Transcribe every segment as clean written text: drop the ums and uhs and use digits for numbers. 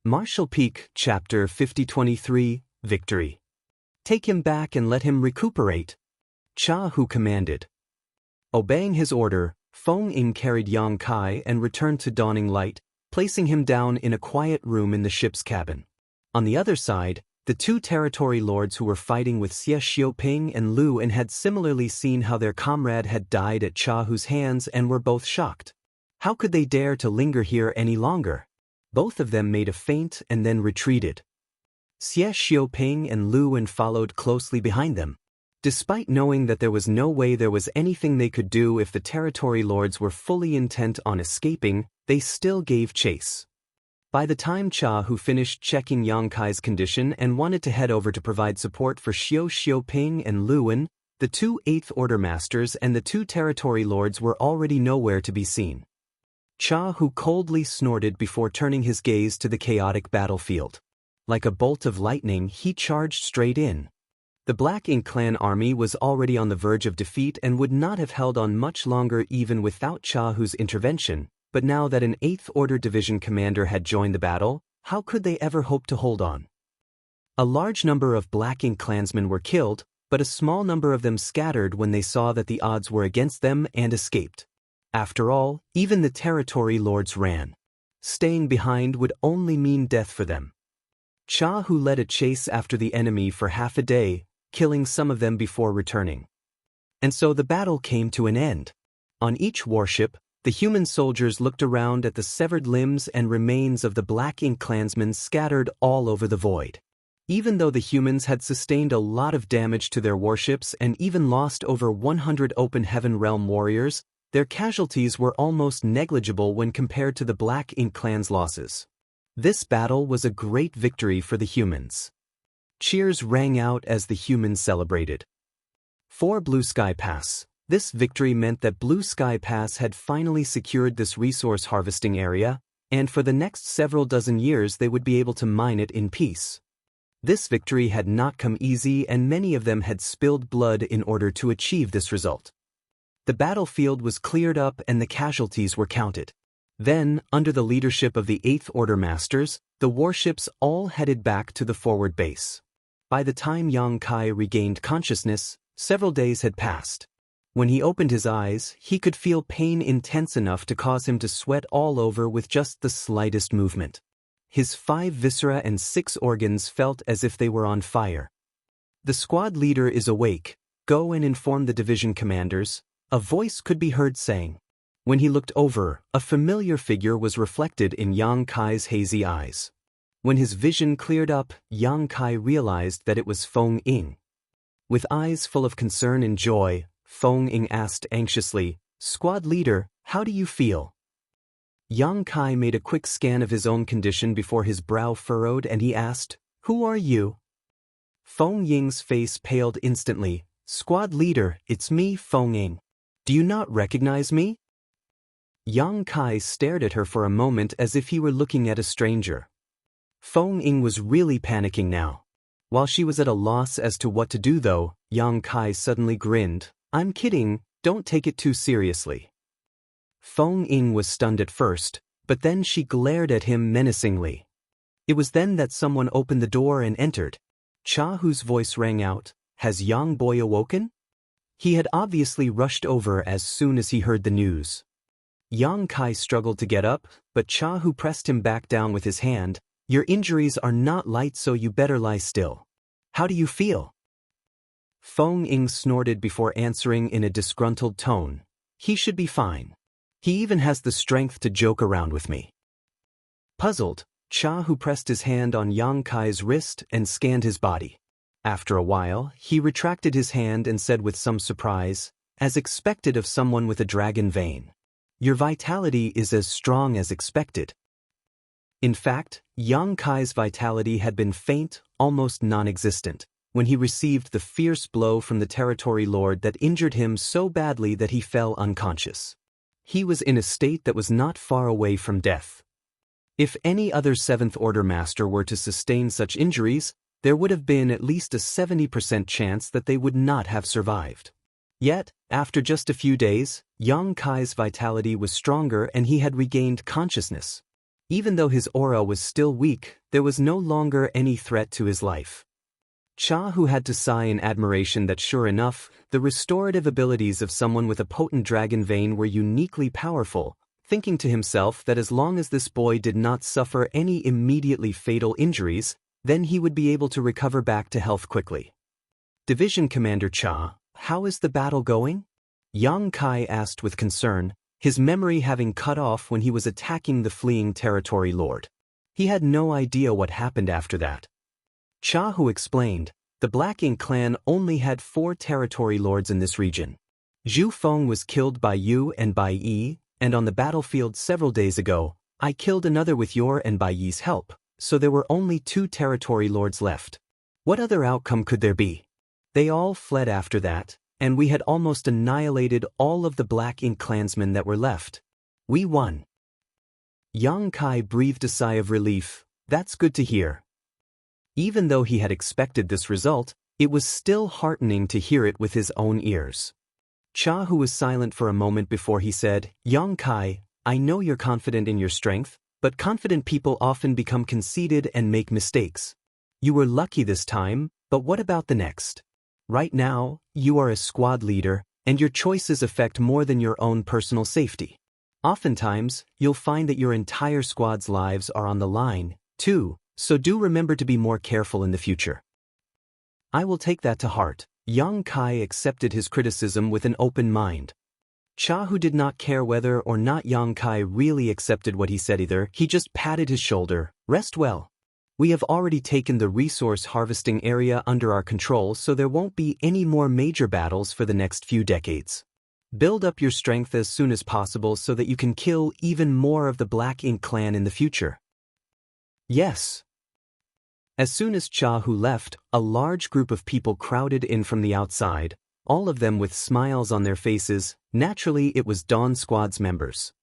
Martial Peak, Chapter 5023, Victory. Take him back and let him recuperate. Cha Hu commanded. Obeying his order, Feng Ying carried Yang Kai and returned to Dawning Light, placing him down in a quiet room in the ship's cabin. On the other side, the two territory lords who were fighting with Xie Xiuping and Lu En had similarly seen how their comrade had died at Cha Hu's hands and were both shocked. How could they dare to linger here any longer? Both of them made a feint and then retreated. Xie Xiuping and Lu En followed closely behind them. Despite knowing that there was no way there was anything they could do if the territory lords were fully intent on escaping, they still gave chase. By the time Cha Hu finished checking Yang Kai's condition and wanted to head over to provide support for Xie Xiuping and Lu En, the two Eighth Order Masters and the two territory lords were already nowhere to be seen. Cha Hu coldly snorted before turning his gaze to the chaotic battlefield. Like a bolt of lightning, he charged straight in. The Black Ink clan army was already on the verge of defeat and would not have held on much longer even without Cha Hu's intervention, but now that an Eighth Order division commander had joined the battle, how could they ever hope to hold on? A large number of Black Ink clansmen were killed, but a small number of them scattered when they saw that the odds were against them and escaped. After all, even the territory lords ran. Staying behind would only mean death for them. Cha Hu led a chase after the enemy for half a day, killing some of them before returning. And so the battle came to an end. On each warship, the human soldiers looked around at the severed limbs and remains of the Black Ink clansmen scattered all over the void. Even though the humans had sustained a lot of damage to their warships and even lost over 100 Open Heaven Realm warriors, their casualties were almost negligible when compared to the Black Ink clan's losses. This battle was a great victory for the humans. Cheers rang out as the humans celebrated. For Blue Sky Pass, this victory meant that Blue Sky Pass had finally secured this resource harvesting area, and for the next several dozen years they would be able to mine it in peace. This victory had not come easy, and many of them had spilled blood in order to achieve this result. The battlefield was cleared up and the casualties were counted. Then, under the leadership of the Eighth Order Masters, the warships all headed back to the forward base. By the time Yang Kai regained consciousness, several days had passed. When he opened his eyes, he could feel pain intense enough to cause him to sweat all over with just the slightest movement. His 5 viscera and 6 organs felt as if they were on fire. The squad leader is awake. Go and inform the division commanders, a voice could be heard saying. When he looked over, a familiar figure was reflected in Yang Kai's hazy eyes. When his vision cleared up, Yang Kai realized that it was Feng Ying. With eyes full of concern and joy, Feng Ying asked anxiously, "Squad leader, how do you feel?" Yang Kai made a quick scan of his own condition before his brow furrowed and he asked, "Who are you?" Feng Ying's face paled instantly. "Squad leader, it's me, Feng Ying. Do you not recognize me?" Yang Kai stared at her for a moment as if he were looking at a stranger. Feng Ying was really panicking now. While she was at a loss as to what to do though, Yang Kai suddenly grinned. "I'm kidding, don't take it too seriously." Feng Ying was stunned at first, but then she glared at him menacingly. It was then that someone opened the door and entered. Cha Hu's voice rang out, "Has Yang Boy awoken?" He had obviously rushed over as soon as he heard the news. Yang Kai struggled to get up, but Cha Hu pressed him back down with his hand. "Your injuries are not light, so you better lie still. How do you feel?" Feng Ying snorted before answering in a disgruntled tone. "He should be fine. He even has the strength to joke around with me." Puzzled, Cha Hu pressed his hand on Yang Kai's wrist and scanned his body. After a while, he retracted his hand and said with some surprise, as expected of someone with a dragon vein, "Your vitality is as strong as expected." In fact, Yang Kai's vitality had been faint, almost non-existent, when he received the fierce blow from the territory lord that injured him so badly that he fell unconscious. He was in a state that was not far away from death. If any other Seventh Order Master were to sustain such injuries, there would have been at least a 70% chance that they would not have survived. Yet, after just a few days, Yang Kai's vitality was stronger and he had regained consciousness. Even though his aura was still weak, there was no longer any threat to his life. Cha, who had to sigh in admiration that sure enough, the restorative abilities of someone with a potent dragon vein were uniquely powerful, thinking to himself that as long as this boy did not suffer any immediately fatal injuries, then he would be able to recover back to health quickly. Division Commander Cha, how is the battle going? Yang Kai asked with concern, his memory having cut off when he was attacking the fleeing territory lord. He had no idea what happened after that. Cha Hu explained, the Black Ink clan only had 4 territory lords in this region. Zhu Feng was killed by you and Bai Yi, and on the battlefield several days ago, I killed another with your and Bai Yi's help, so there were only 2 territory lords left. What other outcome could there be? They all fled after that, and we had almost annihilated all of the Black Ink clansmen that were left. We won. Yang Kai breathed a sigh of relief. That's good to hear. Even though he had expected this result, it was still heartening to hear it with his own ears. Cha, who was silent for a moment before he said, Yang Kai, I know you're confident in your strength, but confident people often become conceited and make mistakes. You were lucky this time, but what about the next? Right now, you are a squad leader, and your choices affect more than your own personal safety. Oftentimes, you'll find that your entire squad's lives are on the line, too, so do remember to be more careful in the future. I will take that to heart. Yang Kai accepted his criticism with an open mind. Cha, who did not care whether or not Yang Kai really accepted what he said either, he just patted his shoulder. Rest well. We have already taken the resource harvesting area under our control, so there won't be any more major battles for the next few decades. Build up your strength as soon as possible so that you can kill even more of the Black Ink clan in the future. Yes. As soon as Cha Hu left, a large group of people crowded in from the outside, all of them with smiles on their faces. Naturally, it was Dawn Squad's members.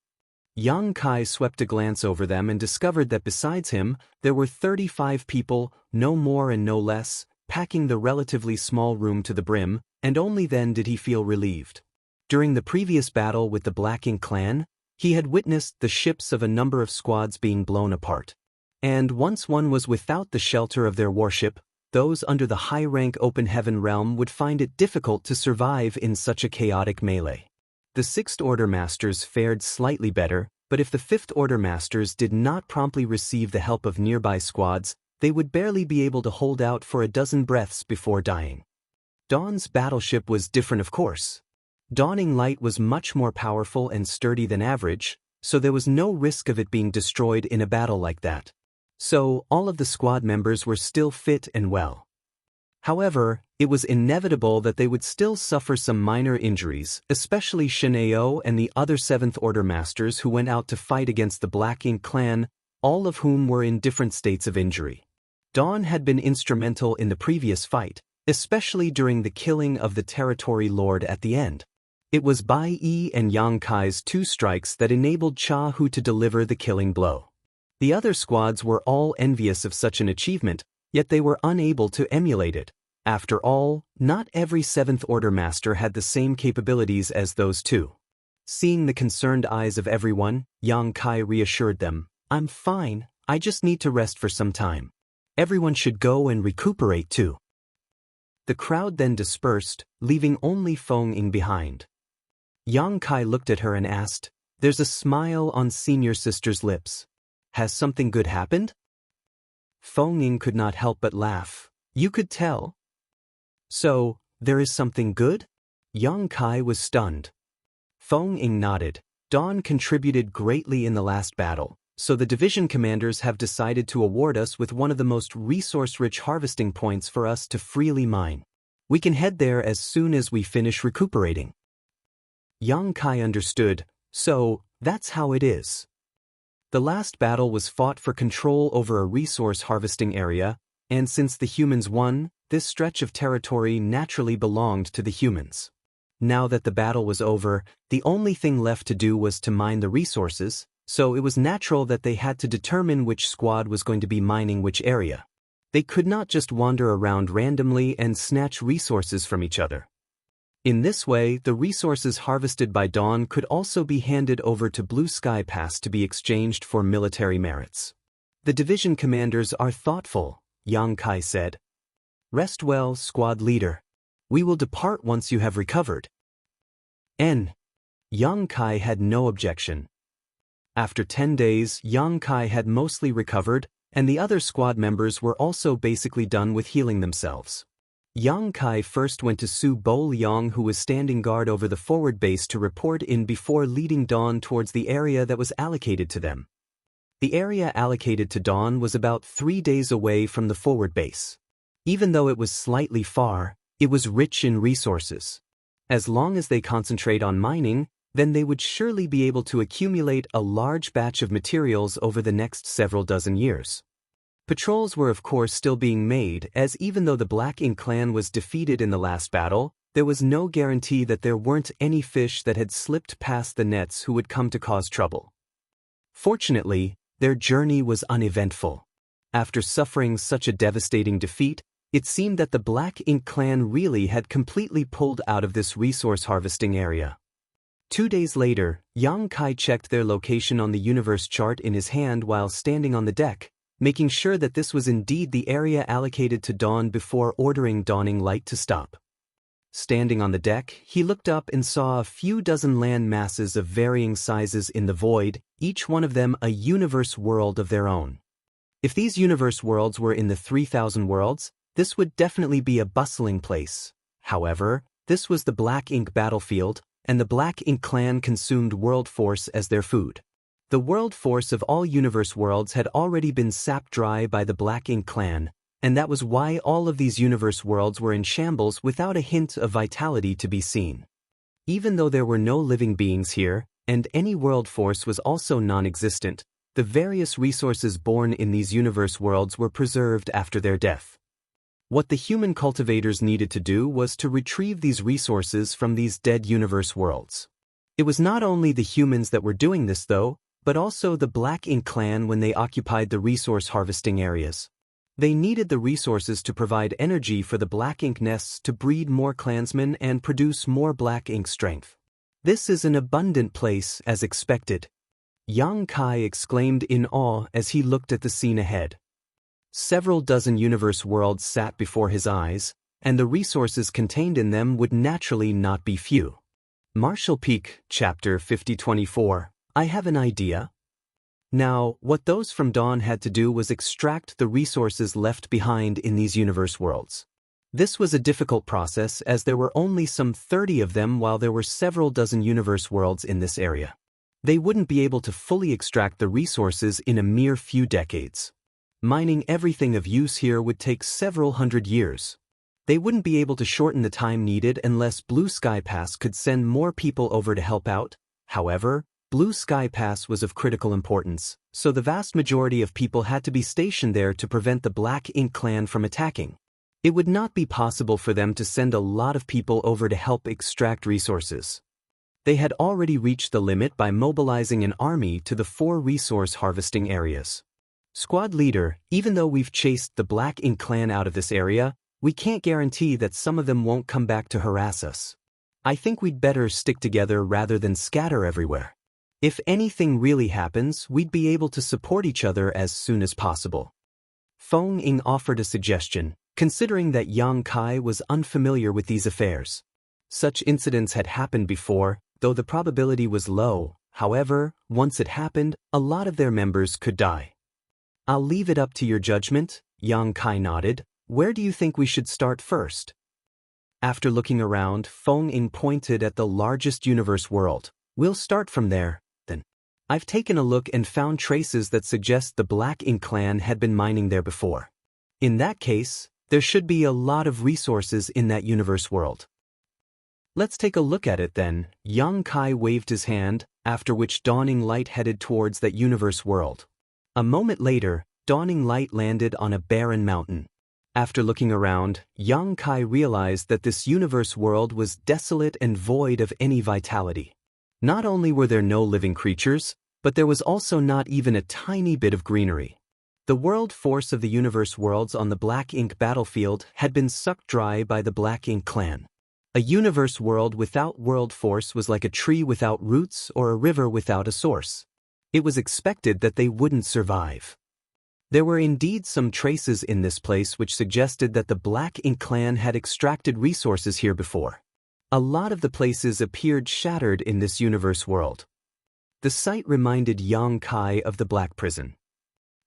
Yang Kai swept a glance over them and discovered that besides him, there were 35 people, no more and no less, packing the relatively small room to the brim, and only then did he feel relieved. During the previous battle with the Black Ink clan, he had witnessed the ships of a number of squads being blown apart. And once one was without the shelter of their warship, those under the high-rank open heaven realm would find it difficult to survive in such a chaotic melee. The Sixth Order Masters fared slightly better, but if the Fifth Order Masters did not promptly receive the help of nearby squads, they would barely be able to hold out for a dozen breaths before dying. Dawn's battleship was different, of course. Dawning Light was much more powerful and sturdy than average, so there was no risk of it being destroyed in a battle like that. So, all of the squad members were still fit and well. However, it was inevitable that they would still suffer some minor injuries, especially Shineo and the other Seventh Order Masters who went out to fight against the Black Ink clan, all of whom were in different states of injury. Dawn had been instrumental in the previous fight, especially during the killing of the territory lord at the end. It was Bai Yi and Yang Kai's 2 strikes that enabled Cha Hu to deliver the killing blow. The other squads were all envious of such an achievement, yet they were unable to emulate it. After all, not every Seventh Order Master had the same capabilities as those 2. Seeing the concerned eyes of everyone, Yang Kai reassured them, I'm fine, I just need to rest for some time. Everyone should go and recuperate too. The crowd then dispersed, leaving only Feng Ying behind. Yang Kai looked at her and asked, there's a smile on senior sister's lips. Has something good happened? Feng Ying could not help but laugh. You could tell. So, there is something good? Yang Kai was stunned. Feng Ying nodded. Dawn contributed greatly in the last battle, so the division commanders have decided to award us with one of the most resource-rich harvesting points for us to freely mine. We can head there as soon as we finish recuperating. Yang Kai understood, so, that's how it is. The last battle was fought for control over a resource harvesting area, and since the humans won, this stretch of territory naturally belonged to the humans. Now that the battle was over, the only thing left to do was to mine the resources, so it was natural that they had to determine which squad was going to be mining which area. They could not just wander around randomly and snatch resources from each other. In this way, the resources harvested by Dawn could also be handed over to Blue Sky Pass to be exchanged for military merits. The division commanders are thoughtful, Yang Kai said. Rest well, squad leader. We will depart once you have recovered. Yang Kai had no objection. After 10 days, Yang Kai had mostly recovered, and the other squad members were also basically done with healing themselves. Yang Kai first went to Su Bo Liang, who was standing guard over the forward base, to report in before leading Dawn towards the area that was allocated to them. The area allocated to Dawn was about 3 days away from the forward base. Even though it was slightly far, it was rich in resources. As long as they concentrate on mining, then they would surely be able to accumulate a large batch of materials over the next several dozen years. Patrols were of course still being made, as even though the Black Ink clan was defeated in the last battle, there was no guarantee that there weren't any fish that had slipped past the nets who would come to cause trouble. Fortunately, their journey was uneventful. After suffering such a devastating defeat, it seemed that the Black Ink clan really had completely pulled out of this resource harvesting area. 2 days later, Yang Kai checked their location on the universe chart in his hand while standing on the deck, making sure that this was indeed the area allocated to Dawn before ordering Dawning Light to stop. Standing on the deck, he looked up and saw a few dozen land masses of varying sizes in the void, each one of them a universe world of their own. If these universe worlds were in the 3,000 worlds, this would definitely be a bustling place. However, this was the Black Ink battlefield, and the Black Ink clan consumed world force as their food. The world force of all universe worlds had already been sapped dry by the Black Ink clan, and that was why all of these universe worlds were in shambles without a hint of vitality to be seen. Even though there were no living beings here, and any world force was also non-existent, the various resources born in these universe worlds were preserved after their death. What the human cultivators needed to do was to retrieve these resources from these dead universe worlds. It was not only the humans that were doing this though, but also the Black Ink clan when they occupied the resource harvesting areas. They needed the resources to provide energy for the Black Ink nests to breed more clansmen and produce more Black Ink strength. This is an abundant place, as expected. Yang Kai exclaimed in awe as he looked at the scene ahead. Several dozen universe worlds sat before his eyes, and the resources contained in them would naturally not be few. Marshall Peak, Chapter 5024. I have an idea. Now, what those from Dawn had to do was extract the resources left behind in these universe worlds. This was a difficult process as there were only some 30 of them while there were several dozen universe worlds in this area. They wouldn't be able to fully extract the resources in a mere few decades. Mining everything of use here would take several hundred years. They wouldn't be able to shorten the time needed unless Blue Sky Pass could send more people over to help out. However, Blue Sky Pass was of critical importance, so the vast majority of people had to be stationed there to prevent the Black Ink clan from attacking. It would not be possible for them to send a lot of people over to help extract resources. They had already reached the limit by mobilizing an army to the 4 resource harvesting areas. Squad leader, even though we've chased the Black Ink clan out of this area, we can't guarantee that some of them won't come back to harass us. I think we'd better stick together rather than scatter everywhere. If anything really happens, we'd be able to support each other as soon as possible. Feng Ying offered a suggestion, considering that Yang Kai was unfamiliar with these affairs. Such incidents had happened before, though the probability was low. However, once it happened, a lot of their members could die. I'll leave it up to your judgment, Yang Kai nodded. Where do you think we should start first? After looking around, Feng Ying pointed at the largest universe world. We'll start from there. I've taken a look and found traces that suggest the Black Ink clan had been mining there before. In that case, there should be a lot of resources in that universe world. Let's take a look at it then. Yang Kai waved his hand, after which Dawning Light headed towards that universe world. A moment later, Dawning Light landed on a barren mountain. After looking around, Yang Kai realized that this universe world was desolate and void of any vitality. Not only were there no living creatures, but there was also not even a tiny bit of greenery. The world force of the universe worlds on the Black Ink battlefield had been sucked dry by the Black Ink clan. A universe world without world force was like a tree without roots or a river without a source. It was expected that they wouldn't survive. There were indeed some traces in this place which suggested that the Black Ink clan had extracted resources here before. A lot of the places appeared shattered in this universe world. The site reminded Yang Kai of the Black Prison.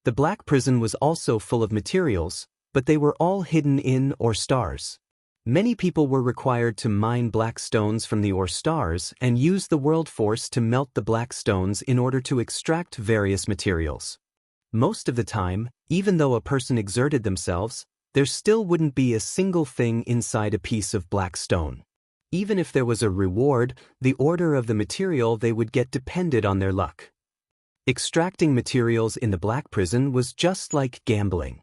The Black Prison was also full of materials, but they were all hidden in ore stars. Many people were required to mine black stones from the ore stars and use the world force to melt the black stones in order to extract various materials. Most of the time, even though a person exerted themselves, there still wouldn't be a single thing inside a piece of black stone. Even if there was a reward, the order of the material they would get depended on their luck. Extracting materials in the Black Prison was just like gambling.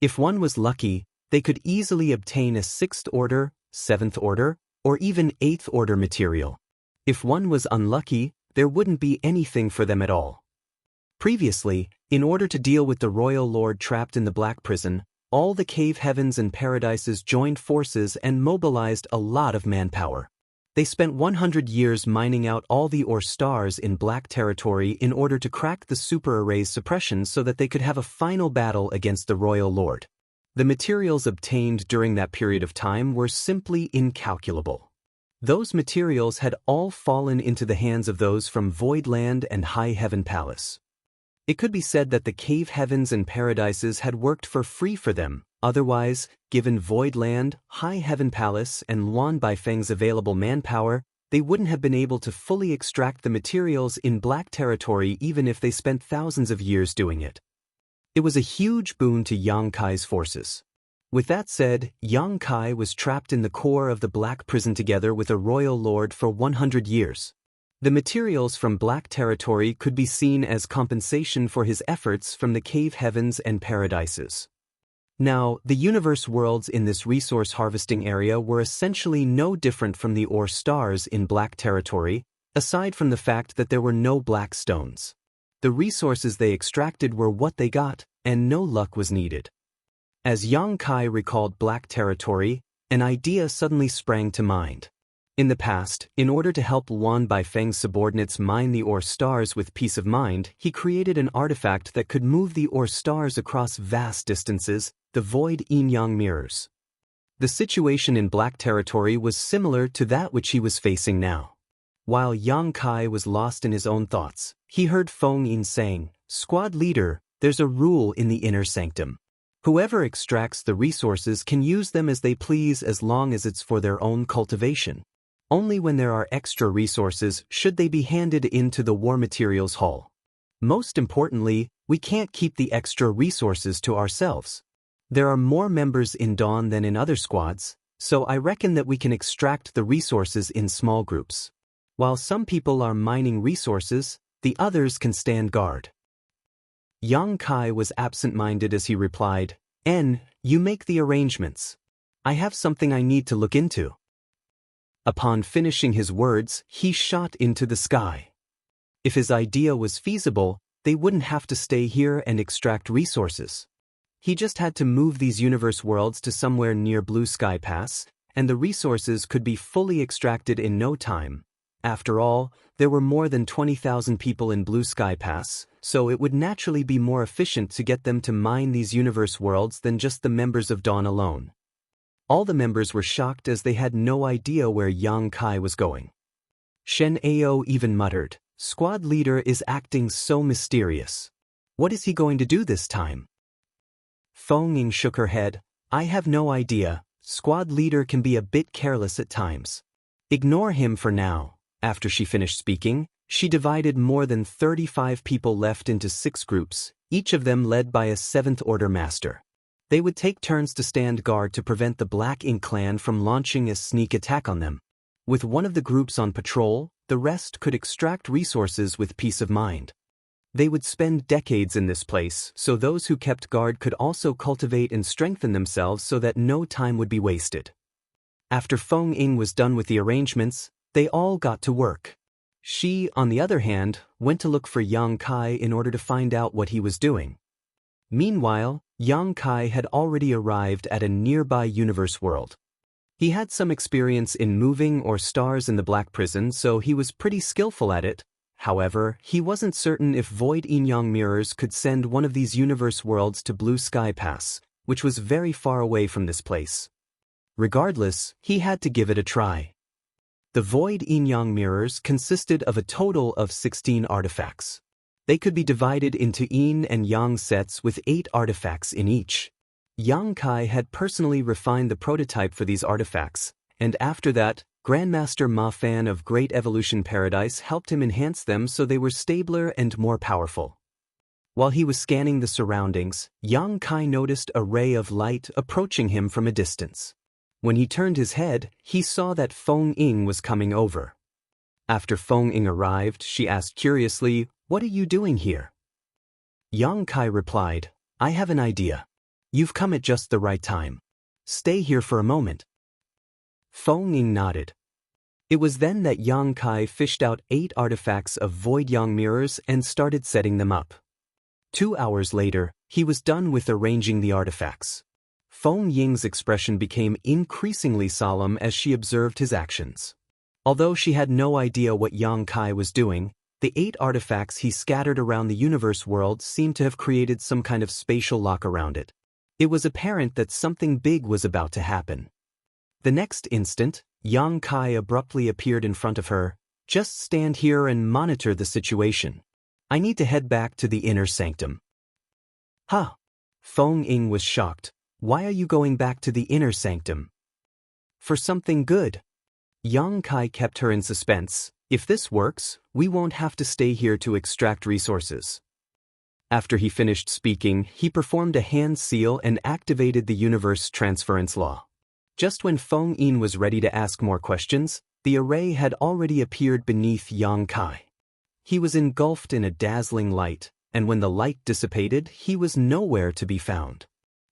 If one was lucky, they could easily obtain a 6th order, 7th order, or even 8th order material. If one was unlucky, there wouldn't be anything for them at all. Previously, in order to deal with the royal lord trapped in the Black Prison, all the cave heavens and paradises joined forces and mobilized a lot of manpower. They spent 100 years mining out all the ore stars in Black Territory in order to crack the super array's suppression so that they could have a final battle against the royal lord. The materials obtained during that period of time were simply incalculable. Those materials had all fallen into the hands of those from Voidland and High Heaven Palace. It could be said that the cave heavens and paradises had worked for free for them. Otherwise, given Voidland, High Heaven Palace, and Luan Baifeng's available manpower, they wouldn't have been able to fully extract the materials in Black Territory even if they spent thousands of years doing it. It was a huge boon to Yang Kai's forces. With that said, Yang Kai was trapped in the core of the Black Prison together with a royal lord for 100 years. The materials from Black Territory could be seen as compensation for his efforts from the cave heavens and paradises. Now, the universe worlds in this resource harvesting area were essentially no different from the ore stars in Black Territory, aside from the fact that there were no black stones. The resources they extracted were what they got, and no luck was needed. As Yang Kai recalled Black Territory, an idea suddenly sprang to mind. In the past, in order to help Luan Baifeng's subordinates mine the ore stars with peace of mind, he created an artifact that could move the ore stars across vast distances, the void yin-yang mirrors. The situation in Black Territory was similar to that which he was facing now. While Yang Kai was lost in his own thoughts, he heard Feng Yin saying, "Squad leader, there's a rule in the inner sanctum. Whoever extracts the resources can use them as they please as long as it's for their own cultivation. Only when there are extra resources should they be handed into the War Materials Hall. Most importantly, we can't keep the extra resources to ourselves. There are more members in Dawn than in other squads, so I reckon that we can extract the resources in small groups. While some people are mining resources, the others can stand guard." Yang Kai was absent-minded as he replied, "You make the arrangements. I have something I need to look into." Upon finishing his words, he shot into the sky. If his idea was feasible, they wouldn't have to stay here and extract resources. He just had to move these universe worlds to somewhere near Blue Sky Pass, and the resources could be fully extracted in no time. After all, there were more than 20,000 people in Blue Sky Pass, so it would naturally be more efficient to get them to mine these universe worlds than just the members of Dawn alone. All the members were shocked as they had no idea where Yang Kai was going. Shen Ao even muttered, "Squad leader is acting so mysterious. What is he going to do this time?" Feng Ying shook her head, "I have no idea. Squad leader can be a bit careless at times. Ignore him for now." After she finished speaking, she divided more than 35 people left into 6 groups, each of them led by a 7th Order Master. They would take turns to stand guard to prevent the Black Ink clan from launching a sneak attack on them. With one of the groups on patrol, the rest could extract resources with peace of mind. They would spend decades in this place, so those who kept guard could also cultivate and strengthen themselves so that no time would be wasted. After Feng Ying was done with the arrangements, they all got to work. She, on the other hand, went to look for Yang Kai in order to find out what he was doing. Meanwhile, Yang Kai had already arrived at a nearby universe world. He had some experience in moving or stars in the Black Prison, so he was pretty skillful at it. However, he wasn't certain if void yin-yang mirrors could send one of these universe worlds to Blue Sky Pass, which was very far away from this place. Regardless, he had to give it a try. The void yin-yang mirrors consisted of a total of 16 artifacts. They could be divided into yin and yang sets with 8 artifacts in each. Yang Kai had personally refined the prototype for these artifacts, and after that, Grandmaster Ma Fan of Great Evolution Paradise helped him enhance them so they were stabler and more powerful. While he was scanning the surroundings, Yang Kai noticed a ray of light approaching him from a distance. When he turned his head, he saw that Feng Ying was coming over. After Feng Ying arrived, she asked curiously, "What are you doing here?" Yang Kai replied, "I have an idea. You've come at just the right time. Stay here for a moment." Feng Ying nodded. It was then that Yang Kai fished out 8 artifacts of void yang mirrors and started setting them up. 2 hours later, he was done with arranging the artifacts. Feng Ying's expression became increasingly solemn as she observed his actions. Although she had no idea what Yang Kai was doing, the 8 artifacts he scattered around the universe world seemed to have created some kind of spatial lock around it. It was apparent that something big was about to happen. The next instant, Yang Kai abruptly appeared in front of her. "Just stand here and monitor the situation. I need to head back to the inner sanctum." "Huh?" Feng Ying was shocked. "Why are you going back to the inner sanctum?" "For something good." Yang Kai kept her in suspense. "If this works, we won't have to stay here to extract resources." After he finished speaking, he performed a hand seal and activated the universe transference law. Just when Feng Ying was ready to ask more questions, the array had already appeared beneath Yang Kai. He was engulfed in a dazzling light, and when the light dissipated, he was nowhere to be found.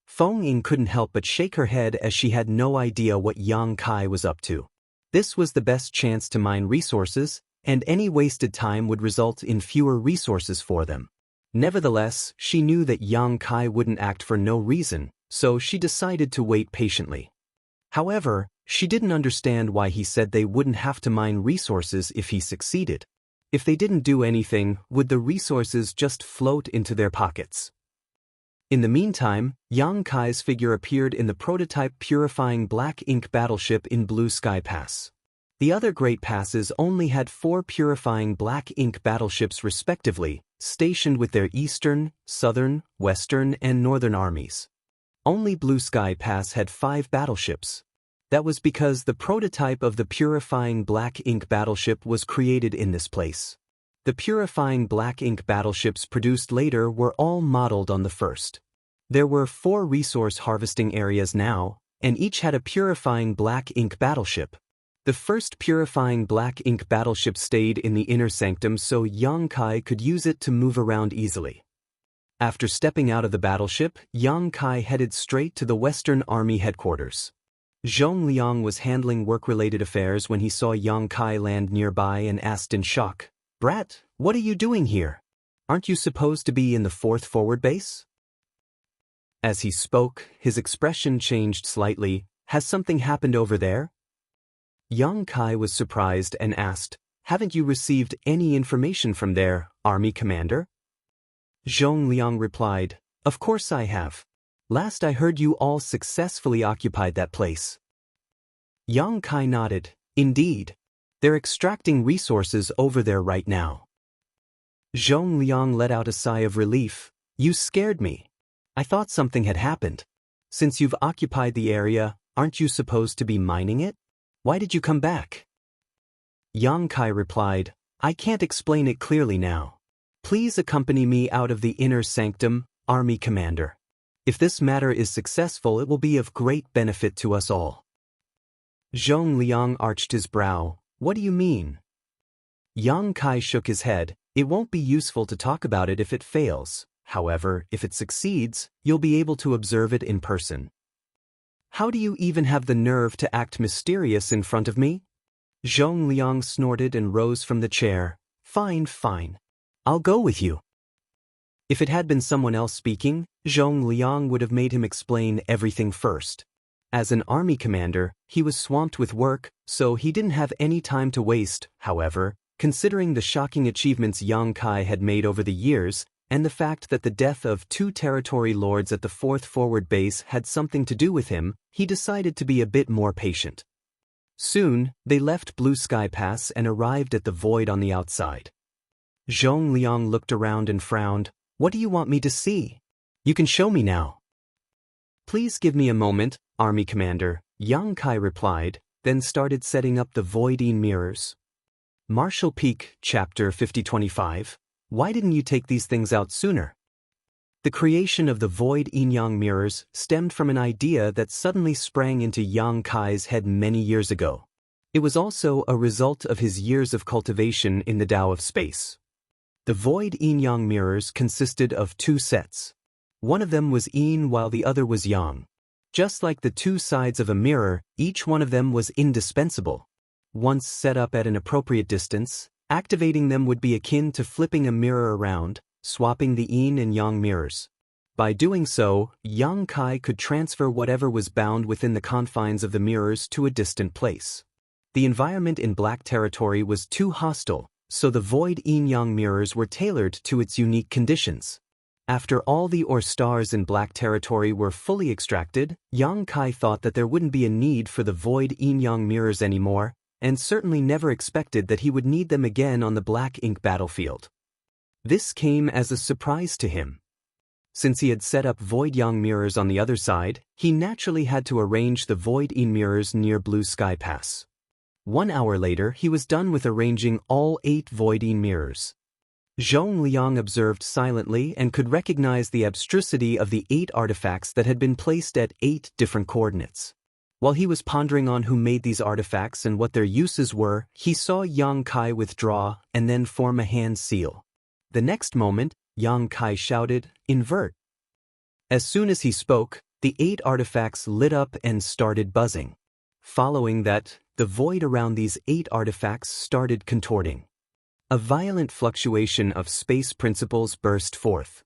Feng Ying couldn't help but shake her head as she had no idea what Yang Kai was up to. This was the best chance to mine resources, and any wasted time would result in fewer resources for them. Nevertheless, she knew that Yang Kai wouldn't act for no reason, so she decided to wait patiently. However, she didn't understand why he said they wouldn't have to mine resources if he succeeded. If they didn't do anything, would the resources just float into their pockets? In the meantime, Yang Kai's figure appeared in the prototype purifying black ink battleship in Blue Sky Pass. The other Great Passes only had 4 purifying black ink battleships respectively, stationed with their eastern, southern, western, and northern armies. Only Blue Sky Pass had 5 battleships. That was because the prototype of the purifying black ink battleship was created in this place. The purifying black ink battleships produced later were all modeled on the first. There were 4 resource harvesting areas now, and each had a purifying black ink battleship. The first purifying black ink battleship stayed in the inner sanctum so Yang Kai could use it to move around easily. After stepping out of the battleship, Yang Kai headed straight to the Western Army headquarters. Zhong Liang was handling work-related affairs when he saw Yang Kai land nearby and asked in shock, "Brat, what are you doing here? Aren't you supposed to be in the 4th forward base?" As he spoke, his expression changed slightly. "Has something happened over there?" Yang Kai was surprised and asked, "Haven't you received any information from their army commander?" Zhong Liang replied, "Of course I have. Last I heard you all successfully occupied that place." Yang Kai nodded. "Indeed. They're extracting resources over there right now." Zhong Liang let out a sigh of relief. "You scared me. I thought something had happened. Since you've occupied the area, aren't you supposed to be mining it? Why did you come back?" Yang Kai replied, "I can't explain it clearly now. Please accompany me out of the inner sanctum, Army Commander. If this matter is successful, it will be of great benefit to us all." Zhong Liang arched his brow. "What do you mean?" Yang Kai shook his head. "It won't be useful to talk about it if it fails. However, if it succeeds, you'll be able to observe it in person." "How do you even have the nerve to act mysterious in front of me?" Zhong Liang snorted and rose from the chair. Fine. I'll go with you." If it had been someone else speaking, Zhong Liang would have made him explain everything first. As an army commander, he was swamped with work, so he didn't have any time to waste. However, considering the shocking achievements Yang Kai had made over the years, and the fact that the death of 2 territory lords at the 4th Forward Base had something to do with him, he decided to be a bit more patient. Soon, they left Blue Sky Pass and arrived at the void on the outside. Zhong Liang looked around and frowned. "What do you want me to see? You can show me now." "Please give me a moment, Army Commander," Yang Kai replied, then started setting up the void-ine mirrors. Marshall Peak, Chapter 5025. Why didn't you take these things out sooner? The creation of the void yin-yang mirrors stemmed from an idea that suddenly sprang into Yang Kai's head many years ago. It was also a result of his years of cultivation in the Tao of space. The void yin-yang mirrors consisted of 2 sets. One of them was yin while the other was yang. Just like the 2 sides of a mirror, each one of them was indispensable. Once set up at an appropriate distance, activating them would be akin to flipping a mirror around, swapping the yin and yang mirrors. By doing so, Yang Kai could transfer whatever was bound within the confines of the mirrors to a distant place. The environment in Black Territory was too hostile, so the void yin-yang mirrors were tailored to its unique conditions. After all the stars in Black Territory were fully extracted, Yang Kai thought that there wouldn't be a need for the void yin-yang mirrors anymore, and certainly never expected that he would need them again on the Black Ink battlefield. This came as a surprise to him. Since he had set up void yang mirrors on the other side, he naturally had to arrange the void yin mirrors near Blue Sky Pass. 1 hour later, he was done with arranging all 8 void yin mirrors. Zhong Liang observed silently and could recognize the abstrusity of the 8 artifacts that had been placed at 8 different coordinates. While he was pondering on who made these artifacts and what their uses were, he saw Yang Kai withdraw and then form a hand seal. The next moment, Yang Kai shouted, "Invert." As soon as he spoke, the 8 artifacts lit up and started buzzing. Following that, the void around these 8 artifacts started contorting. A violent fluctuation of space principles burst forth.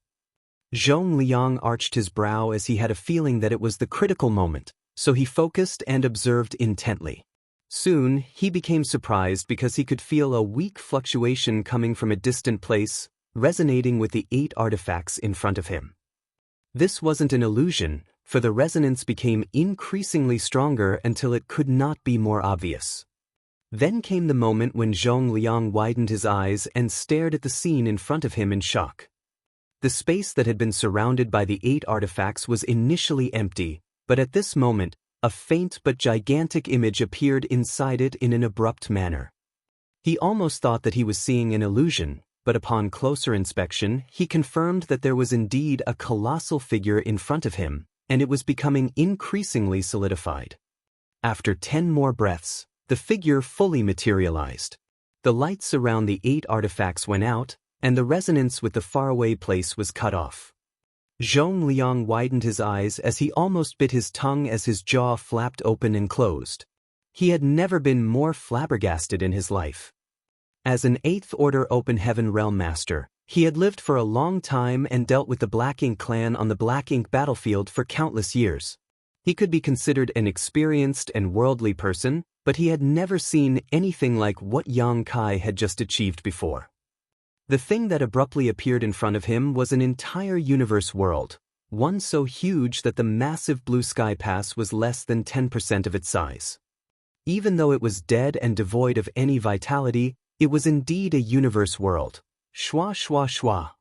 Zhong Liang arched his brow as he had a feeling that it was the critical moment, so he focused and observed intently. Soon, he became surprised because he could feel a weak fluctuation coming from a distant place, resonating with the 8 artifacts in front of him. This wasn't an illusion, for the resonance became increasingly stronger until it could not be more obvious. Then came the moment when Zhong Liang widened his eyes and stared at the scene in front of him in shock. The space that had been surrounded by the 8 artifacts was initially empty, but at this moment, a faint but gigantic image appeared inside it in an abrupt manner. He almost thought that he was seeing an illusion, but upon closer inspection, he confirmed that there was indeed a colossal figure in front of him, and it was becoming increasingly solidified. After 10 more breaths, the figure fully materialized. The lights around the 8 artifacts went out, and the resonance with the faraway place was cut off. Zhong Liang widened his eyes as he almost bit his tongue as his jaw flapped open and closed. He had never been more flabbergasted in his life. As an 8th Order Open Heaven Realm Master, he had lived for a long time and dealt with the Black Ink clan on the Black Ink battlefield for countless years. He could be considered an experienced and worldly person, but he had never seen anything like what Yang Kai had just achieved before. The thing that abruptly appeared in front of him was an entire universe world, one so huge that the massive Blue Sky Pass was less than 10% of its size. Even though it was dead and devoid of any vitality, it was indeed a universe world. Shwa shwa shwa.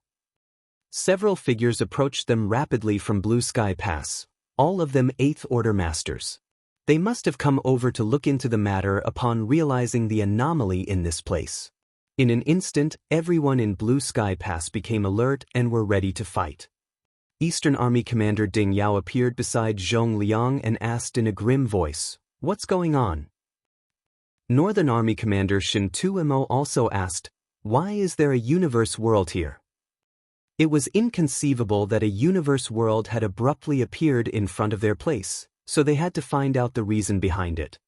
Several figures approached them rapidly from Blue Sky Pass, all of them 8th Order Masters. They must have come over to look into the matter upon realizing the anomaly in this place. In an instant, everyone in Blue Sky Pass became alert and were ready to fight. Eastern Army Commander Ding Yao appeared beside Zhong Liang and asked in a grim voice, "What's going on?" Northern Army Commander Shin Tuimo also asked, "Why is there a universe world here?" It was inconceivable that a universe world had abruptly appeared in front of their place, so they had to find out the reason behind it.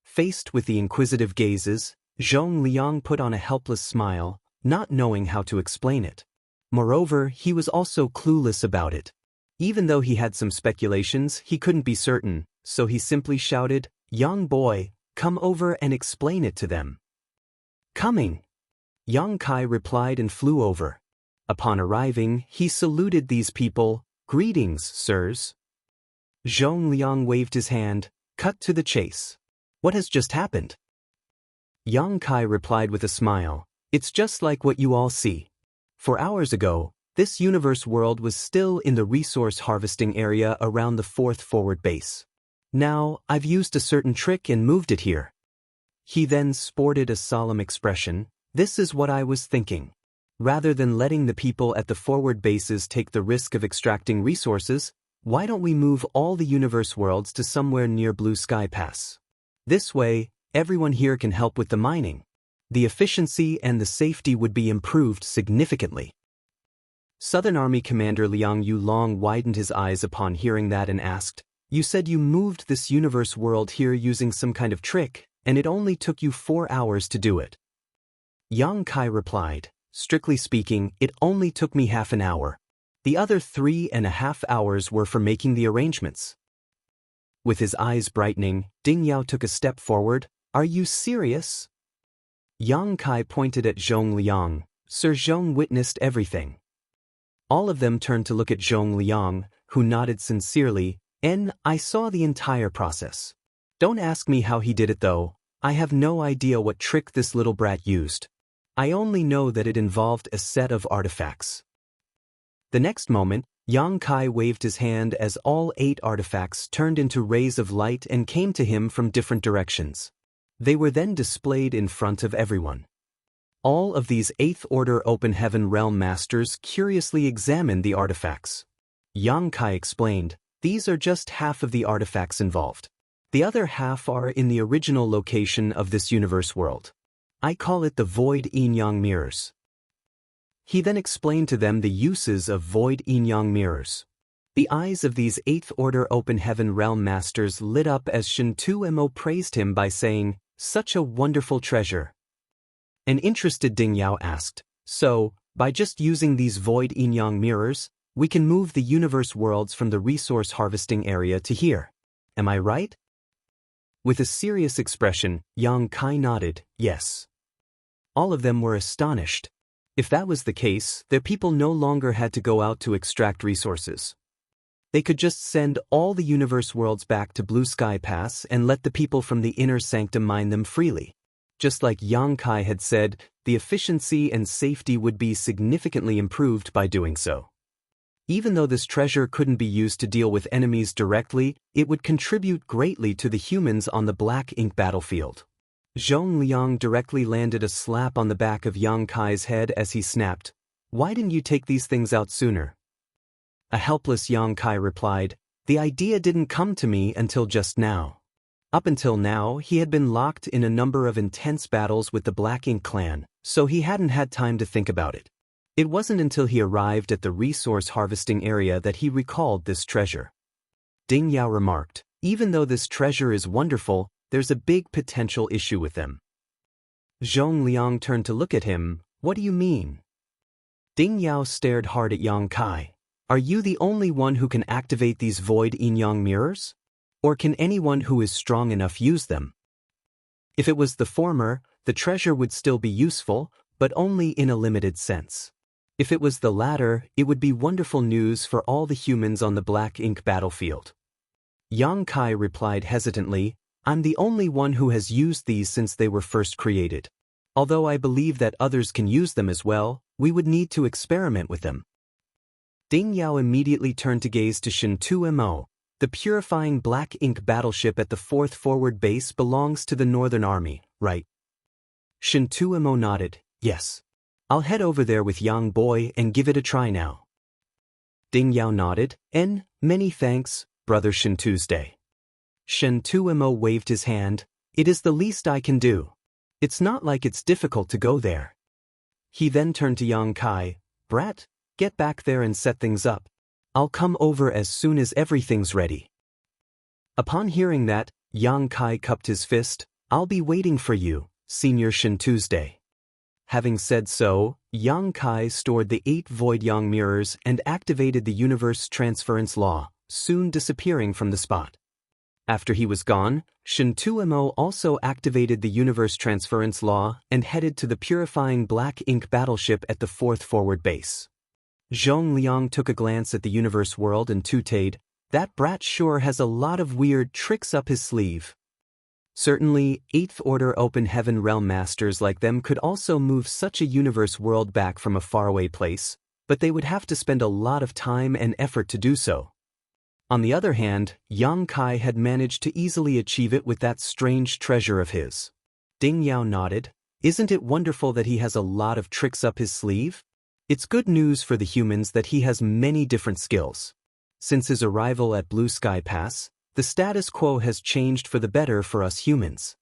Faced with the inquisitive gazes, Zhong Liang put on a helpless smile, not knowing how to explain it. Moreover, he was also clueless about it. Even though he had some speculations, he couldn't be certain, so he simply shouted, "Young boy, come over and explain it to them." "Coming." Yang Kai replied and flew over. Upon arriving, he saluted these people, "Greetings, sirs." Zhong Liang waved his hand, "Cut to the chase. What has just happened?" Yang Kai replied with a smile, "It's just like what you all see. 4 hours ago, this universe world was still in the resource harvesting area around the 4th forward base. Now, I've used a certain trick and moved it here." He then sported a solemn expression, "This is what I was thinking. Rather than letting the people at the forward bases take the risk of extracting resources, why don't we move all the universe worlds to somewhere near Blue Sky Pass? This way, everyone here can help with the mining. The efficiency and the safety would be improved significantly." Southern Army Commander Liang Yulong widened his eyes upon hearing that and asked, "You said you moved this universe world here using some kind of trick, and it only took you 4 hours to do it?" Yang Kai replied, "Strictly speaking, it only took me half an hour. The other 3.5 hours were for making the arrangements." With his eyes brightening, Ding Yao took a step forward. "Are you serious?" Yang Kai pointed at Zhong Liang. Sir Zhong witnessed everything. All of them turned to look at Zhong Liang, who nodded sincerely, "I saw the entire process. Don't ask me how he did it though. I have no idea what trick this little brat used. I only know that it involved a set of artifacts." The next moment, Yang Kai waved his hand as all 8 artifacts turned into rays of light and came to him from different directions. They were then displayed in front of everyone. All of these 8th Order Open Heaven Realm Masters curiously examined the artifacts. Yang Kai explained, "These are just half of the artifacts involved. The other half are in the original location of this universe world. I call it the Void Yin-Yang Mirrors." He then explained to them the uses of Void Yin-Yang Mirrors. The eyes of these 8th Order Open Heaven Realm Masters lit up as Shin Tu-Mo praised him by saying, "Such a wonderful treasure." An interested Ding Yao asked, "So, by just using these Void Yin-Yang Mirrors, we can move the universe worlds from the resource harvesting area to here. Am I right?" With a serious expression, Yang Kai nodded, "Yes." All of them were astonished. If that was the case, their people no longer had to go out to extract resources. They could just send all the universe worlds back to Blue Sky Pass and let the people from the inner sanctum mine them freely. Just like Yang Kai had said, the efficiency and safety would be significantly improved by doing so. Even though this treasure couldn't be used to deal with enemies directly, it would contribute greatly to the humans on the Black Ink battlefield. Zhong Liang directly landed a slap on the back of Yang Kai's head as he snapped, "Why didn't you take these things out sooner?" A helpless Yang Kai replied, "The idea didn't come to me until just now." Up until now, he had been locked in a number of intense battles with the Black Ink clan, so he hadn't had time to think about it. It wasn't until he arrived at the resource harvesting area that he recalled this treasure. Ding Yao remarked, "Even though this treasure is wonderful, there's a big potential issue with them." Zhong Liang turned to look at him. "What do you mean?" Ding Yao stared hard at Yang Kai. "Are you the only one who can activate these Void Yin-Yang Mirrors? Or can anyone who is strong enough use them?" If it was the former, the treasure would still be useful, but only in a limited sense. If it was the latter, it would be wonderful news for all the humans on the Black Ink battlefield. Yang Kai replied hesitantly, "I'm the only one who has used these since they were first created. Although I believe that others can use them as well, we would need to experiment with them." Ding Yao immediately turned to gaze to Shin Tu-Mo. "The purifying Black Ink battleship at the 4th forward base belongs to the Northern Army, right?" Shin Tu-Mo nodded, "Yes. I'll head over there with Yang Boy and give it a try now." Ding Yao nodded, "Many thanks, Brother Shin Tuesday." Shin Tu-Mo waved his hand, "It is the least I can do. It's not like it's difficult to go there." He then turned to Yang Kai, "Brat, get back there and set things up. I'll come over as soon as everything's ready." Upon hearing that, Yang Kai cupped his fist, "I'll be waiting for you, Senior Shin Tuesday." Having said so, Yang Kai stored the 8 void yang mirrors and activated the universe transference law, soon disappearing from the spot. After he was gone, Shen Tuomo also activated the universe transference law and headed to the purifying black ink battleship at the 4th forward base. Zhong Liang took a glance at the universe world and tooted, "That brat sure has a lot of weird tricks up his sleeve." Certainly, 8th Order Open Heaven Realm Masters like them could also move such a universe world back from a faraway place, but they would have to spend a lot of time and effort to do so. On the other hand, Yang Kai had managed to easily achieve it with that strange treasure of his. Ding Yao nodded. "Isn't it wonderful that he has a lot of tricks up his sleeve? It's good news for the humans that he has many different skills. Since his arrival at Blue Sky Pass, the status quo has changed for the better for us humans.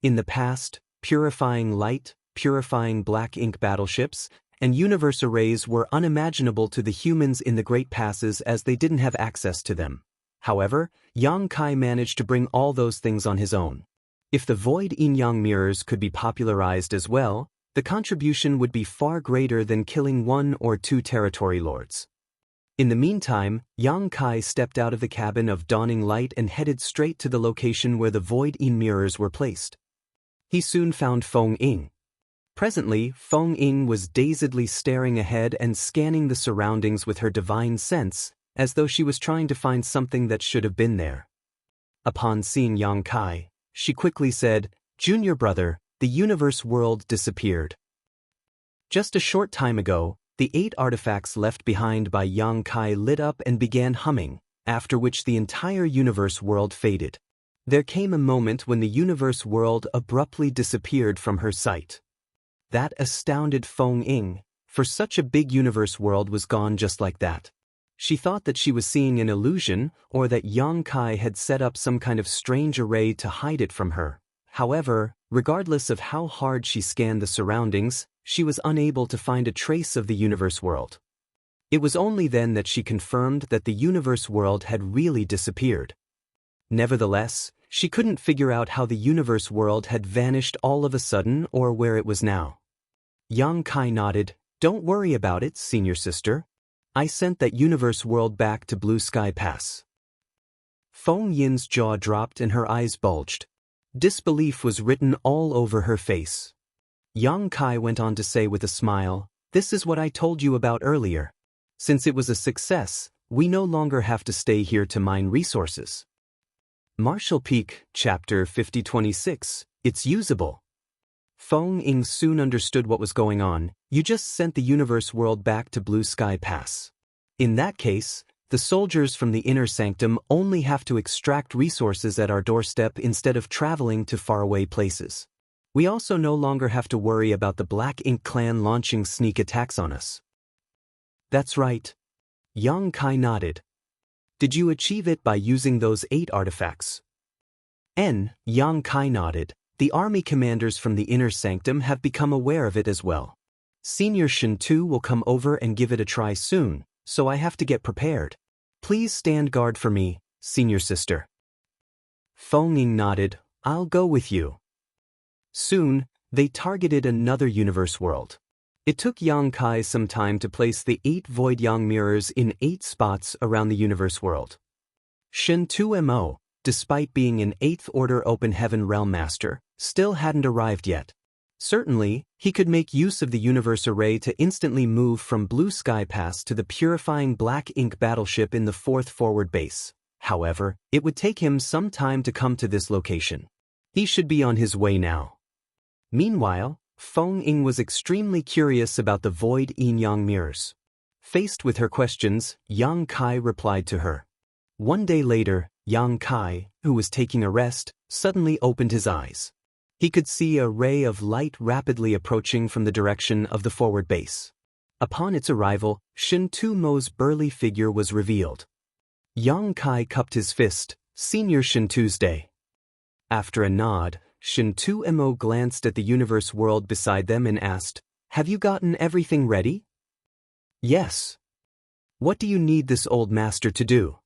In the past, purifying light, purifying black ink battleships, and universe arrays were unimaginable to the humans in the Great Passes as they didn't have access to them. However, Yang Kai managed to bring all those things on his own. If the void yin-yang mirrors could be popularized as well, the contribution would be far greater than killing 1 or 2 territory lords. In the meantime, Yang Kai stepped out of the cabin of Dawning Light and headed straight to the location where the void yin mirrors were placed. He soon found Feng Ying. Presently, Feng Ying was dazedly staring ahead and scanning the surroundings with her divine sense, as though she was trying to find something that should have been there. Upon seeing Yang Kai, she quickly said, "Junior brother, the universe world disappeared." Just a short time ago, the 8 artifacts left behind by Yang Kai lit up and began humming, after which the entire universe world faded. There came a moment when the universe world abruptly disappeared from her sight. That astounded Feng Ying, for such a big universe world was gone just like that. She thought that she was seeing an illusion, or that Yang Kai had set up some kind of strange array to hide it from her. However, regardless of how hard she scanned the surroundings, she was unable to find a trace of the universe world. It was only then that she confirmed that the universe world had really disappeared. Nevertheless, she couldn't figure out how the universe world had vanished all of a sudden or where it was now. Yang Kai nodded. "Don't worry about it, senior sister. I sent that universe world back to Blue Sky Pass." Feng Yin's jaw dropped and her eyes bulged. Disbelief was written all over her face. Yang Kai went on to say with a smile, "This is what I told you about earlier. Since it was a success, we no longer have to stay here to mine resources." Martial Peak, Chapter 5026, It's usable. Feng Ying soon understood what was going on. "You just sent the universe world back to Blue Sky Pass. In that case, the soldiers from the inner sanctum only have to extract resources at our doorstep instead of traveling to faraway places. We also no longer have to worry about the Black Ink clan launching sneak attacks on us." "That's right." Yang Kai nodded. "Did you achieve it by using those 8 artifacts?" Yang Kai nodded. "The army commanders from the inner sanctum have become aware of it as well. Senior Shen Tu will come over and give it a try soon, so I have to get prepared. Please stand guard for me, senior sister." Feng Ying nodded. "I'll go with you." Soon, they targeted another universe world. It took Yang Kai some time to place the 8 void yang mirrors in 8 spots around the universe world. Shen Tu, despite being an 8th Order Open Heaven Realm Master, still hadn't arrived yet. Certainly, he could make use of the universe array to instantly move from Blue Sky Pass to the purifying black ink battleship in the 4th forward base. However, it would take him some time to come to this location. He should be on his way now. Meanwhile, Feng Ying was extremely curious about the void yin-yang mirrors. Faced with her questions, Yang Kai replied to her. One day later, Yang Kai, who was taking a rest, suddenly opened his eyes. He could see a ray of light rapidly approaching from the direction of the forward base. Upon its arrival, Shen Tu-mo's burly figure was revealed. Yang Kai cupped his fist. "Senior Shen Tuesday." After a nod, Shen Tu-mo glanced at the universe world beside them and asked, "Have you gotten everything ready?" "Yes." "What do you need this old master to do?"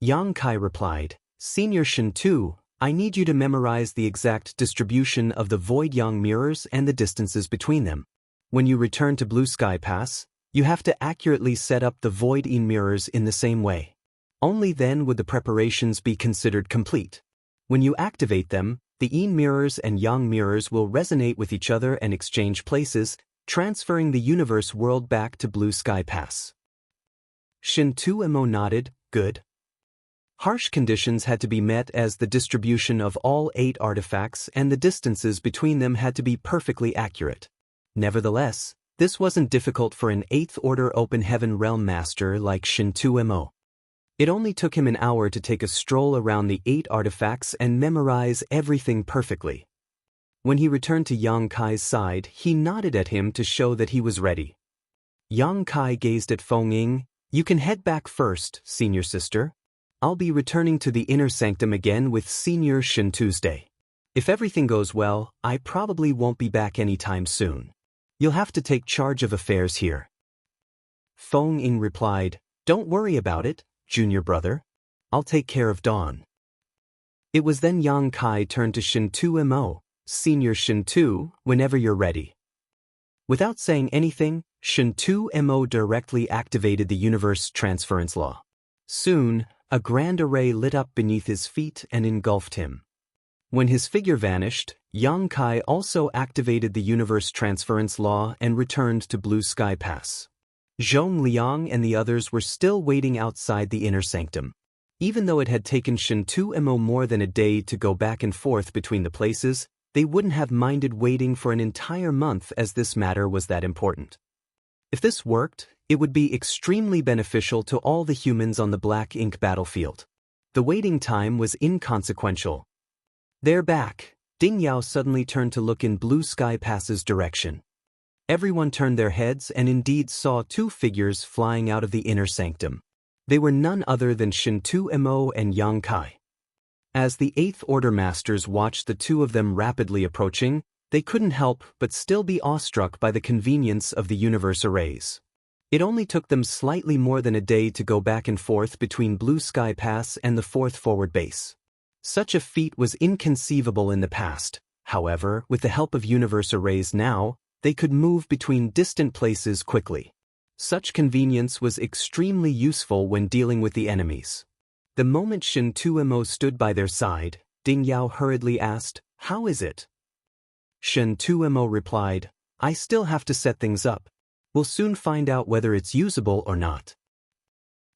Yang Kai replied, "Senior Shen Tu, I need you to memorize the exact distribution of the void yang mirrors and the distances between them. When you return to Blue Sky Pass, you have to accurately set up the Void In mirrors in the same way. Only then would the preparations be considered complete. When you activate them, the In mirrors and Yang mirrors will resonate with each other and exchange places, transferring the universe world back to Blue Sky Pass. Shin Tuemo nodded, good. Harsh conditions had to be met as the distribution of all 8 artifacts and the distances between them had to be perfectly accurate. Nevertheless, this wasn't difficult for an 8th Order Open Heaven Realm Master like Shin Tuemo. It only took him an hour to take a stroll around the 8 artifacts and memorize everything perfectly. When he returned to Yang Kai's side, he nodded at him to show that he was ready. Yang Kai gazed at Feng Ying. You can head back first, senior sister. I'll be returning to the inner sanctum again with Senior Shin Tuesday. If everything goes well, I probably won't be back anytime soon. You'll have to take charge of affairs here. Feng Ying replied, Don't worry about it, junior brother. I'll take care of Dawn. It was then Yang Kai turned to Shin Tuemo, Senior Shin Tu, whenever you're ready. Without saying anything, Shin Tuemo directly activated the universe transference law. Soon, a grand array lit up beneath his feet and engulfed him. When his figure vanished, Yang Kai also activated the universe transference law and returned to Blue Sky Pass. Zhong Liang and the others were still waiting outside the inner sanctum. Even though it had taken Shin Tuemo more than a day to go back and forth between the places, they wouldn't have minded waiting for an entire month as this matter was that important. If this worked, it would be extremely beneficial to all the humans on the Black Ink battlefield. The waiting time was inconsequential. They're back. Ding Yao suddenly turned to look in Blue Sky Pass's direction. Everyone turned their heads and indeed saw 2 figures flying out of the inner sanctum. They were none other than Shin Tuemo and Yang Kai. As the 8th Order Masters watched the 2 of them rapidly approaching, they couldn't help but still be awestruck by the convenience of the universe arrays. It only took them slightly more than a day to go back and forth between Blue Sky Pass and the 4th forward base. Such a feat was inconceivable in the past. However, with the help of universe arrays now, they could move between distant places quickly. Such convenience was extremely useful when dealing with the enemies. The moment Shin Tuemo stood by their side, Ding Yao hurriedly asked, How is it? Shin Tuemo replied, I still have to set things up. We'll soon find out whether it's usable or not.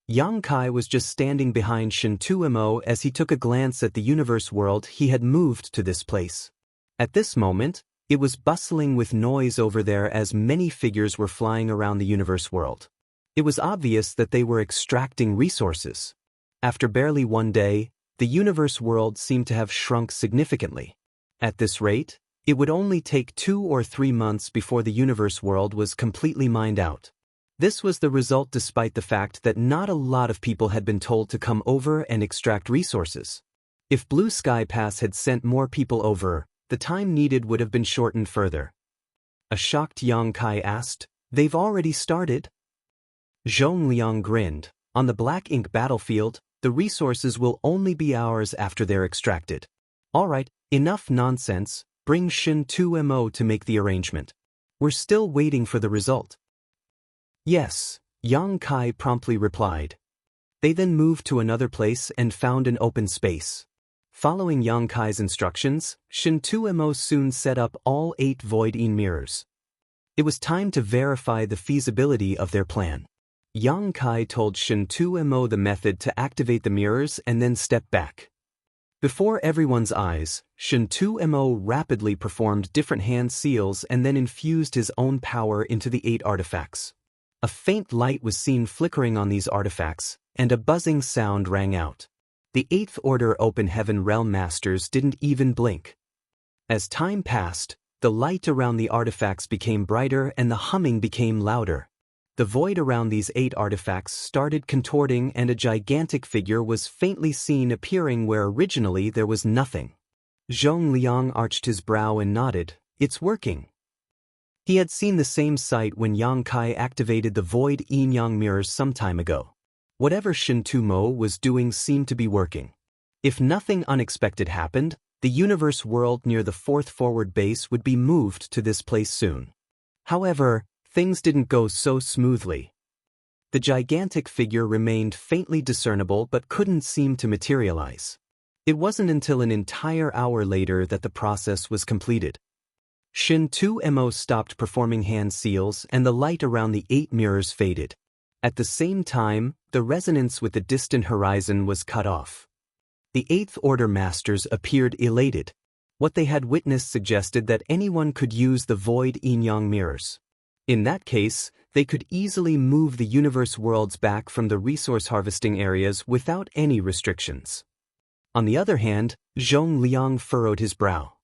Yang Kai was just standing behind Shin Tuemo as he took a glance at the universe world he had moved to this place. At this moment, it was bustling with noise over there as many figures were flying around the universe world. It was obvious that they were extracting resources. After barely 1 day, the universe world seemed to have shrunk significantly. At this rate, it would only take 2 or 3 months before the universe world was completely mined out. This was the result despite the fact that not a lot of people had been told to come over and extract resources. If Blue Sky Pass had sent more people over, the time needed would have been shortened further. A shocked Yang Kai asked, They've already started? Zhong Liang grinned. On the Black Ink battlefield, the resources will only be ours after they're extracted. All right, enough nonsense, bring Shin Tuemo to make the arrangement. We're still waiting for the result. Yes, Yang Kai promptly replied. They then moved to another place and found an open space. Following Yang Kai's instructions, Shin Tuemo soon set up all 8 Void In mirrors. It was time to verify the feasibility of their plan. Yang Kai told Shin Tuemo the method to activate the mirrors and then step back. Before everyone's eyes, Shin Tuemo rapidly performed different hand seals and then infused his own power into the 8 artifacts. A faint light was seen flickering on these artifacts, and a buzzing sound rang out. The 8th Order Open Heaven Realm Masters didn't even blink. As time passed, the light around the artifacts became brighter and the humming became louder. The void around these 8 artifacts started contorting and a gigantic figure was faintly seen appearing where originally there was nothing. Zhong Liang arched his brow and nodded, It's working. He had seen the same sight when Yang Kai activated the Void Yin Yang mirrors some time ago. Whatever Shin Tuemo was doing seemed to be working. If nothing unexpected happened, the universe world near the 4th forward base would be moved to this place soon. However, things didn't go so smoothly. The gigantic figure remained faintly discernible but couldn't seem to materialize. It wasn't until an entire hour later that the process was completed. Shin 2mo stopped performing hand seals and the light around the 8 mirrors faded. At the same time, the resonance with the distant horizon was cut off. The 8th Order Masters appeared elated. What they had witnessed suggested that anyone could use the void yin-yang mirrors. In that case, they could easily move the universe worlds back from the resource harvesting areas without any restrictions. On the other hand, Zhong Liang furrowed his brow.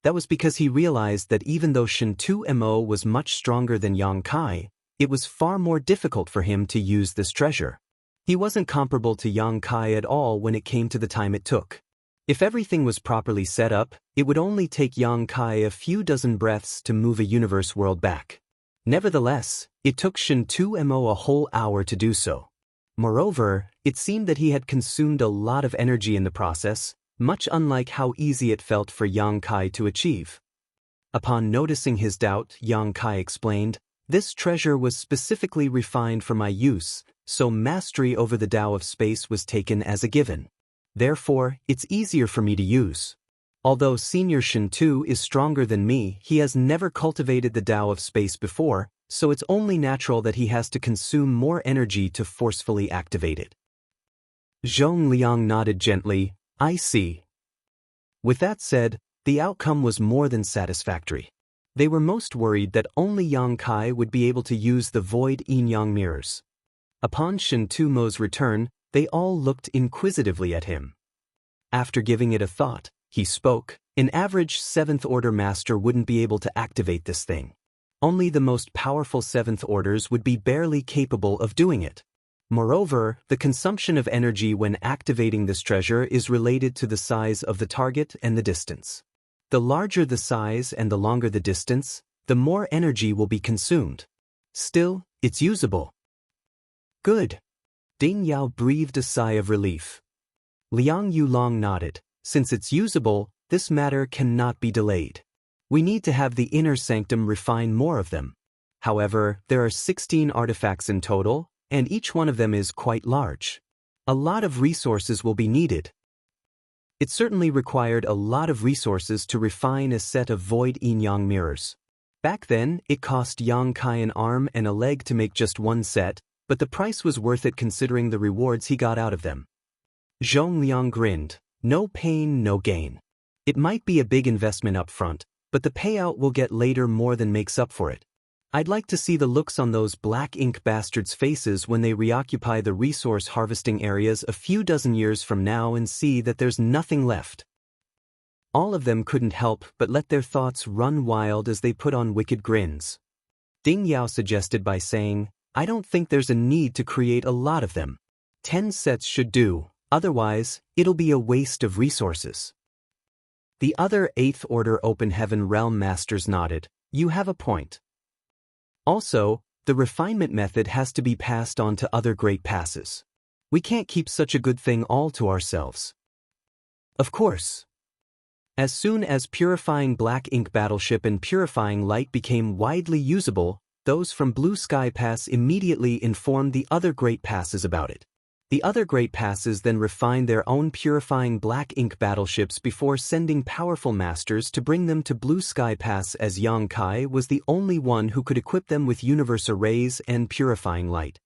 That was because he realized that even though Shin 2mo was much stronger than Yang Kai, it was far more difficult for him to use this treasure. He wasn't comparable to Yang Kai at all when it came to the time it took. If everything was properly set up, it would only take Yang Kai a few dozen breaths to move a universe world back. Nevertheless, it took Shin 2mo a whole hour to do so. Moreover, it seemed that he had consumed a lot of energy in the process, much unlike how easy it felt for Yang Kai to achieve. Upon noticing his doubt, Yang Kai explained, "This treasure was specifically refined for my use, so mastery over the Tao of space was taken as a given. Therefore, it's easier for me to use. Although Senior Shin 2 is stronger than me, he has never cultivated the Tao of space before, so it's only natural that he has to consume more energy to forcefully activate it." Zhong Liang nodded gently, "I see." With that said, the outcome was more than satisfactory. They were most worried that only Yang Kai would be able to use the void yin-yang mirrors. Upon Shin 2mo's return, they all looked inquisitively at him. After giving it a thought, he spoke. An average 7th Order Master wouldn't be able to activate this thing. Only the most powerful 7th Orders would be barely capable of doing it. Moreover, the consumption of energy when activating this treasure is related to the size of the target and the distance. The larger the size and the longer the distance, the more energy will be consumed. Still, it's usable. Good. Ding Yao breathed a sigh of relief. Liang Yulong nodded. Since it's usable, this matter cannot be delayed. We need to have the inner sanctum refine more of them. However, there are 16 artifacts in total, and each one of them is quite large. A lot of resources will be needed. It certainly required a lot of resources to refine a set of void yin-yang mirrors. Back then, it cost Yang Kai an arm and a leg to make just one set, but the price was worth it considering the rewards he got out of them. Zhong Liang grinned. No pain, no gain. It might be a big investment up front, but the payout we'll get later more than makes up for it. I'd like to see the looks on those black ink bastards' faces when they reoccupy the resource harvesting areas a few dozen years from now and see that there's nothing left. All of them couldn't help but let their thoughts run wild as they put on wicked grins. Ding Yao suggested by saying, "I don't think there's a need to create a lot of them. 10 sets should do, otherwise, it'll be a waste of resources." The other 8th Order Open Heaven Realm Masters nodded. "You have a point. Also, the refinement method has to be passed on to other great passes. We can't keep such a good thing all to ourselves." Of course. As soon as Purifying Black Ink Battleship and Purifying Light became widely usable, those from Blue Sky Pass immediately informed the other great passes about it. The other great passes then refined their own Purifying Black Ink battleships before sending powerful masters to bring them to Blue Sky Pass, as Yang Kai was the only one who could equip them with universe arrays and purifying light.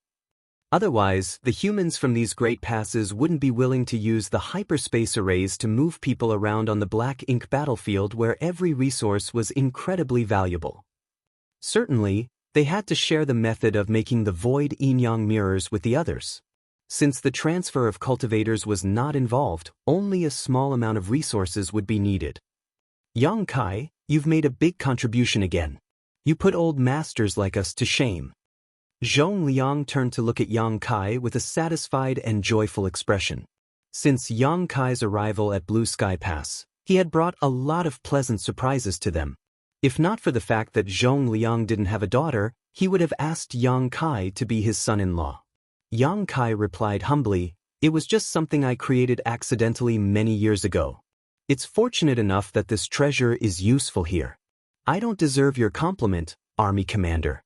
Otherwise, the humans from these great passes wouldn't be willing to use the hyperspace arrays to move people around on the Black Ink battlefield where every resource was incredibly valuable. Certainly, they had to share the method of making the void yin-yang mirrors with the others. Since the transfer of cultivators was not involved, only a small amount of resources would be needed. Yang Kai, you've made a big contribution again. You put old masters like us to shame. Zhong Liang turned to look at Yang Kai with a satisfied and joyful expression. Since Yang Kai's arrival at Blue Sky Pass, he had brought a lot of pleasant surprises to them. If not for the fact that Zhong Liang didn't have a daughter, he would have asked Yang Kai to be his son-in-law. Yang Kai replied humbly, "It was just something I created accidentally many years ago. It's fortunate enough that this treasure is useful here. I don't deserve your compliment, army commander.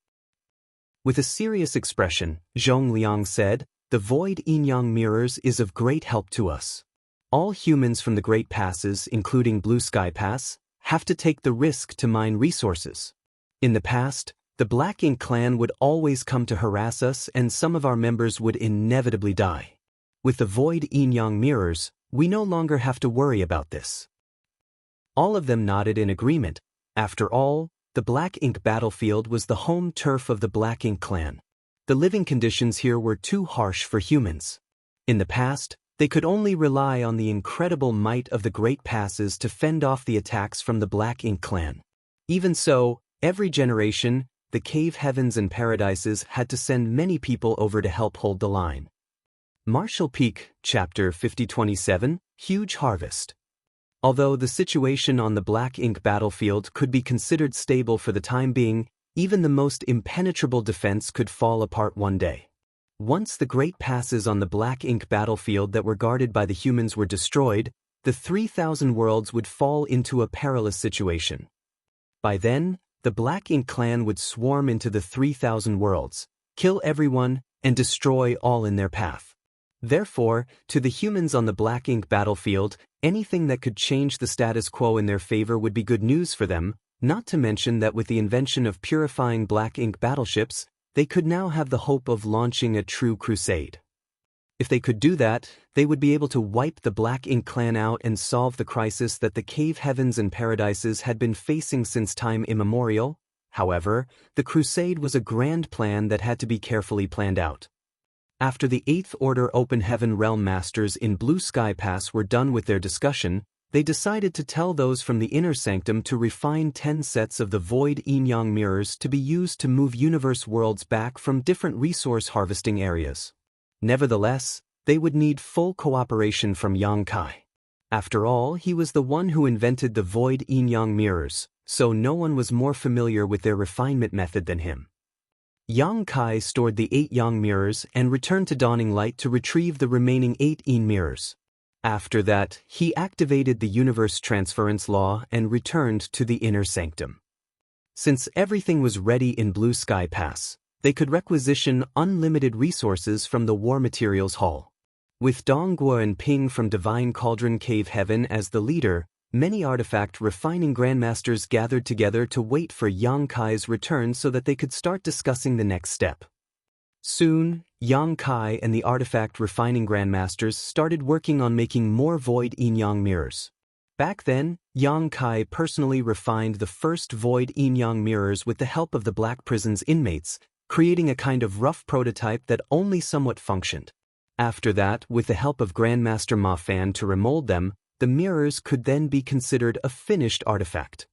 With a serious expression, Zhong Liang said, "The void yin-yang mirrors is of great help to us. All humans from the Great Passes, including Blue Sky Pass, have to take the risk to mine resources. In the past, the Black Ink clan would always come to harass us and some of our members would inevitably die. With the void yin-yang mirrors, we no longer have to worry about this." All of them nodded in agreement. After all, the Black Ink battlefield was the home turf of the Black Ink clan. The living conditions here were too harsh for humans. In the past, they could only rely on the incredible might of the Great Passes to fend off the attacks from the Black Ink clan. Even so, every generation, the cave heavens and paradises had to send many people over to help hold the line. Marshall Peak, Chapter 5027, Huge Harvest. Although the situation on the Black Ink battlefield could be considered stable for the time being, even the most impenetrable defense could fall apart one day. Once the Great Passes on the Black Ink battlefield that were guarded by the humans were destroyed, the 3,000 worlds would fall into a perilous situation. By then, the Black Ink clan would swarm into the 3,000 worlds, kill everyone, and destroy all in their path. Therefore, to the humans on the Black Ink battlefield, anything that could change the status quo in their favor would be good news for them, not to mention that with the invention of purifying Black Ink battleships, they could now have the hope of launching a true crusade. If they could do that, they would be able to wipe the Black Ink clan out and solve the crisis that the cave heavens and paradises had been facing since time immemorial. However, the crusade was a grand plan that had to be carefully planned out. After the Eighth Order Open Heaven Realm Masters in Blue Sky Pass were done with their discussion, they decided to tell those from the Inner Sanctum to refine 10 sets of the Void Yin-Yang mirrors to be used to move universe worlds back from different resource harvesting areas. Nevertheless, they would need full cooperation from Yang Kai. After all, he was the one who invented the Void Yin-Yang mirrors, so no one was more familiar with their refinement method than him. Yang Kai stored the 8 Yang mirrors and returned to Dawning Light to retrieve the remaining 8 Yin mirrors. After that, he activated the universe transference law and returned to the Inner Sanctum. Since everything was ready in Blue Sky Pass, they could requisition unlimited resources from the War Materials Hall. With Dongguo and Ping from Divine Cauldron Cave Heaven as the leader, many artifact refining grandmasters gathered together to wait for Yang Kai's return so that they could start discussing the next step. Soon, Yang Kai and the artifact refining grandmasters started working on making more Void Yin-Yang mirrors. Back then, Yang Kai personally refined the first Void Yin-Yang mirrors with the help of the Black Prison's inmates, creating a kind of rough prototype that only somewhat functioned. After that, with the help of Grandmaster Ma Fan to remold them, the mirrors could then be considered a finished artifact.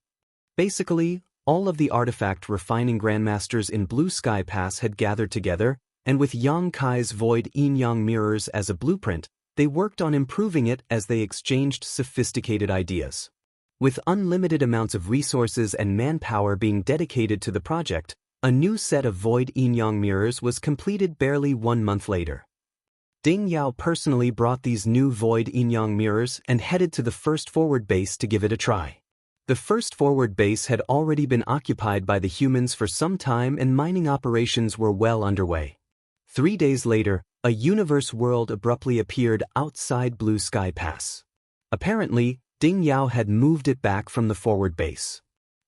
Basically, all of the artifact refining grandmasters in Blue Sky Pass had gathered together, and with Yang Kai's Void Yin-Yang mirrors as a blueprint, they worked on improving it as they exchanged sophisticated ideas. With unlimited amounts of resources and manpower being dedicated to the project, a new set of Void Yin-Yang mirrors was completed barely 1 month later. Ding Yao personally brought these new Void Yin-Yang mirrors and headed to the first forward base to give it a try. The first forward base had already been occupied by the humans for some time and mining operations were well underway. 3 days later, a universe world abruptly appeared outside Blue Sky Pass. Apparently, Ding Yao had moved it back from the forward base.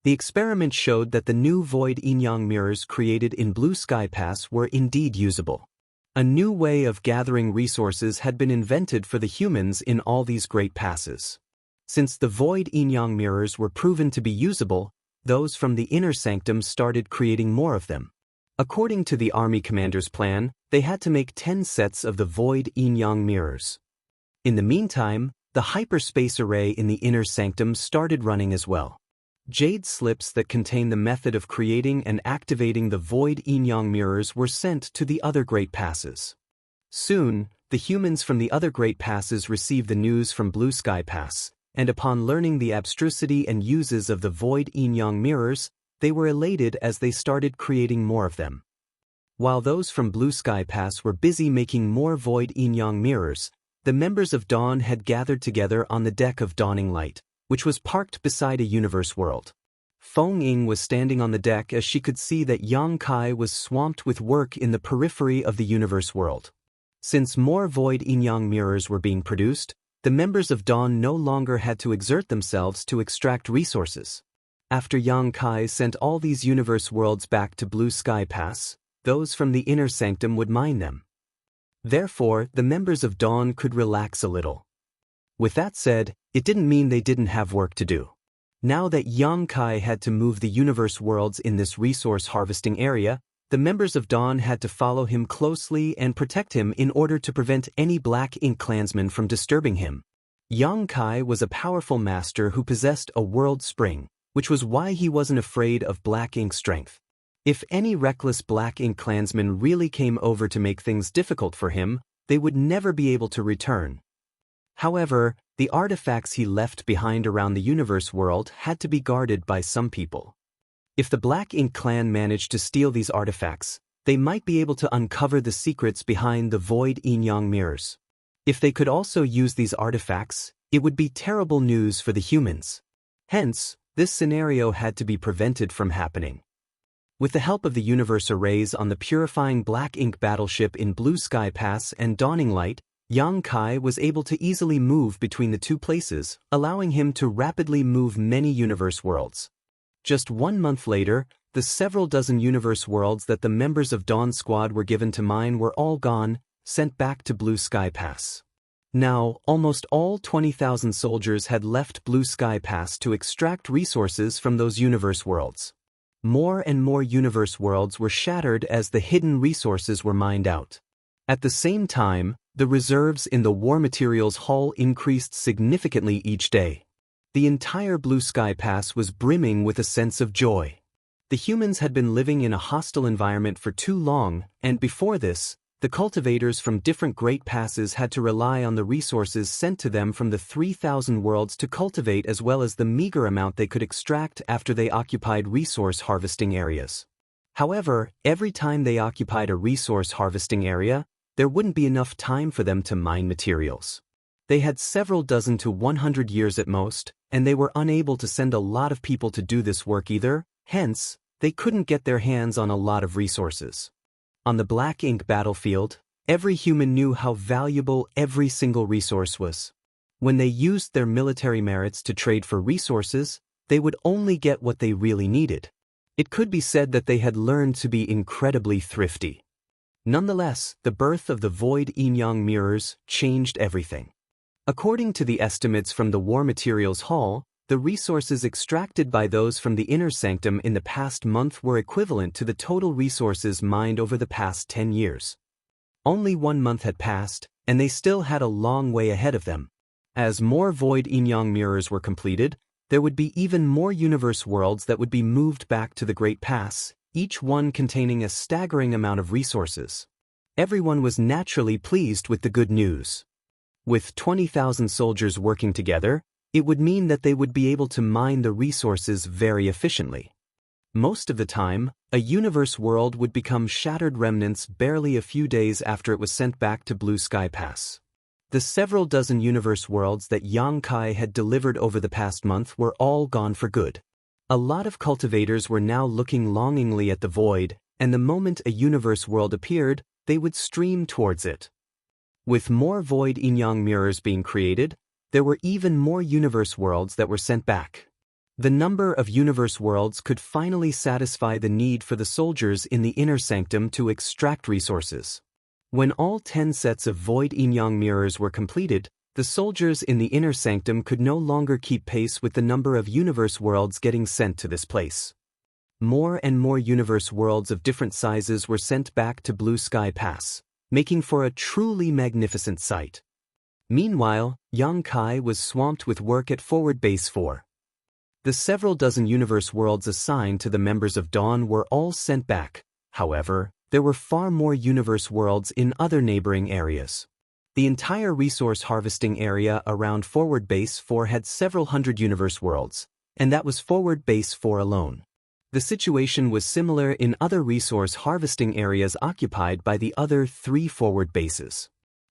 The experiment showed that the new Void Yin-Yang mirrors created in Blue Sky Pass were indeed usable. A new way of gathering resources had been invented for the humans in all these great passes. Since the Void Yin-Yang mirrors were proven to be usable, those from the Inner Sanctum started creating more of them. According to the army commander's plan, they had to make 10 sets of the Void Yin-Yang mirrors. In the meantime, the hyperspace array in the Inner Sanctum started running as well. Jade slips that contain the method of creating and activating the Void Yin-Yang mirrors were sent to the other Great Passes. Soon, the humans from the other Great Passes received the news from Blue Sky Pass, and upon learning the abstrusity and uses of the Void Yin-Yang mirrors, they were elated as they started creating more of them. While those from Blue Sky Pass were busy making more Void Yin-Yang mirrors, the members of Dawn had gathered together on the deck of Dawning Light, which was parked beside a universe world. Feng Ying was standing on the deck as she could see that Yang Kai was swamped with work in the periphery of the universe world. Since more void yin-yang mirrors were being produced, the members of Dawn no longer had to exert themselves to extract resources. After Yang Kai sent all these universe worlds back to Blue Sky Pass, those from the inner sanctum would mine them. Therefore, the members of Dawn could relax a little. With that said, it didn't mean they didn't have work to do. Now that Yang Kai had to move the universe worlds in this resource harvesting area, the members of Dawn had to follow him closely and protect him in order to prevent any Black Ink clansmen from disturbing him. Yang Kai was a powerful master who possessed a world spring, which was why he wasn't afraid of Black Ink's strength. If any reckless Black Ink clansmen really came over to make things difficult for him, they would never be able to return. However, the artifacts he left behind around the universe world had to be guarded by some people. If the Black Ink clan managed to steal these artifacts, they might be able to uncover the secrets behind the void yin-yang mirrors. If they could also use these artifacts, it would be terrible news for the humans. Hence, this scenario had to be prevented from happening. With the help of the universe arrays on the purifying Black Ink battleship in Blue Sky Pass and Dawning Light, Yang Kai was able to easily move between the two places, allowing him to rapidly move many universe worlds. Just 1 month later, the several dozen universe worlds that the members of Dawn Squad were given to mine were all gone, sent back to Blue Sky Pass. Now, almost all 20,000 soldiers had left Blue Sky Pass to extract resources from those universe worlds. More and more universe worlds were shattered as the hidden resources were mined out. At the same time, the reserves in the war materials hall increased significantly each day. The entire Blue Sky Pass was brimming with a sense of joy. The humans had been living in a hostile environment for too long, and before this, the cultivators from different Great Passes had to rely on the resources sent to them from the 3,000 worlds to cultivate, as well as the meager amount they could extract after they occupied resource harvesting areas. However, every time they occupied a resource harvesting area, there wouldn't be enough time for them to mine materials. They had several dozen to 100 years at most, and they were unable to send a lot of people to do this work either, hence, they couldn't get their hands on a lot of resources. On the Black Ink battlefield, every human knew how valuable every single resource was. When they used their military merits to trade for resources, they would only get what they really needed. It could be said that they had learned to be incredibly thrifty. Nonetheless, the birth of the void yin-yang mirrors changed everything. According to the estimates from the War Materials Hall, the resources extracted by those from the inner sanctum in the past month were equivalent to the total resources mined over the past 10 years. Only 1 month had passed, and they still had a long way ahead of them. As more void yin-yang mirrors were completed, there would be even more universe worlds that would be moved back to the Great Pass, each one containing a staggering amount of resources. Everyone was naturally pleased with the good news. With 20,000 soldiers working together, it would mean that they would be able to mine the resources very efficiently. Most of the time, a universe world would become shattered remnants barely a few days after it was sent back to Blue Sky Pass. The several dozen universe worlds that Yang Kai had delivered over the past month were all gone for good. A lot of cultivators were now looking longingly at the void, and the moment a universe world appeared, they would stream towards it. With more void yin-yang mirrors being created, there were even more universe worlds that were sent back. The number of universe worlds could finally satisfy the need for the soldiers in the inner sanctum to extract resources. When all 10 sets of void yin-yang mirrors were completed, the soldiers in the inner sanctum could no longer keep pace with the number of universe worlds getting sent to this place. More and more universe worlds of different sizes were sent back to Blue Sky Pass, making for a truly magnificent sight. Meanwhile, Yang Kai was swamped with work at Forward Base 4. The several dozen universe worlds assigned to the members of Dawn were all sent back. However, there were far more universe worlds in other neighboring areas. The entire resource harvesting area around Forward Base 4 had several hundred universe worlds, and that was Forward Base 4 alone. The situation was similar in other resource harvesting areas occupied by the other 3 forward bases.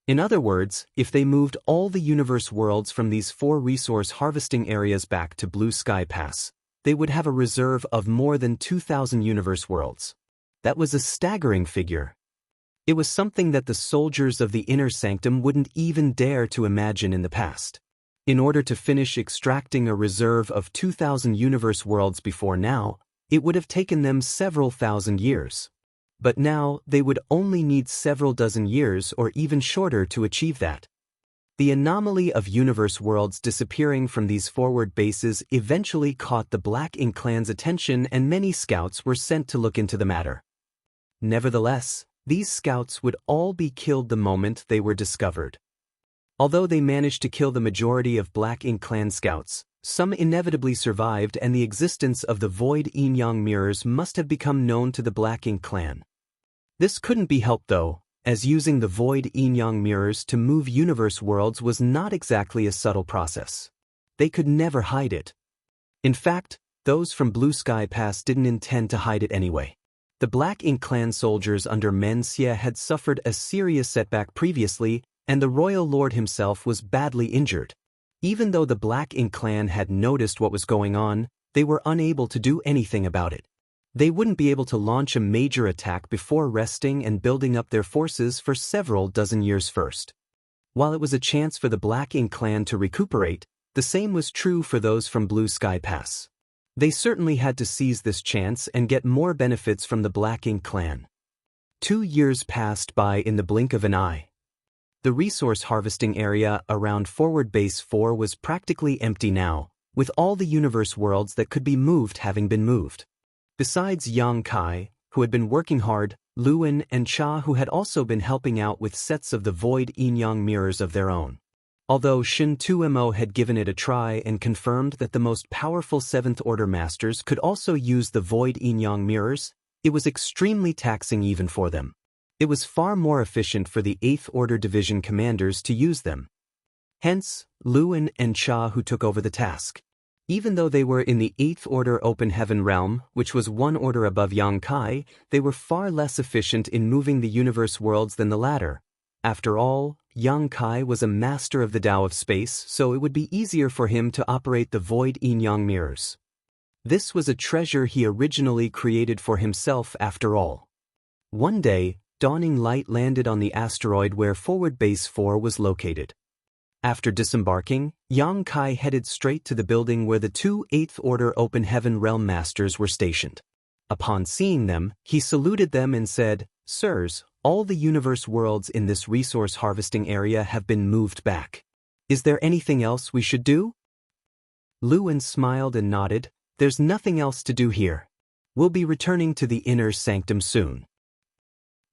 In other words, if they moved all the universe worlds from these 4 resource harvesting areas back to Blue Sky Pass, they would have a reserve of more than 2,000 universe worlds. That was a staggering figure. It was something that the soldiers of the inner sanctum wouldn't even dare to imagine in the past. In order to finish extracting a reserve of 2,000 universe worlds before now, it would have taken them several thousand years. But now, they would only need several dozen years or even shorter to achieve that. The anomaly of universe worlds disappearing from these forward bases eventually caught the Black Ink clan's attention, and many scouts were sent to look into the matter. Nevertheless, these scouts would all be killed the moment they were discovered. Although they managed to kill the majority of Black Ink clan scouts, some inevitably survived, and the existence of the void yin-yang mirrors must have become known to the Black Ink clan. This couldn't be helped though, as using the void yin-yang mirrors to move universe worlds was not exactly a subtle process. They could never hide it. In fact, those from Blue Sky Pass didn't intend to hide it anyway. The Black Ink clan soldiers under Men Xie had suffered a serious setback previously, and the royal lord himself was badly injured. Even though the Black Ink clan had noticed what was going on, they were unable to do anything about it. They wouldn't be able to launch a major attack before resting and building up their forces for several dozen years first. While it was a chance for the Black Ink clan to recuperate, the same was true for those from Blue Sky Pass. They certainly had to seize this chance and get more benefits from the Black Ink clan. 2 years passed by in the blink of an eye. The resource harvesting area around Forward Base 4 was practically empty now, with all the universe worlds that could be moved having been moved. Besides Yang Kai, who had been working hard, Luan and Cha, who had also been helping out with sets of the void yin-yang mirrors of their own. Although Shin 2Mo had given it a try and confirmed that the most powerful 7th Order Masters could also use the void yin-yang mirrors, it was extremely taxing even for them. It was far more efficient for the 8th Order Division commanders to use them. Hence, Luan and Cha who took over the task. Even though they were in the 8th Order Open Heaven realm, which was 1 order above Yang Kai, they were far less efficient in moving the universe worlds than the latter. After all, Yang Kai was a master of the Tao of space, so it would be easier for him to operate the void yin-yang mirrors. This was a treasure he originally created for himself after all. One day, dawning light landed on the asteroid where Forward Base 4 was located. After disembarking, Yang Kai headed straight to the building where the 2 8th Order Open Heaven Realm Masters were stationed. Upon seeing them, he saluted them and said, "Sirs, all the universe worlds in this resource harvesting area have been moved back. Is there anything else we should do?" Luan smiled and nodded, "There's nothing else to do here. We'll be returning to the inner sanctum soon."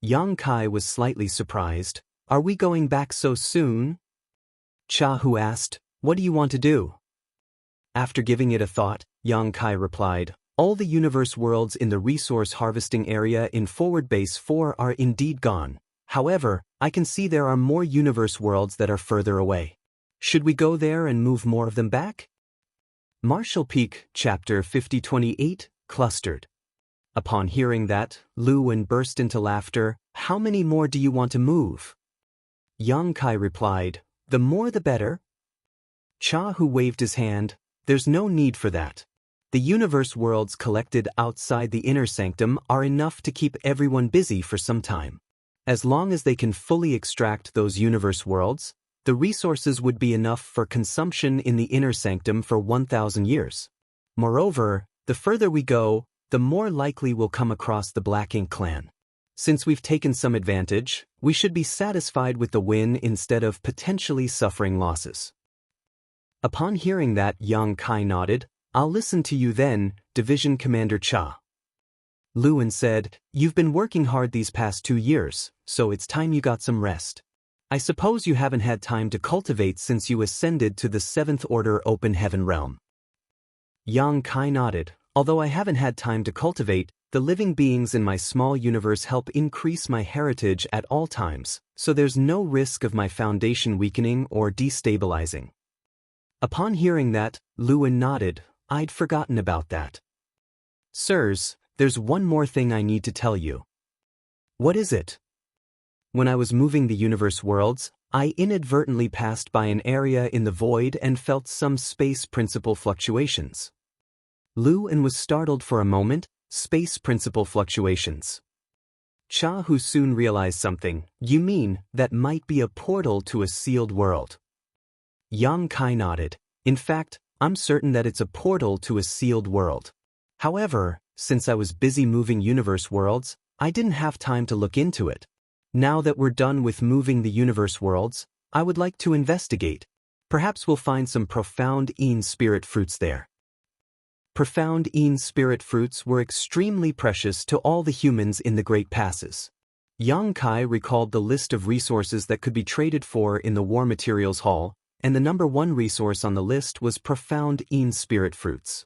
Yang Kai was slightly surprised. "Are we going back so soon?" Cha Hu asked, "What do you want to do?" After giving it a thought, Yang Kai replied, "All the universe worlds in the resource harvesting area in Forward Base 4 are indeed gone. However, I can see there are more universe worlds that are further away. Should we go there and move more of them back?" Marshall Peak, Chapter 5028, Clustered. Upon hearing that, Luan burst into laughter. "How many more do you want to move?" Yang Kai replied, "The more the better." Cha Hu waved his hand, "There's no need for that. The universe worlds collected outside the inner sanctum are enough to keep everyone busy for some time. As long as they can fully extract those universe worlds, the resources would be enough for consumption in the inner sanctum for 1,000 years. Moreover, the further we go, the more likely we'll come across the Black Ink clan. Since we've taken some advantage, we should be satisfied with the win instead of potentially suffering losses." Upon hearing that, Yang Kai nodded. "I'll listen to you then, Division Commander Cha." Luan said, "You've been working hard these past 2 years, so it's time you got some rest. I suppose you haven't had time to cultivate since you ascended to the 7th Order Open Heaven realm." Yang Kai nodded. "Although I haven't had time to cultivate, the living beings in my small universe help increase my heritage at all times, so there's no risk of my foundation weakening or destabilizing." Upon hearing that, Luan nodded. "I'd forgotten about that. Sirs, there's one more thing I need to tell you." "What is it?" "When I was moving the universe worlds, I inadvertently passed by an area in the void and felt some space principle fluctuations." Luan was startled for a moment. Space principle fluctuations. Cha Hu soon realized something. You mean, that might be a portal to a sealed world? Yang Kai nodded. In fact, I'm certain that it's a portal to a sealed world. However, since I was busy moving universe worlds, I didn't have time to look into it. Now that we're done with moving the universe worlds, I would like to investigate. Perhaps we'll find some profound Een spirit fruits there. Profound Een spirit fruits were extremely precious to all the humans in the Great Passes. Yang Kai recalled the list of resources that could be traded for in the War Materials Hall, and the number one resource on the list was profound Een spirit fruits.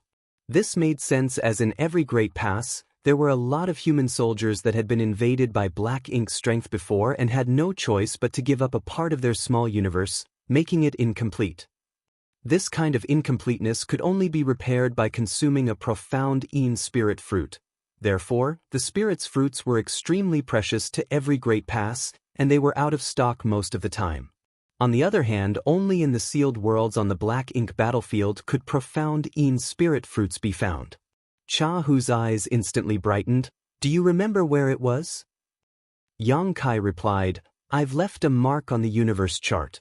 This made sense as in every Great Pass, there were a lot of human soldiers that had been invaded by black ink strength before and had no choice but to give up a part of their small universe, making it incomplete. This kind of incompleteness could only be repaired by consuming a profound Een spirit fruit. Therefore, the spirit's fruits were extremely precious to every Great Pass, and they were out of stock most of the time. On the other hand, only in the sealed worlds on the black ink battlefield could profound Een spirit fruits be found. Cha Hu's eyes instantly brightened. Do you remember where it was? Yang Kai replied, I've left a mark on the universe chart.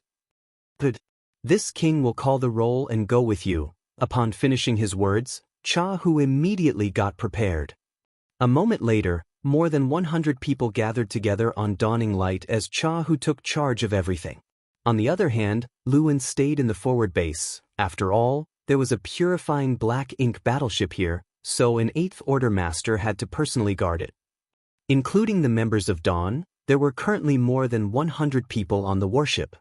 Good. This king will call the roll and go with you. Upon finishing his words, Cha Hu immediately got prepared. A moment later, more than 100 people gathered together on Dawning Light as Cha Hu took charge of everything. On the other hand, Luan stayed in the forward base. After all, there was a purifying black ink battleship here, so an 8th Order Master had to personally guard it. Including the members of Dawn, there were currently more than 100 people on the warship.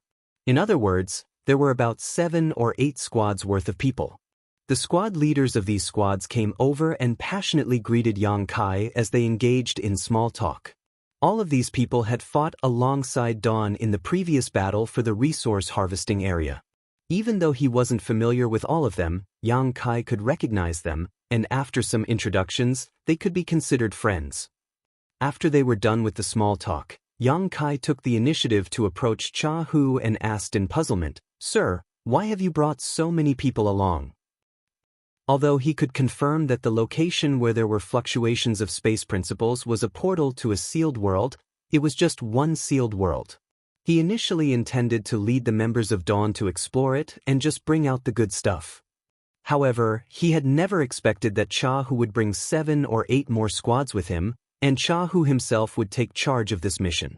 In other words, there were about 7 or 8 squads worth of people. The squad leaders of these squads came over and passionately greeted Yang Kai as they engaged in small talk. All of these people had fought alongside Dawn in the previous battle for the resource harvesting area. Even though he wasn't familiar with all of them, Yang Kai could recognize them, and after some introductions, they could be considered friends. After they were done with the small talk, Yang Kai took the initiative to approach Cha Hu and asked in puzzlement, Sir, why have you brought so many people along? Although he could confirm that the location where there were fluctuations of space principles was a portal to a sealed world, it was just one sealed world. He initially intended to lead the members of Dawn to explore it and just bring out the good stuff. However, he had never expected that Cha Hu would bring 7 or 8 more squads with him, and Cha Hu himself would take charge of this mission.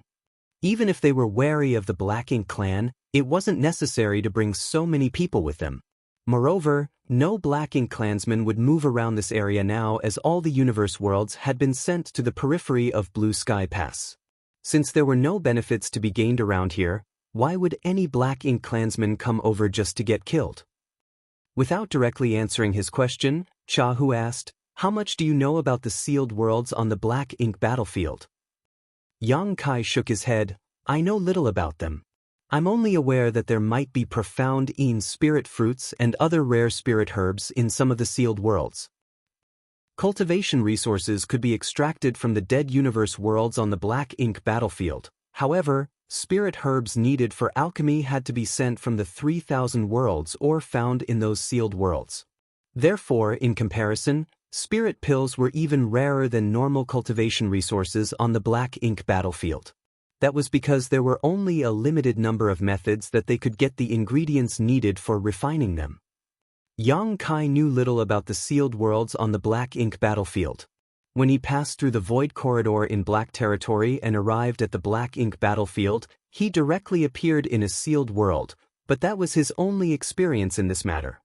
Even if they were wary of the Black Ink clan, it wasn't necessary to bring so many people with them. Moreover, no Black Ink clansmen would move around this area now as all the universe worlds had been sent to the periphery of Blue Sky Pass. Since there were no benefits to be gained around here, why would any Black Ink clansman come over just to get killed? Without directly answering his question, Cha Hu asked, How much do you know about the sealed worlds on the Black Ink battlefield? Yang Kai shook his head. I know little about them. I'm only aware that there might be profound Een spirit fruits and other rare spirit herbs in some of the sealed worlds. Cultivation resources could be extracted from the dead universe worlds on the Black Ink battlefield. However, spirit herbs needed for alchemy had to be sent from the 3,000 worlds or found in those sealed worlds. Therefore, in comparison, spirit pills were even rarer than normal cultivation resources on the Black Ink battlefield. That was because there were only a limited number of methods that they could get the ingredients needed for refining them. Yang Kai knew little about the sealed worlds on the Black Ink battlefield. When he passed through the Void Corridor in Black Territory and arrived at the Black Ink battlefield, he directly appeared in a sealed world, but that was his only experience in this matter.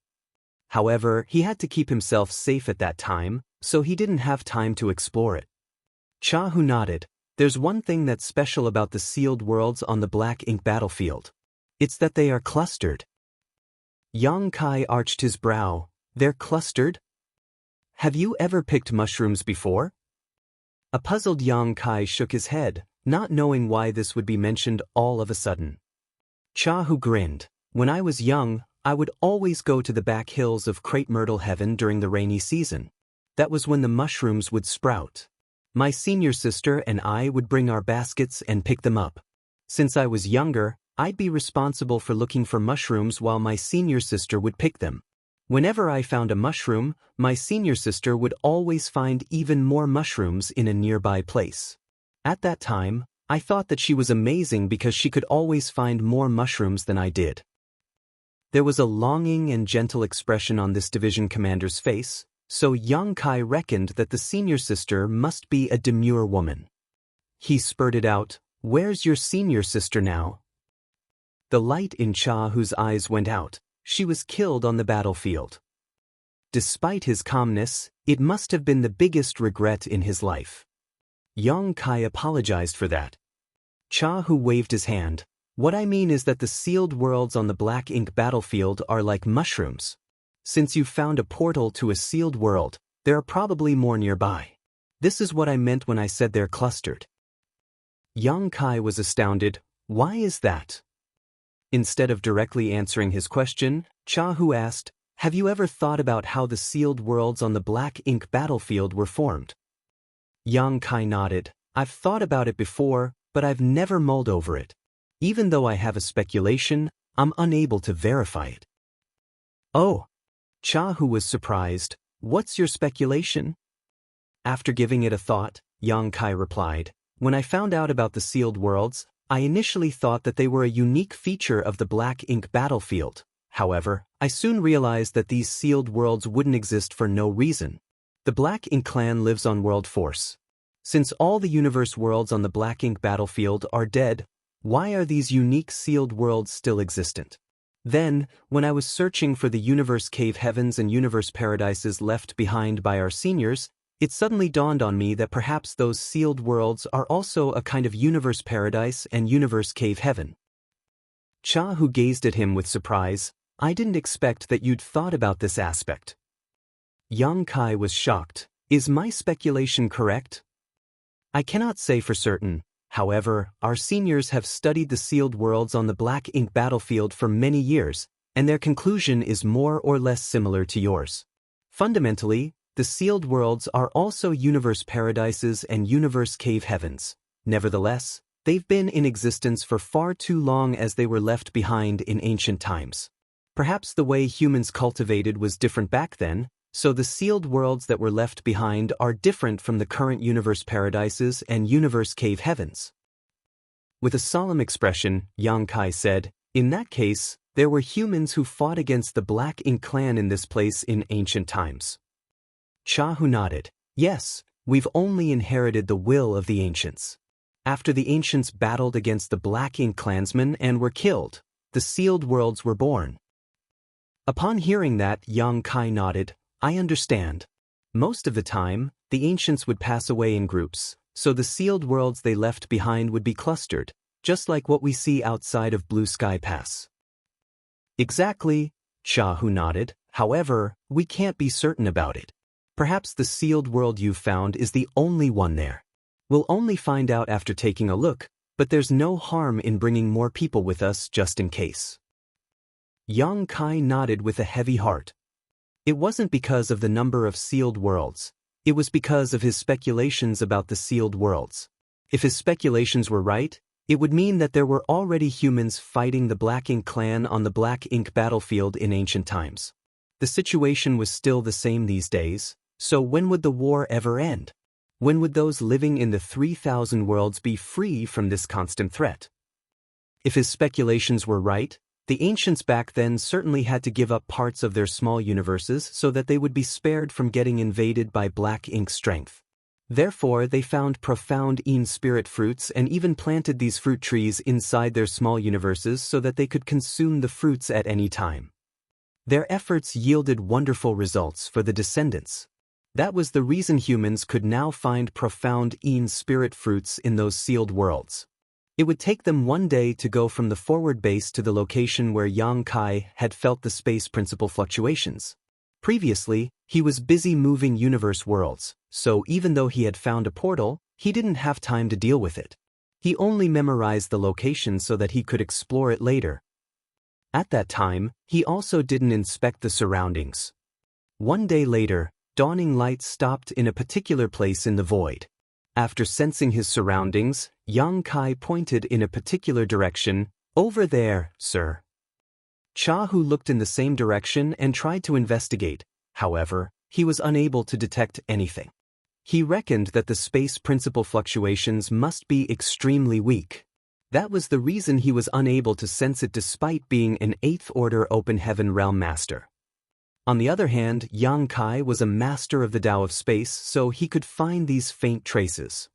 However, he had to keep himself safe at that time, so he didn't have time to explore it. Cha Hu nodded. There's one thing that's special about the sealed worlds on the Black Ink battlefield. It's that they are clustered. Yang Kai arched his brow. They're clustered? Have you ever picked mushrooms before? A puzzled Yang Kai shook his head, not knowing why this would be mentioned all of a sudden. Cha Hu grinned. When I was young, I would always go to the back hills of Crate Myrtle Heaven during the rainy season. That was when the mushrooms would sprout. My senior sister and I would bring our baskets and pick them up. Since I was younger, I'd be responsible for looking for mushrooms while my senior sister would pick them. Whenever I found a mushroom, my senior sister would always find even more mushrooms in a nearby place. At that time, I thought that she was amazing because she could always find more mushrooms than I did. There was a longing and gentle expression on this division commander's face, so Yang Kai reckoned that the senior sister must be a demure woman. He spurted out, "Where's your senior sister now?" The light in Cha Hu's eyes went out. She was killed on the battlefield. Despite his calmness, it must have been the biggest regret in his life. Yang Kai apologized for that. Cha Hu waved his hand. "What I mean is that the sealed worlds on the black ink battlefield are like mushrooms. Since you've found a portal to a sealed world, there are probably more nearby. This is what I meant when I said they're clustered." Yang Kai was astounded. "Why is that?" Instead of directly answering his question, Cha Hu asked, "Have you ever thought about how the sealed worlds on the black ink battlefield were formed?" Yang Kai nodded. "I've thought about it before, but I've never mulled over it. Even though I have a speculation, I'm unable to verify it." "Oh." Cha Hu was surprised. "What's your speculation?" After giving it a thought, Yang Kai replied, "When I found out about the sealed worlds, I initially thought that they were a unique feature of the black ink battlefield. However, I soon realized that these sealed worlds wouldn't exist for no reason. The Black Ink clan lives on World Force. Since all the universe worlds on the Black Ink battlefield are dead, why are these unique sealed worlds still existent? Then, when I was searching for the universe cave heavens and universe paradises left behind by our seniors, it suddenly dawned on me that perhaps those sealed worlds are also a kind of universe paradise and universe cave heaven." Cha Hu gazed at him with surprise. "I didn't expect that you'd thought about this aspect." Yang Kai was shocked. "Is my speculation correct?" "I cannot say for certain. However, our seniors have studied the sealed worlds on the black ink battlefield for many years, and their conclusion is more or less similar to yours. Fundamentally, the sealed worlds are also universe paradises and universe cave heavens. Nevertheless, they've been in existence for far too long as they were left behind in ancient times. Perhaps the way humans cultivated was different back then, so the sealed worlds that were left behind are different from the current universe paradises and universe cave heavens." With a solemn expression, Yang Kai said, "In that case, there were humans who fought against the Black Ink clan in this place in ancient times." Cha Hu nodded. "Yes, we've only inherited the will of the ancients. After the ancients battled against the Black Ink clansmen and were killed, the sealed worlds were born." Upon hearing that, Yang Kai nodded. "I understand. Most of the time, the ancients would pass away in groups, so the sealed worlds they left behind would be clustered, just like what we see outside of Blue Sky Pass." "Exactly," Cha Hu nodded. "However, we can't be certain about it. Perhaps the sealed world you've found is the only one there. We'll only find out after taking a look, but there's no harm in bringing more people with us just in case." Yang Kai nodded with a heavy heart. It wasn't because of the number of sealed worlds. It was because of his speculations about the sealed worlds. If his speculations were right, it would mean that there were already humans fighting the Black Ink clan on the Black Ink battlefield in ancient times. The situation was still the same these days. So when would the war ever end? When would those living in the 3,000 worlds be free from this constant threat? If his speculations were right, the ancients back then certainly had to give up parts of their small universes so that they would be spared from getting invaded by Black Ink strength. Therefore, they found profound Een spirit fruits and even planted these fruit trees inside their small universes so that they could consume the fruits at any time. Their efforts yielded wonderful results for the descendants. That was the reason humans could now find profound Een spirit fruits in those sealed worlds. It would take them one day to go from the forward base to the location where Yang Kai had felt the space principle fluctuations. Previously, he was busy moving universe worlds, so even though he had found a portal, he didn't have time to deal with it. He only memorized the location so that he could explore it later. At that time, he also didn't inspect the surroundings. One day later, dawning light stopped in a particular place in the void. After sensing his surroundings, Yang Kai pointed in a particular direction. "Over there, sir." Chahu looked in the same direction and tried to investigate. However, he was unable to detect anything. He reckoned that the space principle fluctuations must be extremely weak. That was the reason he was unable to sense it despite being an 8th order open heaven realm master. On the other hand, Yang Kai was a master of the Tao of space, so he could find these faint traces.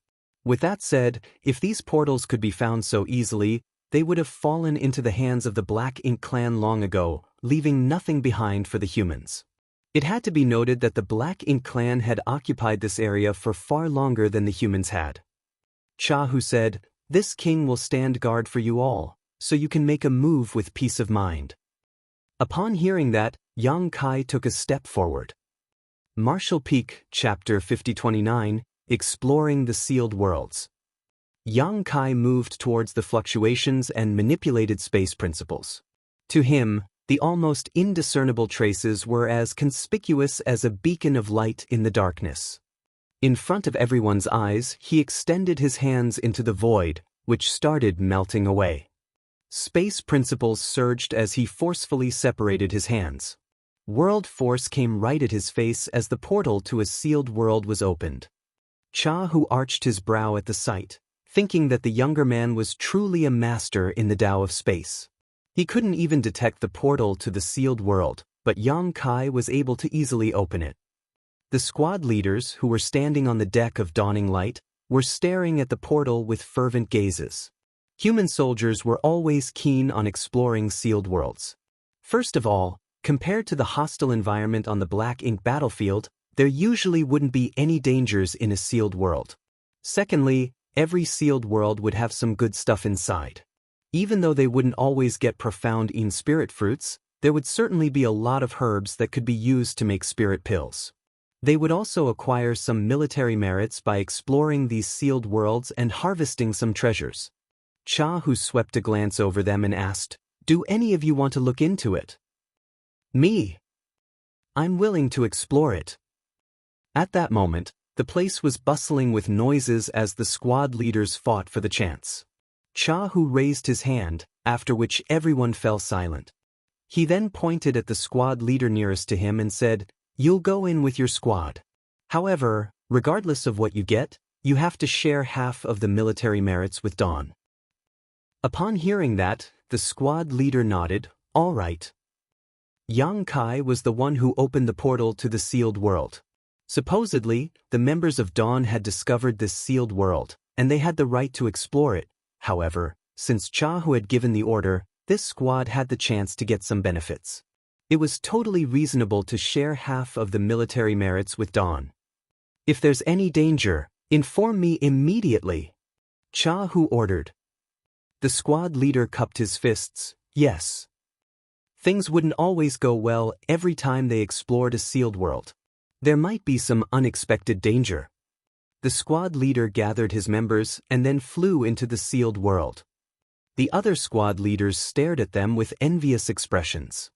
With that said, if these portals could be found so easily, they would have fallen into the hands of the Black Ink clan long ago, leaving nothing behind for the humans. It had to be noted that the Black Ink clan had occupied this area for far longer than the humans had. Chahu said, "This king will stand guard for you all, so you can make a move with peace of mind." Upon hearing that, Yang Kai took a step forward. Marshall Peak, Chapter 5029, Exploring the Sealed Worlds. Yang Kai moved towards the fluctuations and manipulated space principles. To him, the almost indiscernible traces were as conspicuous as a beacon of light in the darkness. In front of everyone's eyes, he extended his hands into the void, which started melting away. Space principles surged as he forcefully separated his hands. World force came right at his face as the portal to a sealed world was opened. Chahu arched his brow at the sight, thinking that the younger man was truly a master in the Tao of space. He couldn't even detect the portal to the sealed world, but Yang Kai was able to easily open it. The squad leaders, who were standing on the deck of Dawning Light, were staring at the portal with fervent gazes. Human soldiers were always keen on exploring sealed worlds. First of all, compared to the hostile environment on the Black Ink battlefield, there usually wouldn't be any dangers in a sealed world. Secondly, every sealed world would have some good stuff inside. Even though they wouldn't always get profound spirit fruits, there would certainly be a lot of herbs that could be used to make spirit pills. They would also acquire some military merits by exploring these sealed worlds and harvesting some treasures. Chahu swept a glance over them and asked, "Do any of you want to look into it?" "Me. I'm willing to explore it." At that moment, the place was bustling with noises as the squad leaders fought for the chance. Chahu raised his hand, after which everyone fell silent. He then pointed at the squad leader nearest to him and said, "You'll go in with your squad. However, regardless of what you get, you have to share half of the military merits with Dawn." Upon hearing that, the squad leader nodded, "All right." Yang Kai was the one who opened the portal to the sealed world. Supposedly, the members of Dawn had discovered this sealed world, and they had the right to explore it. However, since Chahu had given the order, this squad had the chance to get some benefits. It was totally reasonable to share half of the military merits with Dawn. "If there's any danger, inform me immediately," Chahu ordered. The squad leader cupped his fists. Yes. Things wouldn't always go well every time they explored a sealed world. There might be some unexpected danger. The squad leader gathered his members and then flew into the sealed world. The other squad leaders stared at them with envious expressions.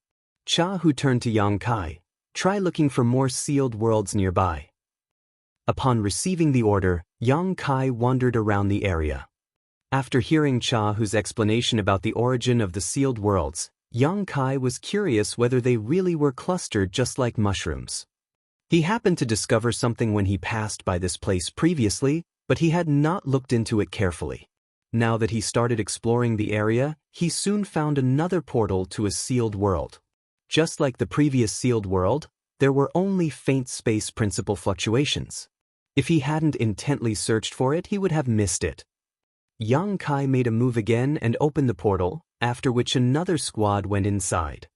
Chahu turned to Yang Kai. "Try looking for more sealed worlds nearby." Upon receiving the order, Yang Kai wandered around the area. After hearing Chahu's explanation about the origin of the sealed worlds, Yang Kai was curious whether they really were clustered just like mushrooms. He happened to discover something when he passed by this place previously, but he had not looked into it carefully. Now that he started exploring the area, he soon found another portal to a sealed world. Just like the previous sealed world, there were only faint space principle fluctuations. If he hadn't intently searched for it, he would have missed it. Yang Kai made a move again and opened the portal, after which another squad went inside.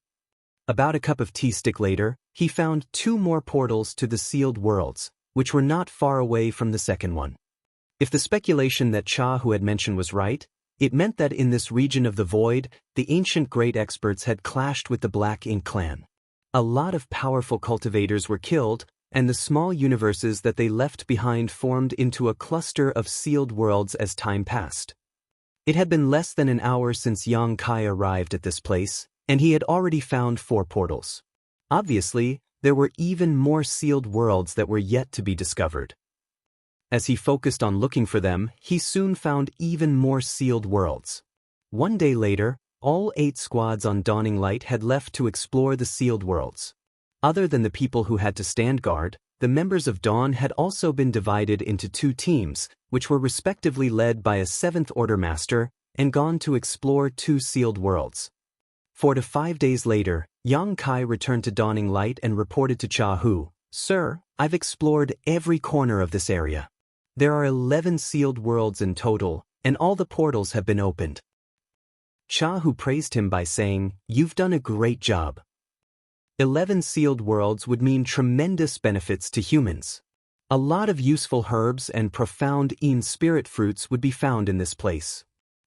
About a cup of tea stick later, he found 2 more portals to the sealed worlds, which were not far away from the second one. If the speculation that Chahu had mentioned was right, it meant that in this region of the void, the ancient great experts had clashed with the Black Ink clan. A lot of powerful cultivators were killed, and the small universes that they left behind formed into a cluster of sealed worlds as time passed. It had been less than an hour since Yang Kai arrived at this place, and he had already found 4 portals. Obviously, there were even more sealed worlds that were yet to be discovered. As he focused on looking for them, he soon found even more sealed worlds. One day later, All 8 squads on Dawning Light had left to explore the sealed worlds. Other than the people who had to stand guard, the members of Dawn had also been divided into 2 teams, which were respectively led by a 7th Order Master, and gone to explore 2 sealed worlds. 4 to 5 days later, Yang Kai returned to Dawning Light and reported to Cha Hu, "Sir, I've explored every corner of this area. There are 11 sealed worlds in total, and all the portals have been opened." Cha Hu praised him by saying, "You've done a great job." 11 sealed worlds would mean tremendous benefits to humans. A lot of useful herbs and profound spirit fruits would be found in this place.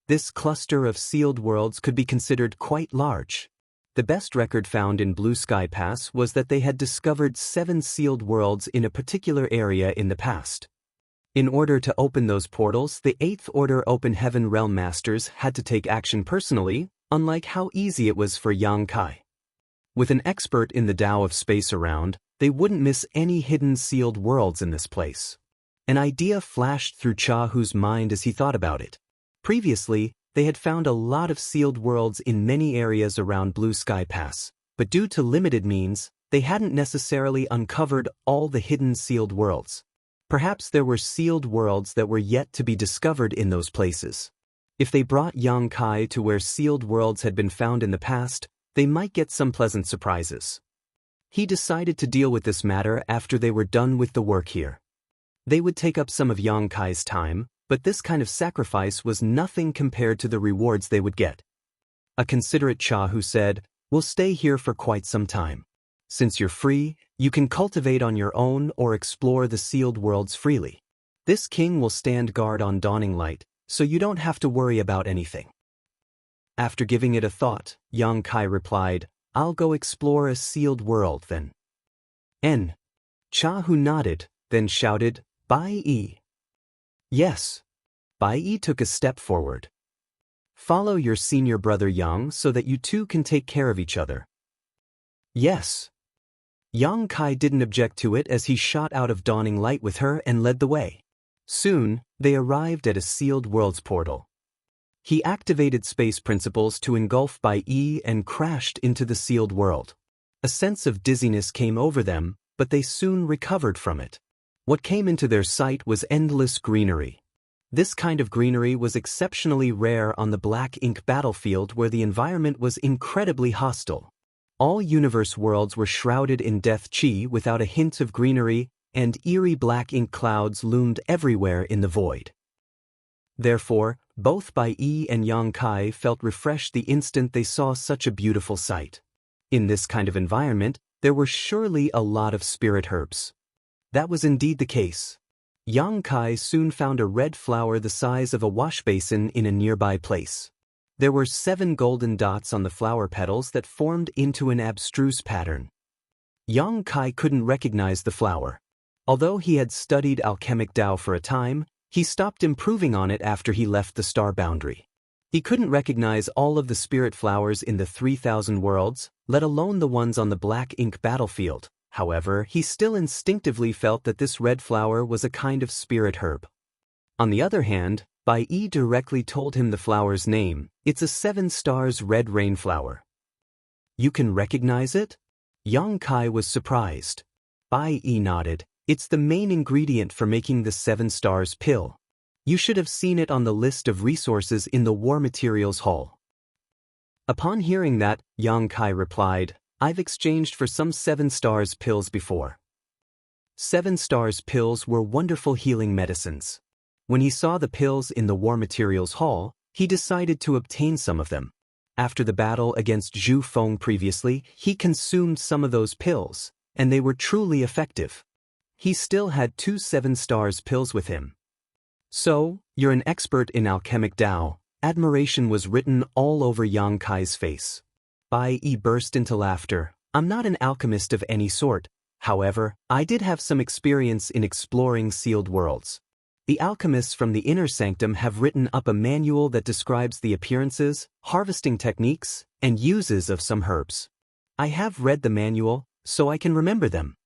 This cluster of sealed worlds could be considered quite large. The best record found in Blue Sky Pass was that they had discovered 7 sealed worlds in a particular area in the past. In order to open those portals, the 8th Order Open Heaven Realm Masters had to take action personally, unlike how easy it was for Yang Kai. With an expert in the Tao of space around, they wouldn't miss any hidden sealed worlds in this place. An idea flashed through Cha Hu's mind as he thought about it. Previously, they had found a lot of sealed worlds in many areas around Blue Sky Pass, but due to limited means, they hadn't necessarily uncovered all the hidden sealed worlds. Perhaps there were sealed worlds that were yet to be discovered in those places. If they brought Yang Kai to where sealed worlds had been found in the past, they might get some pleasant surprises. He decided to deal with this matter after they were done with the work here. They would take up some of Yang Kai's time, but this kind of sacrifice was nothing compared to the rewards they would get. A considerate Cha Hu said, "We'll stay here for quite some time. Since you're free, you can cultivate on your own or explore the sealed worlds freely. This king will stand guard on Dawning Light, so you don't have to worry about anything." After giving it a thought, Yang Kai replied, "I'll go explore a sealed world then." Cha Hu nodded, then shouted, "Bai Yi." Yes. Bai Yi took a step forward. "Follow your senior brother Yang so that you two can take care of each other." Yes. Yang Kai didn't object to it as he shot out of Dawning Light with her and led the way. Soon, they arrived at a sealed worlds portal. He activated space principles to engulf Bai Yi and crashed into the sealed world. A sense of dizziness came over them, but they soon recovered from it. What came into their sight was endless greenery. This kind of greenery was exceptionally rare on the black ink battlefield where the environment was incredibly hostile. All universe worlds were shrouded in death chi without a hint of greenery, and eerie black ink clouds loomed everywhere in the void. Therefore, both Bai Yi and Yang Kai felt refreshed the instant they saw such a beautiful sight. In this kind of environment, there were surely a lot of spirit herbs. That was indeed the case. Yang Kai soon found a red flower the size of a wash basin in a nearby place. There were 7 golden dots on the flower petals that formed into an abstruse pattern. Yang Kai couldn't recognize the flower. Although he had studied alchemic Tao for a time, he stopped improving on it after he left the star boundary. He couldn't recognize all of the spirit flowers in the 3,000 worlds, let alone the ones on the black ink battlefield. However, he still instinctively felt that this red flower was a kind of spirit herb. On the other hand, Bai Yi directly told him the flower's name. It's a 7 stars red rain flower. "You can recognize it?" Yang Kai was surprised. Bai Yi nodded. "It's the main ingredient for making the 7 stars pill. You should have seen it on the list of resources in the War Materials Hall." Upon hearing that, Yang Kai replied, "I've exchanged for some 7 stars pills before." 7 stars pills were wonderful healing medicines. When he saw the pills in the War Materials Hall, he decided to obtain some of them. After the battle against Zhu Feng previously, he consumed some of those pills, and they were truly effective. He still had 2 7 stars pills with him. "So, you're an expert in alchemic Tao." Admiration was written all over Yang Kai's face. Bai Yi burst into laughter. "I'm not an alchemist of any sort. However, I did have some experience in exploring sealed worlds. The alchemists from the inner sanctum have written up a manual that describes the appearances, harvesting techniques, and uses of some herbs. I have read the manual, so I can remember them.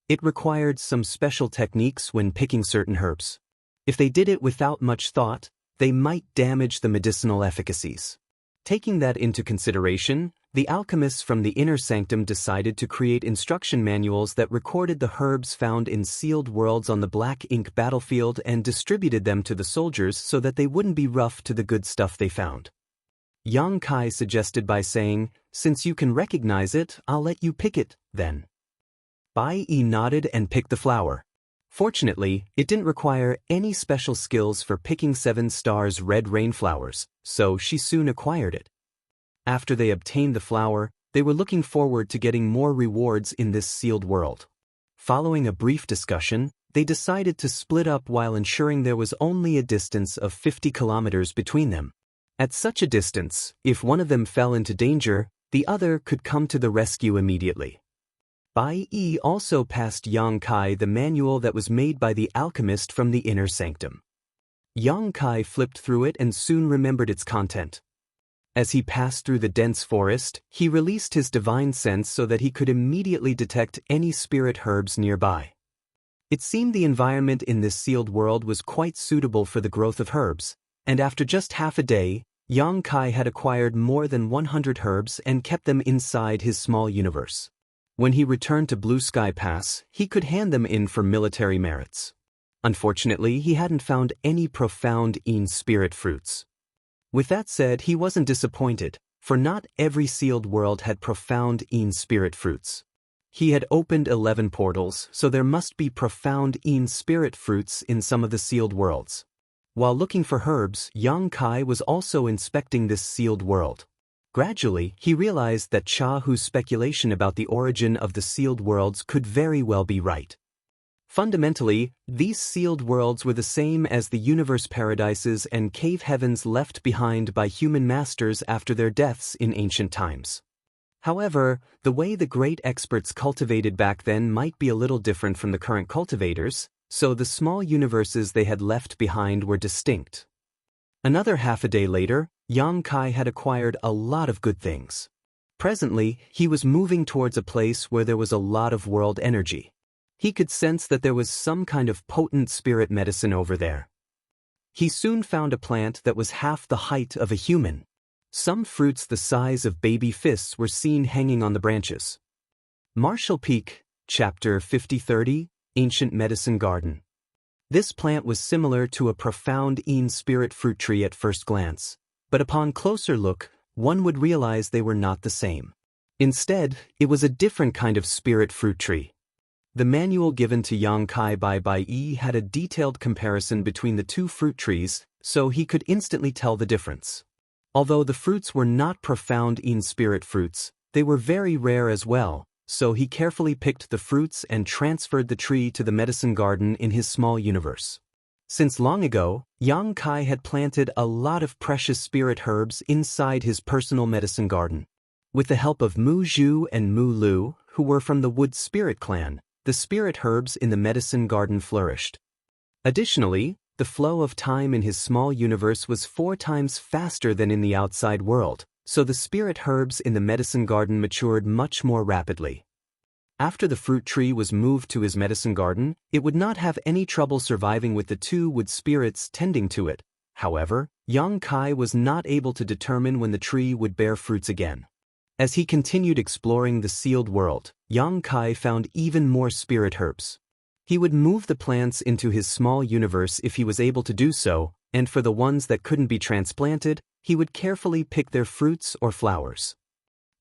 It required some special techniques when picking certain herbs. If they did it without much thought, they might damage the medicinal efficacies. Taking that into consideration, the alchemists from the inner sanctum decided to create instruction manuals that recorded the herbs found in sealed worlds on the black ink battlefield and distributed them to the soldiers so that they wouldn't be rough to the good stuff they found. Yang Kai suggested by saying, "Since you can recognize it, I'll let you pick it, then." Bai Yi nodded and picked the flower. Fortunately, it didn't require any special skills for picking 7 stars red rainflowers, so she soon acquired it. After they obtained the flower, they were looking forward to getting more rewards in this sealed world. Following a brief discussion, they decided to split up while ensuring there was only a distance of 50 kilometers between them. At such a distance, if one of them fell into danger, the other could come to the rescue immediately. Bai Yi also passed Yang Kai the manual that was made by the alchemist from the inner sanctum. Yang Kai flipped through it and soon remembered its content. As he passed through the dense forest, he released his divine sense so that he could immediately detect any spirit herbs nearby. It seemed the environment in this sealed world was quite suitable for the growth of herbs, and after just half a day, Yang Kai had acquired more than 100 herbs and kept them inside his small universe. When he returned to Blue Sky Pass, he could hand them in for military merits. Unfortunately, he hadn't found any profound Een spirit fruits. With that said, he wasn't disappointed, for not every sealed world had profound Een spirit fruits. He had opened 11 portals, so there must be profound Een spirit fruits in some of the sealed worlds. While looking for herbs, Yang Kai was also inspecting this sealed world. Gradually, he realized that Cha Hu's speculation about the origin of the sealed worlds could very well be right. Fundamentally, these sealed worlds were the same as the universe paradises and cave heavens left behind by human masters after their deaths in ancient times. However, the way the great experts cultivated back then might be a little different from the current cultivators, so the small universes they had left behind were distinct. Another half a day later, Yang Kai had acquired a lot of good things. Presently, he was moving towards a place where there was a lot of world energy. He could sense that there was some kind of potent spirit medicine over there. He soon found a plant that was half the height of a human. Some fruits the size of baby fists were seen hanging on the branches. Marshall Peak, Chapter 5030, Ancient Medicine Garden. This plant was similar to a profound Een spirit fruit tree at first glance, but upon closer look, one would realize they were not the same. Instead, it was a different kind of spirit fruit tree. The manual given to Yang Kai by Bai Yi had a detailed comparison between the two fruit trees, so he could instantly tell the difference. Although the fruits were not profound Een spirit fruits, they were very rare as well, so he carefully picked the fruits and transferred the tree to the medicine garden in his small universe. Since long ago, Yang Kai had planted a lot of precious spirit herbs inside his personal medicine garden. With the help of Mu Zhu and Mu Lu, who were from the Wood Spirit clan, the spirit herbs in the medicine garden flourished. Additionally, the flow of time in his small universe was 4 times faster than in the outside world, so the spirit herbs in the medicine garden matured much more rapidly. After the fruit tree was moved to his medicine garden, it would not have any trouble surviving with the 2 wood spirits tending to it. However, Yang Kai was not able to determine when the tree would bear fruits again. As he continued exploring the sealed world, Yang Kai found even more spirit herbs. He would move the plants into his small universe if he was able to do so, and for the ones that couldn't be transplanted, he would carefully pick their fruits or flowers.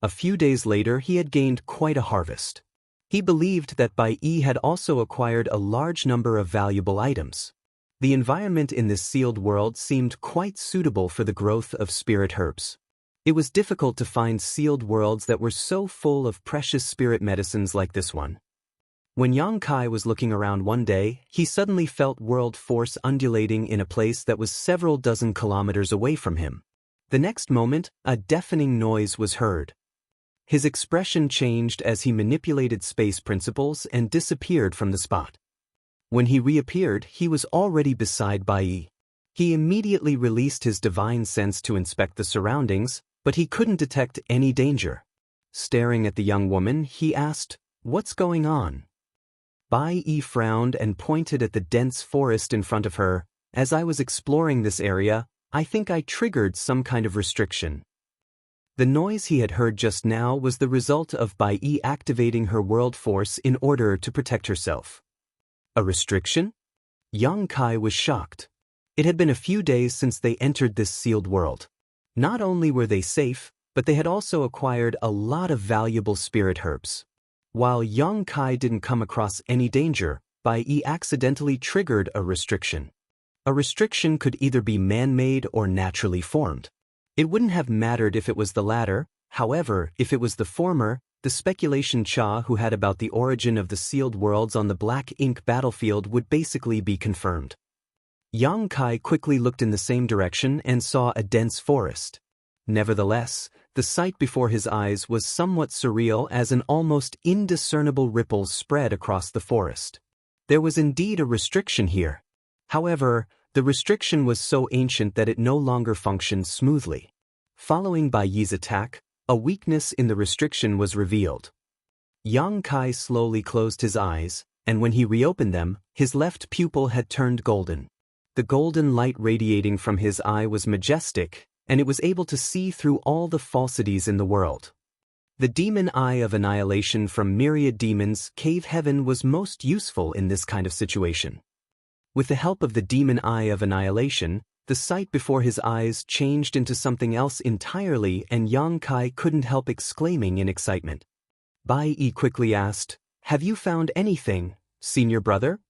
A few days later, he had gained quite a harvest. He believed that Bai Yi had also acquired a large number of valuable items. The environment in this sealed world seemed quite suitable for the growth of spirit herbs. It was difficult to find sealed worlds that were so full of precious spirit medicines like this one. When Yang Kai was looking around one day, he suddenly felt world force undulating in a place that was several dozen kilometers away from him. The next moment, a deafening noise was heard. His expression changed as he manipulated space principles and disappeared from the spot. When he reappeared, he was already beside Bai Yi. He immediately released his divine sense to inspect the surroundings, but he couldn't detect any danger. Staring at the young woman, he asked, "What's going on?" Bai Yi frowned and pointed at the dense forest in front of her. "As I was exploring this area, I think I triggered some kind of restriction. The noise he had heard just now was the result of Bai Yi activating her world force in order to protect herself. A restriction? Yang Kai was shocked. It had been a few days since they entered this sealed world. Not only were they safe, but they had also acquired a lot of valuable spirit herbs. While Yang Kai didn't come across any danger, Bai Yi accidentally triggered a restriction. A restriction could either be man-made or naturally formed. It wouldn't have mattered if it was the latter. However, if it was the former, the speculation Cha who had about the origin of the sealed worlds on the black ink battlefield would basically be confirmed. Yang Kai quickly looked in the same direction and saw a dense forest. Nevertheless, the sight before his eyes was somewhat surreal as an almost indiscernible ripple spread across the forest. There was indeed a restriction here. However, the restriction was so ancient that it no longer functioned smoothly. Following Bai Yi's attack, a weakness in the restriction was revealed. Yang Kai slowly closed his eyes, and when he reopened them, his left pupil had turned golden. The golden light radiating from his eye was majestic, and it was able to see through all the falsities in the world. The demon eye of annihilation from myriad demons, cave heaven was most useful in this kind of situation. With the help of the demon eye of annihilation, the sight before his eyes changed into something else entirely, and Yang Kai couldn't help exclaiming in excitement. Bai Yi quickly asked, "Have you found anything, senior brother?"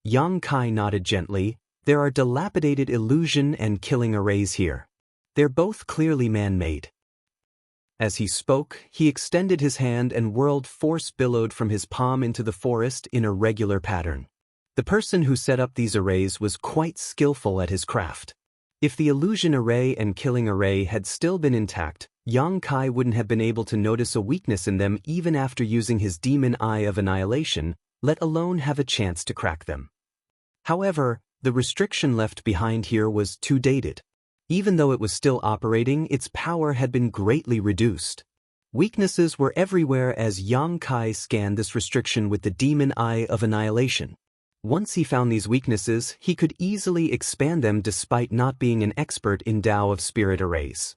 Yang Kai nodded gently. "There are dilapidated illusion and killing arrays here. They're both clearly man-made." As he spoke, he extended his hand and world force billowed from his palm into the forest in a regular pattern. The person who set up these arrays was quite skillful at his craft. If the illusion array and killing array had still been intact, Yang Kai wouldn't have been able to notice a weakness in them even after using his demon eye of annihilation, let alone have a chance to crack them. However, the restriction left behind here was too dated. Even though it was still operating, its power had been greatly reduced. Weaknesses were everywhere as Yang Kai scanned this restriction with the demon eye of annihilation. Once he found these weaknesses, he could easily expand them despite not being an expert in Tao of Spirit arrays.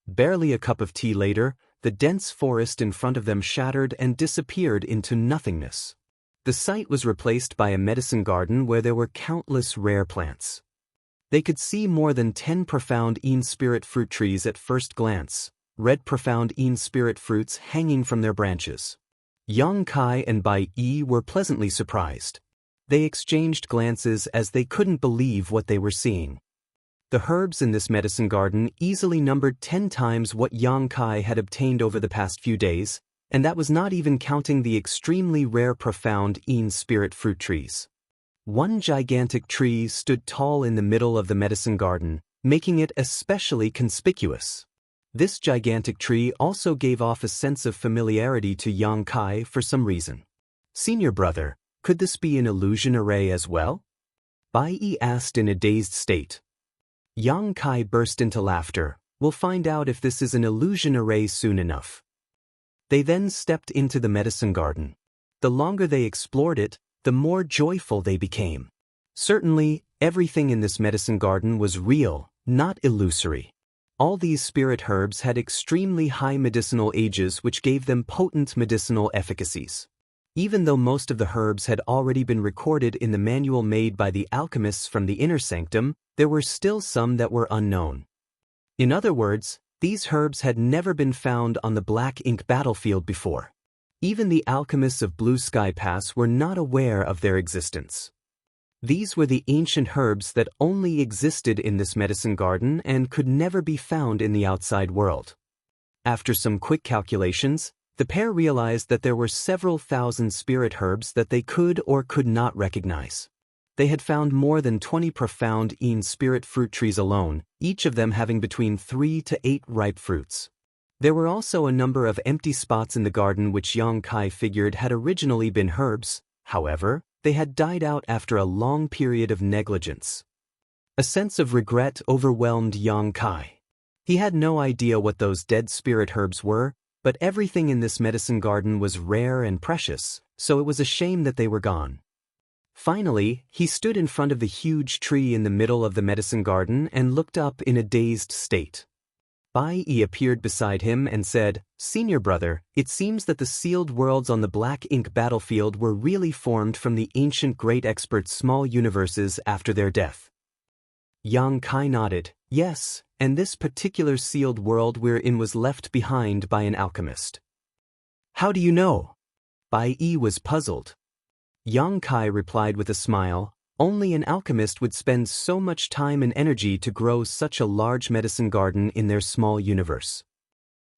Barely a cup of tea later, the dense forest in front of them shattered and disappeared into nothingness. The site was replaced by a medicine garden where there were countless rare plants. They could see more than 10 profound Yin spirit fruit trees at first glance, red profound Yin spirit fruits hanging from their branches. Yang Kai and Bai Yi were pleasantly surprised. They exchanged glances as they couldn't believe what they were seeing. The herbs in this medicine garden easily numbered 10 times what Yang Kai had obtained over the past few days, and that was not even counting the extremely rare profound Yin spirit fruit trees. One gigantic tree stood tall in the middle of the medicine garden, making it especially conspicuous. This gigantic tree also gave off a sense of familiarity to Yang Kai for some reason. "Senior brother, could this be an illusion array as well?" Bai Yi asked in a dazed state. Yang Kai burst into laughter. "We'll find out if this is an illusion array soon enough." They then stepped into the medicine garden. The longer they explored it, the more joyful they became. Certainly, everything in this medicine garden was real, not illusory. All these spirit herbs had extremely high medicinal ages which gave them potent medicinal efficacies. Even though most of the herbs had already been recorded in the manual made by the alchemists from the inner sanctum, there were still some that were unknown. In other words, these herbs had never been found on the black ink battlefield before. Even the alchemists of Blue Sky Pass were not aware of their existence. These were the ancient herbs that only existed in this medicine garden and could never be found in the outside world. After some quick calculations, the pair realized that there were several thousand spirit herbs that they could or could not recognize. They had found more than 20 profound Yin spirit fruit trees alone, each of them having between 3 to 8 ripe fruits. There were also a number of empty spots in the garden which Yang Kai figured had originally been herbs. However, they had died out after a long period of negligence. A sense of regret overwhelmed Yang Kai. He had no idea what those dead spirit herbs were, but everything in this medicine garden was rare and precious, so it was a shame that they were gone. Finally, he stood in front of the huge tree in the middle of the medicine garden and looked up in a dazed state. Bai Yi appeared beside him and said, "Senior brother, it seems that the sealed worlds on the black ink battlefield were really formed from the ancient great experts' small universes after their death." Yang Kai nodded, "Yes, and this particular sealed world we're in was left behind by an alchemist." "How do you know?" Bai Yi was puzzled. Yang Kai replied with a smile, "Only an alchemist would spend so much time and energy to grow such a large medicine garden in their small universe."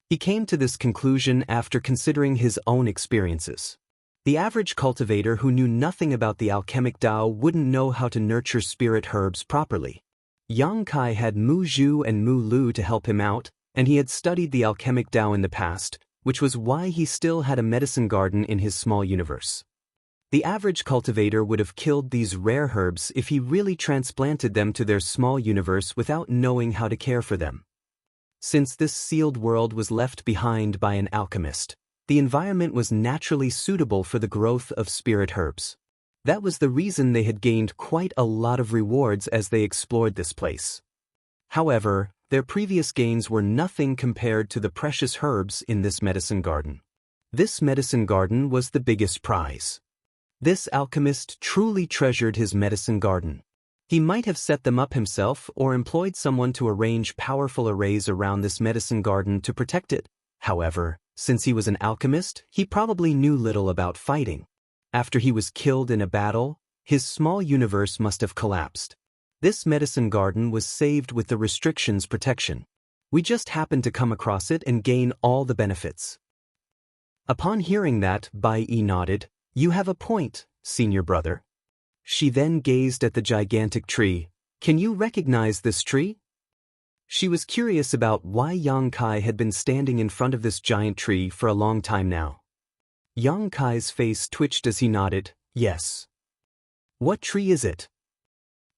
He came to this conclusion after considering his own experiences. The average cultivator who knew nothing about the alchemic Tao wouldn't know how to nurture spirit herbs properly. Yang Kai had Mu Zhu and Mu Lu to help him out, and he had studied the alchemic Tao in the past, which was why he still had a medicine garden in his small universe. The average cultivator would have killed these rare herbs if he really transplanted them to their small universe without knowing how to care for them. Since this sealed world was left behind by an alchemist, the environment was naturally suitable for the growth of spirit herbs. That was the reason they had gained quite a lot of rewards as they explored this place. However, their previous gains were nothing compared to the precious herbs in this medicine garden. This medicine garden was the biggest prize. This alchemist truly treasured his medicine garden. He might have set them up himself or employed someone to arrange powerful arrays around this medicine garden to protect it. However, since he was an alchemist, he probably knew little about fighting. After he was killed in a battle, his small universe must have collapsed. This medicine garden was saved with the restrictions protection. We just happened to come across it and gain all the benefits. Upon hearing that, Bai Yi nodded. "You have a point, senior brother." She then gazed at the gigantic tree. "Can you recognize this tree?" She was curious about why Yang Kai had been standing in front of this giant tree for a long time now. Yang Kai's face twitched as he nodded, "Yes." "What tree is it?"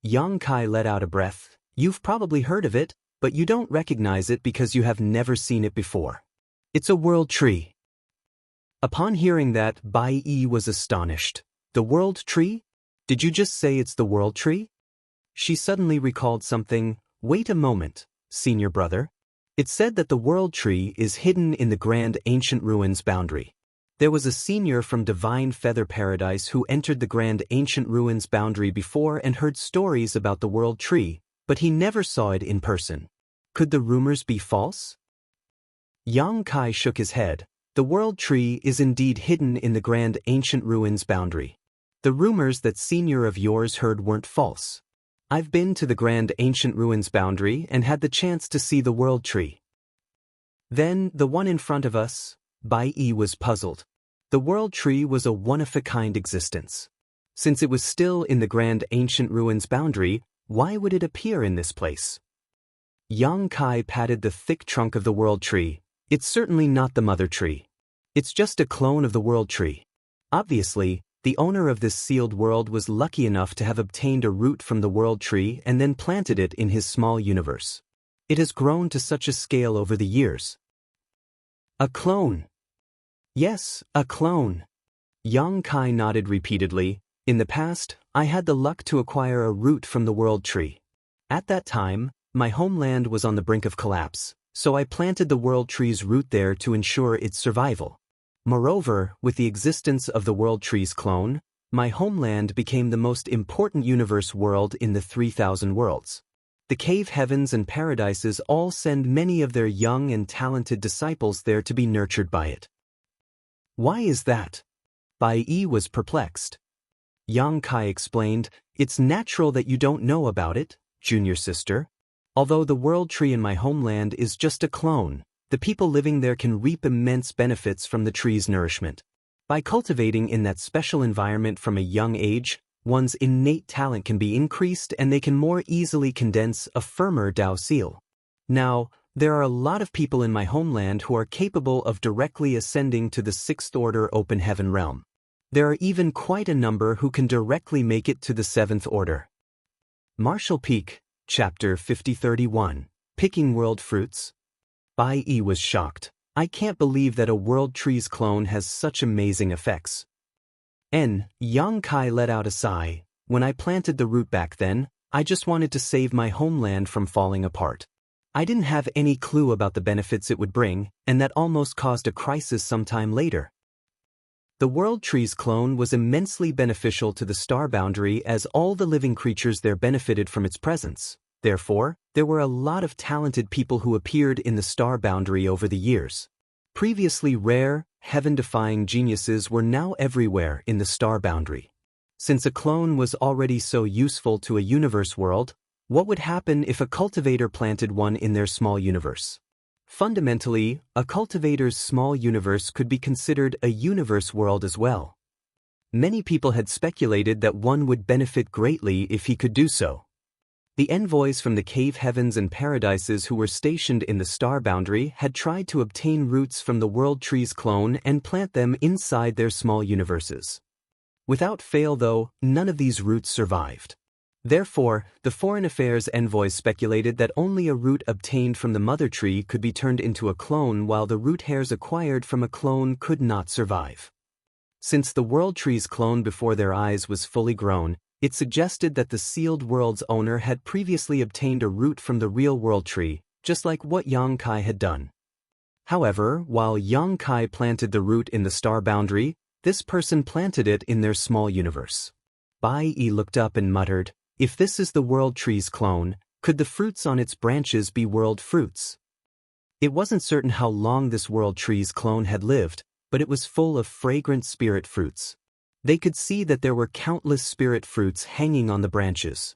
Yang Kai let out a breath. "You've probably heard of it, but you don't recognize it because you have never seen it before. It's a world tree." Upon hearing that, Bai Yi was astonished. "The world tree? Did you just say it's the world tree?" She suddenly recalled something. "Wait a moment, senior brother. It said that the world tree is hidden in the grand ancient ruins boundary. There was a senior from Divine Feather Paradise who entered the grand ancient ruins boundary before and heard stories about the world tree, but he never saw it in person. Could the rumors be false?" Yang Kai shook his head. "The world tree is indeed hidden in the grand ancient ruins boundary. The rumors that senior of yours heard weren't false. I've been to the grand ancient ruins boundary and had the chance to see the world tree." "Then, the one in front of us?" Bai Yi was puzzled. The world tree was a one-of-a-kind existence. Since it was still in the grand ancient ruins boundary, why would it appear in this place? Yang Kai patted the thick trunk of the world tree. "It's certainly not the mother tree. It's just a clone of the world tree. Obviously, the owner of this sealed world was lucky enough to have obtained a root from the world tree and then planted it in his small universe. It has grown to such a scale over the years." "A clone." "Yes, a clone." Yang Kai nodded repeatedly. "In the past, I had the luck to acquire a root from the world tree. At that time, my homeland was on the brink of collapse, so I planted the world tree's root there to ensure its survival. Moreover, with the existence of the world tree's clone, my homeland became the most important universe world in the 3,000 worlds. The cave heavens and paradises all send many of their young and talented disciples there to be nurtured by it." "Why is that?" Bai Yi was perplexed. Yang Kai explained, "It's natural that you don't know about it, junior sister. Although the world tree in my homeland is just a clone, the people living there can reap immense benefits from the tree's nourishment. By cultivating in that special environment from a young age, one's innate talent can be increased and they can more easily condense a firmer Tao seal. Now, there are a lot of people in my homeland who are capable of directly ascending to the 6th order open heaven realm. There are even quite a number who can directly make it to the 7th order." Marshall Peak, Chapter 5031, Picking World Fruits. Bai Yi was shocked. "I can't believe that a world tree's clone has such amazing effects." Yang Kai let out a sigh. "When I planted the root back then, I just wanted to save my homeland from falling apart. I didn't have any clue about the benefits it would bring, and that almost caused a crisis sometime later. The World Tree's clone was immensely beneficial to the star boundary as all the living creatures there benefited from its presence. Therefore, there were a lot of talented people who appeared in the star boundary over the years. Previously rare, heaven-defying geniuses were now everywhere in the star boundary. Since a clone was already so useful to a universe world, what would happen if a cultivator planted one in their small universe? Fundamentally, a cultivator's small universe could be considered a universe world as well. Many people had speculated that one would benefit greatly if he could do so. The envoys from the cave heavens and paradises who were stationed in the star boundary had tried to obtain roots from the World Tree's clone and plant them inside their small universes. Without fail, though, none of these roots survived. Therefore, the Foreign Affairs envoys speculated that only a root obtained from the mother tree could be turned into a clone, while the root hairs acquired from a clone could not survive. Since the World Tree's clone before their eyes was fully grown, it suggested that the sealed world's owner had previously obtained a root from the real World Tree, just like what Yang Kai had done. However, while Yang Kai planted the root in the star boundary, this person planted it in their small universe. Bai Yi looked up and muttered, "If this is the World Tree's clone, could the fruits on its branches be world fruits?" It wasn't certain how long this World Tree's clone had lived, but it was full of fragrant spirit fruits. They could see that there were countless spirit fruits hanging on the branches.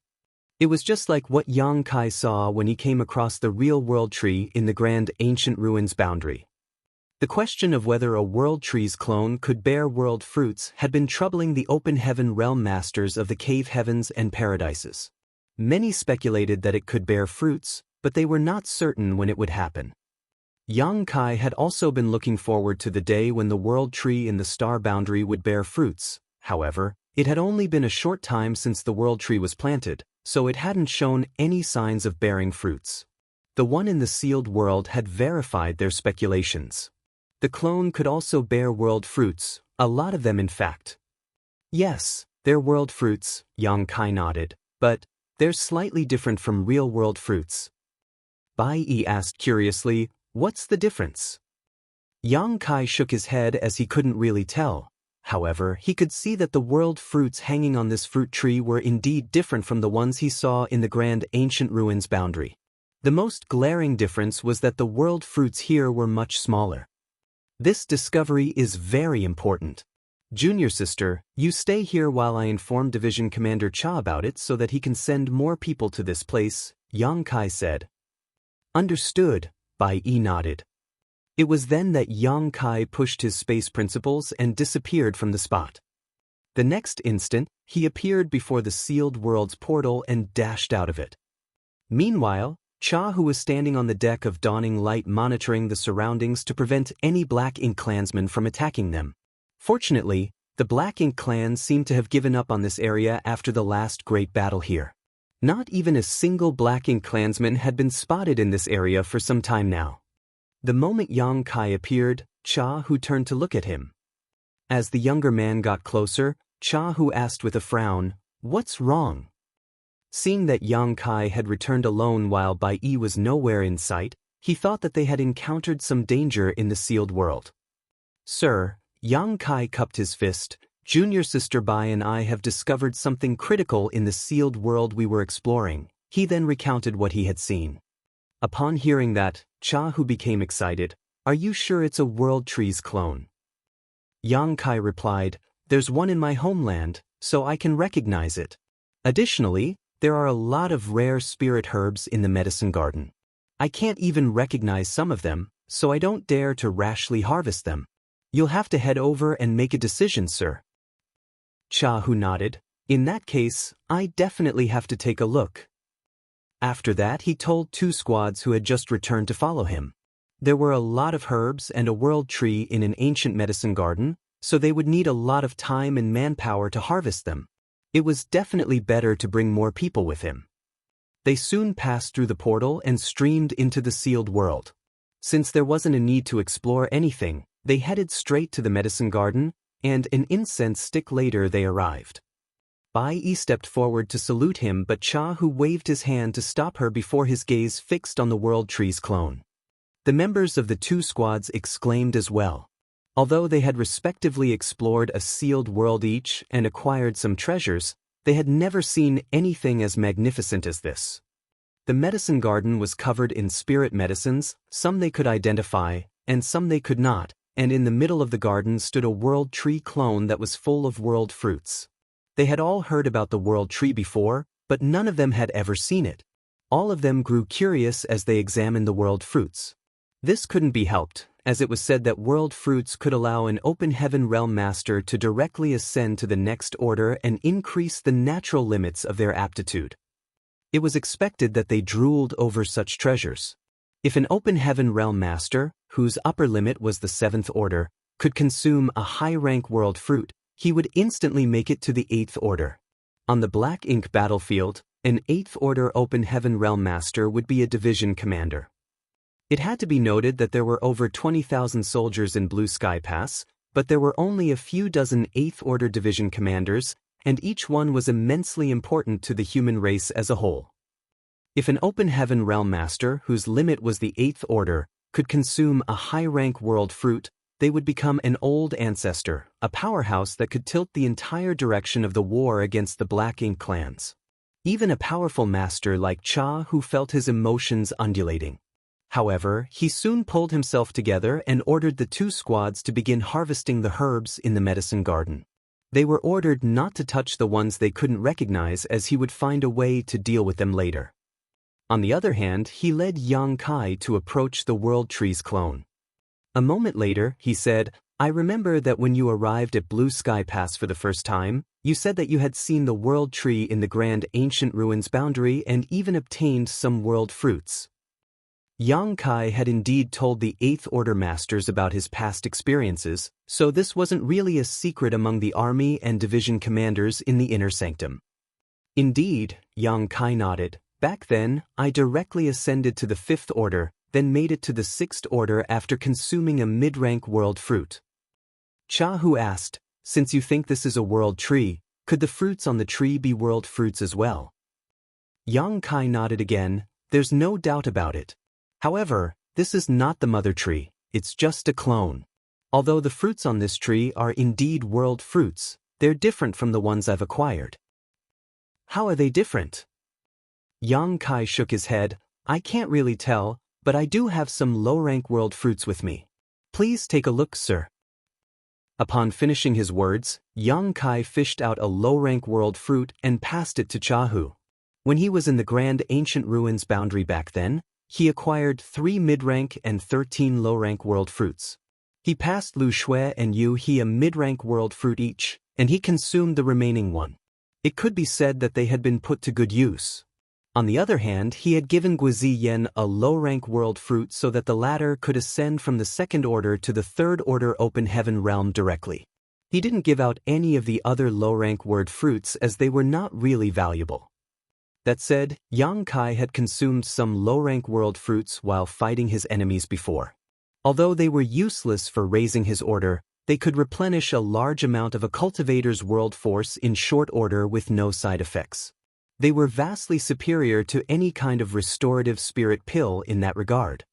It was just like what Yang Kai saw when he came across the real World Tree in the grand ancient ruins boundary. The question of whether a World Tree's clone could bear world fruits had been troubling the open heaven realm masters of the cave heavens and paradises. Many speculated that it could bear fruits, but they were not certain when it would happen. Yang Kai had also been looking forward to the day when the World Tree in the star boundary would bear fruits. However, it had only been a short time since the World Tree was planted, so it hadn't shown any signs of bearing fruits. The one in the sealed world had verified their speculations. The clone could also bear world fruits, a lot of them in fact. Yes, they're world fruits, Yang Kai nodded, but they're slightly different from real world fruits. Bai Yi asked curiously, "What's the difference?" Yang Kai shook his head as he couldn't really tell. However, he could see that the world fruits hanging on this fruit tree were indeed different from the ones he saw in the grand ancient ruins boundary. The most glaring difference was that the world fruits here were much smaller. This discovery is very important. Junior sister, you stay here while I inform Division Commander Cha about it so that he can send more people to this place, Yang Kai said. Understood, Bai Yi nodded. It was then that Yang Kai pushed his space principles and disappeared from the spot. The next instant, he appeared before the sealed world's portal and dashed out of it. Meanwhile, Cha, who was standing on the deck of Dawning Light monitoring the surroundings to prevent any Black Ink clansmen from attacking them. Fortunately, the Black Ink clan seemed to have given up on this area after the last great battle here. Not even a single Black Ink clansman had been spotted in this area for some time now. The moment Yang Kai appeared, Cha Hu turned to look at him. As the younger man got closer, Cha Hu asked with a frown, "What's wrong?" Seeing that Yang Kai had returned alone while Bai Yi was nowhere in sight, he thought that they had encountered some danger in the sealed world. "Sir," Yang Kai cupped his fist, "Junior Sister Bai and I have discovered something critical in the sealed world we were exploring." He then recounted what he had seen. Upon hearing that, Cha Hu became excited. "Are you sure it's a World Tree's clone?" Yang Kai replied, "There's one in my homeland, so I can recognize it. Additionally, there are a lot of rare spirit herbs in the medicine garden. I can't even recognize some of them, so I don't dare to rashly harvest them. You'll have to head over and make a decision, sir." Cha Hu nodded. "In that case, I definitely have to take a look." After that, he told two squads who had just returned to follow him. There were a lot of herbs and a world tree in an ancient medicine garden, so they would need a lot of time and manpower to harvest them. It was definitely better to bring more people with him. They soon passed through the portal and streamed into the sealed world. Since there wasn't a need to explore anything, they headed straight to the medicine garden, and an incense stick later they arrived. Bai Yi stepped forward to salute him, but Cha Hu waved his hand to stop her before his gaze fixed on the World Tree's clone. The members of the two squads exclaimed as well. Although they had respectively explored a sealed world each and acquired some treasures, they had never seen anything as magnificent as this. The medicine garden was covered in spirit medicines, some they could identify, and some they could not, and in the middle of the garden stood a world tree clone that was full of world fruits. They had all heard about the world tree before, but none of them had ever seen it. All of them grew curious as they examined the world fruits. This couldn't be helped, as it was said that world fruits could allow an open heaven realm master to directly ascend to the next order and increase the natural limits of their aptitude. It was expected that they drooled over such treasures. If an open heaven realm master, whose upper limit was the 7th order, could consume a high-rank world fruit, he would instantly make it to the 8th order. On the Black Ink battlefield, an 8th order open heaven realm master would be a division commander. It had to be noted that there were over 20,000 soldiers in Blue Sky Pass, but there were only a few dozen 8th order division commanders, and each one was immensely important to the human race as a whole. If an open heaven realm master, whose limit was the 8th order, could consume a high-rank world fruit, they would become an old ancestor, a powerhouse that could tilt the entire direction of the war against the Black Ink clans. Even a powerful master like Cha Hu felt his emotions undulating. However, he soon pulled himself together and ordered the two squads to begin harvesting the herbs in the medicine garden. They were ordered not to touch the ones they couldn't recognize, as he would find a way to deal with them later. On the other hand, he led Yang Kai to approach the World Tree's clone. A moment later, he said, "I remember that when you arrived at Blue Sky Pass for the first time, you said that you had seen the World Tree in the Grand Ancient Ruins boundary and even obtained some world fruits." Yang Kai had indeed told the 8th Order Masters about his past experiences, so this wasn't really a secret among the army and division commanders in the Inner Sanctum. Indeed, Yang Kai nodded. "Back then, I directly ascended to the 5th Order, then made it to the 6th Order after consuming a mid-rank world fruit." Cha Hu asked, "Since you think this is a world tree, could the fruits on the tree be world fruits as well?" Yang Kai nodded again. "There's no doubt about it. However, this is not the mother tree, it's just a clone. Although the fruits on this tree are indeed world fruits, they're different from the ones I've acquired." "How are they different?" Yang Kai shook his head. "I can't really tell, but I do have some low-rank world fruits with me. Please take a look, sir." Upon finishing his words, Yang Kai fished out a low-rank world fruit and passed it to Cha Hu. When he was in the Grand Ancient Ruins boundary back then, he acquired 3 mid-rank and 13 low-rank world fruits. He passed Lu Shui and Yu He a mid-rank world fruit each, and he consumed the remaining one. It could be said that they had been put to good use. On the other hand, he had given Guizi Yen a low-rank world fruit so that the latter could ascend from the 2nd Order to the 3rd Order Open Heaven realm directly. He didn't give out any of the other low-rank world fruits as they were not really valuable. That said, Yang Kai had consumed some low-rank world fruits while fighting his enemies before. Although they were useless for raising his order, they could replenish a large amount of a cultivator's world force in short order with no side effects. They were vastly superior to any kind of restorative spirit pill in that regard.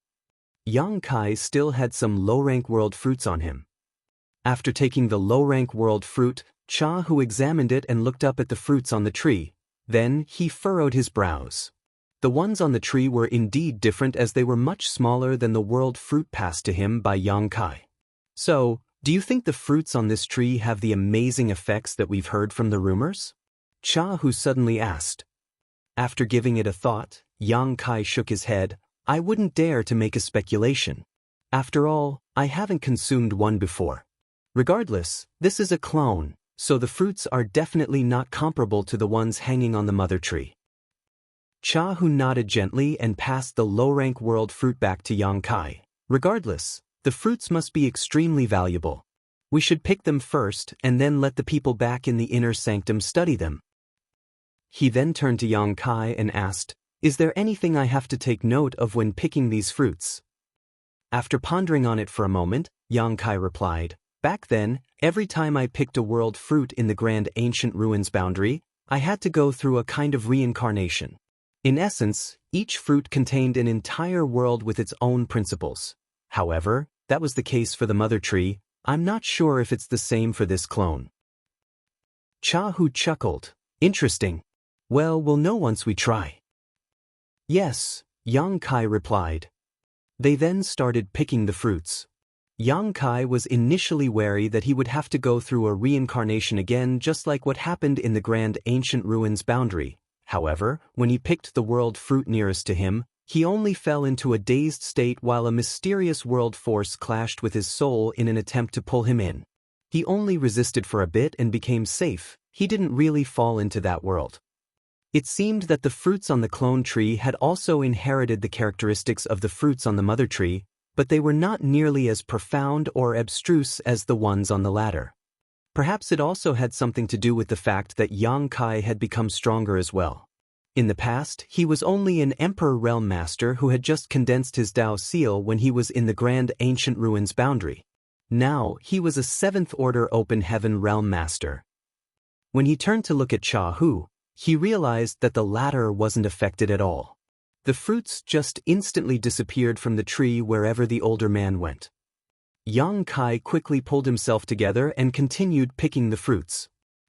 Yang Kai still had some low-rank world fruits on him. After taking the low-rank world fruit, Cha Hu examined it and looked up at the fruits on the tree. Then, he furrowed his brows. The ones on the tree were indeed different, as they were much smaller than the world fruit passed to him by Yang Kai. "So, do you think the fruits on this tree have the amazing effects that we've heard from the rumors?" Cha Hu suddenly asked. After giving it a thought, Yang Kai shook his head. "I wouldn't dare to make a speculation. After all, I haven't consumed one before. Regardless, this is a clone, so the fruits are definitely not comparable to the ones hanging on the mother tree." Cha Hu nodded gently and passed the low-rank world fruit back to Yang Kai. "Regardless, the fruits must be extremely valuable. We should pick them first and then let the people back in the Inner Sanctum study them." He then turned to Yang Kai and asked, "Is there anything I have to take note of when picking these fruits?" After pondering on it for a moment, Yang Kai replied, "Back then, every time I picked a world fruit in the Grand Ancient Ruins boundary, I had to go through a kind of reincarnation. In essence, each fruit contained an entire world with its own principles. However, that was the case for the mother tree. I'm not sure if it's the same for this clone. Chahu chuckled. Interesting. Well, we'll know once we try. Yes, Yang Kai replied. They then started picking the fruits. Yang Kai was initially wary that he would have to go through a reincarnation again, just like what happened in the Grand Ancient Ruins boundary. However, when he picked the world fruit nearest to him, he only fell into a dazed state while a mysterious world force clashed with his soul in an attempt to pull him in. He only resisted for a bit and became safe. He didn't really fall into that world. It seemed that the fruits on the clone tree had also inherited the characteristics of the fruits on the mother tree, but they were not nearly as profound or abstruse as the ones on the latter. Perhaps it also had something to do with the fact that Yang Kai had become stronger as well. In the past, he was only an Emperor Realm Master who had just condensed his Dao Seal when he was in the Grand Ancient Ruins boundary. Now, he was a 7th Order Open Heaven Realm Master. When he turned to look at Chahu, he realized that the latter wasn't affected at all. The fruits just instantly disappeared from the tree wherever the older man went. Yang Kai quickly pulled himself together and continued picking the fruits.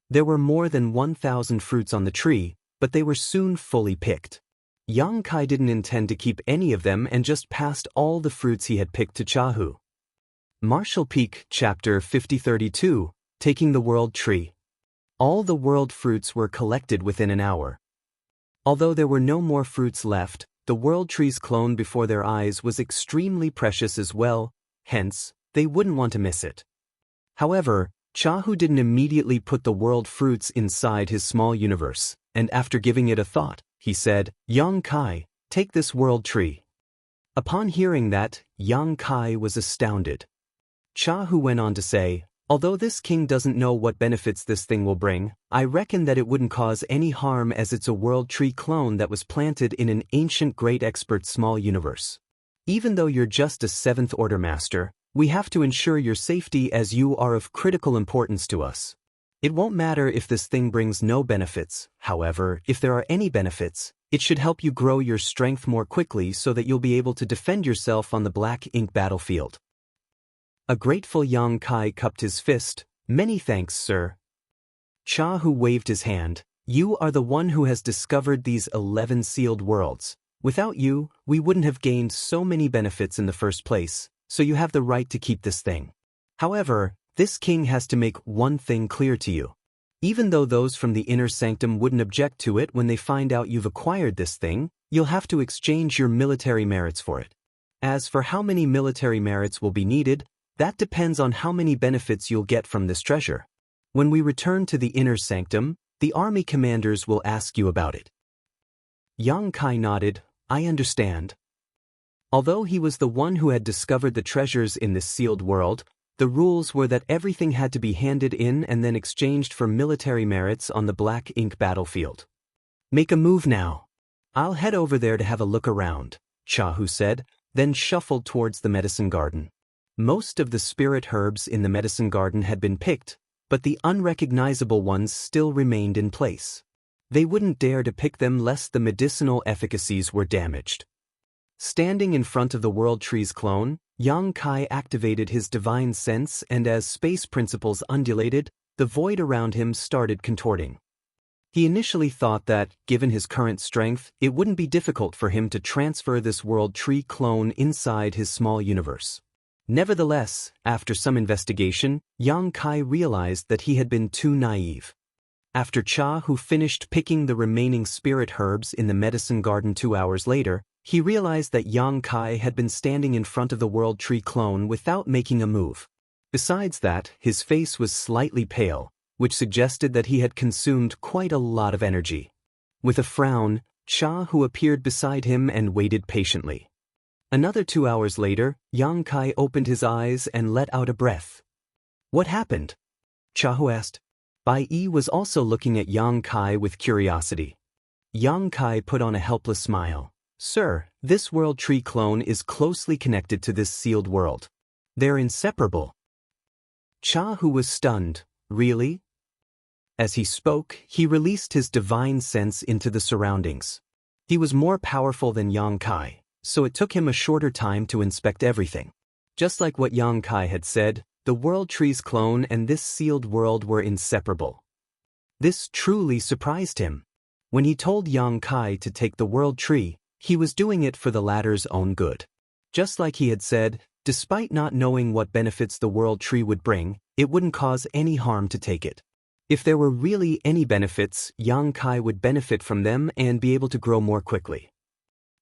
There were more than 1,000 fruits on the tree, but they were soon fully picked. Yang Kai didn't intend to keep any of them and just passed all the fruits he had picked to Chahu. Martial Peak, Chapter 5032, Taking the World Tree. All the world fruits were collected within an hour. Although there were no more fruits left, the world tree's clone before their eyes was extremely precious as well, hence, they wouldn't want to miss it. However, Chahu didn't immediately put the world fruits inside his small universe, and after giving it a thought, he said, Yang Kai, take this world tree. Upon hearing that, Yang Kai was astounded. Chahu went on to say, although this king doesn't know what benefits this thing will bring, I reckon that it wouldn't cause any harm as it's a world tree clone that was planted in an ancient great expert small universe. Even though you're just a 7th Order Master, we have to ensure your safety as you are of critical importance to us. It won't matter if this thing brings no benefits, however, if there are any benefits, it should help you grow your strength more quickly so that you'll be able to defend yourself on the black ink battlefield. A grateful Yang Kai cupped his fist. Many thanks, sir. Chahu waved his hand. You are the one who has discovered these 11 sealed worlds. Without you, we wouldn't have gained so many benefits in the first place, so you have the right to keep this thing. However, this king has to make one thing clear to you. Even though those from the inner sanctum wouldn't object to it when they find out you've acquired this thing, you'll have to exchange your military merits for it. As for how many military merits will be needed, that depends on how many benefits you'll get from this treasure. When we return to the inner sanctum, the army commanders will ask you about it. Yang Kai nodded. I understand. Although he was the one who had discovered the treasures in this sealed world, the rules were that everything had to be handed in and then exchanged for military merits on the black ink battlefield. Make a move now. I'll head over there to have a look around, Chahu said, then shuffled towards the medicine garden. Most of the spirit herbs in the medicine garden had been picked, but the unrecognizable ones still remained in place. They wouldn't dare to pick them lest the medicinal efficacies were damaged. Standing in front of the world tree's clone, Yang Kai activated his divine sense, and as space principles undulated, the void around him started contorting. He initially thought that, given his current strength, it wouldn't be difficult for him to transfer this world tree clone inside his small universe. Nevertheless, after some investigation, Yang Kai realized that he had been too naive. After Chahu finished picking the remaining spirit herbs in the medicine garden 2 hours later, he realized that Yang Kai had been standing in front of the world tree clone without making a move. Besides that, his face was slightly pale, which suggested that he had consumed quite a lot of energy. With a frown, Chahu appeared beside him and waited patiently. Another 2 hours later, Yang Kai opened his eyes and let out a breath. What happened? Chahu asked. Bai Yi was also looking at Yang Kai with curiosity. Yang Kai put on a helpless smile. Sir, this world tree clone is closely connected to this sealed world. They're inseparable. Chahu was stunned. Really? As he spoke, he released his divine sense into the surroundings. He was more powerful than Yang Kai, so it took him a shorter time to inspect everything. Just like what Yang Kai had said, the World Tree's clone and this sealed world were inseparable. This truly surprised him. When he told Yang Kai to take the World Tree, he was doing it for the latter's own good. Just like he had said, despite not knowing what benefits the World Tree would bring, it wouldn't cause any harm to take it. If there were really any benefits, Yang Kai would benefit from them and be able to grow more quickly.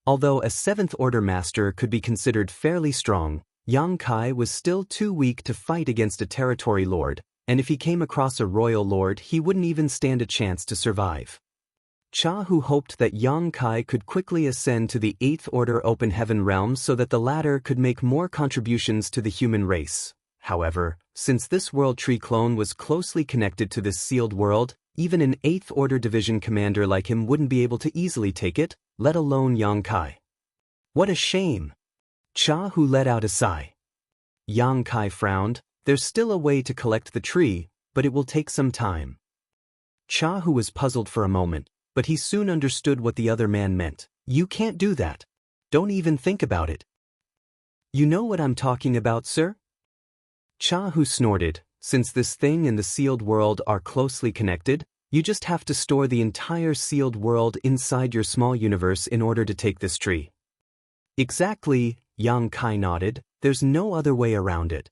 Although a 7th Order Master could be considered fairly strong, Yang Kai was still too weak to fight against a territory lord, and if he came across a royal lord, he wouldn't even stand a chance to survive. Cha Hu hoped that Yang Kai could quickly ascend to the 8th Order Open Heaven realm so that the latter could make more contributions to the human race. However, since this World Tree clone was closely connected to this sealed world, even an 8th Order Division commander like him wouldn't be able to easily take it, let alone Yang Kai. What a shame! Cha Hu let out a sigh. Yang Kai frowned. There's still a way to collect the tree, but it will take some time. Cha Hu was puzzled for a moment, but he soon understood what the other man meant. You can't do that. Don't even think about it. You know what I'm talking about, sir? Cha Hu snorted. Since this thing and the sealed world are closely connected, you just have to store the entire sealed world inside your small universe in order to take this tree. Exactly, Yang Kai nodded. There's no other way around it.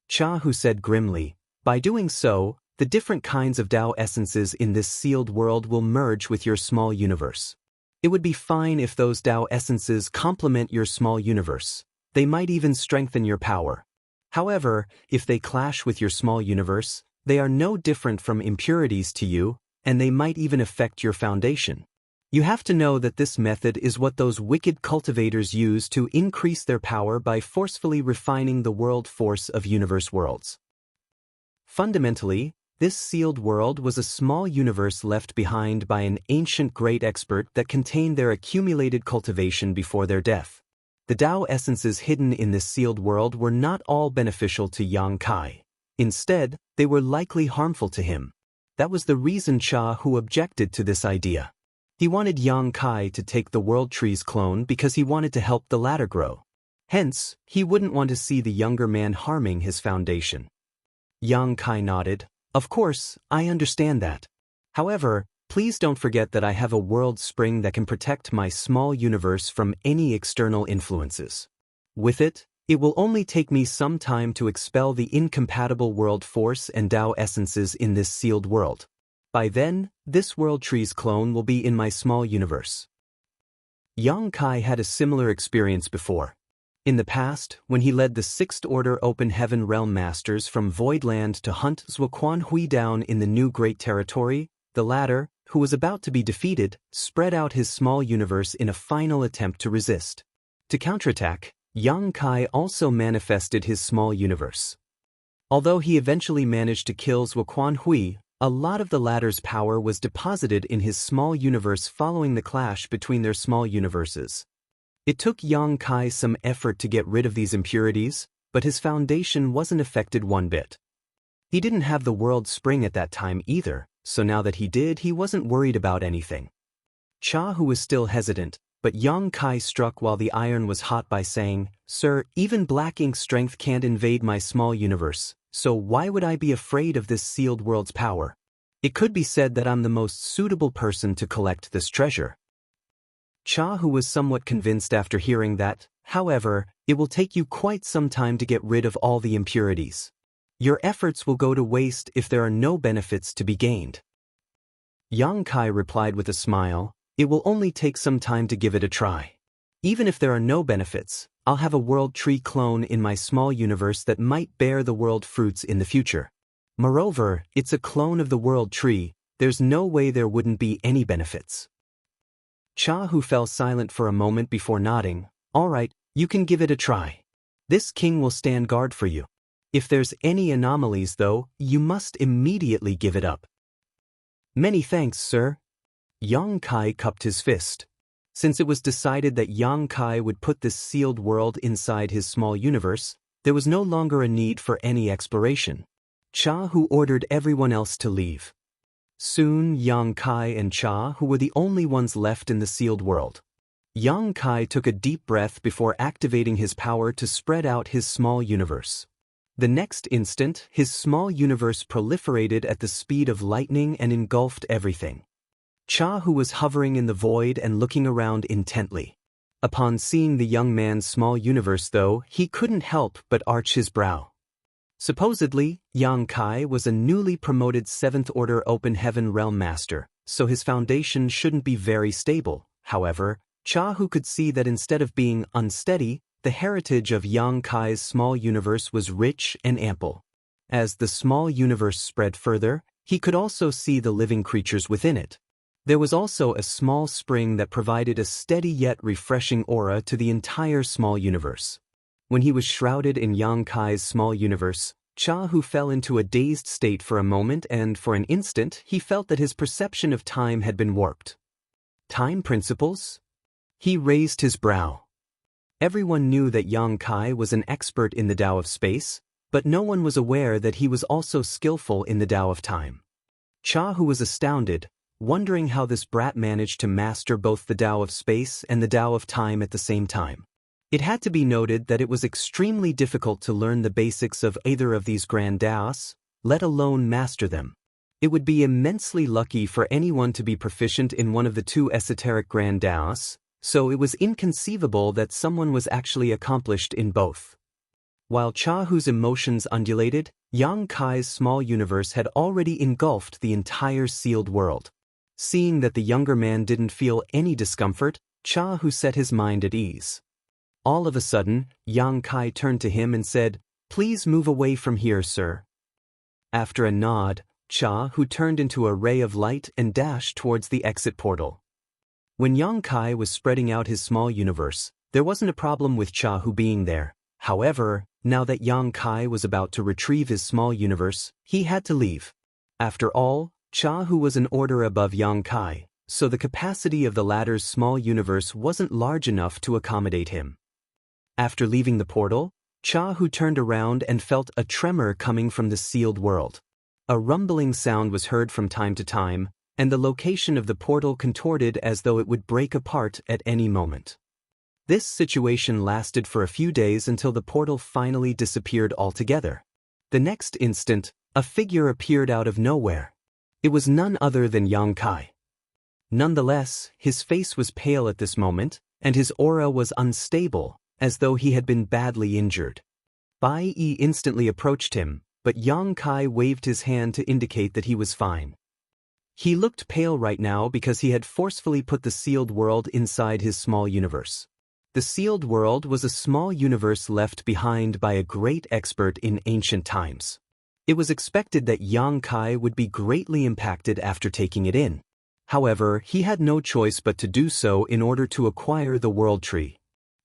Cha Hu said grimly, by doing so, the different kinds of Tao essences in this sealed world will merge with your small universe. It would be fine if those Tao essences complement your small universe. They might even strengthen your power. However, if they clash with your small universe, they are no different from impurities to you, and they might even affect your foundation. You have to know that this method is what those wicked cultivators use to increase their power by forcefully refining the world force of universe worlds. Fundamentally, this sealed world was a small universe left behind by an ancient great expert that contained their accumulated cultivation before their death. The Tao essences hidden in this sealed world were not all beneficial to Yang Kai. Instead, they were likely harmful to him. That was the reason Cha Hu objected to this idea. He wanted Yang Kai to take the World Tree's clone because he wanted to help the latter grow. Hence, he wouldn't want to see the younger man harming his foundation. Yang Kai nodded. Of course, I understand that. However, please don't forget that I have a world spring that can protect my small universe from any external influences. With it, it will only take me some time to expel the incompatible world force and Tao essences in this sealed world. By then, this World Tree's clone will be in my small universe. Yang Kai had a similar experience before. In the past, when he led the 6th Order Open Heaven Realm Masters from Voidland to hunt Zuoquan Hui down in the new Great Territory, the latter, who was about to be defeated, spread out his small universe in a final attempt to resist. To counterattack, Yang Kai also manifested his small universe. Although he eventually managed to kill Zuoquan Hui, a lot of the latter's power was deposited in his small universe following the clash between their small universes. It took Yang Kai some effort to get rid of these impurities, but his foundation wasn't affected one bit. He didn't have the world spring at that time either, so now that he did, he wasn't worried about anything. Cha Hu was still hesitant, but Yang Kai struck while the iron was hot by saying, Sir, even black ink strength can't invade my small universe, so why would I be afraid of this sealed world's power? It could be said that I'm the most suitable person to collect this treasure. Cha Hu was somewhat convinced after hearing that. However, it will take you quite some time to get rid of all the impurities. Your efforts will go to waste if there are no benefits to be gained. Yang Kai replied with a smile, it will only take some time to give it a try. Even if there are no benefits, I'll have a World Tree clone in my small universe that might bear the world fruits in the future. Moreover, it's a clone of the World Tree, there's no way there wouldn't be any benefits. Cha Hu fell silent for a moment before nodding. All right, you can give it a try. This king will stand guard for you. If there's any anomalies though, you must immediately give it up. Many thanks, sir. Yang Kai cupped his fist. Since it was decided that Yang Kai would put this sealed world inside his small universe, there was no longer a need for any exploration. Cha Hu ordered everyone else to leave. Soon Yang Kai and Cha, who were the only ones left in the sealed world. Yang Kai took a deep breath before activating his power to spread out his small universe. The next instant, his small universe proliferated at the speed of lightning and engulfed everything. Cha, who was hovering in the void and looking around intently. Upon seeing the young man's small universe though, he couldn't help but arch his brow. Supposedly, Yang Kai was a newly promoted 7th Order Open Heaven Realm Master, so his foundation shouldn't be very stable. However, Cha, who could see that instead of being unsteady, the heritage of Yang Kai's small universe was rich and ample. As the small universe spread further, he could also see the living creatures within it. There was also a small spring that provided a steady yet refreshing aura to the entire small universe. When he was shrouded in Yang Kai's small universe, Cha, who fell into a dazed state for a moment, and for an instant he felt that his perception of time had been warped. Time principles? He raised his brow. Everyone knew that Yang Kai was an expert in the Tao of space, but no one was aware that he was also skillful in the Tao of time. Cha, who was astounded, wondering how this brat managed to master both the Tao of space and the Tao of time at the same time. It had to be noted that it was extremely difficult to learn the basics of either of these grand Taos, let alone master them. It would be immensely lucky for anyone to be proficient in one of the two esoteric grand Taos, so it was inconceivable that someone was actually accomplished in both. While Cha, whose emotions undulated, Yang Kai's small universe had already engulfed the entire sealed world. Seeing that the younger man didn't feel any discomfort, Cha, who set his mind at ease. All of a sudden, Yang Kai turned to him and said, "Please move away from here, sir." After a nod, Cha, who turned into a ray of light and dashed towards the exit portal. When Yang Kai was spreading out his small universe, there wasn't a problem with Cha, who being there. However, now that Yang Kai was about to retrieve his small universe, he had to leave. After all, Cha, who was an order above Yang Kai, so the capacity of the latter's small universe wasn't large enough to accommodate him. After leaving the portal, Cha, who turned around and felt a tremor coming from the sealed world. A rumbling sound was heard from time to time, and the location of the portal contorted as though it would break apart at any moment. This situation lasted for a few days until the portal finally disappeared altogether. The next instant, a figure appeared out of nowhere. It was none other than Yang Kai. Nonetheless, his face was pale at this moment, and his aura was unstable, as though he had been badly injured. Bai Yi instantly approached him, but Yang Kai waved his hand to indicate that he was fine. He looked pale right now because he had forcefully put the sealed world inside his small universe. The sealed world was a small universe left behind by a great expert in ancient times. It was expected that Yang Kai would be greatly impacted after taking it in. However, he had no choice but to do so in order to acquire the World Tree.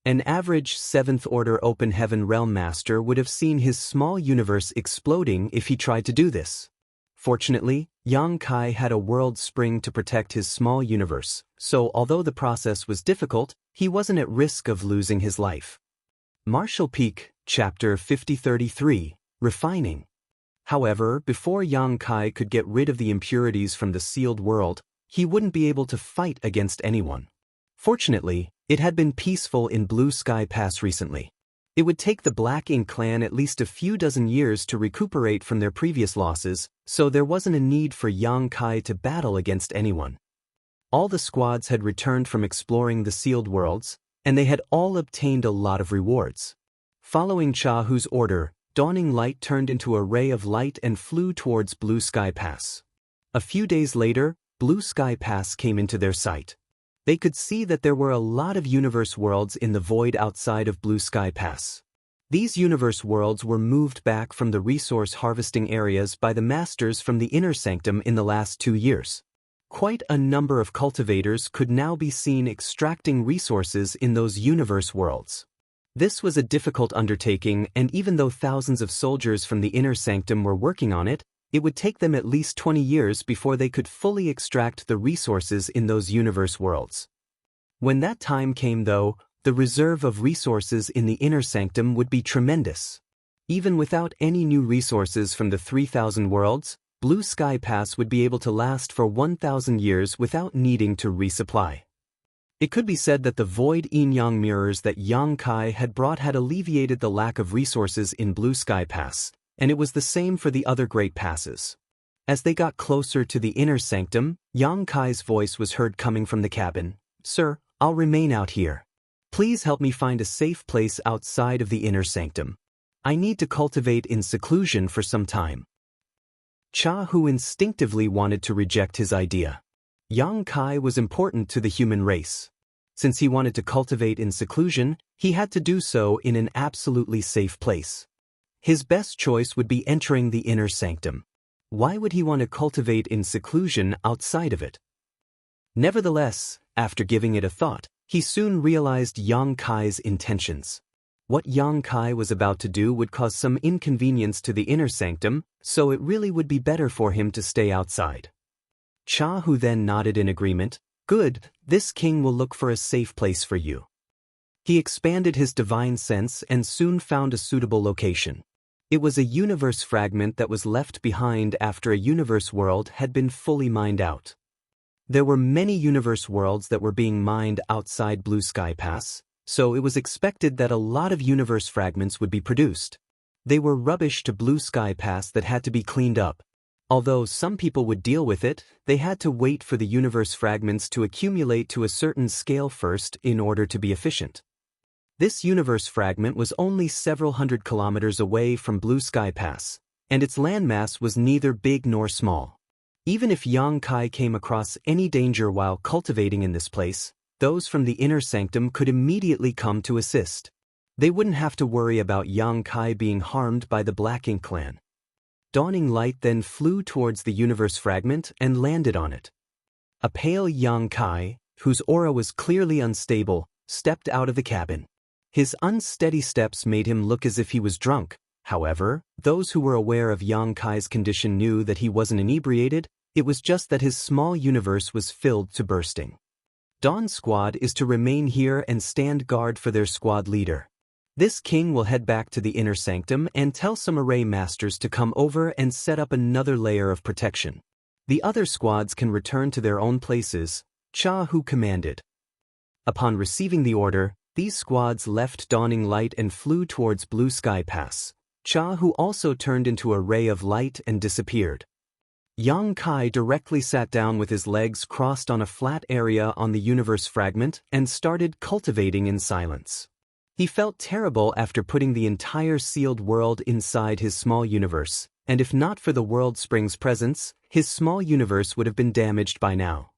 An average 7th Order Open Heaven Realm Master would have seen his small universe exploding if he tried to do this. Fortunately, Yang Kai had a world spring to protect his small universe, so although the process was difficult, he wasn't at risk of losing his life. Martial Peak, Chapter 5033, Refining. However, before Yang Kai could get rid of the impurities from the sealed world, he wouldn't be able to fight against anyone. Fortunately, it had been peaceful in Blue Sky Pass recently. It would take the Black Ink clan at least a few dozen years to recuperate from their previous losses, so there wasn't a need for Yang Kai to battle against anyone. All the squads had returned from exploring the sealed worlds, and they had all obtained a lot of rewards. Following Cha Hu's order, Dawning Light turned into a ray of light and flew towards Blue Sky Pass. A few days later, Blue Sky Pass came into their sight. They could see that there were a lot of universe worlds in the void outside of Blue Sky Pass. These universe worlds were moved back from the resource harvesting areas by the masters from the Inner Sanctum in the last 2 years. Quite a number of cultivators could now be seen extracting resources in those universe worlds. This was a difficult undertaking, and even though thousands of soldiers from the Inner Sanctum were working on it, it would take them at least 20 years before they could fully extract the resources in those universe worlds. When that time came though, the reserve of resources in the Inner Sanctum would be tremendous. Even without any new resources from the 3,000 worlds, Blue Sky Pass would be able to last for 1,000 years without needing to resupply. It could be said that the void yin-yang mirrors that Yang Kai had brought had alleviated the lack of resources in Blue Sky Pass, and it was the same for the other great passes. As they got closer to the inner sanctum, Yang Kai's voice was heard coming from the cabin. "Sir, I'll remain out here. Please help me find a safe place outside of the inner sanctum. I need to cultivate in seclusion for some time." Cha Hu instinctively wanted to reject his idea. Yang Kai was important to the human race. Since he wanted to cultivate in seclusion, he had to do so in an absolutely safe place. His best choice would be entering the inner sanctum. Why would he want to cultivate in seclusion outside of it? Nevertheless, after giving it a thought, he soon realized Yang Kai's intentions. What Yang Kai was about to do would cause some inconvenience to the inner sanctum, so it really would be better for him to stay outside. Cha Hu then nodded in agreement. "Good, this king will look for a safe place for you." He expanded his divine sense and soon found a suitable location. It was a universe fragment that was left behind after a universe world had been fully mined out. There were many universe worlds that were being mined outside Blue Sky Pass, so it was expected that a lot of universe fragments would be produced. They were rubbish to Blue Sky Pass that had to be cleaned up. Although some people would deal with it, they had to wait for the universe fragments to accumulate to a certain scale first in order to be efficient. This universe fragment was only several hundred kilometers away from Blue Sky Pass, and its landmass was neither big nor small. Even if Yang Kai came across any danger while cultivating in this place, those from the inner sanctum could immediately come to assist. They wouldn't have to worry about Yang Kai being harmed by the Black Ink clan. Dawning Light then flew towards the universe fragment and landed on it. A pale Yang Kai, whose aura was clearly unstable, stepped out of the cabin. His unsteady steps made him look as if he was drunk. However, those who were aware of Yang Kai's condition knew that he wasn't inebriated, it was just that his small universe was filled to bursting. Dawn's squad is to remain here and stand guard for their squad leader. This king will head back to the inner sanctum and tell some array masters to come over and set up another layer of protection. The other squads can return to their own places, Cha Hu commanded. Upon receiving the order, these squads left Dawning Light and flew towards Blue Sky Pass. Cha Hu also turned into a ray of light and disappeared. Yang Kai directly sat down with his legs crossed on a flat area on the universe fragment and started cultivating in silence. He felt terrible after putting the entire sealed world inside his small universe, and if not for the World Spring's presence, his small universe would have been damaged by now.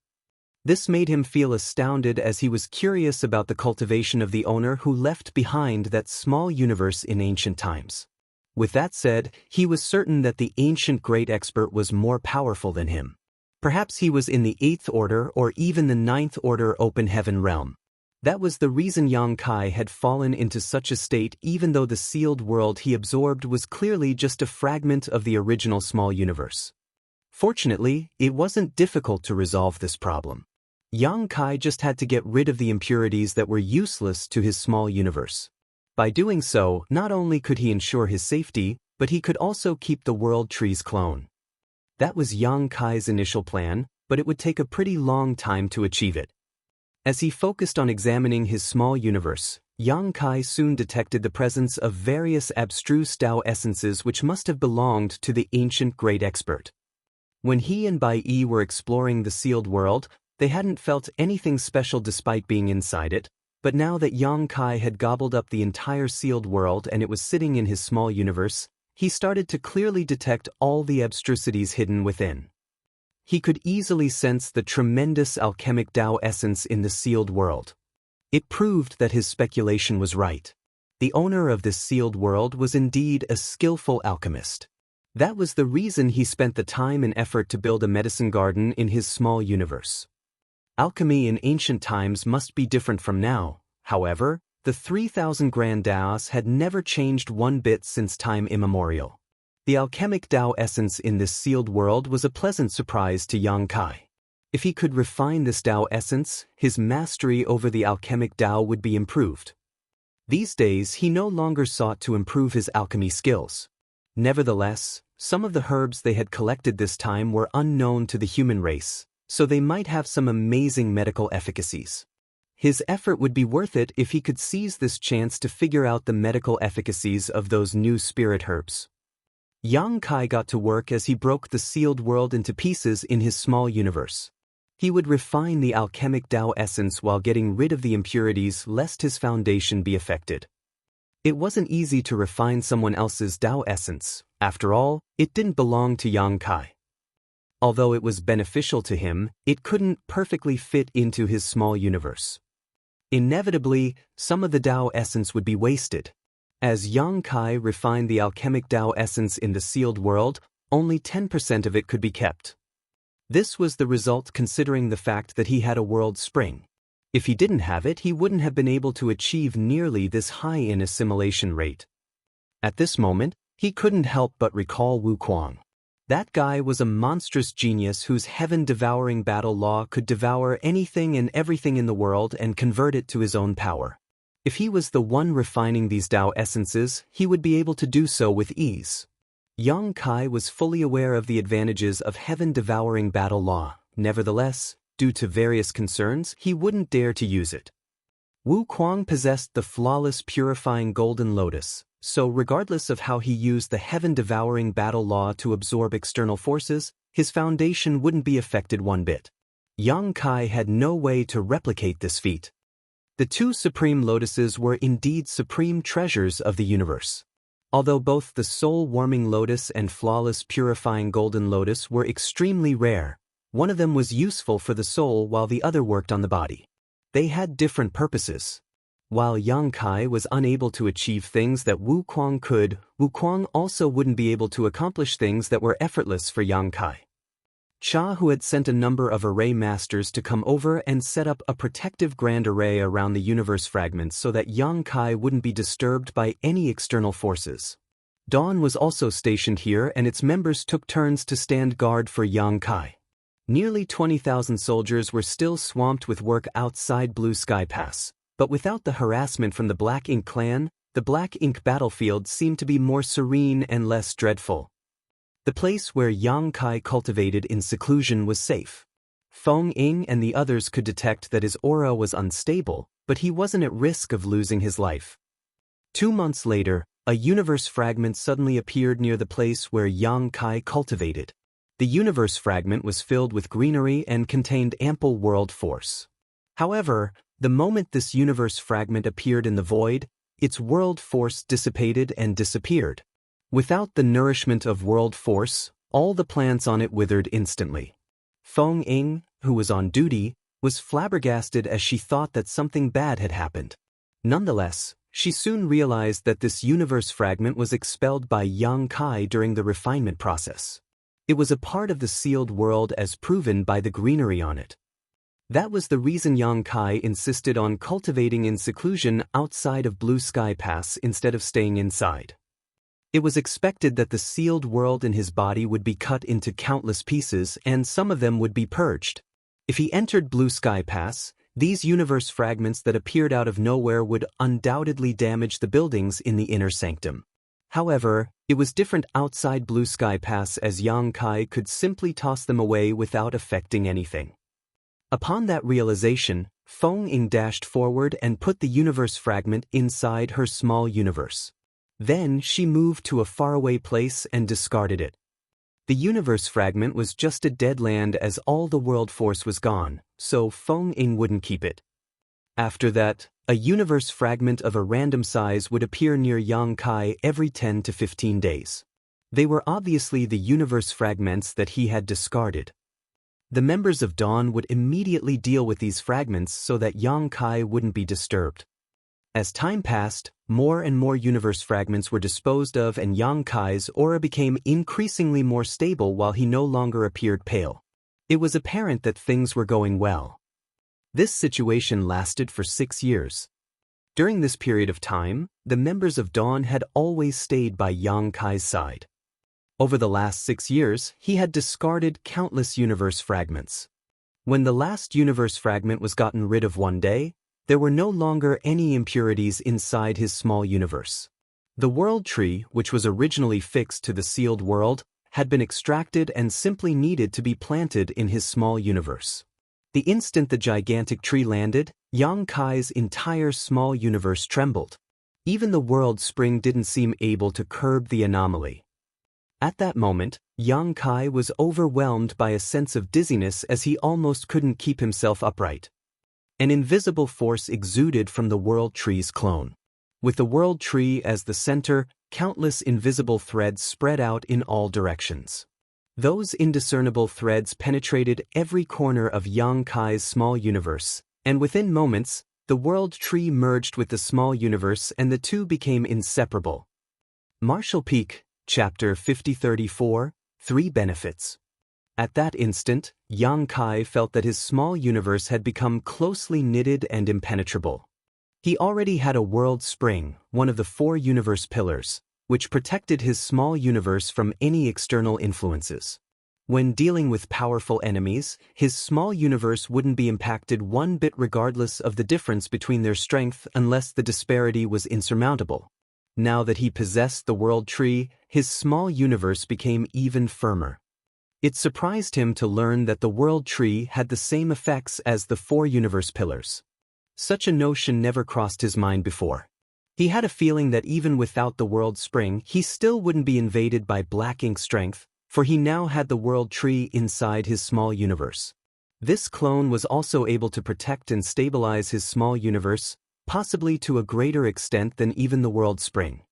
This made him feel astounded as he was curious about the cultivation of the owner who left behind that small universe in ancient times. With that said, he was certain that the ancient great expert was more powerful than him. Perhaps he was in the 8th Order or even the 9th Order Open Heaven realm. That was the reason Yang Kai had fallen into such a state even though the sealed world he absorbed was clearly just a fragment of the original small universe. Fortunately, it wasn't difficult to resolve this problem. Yang Kai just had to get rid of the impurities that were useless to his small universe. By doing so, not only could he ensure his safety, but he could also keep the World Tree's clone. That was Yang Kai's initial plan, but it would take a pretty long time to achieve it. As he focused on examining his small universe, Yang Kai soon detected the presence of various abstruse Tao essences which must have belonged to the ancient great expert. When he and Bai Yi were exploring the sealed world, they hadn't felt anything special despite being inside it, but now that Yang Kai had gobbled up the entire sealed world and it was sitting in his small universe, he started to clearly detect all the abstrusities hidden within. He could easily sense the tremendous alchemic Tao essence in the sealed world. It proved that his speculation was right. The owner of this sealed world was indeed a skillful alchemist. That was the reason he spent the time and effort to build a medicine garden in his small universe. Alchemy in ancient times must be different from now. However, the 3,000 grand Taos had never changed one bit since time immemorial. The alchemic Tao essence in this sealed world was a pleasant surprise to Yang Kai. If he could refine this Tao essence, his mastery over the alchemic Tao would be improved. These days he no longer sought to improve his alchemy skills. Nevertheless, Some of the herbs they had collected this time were unknown to the human race, so they might have some amazing medical efficacies. His effort would be worth it if he could seize this chance to figure out the medical efficacies of those new spirit herbs. Yang Kai got to work as he broke the sealed world into pieces in his small universe. He would refine the alchemic Tao essence while getting rid of the impurities lest his foundation be affected. It wasn't easy to refine someone else's Tao essence. After all, it didn't belong to Yang Kai. Although it was beneficial to him, it couldn't perfectly fit into his small universe. Inevitably, some of the Tao essence would be wasted. As Yang Kai refined the alchemic Tao essence in the sealed world, only 10% of it could be kept. This was the result considering the fact that he had a world spring. If he didn't have it, he wouldn't have been able to achieve nearly this high in assimilation rate. At this moment, he couldn't help but recall Wu Kuang. That guy was a monstrous genius whose heaven-devouring battle law could devour anything and everything in the world and convert it to his own power. If he was the one refining these Tao essences, he would be able to do so with ease. Yang Kai was fully aware of the advantages of heaven-devouring battle law. Nevertheless, due to various concerns, he wouldn't dare to use it. Wu Kuang possessed the flawless purifying golden lotus, so regardless of how he used the heaven-devouring battle law to absorb external forces, his foundation wouldn't be affected one bit. Yang Kai had no way to replicate this feat. The two supreme lotuses were indeed supreme treasures of the universe. Although both the soul-warming lotus and flawless purifying golden lotus were extremely rare, one of them was useful for the soul while the other worked on the body. They had different purposes. While Yang Kai was unable to achieve things that Wu Kuang could, Wu Kuang also wouldn't be able to accomplish things that were effortless for Yang Kai. Cha, who had sent a number of array masters to come over and set up a protective grand array around the universe fragments so that Yang Kai wouldn't be disturbed by any external forces. Dawn was also stationed here and its members took turns to stand guard for Yang Kai. Nearly 20,000 soldiers were still swamped with work outside Blue Sky Pass, but without the harassment from the Black Ink clan, the Black Ink battlefield seemed to be more serene and less dreadful. The place where Yang Kai cultivated in seclusion was safe. Feng Ying and the others could detect that his aura was unstable, but he wasn't at risk of losing his life. 2 months later, a universe fragment suddenly appeared near the place where Yang Kai cultivated. The universe fragment was filled with greenery and contained ample world force. However, the moment this universe fragment appeared in the void, its world force dissipated and disappeared. Without the nourishment of world force, all the plants on it withered instantly. Feng Ying, who was on duty, was flabbergasted as she thought that something bad had happened. Nonetheless, she soon realized that this universe fragment was expelled by Yang Kai during the refinement process. It was a part of the sealed world as proven by the greenery on it. That was the reason Yang Kai insisted on cultivating in seclusion outside of Blue Sky Pass instead of staying inside. It was expected that the sealed world in his body would be cut into countless pieces and some of them would be purged. If he entered Blue Sky Pass, these universe fragments that appeared out of nowhere would undoubtedly damage the buildings in the inner sanctum. However, it was different outside Blue Sky Pass as Yang Kai could simply toss them away without affecting anything. Upon that realization, Feng Ying dashed forward and put the universe fragment inside her small universe. Then she moved to a faraway place and discarded it. The universe fragment was just a dead land as all the world force was gone, so Feng Ying wouldn't keep it. After that, a universe fragment of a random size would appear near Yang Kai every 10 to 15 days. They were obviously the universe fragments that he had discarded. The members of Dawn would immediately deal with these fragments so that Yang Kai wouldn't be disturbed. As time passed, more and more universe fragments were disposed of and Yang Kai's aura became increasingly more stable while he no longer appeared pale. It was apparent that things were going well. This situation lasted for 6 years. During this period of time, the members of Dawn had always stayed by Yang Kai's side. Over the last 6 years, he had discarded countless universe fragments. When the last universe fragment was gotten rid of one day, there were no longer any impurities inside his small universe. The world tree, which was originally fixed to the sealed world, had been extracted and simply needed to be planted in his small universe. The instant the gigantic tree landed, Yang Kai's entire small universe trembled. Even the world spring didn't seem able to curb the anomaly. At that moment, Yang Kai was overwhelmed by a sense of dizziness as he almost couldn't keep himself upright. An invisible force exuded from the World Tree's clone. With the World Tree as the center, countless invisible threads spread out in all directions. Those indiscernible threads penetrated every corner of Yang Kai's small universe, and within moments, the World Tree merged with the small universe and the two became inseparable. Marshall Peak, Chapter 5034, 3 Benefits. At that instant, Yang Kai felt that his small universe had become closely knitted and impenetrable. He already had a world spring, one of the 4 universe pillars, which protected his small universe from any external influences. When dealing with powerful enemies, his small universe wouldn't be impacted one bit regardless of the difference between their strength unless the disparity was insurmountable. Now that he possessed the World Tree, his small universe became even firmer. It surprised him to learn that the World Tree had the same effects as the 4 universe pillars. Such a notion never crossed his mind before. He had a feeling that even without the World Spring, he still wouldn't be invaded by black ink strength, for he now had the World Tree inside his small universe. This clone was also able to protect and stabilize his small universe, possibly to a greater extent than even the World Spring.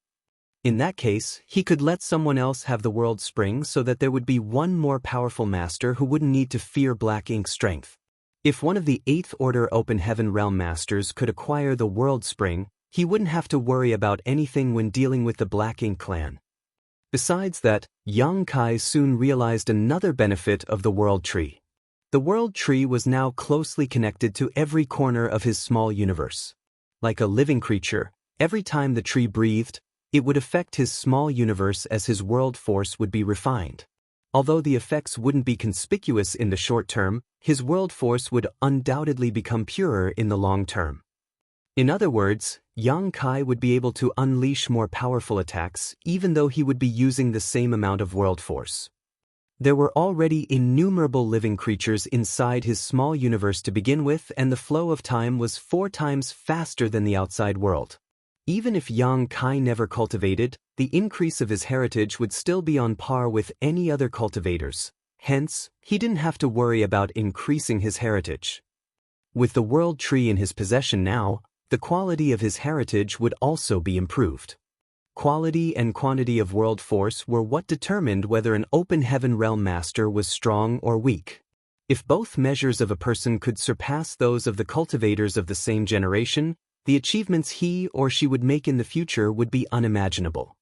In that case, he could let someone else have the World Spring so that there would be one more powerful master who wouldn't need to fear black ink strength. If one of the 8th Order Open Heaven Realm Masters could acquire the World Spring, he wouldn't have to worry about anything when dealing with the Black Ink clan. Besides that, Yang Kai soon realized another benefit of the World Tree. The World Tree was now closely connected to every corner of his small universe. Like a living creature, every time the tree breathed, it would affect his small universe as his world force would be refined. Although the effects wouldn't be conspicuous in the short term, his world force would undoubtedly become purer in the long term. In other words, Yang Kai would be able to unleash more powerful attacks even though he would be using the same amount of world force. There were already innumerable living creatures inside his small universe to begin with, and the flow of time was 4 times faster than the outside world. Even if Yang Kai never cultivated, the increase of his heritage would still be on par with any other cultivators. Hence, he didn't have to worry about increasing his heritage. With the World Tree in his possession now, the quality of his heritage would also be improved. Quality and quantity of world force were what determined whether an Open Heaven Realm Master was strong or weak. If both measures of a person could surpass those of the cultivators of the same generation, the achievements he or she would make in the future would be unimaginable.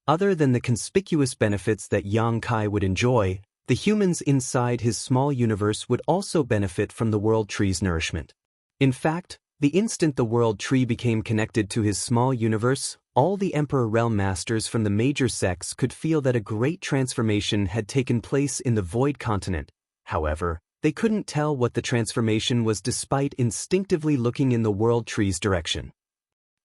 Other than the conspicuous benefits that Yang Kai would enjoy, the humans inside his small universe would also benefit from the World Tree's nourishment. In fact, the instant the World Tree became connected to his small universe, all the Emperor Realm Masters from the major sects could feel that a great transformation had taken place in the Void Continent. However, they couldn't tell what the transformation was despite instinctively looking in the World Tree's direction.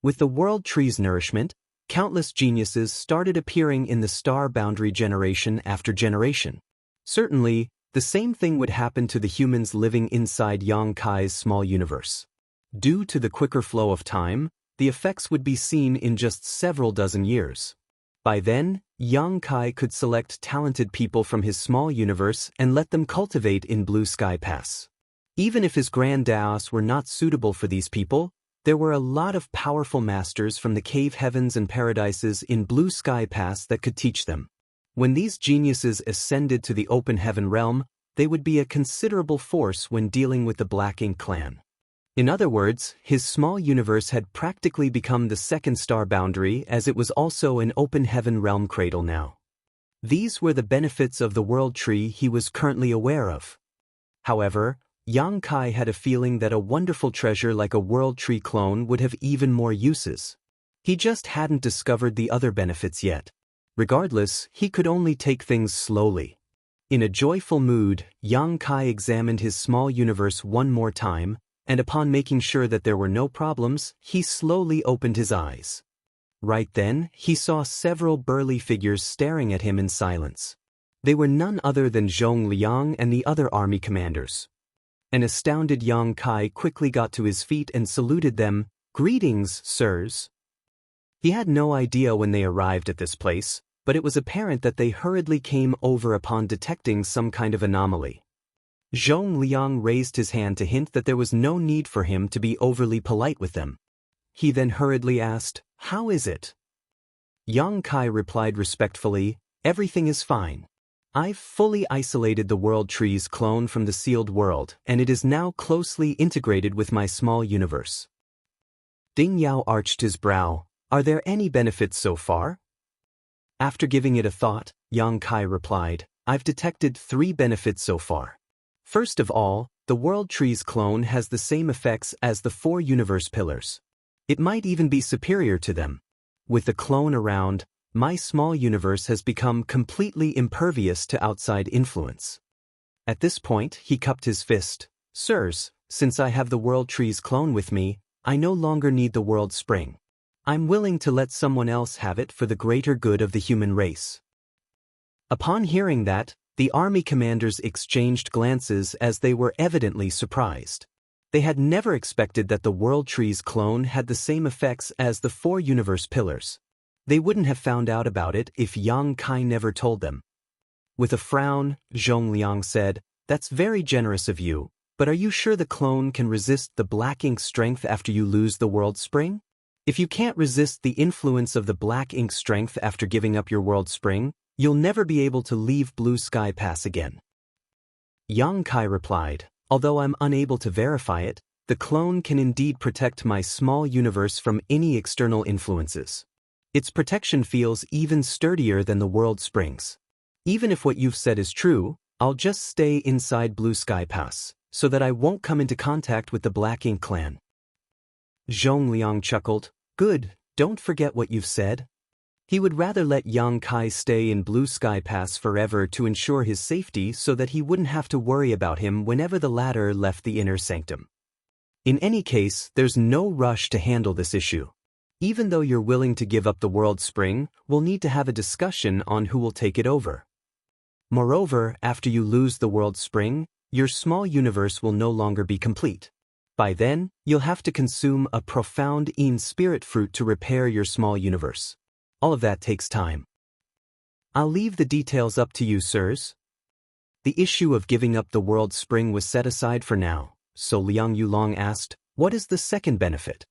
With the World Tree's nourishment, countless geniuses started appearing in the star boundary generation after generation. Certainly, the same thing would happen to the humans living inside Yang Kai's small universe. Due to the quicker flow of time, the effects would be seen in just several dozen years. By then, Yang Kai could select talented people from his small universe and let them cultivate in Blue Sky Pass. Even if his Grand Daos were not suitable for these people, there were a lot of powerful masters from the cave heavens and paradises in Blue Sky Pass that could teach them. When these geniuses ascended to the Open Heaven realm, they would be a considerable force when dealing with the Black Ink clan. In other words, his small universe had practically become the second star boundary, as it was also an Open Heaven realm cradle now. These were the benefits of the World Tree he was currently aware of. However, Yang Kai had a feeling that a wonderful treasure like a World Tree clone would have even more uses. He just hadn't discovered the other benefits yet. Regardless, he could only take things slowly. In a joyful mood, Yang Kai examined his small universe one more time, and upon making sure that there were no problems, he slowly opened his eyes. Right then, he saw several burly figures staring at him in silence. They were none other than Zhong Liang and the other army commanders. An astounded Yang Kai quickly got to his feet and saluted them. "Greetings, sirs." He had no idea when they arrived at this place, but it was apparent that they hurriedly came over upon detecting some kind of anomaly. Zhong Liang raised his hand to hint that there was no need for him to be overly polite with them. He then hurriedly asked, "How is it?" Yang Kai replied respectfully, "Everything is fine. I've fully isolated the World Tree's clone from the sealed world, and it is now closely integrated with my small universe." Ding Yao arched his brow. "Are there any benefits so far?" After giving it a thought, Yang Kai replied, "I've detected 3 benefits so far. First of all, the World Tree's clone has the same effects as the 4 universe pillars. It might even be superior to them. With the clone around, my small universe has become completely impervious to outside influence." At this point, he cupped his fist. "Sirs, since I have the World Tree's clone with me, I no longer need the World Spring. I'm willing to let someone else have it for the greater good of the human race." Upon hearing that, the army commanders exchanged glances as they were evidently surprised. They had never expected that the World Tree's clone had the same effects as the 4 universe pillars. They wouldn't have found out about it if Yang Kai never told them. With a frown, Zhong Liang said, "That's very generous of you, but are you sure the clone can resist the black ink strength after you lose the World Spring? If you can't resist the influence of the black ink strength after giving up your World Spring, you'll never be able to leave Blue Sky Pass again." Yang Kai replied, "Although I'm unable to verify it, the clone can indeed protect my small universe from any external influences. Its protection feels even sturdier than the World Springs. Even if what you've said is true, I'll just stay inside Blue Sky Pass, so that I won't come into contact with the Black Ink clan." Zhong Liang chuckled. "Good, don't forget what you've said." He would rather let Yang Kai stay in Blue Sky Pass forever to ensure his safety so that he wouldn't have to worry about him whenever the latter left the inner sanctum. In any case, there's no rush to handle this issue. Even though you're willing to give up the World Spring, we'll need to have a discussion on who will take it over. Moreover, after you lose the World Spring, your small universe will no longer be complete. By then, you'll have to consume a profound spirit fruit to repair your small universe. All of that takes time. I'll leave the details up to you, sirs. The issue of giving up the World Spring was set aside for now, so Liang Yulong asked, "What is the second benefit?"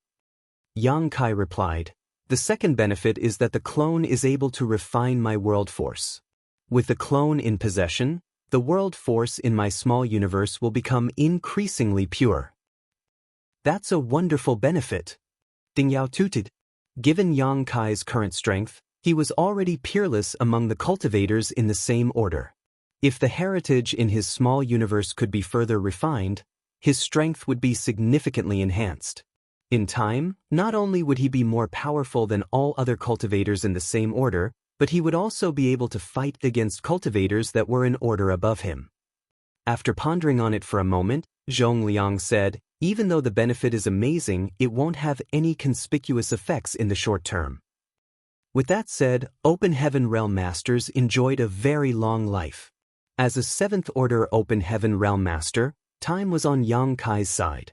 Yang Kai replied, "The second benefit is that the clone is able to refine my world force. With the clone in possession, the world force in my small universe will become increasingly pure." "That's a wonderful benefit," Ding Yao tooted. Given Yang Kai's current strength, he was already peerless among the cultivators in the same order. If the heritage in his small universe could be further refined, his strength would be significantly enhanced. In time, not only would he be more powerful than all other cultivators in the same order, but he would also be able to fight against cultivators that were in order above him. After pondering on it for a moment, Zhong Liang said, "Even though the benefit is amazing, it won't have any conspicuous effects in the short term." With that said, Open Heaven Realm Masters enjoyed a very long life. As a 7th Order Open Heaven Realm Master, time was on Yang Kai's side.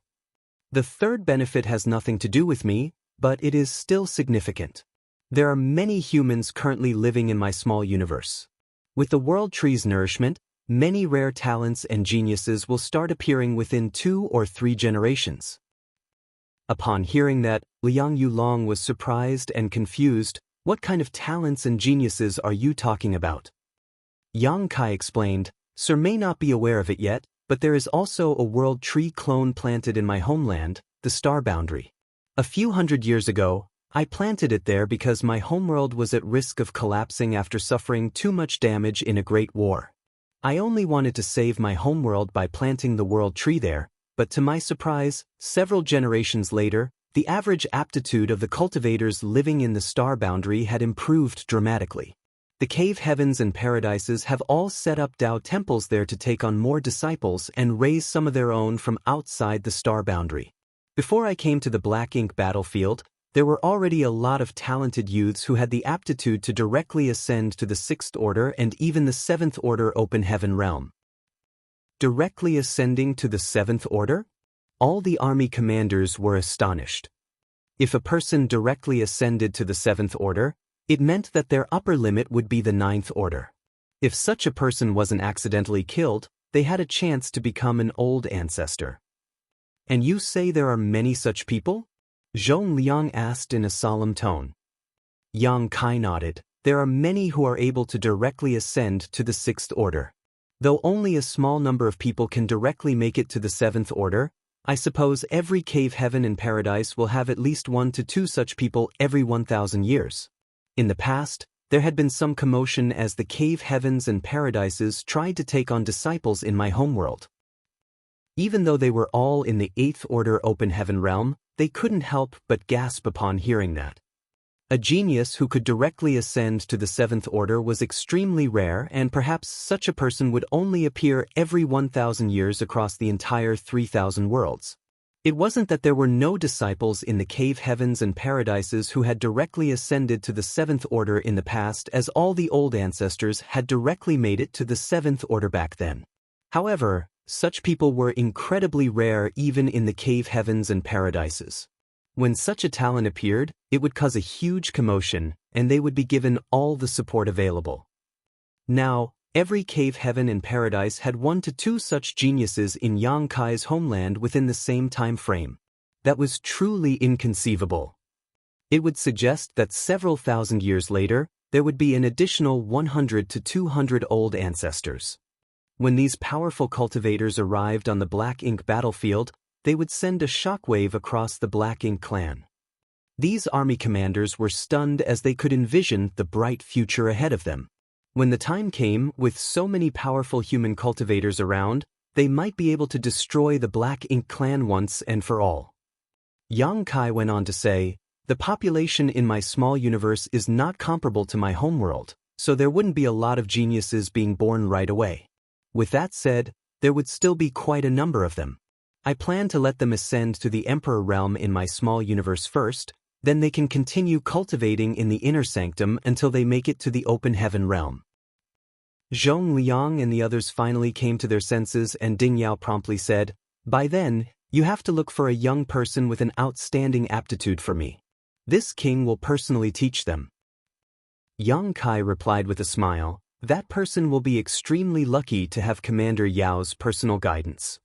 The third benefit has nothing to do with me, but it is still significant. There are many humans currently living in my small universe. With the World Tree's nourishment, many rare talents and geniuses will start appearing within 2 or 3 generations. Upon hearing that, Liang Yulong was surprised and confused. "What kind of talents and geniuses are you talking about?" Yang Kai explained, "Sir may not be aware of it yet, but there is also a World Tree clone planted in my homeland, the Star Boundary. A few hundred years ago, I planted it there because my homeworld was at risk of collapsing after suffering too much damage in a great war. I only wanted to save my homeworld by planting the World Tree there, but to my surprise, several generations later, the average aptitude of the cultivators living in the Star Boundary had improved dramatically. The cave heavens and paradises have all set up Tao temples there to take on more disciples and raise some of their own from outside the Star Boundary. Before I came to the Black Ink battlefield, There were already a lot of talented youths who had the aptitude to directly ascend to the Sixth Order and even the Seventh Order Open Heaven realm. Directly ascending to the Seventh Order? All the army commanders were astonished. If a person directly ascended to the Seventh Order, it meant that their upper limit would be the Ninth Order. If such a person wasn't accidentally killed, they had a chance to become an old ancestor. And you say there are many such people? Zhong Liang asked in a solemn tone. Yang Kai nodded. There are many who are able to directly ascend to the Sixth Order. Though only a small number of people can directly make it to the Seventh Order, I suppose every cave heaven and paradise will have at least 1 to 2 such people every 1,000 years. In the past, there had been some commotion as the cave heavens and paradises tried to take on disciples in my homeworld. Even though they were all in the Eighth Order Open Heaven realm, they couldn't help but gasp upon hearing that. A genius who could directly ascend to the Seventh Order was extremely rare, and perhaps such a person would only appear every 1,000 years across the entire 3,000 worlds. It wasn't that there were no disciples in the cave heavens and paradises who had directly ascended to the Seventh Order in the past, as all the old ancestors had directly made it to the Seventh Order back then. However, such people were incredibly rare even in the cave heavens and paradises. When such a talent appeared, it would cause a huge commotion, and they would be given all the support available. Now, every cave heaven and paradise had 1 to 2 such geniuses in Yang Kai's homeland within the same time frame. That was truly inconceivable. It would suggest that several thousand years later, there would be an additional 100 to 200 old ancestors. When these powerful cultivators arrived on the Black Ink battlefield, they would send a shockwave across the Black Ink clan. These army commanders were stunned as they could envision the bright future ahead of them. When the time came, with so many powerful human cultivators around, they might be able to destroy the Black Ink clan once and for all. Yang Kai went on to say, "The population in my small universe is not comparable to my homeworld, so there wouldn't be a lot of geniuses being born right away. With that said, there would still be quite a number of them. I plan to let them ascend to the Emperor realm in my small universe first, then they can continue cultivating in the inner sanctum until they make it to the open heaven realm." Zhong Liang and the others finally came to their senses, and Ding Yao promptly said, "By then, you have to look for a young person with an outstanding aptitude for me. This king will personally teach them." Yang Kai replied with a smile, "That person will be extremely lucky to have Commander Yao's personal guidance."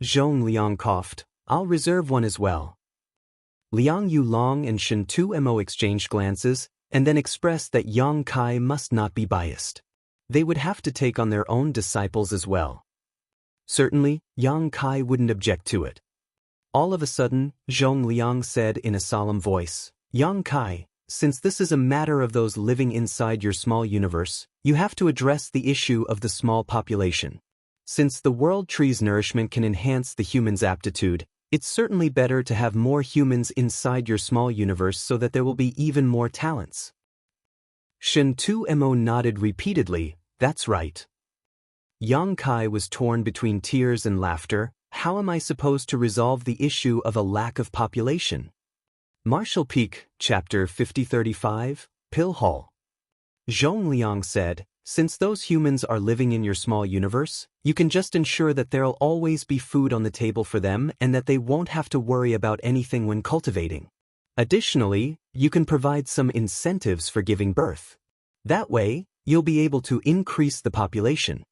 Zhong Liang coughed, "I'll reserve one as well." Liang Yulong and Shen Tumo exchanged glances, and then expressed that Yang Kai must not be biased. They would have to take on their own disciples as well. Certainly, Yang Kai wouldn't object to it. All of a sudden, Zhong Liang said in a solemn voice, "Yang Kai, since this is a matter of those living inside your small universe, you have to address the issue of the small population. Since the world tree's nourishment can enhance the human's aptitude, it's certainly better to have more humans inside your small universe so that there will be even more talents." Shen Tumo nodded repeatedly, "That's right." Yang Kai was torn between tears and laughter. How am I supposed to resolve the issue of a lack of population? Marshall Peak, Chapter 5035, Pill Hall. Zhong Liang said, "Since those humans are living in your small universe, you can just ensure that there'll always be food on the table for them and that they won't have to worry about anything when cultivating. Additionally, you can provide some incentives for giving birth. That way, you'll be able to increase the population."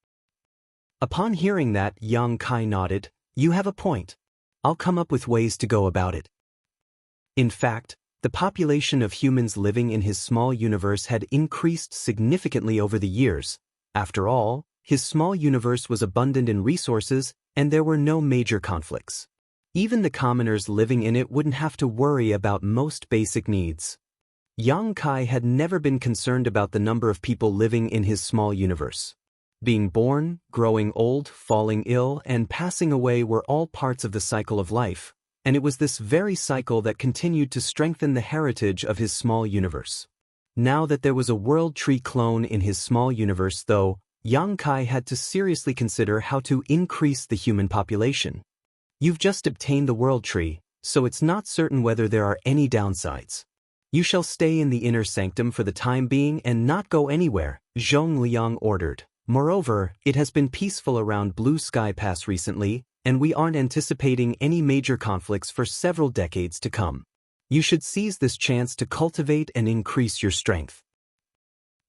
Upon hearing that, Yang Kai nodded, "You have a point. I'll come up with ways to go about it." In fact, the population of humans living in his small universe had increased significantly over the years. After all, his small universe was abundant in resources, and there were no major conflicts. Even the commoners living in it wouldn't have to worry about most basic needs. Yang Kai had never been concerned about the number of people living in his small universe. Being born, growing old, falling ill, and passing away were all parts of the cycle of life, and it was this very cycle that continued to strengthen the heritage of his small universe. Now that there was a world tree clone in his small universe, though, Yang Kai had to seriously consider how to increase the human population. "You've just obtained the world tree, so it's not certain whether there are any downsides. You shall stay in the inner sanctum for the time being and not go anywhere, Zhong Liang ordered. Moreover, it has been peaceful around Blue Sky Pass recently, and we aren't anticipating any major conflicts for several decades to come. You should seize this chance to cultivate and increase your strength.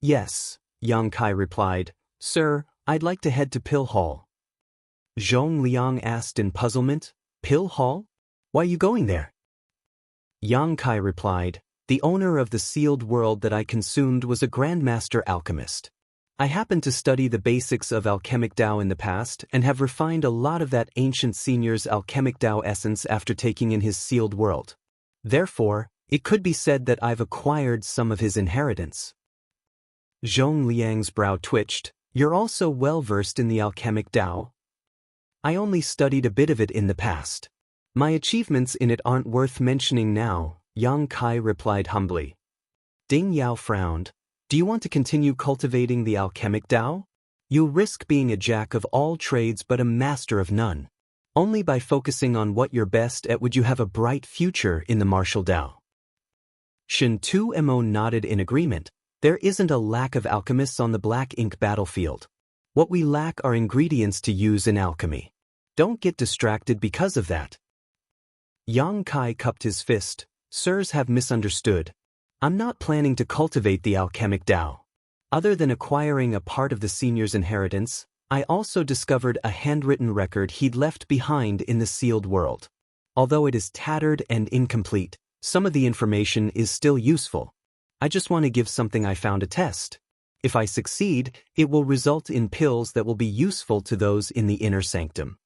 Yes, Yang Kai replied. Sir, I'd like to head to Pill Hall. Zhong Liang asked in puzzlement. Pill Hall? Why are you going there? Yang Kai replied. The owner of the sealed world that I consumed was a grandmaster alchemist. I happened to study the basics of alchemic Tao in the past and have refined a lot of that ancient senior's alchemic Tao essence after taking in his sealed world. Therefore, it could be said that I've acquired some of his inheritance. Zhong Liang's brow twitched. You're also well versed in the alchemic Tao? I only studied a bit of it in the past. My achievements in it aren't worth mentioning now, Yang Kai replied humbly. Ding Yao frowned. Do you want to continue cultivating the alchemic Tao? You'll risk being a jack of all trades but a master of none. Only by focusing on what you're best at would you have a bright future in the martial Tao. Shen Tu-Mo nodded in agreement. There isn't a lack of alchemists on the black ink battlefield. What we lack are ingredients to use in alchemy. Don't get distracted because of that. Yang Kai cupped his fist. Sirs have misunderstood. I'm not planning to cultivate the alchemic Tao. Other than acquiring a part of the senior's inheritance, I also discovered a handwritten record he'd left behind in the sealed world. Although it is tattered and incomplete, some of the information is still useful. I just want to give something I found a test. If I succeed, it will result in pills that will be useful to those in the inner sanctum.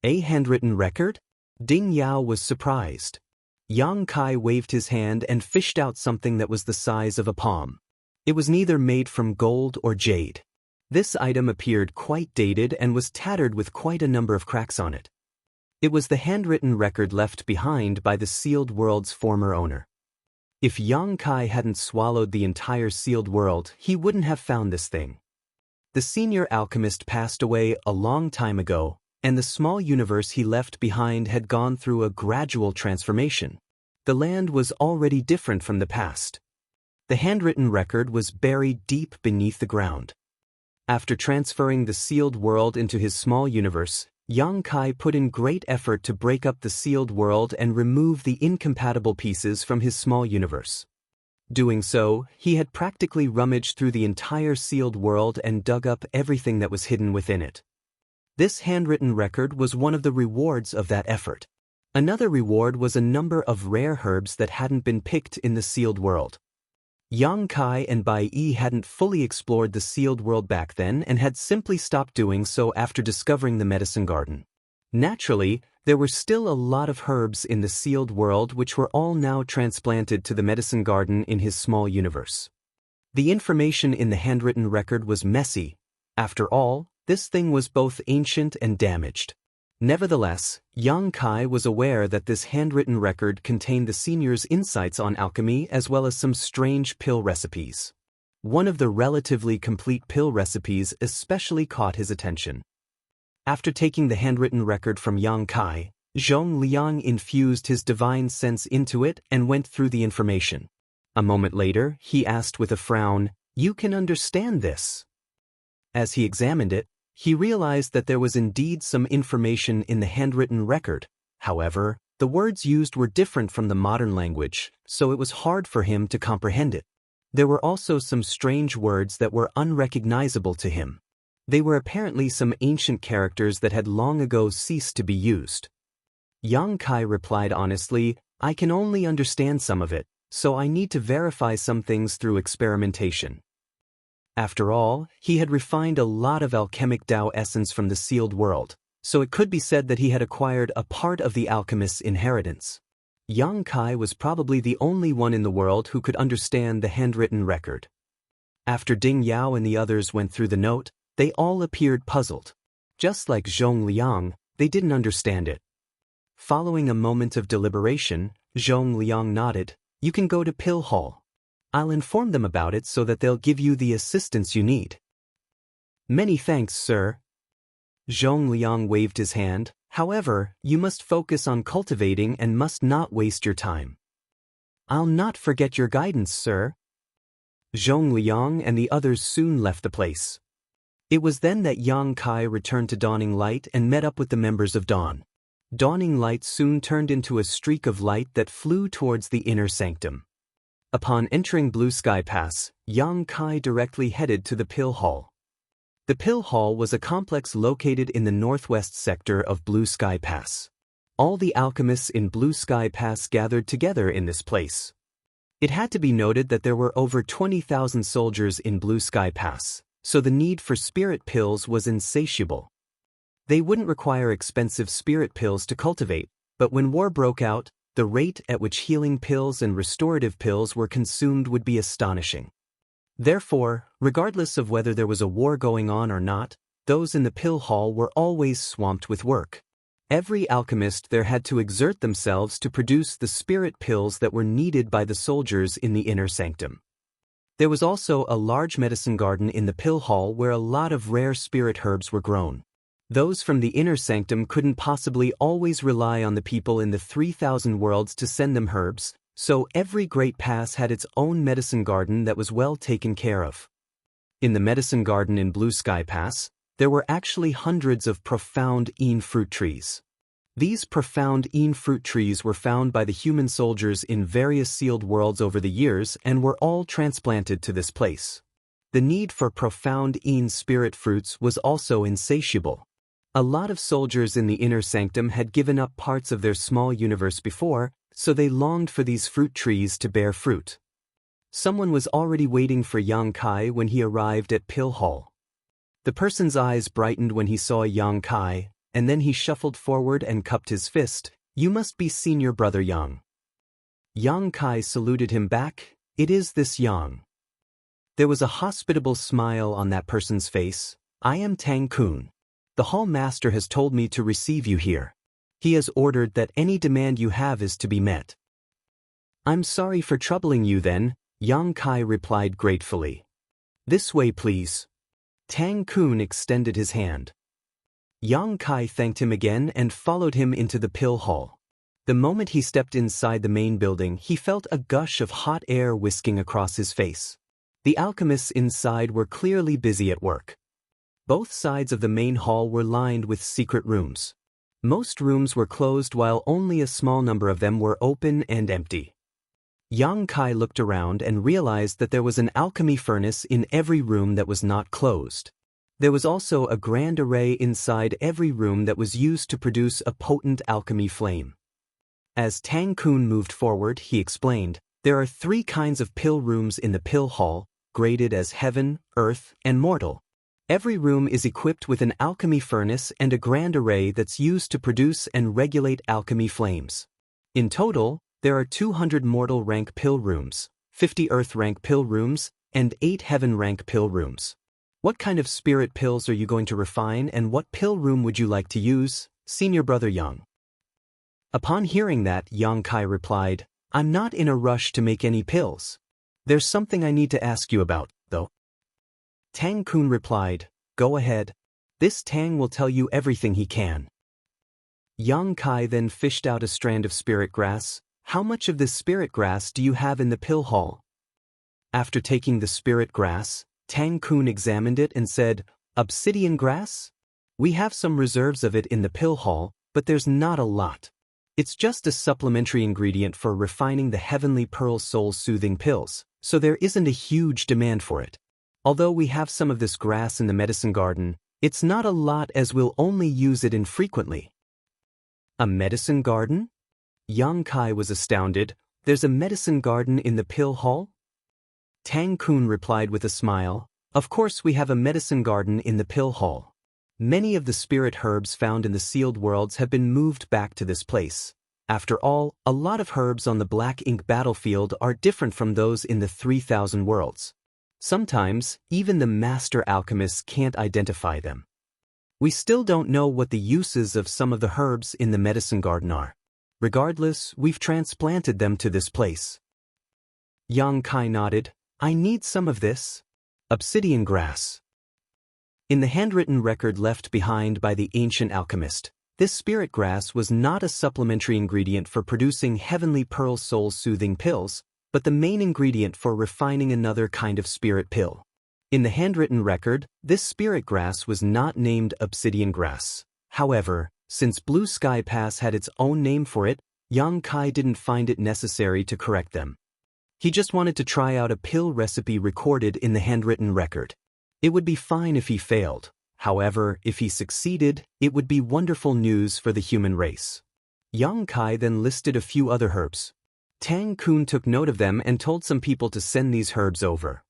A handwritten record? Ding Yao was surprised. Yang Kai waved his hand and fished out something that was the size of a palm. It was neither made from gold or jade. This item appeared quite dated and was tattered with quite a number of cracks on it. It was the handwritten record left behind by the sealed world's former owner. If Yang Kai hadn't swallowed the entire sealed world, he wouldn't have found this thing. The senior alchemist passed away a long time ago, and the small universe he left behind had gone through a gradual transformation. The land was already different from the past. The handwritten record was buried deep beneath the ground. After transferring the sealed world into his small universe, Yang Kai put in great effort to break up the sealed world and remove the incompatible pieces from his small universe. Doing so, he had practically rummaged through the entire sealed world and dug up everything that was hidden within it. This handwritten record was one of the rewards of that effort. Another reward was a number of rare herbs that hadn't been picked in the sealed world. Yang Kai and Bai Yi hadn't fully explored the sealed world back then and had simply stopped doing so after discovering the medicine garden. Naturally, there were still a lot of herbs in the sealed world which were all now transplanted to the medicine garden in his small universe. The information in the handwritten record was messy. After all, this thing was both ancient and damaged. Nevertheless, Yang Kai was aware that this handwritten record contained the senior's insights on alchemy as well as some strange pill recipes. One of the relatively complete pill recipes especially caught his attention. After taking the handwritten record from Yang Kai, Zhong Liang infused his divine sense into it and went through the information. A moment later, he asked with a frown, "You can understand this?" As he examined it, he realized that there was indeed some information in the handwritten record. However, the words used were different from the modern language, so it was hard for him to comprehend it. There were also some strange words that were unrecognizable to him. They were apparently some ancient characters that had long ago ceased to be used. Yang Kai replied honestly, "I can only understand some of it, so I need to verify some things through experimentation." After all, he had refined a lot of alchemic Tao essence from the sealed world, so it could be said that he had acquired a part of the alchemist's inheritance. Yang Kai was probably the only one in the world who could understand the handwritten record. After Ding Yao and the others went through the note, they all appeared puzzled. Just like Zhong Liang, they didn't understand it. Following a moment of deliberation, Zhong Liang nodded, "You can go to Pill Hall. I'll inform them about it so that they'll give you the assistance you need." "Many thanks, sir." Zhong Liang waved his hand. However, you must focus on cultivating and must not waste your time. I'll not forget your guidance, sir. Zhong Liang and the others soon left the place. It was then that Yang Kai returned to Dawning Light and met up with the members of Dawn. Dawning Light soon turned into a streak of light that flew towards the inner sanctum. Upon entering Blue Sky Pass, Yang Kai directly headed to the Pill Hall. The Pill Hall was a complex located in the northwest sector of Blue Sky Pass. All the alchemists in Blue Sky Pass gathered together in this place. It had to be noted that there were over 20,000 soldiers in Blue Sky Pass, so the need for spirit pills was insatiable. They wouldn't require expensive spirit pills to cultivate, but when war broke out, the rate at which healing pills and restorative pills were consumed would be astonishing. Therefore, regardless of whether there was a war going on or not, those in the Pill Hall were always swamped with work. Every alchemist there had to exert themselves to produce the spirit pills that were needed by the soldiers in the inner sanctum. There was also a large medicine garden in the Pill Hall where a lot of rare spirit herbs were grown. Those from the inner sanctum couldn't possibly always rely on the people in the 3,000 worlds to send them herbs, so every great pass had its own medicine garden that was well taken care of. In the medicine garden in Blue Sky Pass, there were actually hundreds of profound fruit trees. These profound fruit trees were found by the human soldiers in various sealed worlds over the years and were all transplanted to this place. The need for profound spirit fruits was also insatiable. A lot of soldiers in the inner sanctum had given up parts of their small universe before, so they longed for these fruit trees to bear fruit. Someone was already waiting for Yang Kai when he arrived at Pill Hall. The person's eyes brightened when he saw Yang Kai, and then he shuffled forward and cupped his fist. "You must be senior brother Yang." Yang Kai saluted him back. "It is this Yang." There was a hospitable smile on that person's face. "I am Tang Kun. The hall master has told me to receive you here. He has ordered that any demand you have is to be met." "I'm sorry for troubling you then," Yang Kai replied gratefully. "This way, please." Tang Kun extended his hand. Yang Kai thanked him again and followed him into the Pill Hall. The moment he stepped inside the main building, he felt a gush of hot air whisking across his face. The alchemists inside were clearly busy at work. Both sides of the main hall were lined with secret rooms. Most rooms were closed while only a small number of them were open and empty. Yang Kai looked around and realized that there was an alchemy furnace in every room that was not closed. There was also a grand array inside every room that was used to produce a potent alchemy flame. As Tang Kun moved forward, he explained, "There are 3 kinds of pill rooms in the Pill Hall, graded as heaven, earth, and mortal. Every room is equipped with an alchemy furnace and a grand array that's used to produce and regulate alchemy flames. In total, there are 200 mortal rank pill rooms, 50 earth rank pill rooms, and 8 heaven rank pill rooms. What kind of spirit pills are you going to refine and what pill room would you like to use, senior brother Yang?" Upon hearing that, Yang Kai replied, "I'm not in a rush to make any pills. There's something I need to ask you about, though." Tang Kun replied, "Go ahead. This Tang will tell you everything he can." Yang Kai then fished out a strand of spirit grass. "How much of this spirit grass do you have in the Pill Hall?" After taking the spirit grass, Tang Kun examined it and said, "Obsidian grass? We have some reserves of it in the Pill Hall, but there's not a lot. It's just a supplementary ingredient for refining the Heavenly Pearl soul-soothing pills, so there isn't a huge demand for it. Although we have some of this grass in the medicine garden, it's not a lot as we'll only use it infrequently." "A medicine garden?" Yang Kai was astounded. "There's a medicine garden in the Pill Hall?" Tang Kun replied with a smile, "Of course we have a medicine garden in the Pill Hall. Many of the spirit herbs found in the sealed worlds have been moved back to this place. After all, a lot of herbs on the Black Ink battlefield are different from those in the 3,000 worlds. Sometimes, even the master alchemists can't identify them. We still don't know what the uses of some of the herbs in the medicine garden are. Regardless, we've transplanted them to this place." Yang Kai nodded. "I need some of this. Obsidian grass." In the handwritten record left behind by the ancient alchemist, This spirit grass was not a supplementary ingredient for producing heavenly pearl soul-soothing pills, but the main ingredient for refining another kind of spirit pill. In the handwritten record, this spirit grass was not named obsidian grass. However, since Blue Sky Pass had its own name for it, Yang Kai didn't find it necessary to correct them. He just wanted to try out a pill recipe recorded in the handwritten record. It would be fine if he failed. However, if he succeeded, it would be wonderful news for the human race. Yang Kai then listed a few other herbs. Tang Kun took note of them and told some people to send these herbs over.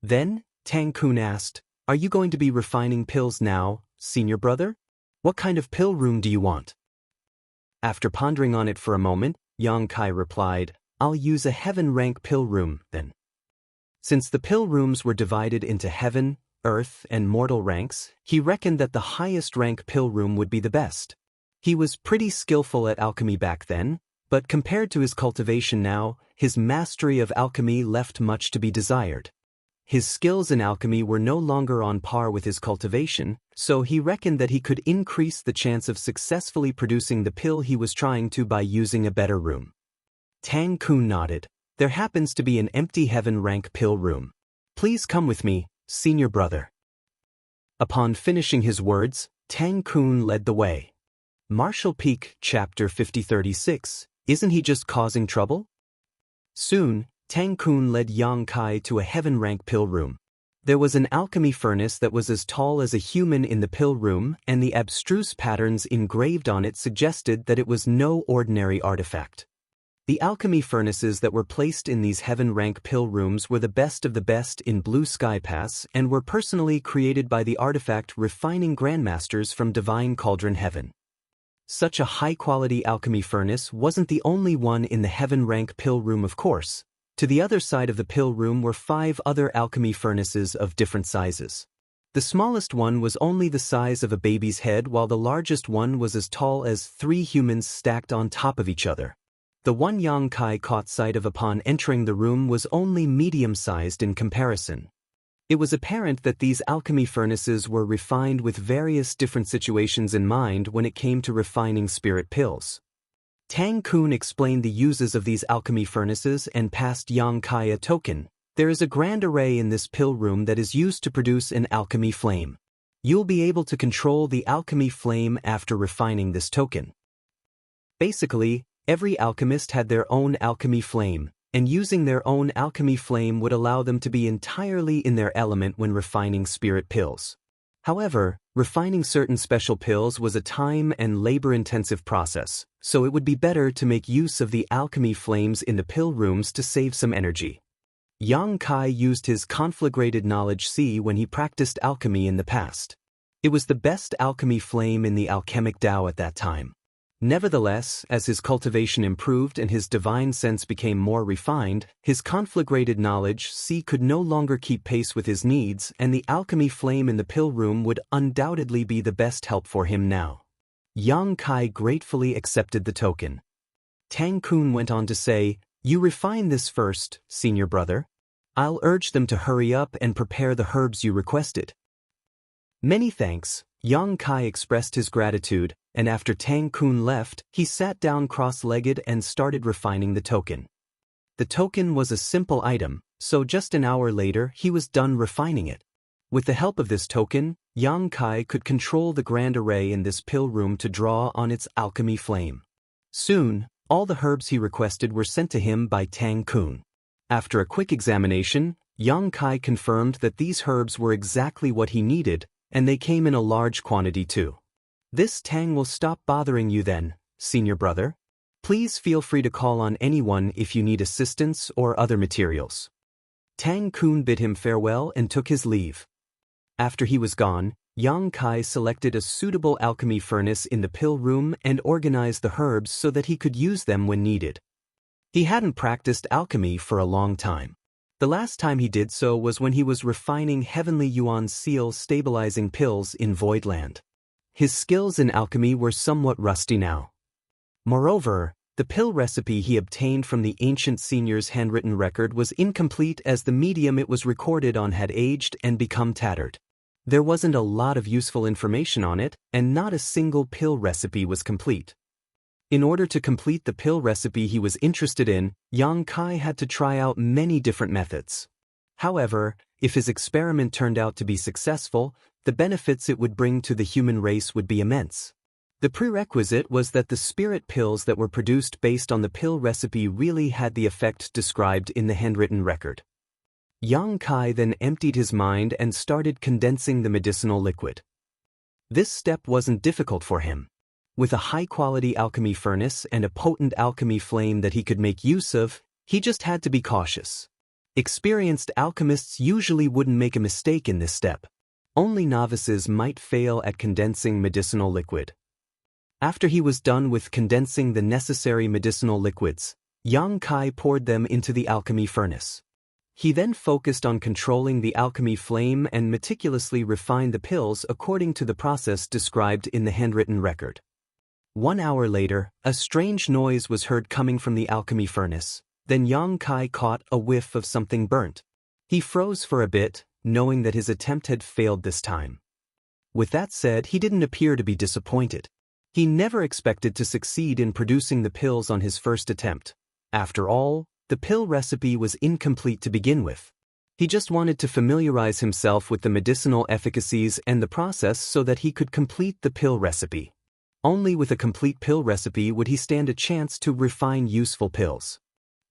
Then, Tang Kun asked, "Are you going to be refining pills now, senior brother? What kind of pill room do you want?" After pondering on it for a moment, Yang Kai replied, "I'll use a heaven rank pill room, then." Since the pill rooms were divided into heaven, earth, and mortal ranks, he reckoned that the highest rank pill room would be the best. He was pretty skillful at alchemy back then, but compared to his cultivation now, his mastery of alchemy left much to be desired. His skills in alchemy were no longer on par with his cultivation, so he reckoned that he could increase the chance of successfully producing the pill he was trying to by using a better room. Tang Kun nodded. "There happens to be an empty heaven rank pill room. Please come with me, senior brother." Upon finishing his words, Tang Kun led the way. Marshall Peak, Chapter 5036. Isn't he just causing trouble? Soon, Tang Kun led Yang Kai to a heaven rank pill room. There was an alchemy furnace that was as tall as a human in the pill room, and the abstruse patterns engraved on it suggested that it was no ordinary artifact. The alchemy furnaces that were placed in these heaven rank pill rooms were the best of the best in Blue Sky Pass and were personally created by the artifact refining grandmasters from Divine Cauldron Heaven. Such a high-quality alchemy furnace wasn't the only one in the heaven rank pill room, of course. To the other side of the pill room were 5 other alchemy furnaces of different sizes. The smallest one was only the size of a baby's head, while the largest one was as tall as 3 humans stacked on top of each other. The one Yang Kai caught sight of upon entering the room was only medium-sized in comparison. It was apparent that these alchemy furnaces were refined with various different situations in mind when it came to refining spirit pills. Tang Kun explained the uses of these alchemy furnaces and passed Yang Kai a token. "There is a grand array in this pill room that is used to produce an alchemy flame. You'll be able to control the alchemy flame after refining this token." Basically, every alchemist had their own alchemy flame, and using their own alchemy flame would allow them to be entirely in their element when refining spirit pills. However, refining certain special pills was a time and labor-intensive process, so it would be better to make use of the alchemy flames in the pill rooms to save some energy. Yang Kai used his conflagrated knowledge C when he practiced alchemy in the past. It was the best alchemy flame in the alchemic Tao at that time. Nevertheless, as his cultivation improved and his divine sense became more refined, his conflagrated knowledge C could no longer keep pace with his needs, and the alchemy flame in the pill room would undoubtedly be the best help for him now. Yang Kai gratefully accepted the token. Tang Kun went on to say, "You refine this first, senior brother. I'll urge them to hurry up and prepare the herbs you requested." "Many thanks." Yang Kai expressed his gratitude, and after Tang Kun left, he sat down cross-legged and started refining the token. The token was a simple item, so just an hour later he was done refining it. With the help of this token, Yang Kai could control the grand array in this pill room to draw on its alchemy flame. Soon, all the herbs he requested were sent to him by Tang Kun. After a quick examination, Yang Kai confirmed that these herbs were exactly what he needed, and they came in a large quantity too. "This Tang will stop bothering you then, senior brother. Please feel free to call on anyone if you need assistance or other materials." Tang Kun bid him farewell and took his leave. After he was gone, Yang Kai selected a suitable alchemy furnace in the pill room and organized the herbs so that he could use them when needed. He hadn't practiced alchemy for a long time. The last time he did so was when he was refining Heavenly Yuan Seal stabilizing pills in Voidland. His skills in alchemy were somewhat rusty now. Moreover, the pill recipe he obtained from the ancient senior's handwritten record was incomplete as the medium it was recorded on had aged and become tattered. There wasn't a lot of useful information on it, and not a single pill recipe was complete. In order to complete the pill recipe he was interested in, Yang Kai had to try out many different methods. However, if his experiment turned out to be successful, the benefits it would bring to the human race would be immense. The prerequisite was that the spirit pills that were produced based on the pill recipe really had the effect described in the handwritten record. Yang Kai then emptied his mind and started condensing the medicinal liquid. This step wasn't difficult for him. With a high-quality alchemy furnace and a potent alchemy flame that he could make use of, he just had to be cautious. Experienced alchemists usually wouldn't make a mistake in this step. Only novices might fail at condensing medicinal liquid. After he was done with condensing the necessary medicinal liquids, Yang Kai poured them into the alchemy furnace. He then focused on controlling the alchemy flame and meticulously refined the pills according to the process described in the handwritten record. 1 hour later, a strange noise was heard coming from the alchemy furnace. Then Yang Kai caught a whiff of something burnt. He froze for a bit, knowing that his attempt had failed this time. With that said, he didn't appear to be disappointed. He never expected to succeed in producing the pills on his first attempt. After all, the pill recipe was incomplete to begin with. He just wanted to familiarize himself with the medicinal efficacies and the process so that he could complete the pill recipe. Only with a complete pill recipe would he stand a chance to refine useful pills.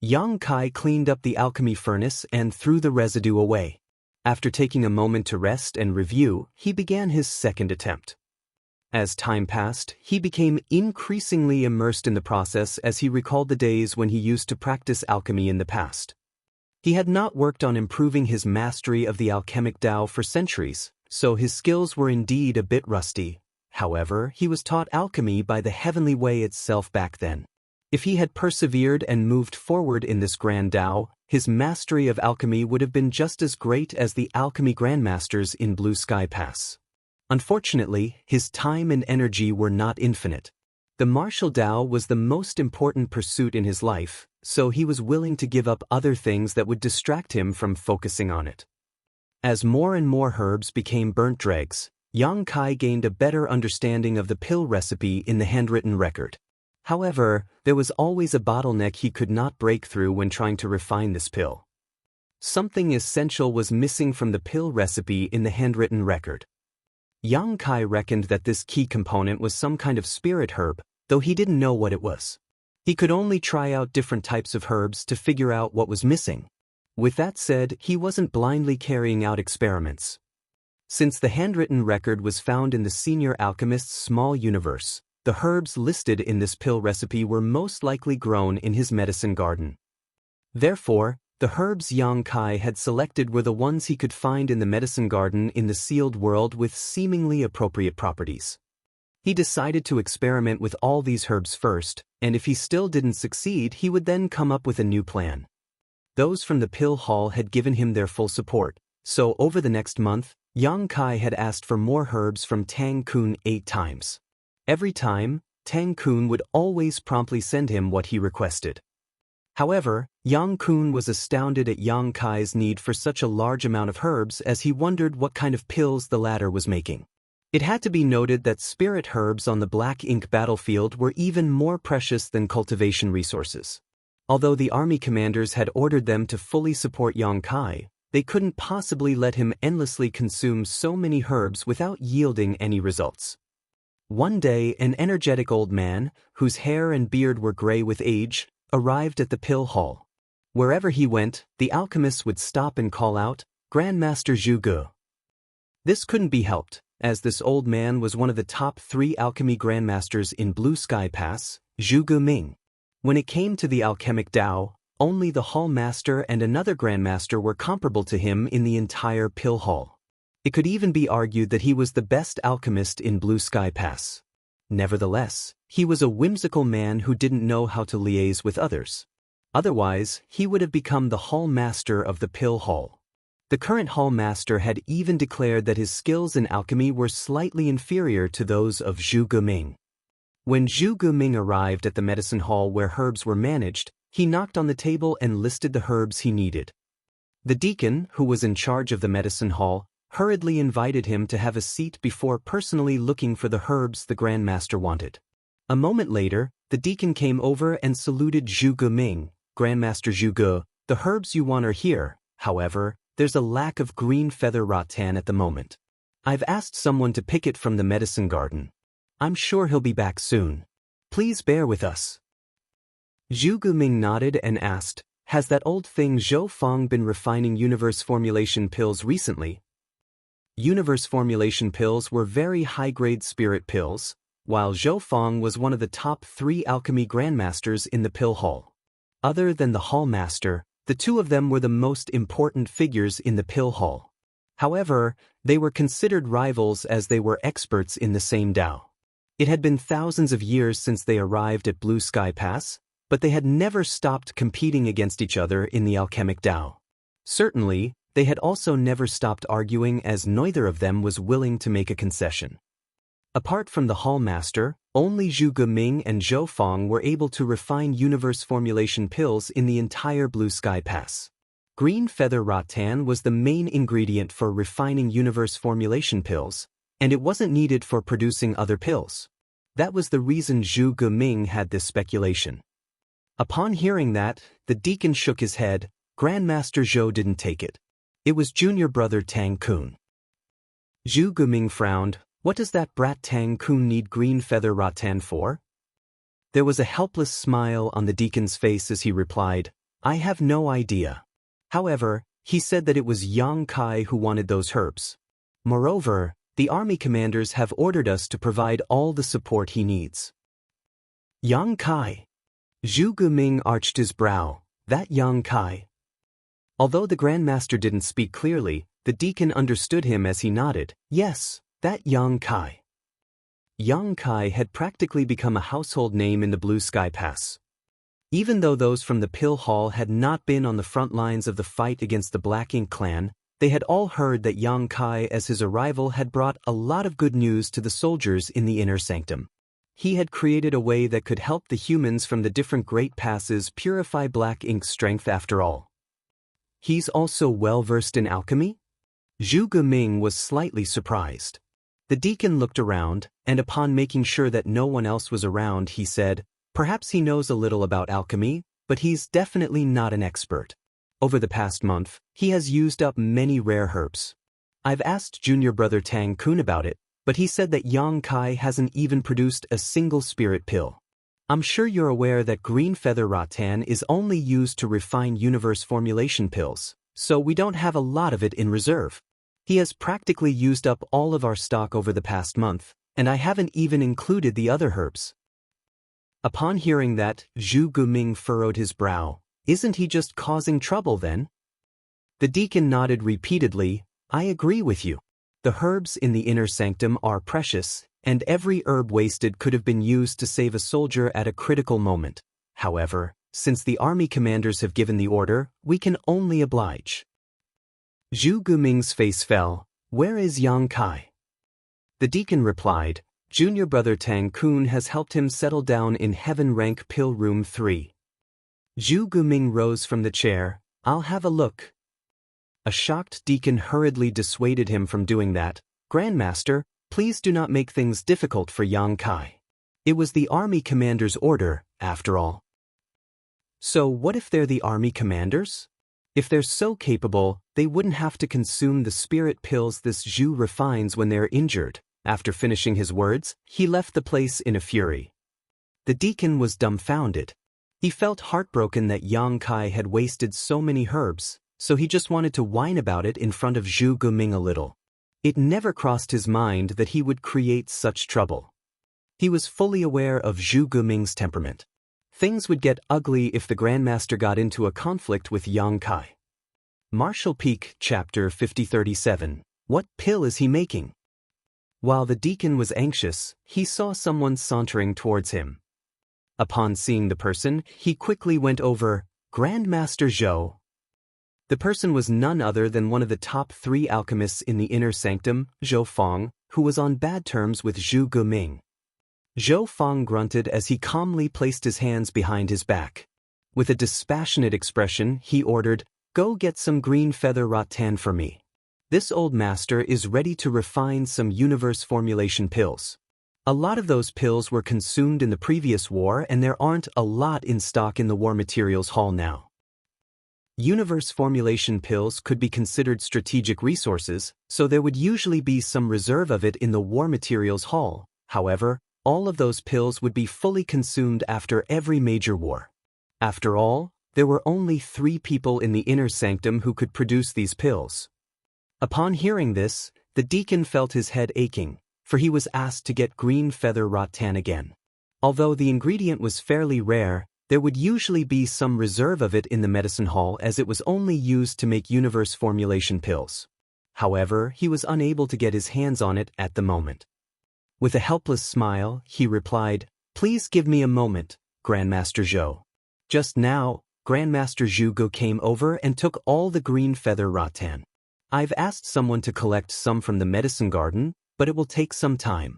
Yang Kai cleaned up the alchemy furnace and threw the residue away. After taking a moment to rest and review, he began his second attempt. As time passed, he became increasingly immersed in the process as he recalled the days when he used to practice alchemy in the past. He had not worked on improving his mastery of the alchemic Tao for centuries, so his skills were indeed a bit rusty. However, he was taught alchemy by the heavenly way itself back then. If he had persevered and moved forward in this grand Tao, his mastery of alchemy would have been just as great as the alchemy grandmasters in Blue Sky Pass. Unfortunately, his time and energy were not infinite. The martial Tao was the most important pursuit in his life, so he was willing to give up other things that would distract him from focusing on it. As more and more herbs became burnt dregs, Yang Kai gained a better understanding of the pill recipe in the handwritten record. However, there was always a bottleneck he could not break through when trying to refine this pill. Something essential was missing from the pill recipe in the handwritten record. Yang Kai reckoned that this key component was some kind of spirit herb, though he didn't know what it was. He could only try out different types of herbs to figure out what was missing. With that said, he wasn't blindly carrying out experiments. Since the handwritten record was found in the senior alchemist's small universe, the herbs listed in this pill recipe were most likely grown in his medicine garden. Therefore, the herbs Yang Kai had selected were the ones he could find in the medicine garden in the sealed world with seemingly appropriate properties. He decided to experiment with all these herbs first, and if he still didn't succeed, he would then come up with a new plan. Those from the pill hall had given him their full support, so over the next month, Yang Kai had asked for more herbs from Tang Kun 8 times. Every time, Tang Kun would always promptly send him what he requested. However, Yang Kun was astounded at Yang Kai's need for such a large amount of herbs as he wondered what kind of pills the latter was making. It had to be noted that spirit herbs on the black ink battlefield were even more precious than cultivation resources. Although the army commanders had ordered them to fully support Yang Kai, they couldn't possibly let him endlessly consume so many herbs without yielding any results. One day, an energetic old man, whose hair and beard were gray with age, arrived at the pill hall. Wherever he went, the alchemists would stop and call out, "Grandmaster Zhu Ge." This couldn't be helped, as this old man was one of the top 3 alchemy grandmasters in Blue Sky Pass, Zhu Ge Ming. When it came to the alchemic Tao, only the hall master and another grandmaster were comparable to him in the entire pill hall. It could even be argued that he was the best alchemist in Blue Sky Pass. Nevertheless, he was a whimsical man who didn't know how to liaise with others. Otherwise, he would have become the hall master of the pill hall. The current hall master had even declared that his skills in alchemy were slightly inferior to those of Zhu Ge Ming. When Zhu Ge Ming arrived at the medicine hall where herbs were managed, he knocked on the table and listed the herbs he needed. The deacon, who was in charge of the medicine hall, hurriedly invited him to have a seat before personally looking for the herbs the Grandmaster wanted. A moment later, the deacon came over and saluted Zhu Guming. Grandmaster Zhu Gu, the herbs you want are here. However, there's a lack of green feather rattan at the moment. I've asked someone to pick it from the medicine garden. I'm sure he'll be back soon. Please bear with us. Zhu Guming nodded and asked, has that old thing Zhou Feng been refining universe formulation pills recently? Universe formulation pills were very high-grade spirit pills, while Zhou Feng was one of the top 3 alchemy grandmasters in the pill hall. Other than the hall master, the two of them were the most important figures in the pill hall. However, they were considered rivals as they were experts in the same Dao. It had been thousands of years since they arrived at Blue Sky Pass, but they had never stopped competing against each other in the alchemic Dao. Certainly, they had also never stopped arguing as neither of them was willing to make a concession. Apart from the hall master, only Zhu Guming and Zhou Feng were able to refine universe formulation pills in the entire Blue Sky Pass. Green feather rattan was the main ingredient for refining universe formulation pills, and it wasn't needed for producing other pills. That was the reason Zhu Guming had this speculation. Upon hearing that, the deacon shook his head. Grandmaster Zhou didn't take it. It was junior brother Tang Kun. Zhu Guming frowned. What does that brat Tang Kun need green feather rattan for? There was a helpless smile on the deacon's face as he replied, I have no idea. However, he said that it was Yang Kai who wanted those herbs. Moreover, the army commanders have ordered us to provide all the support he needs. Yang Kai. Zhu Guming arched his brow. That Yang Kai. Although the Grandmaster didn't speak clearly, the deacon understood him as he nodded. Yes, that Yang Kai. Yang Kai had practically become a household name in the Blue Sky Pass. Even though those from the Pill Hall had not been on the front lines of the fight against the Black Ink clan, they had all heard that Yang Kai as his arrival had brought a lot of good news to the soldiers in the inner sanctum. He had created a way that could help the humans from the different great passes purify Black Ink's strength after all. He's also well-versed in alchemy? Zhu Guming was slightly surprised. The deacon looked around, and upon making sure that no one else was around, he said, perhaps he knows a little about alchemy, but he's definitely not an expert. Over the past month, he has used up many rare herbs. I've asked junior brother Tang Kun about it, but he said that Yang Kai hasn't even produced a single spirit pill. I'm sure you're aware that green feather rattan is only used to refine universe formulation pills, so we don't have a lot of it in reserve. He has practically used up all of our stock over the past month, and I haven't even included the other herbs. Upon hearing that, Zhu Guming furrowed his brow. Isn't he just causing trouble then? The deacon nodded repeatedly. I agree with you. The herbs in the inner sanctum are precious, and every herb wasted could have been used to save a soldier at a critical moment. However, since the army commanders have given the order, we can only oblige. Zhu Guming's face fell. Where is Yang Kai? The deacon replied, junior brother Tang Kun has helped him settle down in Heaven Rank Pill Room 3. Zhu Guming rose from the chair. I'll have a look. A shocked deacon hurriedly dissuaded him from doing that. Grandmaster, please do not make things difficult for Yang Kai. It was the army commander's order, after all. So what if they're the army commanders? If they're so capable, they wouldn't have to consume the spirit pills this Zhu refines when they're injured. After finishing his words, he left the place in a fury. The deacon was dumbfounded. He felt heartbroken that Yang Kai had wasted so many herbs, so he just wanted to whine about it in front of Zhu Guming a little. It never crossed his mind that he would create such trouble. He was fully aware of Zhu Guming's temperament. Things would get ugly if the Grandmaster got into a conflict with Yang Kai. Martial Peak, Chapter 5037. What pill is he making? While the deacon was anxious, he saw someone sauntering towards him. Upon seeing the person, he quickly went over. Grandmaster Zhou. The person was none other than one of the top 3 alchemists in the inner sanctum, Zhou Feng, who was on bad terms with Zhu Guming. Zhou Feng grunted as he calmly placed his hands behind his back. With a dispassionate expression, he ordered, Go get some green feather rattan for me. This old master is ready to refine some universe formulation pills. A lot of those pills were consumed in the previous war and there aren't a lot in stock in the war materials hall now. Universe formulation pills could be considered strategic resources, so there would usually be some reserve of it in the war materials hall. However, all of those pills would be fully consumed after every major war. After all, there were only 3 people in the inner sanctum who could produce these pills. Upon hearing this, the deacon felt his head aching, for he was asked to get green feather rattan again. Although the ingredient was fairly rare, there would usually be some reserve of it in the medicine hall as it was only used to make universe formulation pills. However, he was unable to get his hands on it at the moment. With a helpless smile, he replied, "Please give me a moment, Grandmaster Zhou." Just now, Grandmaster Zhuge came over and took all the green feather rattan. I've asked someone to collect some from the medicine garden, but it will take some time.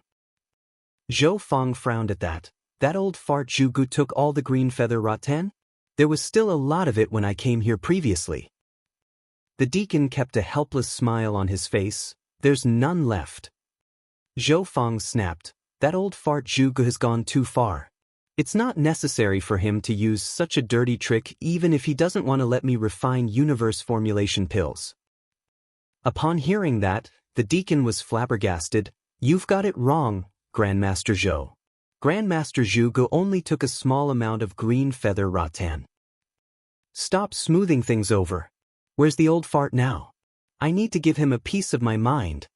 Zhou Feng frowned at that. That old fart Zhuge took all the green feather rattan? There was still a lot of it when I came here previously. The deacon kept a helpless smile on his face. There's none left. Zhou Feng snapped. That old fart Zhuge has gone too far. It's not necessary for him to use such a dirty trick even if he doesn't want to let me refine universe formulation pills. Upon hearing that, the deacon was flabbergasted. You've got it wrong, Grandmaster Zhou. Grandmaster Zhuge only took a small amount of green feather rattan. Stop smoothing things over. Where's the old fart now? I need to give him a piece of my mind.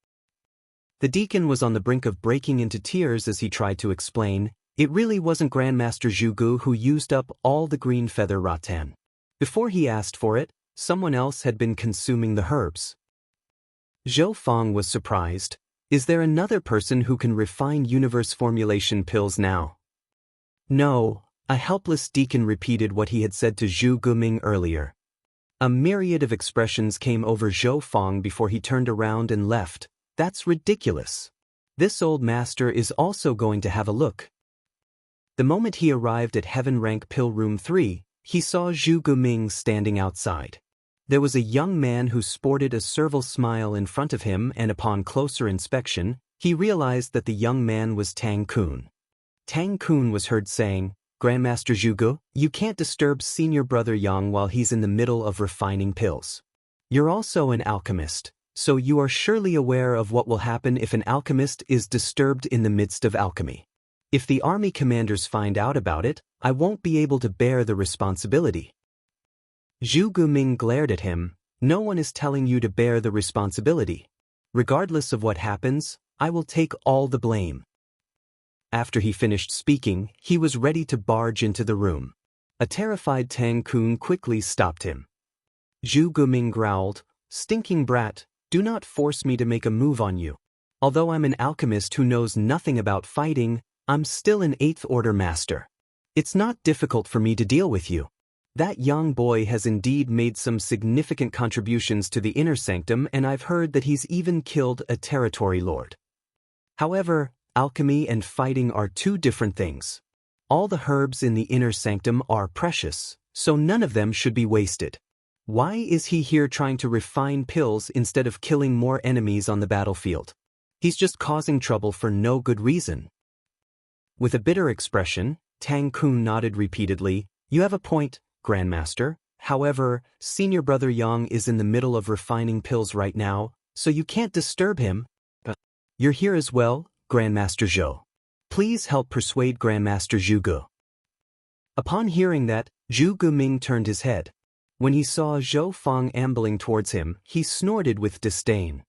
The deacon was on the brink of breaking into tears as he tried to explain. It really wasn't Grandmaster Zhuge who used up all the green feather rattan. Before he asked for it, someone else had been consuming the herbs. Zhou Feng was surprised. Is there another person who can refine universe formulation pills now? No, a helpless deacon repeated what he had said to Zhu Guming earlier. A myriad of expressions came over Zhou Feng before he turned around and left. That's ridiculous. This old master is also going to have a look. The moment he arrived at Heaven Rank Pill Room 3, he saw Zhu Guming standing outside. There was a young man who sported a servile smile in front of him, and upon closer inspection, he realized that the young man was Tang Kun. Tang Kun was heard saying, Grandmaster Zhuge, you can't disturb senior brother Yang while he's in the middle of refining pills. You're also an alchemist, so you are surely aware of what will happen if an alchemist is disturbed in the midst of alchemy. If the army commanders find out about it, I won't be able to bear the responsibility. Zhu Guming glared at him. No one is telling you to bear the responsibility. Regardless of what happens, I will take all the blame. After he finished speaking, he was ready to barge into the room. A terrified Tang Kun quickly stopped him. Zhu Guming growled, "Stinking brat, do not force me to make a move on you. Although I'm an alchemist who knows nothing about fighting, I'm still an 8th Order master. It's not difficult for me to deal with you. That young boy has indeed made some significant contributions to the inner sanctum, and I've heard that he's even killed a territory lord. However, alchemy and fighting are 2 different things. All the herbs in the inner sanctum are precious, so none of them should be wasted. Why is he here trying to refine pills instead of killing more enemies on the battlefield? He's just causing trouble for no good reason." With a bitter expression, Tang Kun nodded repeatedly. "You have a point, Grandmaster. However, senior brother Yang is in the middle of refining pills right now, so you can't disturb him. You're here as well, Grandmaster Zhou. Please help persuade Grandmaster Zhuge." Upon hearing that, Zhu Guming turned his head. When he saw Zhou Feng ambling towards him, he snorted with disdain.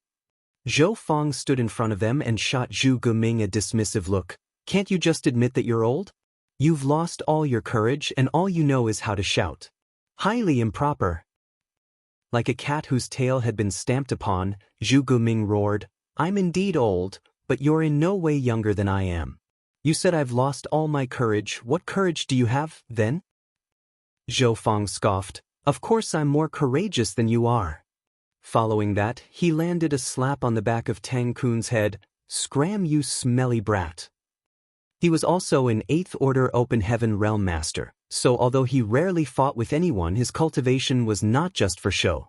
Zhou Feng stood in front of them and shot Zhu Guming a dismissive look. "Can't you just admit that you're old? You've lost all your courage and all you know is how to shout. Highly improper." Like a cat whose tail had been stamped upon, Zhu Guming roared, "I'm indeed old, but you're in no way younger than I am. You said I've lost all my courage. What courage do you have, then?" Zhou Feng scoffed, "Of course I'm more courageous than you are." Following that, he landed a slap on the back of Tang Kun's head. "Scram, you smelly brat." He was also an 8th Order Open Heaven Realm Master, so although he rarely fought with anyone, his cultivation was not just for show.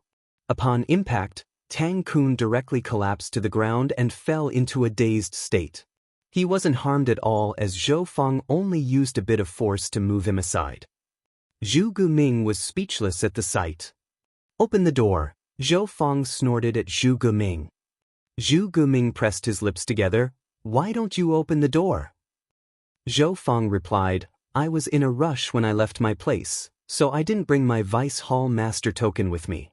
Upon impact, Tang Kun directly collapsed to the ground and fell into a dazed state. He wasn't harmed at all as Zhou Feng only used a bit of force to move him aside. Zhu Guming was speechless at the sight. "Open the door," Zhou Feng snorted at Zhu Guming. Zhu Guming pressed his lips together. "Why don't you open the door?" Zhou Feng replied, "I was in a rush when I left my place, so I didn't bring my Vice Hall Master token with me."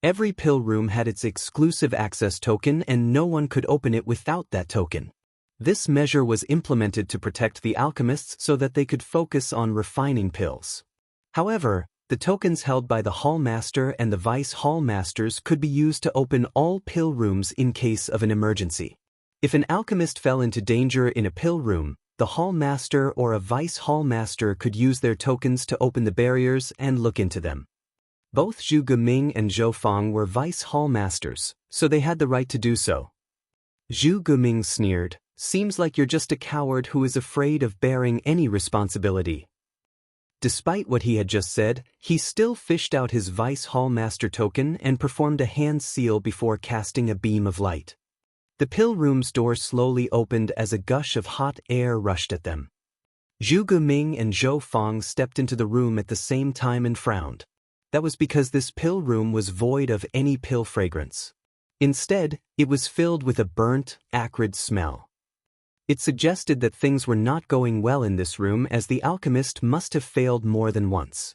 Every pill room had its exclusive access token and no one could open it without that token. This measure was implemented to protect the alchemists so that they could focus on refining pills. However, the tokens held by the Hall Master and the Vice Hall Masters could be used to open all pill rooms in case of an emergency. If an alchemist fell into danger in a pill room, the Hall Master or a Vice Hall Master could use their tokens to open the barriers and look into them. Both Zhu Guming and Zhou Feng were Vice Hall Masters, so they had the right to do so. Zhu Guming sneered, "Seems like you're just a coward who is afraid of bearing any responsibility." Despite what he had just said, he still fished out his Vice Hall Master token and performed a hand seal before casting a beam of light. The pill room's door slowly opened as a gush of hot air rushed at them. Zhu Guming and Zhou Feng stepped into the room at the same time and frowned. That was because this pill room was void of any pill fragrance. Instead, it was filled with a burnt, acrid smell. It suggested that things were not going well in this room as the alchemist must have failed more than once.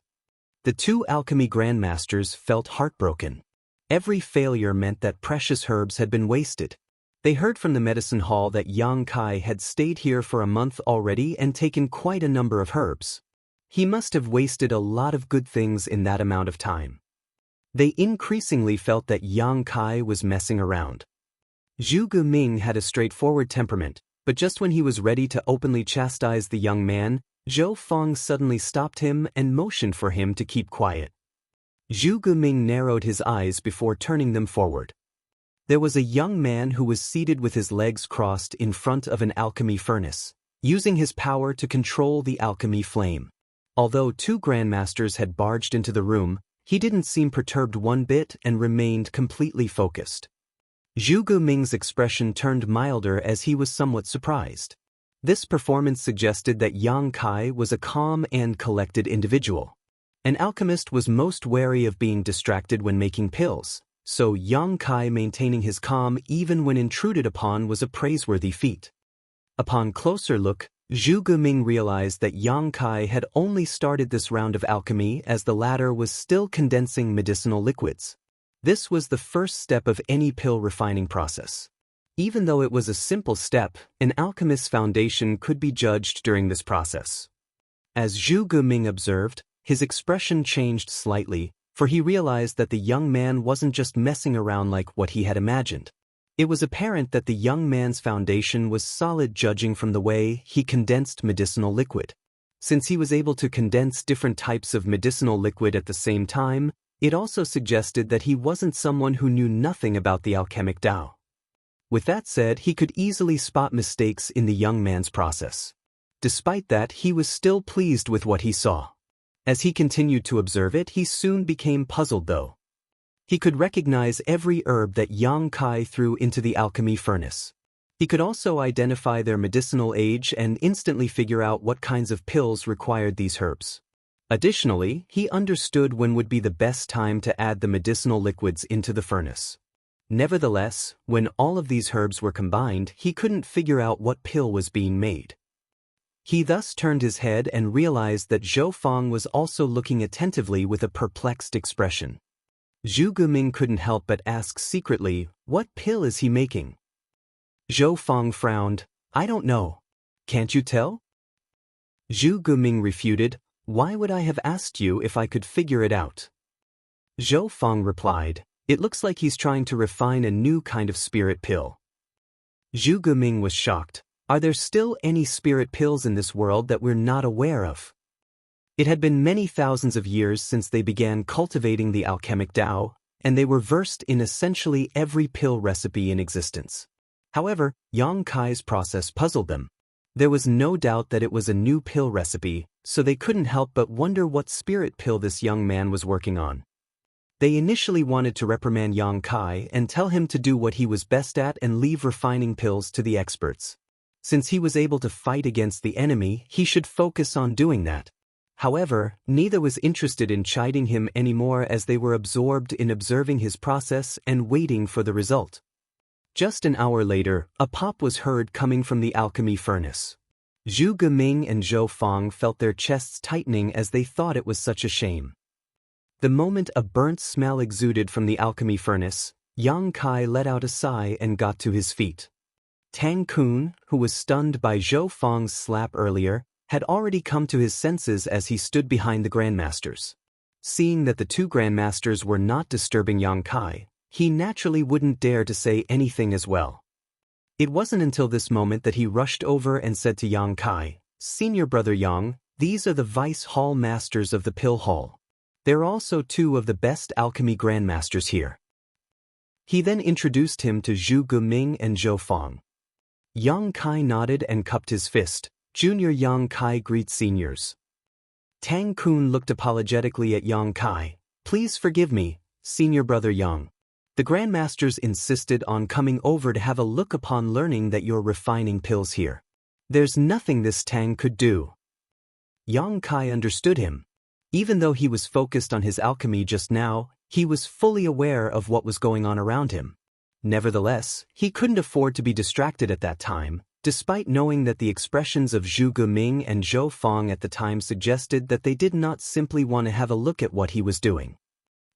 The two alchemy grandmasters felt heartbroken. Every failure meant that precious herbs had been wasted. They heard from the medicine hall that Yang Kai had stayed here for a month already and taken quite a number of herbs. He must have wasted a lot of good things in that amount of time. They increasingly felt that Yang Kai was messing around. Zhu Guming had a straightforward temperament, but just when he was ready to openly chastise the young man, Zhou Feng suddenly stopped him and motioned for him to keep quiet. Zhu Guming narrowed his eyes before turning them forward. There was a young man who was seated with his legs crossed in front of an alchemy furnace, using his power to control the alchemy flame. Although two grandmasters had barged into the room, he didn't seem perturbed one bit and remained completely focused. Zhu Guming's expression turned milder as he was somewhat surprised. This performance suggested that Yang Kai was a calm and collected individual. An alchemist was most wary of being distracted when making pills, so Yang Kai maintaining his calm even when intruded upon was a praiseworthy feat. Upon closer look, Zhu Guming realized that Yang Kai had only started this round of alchemy as the latter was still condensing medicinal liquids. This was the first step of any pill refining process. Even though it was a simple step, an alchemist's foundation could be judged during this process. As Zhu Guming observed, his expression changed slightly, for he realized that the young man wasn't just messing around like what he had imagined. It was apparent that the young man's foundation was solid judging from the way he condensed medicinal liquid. Since he was able to condense different types of medicinal liquid at the same time, it also suggested that he wasn't someone who knew nothing about the alchemic Tao. With that said, he could easily spot mistakes in the young man's process. Despite that, he was still pleased with what he saw. As he continued to observe it, he soon became puzzled though. He could recognize every herb that Yang Kai threw into the alchemy furnace. He could also identify their medicinal age and instantly figure out what kinds of pills required these herbs. Additionally, he understood when would be the best time to add the medicinal liquids into the furnace. Nevertheless, when all of these herbs were combined, he couldn't figure out what pill was being made. He thus turned his head and realized that Zhou Feng was also looking attentively with a perplexed expression. Zhu Guming couldn't help but ask secretly, "What pill is he making?" Zhou Feng frowned, "I don't know. Can't you tell?" Zhu Guming refuted, "Why would I have asked you if I could figure it out?" Zhou Feng replied, "It looks like he's trying to refine a new kind of spirit pill." Zhu Guming was shocked. Are there still any spirit pills in this world that we're not aware of? It had been many thousands of years since they began cultivating the alchemic Tao, and they were versed in essentially every pill recipe in existence. However, Yang Kai's process puzzled them. There was no doubt that it was a new pill recipe, so they couldn't help but wonder what spirit pill this young man was working on. They initially wanted to reprimand Yang Kai and tell him to do what he was best at and leave refining pills to the experts. Since he was able to fight against the enemy, he should focus on doing that. However, neither was interested in chiding him anymore as they were absorbed in observing his process and waiting for the result. Just an hour later, a pop was heard coming from the alchemy furnace. Zhu Geming and Zhou Fang felt their chests tightening as they thought it was such a shame. The moment a burnt smell exuded from the alchemy furnace, Yang Kai let out a sigh and got to his feet. Tang Kun, who was stunned by Zhou Fang's slap earlier, had already come to his senses as he stood behind the grandmasters. Seeing that the two grandmasters were not disturbing Yang Kai, he naturally wouldn't dare to say anything as well. It wasn't until this moment that he rushed over and said to Yang Kai, "Senior brother Yang, these are the vice hall masters of the pill hall. They're also two of the best alchemy grandmasters here." He then introduced him to Zhu Geming and Zhou Fang. Yang Kai nodded and cupped his fist. "Junior Yang Kai greets seniors." Tang Kun looked apologetically at Yang Kai. "Please forgive me, senior brother Yang. The grandmasters insisted on coming over to have a look upon learning that you're refining pills here. There's nothing this Tang could do." Yang Kai understood him. Even though he was focused on his alchemy just now, he was fully aware of what was going on around him. Nevertheless, he couldn't afford to be distracted at that time, despite knowing that the expressions of Zhu Geming and Zhou Fang at the time suggested that they did not simply want to have a look at what he was doing.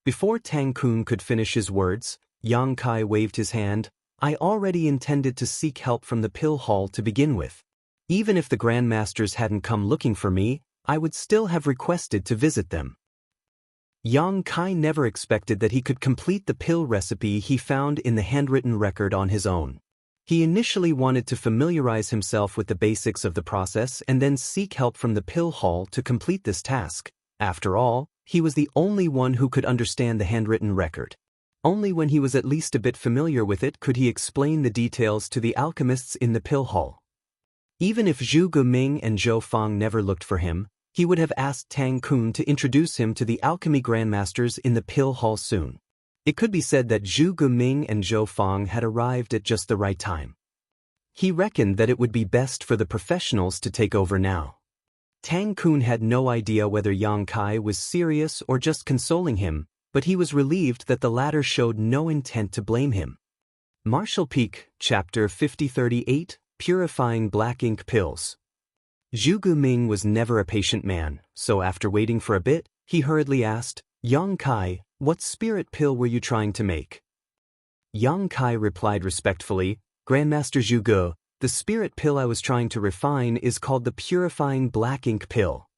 Before Tang Kun could finish his words, Yang Kai waved his hand. "I already intended to seek help from the pill hall to begin with. Even if the grandmasters hadn't come looking for me, I would still have requested to visit them." Yang Kai never expected that he could complete the pill recipe he found in the handwritten record on his own. He initially wanted to familiarize himself with the basics of the process and then seek help from the pill hall to complete this task. After all, he was the only one who could understand the handwritten record. Only when he was at least a bit familiar with it could he explain the details to the alchemists in the pill hall. Even if Zhu Geming and Zhou Fang never looked for him, he would have asked Tang Kun to introduce him to the alchemy grandmasters in the pill hall soon. It could be said that Zhu Geming and Zhou Fang had arrived at just the right time. He reckoned that it would be best for the professionals to take over now. Tang Kun had no idea whether Yang Kai was serious or just consoling him, but he was relieved that the latter showed no intent to blame him. Martial Peak, Chapter 5038, Purifying Black Ink Pills. Zhu Geming was never a patient man, so after waiting for a bit, he hurriedly asked, "Yang Kai, what spirit pill were you trying to make?" Yang Kai replied respectfully, "Grandmaster Zhu Ge, the spirit pill I was trying to refine is called the Purifying Black Ink Pill."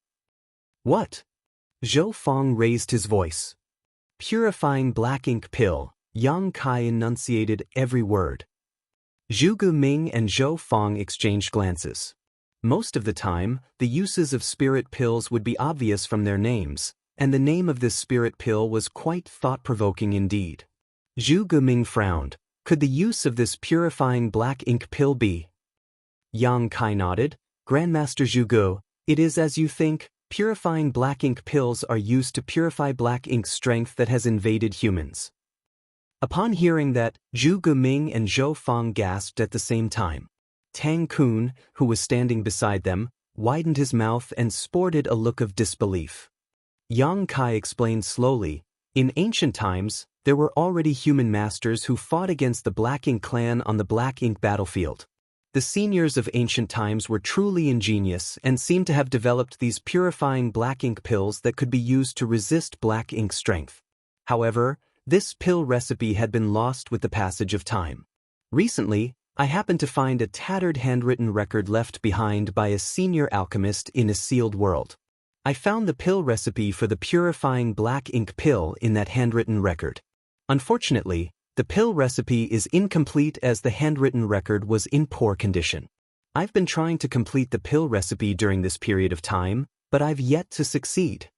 "What?" Zhou Fang raised his voice. "Purifying Black Ink Pill," Yang Kai enunciated every word. Zhu Geming and Zhou Fang exchanged glances. Most of the time, the uses of spirit pills would be obvious from their names, and the name of this spirit pill was quite thought-provoking indeed. Zhu Geming frowned. Could the use of this purifying black ink pill be? Yang Kai nodded. "Grandmaster Zhu Ge, it is as you think. Purifying black ink pills are used to purify black ink strength that has invaded humans." Upon hearing that, Zhu Geming and Zhou Fang gasped at the same time. Tang Kun, who was standing beside them, widened his mouth and sported a look of disbelief. Yang Kai explained slowly, "In ancient times, there were already human masters who fought against the Black Ink clan on the Black Ink battlefield. The seniors of ancient times were truly ingenious and seemed to have developed these purifying black ink pills that could be used to resist black ink strength. However, this pill recipe had been lost with the passage of time. Recently, I happened to find a tattered handwritten record left behind by a senior alchemist in a sealed world. I found the pill recipe for the purifying black ink pill in that handwritten record. Unfortunately, the pill recipe is incomplete as the handwritten record was in poor condition. I've been trying to complete the pill recipe during this period of time, but I've yet to succeed."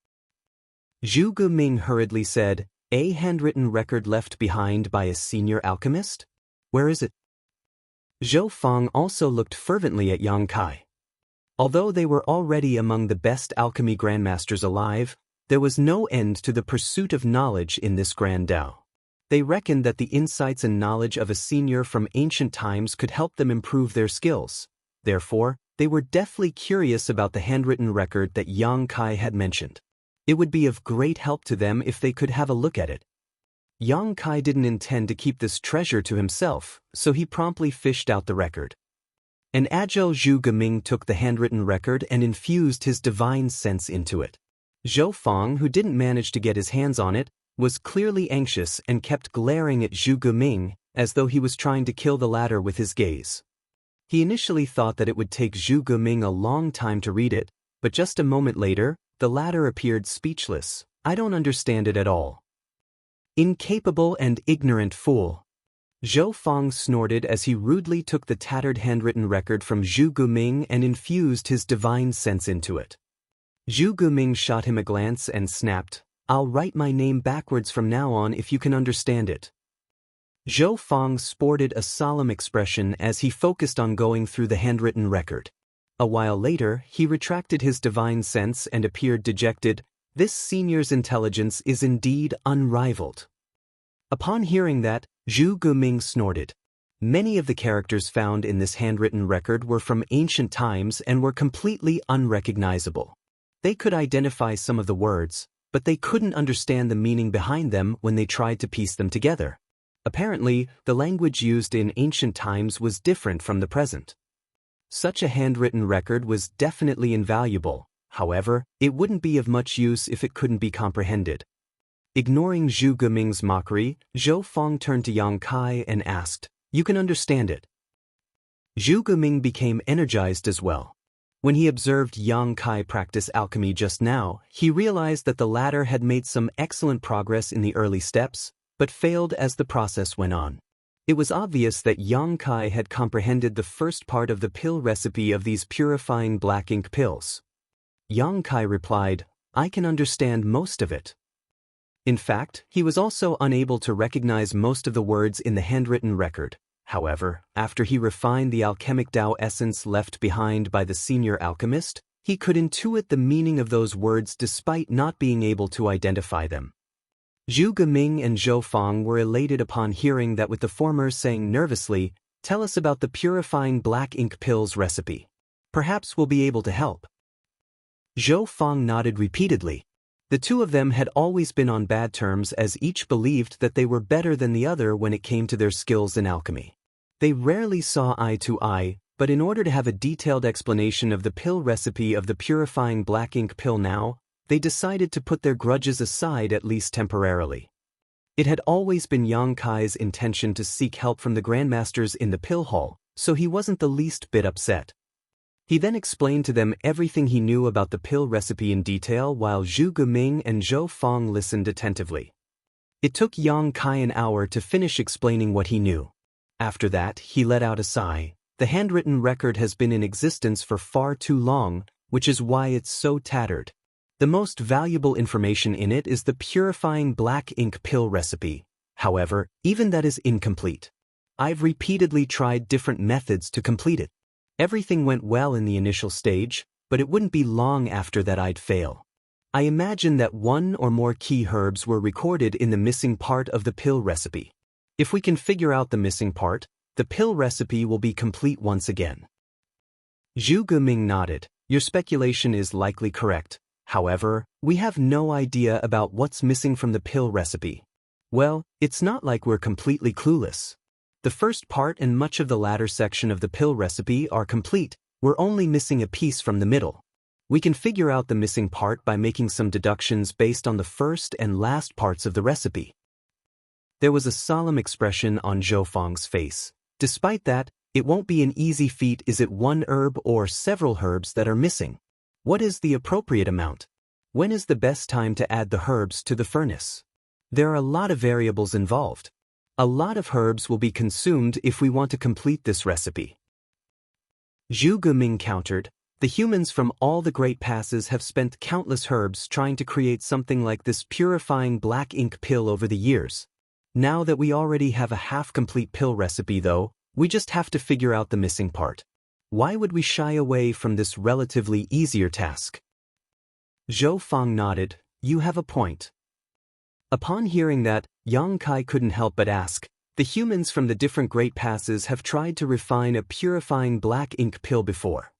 Zhu Geming hurriedly said, "A handwritten record left behind by a senior alchemist? Where is it?" Zhou Fang also looked fervently at Yang Kai. Although they were already among the best alchemy grandmasters alive, There was no end to the pursuit of knowledge in this grand Tao. They reckoned that the insights and knowledge of a senior from ancient times could help them improve their skills. Therefore, they were deathly curious about the handwritten record that Yang Kai had mentioned. It would be of great help to them if they could have a look at it. Yang Kai didn't intend to keep this treasure to himself, so he promptly fished out the record. An agile Zhu Geming took the handwritten record and infused his divine sense into it. Zhou Feng, who didn't manage to get his hands on it, was clearly anxious and kept glaring at Zhu Geming as though he was trying to kill the latter with his gaze. He initially thought that it would take Zhu Geming a long time to read it, but just a moment later, the latter appeared speechless. "I don't understand it at all." "Incapable and ignorant fool." Zhou Feng snorted as he rudely took the tattered handwritten record from Zhu Geming and infused his divine sense into it. Zhu Geming shot him a glance and snapped, "I'll write my name backwards from now on if you can understand it." Zhou Feng sported a solemn expression as he focused on going through the handwritten record. A while later, he retracted his divine sense and appeared dejected. This senior's intelligence is indeed unrivaled. Upon hearing that, Zhu Geming snorted. Many of the characters found in this handwritten record were from ancient times and were completely unrecognizable. They could identify some of the words, but they couldn't understand the meaning behind them when they tried to piece them together. Apparently, the language used in ancient times was different from the present. Such a handwritten record was definitely invaluable. However, it wouldn't be of much use if it couldn't be comprehended. Ignoring Zhu Geming's mockery, Zhou Feng turned to Yang Kai and asked, "You can understand it?" Zhu Geming became energized as well. When he observed Yang Kai practice alchemy just now, he realized that the latter had made some excellent progress in the early steps, but failed as the process went on. It was obvious that Yang Kai had comprehended the first part of the pill recipe of these purifying black ink pills. Yang Kai replied, "I can understand most of it." In fact, he was also unable to recognize most of the words in the handwritten record. However, after he refined the alchemic Tao essence left behind by the senior alchemist, he could intuit the meaning of those words despite not being able to identify them. Zhu Geming and Zhou Feng were elated upon hearing that, with the former saying nervously, "Tell us about the purifying black ink pills recipe. Perhaps we'll be able to help." Zhou Feng nodded repeatedly. The two of them had always been on bad terms as each believed that they were better than the other when it came to their skills in alchemy. They rarely saw eye to eye, but in order to have a detailed explanation of the pill recipe of the purifying black ink pill now, they decided to put their grudges aside at least temporarily. It had always been Yang Kai's intention to seek help from the grandmasters in the pill hall, so he wasn't the least bit upset. He then explained to them everything he knew about the pill recipe in detail while Zhu Geming and Zhou Feng listened attentively. It took Yang Kai an hour to finish explaining what he knew. After that, he let out a sigh. The handwritten record has been in existence for far too long, which is why it's so tattered. The most valuable information in it is the purifying black ink pill recipe. However, even that is incomplete. I've repeatedly tried different methods to complete it. Everything went well in the initial stage, but it wouldn't be long after that I'd fail. I imagine that one or more key herbs were recorded in the missing part of the pill recipe. If we can figure out the missing part, the pill recipe will be complete once again. Zhu Geming nodded. Your speculation is likely correct. However, we have no idea about what's missing from the pill recipe. Well, it's not like we're completely clueless. The first part and much of the latter section of the pill recipe are complete. We're only missing a piece from the middle. We can figure out the missing part by making some deductions based on the first and last parts of the recipe. There was a solemn expression on Zhou Feng's face. Despite that, it won't be an easy feat. Is it one herb or several herbs that are missing? What is the appropriate amount? When is the best time to add the herbs to the furnace? There are a lot of variables involved. A lot of herbs will be consumed if we want to complete this recipe. Zhu Geming countered, the humans from all the great passes have spent countless herbs trying to create something like this purifying black ink pill over the years. Now that we already have a half-complete pill recipe though, we just have to figure out the missing part. Why would we shy away from this relatively easier task? Zhou Feng nodded. You have a point. Upon hearing that, Yang Kai couldn't help but ask, the humans from the different Great Passes have tried to refine a purifying black ink pill before.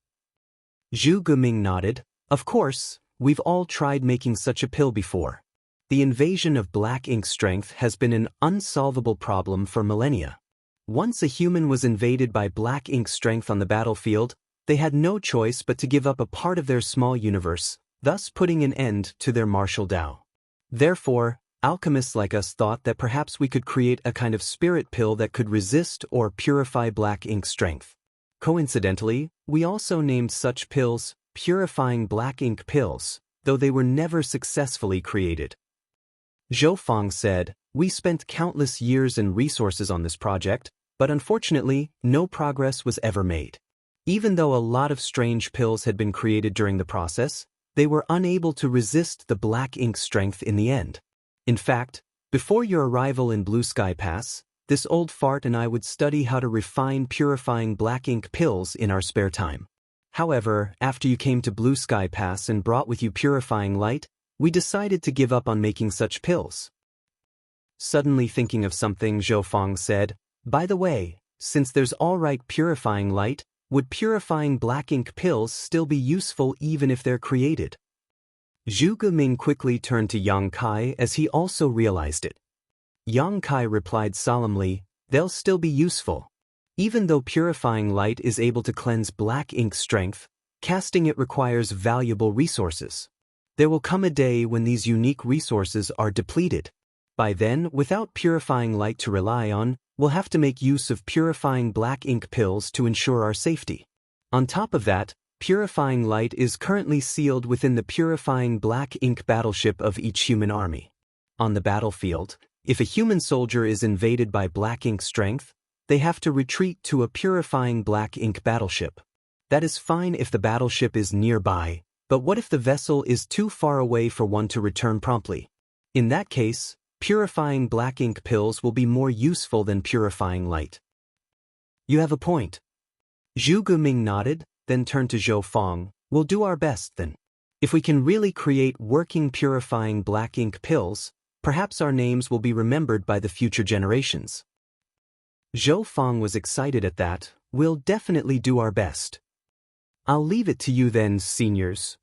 Zhu Guming nodded. Of course, we've all tried making such a pill before. The invasion of black ink strength has been an unsolvable problem for millennia. Once a human was invaded by black ink strength on the battlefield, they had no choice but to give up a part of their small universe, thus putting an end to their martial Tao. Therefore, alchemists like us thought that perhaps we could create a kind of spirit pill that could resist or purify black ink strength. Coincidentally, we also named such pills purifying black ink pills, though they were never successfully created. Zhou Fang said, we spent countless years and resources on this project, but unfortunately, no progress was ever made. Even though a lot of strange pills had been created during the process, they were unable to resist the black ink strength in the end. In fact, before your arrival in Blue Sky Pass, this old fart and I would study how to refine purifying black ink pills in our spare time. However, after you came to Blue Sky Pass and brought with you purifying light, we decided to give up on making such pills. Suddenly thinking of something, Zhou Fang said, by the way, since there's alright purifying light, would purifying black ink pills still be useful even if they're created? Zhu Guming quickly turned to Yang Kai as he also realized it. Yang Kai replied solemnly, they'll still be useful. Even though purifying light is able to cleanse black ink strength, casting it requires valuable resources. There will come a day when these unique resources are depleted. By then, without purifying light to rely on, we'll have to make use of purifying black ink pills to ensure our safety. On top of that, purifying light is currently sealed within the purifying black ink battleship of each human army. On the battlefield, if a human soldier is invaded by black ink strength, they have to retreat to a purifying black ink battleship. That is fine if the battleship is nearby, but what if the vessel is too far away for one to return promptly? In that case, purifying black ink pills will be more useful than purifying light. You have a point. Zhu Guming nodded, then turned to Zhou Fang. We'll do our best then. If we can really create working purifying black ink pills, perhaps our names will be remembered by the future generations. Zhou Fang was excited at that. We'll definitely do our best. I'll leave it to you then, seniors.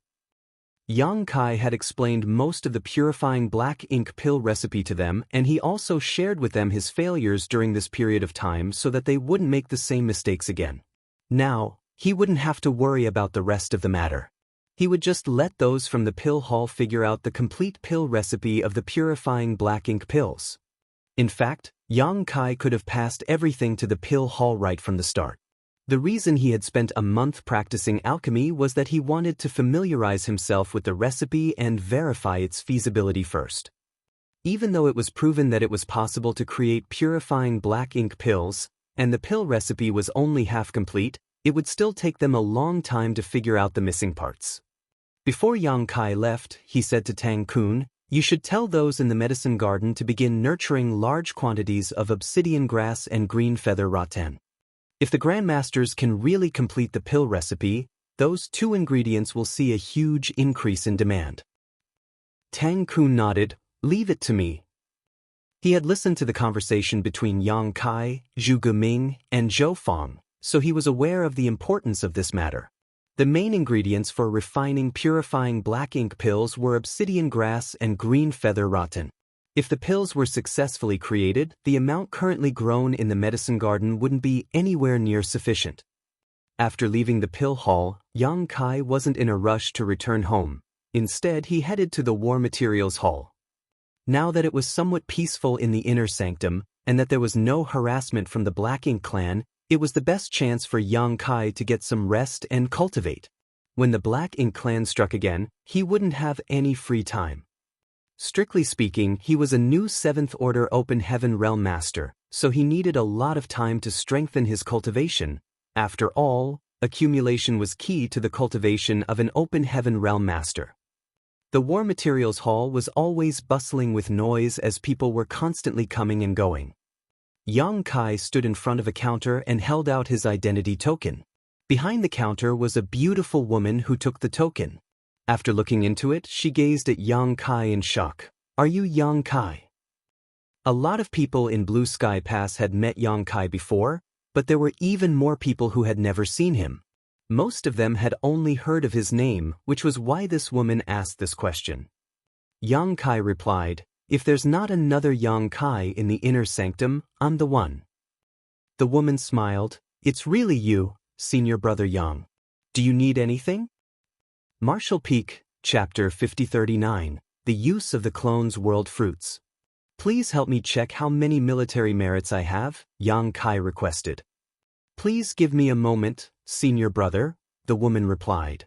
Yang Kai had explained most of the purifying black ink pill recipe to them, and he also shared with them his failures during this period of time so that they wouldn't make the same mistakes again. Now, he wouldn't have to worry about the rest of the matter. He would just let those from the pill hall figure out the complete pill recipe of the purifying black ink pills. In fact, Yang Kai could have passed everything to the pill hall right from the start. The reason he had spent a month practicing alchemy was that he wanted to familiarize himself with the recipe and verify its feasibility first. Even though it was proven that it was possible to create purifying black ink pills, and the pill recipe was only half complete, it would still take them a long time to figure out the missing parts. Before Yang Kai left, he said to Tang Kun, you should tell those in the medicine garden to begin nurturing large quantities of obsidian grass and green feather rattan. If the grandmasters can really complete the pill recipe, those two ingredients will see a huge increase in demand. Tang Kun nodded, leave it to me. He had listened to the conversation between Yang Kai, Zhu Guming, and Zhou Fang, so he was aware of the importance of this matter. The main ingredients for refining purifying black ink pills were obsidian grass and green feather rattan. If the pills were successfully created, the amount currently grown in the medicine garden wouldn't be anywhere near sufficient. After leaving the pill hall, Yang Kai wasn't in a rush to return home. Instead, he headed to the war materials hall. Now that it was somewhat peaceful in the inner sanctum, and that there was no harassment from the Black Ink clan, it was the best chance for Yang Kai to get some rest and cultivate. When the Black Ink clan struck again, he wouldn't have any free time. Strictly speaking, he was a new 7th Order Open Heaven Realm Master, so he needed a lot of time to strengthen his cultivation. After all, accumulation was key to the cultivation of an Open Heaven Realm Master. The War Materials Hall was always bustling with noise as people were constantly coming and going. Yang Kai stood in front of a counter and held out his identity token. Behind the counter was a beautiful woman who took the token. After looking into it, she gazed at Yang Kai in shock. Are you Yang Kai? A lot of people in Blue Sky Pass had met Yang Kai before, but there were even more people who had never seen him. Most of them had only heard of his name, which was why this woman asked this question. Yang Kai replied, if there's not another Yang Kai in the inner sanctum, I'm the one. The woman smiled, it's really you, senior brother Yang. Do you need anything? Marshall Peak, Chapter 5039, The Use of the Clone's World Fruits. Please help me check how many military merits I have, Yang Kai requested. Please give me a moment, senior brother, the woman replied.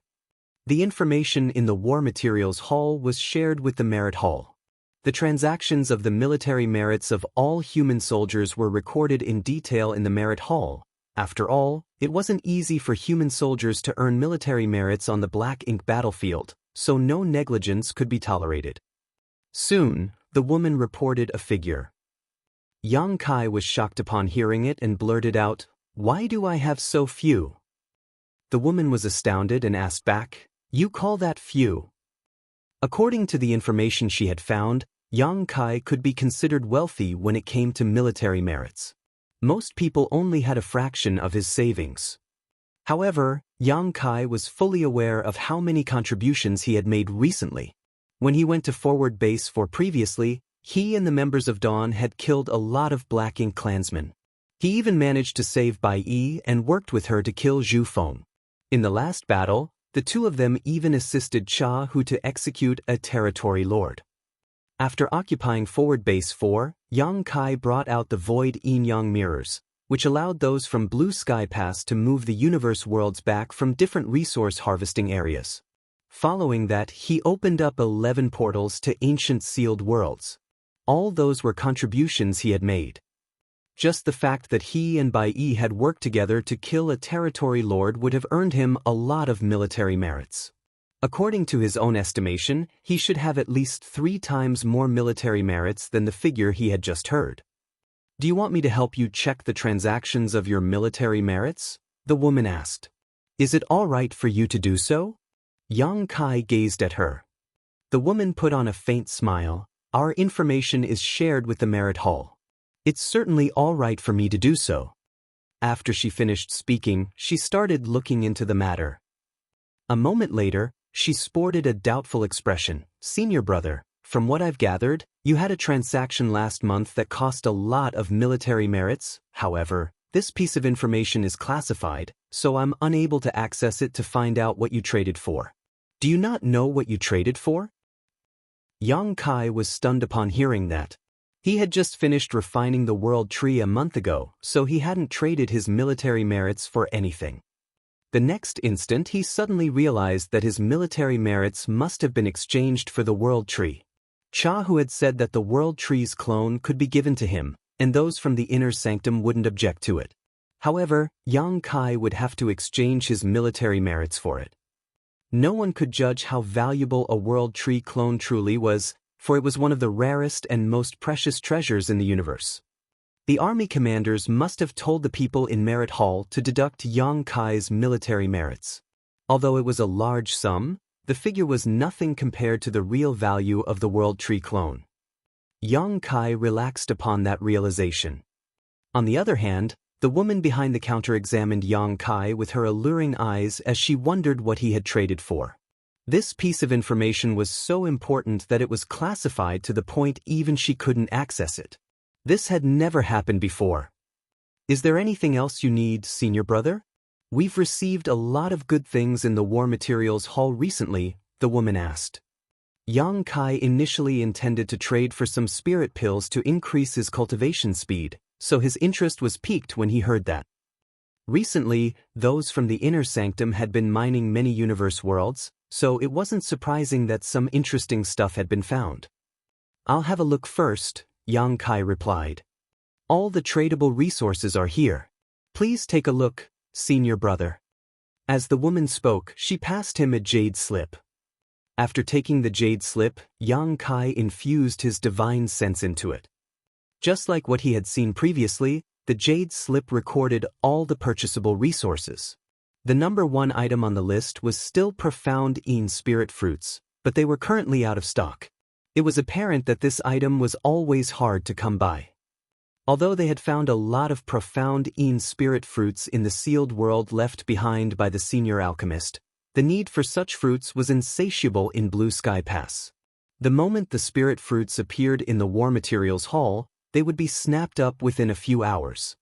The information in the War Materials Hall was shared with the Merit Hall. The transactions of the military merits of all human soldiers were recorded in detail in the Merit Hall. After all, it wasn't easy for human soldiers to earn military merits on the Black Ink battlefield, so no negligence could be tolerated. Soon, the woman reported a figure. Yang Kai was shocked upon hearing it and blurted out, why do I have so few? The woman was astounded and asked back, you call that few? According to the information she had found, Yang Kai could be considered wealthy when it came to military merits. Most people only had a fraction of his savings. However, Yang Kai was fully aware of how many contributions he had made recently. When he went to Forward Base 4 previously, he and the members of Dawn had killed a lot of Black Ink clansmen. He even managed to save Bai Yi and worked with her to kill Zhu Feng. In the last battle, the two of them even assisted Cha Hu to execute a territory lord. After occupying Forward Base 4, Yang Kai brought out the Void Yin-Yang mirrors, which allowed those from Blue Sky Pass to move the universe worlds back from different resource harvesting areas. Following that, he opened up 11 portals to ancient sealed worlds. All those were contributions he had made. Just the fact that he and Bai Yi had worked together to kill a territory lord would have earned him a lot of military merits. According to his own estimation, he should have at least 3 times more military merits than the figure he had just heard. Do you want me to help you check the transactions of your military merits? The woman asked. Is it all right for you to do so? Yang Kai gazed at her. The woman put on a faint smile. Our information is shared with the Merit Hall. It's certainly all right for me to do so. After she finished speaking, she started looking into the matter. A moment later, she sported a doubtful expression. Senior brother, from what I've gathered, you had a transaction last month that cost a lot of military merits. However, this piece of information is classified, so I'm unable to access it to find out what you traded for. Do you not know what you traded for? Yang Kai was stunned upon hearing that. He had just finished refining the world tree a month ago, so he hadn't traded his military merits for anything. The next instant he suddenly realized that his military merits must have been exchanged for the world tree. Cha Hu had said that the world tree's clone could be given to him, and those from the inner sanctum wouldn't object to it. However, Yang Kai would have to exchange his military merits for it. No one could judge how valuable a world tree clone truly was, for it was one of the rarest and most precious treasures in the universe. The army commanders must have told the people in Merit Hall to deduct Yang Kai's military merits. Although it was a large sum, the figure was nothing compared to the real value of the World Tree clone. Yang Kai relaxed upon that realization. On the other hand, the woman behind the counter examined Yang Kai with her alluring eyes as she wondered what he had traded for. This piece of information was so important that it was classified to the point even she couldn't access it. This had never happened before. Is there anything else you need, senior brother? We've received a lot of good things in the War Materials Hall recently, the woman asked. Yang Kai initially intended to trade for some spirit pills to increase his cultivation speed, so his interest was piqued when he heard that. Recently, those from the inner sanctum had been mining many universe worlds, so it wasn't surprising that some interesting stuff had been found. I'll have a look first, Yang Kai replied. All the tradable resources are here. Please take a look, senior brother. As the woman spoke, she passed him a jade slip. After taking the jade slip, Yang Kai infused his divine sense into it. Just like what he had seen previously, the jade slip recorded all the purchasable resources. The number one item on the list was still profound spirit fruits, but they were currently out of stock. It was apparent that this item was always hard to come by. Although they had found a lot of profound spirit fruits in the sealed world left behind by the senior alchemist, the need for such fruits was insatiable in Blue Sky Pass. The moment the spirit fruits appeared in the War Materials Hall, they would be snapped up within a few hours.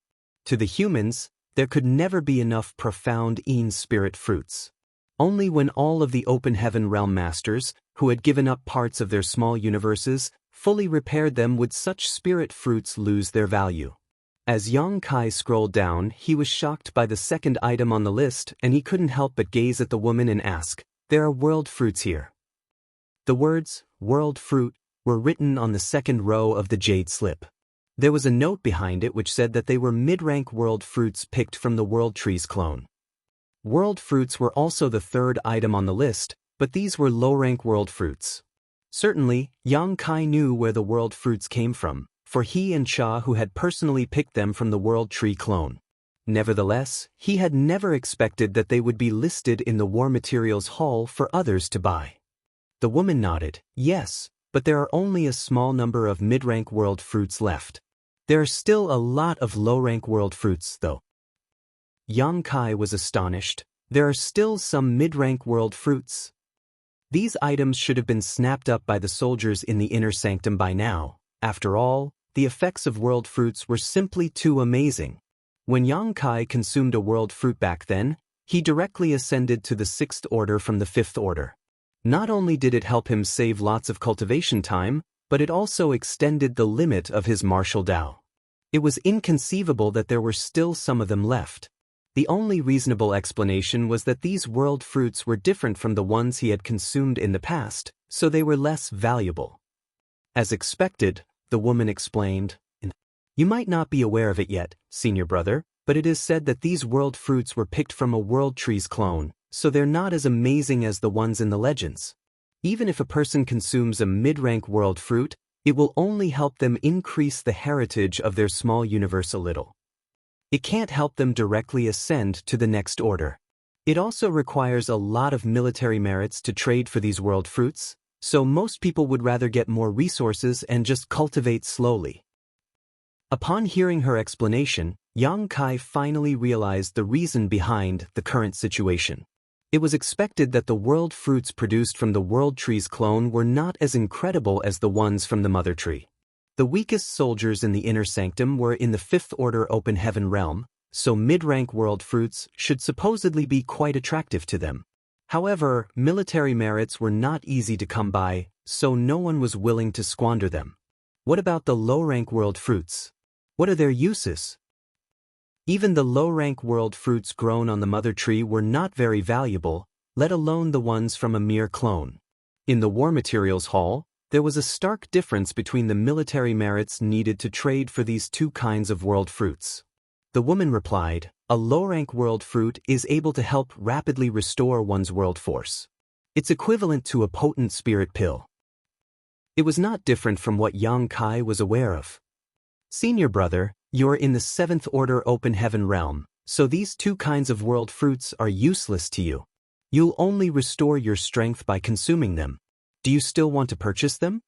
To the humans, there could never be enough profound spirit fruits. Only when all of the Open Heaven Realm Masters, who had given up parts of their small universes, fully repaired them would such spirit fruits lose their value. As Yang Kai scrolled down, he was shocked by the second item on the list, and he couldn't help but gaze at the woman and ask, "There are world fruits here." The words, "world fruit," were written on the second row of the jade slip. There was a note behind it which said that they were mid-rank world fruits picked from the World Trees clone. World fruits were also the third item on the list, but these were low-rank world fruits. Certainly, Yang Kai knew where the world fruits came from, for he and Cha who had personally picked them from the World Tree clone. Nevertheless, he had never expected that they would be listed in the War Materials Hall for others to buy. The woman nodded, "Yes, but there are only a small number of mid-rank world fruits left. There are still a lot of low-rank world fruits, though." Yang Kai was astonished. There are still some mid-rank world fruits. These items should have been snapped up by the soldiers in the inner sanctum by now. After all, the effects of world fruits were simply too amazing. When Yang Kai consumed a world fruit back then, he directly ascended to the 6th order from the 5th order. Not only did it help him save lots of cultivation time, but it also extended the limit of his martial Dao. It was inconceivable that there were still some of them left. The only reasonable explanation was that these world fruits were different from the ones he had consumed in the past, so they were less valuable. As expected, the woman explained, "You might not be aware of it yet, senior brother, but it is said that these world fruits were picked from a World Trees clone, so they're not as amazing as the ones in the legends. Even if a person consumes a mid-rank world fruit, it will only help them increase the heritage of their small universe a little. It can't help them directly ascend to the next order. It also requires a lot of military merits to trade for these world fruits, so most people would rather get more resources and just cultivate slowly." Upon hearing her explanation, Yang Kai finally realized the reason behind the current situation. It was expected that the world fruits produced from the World Trees clone were not as incredible as the ones from the Mother Tree. The weakest soldiers in the inner sanctum were in the 5th order Open Heaven realm, so mid-rank world fruits should supposedly be quite attractive to them. However, military merits were not easy to come by, so no one was willing to squander them. What about the low-rank world fruits? What are their uses? Even the low-rank world fruits grown on the Mother Tree were not very valuable, let alone the ones from a mere clone. In the War Materials Hall, there was a stark difference between the military merits needed to trade for these two kinds of world fruits. The woman replied, "A low-rank world fruit is able to help rapidly restore one's world force. It's equivalent to a potent spirit pill." It was not different from what Yang Kai was aware of. "Senior brother, you're in the 7th order Open Heaven realm, so these two kinds of world fruits are useless to you. You'll only restore your strength by consuming them. Do you still want to purchase them?"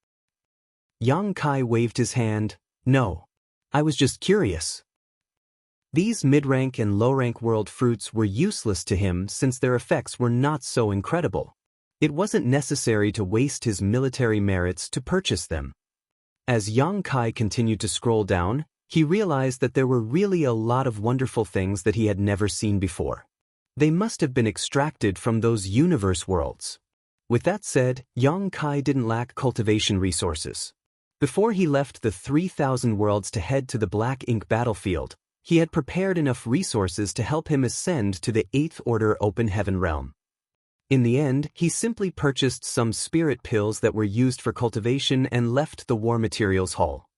Yang Kai waved his hand. "No. I was just curious." These mid-rank and low-rank world fruits were useless to him since their effects were not so incredible. It wasn't necessary to waste his military merits to purchase them. As Yang Kai continued to scroll down, he realized that there were really a lot of wonderful things that he had never seen before. They must have been extracted from those universe worlds. With that said, Yang Kai didn't lack cultivation resources. Before he left the 3,000 worlds to head to the Black Ink battlefield, he had prepared enough resources to help him ascend to the 8th order Open Heaven realm. In the end, he simply purchased some spirit pills that were used for cultivation and left the War Materials Hall.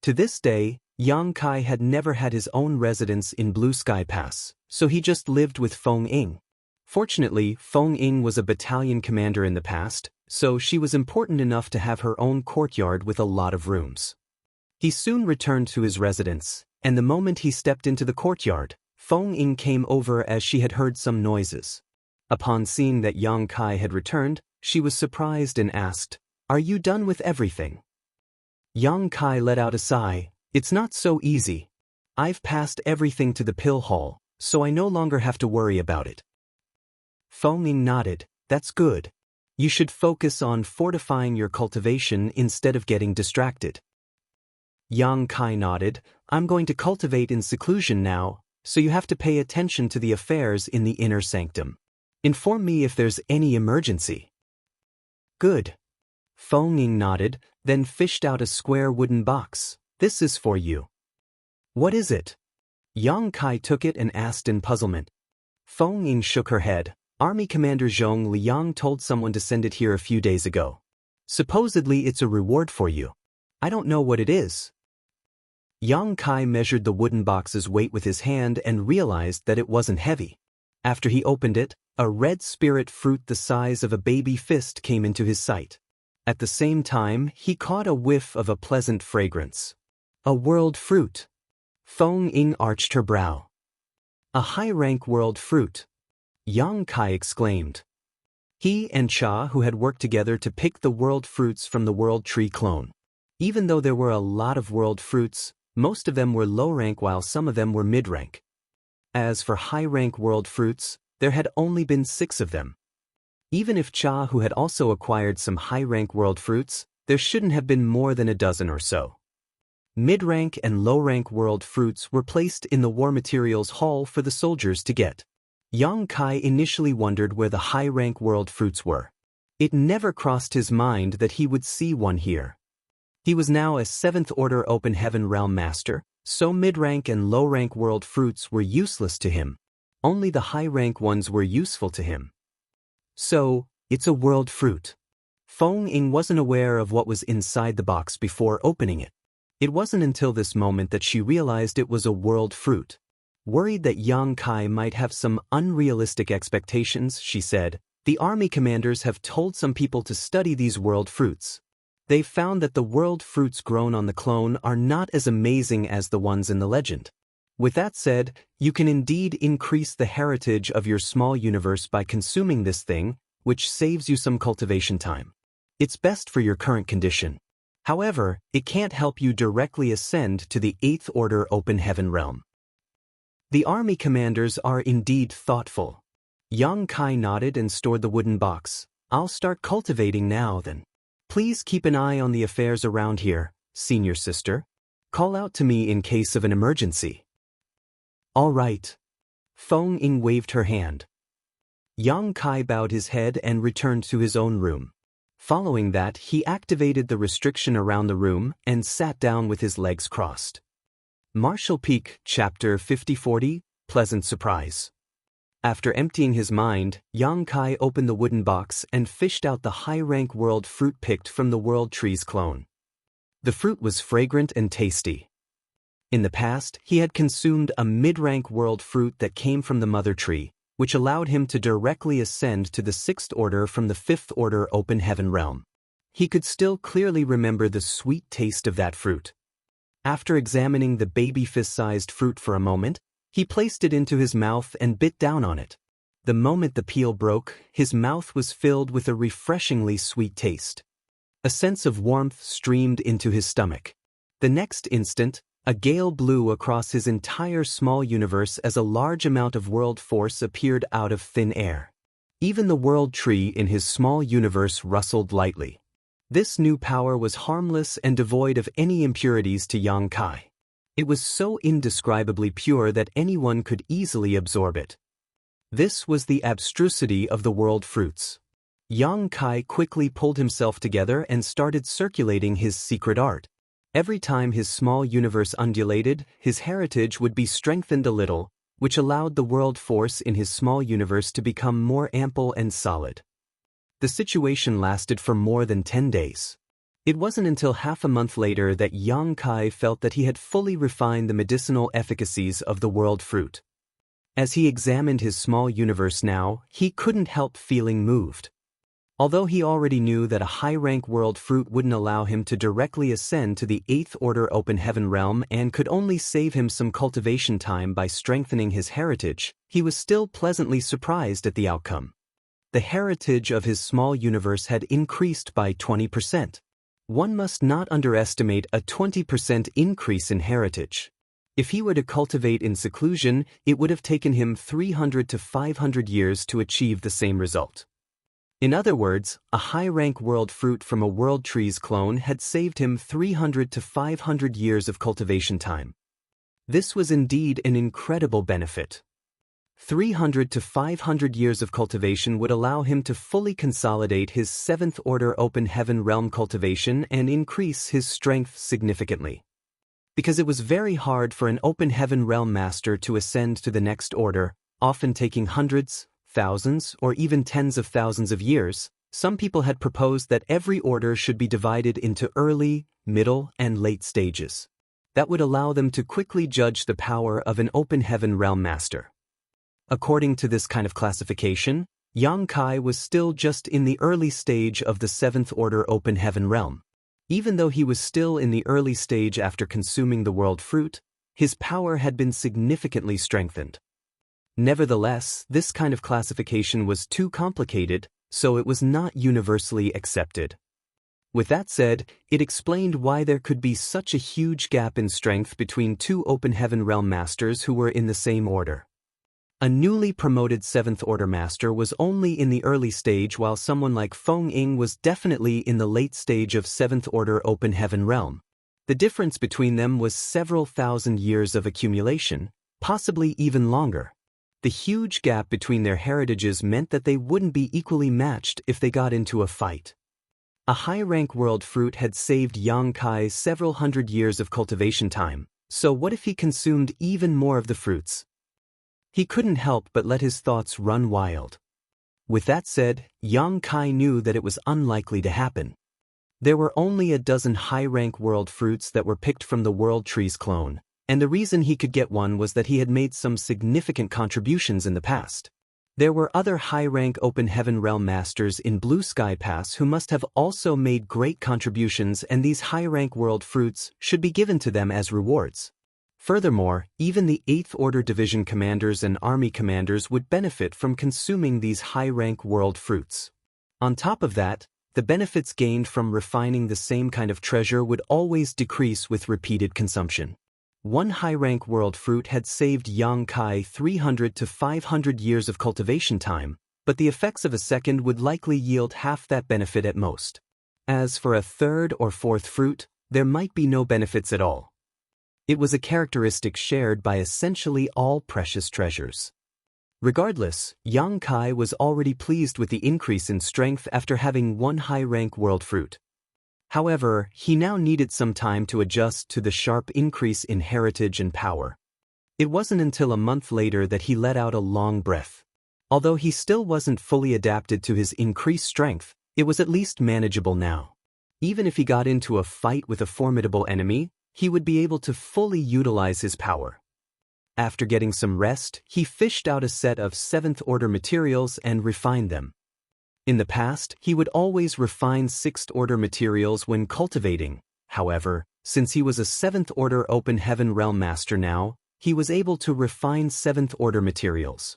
To this day, Yang Kai had never had his own residence in Blue Sky Pass, so he just lived with Feng Ying. Fortunately, Feng Ying was a battalion commander in the past, so she was important enough to have her own courtyard with a lot of rooms. He soon returned to his residence, and the moment he stepped into the courtyard, Feng Ying came over as she had heard some noises. Upon seeing that Yang Kai had returned, she was surprised and asked, "Are you done with everything?" Yang Kai let out a sigh. "It's not so easy. I've passed everything to the pill hall, so I no longer have to worry about it." Feng Ying nodded. "That's good. You should focus on fortifying your cultivation instead of getting distracted." Yang Kai nodded. "I'm going to cultivate in seclusion now, so you have to pay attention to the affairs in the inner sanctum. Inform me if there's any emergency." "Good." Feng Ying nodded, then fished out a square wooden box. "This is for you." "What is it?" Yang Kai took it and asked in puzzlement. Feng Ying shook her head. "Army Commander Zhong Liang told someone to send it here a few days ago. Supposedly it's a reward for you. I don't know what it is." Yang Kai measured the wooden box's weight with his hand and realized that it wasn't heavy. After he opened it, a red spirit fruit the size of a baby fist came into his sight. At the same time, he caught a whiff of a pleasant fragrance. A world fruit. Feng Ying arched her brow. "A high-rank world fruit," Yang Kai exclaimed. He and Cha, who had worked together to pick the world fruits from the world tree clone. Even though there were a lot of world fruits, most of them were low-rank while some of them were mid-rank. As for high-rank world fruits, there had only been 6 of them. Even if Cha, who had also acquired some high-rank world fruits, there shouldn't have been more than a dozen or so. Mid-rank and low-rank world fruits were placed in the war materials hall for the soldiers to get. Yang Kai initially wondered where the high-rank world fruits were. It never crossed his mind that he would see one here. He was now a 7th Order Open Heaven Realm Master, so mid-rank and low-rank world fruits were useless to him. Only the high-rank ones were useful to him. So, it's a world fruit. Feng Ying wasn't aware of what was inside the box before opening it. It wasn't until this moment that she realized it was a world fruit. Worried that Yang Kai might have some unrealistic expectations, she said, "The army commanders have told some people to study these world fruits. They've found that the world fruits grown on the clone are not as amazing as the ones in the legend. With that said, you can indeed increase the heritage of your small universe by consuming this thing, which saves you some cultivation time. It's best for your current condition. However, it can't help you directly ascend to the 8th Order Open Heaven realm." The army commanders are indeed thoughtful. Yang Kai nodded and stored the wooden box. "I'll start cultivating now then. Please keep an eye on the affairs around here, senior sister. Call out to me in case of an emergency." "All right." Feng Ying waved her hand. Yang Kai bowed his head and returned to his own room. Following that, he activated the restriction around the room and sat down with his legs crossed. Martial Peak, Chapter 5040, Pleasant Surprise. After emptying his mind, Yang Kai opened the wooden box and fished out the high-rank world fruit picked from the world tree's clone. The fruit was fragrant and tasty. In the past, he had consumed a mid-rank world fruit that came from the mother tree, which allowed him to directly ascend to the 6th Order from the 5th Order Open Heaven realm. He could still clearly remember the sweet taste of that fruit. After examining the baby fist-sized fruit for a moment, he placed it into his mouth and bit down on it. The moment the peel broke, his mouth was filled with a refreshingly sweet taste. A sense of warmth streamed into his stomach. The next instant, a gale blew across his entire small universe as a large amount of world force appeared out of thin air. Even the world tree in his small universe rustled lightly. This new power was harmless and devoid of any impurities to Yang Kai. It was so indescribably pure that anyone could easily absorb it. This was the abstrusity of the world fruits. Yang Kai quickly pulled himself together and started circulating his secret art. Every time his small universe undulated, his heritage would be strengthened a little, which allowed the world force in his small universe to become more ample and solid. The situation lasted for more than 10 days. It wasn't until half a month later that Yang Kai felt that he had fully refined the medicinal efficacies of the world fruit. As he examined his small universe now, he couldn't help feeling moved. Although he already knew that a high-rank world fruit wouldn't allow him to directly ascend to the 8th order open heaven realm and could only save him some cultivation time by strengthening his heritage, he was still pleasantly surprised at the outcome. The heritage of his small universe had increased by 20%. One must not underestimate a 20% increase in heritage. If he were to cultivate in seclusion, it would have taken him 300 to 500 years to achieve the same result. In other words, a high-rank world fruit from a world trees clone had saved him 300 to 500 years of cultivation time. This was indeed an incredible benefit. 300 to 500 years of cultivation would allow him to fully consolidate his 7th order open heaven realm cultivation and increase his strength significantly. Because it was very hard for an open heaven realm master to ascend to the next order, often taking hundreds, thousands, or even tens of thousands of years, some people had proposed that every order should be divided into early, middle, and late stages. That would allow them to quickly judge the power of an open heaven realm master. According to this kind of classification, Yang Kai was still just in the early stage of the 7th order open heaven realm. Even though he was still in the early stage after consuming the world fruit, his power had been significantly strengthened. Nevertheless, this kind of classification was too complicated, so it was not universally accepted. With that said, it explained why there could be such a huge gap in strength between two open heaven realm masters who were in the same order. A newly promoted 7th order master was only in the early stage while someone like Feng Ying was definitely in the late stage of 7th order open heaven realm. The difference between them was several thousand years of accumulation, possibly even longer. The huge gap between their heritages meant that they wouldn't be equally matched if they got into a fight. A high-rank world fruit had saved Yang Kai several hundred years of cultivation time, so what if he consumed even more of the fruits? He couldn't help but let his thoughts run wild. With that said, Yang Kai knew that it was unlikely to happen. There were only a dozen high-rank world fruits that were picked from the World Trees clone, and the reason he could get one was that he had made some significant contributions in the past. There were other high-rank open heaven realm masters in Blue Sky Pass who must have also made great contributions, and these high-rank world fruits should be given to them as rewards. Furthermore, even the 8th Order Division commanders and army commanders would benefit from consuming these high-rank world fruits. On top of that, the benefits gained from refining the same kind of treasure would always decrease with repeated consumption. One high-rank world fruit had saved Yang Kai 300 to 500 years of cultivation time, but the effects of a second would likely yield half that benefit at most. As for a 3rd or 4th fruit, there might be no benefits at all. It was a characteristic shared by essentially all precious treasures. Regardless, Yang Kai was already pleased with the increase in strength after having one high-rank world fruit. However, he now needed some time to adjust to the sharp increase in heritage and power. It wasn't until a month later that he let out a long breath. Although he still wasn't fully adapted to his increased strength, it was at least manageable now. Even if he got into a fight with a formidable enemy, he would be able to fully utilize his power. After getting some rest, he fished out a set of 7th order materials and refined them. In the past, he would always refine 6th order materials when cultivating. However, since he was a 7th order open heaven realm master now, he was able to refine 7th order materials.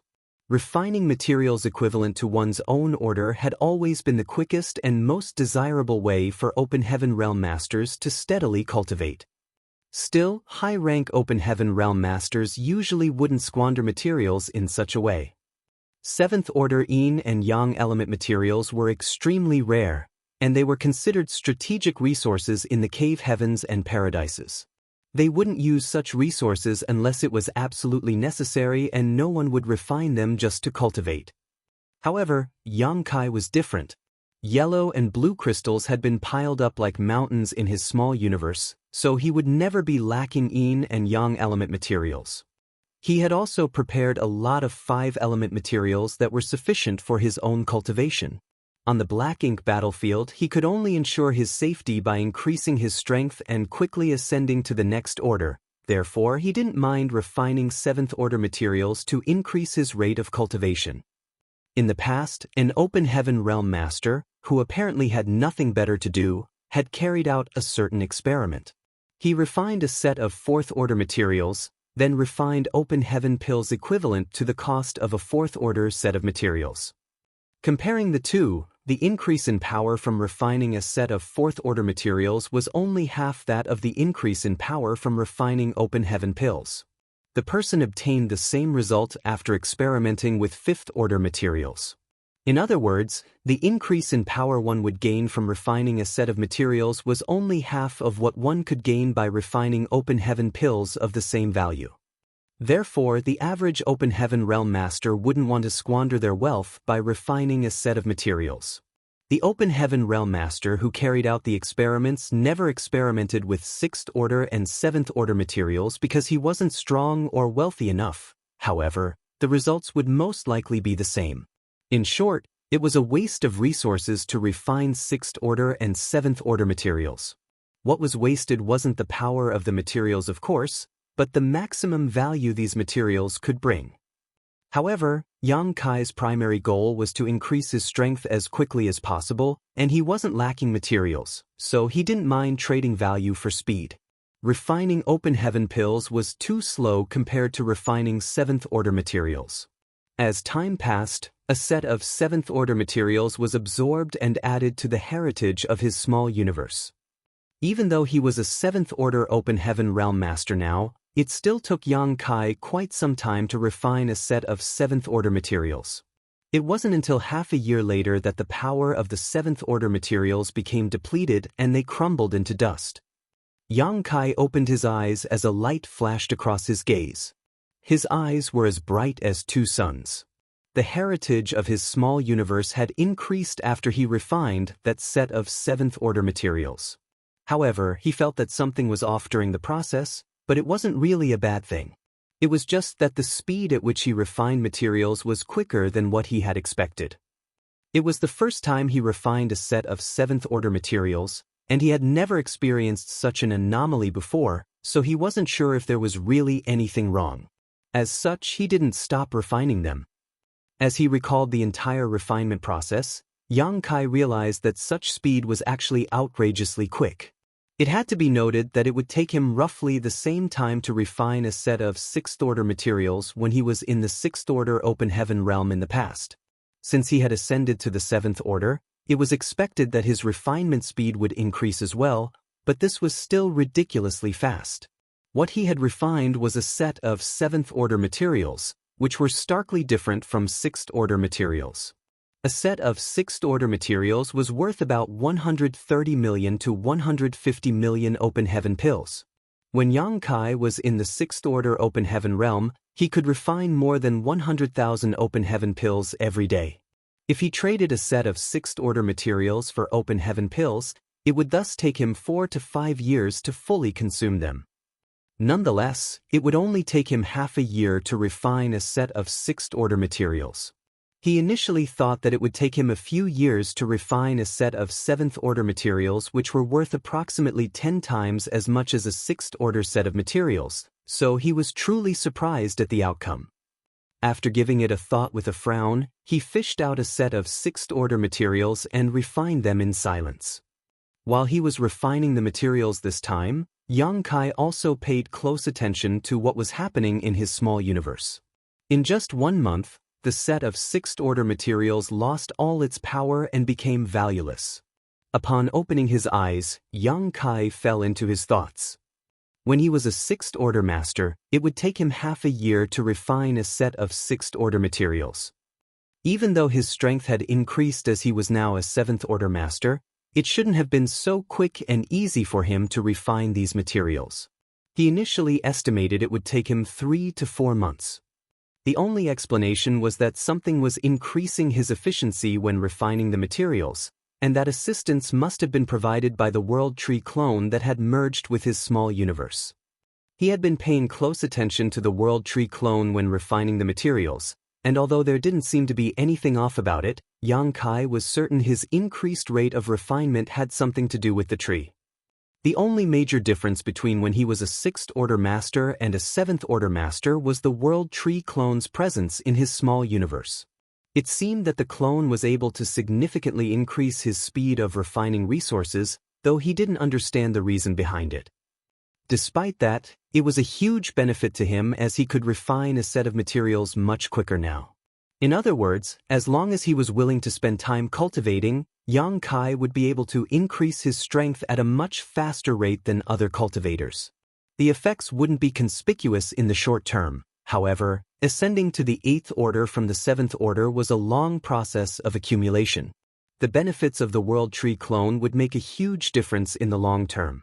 Refining materials equivalent to one's own order had always been the quickest and most desirable way for open heaven realm masters to steadily cultivate. Still, high-rank open heaven realm masters usually wouldn't squander materials in such a way. 7th order yin and yang element materials were extremely rare, and they were considered strategic resources in the cave heavens and paradises. They wouldn't use such resources unless it was absolutely necessary, and no one would refine them just to cultivate. However, Yang Kai was different. Yellow and blue crystals had been piled up like mountains in his small universe, so he would never be lacking yin and yang element materials. He had also prepared a lot of 5-element materials that were sufficient for his own cultivation. On the black ink battlefield, he could only ensure his safety by increasing his strength and quickly ascending to the next order. Therefore, he didn't mind refining 7th order materials to increase his rate of cultivation. In the past, an open heaven realm master, who apparently had nothing better to do, had carried out a certain experiment. He refined a set of fourth-order materials, then refined open heaven pills equivalent to the cost of a fourth-order set of materials. Comparing the two, the increase in power from refining a set of fourth-order materials was only half that of the increase in power from refining open heaven pills. The person obtained the same result after experimenting with fifth-order materials. In other words, the increase in power one would gain from refining a set of materials was only half of what one could gain by refining open heaven pills of the same value. Therefore, the average open heaven realm master wouldn't want to squander their wealth by refining a set of materials. The open heaven realm master who carried out the experiments never experimented with sixth-order and seventh-order materials because he wasn't strong or wealthy enough. However, the results would most likely be the same. In short, it was a waste of resources to refine sixth-order and seventh-order materials. What was wasted wasn't the power of the materials, of course, but the maximum value these materials could bring. However, Yang Kai's primary goal was to increase his strength as quickly as possible, and he wasn't lacking materials, so he didn't mind trading value for speed. Refining open heaven pills was too slow compared to refining seventh-order materials. As time passed, a set of seventh-order materials was absorbed and added to the heritage of his small universe. Even though he was a seventh-order open heaven realm master now, it still took Yang Kai quite some time to refine a set of seventh-order materials. It wasn't until half a year later that the power of the seventh-order materials became depleted and they crumbled into dust. Yang Kai opened his eyes as a light flashed across his gaze. His eyes were as bright as two suns. The heritage of his small universe had increased after he refined that set of seventh-order materials. However, he felt that something was off during the process, but it wasn't really a bad thing. It was just that the speed at which he refined materials was quicker than what he had expected. It was the first time he refined a set of seventh-order materials, and he had never experienced such an anomaly before, so he wasn't sure if there was really anything wrong. As such, he didn't stop refining them. As he recalled the entire refinement process, Yang Kai realized that such speed was actually outrageously quick. It had to be noted that it would take him roughly the same time to refine a set of sixth-order materials when he was in the sixth-order open heaven realm in the past. Since he had ascended to the seventh order, it was expected that his refinement speed would increase as well, but this was still ridiculously fast. What he had refined was a set of seventh-order materials, which were starkly different from sixth-order materials. A set of sixth-order materials was worth about 130 million to 150 million open heaven pills. When Yang Kai was in the sixth-order open heaven realm, he could refine more than 100,000 open heaven pills every day. If he traded a set of sixth-order materials for open heaven pills, it would thus take him 4 to 5 years to fully consume them. Nonetheless, it would only take him half a year to refine a set of sixth-order materials. He initially thought that it would take him a few years to refine a set of seventh-order materials which were worth approximately 10 times as much as a sixth-order set of materials, so he was truly surprised at the outcome. After giving it a thought with a frown, he fished out a set of sixth-order materials and refined them in silence. While he was refining the materials this time, Yang Kai also paid close attention to what was happening in his small universe. In just 1 month, the set of sixth-order materials lost all its power and became valueless. Upon opening his eyes, Yang Kai fell into his thoughts. When he was a sixth-order master, it would take him half a year to refine a set of sixth-order materials. Even though his strength had increased as he was now a seventh-order master, it shouldn't have been so quick and easy for him to refine these materials. He initially estimated it would take him 3 to 4 months. The only explanation was that something was increasing his efficiency when refining the materials, and that assistance must have been provided by the World Tree clone that had merged with his small universe. He had been paying close attention to the World Tree clone when refining the materials, and although there didn't seem to be anything off about it, Yang Kai was certain his increased rate of refinement had something to do with the tree. The only major difference between when he was a sixth-order master and a seventh-order master was the World Tree clone's presence in his small universe. It seemed that the clone was able to significantly increase his speed of refining resources, though he didn't understand the reason behind it. Despite that, it was a huge benefit to him as he could refine a set of materials much quicker now. In other words, as long as he was willing to spend time cultivating, Yang Kai would be able to increase his strength at a much faster rate than other cultivators. The effects wouldn't be conspicuous in the short term. However, ascending to the 8th order from the 7th order was a long process of accumulation. The benefits of the World Tree clone would make a huge difference in the long term.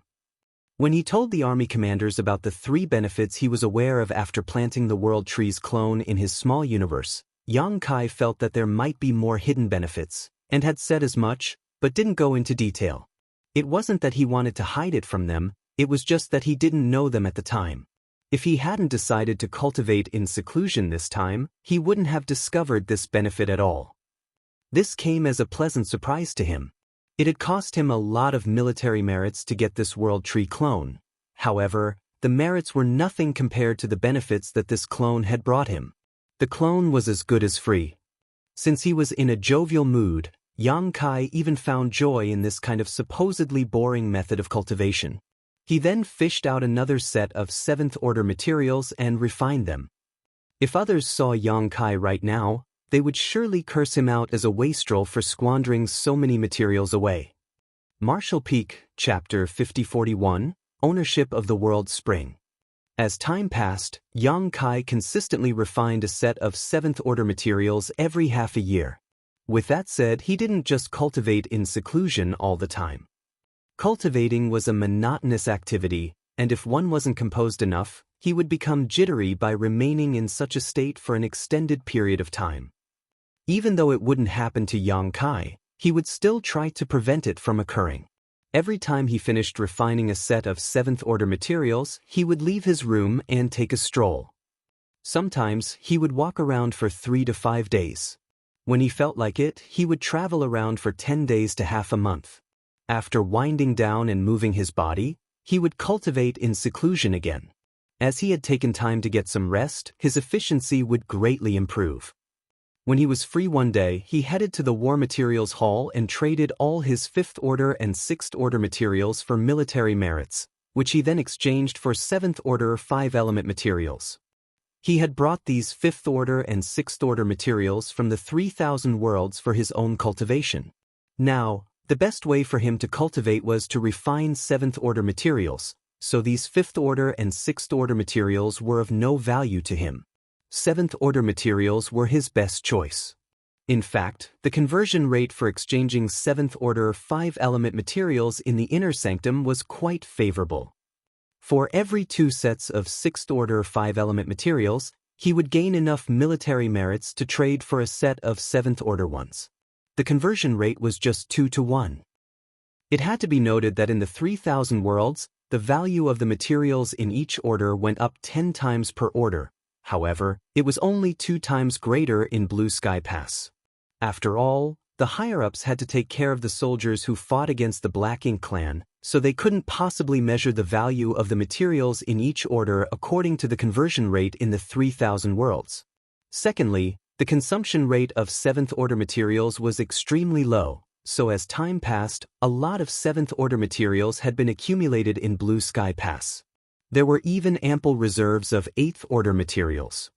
When he told the army commanders about the 3 benefits he was aware of after planting the World Tree's clone in his small universe, Yang Kai felt that there might be more hidden benefits, and had said as much, but didn't go into detail. It wasn't that he wanted to hide it from them, it was just that he didn't know them at the time. If he hadn't decided to cultivate in seclusion this time, he wouldn't have discovered this benefit at all. This came as a pleasant surprise to him. It had cost him a lot of military merits to get this World Tree clone. However, the merits were nothing compared to the benefits that this clone had brought him. The clone was as good as free. Since he was in a jovial mood, Yang Kai even found joy in this kind of supposedly boring method of cultivation. He then fished out another set of 7th order materials and refined them. If others saw Yang Kai right now, they would surely curse him out as a wastrel for squandering so many materials away. Marshall Peak, Chapter 5041, Ownership of the World Spring. As time passed, Yang Kai consistently refined a set of 7th order materials every half a year. With that said, he didn't just cultivate in seclusion all the time. Cultivating was a monotonous activity, and if one wasn't composed enough, he would become jittery by remaining in such a state for an extended period of time. Even though it wouldn't happen to Yang Kai, he would still try to prevent it from occurring. Every time he finished refining a set of 7th order materials, he would leave his room and take a stroll. Sometimes, he would walk around for 3 to 5 days. When he felt like it, he would travel around for 10 days to half a month. After winding down and moving his body, he would cultivate in seclusion again. As he had taken time to get some rest, his efficiency would greatly improve. When he was free one day, he headed to the War Materials Hall and traded all his 5th order and 6th order materials for military merits, which he then exchanged for 7th order 5-element materials. He had brought these 5th order and 6th order materials from the 3,000 worlds for his own cultivation. Now, the best way for him to cultivate was to refine 7th order materials, so these 5th order and 6th order materials were of no value to him. 7th order materials were his best choice. In fact, the conversion rate for exchanging 7th order 5-element materials in the inner sanctum was quite favorable. For every 2 sets of 6th order 5-element materials, he would gain enough military merits to trade for a set of 7th order ones. The conversion rate was just 2 to 1. It had to be noted that in the 3,000 worlds, the value of the materials in each order went up 10 times per order. However, it was only 2 times greater in Blue Sky Pass. After all, the higher-ups had to take care of the soldiers who fought against the Black Ink clan, so they couldn't possibly measure the value of the materials in each order according to the conversion rate in the 3,000 worlds. Secondly, the consumption rate of 7th order materials was extremely low, so as time passed, a lot of 7th order materials had been accumulated in Blue Sky Pass. There were even ample reserves of 8th order materials.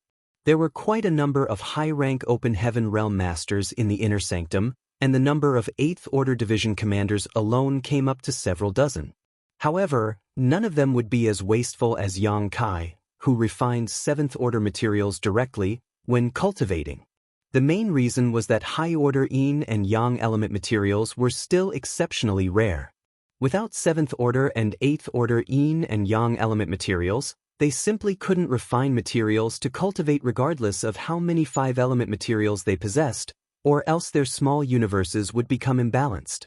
There were quite a number of high-rank Open Heaven Realm Masters in the Inner Sanctum, and the number of 8th order division commanders alone came up to several dozen. However, none of them would be as wasteful as Yang Kai, who refined 7th order materials directly when cultivating. The main reason was that high-order Yin and Yang element materials were still exceptionally rare. Without 7th order and 8th order Yin and Yang element materials, they simply couldn't refine materials to cultivate regardless of how many 5-element materials they possessed, or else their small universes would become imbalanced.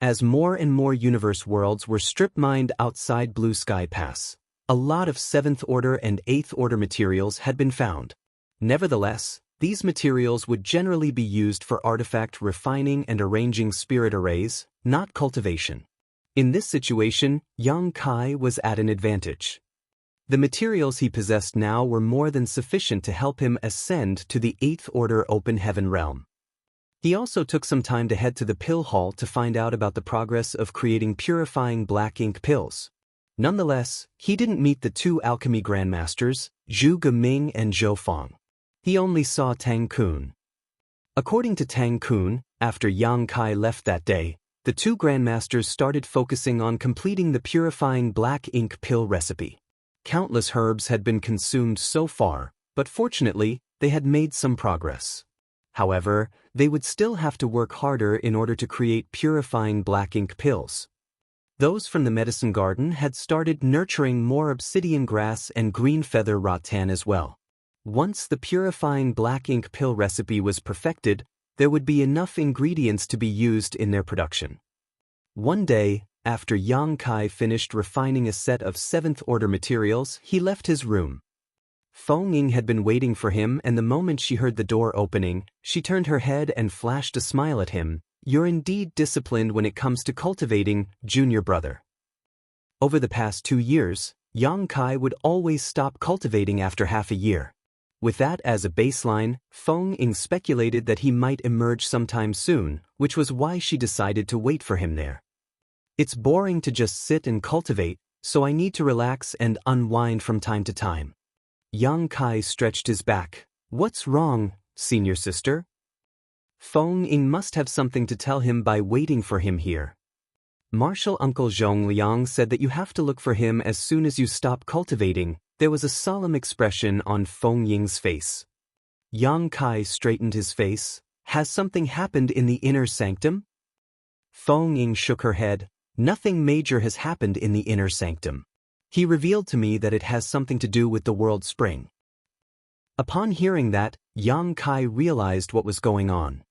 As more and more universe worlds were strip-mined outside Blue Sky Pass, a lot of 7th order and 8th order materials had been found. Nevertheless, these materials would generally be used for artifact refining and arranging spirit arrays, not cultivation. In this situation, Yang Kai was at an advantage. The materials he possessed now were more than sufficient to help him ascend to the 8th Order Open Heaven realm. He also took some time to head to the pill hall to find out about the progress of creating purifying black ink pills. Nonetheless, he didn't meet the two alchemy grandmasters, Zhu Geming and Zhou Feng. He only saw Tang Kun. According to Tang Kun, after Yang Kai left that day, the two grandmasters started focusing on completing the purifying black ink pill recipe. Countless herbs had been consumed so far, but fortunately, they had made some progress. However, they would still have to work harder in order to create purifying black ink pills. Those from the medicine garden had started nurturing more obsidian grass and green feather rattan as well. Once the purifying black ink pill recipe was perfected, there would be enough ingredients to be used in their production. One day, after Yang Kai finished refining a set of 7th Order materials, he left his room. Feng Ying had been waiting for him, and the moment she heard the door opening, she turned her head and flashed a smile at him. "You're indeed disciplined when it comes to cultivating, junior brother." Over the past 2 years, Yang Kai would always stop cultivating after half a year. With that as a baseline, Feng Ying speculated that he might emerge sometime soon, which was why she decided to wait for him there. "It's boring to just sit and cultivate, so I need to relax and unwind from time to time." Yang Kai stretched his back. "What's wrong, senior sister?" Feng Ying must have something to tell him by waiting for him here. "Martial Uncle Zhong Liang said that you have to look for him as soon as you stop cultivating." There was a solemn expression on Feng Ying's face. Yang Kai straightened his face. "Has something happened in the inner sanctum?" Feng Ying shook her head. "Nothing major has happened in the inner sanctum. He revealed to me that it has something to do with the world spring." Upon hearing that, Yang Kai realized what was going on.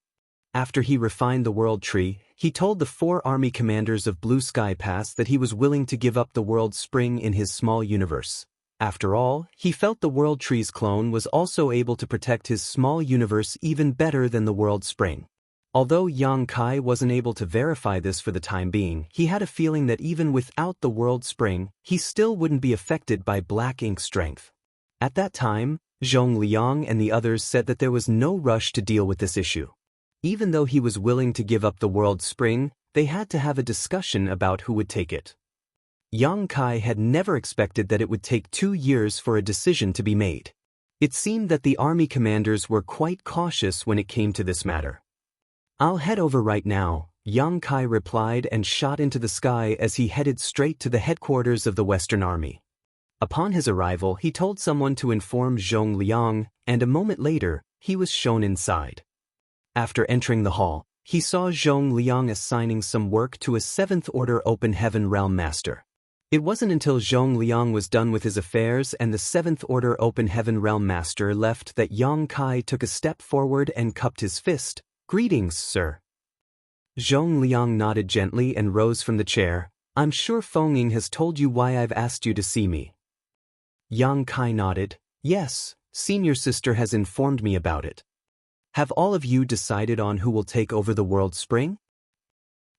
After he refined the world tree, he told the 4 army commanders of Blue Sky Pass that he was willing to give up the world spring in his small universe. After all, he felt the world tree's clone was also able to protect his small universe even better than the world spring. Although Yang Kai wasn't able to verify this for the time being, he had a feeling that even without the world spring, he still wouldn't be affected by black ink strength. At that time, Zhong Liang and the others said that there was no rush to deal with this issue. Even though he was willing to give up the world spring, they had to have a discussion about who would take it. Yang Kai had never expected that it would take 2 years for a decision to be made. It seemed that the army commanders were quite cautious when it came to this matter. "I'll head over right now," Yang Kai replied and shot into the sky as he headed straight to the headquarters of the Western Army. Upon his arrival, he told someone to inform Zhong Liang, and a moment later, he was shown inside. After entering the hall, he saw Zhong Liang assigning some work to a 7th Order Open Heaven Realm Master. It wasn't until Zhong Liang was done with his affairs and the 7th Order Open Heaven Realm Master left that Yang Kai took a step forward and cupped his fist. "Greetings, sir." Zhong Liang nodded gently and rose from the chair. "I'm sure Feng Ying has told you why I've asked you to see me." Yang Kai nodded. "Yes, senior sister has informed me about it." "Have all of you decided on who will take over the world spring?"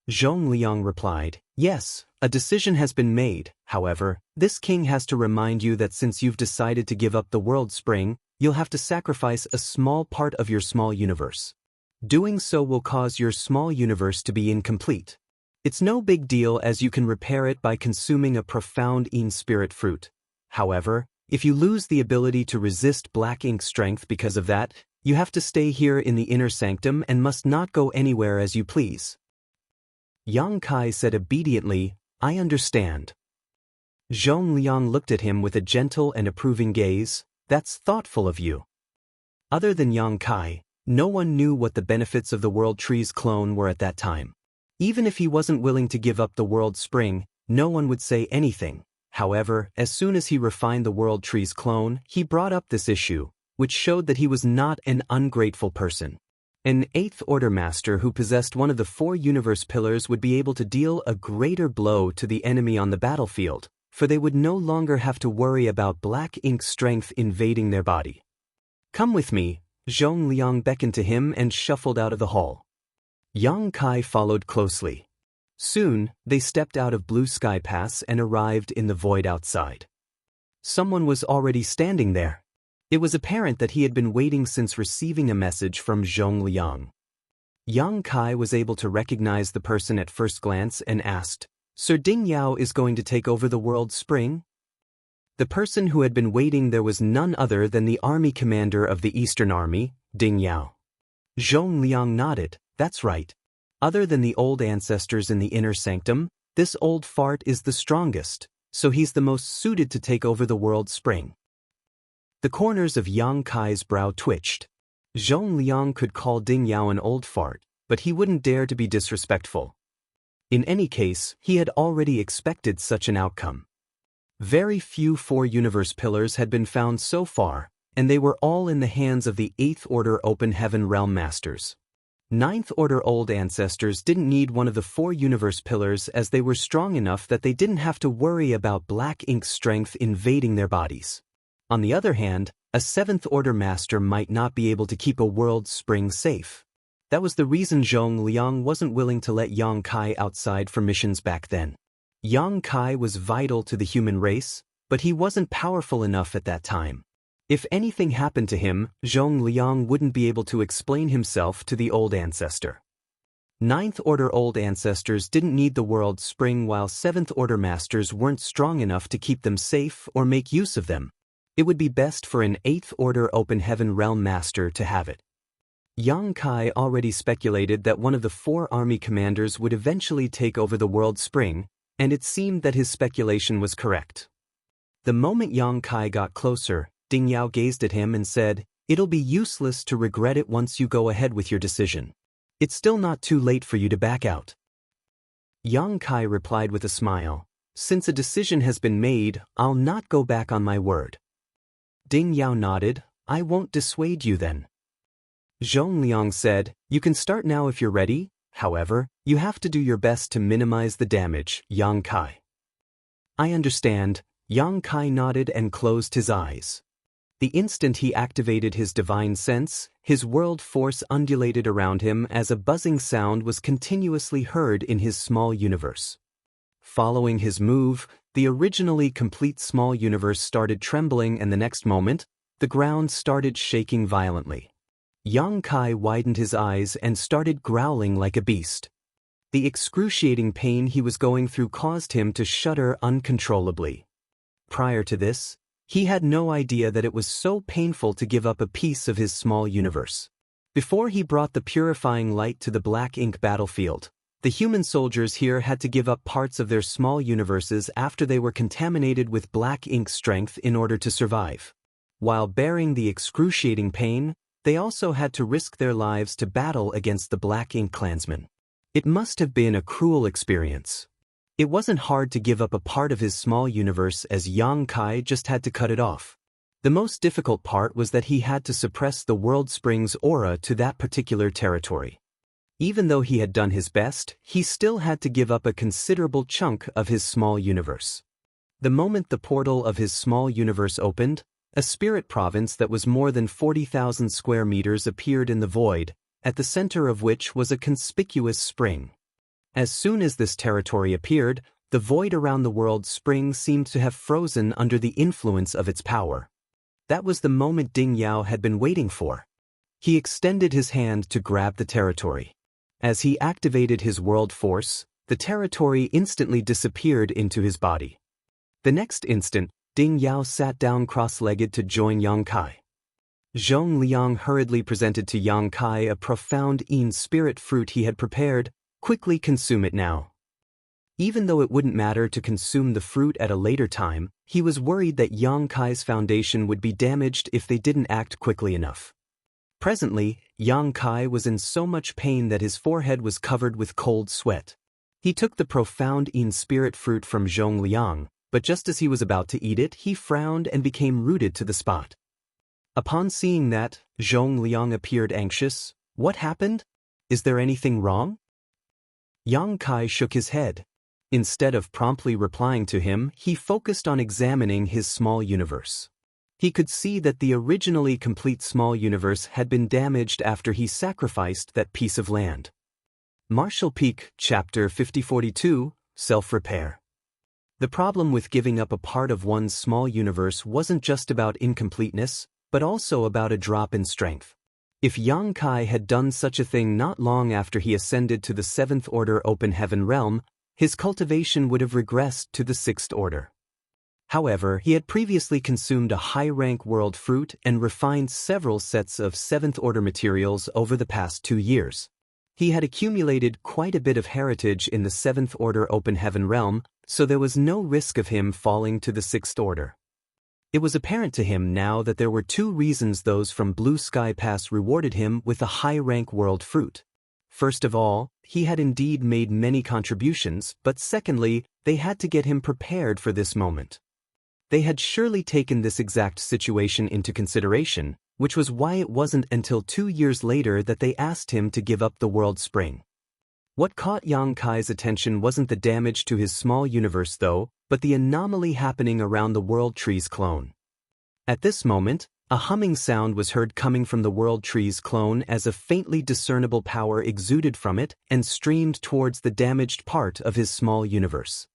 Zhong Liang replied, "Yes, a decision has been made. However, this king has to remind you that since you've decided to give up the world spring, you'll have to sacrifice a small part of your small universe. Doing so will cause your small universe to be incomplete. It's no big deal as you can repair it by consuming a profound Yin spirit fruit. However, if you lose the ability to resist black ink strength because of that, you have to stay here in the inner sanctum and must not go anywhere as you please." Yang Kai said obediently, "I understand." Zhong Liang looked at him with a gentle and approving gaze. "That's thoughtful of you." Other than Yang Kai, no one knew what the benefits of the World Tree's clone were at that time. Even if he wasn't willing to give up the World Spring, no one would say anything. However, as soon as he refined the World Tree's clone, he brought up this issue, which showed that he was not an ungrateful person. An 8th Order Master who possessed one of the 4 universe pillars would be able to deal a greater blow to the enemy on the battlefield, for they would no longer have to worry about black ink strength invading their body. "Come with me." Zhong Liang beckoned to him and shuffled out of the hall. Yang Kai followed closely. Soon, they stepped out of Blue Sky Pass and arrived in the void outside. someone was already standing there. It was apparent that he had been waiting since receiving a message from Zhong Liang. Yang Kai was able to recognize the person at first glance and asked, "Sir Ding Yao is going to take over the World Spring?" The person who had been waiting there was none other than the army commander of the Eastern Army, Ding Yao. Zhong Liang nodded, "That's right. Other than the old ancestors in the inner sanctum, this old fart is the strongest, so he's the most suited to take over the World Spring." The corners of Yang Kai's brow twitched. Zhong Liang could call Ding Yao an old fart, but he wouldn't dare to be disrespectful. In any case, he had already expected such an outcome. Very few four-universe pillars had been found so far, and they were all in the hands of the 8th Order Open Heaven Realm Masters. 9th Order Old Ancestors didn't need one of the four-universe pillars as they were strong enough that they didn't have to worry about black ink strength invading their bodies. On the other hand, a 7th Order Master might not be able to keep a World Spring safe. That was the reason Zhong Liang wasn't willing to let Yang Kai outside for missions back then. Yang Kai was vital to the human race, but he wasn't powerful enough at that time. If anything happened to him, Zhong Liang wouldn't be able to explain himself to the old ancestor. 9th Order Old Ancestors didn't need the World Spring while 7th Order Masters weren't strong enough to keep them safe or make use of them. It would be best for an 8th Order Open Heaven Realm Master to have it. Yang Kai already speculated that one of the 4 army commanders would eventually take over the World Spring, and it seemed that his speculation was correct. The moment Yang Kai got closer, Ding Yao gazed at him and said, "It'll be useless to regret it once you go ahead with your decision. It's still not too late for you to back out." Yang Kai replied with a smile, "Since a decision has been made, I'll not go back on my word." Ding Yao nodded, "I won't dissuade you then." Zhong Liang said, "You can start now if you're ready, however, you have to do your best to minimize the damage, Yang Kai." "I understand." Yang Kai nodded and closed his eyes. The instant he activated his divine sense, his world force undulated around him as a buzzing sound was continuously heard in his small universe. Following his move, the originally complete small universe started trembling, and the next moment, the ground started shaking violently. Yang Kai widened his eyes and started growling like a beast. The excruciating pain he was going through caused him to shudder uncontrollably. Prior to this, he had no idea that it was so painful to give up a piece of his small universe. Before he brought the purifying light to the black ink battlefield, the human soldiers here had to give up parts of their small universes after they were contaminated with black ink strength in order to survive. While bearing the excruciating pain, they also had to risk their lives to battle against the black ink clansmen. It must have been a cruel experience. It wasn't hard to give up a part of his small universe, as Yang Kai just had to cut it off. The most difficult part was that he had to suppress the World Spring's aura to that particular territory. Even though he had done his best, he still had to give up a considerable chunk of his small universe. The moment the portal of his small universe opened, a spirit province that was more than 40,000 square meters appeared in the void, at the center of which was a conspicuous spring. As soon as this territory appeared, the void around the World Spring seemed to have frozen under the influence of its power. That was the moment Ding Yao had been waiting for. He extended his hand to grab the territory. As he activated his world force, the territory instantly disappeared into his body. The next instant, Ding Yao sat down cross-legged to join Yang Kai. Zhong Liang hurriedly presented to Yang Kai a profound spirit fruit he had prepared. "Quickly consume it now." Even though it wouldn't matter to consume the fruit at a later time, he was worried that Yang Kai's foundation would be damaged if they didn't act quickly enough. Presently, Yang Kai was in so much pain that his forehead was covered with cold sweat. He took the profound spirit fruit from Zhong Liang, but just as he was about to eat it, he frowned and became rooted to the spot. Upon seeing that, Zhong Liang appeared anxious. "What happened? Is there anything wrong?" Yang Kai shook his head. Instead of promptly replying to him, he focused on examining his small universe. He could see that the originally complete small universe had been damaged after he sacrificed that piece of land. Martial Peak, Chapter 5042, Self-Repair. The problem with giving up a part of one's small universe wasn't just about incompleteness, but also about a drop in strength. If Yang Kai had done such a thing not long after he ascended to the 7th Order Open Heaven realm, his cultivation would have regressed to the 6th Order. However, he had previously consumed a high-rank world fruit and refined several sets of 7th Order materials over the past 2 years. He had accumulated quite a bit of heritage in the 7th Order Open Heaven realm, so there was no risk of him falling to the 6th Order. It was apparent to him now that there were 2 reasons those from Blue Sky Pass rewarded him with a high-rank world fruit. First of all, he had indeed made many contributions, but secondly, they had to get him prepared for this moment. They had surely taken this exact situation into consideration, which was why it wasn't until 2 years later that they asked him to give up the World Spring. What caught Yang Kai's attention wasn't the damage to his small universe though, but the anomaly happening around the World Tree's clone. At this moment, a humming sound was heard coming from the World Tree's clone as a faintly discernible power exuded from it and streamed towards the damaged part of his small universe.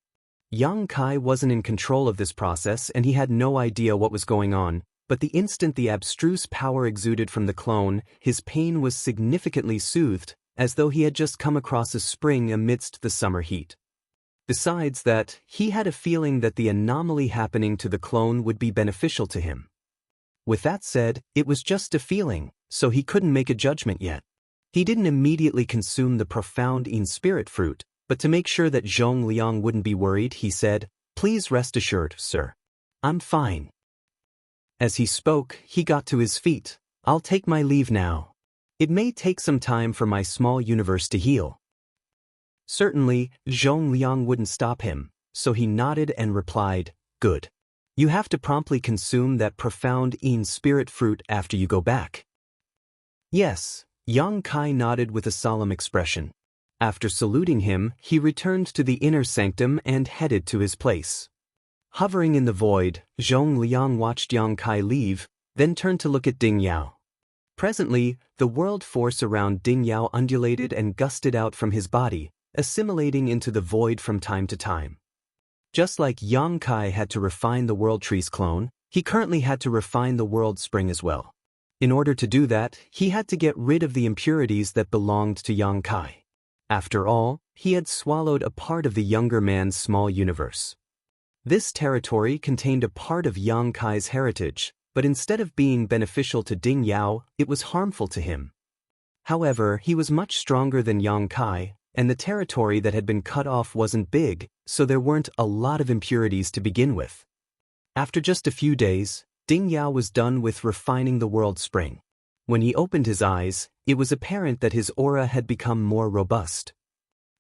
Yang Kai wasn't in control of this process and he had no idea what was going on, but the instant the abstruse power exuded from the clone, his pain was significantly soothed, as though he had just come across a spring amidst the summer heat. Besides that, he had a feeling that the anomaly happening to the clone would be beneficial to him. With that said, it was just a feeling, so he couldn't make a judgment yet. He didn't immediately consume the profound in-spirit fruit, but to make sure that Zhong Liang wouldn't be worried, he said, "Please rest assured, sir. I'm fine." As he spoke, he got to his feet. "I'll take my leave now. It may take some time for my small universe to heal." Certainly, Zhong Liang wouldn't stop him, so he nodded and replied, "Good. You have to promptly consume that profound in-spirit fruit after you go back." "Yes," Yang Kai nodded with a solemn expression. After saluting him, he returned to the inner sanctum and headed to his place. Hovering in the void, Zhong Liang watched Yang Kai leave, then turned to look at Ding Yao. Presently, the world force around Ding Yao undulated and gusted out from his body, assimilating into the void from time to time. Just like Yang Kai had to refine the World Tree's clone, he currently had to refine the World Spring as well. In order to do that, he had to get rid of the impurities that belonged to Yang Kai. After all, he had swallowed a part of the younger man's small universe. This territory contained a part of Yang Kai's heritage, but instead of being beneficial to Ding Yao, it was harmful to him. However, he was much stronger than Yang Kai, and the territory that had been cut off wasn't big, so there weren't a lot of impurities to begin with. After just a few days, Ding Yao was done with refining the World Spring. When he opened his eyes, it was apparent that his aura had become more robust.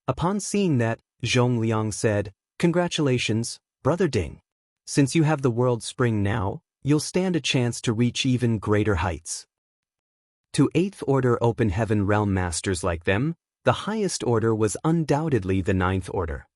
Upon seeing that, Zhong Liang said, "Congratulations, Brother Ding. Since you have the World Spring now, you'll stand a chance to reach even greater heights." To 8th Order Open Heaven Realm Masters like them, the highest order was undoubtedly the 9th Order.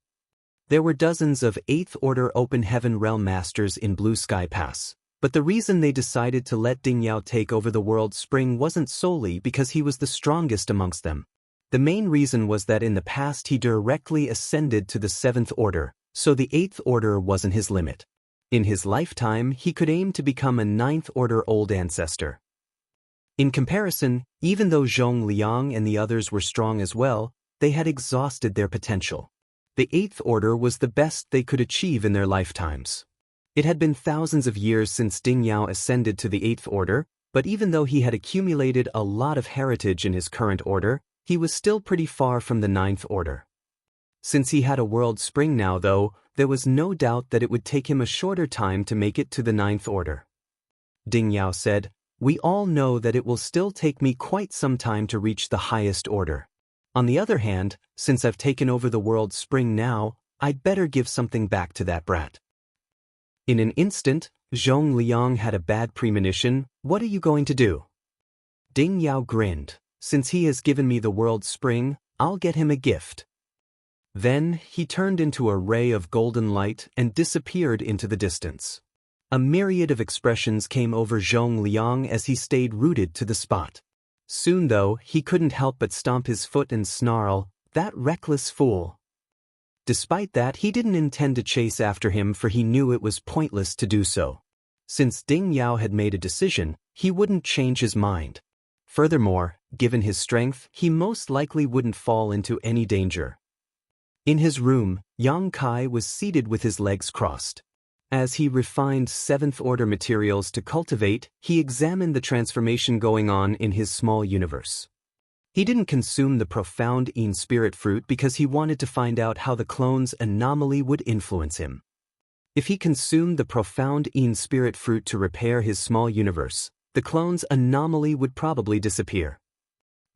There were dozens of 8th Order Open Heaven Realm Masters in Blue Sky Pass. But the reason they decided to let Ding Yao take over the World Spring wasn't solely because he was the strongest amongst them. The main reason was that in the past he directly ascended to the 7th Order, so the 8th Order wasn't his limit. In his lifetime, he could aim to become a 9th Order Old Ancestor. In comparison, even though Zhong Liang and the others were strong as well, they had exhausted their potential. The 8th Order was the best they could achieve in their lifetimes. It had been thousands of years since Ding Yao ascended to the 8th Order, but even though he had accumulated a lot of heritage in his current order, he was still pretty far from the 9th Order. Since he had a World Spring now though, there was no doubt that it would take him a shorter time to make it to the 9th Order. Ding Yao said, "We all know that it will still take me quite some time to reach the highest order. On the other hand, since I've taken over the World Spring now, I'd better give something back to that brat." In an instant, Zhong Liang had a bad premonition. "What are you going to do?" Ding Yao grinned. "Since he has given me the World Spring, I'll get him a gift." Then, he turned into a ray of golden light and disappeared into the distance. A myriad of expressions came over Zhong Liang as he stayed rooted to the spot. Soon though, he couldn't help but stomp his foot and snarl, "That reckless fool." Despite that, he didn't intend to chase after him, for he knew it was pointless to do so. Since Ding Yao had made a decision, he wouldn't change his mind. Furthermore, given his strength, he most likely wouldn't fall into any danger. In his room, Yang Kai was seated with his legs crossed. As he refined seventh-order materials to cultivate, he examined the transformation going on in his small universe. He didn't consume the profound Yin spirit fruit because he wanted to find out how the clone's anomaly would influence him. If he consumed the profound Yin spirit fruit to repair his small universe, the clone's anomaly would probably disappear.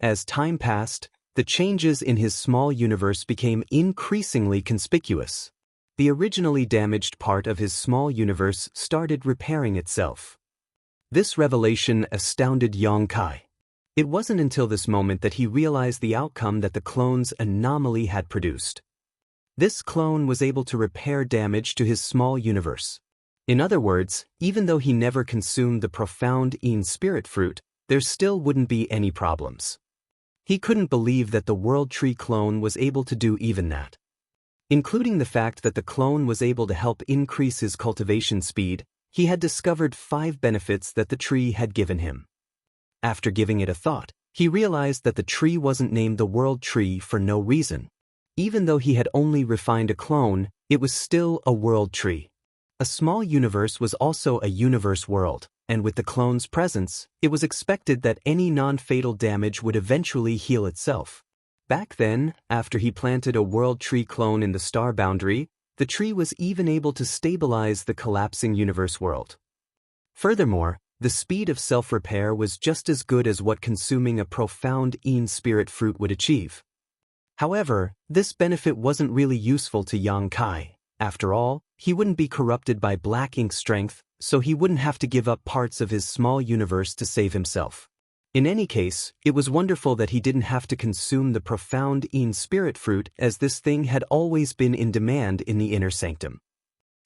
As time passed, the changes in his small universe became increasingly conspicuous. The originally damaged part of his small universe started repairing itself. This revelation astounded Yang Kai. It wasn't until this moment that he realized the outcome that the clone's anomaly had produced. This clone was able to repair damage to his small universe. In other words, even though he never consumed the profound Yin spirit fruit, there still wouldn't be any problems. He couldn't believe that the World Tree clone was able to do even that. Including the fact that the clone was able to help increase his cultivation speed, he had discovered 5 benefits that the tree had given him. After giving it a thought, he realized that the tree wasn't named the World Tree for no reason. Even though he had only refined a clone, it was still a world tree. A small universe was also a universe world, and with the clone's presence, it was expected that any non-fatal damage would eventually heal itself. Back then, after he planted a world tree clone in the star boundary, the tree was even able to stabilize the collapsing universe world. Furthermore, the speed of self-repair was just as good as what consuming a profound Yin spirit fruit would achieve. However, this benefit wasn't really useful to Yang Kai. After all, he wouldn't be corrupted by black ink strength, so he wouldn't have to give up parts of his small universe to save himself. In any case, it was wonderful that he didn't have to consume the profound Yin spirit fruit, as this thing had always been in demand in the inner sanctum.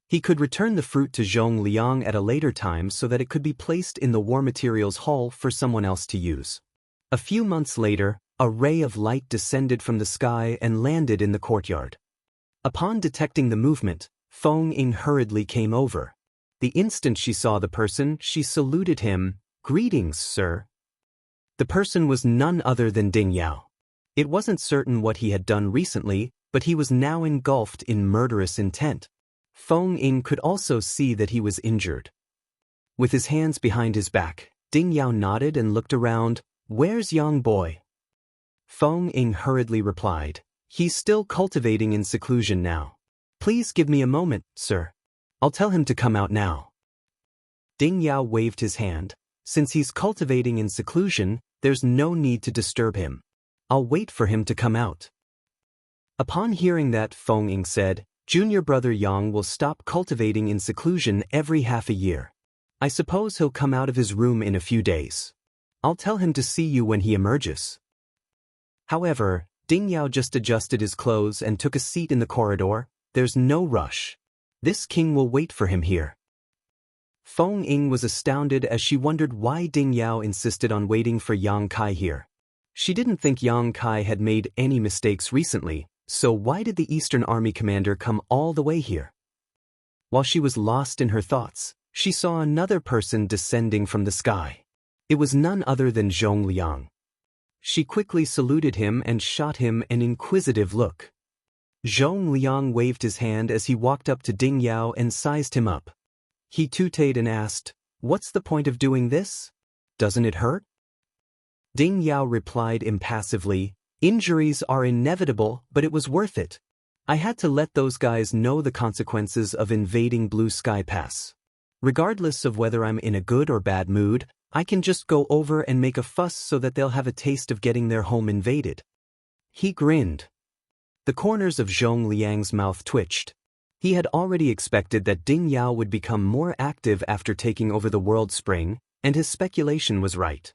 He could return the fruit to Zhong Liang at a later time so that it could be placed in the War Materials Hall for someone else to use. A few months later, a ray of light descended from the sky and landed in the courtyard. Upon detecting the movement, Feng Ying hurriedly came over. The instant she saw the person, she saluted him. "Greetings, sir." The person was none other than Ding Yao. It wasn't certain what he had done recently, but he was now engulfed in murderous intent. Feng Ying could also see that he was injured. With his hands behind his back, Ding Yao nodded and looked around. "Where's young boy?" Feng Ying hurriedly replied, "He's still cultivating in seclusion now. Please give me a moment, sir. I'll tell him to come out now." Ding Yao waved his hand. "Since he's cultivating in seclusion, there's no need to disturb him. I'll wait for him to come out." Upon hearing that, Feng Ying said, "Junior brother Yang will stop cultivating in seclusion every half a year. I suppose he'll come out of his room in a few days. I'll tell him to see you when he emerges." However, Ding Yao just adjusted his clothes and took a seat in the corridor. "There's no rush. This king will wait for him here." Feng Ying was astounded as she wondered why Ding Yao insisted on waiting for Yang Kai here. She didn't think Yang Kai had made any mistakes recently, so why did the Eastern Army commander come all the way here? While she was lost in her thoughts, she saw another person descending from the sky. It was none other than Zhong Liang. She quickly saluted him and shot him an inquisitive look. Zhong Liang waved his hand as he walked up to Ding Yao and sized him up. He tooted and asked, "What's the point of doing this? Doesn't it hurt?" Ding Yao replied impassively, "Injuries are inevitable, but it was worth it. I had to let those guys know the consequences of invading Blue Sky Pass. Regardless of whether I'm in a good or bad mood, I can just go over and make a fuss so that they'll have a taste of getting their home invaded." He grinned. The corners of Zhong Liang's mouth twitched. He had already expected that Ding Yao would become more active after taking over the World Spring, and his speculation was right.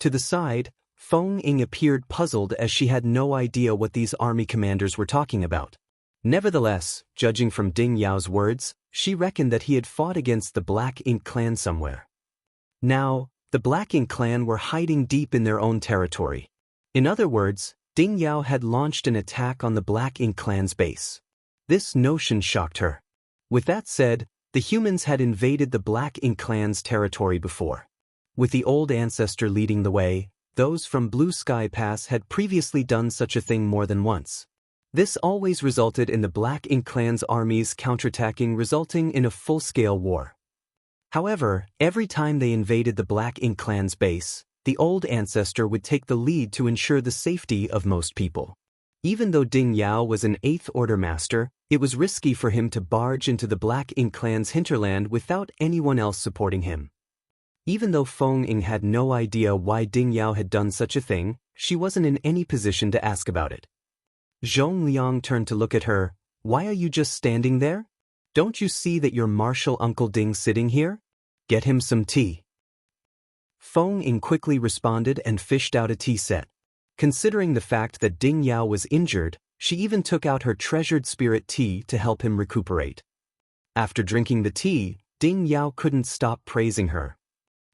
To the side, Feng Ying appeared puzzled as she had no idea what these army commanders were talking about. Nevertheless, judging from Ding Yao's words, she reckoned that he had fought against the Black Ink clan somewhere. Now, the Black Ink clan were hiding deep in their own territory. In other words, Ding Yao had launched an attack on the Black Ink clan's base. This notion shocked her. With that said, the humans had invaded the Black Ink clan's territory before. With the old ancestor leading the way, those from Blue Sky Pass had previously done such a thing more than once. This always resulted in the Black Ink clan's armies counterattacking, resulting in a full-scale war. However, every time they invaded the Black Ink clan's base, the old ancestor would take the lead to ensure the safety of most people. Even though Ding Yao was an 8th Order master, it was risky for him to barge into the Black Ink clan's hinterland without anyone else supporting him. Even though Feng Ying had no idea why Ding Yao had done such a thing, she wasn't in any position to ask about it. Zhong Liang turned to look at her. "Why are you just standing there? Don't you see that your martial Uncle Ding's sitting here? Get him some tea." Feng Ying quickly responded and fished out a tea set. Considering the fact that Ding Yao was injured, she even took out her treasured spirit tea to help him recuperate. After drinking the tea, Ding Yao couldn't stop praising her.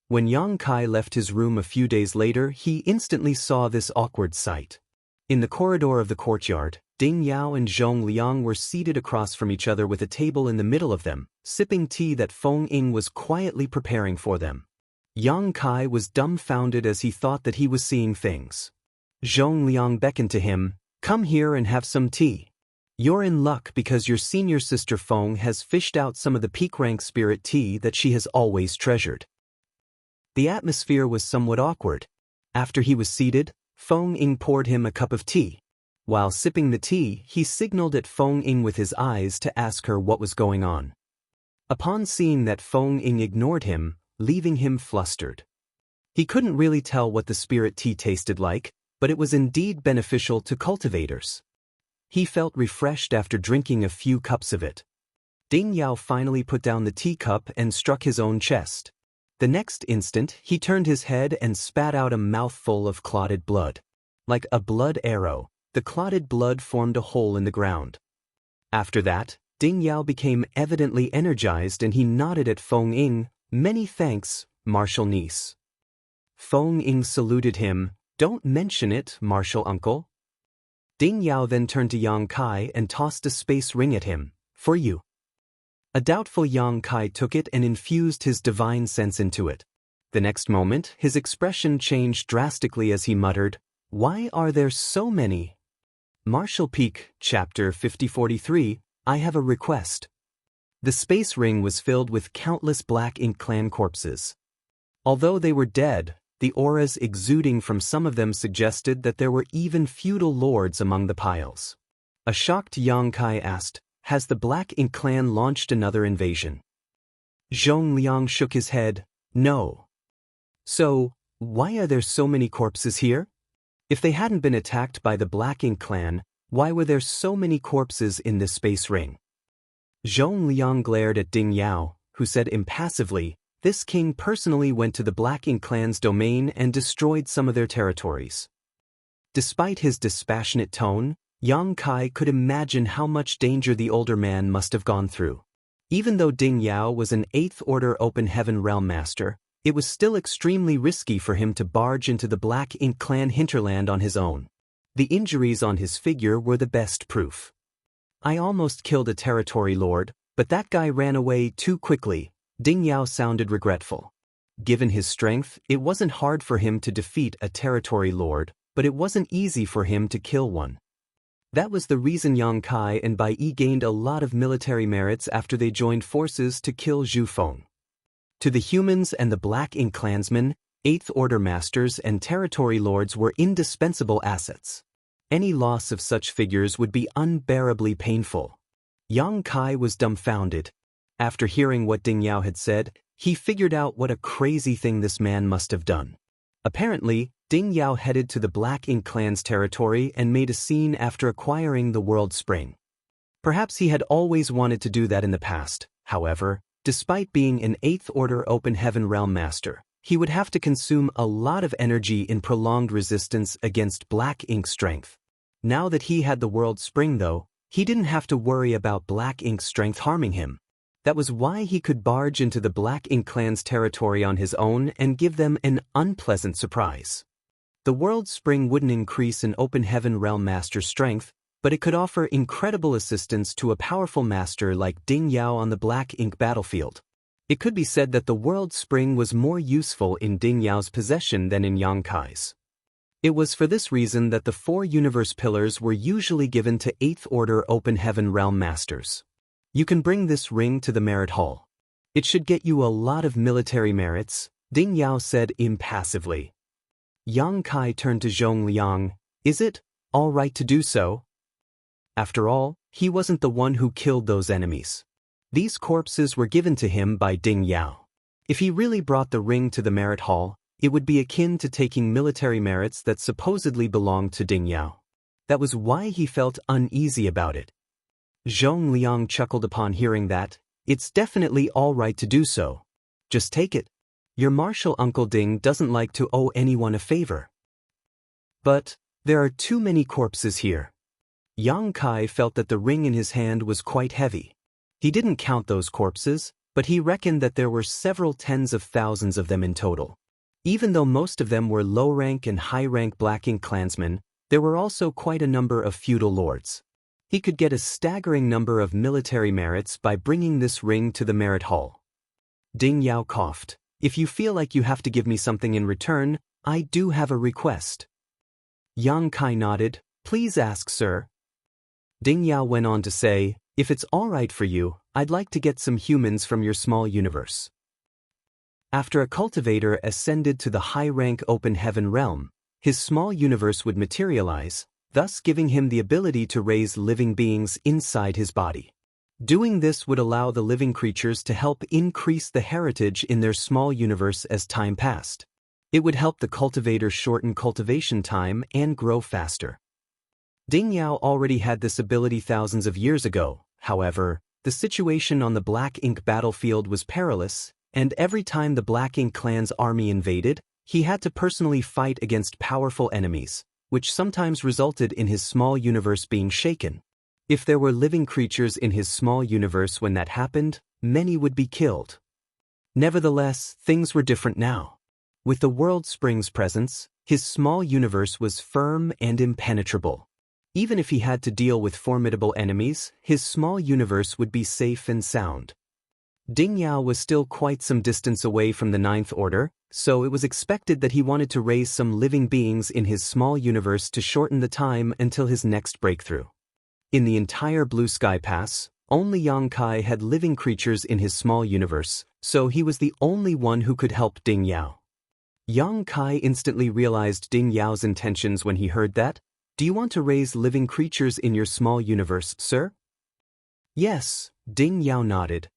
When Yang Kai left his room a few days later, he instantly saw this awkward sight. In the corridor of the courtyard, Ding Yao and Zhong Liang were seated across from each other with a table in the middle of them, sipping tea that Feng Ying was quietly preparing for them. Yang Kai was dumbfounded as he thought that he was seeing things. Zhong Liang beckoned to him. "Come here and have some tea. You're in luck because your senior sister Feng has fished out some of the peak-rank spirit tea that she has always treasured." The atmosphere was somewhat awkward. After he was seated, Feng Ying poured him a cup of tea. While sipping the tea, he signaled at Feng Ying with his eyes to ask her what was going on. Upon seeing that Feng Ying ignored him, leaving him flustered. He couldn't really tell what the spirit tea tasted like, but it was indeed beneficial to cultivators. He felt refreshed after drinking a few cups of it. Ding Yao finally put down the teacup and struck his own chest. The next instant, he turned his head and spat out a mouthful of clotted blood. Like a blood arrow, the clotted blood formed a hole in the ground. After that, Ding Yao became evidently energized and he nodded at Feng Ying. "Many thanks, martial niece." Feng Ying saluted him. "Don't mention it, martial uncle." Ding Yao then turned to Yang Kai and tossed a space ring at him. "For you." A doubtful Yang Kai took it and infused his divine sense into it. The next moment, his expression changed drastically as he muttered, "Why are there so many?" Martial Peak, Chapter 5043, I have a request. The space ring was filled with countless Black Ink clan corpses. Although they were dead, the auras exuding from some of them suggested that there were even feudal lords among the piles. A shocked Yang Kai asked, "Has the Black Ink clan launched another invasion?" Zhong Liang shook his head. "No." "So, why are there so many corpses here? If they hadn't been attacked by the Black Ink clan, why were there so many corpses in this space ring?" Zhong Liang glared at Ding Yao, who said impassively, "This king personally went to the Black Ink clan's domain and destroyed some of their territories." Despite his dispassionate tone, Yang Kai could imagine how much danger the older man must have gone through. Even though Ding Yao was an 8th Order Open Heaven Realm Master, it was still extremely risky for him to barge into the Black Ink clan hinterland on his own. The injuries on his figure were the best proof. "I almost killed a territory lord, but that guy ran away too quickly." Ding Yao sounded regretful. Given his strength, it wasn't hard for him to defeat a territory lord, but it wasn't easy for him to kill one. That was the reason Yang Kai and Bai Yi gained a lot of military merits after they joined forces to kill Zhu Feng. To the humans and the Black Ink clansmen, 8th Order masters and territory lords were indispensable assets. Any loss of such figures would be unbearably painful. Yang Kai was dumbfounded. After hearing what Ding Yao had said, he figured out what a crazy thing this man must have done. Apparently, Ding Yao headed to the Black Ink clan's territory and made a scene after acquiring the World Spring. Perhaps he had always wanted to do that in the past. However, despite being an 8th Order Open Heaven Realm Master, he would have to consume a lot of energy in prolonged resistance against Black Ink strength. Now that he had the World Spring though, he didn't have to worry about Black Ink's strength harming him. That was why he could barge into the Black Ink clan's territory on his own and give them an unpleasant surprise. The World Spring wouldn't increase an Open Heaven Realm Master's strength, but it could offer incredible assistance to a powerful master like Ding Yao on the black ink battlefield. It could be said that the World Spring was more useful in Ding Yao's possession than in Yang Kai's. It was for this reason that the 4 universe pillars were usually given to 8th Order Open Heaven Realm Masters. You can bring this ring to the Merit Hall. It should get you a lot of military merits, Ding Yao said impassively. Yang Kai turned to Zhong Liang. Is it all right to do so? After all, he wasn't the one who killed those enemies. These corpses were given to him by Ding Yao. If he really brought the ring to the Merit Hall, it would be akin to taking military merits that supposedly belonged to Ding Yao. That was why he felt uneasy about it. Zhong Liang chuckled upon hearing that. It's definitely all right to do so. Just take it. Your martial uncle Ding doesn't like to owe anyone a favor. But there are too many corpses here. Yang Kai felt that the ring in his hand was quite heavy. He didn't count those corpses, but he reckoned that there were several tens of thousands of them in total. Even though most of them were low-rank and high-rank Black Ink clansmen, there were also quite a number of feudal lords. He could get a staggering number of military merits by bringing this ring to the Merit Hall. Ding Yao coughed. If you feel like you have to give me something in return, I do have a request. Yang Kai nodded. Please ask, sir. Ding Yao went on to say, if it's all right for you, I'd like to get some humans from your small universe. After a cultivator ascended to the high-rank Open Heaven realm, his small universe would materialize, thus giving him the ability to raise living beings inside his body. Doing this would allow the living creatures to help increase the heritage in their small universe as time passed. It would help the cultivator shorten cultivation time and grow faster. Ding Yao already had this ability thousands of years ago. However, the situation on the Black Ink battlefield was perilous, and every time the Black Ink clan's army invaded, he had to personally fight against powerful enemies, which sometimes resulted in his small universe being shaken. If there were living creatures in his small universe when that happened, many would be killed. Nevertheless, things were different now. With the World Spring's presence, his small universe was firm and impenetrable. Even if he had to deal with formidable enemies, his small universe would be safe and sound. Ding Yao was still quite some distance away from the 9th Order, so it was expected that he wanted to raise some living beings in his small universe to shorten the time until his next breakthrough. In the entire Blue Sky Pass, only Yang Kai had living creatures in his small universe, so he was the only one who could help Ding Yao. Yang Kai instantly realized Ding Yao's intentions when he heard that. Do you want to raise living creatures in your small universe, sir? Yes, Ding Yao nodded.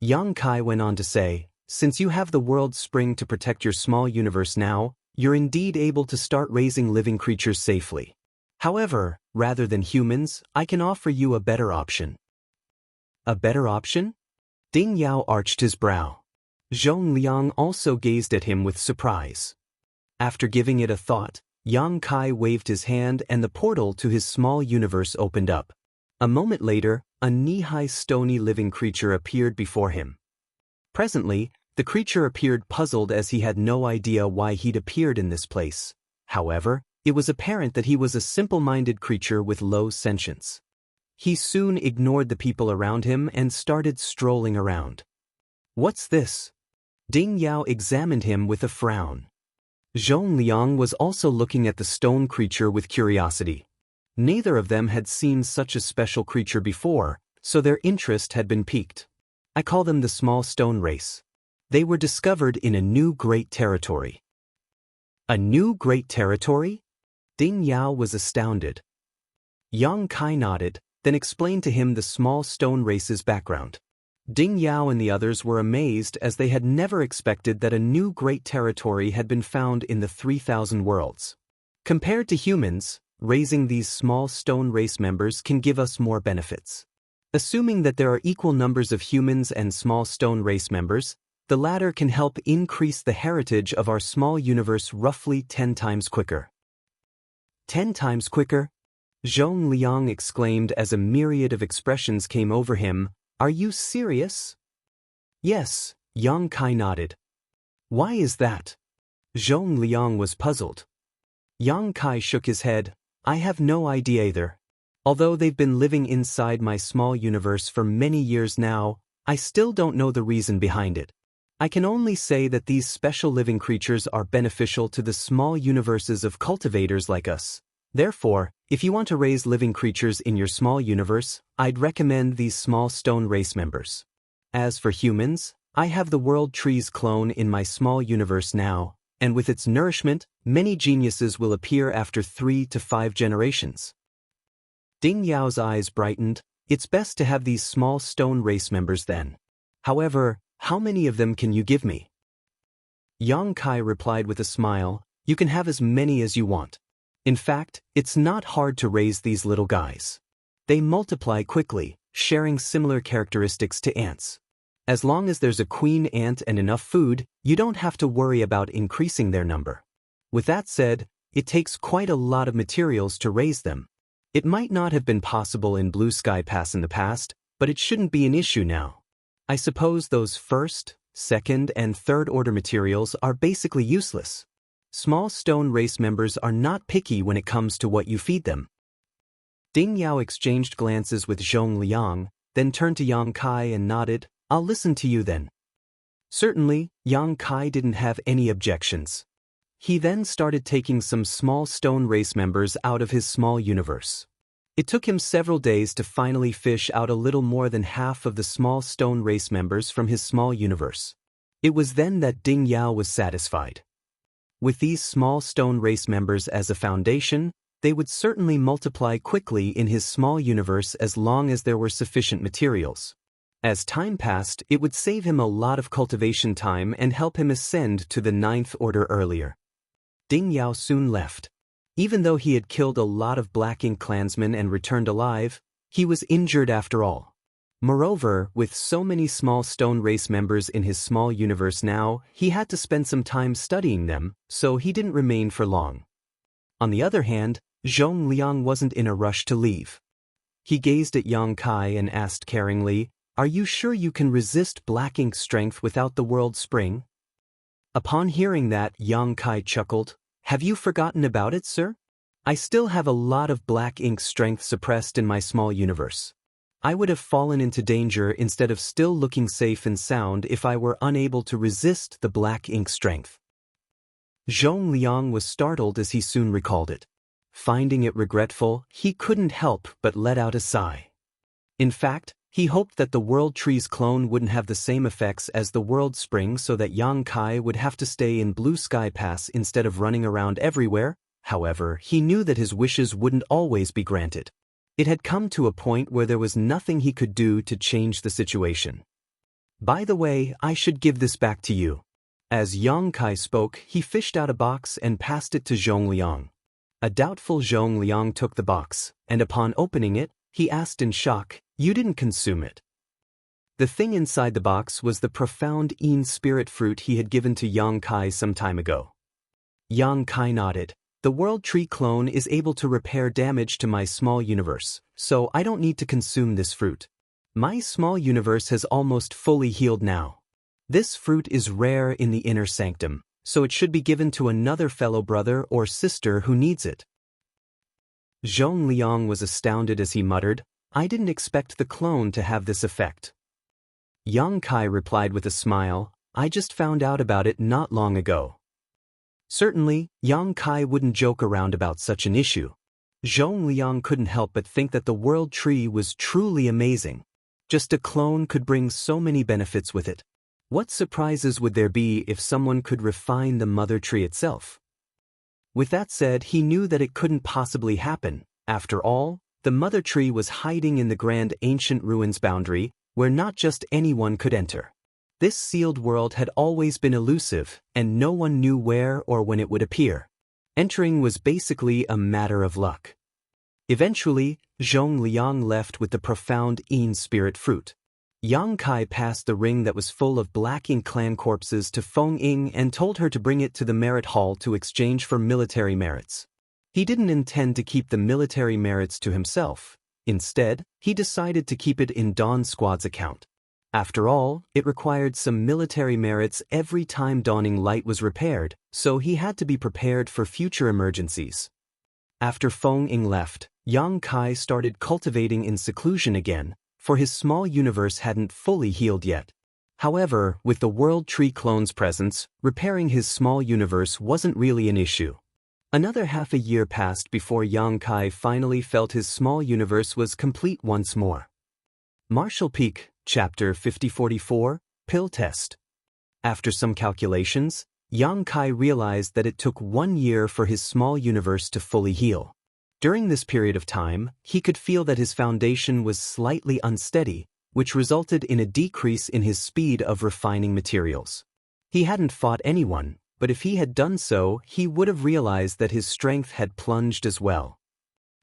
Yang Kai went on to say, since you have the World Spring to protect your small universe now, you're indeed able to start raising living creatures safely. However, rather than humans, I can offer you a better option. A better option? Ding Yao arched his brow. Zhong Liang also gazed at him with surprise. After giving it a thought, Yang Kai waved his hand and the portal to his small universe opened up. A moment later, a knee-high stony living creature appeared before him. Presently, the creature appeared puzzled as he had no idea why he'd appeared in this place. However, it was apparent that he was a simple-minded creature with low sentience. He soon ignored the people around him and started strolling around. What's this? Ding Yao examined him with a frown. Zhong Liang was also looking at the stone creature with curiosity. Neither of them had seen such a special creature before, so their interest had been piqued. I call them the small stone race. They were discovered in a new great territory. A new great territory? Ding Yao was astounded. Yang Kai nodded, then explained to him the small stone race's background. Ding Yao and the others were amazed as they had never expected that a new great territory had been found in the 3,000 worlds. Compared to humans, raising these small stone race members can give us more benefits. Assuming that there are equal numbers of humans and small stone race members, the latter can help increase the heritage of our small universe roughly 10 times quicker. 10 times quicker? Zhong Liang exclaimed as a myriad of expressions came over him. Are you serious? Yes, Yang Kai nodded. Why is that? Zhong Liang was puzzled. Yang Kai shook his head. I have no idea either. Although they've been living inside my small universe for many years now, I still don't know the reason behind it. I can only say that these special living creatures are beneficial to the small universes of cultivators like us. Therefore, if you want to raise living creatures in your small universe, I'd recommend these small stone race members. As for humans, I have the World Trees clone in my small universe now, and with its nourishment, many geniuses will appear after 3 to 5 generations. Ding Yao's eyes brightened. It's best to have these small stone race members then. However, how many of them can you give me? Yang Kai replied with a smile, you can have as many as you want. In fact, it's not hard to raise these little guys. They multiply quickly, sharing similar characteristics to ants. As long as there's a queen ant and enough food, you don't have to worry about increasing their number. With that said, it takes quite a lot of materials to raise them. It might not have been possible in Blue Sky Pass in the past, but it shouldn't be an issue now. I suppose those first, second, and third order materials are basically useless. Small stone race members are not picky when it comes to what you feed them. Ding Yao exchanged glances with Zhong Liang, then turned to Yang Kai and nodded, I'll listen to you then. Certainly, Yang Kai didn't have any objections. He then started taking some small stone race members out of his small universe. It took him several days to finally fish out a little more than half of the small stone race members from his small universe. It was then that Ding Yao was satisfied. With these small stone race members as a foundation, they would certainly multiply quickly in his small universe as long as there were sufficient materials. As time passed, it would save him a lot of cultivation time and help him ascend to the 9th order earlier. Ding Yao soon left. Even though he had killed a lot of Black Ink clansmen and returned alive, he was injured after all. Moreover, with so many small stone race members in his small universe now, he had to spend some time studying them, so he didn't remain for long. On the other hand, Zhong Liang wasn't in a rush to leave. He gazed at Yang Kai and asked caringly, Are you sure you can resist Black Ink's strength without the World Spring? Upon hearing that, Yang Kai chuckled, Have you forgotten about it, sir? I still have a lot of Black Ink's strength suppressed in my small universe. I would have fallen into danger instead of still looking safe and sound if I were unable to resist the Black Ink strength. Zhong Liang was startled as he soon recalled it. Finding it regretful, he couldn't help but let out a sigh. In fact, he hoped that the World Trees clone wouldn't have the same effects as the World Spring so that Yang Kai would have to stay in Blue Sky Pass instead of running around everywhere. However, he knew that his wishes wouldn't always be granted. It had come to a point where there was nothing he could do to change the situation. By the way, I should give this back to you. As Yang Kai spoke, he fished out a box and passed it to Zhong Liang. A doubtful Zhong Liang took the box, and upon opening it, he asked in shock, You didn't consume it. The thing inside the box was the profound Yin spirit fruit he had given to Yang Kai some time ago. Yang Kai nodded. The World Tree clone is able to repair damage to my small universe, so I don't need to consume this fruit. My small universe has almost fully healed now. This fruit is rare in the inner sanctum, so it should be given to another fellow brother or sister who needs it. Zhong Liang was astounded as he muttered, I didn't expect the clone to have this effect. Yang Kai replied with a smile, I just found out about it not long ago. Certainly, Yang Kai wouldn't joke around about such an issue. Zhong Liang couldn't help but think that the World Tree was truly amazing. Just a clone could bring so many benefits with it. What surprises would there be if someone could refine the Mother Tree itself? With that said, he knew that it couldn't possibly happen. After all, the Mother Tree was hiding in the grand ancient ruins boundary, where not just anyone could enter. This sealed world had always been elusive, and no one knew where or when it would appear. Entering was basically a matter of luck. Eventually, Zhong Liang left with the profound Yin spirit fruit. Yang Kai passed the ring that was full of Black Ink clan corpses to Feng Ying and told her to bring it to the merit hall to exchange for military merits. He didn't intend to keep the military merits to himself. Instead, he decided to keep it in Dawn Squad's account. After all, it required some military merits every time Dawning Light was repaired, so he had to be prepared for future emergencies. After Feng Ying left, Yang Kai started cultivating in seclusion again, for his small universe hadn't fully healed yet. However, with the World Tree clone's presence, repairing his small universe wasn't really an issue. Another half a year passed before Yang Kai finally felt his small universe was complete once more. Marshall Peak, Chapter 5044, Pill Test. After some calculations, Yang Kai realized that it took 1 year for his small universe to fully heal. During this period of time, he could feel that his foundation was slightly unsteady, which resulted in a decrease in his speed of refining materials. He hadn't fought anyone, but if he had done so, he would have realized that his strength had plunged as well.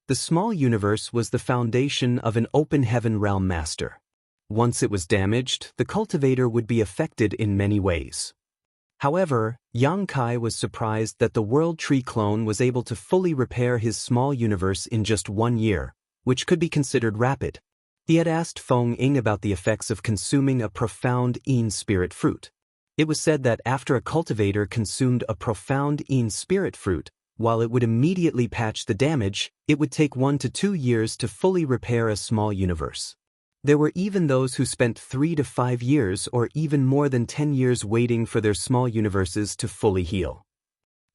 The small universe was the foundation of an open heaven realm master. Once it was damaged, the cultivator would be affected in many ways. However, Yang Kai was surprised that the World Tree clone was able to fully repair his small universe in just 1 year, which could be considered rapid. He had asked Feng Ying about the effects of consuming a profound Yin spirit fruit. It was said that after a cultivator consumed a profound Yin spirit fruit, while it would immediately patch the damage, it would take 1 to 2 years to fully repair a small universe. There were even those who spent 3 to 5 years or even more than 10 years waiting for their small universes to fully heal.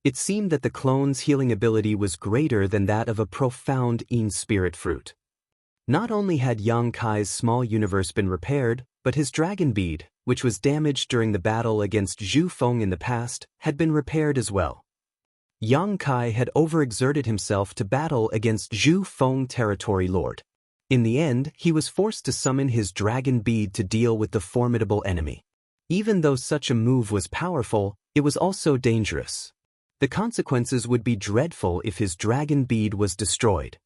It seemed that the clone's healing ability was greater than that of a profound Yin spirit fruit. Not only had Yang Kai's small universe been repaired, but his dragon bead, which was damaged during the battle against Zhu Feng in the past, had been repaired as well. Yang Kai had overexerted himself to battle against Zhu Feng Territory Lord. In the end, he was forced to summon his dragon bead to deal with the formidable enemy. Even though such a move was powerful, it was also dangerous. The consequences would be dreadful if his dragon bead was destroyed.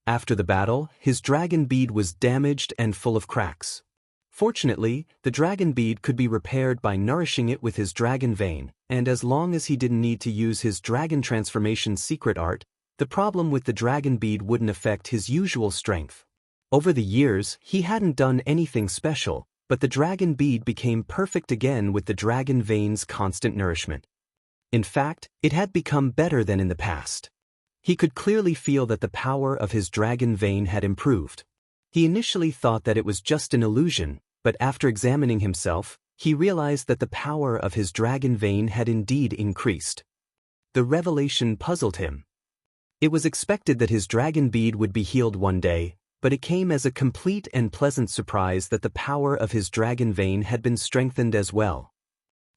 After the battle, his dragon bead was damaged and full of cracks. Fortunately, the dragon bead could be repaired by nourishing it with his dragon vein, and as long as he didn't need to use his dragon transformation secret art, the problem with the dragon bead wouldn't affect his usual strength. Over the years, he hadn't done anything special, but the dragon bead became perfect again with the dragon vein's constant nourishment. In fact, it had become better than in the past. He could clearly feel that the power of his dragon vein had improved. He initially thought that it was just an illusion, but after examining himself, he realized that the power of his dragon vein had indeed increased. The revelation puzzled him. It was expected that his dragon bead would be healed one day, but it came as a complete and pleasant surprise that the power of his dragon vein had been strengthened as well.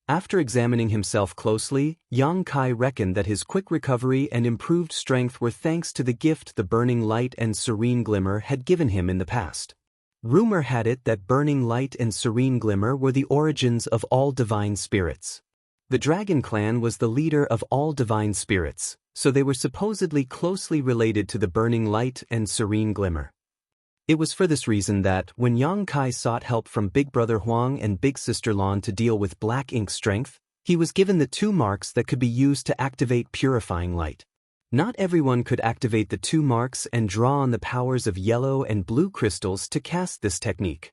After examining himself closely, Yang Kai reckoned that his quick recovery and improved strength were thanks to the gift the burning light and serene glimmer had given him in the past. Rumor had it that burning light and serene glimmer were the origins of all divine spirits. The Dragon Clan was the leader of all divine spirits, so they were supposedly closely related to the burning light and serene glimmer. It was for this reason that, when Yang Kai sought help from Big Brother Huang and Big Sister Lan to deal with black ink strength, he was given the 2 marks that could be used to activate purifying light. Not everyone could activate the 2 marks and draw on the powers of yellow and blue crystals to cast this technique.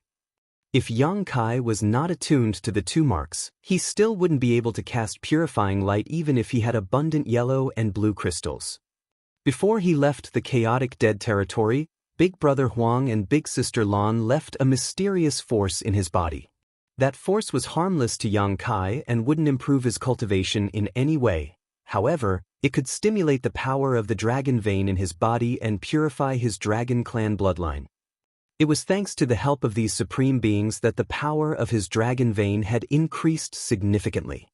If Yang Kai was not attuned to the 2 marks, he still wouldn't be able to cast purifying light even if he had abundant yellow and blue crystals. Before he left the chaotic dead territory, Big Brother Huang and Big Sister Lan left a mysterious force in his body. That force was harmless to Yang Kai and wouldn't improve his cultivation in any way. However, it could stimulate the power of the dragon vein in his body and purify his Dragon Clan bloodline. It was thanks to the help of these supreme beings that the power of his dragon vein had increased significantly.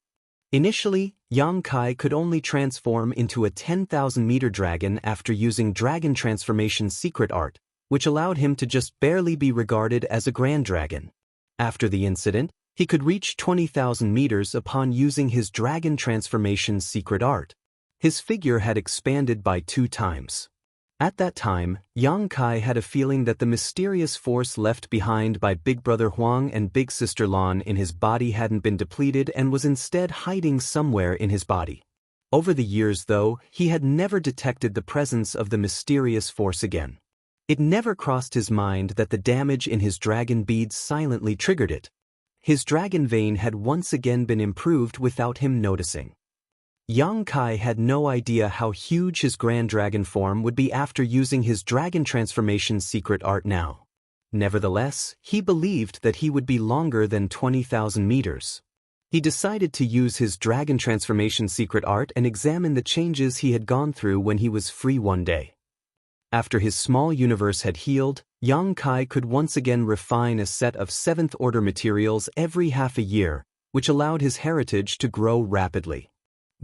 Initially, Yang Kai could only transform into a 10,000-meter dragon after using Dragon Transformation secret art, which allowed him to just barely be regarded as a grand dragon. After the incident, he could reach 20,000 meters upon using his Dragon Transformation secret art. His figure had expanded by 2 times. At that time, Yang Kai had a feeling that the mysterious force left behind by Big Brother Huang and Big Sister Lan in his body hadn't been depleted and was instead hiding somewhere in his body. Over the years, though, he had never detected the presence of the mysterious force again. It never crossed his mind that the damage in his dragon beads silently triggered it. His dragon vein had once again been improved without him noticing. Yang Kai had no idea how huge his grand dragon form would be after using his dragon transformation secret art now. Nevertheless, he believed that he would be longer than 20,000 meters. He decided to use his dragon transformation secret art and examine the changes he had gone through when he was free one day. After his small universe had healed, Yang Kai could once again refine a set of 7th order materials every half a year, which allowed his heritage to grow rapidly.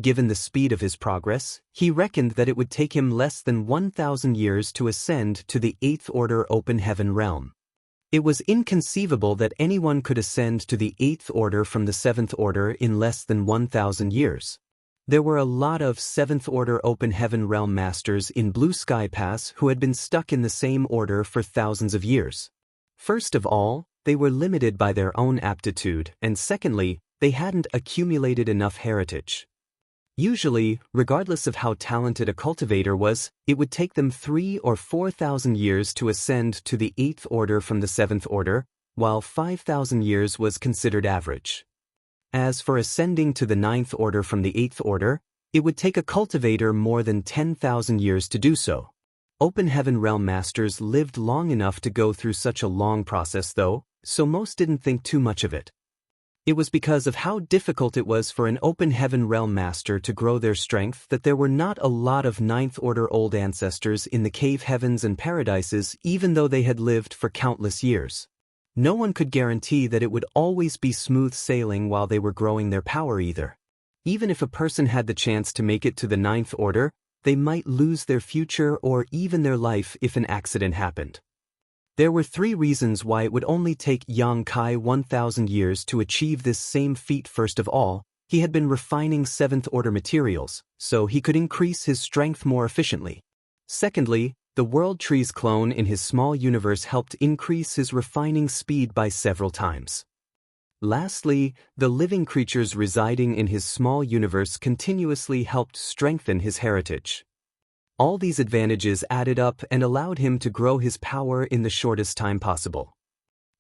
Given the speed of his progress, he reckoned that it would take him less than 1,000 years to ascend to the 8th order open heaven realm. It was inconceivable that anyone could ascend to the 8th order from the 7th order in less than 1,000 years. There were a lot of 7th order open heaven realm masters in Blue Sky Pass who had been stuck in the same order for thousands of years. First of all, they were limited by their own aptitude, and secondly, they hadn't accumulated enough heritage. Usually, regardless of how talented a cultivator was, it would take them 3,000 or 4,000 years to ascend to the 8th order from the 7th order, while 5,000 years was considered average. As for ascending to the 9th order from the 8th order, it would take a cultivator more than 10,000 years to do so. Open Heaven Realm Masters lived long enough to go through such a long process though, so most didn't think too much of it. It was because of how difficult it was for an Open Heaven Realm Master to grow their strength that there were not a lot of 9th Order Old Ancestors in the cave heavens and paradises even though they had lived for countless years. No one could guarantee that it would always be smooth sailing while they were growing their power either. Even if a person had the chance to make it to the 9th Order, they might lose their future or even their life if an accident happened. There were 3 reasons why it would only take Yang Kai 1,000 years to achieve this same feat. First of all, he had been refining 7th order materials, so he could increase his strength more efficiently. Secondly, the World Trees clone in his small universe helped increase his refining speed by several times. Lastly, the living creatures residing in his small universe continuously helped strengthen his heritage. All these advantages added up and allowed him to grow his power in the shortest time possible.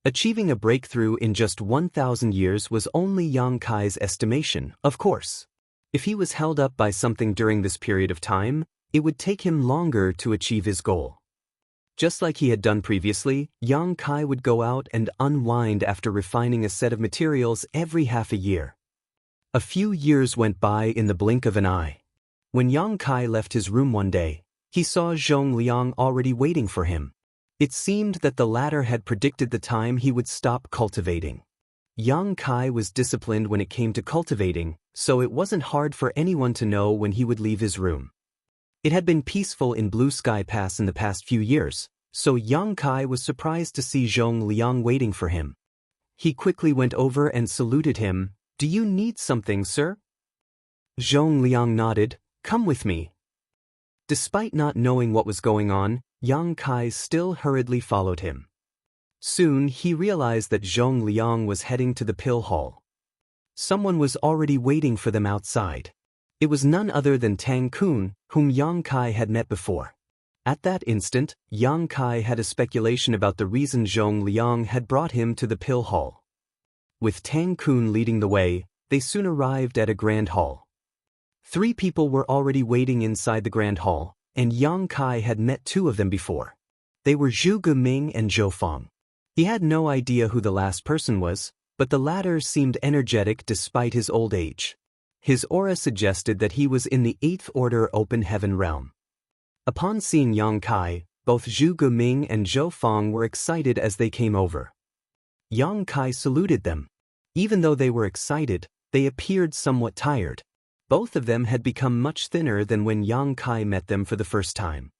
Achieving a breakthrough in just 1,000 years was only Yang Kai's estimation, of course. If he was held up by something during this period of time, it would take him longer to achieve his goal. Just like he had done previously, Yang Kai would go out and unwind after refining a set of materials every half a year. A few years went by in the blink of an eye. When Yang Kai left his room one day, he saw Zhong Liang already waiting for him. It seemed that the latter had predicted the time he would stop cultivating. Yang Kai was disciplined when it came to cultivating, so it wasn't hard for anyone to know when he would leave his room. It had been peaceful in Blue Sky Pass in the past few years, so Yang Kai was surprised to see Zhong Liang waiting for him. He quickly went over and saluted him. "Do you need something, sir?" Zhong Liang nodded. "Come with me." Despite not knowing what was going on, Yang Kai still hurriedly followed him. Soon he realized that Zhong Liang was heading to the pill hall. Someone was already waiting for them outside. It was none other than Tang Kun, whom Yang Kai had met before. At that instant, Yang Kai had a speculation about the reason Zhong Liang had brought him to the pill hall. With Tang Kun leading the way, they soon arrived at a grand hall. 3 people were already waiting inside the grand hall, and Yang Kai had met 2 of them before. They were Zhu Geming and Zhou Feng. He had no idea who the last person was, but the latter seemed energetic despite his old age. His aura suggested that he was in the 8th order open heaven realm. Upon seeing Yang Kai, both Zhu Geming and Zhou Feng were excited as they came over. Yang Kai saluted them. Even though they were excited, they appeared somewhat tired. Both of them had become much thinner than when Yang Kai met them for the first time.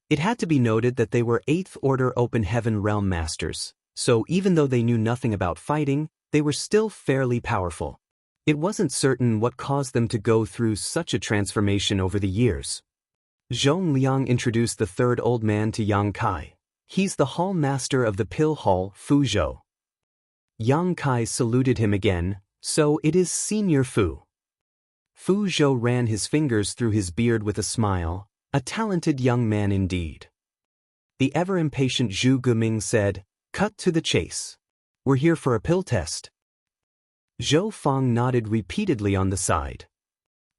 It had to be noted that they were 8th Order Open Heaven Realm Masters, so even though they knew nothing about fighting, they were still fairly powerful. It wasn't certain what caused them to go through such a transformation over the years. Zhong Liang introduced the 3rd old man to Yang Kai. "He's the hall master of the pill hall, Fu Zhou." Yang Kai saluted him again. "So it is Senior Fu." Fu Zhou ran his fingers through his beard with a smile. "A talented young man indeed." The ever-impatient Zhu Geming said, "Cut to the chase. We're here for a pill test." Zhou Feng nodded repeatedly on the side.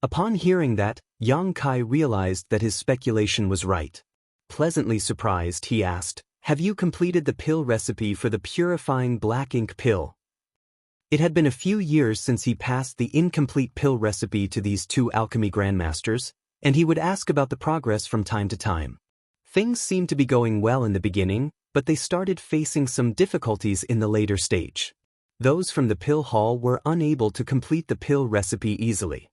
Upon hearing that, Yang Kai realized that his speculation was right. Pleasantly surprised, he asked, "Have you completed the pill recipe for the purifying black ink pill?" It had been a few years since he passed the incomplete pill recipe to these two alchemy grandmasters, and he would ask about the progress from time to time. Things seemed to be going well in the beginning, but they started facing some difficulties in the later stage. Those from the pill hall were unable to complete the pill recipe easily.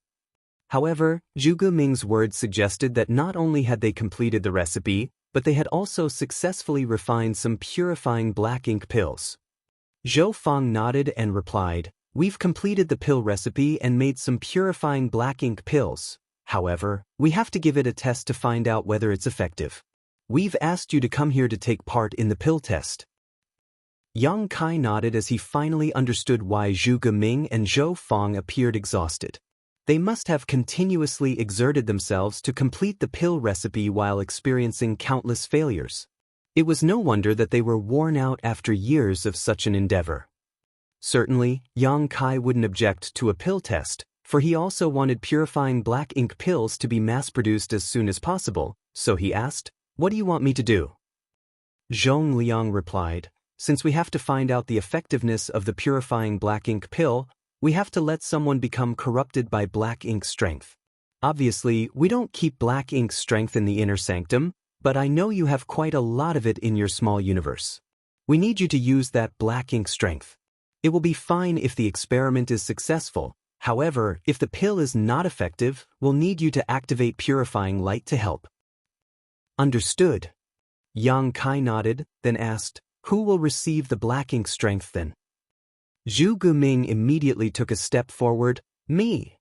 However, Zhuge Ming's words suggested that not only had they completed the recipe, but they had also successfully refined some purifying black ink pills. Zhou Fang nodded and replied, "We've completed the pill recipe and made some purifying black ink pills. However, we have to give it a test to find out whether it's effective. We've asked you to come here to take part in the pill test." Yang Kai nodded as he finally understood why Zhuge Ming and Zhou Fang appeared exhausted. They must have continuously exerted themselves to complete the pill recipe while experiencing countless failures. It was no wonder that they were worn out after years of such an endeavor. Certainly, Yang Kai wouldn't object to a pill test, for he also wanted purifying black ink pills to be mass-produced as soon as possible, so he asked, "What do you want me to do?" Zhong Liang replied, "Since we have to find out the effectiveness of the purifying black ink pill, we have to let someone become corrupted by black ink strength. Obviously, we don't keep black ink strength in the inner sanctum, but I know you have quite a lot of it in your small universe. We need you to use that black ink strength. It will be fine if the experiment is successful. However, if the pill is not effective, we'll need you to activate purifying light to help." "Understood." Yang Kai nodded, then asked, "Who will receive the black ink strength then?" Zhuge Ming immediately took a step forward, "Me."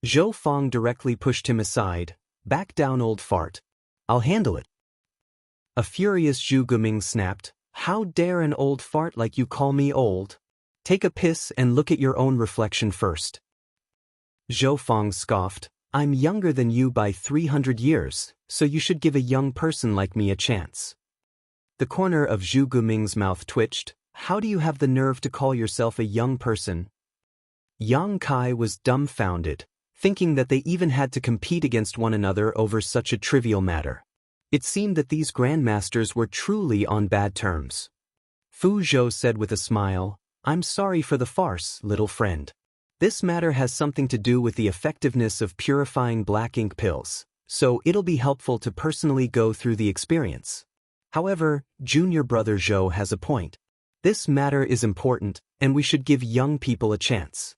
Zhou Fang directly pushed him aside, "Back down, old fart. I'll handle it." A furious Zhuge Ming snapped, "How dare an old fart like you call me old? Take a piss and look at your own reflection first." Zhou Fang scoffed, "I'm younger than you by 300 years, so you should give a young person like me a chance." The corner of Zhuge Ming's mouth twitched. "How do you have the nerve to call yourself a young person?" Yang Kai was dumbfounded, thinking that they even had to compete against one another over such a trivial matter. It seemed that these grandmasters were truly on bad terms. Fu Zhou said with a smile, "I'm sorry for the farce, little friend. This matter has something to do with the effectiveness of purifying black ink pills, so it'll be helpful to personally go through the experience. However, junior brother Zhou has a point. This matter is important, and we should give young people a chance."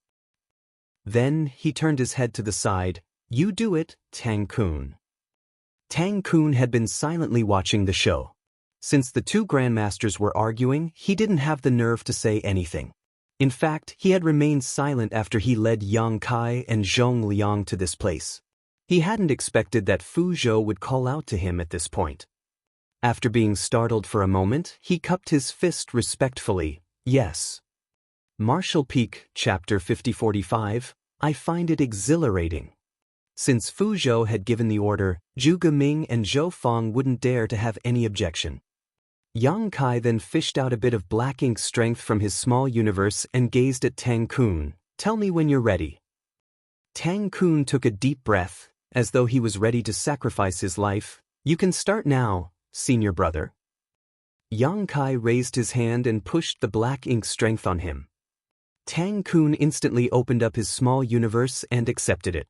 Then, he turned his head to the side. "You do it, Tang Kun." Tang Kun had been silently watching the show. Since the two grandmasters were arguing, he didn't have the nerve to say anything. In fact, he had remained silent after he led Yang Kai and Zhong Liang to this place. He hadn't expected that Fu Zhou would call out to him at this point. After being startled for a moment, he cupped his fist respectfully. "Yes." Martial Peak, Chapter 5045, I find it exhilarating. Since Fu Zhou had given the order, Zhuge Ming and Zhou Fang wouldn't dare to have any objection. Yang Kai then fished out a bit of black ink strength from his small universe and gazed at Tang Kun. "Tell me when you're ready." Tang Kun took a deep breath, as though he was ready to sacrifice his life. "You can start now, senior brother." Yang Kai raised his hand and pushed the black ink strength on him. Tang Kun instantly opened up his small universe and accepted it.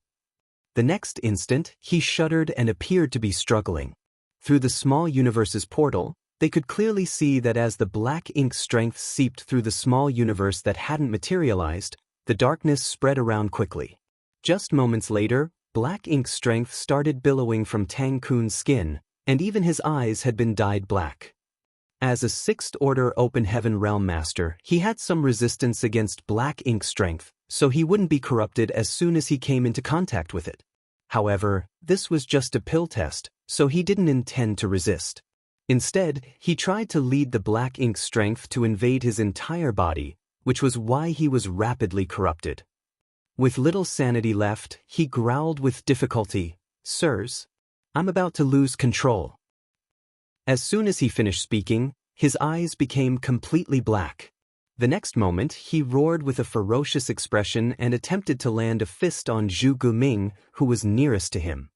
The next instant, he shuddered and appeared to be struggling. Through the small universe's portal, they could clearly see that as the black ink strength seeped through the small universe that hadn't materialized, the darkness spread around quickly. Just moments later, black ink strength started billowing from Tang Kun's skin, and even his eyes had been dyed black. As a sixth-order Open Heaven Realm Master, he had some resistance against black ink strength, so he wouldn't be corrupted as soon as he came into contact with it. However, this was just a pill test, so he didn't intend to resist. Instead, he tried to lead the black ink strength to invade his entire body, which was why he was rapidly corrupted. With little sanity left, he growled with difficulty, "Sirs, I'm about to lose control." As soon as he finished speaking, his eyes became completely black. The next moment, he roared with a ferocious expression and attempted to land a fist on Zhu Guming, who was nearest to him.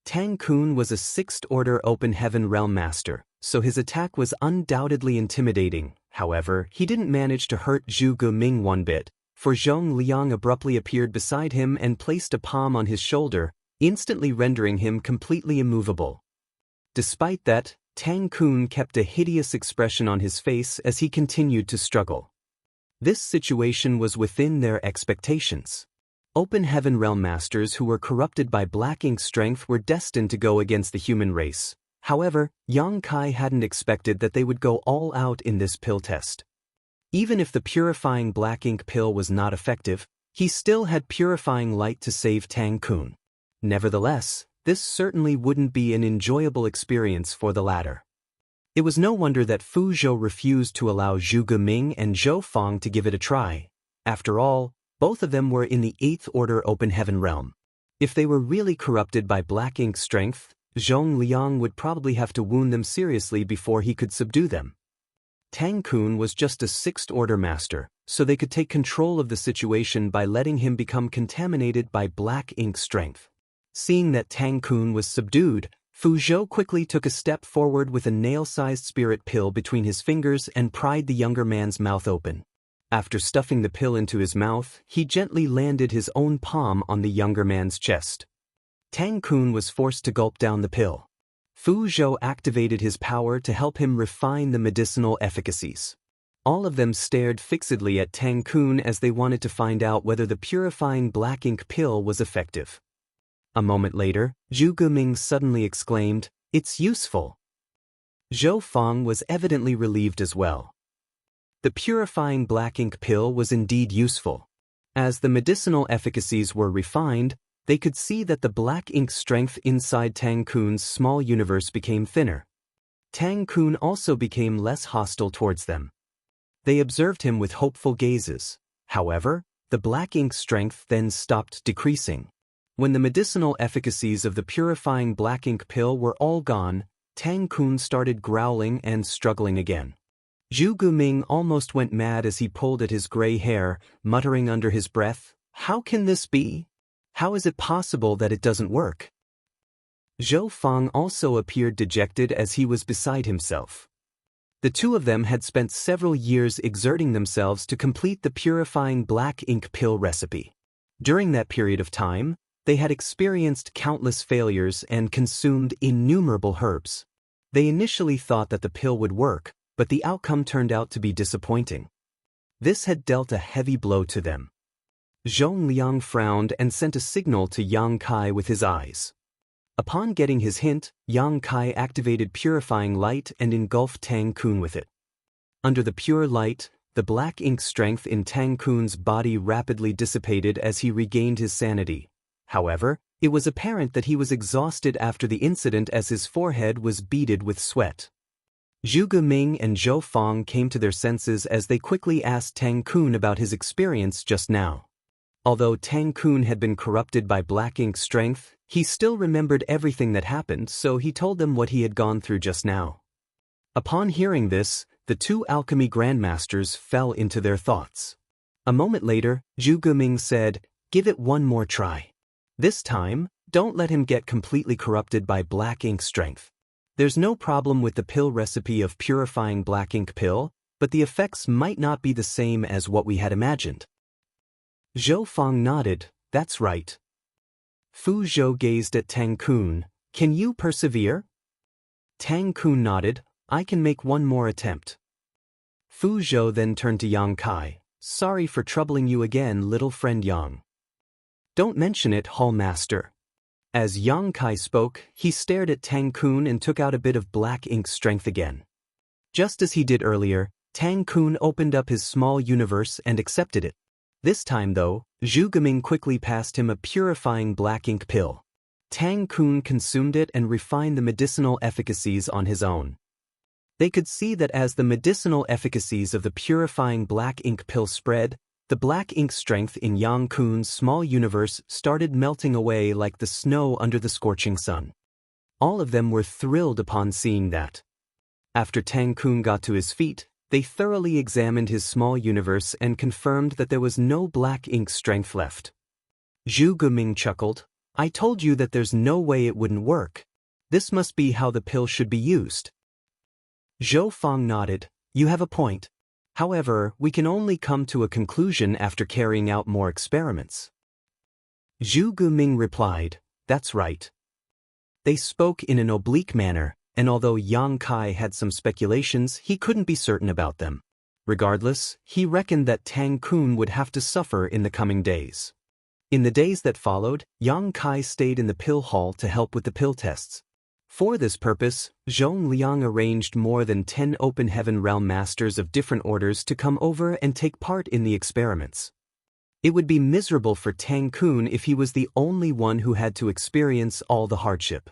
Tang Kun was a 6th Order Open Heaven Realm Master, so his attack was undoubtedly intimidating. However, he didn't manage to hurt Zhu Guming one bit, for Zhong Liang abruptly appeared beside him and placed a palm on his shoulder, instantly rendering him completely immovable. Despite that, Tang Kun kept a hideous expression on his face as he continued to struggle. This situation was within their expectations. Open Heaven Realm Masters who were corrupted by Black Ink strength were destined to go against the human race. However, Yang Kai hadn't expected that they would go all out in this pill test. Even if the purifying Black Ink pill was not effective, he still had purifying light to save Tang Kun. Nevertheless, this certainly wouldn't be an enjoyable experience for the latter. It was no wonder that Fu Zhou refused to allow Zhu Guming and Zhou Fang to give it a try. After all, both of them were in the 8th Order Open Heaven realm. If they were really corrupted by Black Ink strength, Zhong Liang would probably have to wound them seriously before he could subdue them. Tang Kun was just a 6th Order master, so they could take control of the situation by letting him become contaminated by Black Ink strength. Seeing that Tang Kun was subdued, Fu Zhou quickly took a step forward with a nail-sized spirit pill between his fingers and pried the younger man's mouth open. After stuffing the pill into his mouth, he gently landed his own palm on the younger man's chest. Tang Kun was forced to gulp down the pill. Fu Zhou activated his power to help him refine the medicinal efficacies. All of them stared fixedly at Tang Kun as they wanted to find out whether the purifying Black Ink pill was effective. A moment later, Zhu Guming suddenly exclaimed, "It's useful." Zhou Fang was evidently relieved as well. The purifying Black Ink pill was indeed useful. As the medicinal efficacies were refined, they could see that the Black Ink strength inside Tang Kun's small universe became thinner. Tang Kun also became less hostile towards them. They observed him with hopeful gazes. However, the Black Ink strength then stopped decreasing. When the medicinal efficacies of the purifying Black Ink pill were all gone, Tang Kun started growling and struggling again. Zhu Guming almost went mad as he pulled at his gray hair, muttering under his breath, "How can this be? How is it possible that it doesn't work?" Zhou Fang also appeared dejected as he was beside himself. The two of them had spent several years exerting themselves to complete the purifying Black Ink pill recipe. During that period of time, they had experienced countless failures and consumed innumerable herbs. They initially thought that the pill would work, but the outcome turned out to be disappointing. This had dealt a heavy blow to them. Zhong Liang frowned and sent a signal to Yang Kai with his eyes. Upon getting his hint, Yang Kai activated purifying light and engulfed Tang Kun with it. Under the pure light, the Black Ink strength in Tang Kun's body rapidly dissipated as he regained his sanity. However, it was apparent that he was exhausted after the incident as his forehead was beaded with sweat. Zhu Guming and Zhou Fang came to their senses as they quickly asked Tang Kun about his experience just now. Although Tang Kun had been corrupted by Black Ink strength, he still remembered everything that happened, so he told them what he had gone through just now. Upon hearing this, the two alchemy grandmasters fell into their thoughts. A moment later, Zhu Guming said, "Give it one more try. This time, don't let him get completely corrupted by Black Ink strength. There's no problem with the pill recipe of purifying Black Ink pill, but the effects might not be the same as what we had imagined." Zhou Fang nodded, "That's right." Fu Zhou gazed at Tang Kun, "Can you persevere?" Tang Kun nodded, "I can make one more attempt." Fu Zhou then turned to Yang Kai, "Sorry for troubling you again, little friend Yang." "Don't mention it, Hall Master." As Yang Kai spoke, he stared at Tang Kun and took out a bit of Black Ink strength again. Just as he did earlier, Tang Kun opened up his small universe and accepted it. This time though, Zhu Guming quickly passed him a purifying Black Ink pill. Tang Kun consumed it and refined the medicinal efficacies on his own. They could see that as the medicinal efficacies of the purifying Black Ink pill spread, the Black Ink strength in Yang Kun's small universe started melting away like the snow under the scorching sun. All of them were thrilled upon seeing that. After Tang Kun got to his feet, They thoroughly examined his small universe and confirmed that there was no black ink strength left. Zhu Guming chuckled. I told you that there's no way it wouldn't work. This must be how the pill should be used. Zhou Fang nodded. You have a point. However, we can only come to a conclusion after carrying out more experiments. Zhu Guming replied, That's right. They spoke in an oblique manner, and although Yang Kai had some speculations, he couldn't be certain about them. Regardless, he reckoned that Tang Kun would have to suffer in the coming days. In the days that followed, Yang Kai stayed in the pill hall to help with the pill tests. For this purpose, Zhong Liang arranged more than 10 Open Heaven Realm Masters of different orders to come over and take part in the experiments. It would be miserable for Tang Kun if he was the only one who had to experience all the hardship.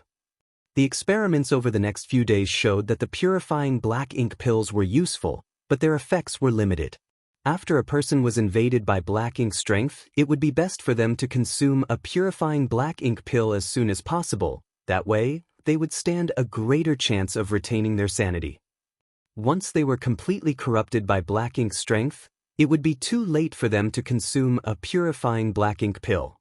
The experiments over the next few days showed that the purifying black ink pills were useful, but their effects were limited. After a person was invaded by black ink strength, it would be best for them to consume a purifying black ink pill as soon as possible. That way, they would stand a greater chance of retaining their sanity. Once they were completely corrupted by black ink strength, it would be too late for them to consume a purifying black ink pill.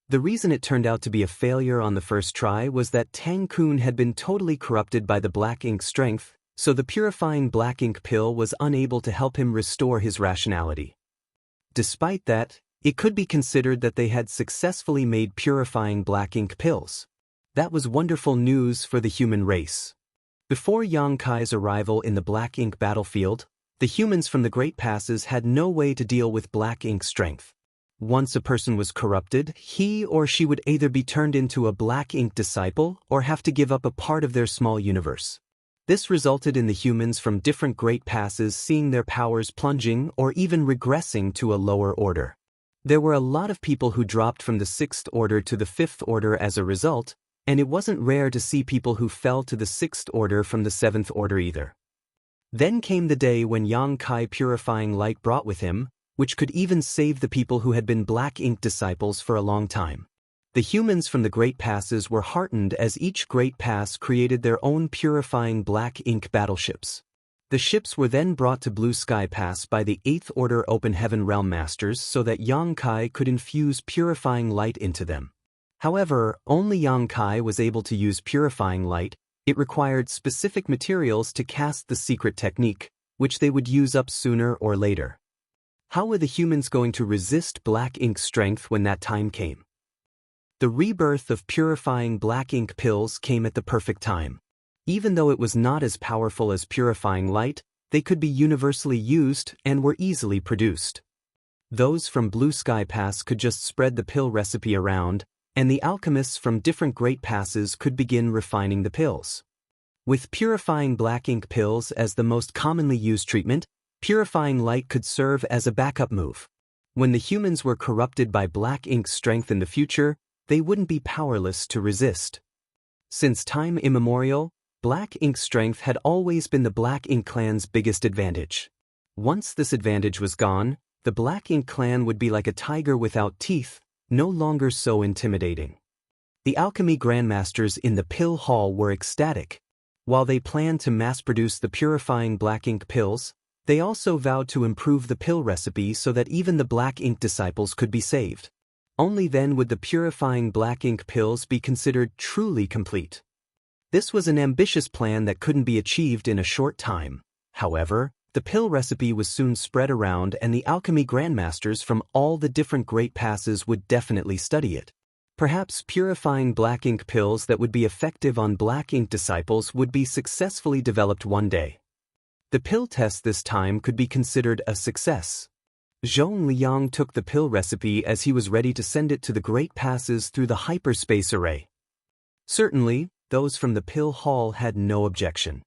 The reason it turned out to be a failure on the first try was that Tang Kun had been totally corrupted by the black ink strength, so the purifying black ink pill was unable to help him restore his rationality. Despite that, it could be considered that they had successfully made purifying black ink pills. That was wonderful news for the human race. Before Yang Kai's arrival in the black ink battlefield, the humans from the Great Passes had no way to deal with black ink strength. Once a person was corrupted, he or she would either be turned into a black ink disciple or have to give up a part of their small universe. This resulted in the humans from different Great Passes seeing their powers plunging or even regressing to a lower order. There were a lot of people who dropped from the 6th order to the 5th order as a result, and it wasn't rare to see people who fell to the 6th order from the 7th order either. Then came the day when Yang Kai purifying light brought with him, which could even save the people who had been black ink disciples for a long time. The humans from the Great Passes were heartened as each Great Pass created their own purifying black ink battleships. The ships were then brought to Blue Sky Pass by the 8th Order Open Heaven Realm Masters so that Yang Kai could infuse purifying light into them. However, only Yang Kai was able to use purifying light. It required specific materials to cast the secret technique, which they would use up sooner or later. How were the humans going to resist black ink strength when that time came? The rebirth of purifying black ink pills came at the perfect time. Even though it was not as powerful as purifying light, they could be universally used and were easily produced. Those from Blue Sky Pass could just spread the pill recipe around, and the alchemists from different Great Passes could begin refining the pills. With purifying black ink pills as the most commonly used treatment, purifying light could serve as a backup move. When the humans were corrupted by black ink strength in the future, they wouldn't be powerless to resist. Since time immemorial, black ink strength had always been the Black Ink clan's biggest advantage. Once this advantage was gone, the Black Ink clan would be like a tiger without teeth, no longer so intimidating. The alchemy grandmasters in the pill hall were ecstatic. While they planned to mass-produce the purifying black ink pills, they also vowed to improve the pill recipe so that even the black ink disciples could be saved. Only then would the purifying black ink pills be considered truly complete. This was an ambitious plan that couldn't be achieved in a short time. However, the pill recipe was soon spread around and the alchemy grandmasters from all the different Great Passes would definitely study it. Perhaps purifying black ink pills that would be effective on black ink disciples would be successfully developed one day. The pill test this time could be considered a success. Zhong Liang took the pill recipe as he was ready to send it to the Great Passes through the hyperspace array. Certainly, those from the pill hall had no objection.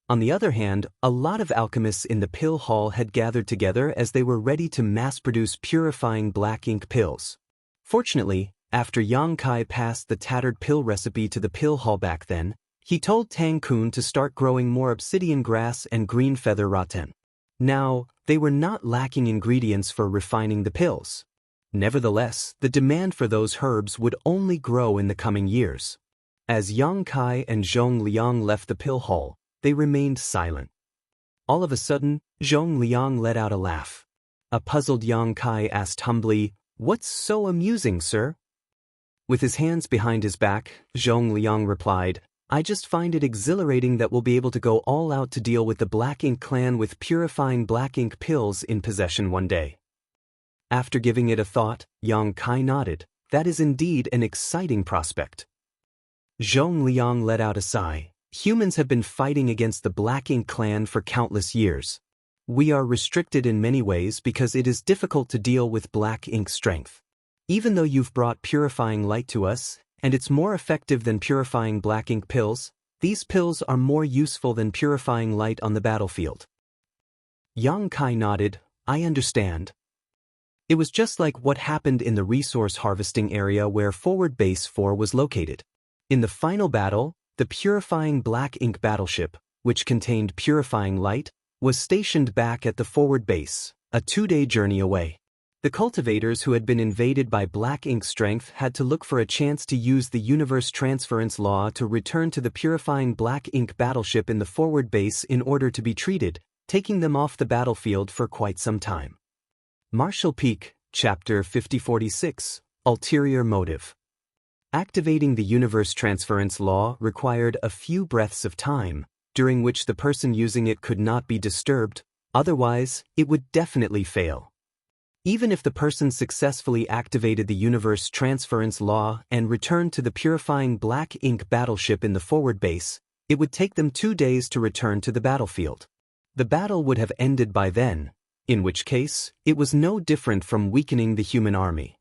On the other hand, a lot of alchemists in the pill hall had gathered together as they were ready to mass-produce purifying black ink pills. Fortunately, after Yang Kai passed the tattered pill recipe to the pill hall back then, he told Tang Kun to start growing more obsidian grass and green feather rattan. Now, they were not lacking ingredients for refining the pills. Nevertheless, the demand for those herbs would only grow in the coming years. As Yang Kai and Zhong Liang left the pill hall, they remained silent. All of a sudden, Zhong Liang let out a laugh. A puzzled Yang Kai asked humbly, "What's so amusing, sir?" With his hands behind his back, Zhong Liang replied, "I just find it exhilarating that we'll be able to go all out to deal with the Black Ink clan with purifying black ink pills in possession one day." After giving it a thought, Yang Kai nodded. That is indeed an exciting prospect. Zhong Liang let out a sigh. Humans have been fighting against the Black Ink clan for countless years. We are restricted in many ways because it is difficult to deal with black ink strength. Even though you've brought purifying light to us, and it's more effective than purifying black ink pills, these pills are more useful than purifying light on the battlefield. Yang Kai nodded. I understand. It was just like what happened in the resource harvesting area where Forward Base 4 was located. In the final battle, the purifying black ink battleship, which contained purifying light, was stationed back at the forward base, a 2-day journey away. The cultivators who had been invaded by black ink strength had to look for a chance to use the universe transference law to return to the purifying black ink battleship in the forward base in order to be treated, taking them off the battlefield for quite some time. Marshall Peak, Chapter 5046, Ulterior Motive. Activating the universe transference law required a few breaths of time, during which the person using it could not be disturbed, otherwise, it would definitely fail. Even if the person successfully activated the universe transference law and returned to the purifying black ink battleship in the forward base, it would take them 2 days to return to the battlefield. The battle would have ended by then, in which case, it was no different from weakening the human army.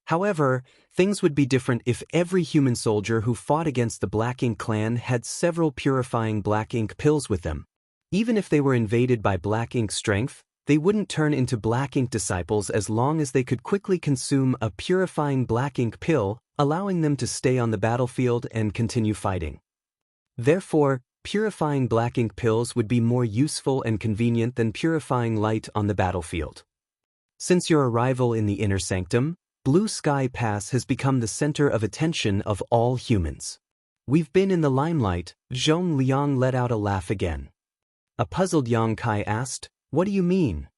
However, things would be different if every human soldier who fought against the Black Ink clan had several purifying black ink pills with them. Even if they were invaded by black ink strength, they wouldn't turn into black ink disciples as long as they could quickly consume a purifying black ink pill, allowing them to stay on the battlefield and continue fighting. Therefore, purifying black ink pills would be more useful and convenient than purifying light on the battlefield. Since your arrival in the Inner Sanctum, Blue Sky Pass has become the center of attention of all humans. We've been in the limelight. Zhong Liang let out a laugh again. A puzzled Yang Kai asked, "What do you mean?"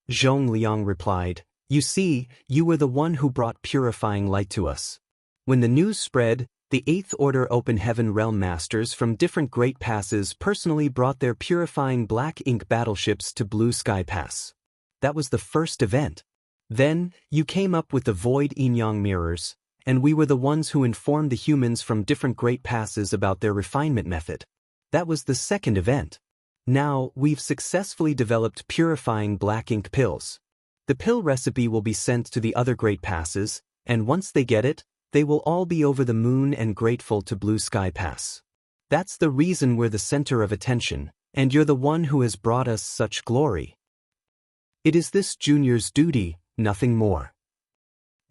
Zhong Liang replied, "You see, you were the one who brought purifying light to us. When the news spread, the 8th Order Open Heaven Realm Masters from different Great Passes personally brought their purifying black ink battleships to Blue Sky Pass. That was the first event. Then, you came up with the Void Yin-Yang mirrors, and we were the ones who informed the humans from different Great Passes about their refinement method. That was the second event. Now, we've successfully developed purifying black ink pills. The pill recipe will be sent to the other Great Passes, and once they get it, they will all be over the moon and grateful to Blue Sky Pass. That's the reason we're the center of attention, and you're the one who has brought us such glory. It is this junior's duty, nothing more."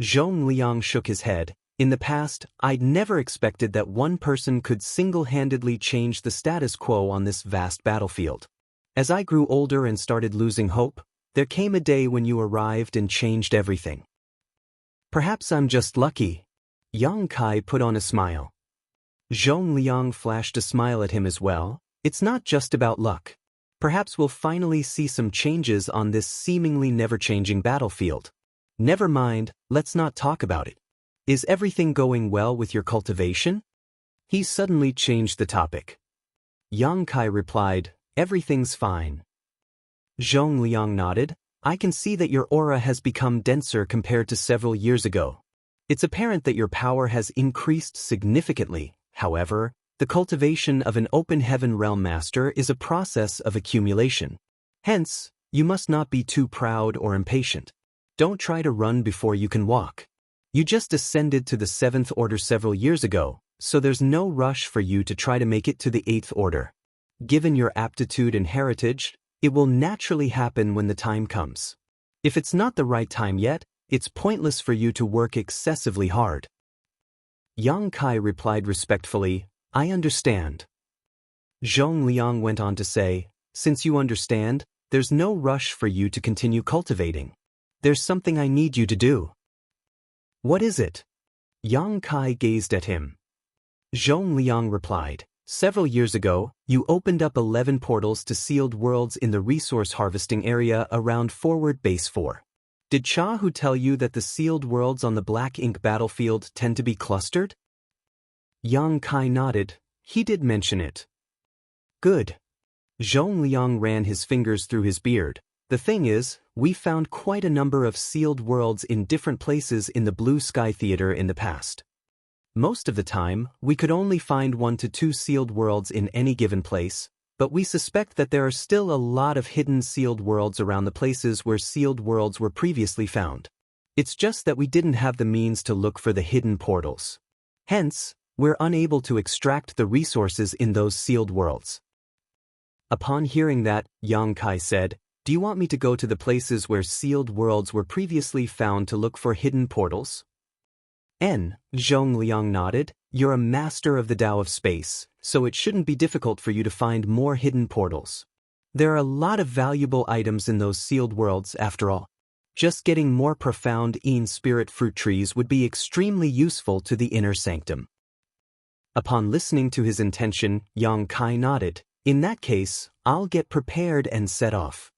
Zhong Liang shook his head. In the past, I'd never expected that one person could single-handedly change the status quo on this vast battlefield. As I grew older and started losing hope, there came a day when you arrived and changed everything. Perhaps I'm just lucky. Yang Kai put on a smile. Zhong Liang flashed a smile at him as well. It's not just about luck. Perhaps we'll finally see some changes on this seemingly never-changing battlefield. Never mind, let's not talk about it. Is everything going well with your cultivation? He suddenly changed the topic. Yang Kai replied, "Everything's fine." Zhong Liang nodded. "I can see that your aura has become denser compared to several years ago. It's apparent that your power has increased significantly. However, the cultivation of an Open Heaven Realm Master is a process of accumulation. Hence, you must not be too proud or impatient. Don't try to run before you can walk. You just ascended to the 7th Order several years ago, so there's no rush for you to try to make it to the 8th Order. Given your aptitude and heritage, it will naturally happen when the time comes. If it's not the right time yet, it's pointless for you to work excessively hard." Yang Kai replied respectfully, "I understand." Zhong Liang went on to say, "Since you understand, there's no rush for you to continue cultivating. There's something I need you to do." "What is it?" Yang Kai gazed at him. Zhong Liang replied, Several years ago, you opened up 11 portals to sealed worlds in the resource harvesting area around Forward Base 4. Did Chahu tell you that the sealed worlds on the Black Ink battlefield tend to be clustered? Yang Kai nodded. He did mention it. Good. Zhong Liang ran his fingers through his beard. The thing is, we found quite a number of sealed worlds in different places in the Blue Sky Theater in the past. Most of the time, we could only find 1 to 2 sealed worlds in any given place, but we suspect that there are still a lot of hidden sealed worlds around the places where sealed worlds were previously found. It's just that we didn't have the means to look for the hidden portals. Hence, we're unable to extract the resources in those sealed worlds. Upon hearing that, Yang Kai said, "Do you want me to go to the places where sealed worlds were previously found to look for hidden portals?" Zhong Liang nodded. "You're a master of the Tao of space, so it shouldn't be difficult for you to find more hidden portals. There are a lot of valuable items in those sealed worlds after all. Just getting more profound Een spirit fruit trees would be extremely useful to the inner sanctum." Upon listening to his intention, Yang Kai nodded. "In that case, I'll get prepared and set off."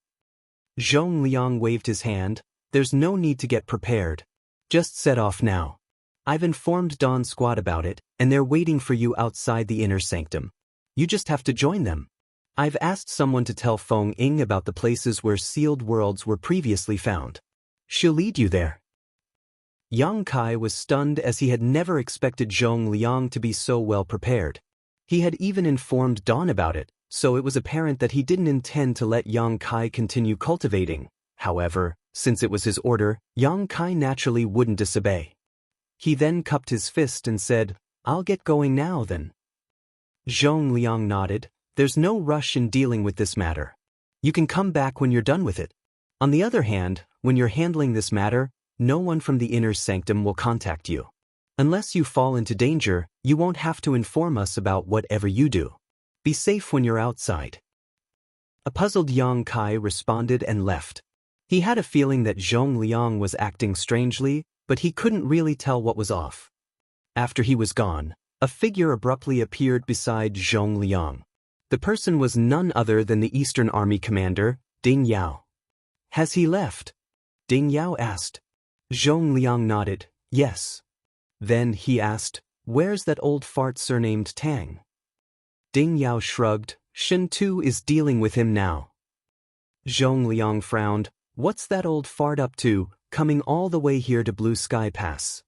Zhong Liang waved his hand. "There's no need to get prepared. Just set off now. I've informed Dawn Squad about it, and they're waiting for you outside the inner sanctum. You just have to join them. I've asked someone to tell Feng Ying about the places where sealed worlds were previously found. She'll lead you there." Yang Kai was stunned as he had never expected Zhong Liang to be so well prepared. He had even informed Dawn about it, so it was apparent that he didn't intend to let Yang Kai continue cultivating. However, since it was his order, Yang Kai naturally wouldn't disobey. He then cupped his fist and said, "I'll get going now then." Zhong Liang nodded. "There's no rush in dealing with this matter. You can come back when you're done with it. On the other hand, when you're handling this matter, no one from the inner sanctum will contact you. Unless you fall into danger, you won't have to inform us about whatever you do. Be safe when you're outside." A puzzled Yang Kai responded and left. He had a feeling that Zhong Liang was acting strangely, but he couldn't really tell what was off. After he was gone, a figure abruptly appeared beside Zhong Liang. The person was none other than the Eastern Army commander, Ding Yao. "Has he left?" Ding Yao asked. Zhong Liang nodded. "Yes." Then he asked, "Where's that old fart surnamed Tang?" Ding Yao shrugged. "Shen Tu is dealing with him now." Zhong Liang frowned. "What's that old fart up to, coming all the way here to Blue Sky Pass?"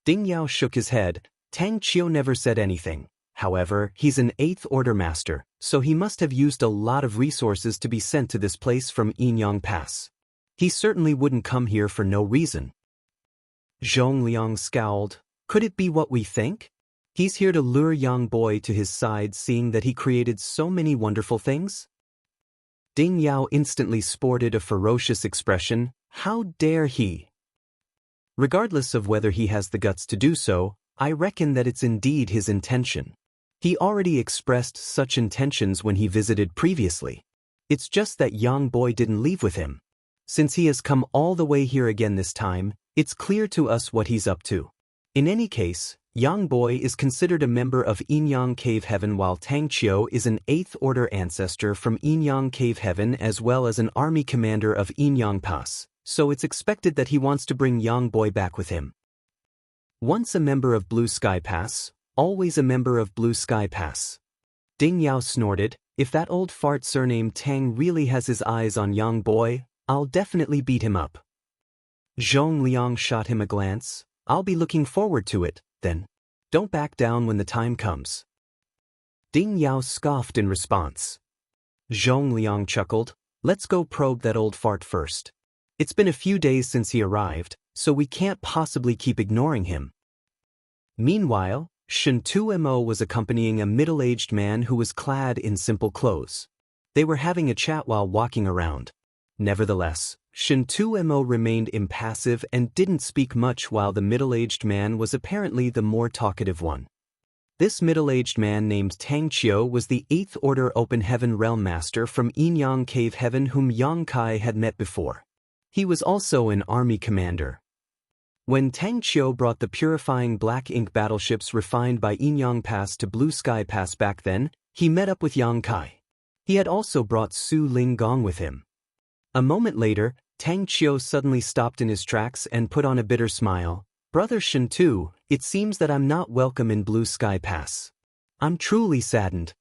Ding Yao shook his head. "Tang Qiu never said anything. However, he's an 8th Order Master, so he must have used a lot of resources to be sent to this place from Yinyang Pass. He certainly wouldn't come here for no reason." Zhong Liang scowled. "Could it be what we think? He's here to lure Yang Boy to his side, seeing that he created so many wonderful things?" Ding Yao instantly sported a ferocious expression. "How dare he? Regardless of whether he has the guts to do so, I reckon that it's indeed his intention. He already expressed such intentions when he visited previously. It's just that Yang Boy didn't leave with him. Since he has come all the way here again this time, it's clear to us what he's up to. In any case, Yang Boy is considered a member of Yinyang Cave Heaven, while Tang Qiu is an 8th Order ancestor from Yinyang Cave Heaven as well as an army commander of Yinyang Pass, so it's expected that he wants to bring Yang Boy back with him. Once a member of Blue Sky Pass, always a member of Blue Sky Pass." Ding Yao snorted. "If that old fart surnamed Tang really has his eyes on Yang Boy, I'll definitely beat him up." Zhong Liang shot him a glance. "I'll be looking forward to it, then. Don't back down when the time comes." Ding Yao scoffed in response. Zhong Liang chuckled. "Let's go probe that old fart first. It's been a few days since he arrived, so we can't possibly keep ignoring him." Meanwhile, Shen Tu Mo was accompanying a middle-aged man who was clad in simple clothes. They were having a chat while walking around. Nevertheless, Shen Tu Mo remained impassive and didn't speak much, while the middle-aged man was apparently the more talkative one. This middle-aged man named Tang Qiu was the 8th Order Open Heaven Realm Master from Yinyang Cave Heaven whom Yang Kai had met before. He was also an army commander. When Tang Qiu brought the purifying black ink battleships refined by Inyang Pass to Blue Sky Pass back then, he met up with Yang Kai. He had also brought Su Ling Gong with him. A moment later, Tang Qiu suddenly stopped in his tracks and put on a bitter smile. "Brother Shen Tu, it seems that I'm not welcome in Blue Sky Pass. I'm truly saddened."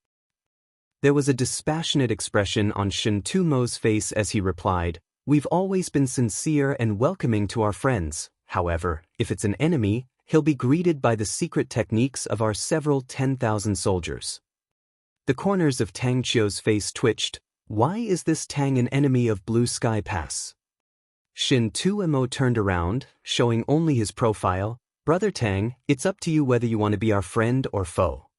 There was a dispassionate expression on Shen Tu Mo's face as he replied, "We've always been sincere and welcoming to our friends. However, if it's an enemy, he'll be greeted by the secret techniques of our several 10,000 soldiers." The corners of Tang Qiu's face twitched. Why is this Tang an enemy of Blue Sky Pass? Shin Tu-mo turned around, showing only his profile. "Brother Tang, it's up to you whether you want to be our friend or foe."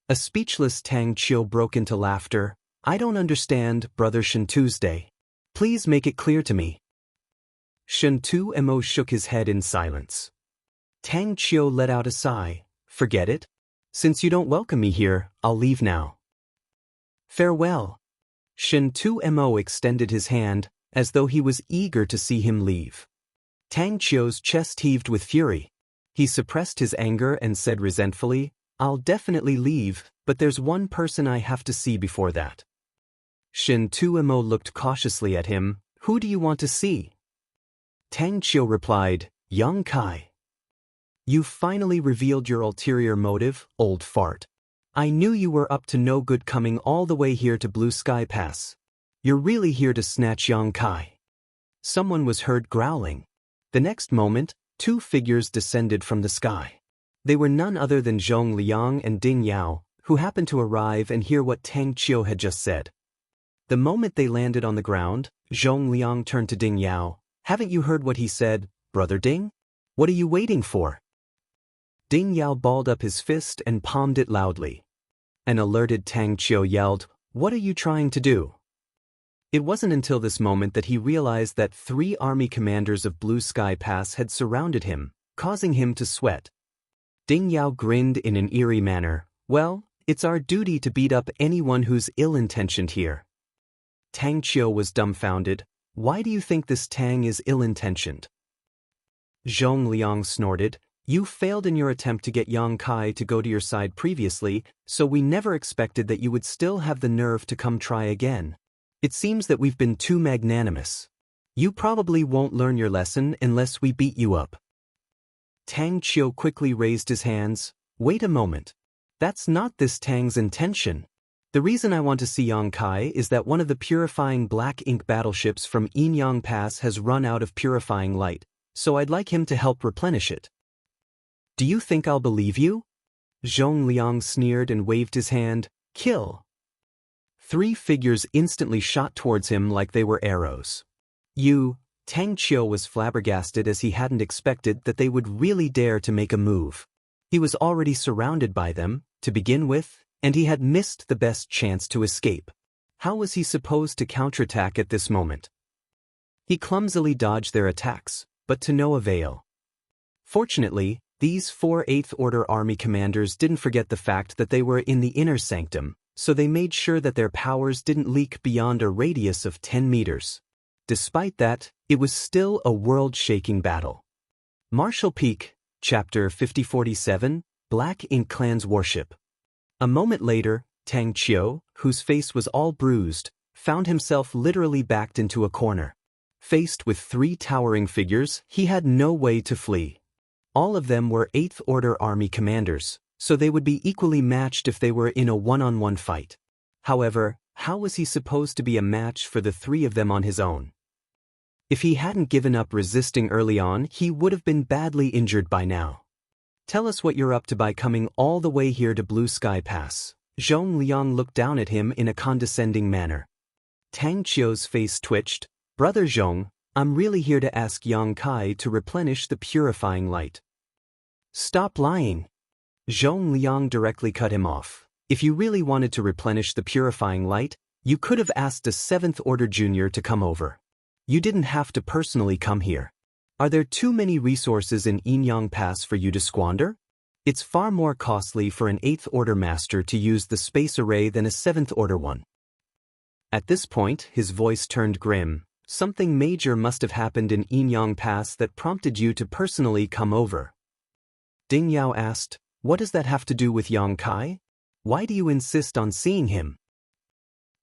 A speechless Tang Qiu broke into laughter. "I don't understand, Brother Shin Tuesday. Please make it clear to me." Shin Tu-mo shook his head in silence. Tang Qiu let out a sigh. "Forget it. Since you don't welcome me here, I'll leave now." "Farewell." Shin Tu-mo extended his hand, as though he was eager to see him leave. Tang Qiu's chest heaved with fury. He suppressed his anger and said resentfully, "I'll definitely leave, but there's one person I have to see before that." Shin Tu-mo looked cautiously at him. "Who do you want to see?" Tang Qiu replied, "Yang Kai." "You finally revealed your ulterior motive, old fart. I knew you were up to no good coming all the way here to Blue Sky Pass. You're really here to snatch Yang Kai." Someone was heard growling. The next moment, two figures descended from the sky. They were none other than Zhong Liang and Ding Yao, who happened to arrive and hear what Tang Qiu had just said. The moment they landed on the ground, Zhong Liang turned to Ding Yao. "Haven't you heard what he said, Brother Ding? What are you waiting for?" Ding Yao balled up his fist and palmed it loudly. An alerted Tang Qiu yelled, "What are you trying to do?" It wasn't until this moment that he realized that 3 army commanders of Blue Sky Pass had surrounded him, causing him to sweat. Ding Yao grinned in an eerie manner. "Well, it's our duty to beat up anyone who's ill-intentioned here." Tang Qiu was dumbfounded. "Why do you think this Tang is ill-intentioned?" Zhong Liang snorted. "You failed in your attempt to get Yang Kai to go to your side previously, so we never expected that you would still have the nerve to come try again. It seems that we've been too magnanimous. You probably won't learn your lesson unless we beat you up." Tang Qiu quickly raised his hands. "Wait a moment. That's not this Tang's intention. The reason I want to see Yang Kai is that one of the purifying black ink battleships from Inyang Pass has run out of purifying light, so I'd like him to help replenish it." "Do you think I'll believe you?" Zhong Liang sneered and waved his hand. "Kill." 3 figures instantly shot towards him like they were arrows. Tang Qiu was flabbergasted as he hadn't expected that they would really dare to make a move. He was already surrounded by them, to begin with, and he had missed the best chance to escape. How was he supposed to counterattack at this moment? He clumsily dodged their attacks, but to no avail. Fortunately, these 4 Eighth Order Army commanders didn't forget the fact that they were in the inner sanctum, so they made sure that their powers didn't leak beyond a radius of 10 meters. Despite that, it was still a world-shaking battle. Marshall Peak, Chapter 5047, Black Ink Clan's Warship. A moment later, Tang Qiu, whose face was all bruised, found himself literally backed into a corner. Faced with 3 towering figures, he had no way to flee. All of them were Eighth Order Army commanders, so they would be equally matched if they were in a one-on-one fight. However, how was he supposed to be a match for the 3 of them on his own? If he hadn't given up resisting early on, he would have been badly injured by now. "Tell us what you're up to by coming all the way here to Blue Sky Pass." Zhong Liang looked down at him in a condescending manner. Tang Qiu's face twitched. "Brother Zhong, I'm really here to ask Yang Kai to replenish the purifying light." "Stop lying." Zhong Liang directly cut him off. "If you really wanted to replenish the purifying light, you could have asked a 7th Order Junior to come over. You didn't have to personally come here. Are there too many resources in Inyang Pass for you to squander? It's far more costly for an 8th Order Master to use the space array than a 7th Order one." At this point, his voice turned grim. Something major must have happened in Inyang Pass that prompted you to personally come over. Ding Yao asked, what does that have to do with Yang Kai? Why do you insist on seeing him?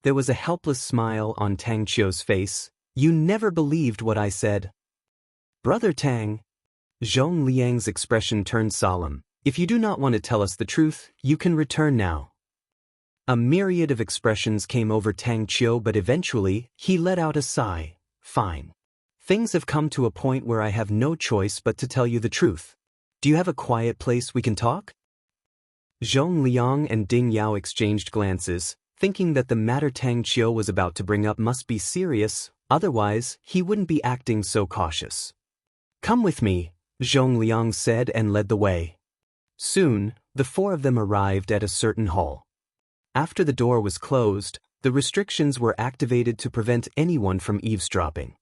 There was a helpless smile on Tang Qiu's face. You never believed what I said. Brother Tang. Zhong Liang's expression turned solemn. If you do not want to tell us the truth, you can return now. A myriad of expressions came over Tang Qiu, but eventually, he let out a sigh. Fine. Things have come to a point where I have no choice but to tell you the truth. Do you have a quiet place we can talk? Zhong Liang and Ding Yao exchanged glances, thinking that the matter Tang Qiu was about to bring up must be serious, otherwise, he wouldn't be acting so cautious. Come with me, Zhong Liang said and led the way. Soon, the four of them arrived at a certain hall. After the door was closed, the restrictions were activated to prevent anyone from eavesdropping.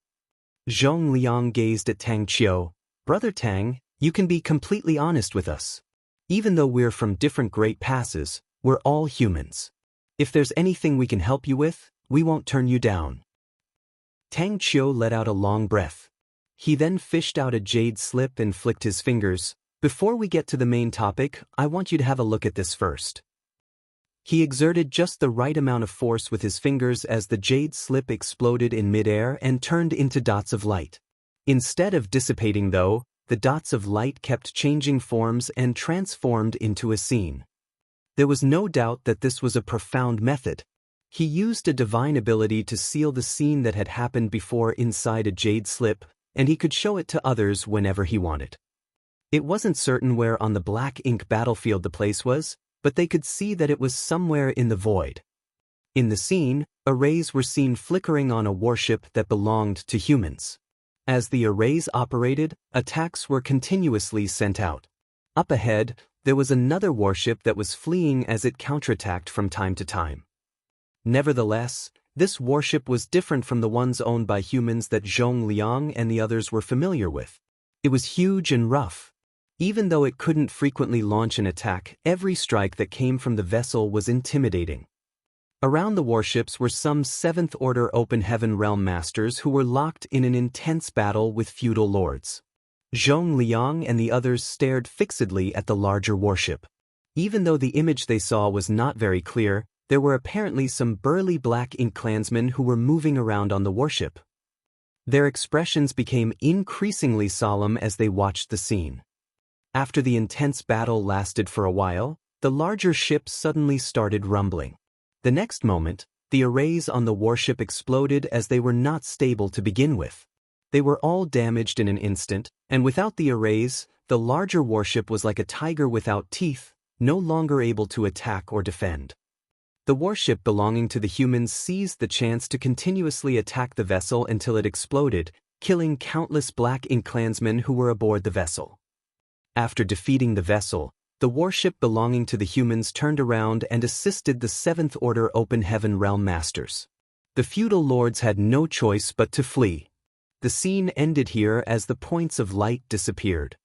Zhong Liang gazed at Tang Qiu. Brother Tang, you can be completely honest with us. Even though we're from different great passes, we're all humans. If there's anything we can help you with, we won't turn you down. Tang Qiu let out a long breath. He then fished out a jade slip and flicked his fingers. Before we get to the main topic, I want you to have a look at this first. He exerted just the right amount of force with his fingers as the jade slip exploded in midair and turned into dots of light. Instead of dissipating though, the dots of light kept changing forms and transformed into a scene. There was no doubt that this was a profound method. He used a divine ability to seal the scene that had happened before inside a jade slip, and he could show it to others whenever he wanted. It wasn't certain where on the black ink battlefield the place was, but they could see that it was somewhere in the void. In the scene, arrays were seen flickering on a warship that belonged to humans. As the arrays operated, attacks were continuously sent out. Up ahead, there was another warship that was fleeing as it counterattacked from time to time. Nevertheless, this warship was different from the ones owned by humans that Zhong Liang and the others were familiar with. It was huge and rough. Even though it couldn't frequently launch an attack, every strike that came from the vessel was intimidating. Around the warships were some 7th-order Open Heaven Realm Masters who were locked in an intense battle with feudal lords. Zhong Liang and the others stared fixedly at the larger warship. Even though the image they saw was not very clear, there were apparently some burly Black Ink clansmen who were moving around on the warship. Their expressions became increasingly solemn as they watched the scene. After the intense battle lasted for a while, the larger ship suddenly started rumbling. The next moment, the arrays on the warship exploded as they were not stable to begin with. They were all damaged in an instant, and without the arrays, the larger warship was like a tiger without teeth, no longer able to attack or defend. The warship belonging to the humans seized the chance to continuously attack the vessel until it exploded, killing countless Black Ink clansmen who were aboard the vessel. After defeating the vessel, the warship belonging to the humans turned around and assisted the 7th-order Open Heaven Realm Masters. The feudal lords had no choice but to flee. The scene ended here as the points of light disappeared.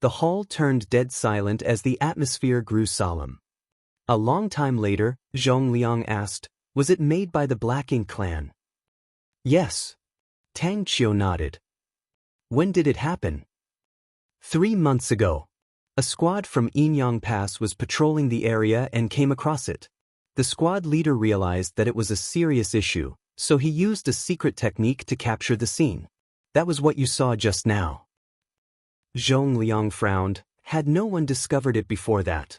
The hall turned dead silent as the atmosphere grew solemn. A long time later, Zhong Liang asked, was it made by the Black Ink clan? Yes. Tang Qiu nodded. When did it happen? 3 months ago. A squad from Inyang Pass was patrolling the area and came across it. The squad leader realized that it was a serious issue, so he used a secret technique to capture the scene. That was what you saw just now. Zhong Liang frowned. Had no one discovered it before that?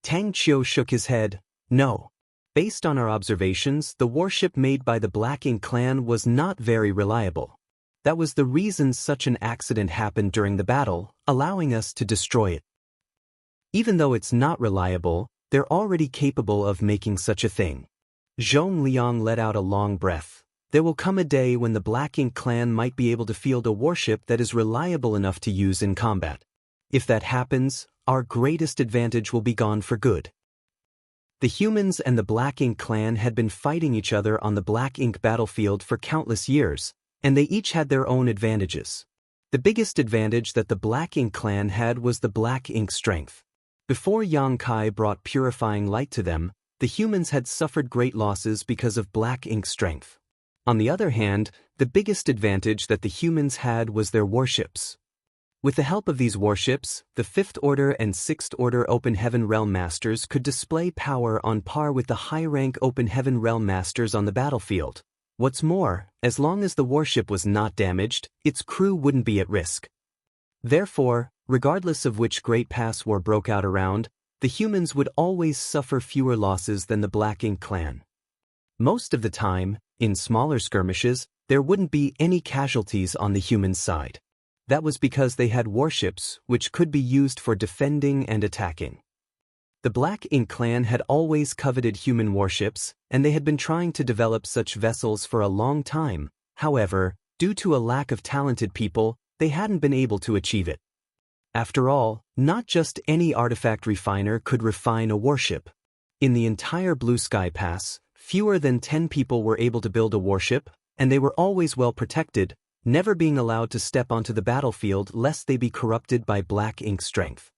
Tang Qiu shook his head. No. Based on our observations, the warship made by the Black Ink clan was not very reliable. That was the reason such an accident happened during the battle, allowing us to destroy it. Even though it's not reliable, they're already capable of making such a thing. Zhong Liang let out a long breath. There will come a day when the Black Ink clan might be able to field a warship that is reliable enough to use in combat. If that happens, our greatest advantage will be gone for good. The humans and the Black Ink clan had been fighting each other on the Black Ink battlefield for countless years, and they each had their own advantages. The biggest advantage that the Black Ink clan had was the Black Ink strength. Before Yang Kai brought purifying light to them, the humans had suffered great losses because of Black Ink strength. On the other hand, the biggest advantage that the humans had was their warships. With the help of these warships, the Fifth Order and Sixth Order Open Heaven Realm Masters could display power on par with the high-rank Open Heaven Realm Masters on the battlefield. What's more, as long as the warship was not damaged, its crew wouldn't be at risk. Therefore, regardless of which Great Pass War broke out around, the humans would always suffer fewer losses than the Black Ink clan. Most of the time, in smaller skirmishes, there wouldn't be any casualties on the human side. That was because they had warships which could be used for defending and attacking. The Black Ink clan had always coveted human warships, and they had been trying to develop such vessels for a long time. However, due to a lack of talented people, they hadn't been able to achieve it. After all, not just any artifact refiner could refine a warship. In the entire Blue Sky Pass, fewer than 10 people were able to build a warship, and they were always well protected, never being allowed to step onto the battlefield lest they be corrupted by Black Ink strength.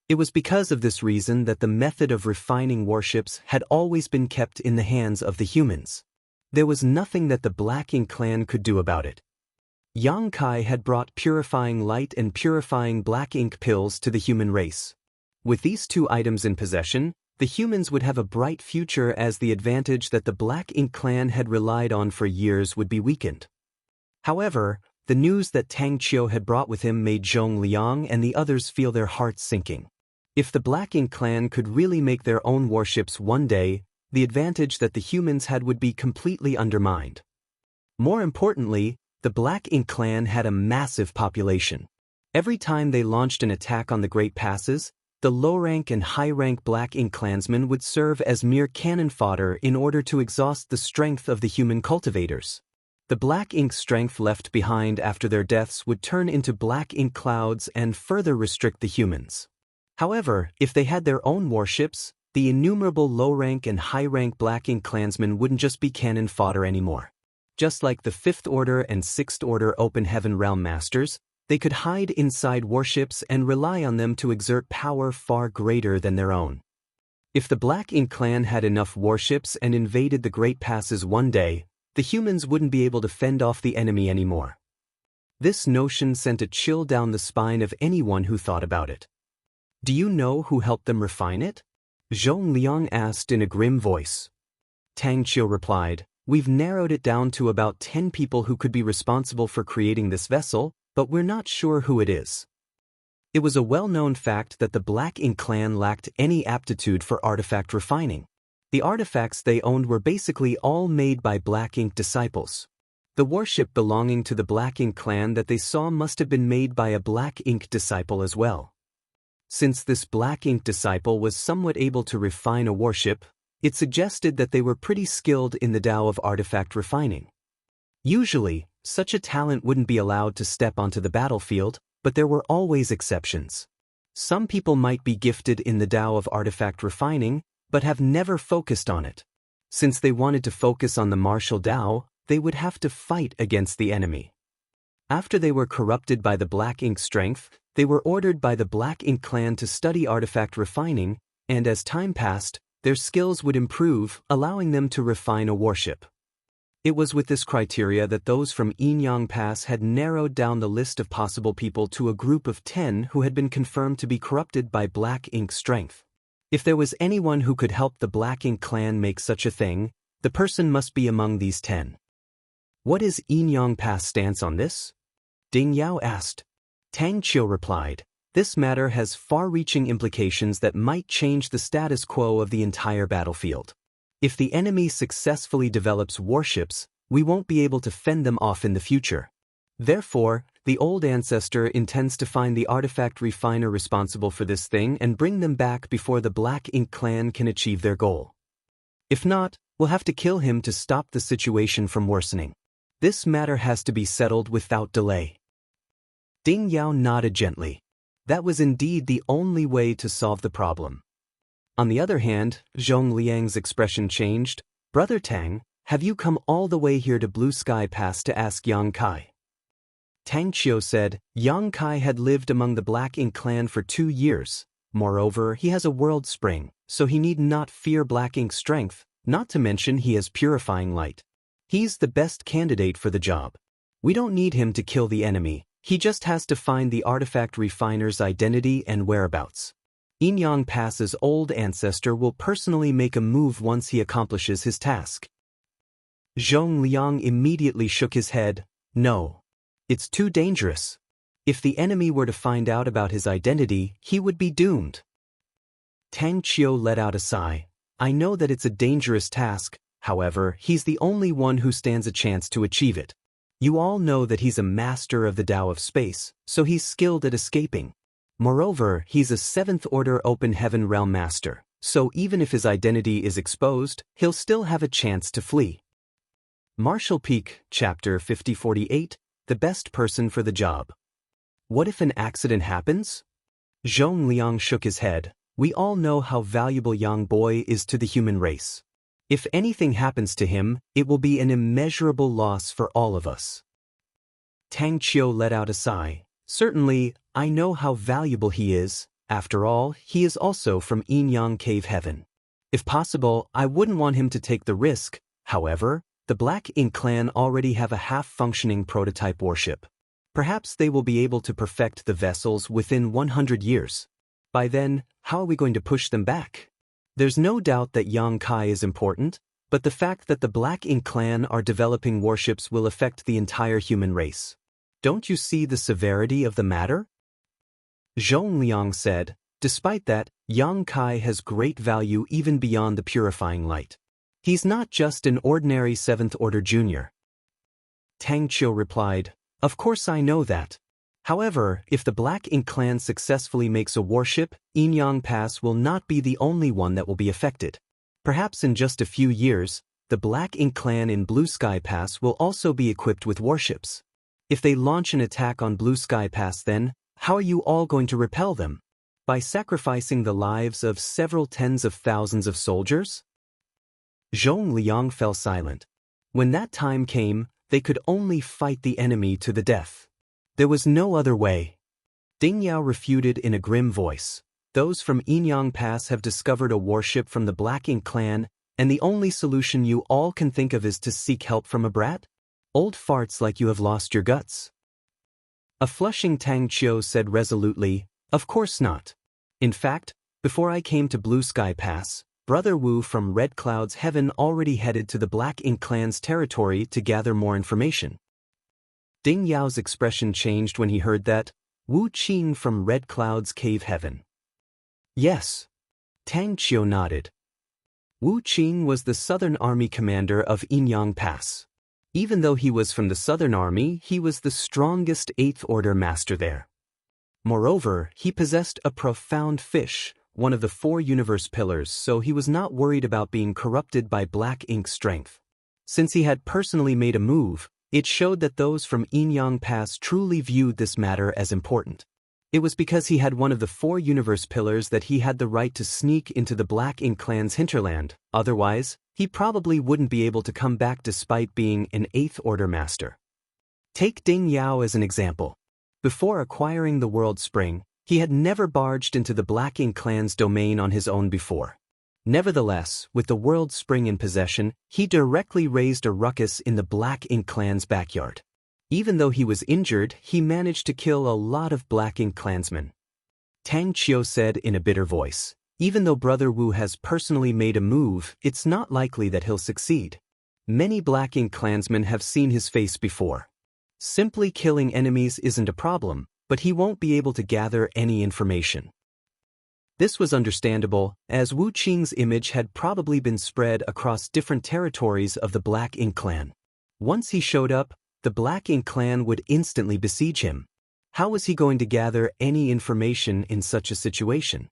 It was because of this reason that the method of refining warships had always been kept in the hands of the humans. There was nothing that the Black Ink clan could do about it. Yang Kai had brought purifying light and purifying black ink pills to the human race. With these two items in possession, the humans would have a bright future, as the advantage that the Black Ink clan had relied on for years would be weakened. However, the news that Tang Qiu had brought with him made Zhong Liang and the others feel their hearts sinking. If the Black Ink clan could really make their own warships one day, the advantage that the humans had would be completely undermined. More importantly, the Black Ink clan had a massive population. Every time they launched an attack on the Great Passes, the low-rank and high-rank Black Ink clansmen would serve as mere cannon fodder in order to exhaust the strength of the human cultivators. The Black Ink strength left behind after their deaths would turn into Black Ink clouds and further restrict the humans. However, if they had their own warships, the innumerable low-rank and high-rank Black Ink clansmen wouldn't just be cannon fodder anymore. Just like the Fifth Order and Sixth Order Open Heaven Realm Masters, they could hide inside warships and rely on them to exert power far greater than their own. If the Black Ink clan had enough warships and invaded the Great Passes one day, the humans wouldn't be able to fend off the enemy anymore. This notion sent a chill down the spine of anyone who thought about it. Do you know who helped them refine it? Zhong Liang asked in a grim voice. Tang Qiu replied, "We've narrowed it down to about 10 people who could be responsible for creating this vessel, but we're not sure who it is." It was a well-known fact that the Black Ink clan lacked any aptitude for artifact refining. The artifacts they owned were basically all made by Black Ink disciples. The warship belonging to the Black Ink clan that they saw must have been made by a Black Ink disciple as well. Since this Black Ink disciple was somewhat able to refine a warship, it suggested that they were pretty skilled in the Tao of artifact refining. Usually, such a talent wouldn't be allowed to step onto the battlefield, but there were always exceptions. Some people might be gifted in the Tao of artifact refining, but have never focused on it. Since they wanted to focus on the martial Tao, they would have to fight against the enemy. After they were corrupted by the Black Ink strength, they were ordered by the Black Ink clan to study artifact refining, and as time passed, their skills would improve, allowing them to refine a warship. It was with this criteria that those from Yinyang Pass had narrowed down the list of possible people to a group of 10 who had been confirmed to be corrupted by Black Ink strength. If there was anyone who could help the Black Ink clan make such a thing, the person must be among these 10. What is Yinyang Pass' stance on this? Ding Yao asked. Tang Qiu replied, "This matter has far-reaching implications that might change the status quo of the entire battlefield. If the enemy successfully develops warships, we won't be able to fend them off in the future. Therefore, the old ancestor intends to find the artifact refiner responsible for this thing and bring them back before the Black Ink clan can achieve their goal. If not, we'll have to kill him to stop the situation from worsening. This matter has to be settled without delay." Ding Yao nodded gently. That was indeed the only way to solve the problem. On the other hand, Zhong Liang's expression changed. "Brother Tang, have you come all the way here to Blue Sky Pass to ask Yang Kai?" Tang Qiu said, "Yang Kai had lived among the Black Ink clan for 2 years. Moreover, he has a world spring, so he need not fear Black Ink strength, not to mention he has purifying light. He's the best candidate for the job. We don't need him to kill the enemy, he just has to find the artifact refiner's identity and whereabouts. Inyang Pass's old ancestor will personally make a move once he accomplishes his task. Zhong Liang immediately shook his head. No. It's too dangerous. If the enemy were to find out about his identity, he would be doomed. Tang Qiu let out a sigh. I know that it's a dangerous task, however, he's the only one who stands a chance to achieve it. You all know that he's a master of the Tao of space, so he's skilled at escaping. Moreover, he's a 7th Order Open Heaven Realm Master, so even if his identity is exposed, he'll still have a chance to flee. Marshall Peak, Chapter 5048, The Best Person for the Job. What if an accident happens? Zhong Liang shook his head. We all know how valuable Yang Boy is to the human race. If anything happens to him, it will be an immeasurable loss for all of us. Tang Qiu let out a sigh. Certainly, I know how valuable he is. After all, he is also from Inyang Cave Heaven. If possible, I wouldn't want him to take the risk. However, the Black Ink clan already have a half-functioning prototype warship. Perhaps they will be able to perfect the vessels within 100 years. By then, how are we going to push them back? There's no doubt that Yang Kai is important, but the fact that the Black Ink clan are developing warships will affect the entire human race. Don't you see the severity of the matter? Zhong Liang said, despite that, Yang Kai has great value even beyond the purifying light. He's not just an ordinary 7th Order junior. Tang Qiu replied, of course I know that. However, if the Black Ink clan successfully makes a warship, Inyang Pass will not be the only one that will be affected. Perhaps in just a few years, the Black Ink clan in Blue Sky Pass will also be equipped with warships. If they launch an attack on Blue Sky Pass then, how are you all going to repel them? By sacrificing the lives of several tens of thousands of soldiers? Zhong Liang fell silent. When that time came, they could only fight the enemy to the death. There was no other way. Ding Yao refuted in a grim voice. Those from Inyang Pass have discovered a warship from the Black Ink clan, and the only solution you all can think of is to seek help from a brat? Old farts like you have lost your guts. A flushing Tang Qiu said resolutely, of course not. In fact, before I came to Blue Sky Pass, Brother Wu from Red Cloud's Heaven already headed to the Black Ink clan's territory to gather more information. Ding Yao's expression changed when he heard that. Wu Qing from Red Cloud's Cave Heaven. Yes. Tang Qiu nodded. Wu Qing was the Southern Army commander of Inyang Pass. Even though he was from the Southern Army, he was the strongest 8th Order master there. Moreover, he possessed a profound fish, one of the 4 universe pillars, so he was not worried about being corrupted by Black Ink's strength. Since he had personally made a move, it showed that those from Inyang Pass truly viewed this matter as important. It was because he had one of the 4 universe pillars that he had the right to sneak into the Black Ink clan's hinterland. Otherwise, he probably wouldn't be able to come back despite being an 8th Order master. Take Ding Yao as an example. Before acquiring the World Spring, he had never barged into the Black Ink clan's domain on his own before. Nevertheless, with the World Spring in possession, he directly raised a ruckus in the Black Ink clan's backyard. Even though he was injured, he managed to kill a lot of Black Ink clansmen. Tang Qiu said in a bitter voice, even though Brother Wu has personally made a move, it's not likely that he'll succeed. Many Black Ink clansmen have seen his face before. Simply killing enemies isn't a problem, but he won't be able to gather any information. This was understandable, as Wu Qing's image had probably been spread across different territories of the Black Ink clan. Once he showed up, the Black Ink clan would instantly besiege him. How was he going to gather any information in such a situation?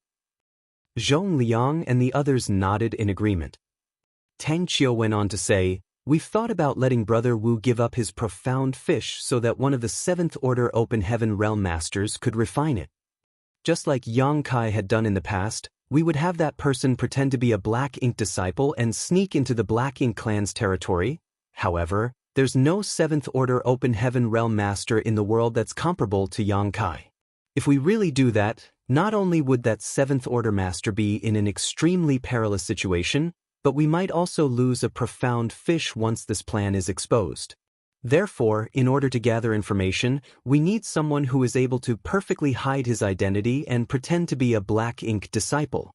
Zhong Liang and the others nodded in agreement. Tang Qiu went on to say, we've thought about letting Brother Wu give up his profound fish so that one of the 7th Order Open Heaven Realm Masters could refine it. Just like Yang Kai had done in the past, we would have that person pretend to be a Black Ink disciple and sneak into the Black Ink clan's territory. However, there's no 7th Order Open Heaven Realm Master in the world that's comparable to Yang Kai. If we really do that, not only would that 7th Order Master be in an extremely perilous situation, but we might also lose a profound fish once this plan is exposed. Therefore, in order to gather information, we need someone who is able to perfectly hide his identity and pretend to be a black ink disciple.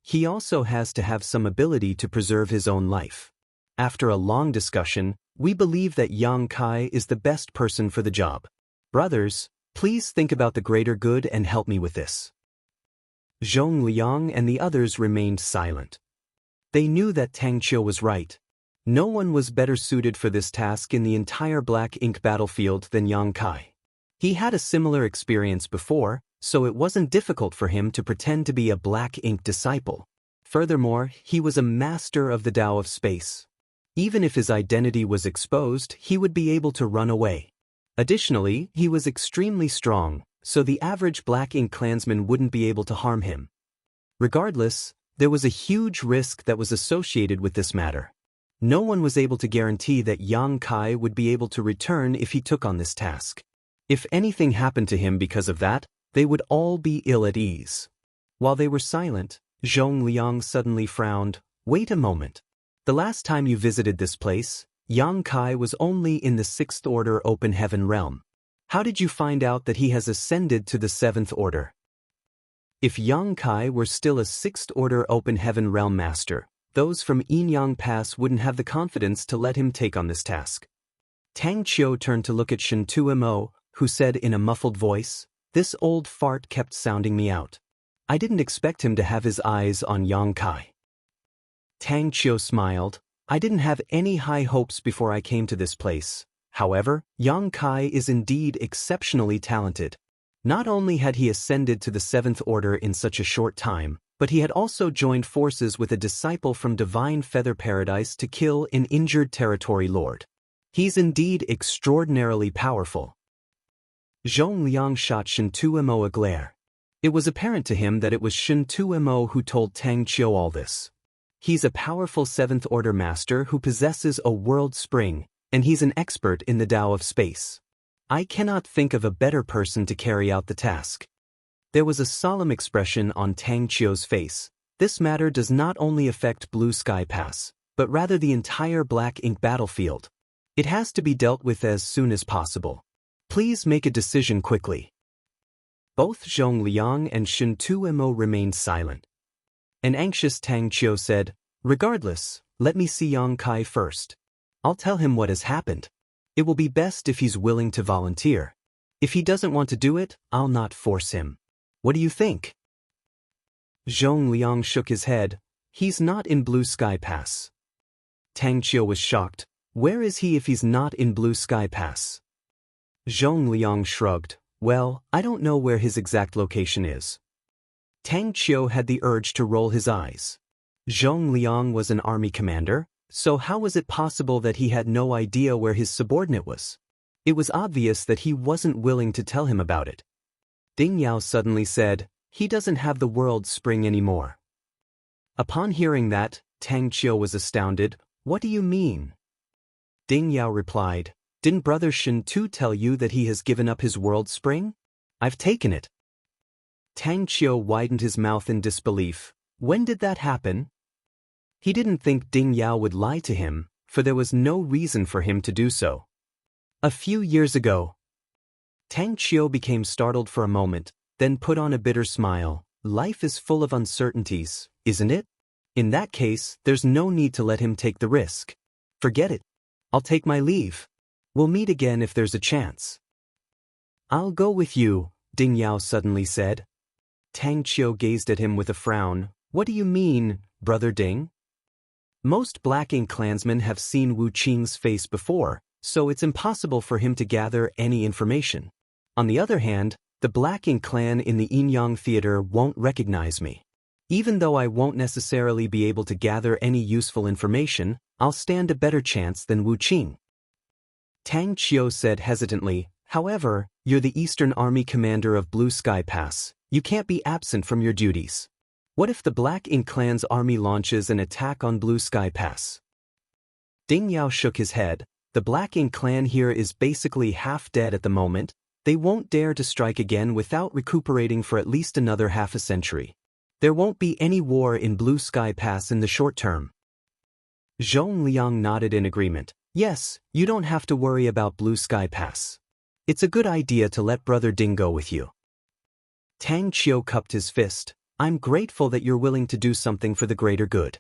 He also has to have some ability to preserve his own life. After a long discussion, we believe that Yang Kai is the best person for the job. Brothers, please think about the greater good and help me with this. Zhong Liang and the others remained silent. They knew that Tang Qiu was right. No one was better suited for this task in the entire black ink battlefield than Yang Kai. He had a similar experience before, so it wasn't difficult for him to pretend to be a black ink disciple. Furthermore, he was a master of the Tao of space. Even if his identity was exposed, he would be able to run away. Additionally, he was extremely strong, so the average black ink clansman wouldn't be able to harm him. Regardless, there was a huge risk that was associated with this matter. No one was able to guarantee that Yang Kai would be able to return if he took on this task. If anything happened to him because of that, they would all be ill at ease. While they were silent, Zhong Liang suddenly frowned. Wait a moment. The last time you visited this place, Yang Kai was only in the 6th Order Open Heaven realm. How did you find out that he has ascended to the 7th Order? If Yang Kai were still a 6th Order Open Heaven realm master, those from Yinyang Pass wouldn't have the confidence to let him take on this task. Tang Qiu turned to look at Shen Tuimo, who said in a muffled voice, "This old fart kept sounding me out. I didn't expect him to have his eyes on Yang Kai." Tang Qiu smiled. "I didn't have any high hopes before I came to this place. However, Yang Kai is indeed exceptionally talented. Not only had he ascended to the 7th Order in such a short time, but he had also joined forces with a disciple from Divine Feather Paradise to kill an injured territory lord. He's indeed extraordinarily powerful." Zhong Liang shot Shen Tuimo a glare. It was apparent to him that it was Shen Tuimo who told Tang Qiu all this. He's a powerful 7th Order master who possesses a world spring, and he's an expert in the Tao of space. I cannot think of a better person to carry out the task. There was a solemn expression on Tang Qiu's face. This matter does not only affect Blue Sky Pass, but rather the entire black ink battlefield. It has to be dealt with as soon as possible. Please make a decision quickly. Both Zhong Liang and Shen Tuimo remained silent. An anxious Tang Qiu said, "Regardless, let me see Yang Kai first. I'll tell him what has happened. It will be best if he's willing to volunteer. If he doesn't want to do it, I'll not force him. What do you think?" Zhong Liang shook his head. "He's not in Blue Sky Pass." Tang Qiu was shocked. "Where is he if he's not in Blue Sky Pass?" Zhong Liang shrugged. "Well, I don't know where his exact location is." Tang Qiu had the urge to roll his eyes. Zhong Liang was an army commander, so how was it possible that he had no idea where his subordinate was? It was obvious that he wasn't willing to tell him about it. Ding Yao suddenly said, "He doesn't have the world spring anymore." Upon hearing that, Tang Qiu was astounded. "What do you mean?" Ding Yao replied, "Didn't Brother Shen Tu tell you that he has given up his world spring? I've taken it." Tang Qiu widened his mouth in disbelief. When did that happen? He didn't think Ding Yao would lie to him, for there was no reason for him to do so. "A few years ago." Tang Qiu became startled for a moment, then put on a bitter smile. "Life is full of uncertainties, isn't it? In that case, there's no need to let him take the risk. Forget it. I'll take my leave. We'll meet again if there's a chance." "I'll go with you," Ding Yao suddenly said. Tang Qiu gazed at him with a frown. "What do you mean, Brother Ding?" Most black ink clansmen have seen Wu Qing's face before, so it's impossible for him to gather any information. On the other hand, the black ink clan in the Yinyang Theater won't recognize me. Even though I won't necessarily be able to gather any useful information, I'll stand a better chance than Wu Qing. Tang Qiu said hesitantly, "However, you're the Eastern Army commander of Blue Sky Pass. You can't be absent from your duties. What if the Black Ink Clan's army launches an attack on Blue Sky Pass?" Ding Yao shook his head. "The Black Ink Clan here is basically half dead at the moment. They won't dare to strike again without recuperating for at least another half a century. There won't be any war in Blue Sky Pass in the short term." Zhong Liang nodded in agreement. Yes, you don't have to worry about Blue Sky Pass. It's a good idea to let Brother Ding go with you. Tang Qiu cupped his fist. I'm grateful that you're willing to do something for the greater good.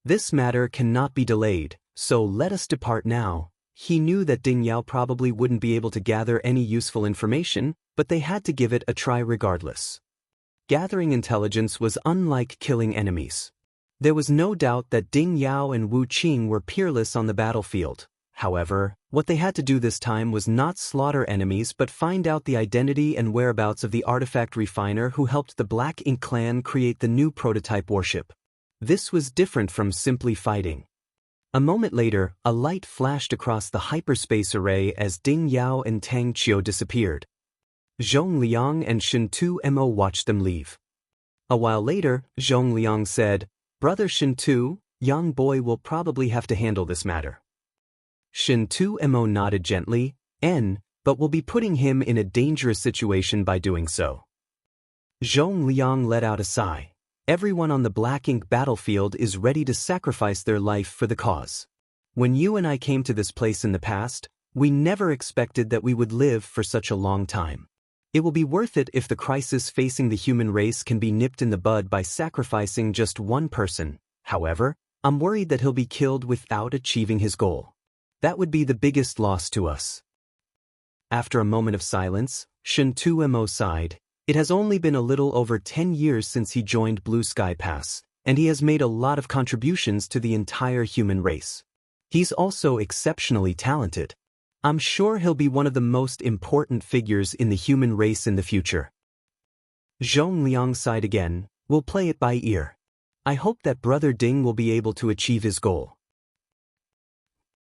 This matter cannot be delayed, so let us depart now. He knew that Ding Yao probably wouldn't be able to gather any useful information, but they had to give it a try regardless. Gathering intelligence was unlike killing enemies. There was no doubt that Ding Yao and Wu Qing were peerless on the battlefield. However, what they had to do this time was not slaughter enemies but find out the identity and whereabouts of the artifact refiner who helped the Black Ink clan create the new prototype warship. This was different from simply fighting. A moment later, a light flashed across the hyperspace array as Ding Yao and Tang Qiu disappeared. Zhong Liang and Shen Tu Mo watched them leave. A while later, Zhong Liang said, Brother Shen Tu, young boy will probably have to handle this matter. Shen Tu Mo nodded gently, but will be putting him in a dangerous situation by doing so. Zhong Liang let out a sigh. Everyone on the Black Ink battlefield is ready to sacrifice their life for the cause. When you and I came to this place in the past, we never expected that we would live for such a long time. It will be worth it if the crisis facing the human race can be nipped in the bud by sacrificing just one person. However, I'm worried that he'll be killed without achieving his goal. That would be the biggest loss to us. After a moment of silence, Shen Tu Mo sighed. It has only been a little over 10 years since he joined Blue Sky Pass, and he has made a lot of contributions to the entire human race. He's also exceptionally talented. I'm sure he'll be one of the most important figures in the human race in the future. Zhong Liang sighed again. We'll play it by ear. I hope that Brother Ding will be able to achieve his goal.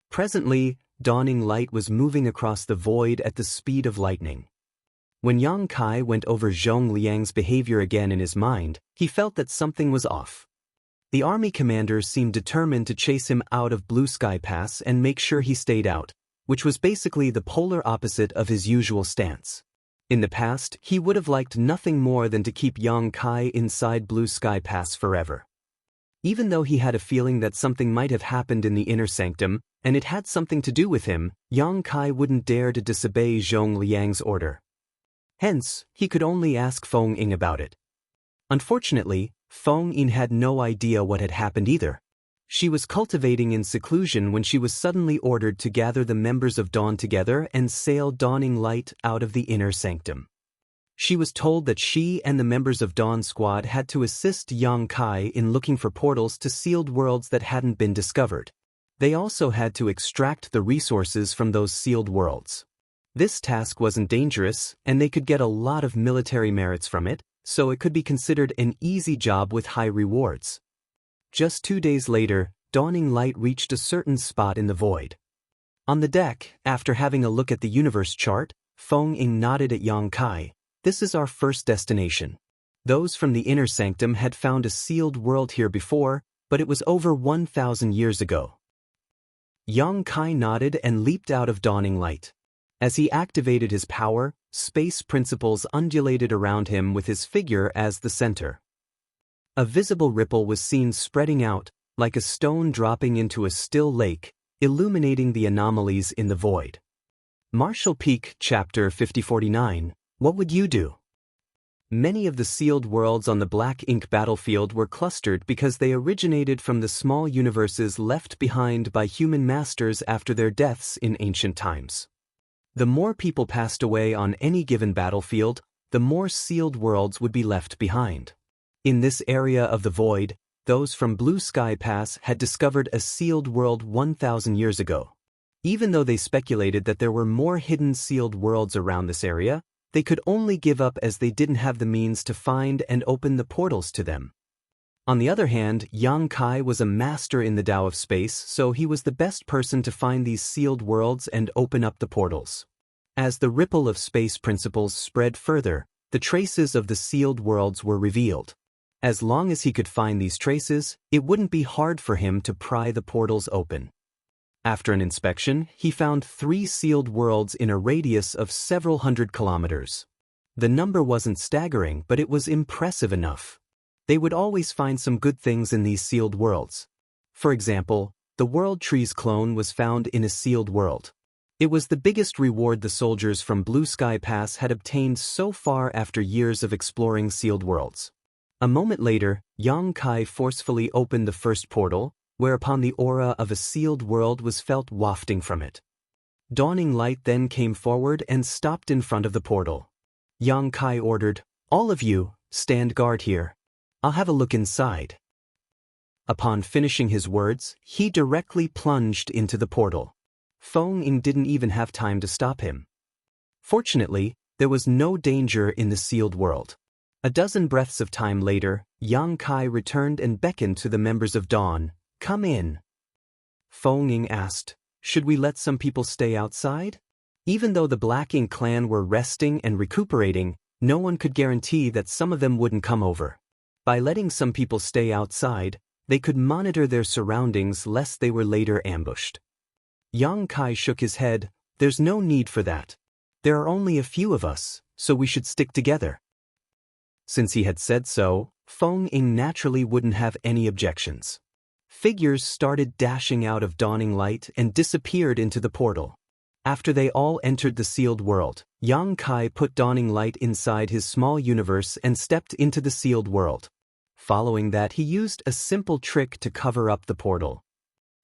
Presently, dawning light was moving across the void at the speed of lightning. When Yang Kai went over Zhong Liang's behavior again in his mind, he felt that something was off. The army commander seemed determined to chase him out of Blue Sky Pass and make sure he stayed out, which was basically the polar opposite of his usual stance. In the past, he would have liked nothing more than to keep Yang Kai inside Blue Sky Pass forever. Even though he had a feeling that something might have happened in the inner sanctum, and it had something to do with him, Yang Kai wouldn't dare to disobey Zhong Liang's order. Hence, he could only ask Feng Ying about it. Unfortunately, Feng Ying had no idea what had happened either. She was cultivating in seclusion when she was suddenly ordered to gather the members of Dawn together and sail Dawning Light out of the inner sanctum. She was told that she and the members of Dawn Squad had to assist Yang Kai in looking for portals to sealed worlds that hadn't been discovered. They also had to extract the resources from those sealed worlds. This task wasn't dangerous, and they could get a lot of military merits from it, so it could be considered an easy job with high rewards. Just 2 days later, Dawning Light reached a certain spot in the void. On the deck, after having a look at the universe chart, Feng Ying nodded at Yang Kai. This is our first destination. Those from the inner sanctum had found a sealed world here before, but it was over 1,000 years ago. Yang Kai nodded and leaped out of Dawning Light. As he activated his power, space principles undulated around him with his figure as the center. A visible ripple was seen spreading out, like a stone dropping into a still lake, illuminating the anomalies in the void. Marshall Peak, Chapter 5049. What would you do? Many of the sealed worlds on the Black Ink battlefield were clustered because they originated from the small universes left behind by human masters after their deaths in ancient times. The more people passed away on any given battlefield, the more sealed worlds would be left behind. In this area of the void, those from Blue Sky Pass had discovered a sealed world 1,000 years ago. Even though they speculated that there were more hidden sealed worlds around this area, they could only give up as they didn't have the means to find and open the portals to them. On the other hand, Yang Kai was a master in the Tao of space, so he was the best person to find these sealed worlds and open up the portals. As the ripple of space principles spread further, the traces of the sealed worlds were revealed. As long as he could find these traces, it wouldn't be hard for him to pry the portals open. After an inspection, he found 3 sealed worlds in a radius of several hundred kilometers. The number wasn't staggering, but it was impressive enough. They would always find some good things in these sealed worlds. For example, the World Tree's clone was found in a sealed world. It was the biggest reward the soldiers from Blue Sky Pass had obtained so far after years of exploring sealed worlds. A moment later, Yang Kai forcefully opened the first portal, whereupon the aura of a sealed world was felt wafting from it. Dawning Light then came forward and stopped in front of the portal. Yang Kai ordered, "All of you, stand guard here. I'll have a look inside." Upon finishing his words, he directly plunged into the portal. Feng Ying didn't even have time to stop him. Fortunately, there was no danger in the sealed world. A dozen breaths of time later, Yang Kai returned and beckoned to the members of Dawn. "Come in." Feng Ying asked, "Should we let some people stay outside?" Even though the Black Ink clan were resting and recuperating, no one could guarantee that some of them wouldn't come over. By letting some people stay outside, they could monitor their surroundings lest they were later ambushed. Yang Kai shook his head. "There's no need for that. There are only a few of us, so we should stick together." Since he had said so, Feng Ying naturally wouldn't have any objections. Figures started dashing out of Dawning Light and disappeared into the portal. After they all entered the sealed world, Yang Kai put Dawning Light inside his small universe and stepped into the sealed world. Following that, he used a simple trick to cover up the portal.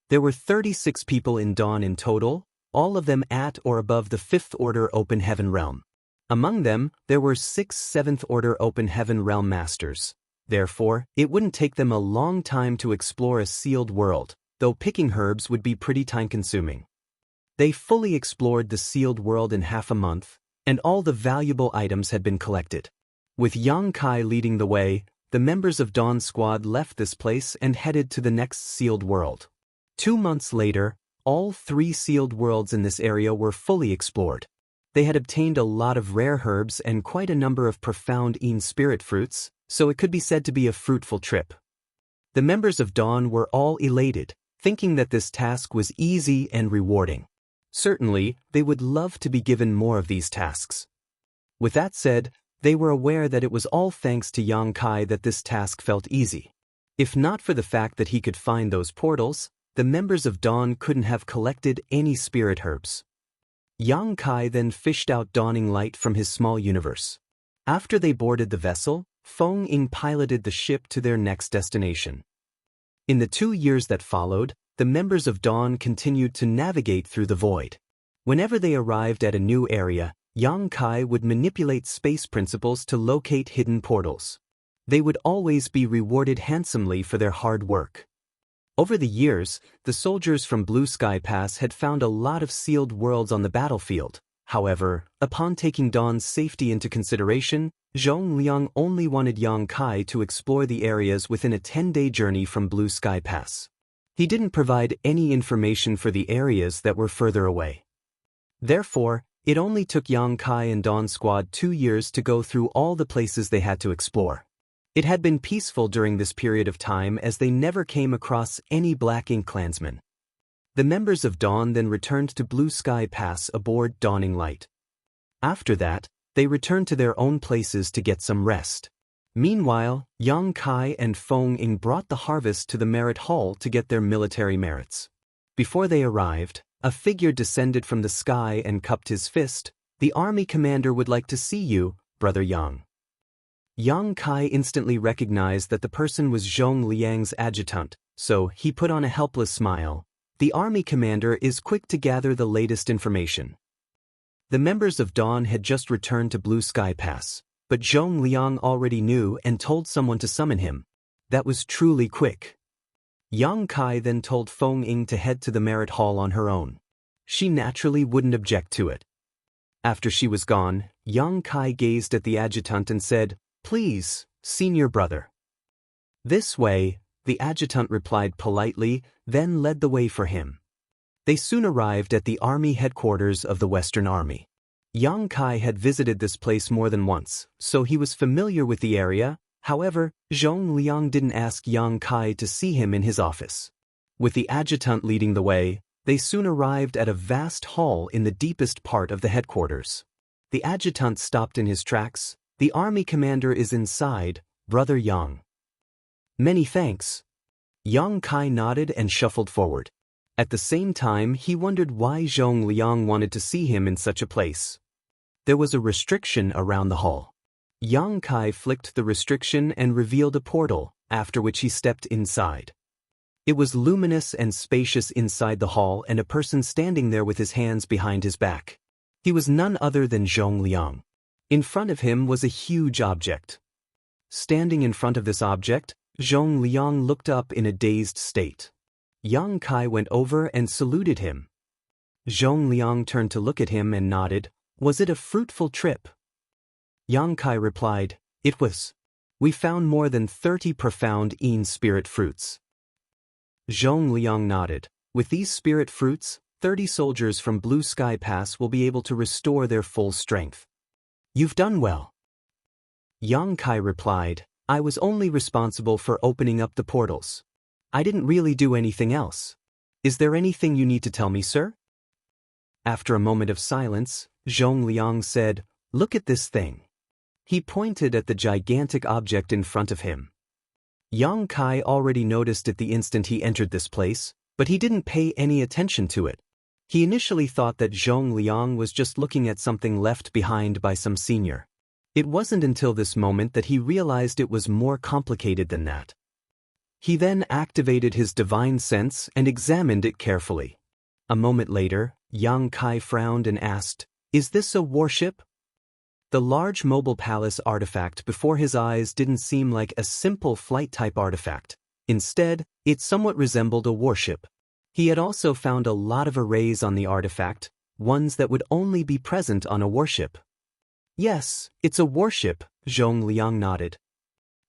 There were 36 people in Dawn in total, all of them at or above the 5th Order Open Heaven Realm. Among them, there were 6 7th Order Open Heaven Realm Masters. Therefore, it wouldn't take them a long time to explore a sealed world, though picking herbs would be pretty time-consuming. They fully explored the sealed world in half a month, and all the valuable items had been collected. With Yang Kai leading the way, the members of Dawn's squad left this place and headed to the next sealed world. 2 months later, all 3 sealed worlds in this area were fully explored. They had obtained a lot of rare herbs and quite a number of profound spirit fruits, so it could be said to be a fruitful trip. The members of Dawn were all elated, thinking that this task was easy and rewarding. Certainly, they would love to be given more of these tasks. With that said, they were aware that it was all thanks to Yang Kai that this task felt easy. If not for the fact that he could find those portals, the members of Dawn couldn't have collected any spirit herbs. Yang Kai then fished out Dawning Light from his small universe. After they boarded the vessel, Feng Ying piloted the ship to their next destination. In the 2 years that followed, the members of Dawn continued to navigate through the void. Whenever they arrived at a new area, Yang Kai would manipulate space principles to locate hidden portals. They would always be rewarded handsomely for their hard work. Over the years, the soldiers from Blue Sky Pass had found a lot of sealed worlds on the battlefield. However, upon taking Dawn's safety into consideration, Zhong Liang only wanted Yang Kai to explore the areas within a 10-day journey from Blue Sky Pass. He didn't provide any information for the areas that were further away. Therefore, it only took Yang Kai and Dawn's squad 2 years to go through all the places they had to explore. It had been peaceful during this period of time as they never came across any Black Ink clansmen. The members of Dawn then returned to Blue Sky Pass aboard Dawning Light. After that, they returned to their own places to get some rest. Meanwhile, Yang Kai and Feng Ying brought the harvest to the merit hall to get their military merits. Before they arrived, a figure descended from the sky and cupped his fist. "The army commander would like to see you, Brother Yang." Yang Kai instantly recognized that the person was Zhong Liang's adjutant, so he put on a helpless smile. "The army commander is quick to gather the latest information." The members of Dawn had just returned to Blue Sky Pass, but Zhong Liang already knew and told someone to summon him. That was truly quick. Yang Kai then told Feng Ying to head to the merit hall on her own. She naturally wouldn't object to it. After she was gone, Yang Kai gazed at the adjutant and said, "Please, senior brother." "This way," the adjutant replied politely, then led the way for him. They soon arrived at the army headquarters of the Western Army. Yang Kai had visited this place more than once, so he was familiar with the area. However, Zhong Liang didn't ask Yang Kai to see him in his office. With the adjutant leading the way, they soon arrived at a vast hall in the deepest part of the headquarters. The adjutant stopped in his tracks. "The army commander is inside, Brother Yang." "Many thanks." Yang Kai nodded and shuffled forward. At the same time, he wondered why Zhong Liang wanted to see him in such a place. There was a restriction around the hall. Yang Kai flicked the restriction and revealed a portal, after which he stepped inside. It was luminous and spacious inside the hall, and a person standing there with his hands behind his back. He was none other than Zhong Liang. In front of him was a huge object. Standing in front of this object, Zhong Liang looked up in a dazed state. Yang Kai went over and saluted him. Zhong Liang turned to look at him and nodded. Was it a fruitful trip? Yang Kai replied, It was. We found more than 30 profound Yin spirit fruits. Zhong Liang nodded. With these spirit fruits, 30 soldiers from Blue Sky Pass will be able to restore their full strength. You've done well. Yang Kai replied, I was only responsible for opening up the portals. I didn't really do anything else. Is there anything you need to tell me, sir? After a moment of silence, Zhong Liang said, Look at this thing. He pointed at the gigantic object in front of him. Yang Kai already noticed it the instant he entered this place, but he didn't pay any attention to it. He initially thought that Zhong Liang was just looking at something left behind by some senior. It wasn't until this moment that he realized it was more complicated than that. He then activated his divine sense and examined it carefully. A moment later, Yang Kai frowned and asked, Is this a warship? The large mobile palace artifact before his eyes didn't seem like a simple flight-type artifact. Instead, it somewhat resembled a warship. He had also found a lot of arrays on the artifact, ones that would only be present on a warship. Yes, it's a warship, Zhong Liang nodded.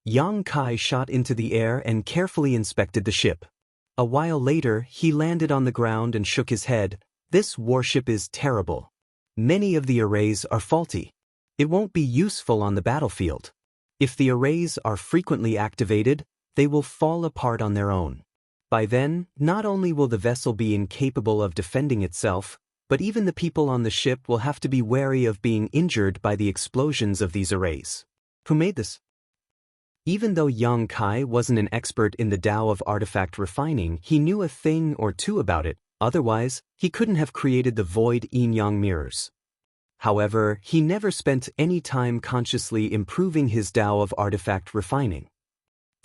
Yang Kai shot into the air and carefully inspected the ship. A while later, he landed on the ground and shook his head. This warship is terrible. Many of the arrays are faulty. It won't be useful on the battlefield. If the arrays are frequently activated, they will fall apart on their own. By then, not only will the vessel be incapable of defending itself, but even the people on the ship will have to be wary of being injured by the explosions of these arrays. Who made this? Even though Yang Kai wasn't an expert in the Tao of artifact refining, he knew a thing or two about it. Otherwise, he couldn't have created the void yin-yang mirrors. However, he never spent any time consciously improving his Tao of artifact refining.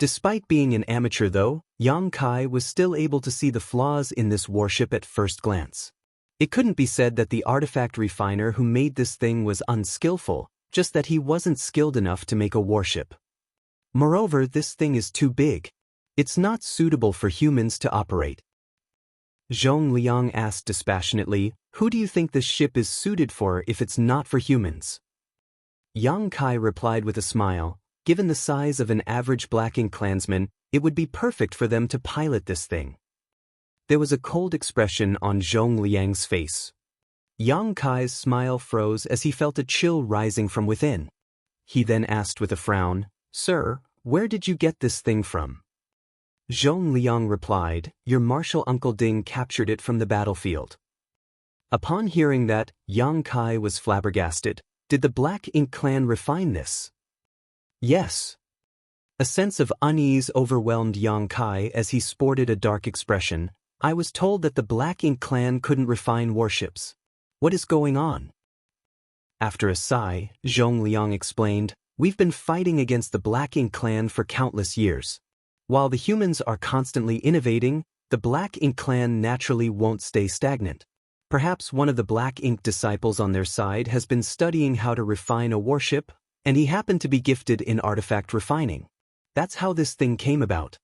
Despite being an amateur though, Yang Kai was still able to see the flaws in this warship at first glance. It couldn't be said that the artifact refiner who made this thing was unskillful, just that he wasn't skilled enough to make a warship. Moreover, this thing is too big. It's not suitable for humans to operate. Zhong Liang asked dispassionately, Who do you think this ship is suited for if it's not for humans? Yang Kai replied with a smile, Given the size of an average Black Ink clansman, it would be perfect for them to pilot this thing. There was a cold expression on Zhong Liang's face. Yang Kai's smile froze as he felt a chill rising from within. He then asked with a frown, Sir, where did you get this thing from? Zhong Liang replied, Your martial uncle Ding captured it from the battlefield. Upon hearing that, Yang Kai was flabbergasted. Did the Black Ink clan refine this? Yes. A sense of unease overwhelmed Yang Kai as he sported a dark expression. I was told that the Black Ink clan couldn't refine warships. What is going on? After a sigh, Zhong Liang explained, We've been fighting against the Black Ink clan for countless years. While the humans are constantly innovating, the Black Ink clan naturally won't stay stagnant. Perhaps one of the Black Ink disciples on their side has been studying how to refine a warship, and he happened to be gifted in artifact refining. That's how this thing came about.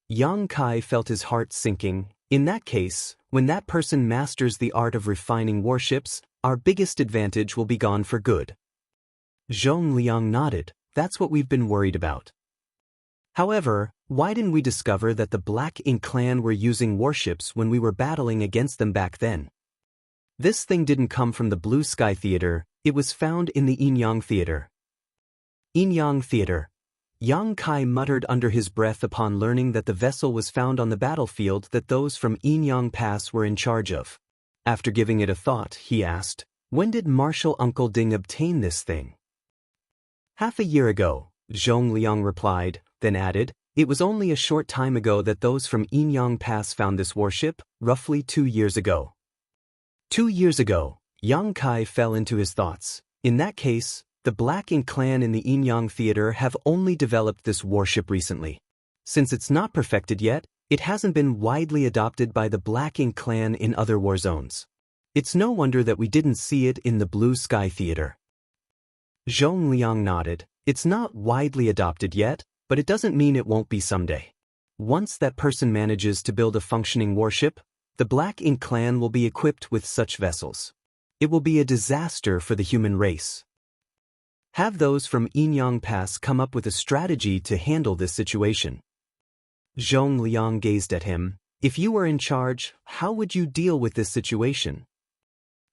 Yang Kai felt his heart sinking. In that case, when that person masters the art of refining warships, our biggest advantage will be gone for good. Zhong Liang nodded. That's what we've been worried about. However, why didn't we discover that the Black Ink clan were using warships when we were battling against them back then? This thing didn't come from the Blue Sky Theater, it was found in the Yin-Yang Theater. Yin-Yang Theater. Yang Kai muttered under his breath upon learning that the vessel was found on the battlefield that those from Yin-Yang Pass were in charge of. After giving it a thought, he asked, When did Martial Uncle Ding obtain this thing? Half a year ago, Zhong Liang replied, then added, It was only a short time ago that those from Inyang Pass found this warship, roughly 2 years ago. 2 years ago, Yang Kai fell into his thoughts. In that case, the Black Ink clan in the Inyang Theater have only developed this warship recently. Since it's not perfected yet, it hasn't been widely adopted by the Black Ink clan in other war zones. It's no wonder that we didn't see it in the Blue Sky Theater. Zhong Liang nodded. It's not widely adopted yet, but it doesn't mean it won't be someday. Once that person manages to build a functioning warship, the Black Ink clan will be equipped with such vessels. It will be a disaster for the human race. Have those from Inyang Pass come up with a strategy to handle this situation. Zhong Liang gazed at him. If you were in charge, how would you deal with this situation?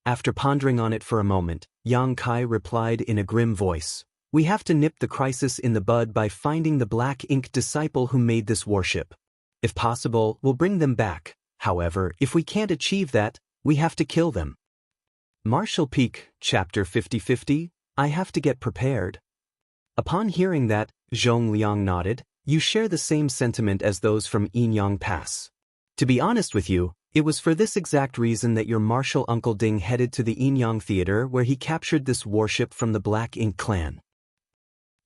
After pondering on it for a moment, Yang Kai replied in a grim voice. We have to nip the crisis in the bud by finding the Black Ink disciple who made this warship. If possible, we'll bring them back. However, if we can't achieve that, we have to kill them. Martial Peak, Chapter 50-50, I have to get prepared. Upon hearing that, Zhong Liang nodded. You share the same sentiment as those from Inyang Pass. To be honest with you, it was for this exact reason that your martial uncle Ding headed to the Inyang Theater where he captured this warship from the Black Ink clan.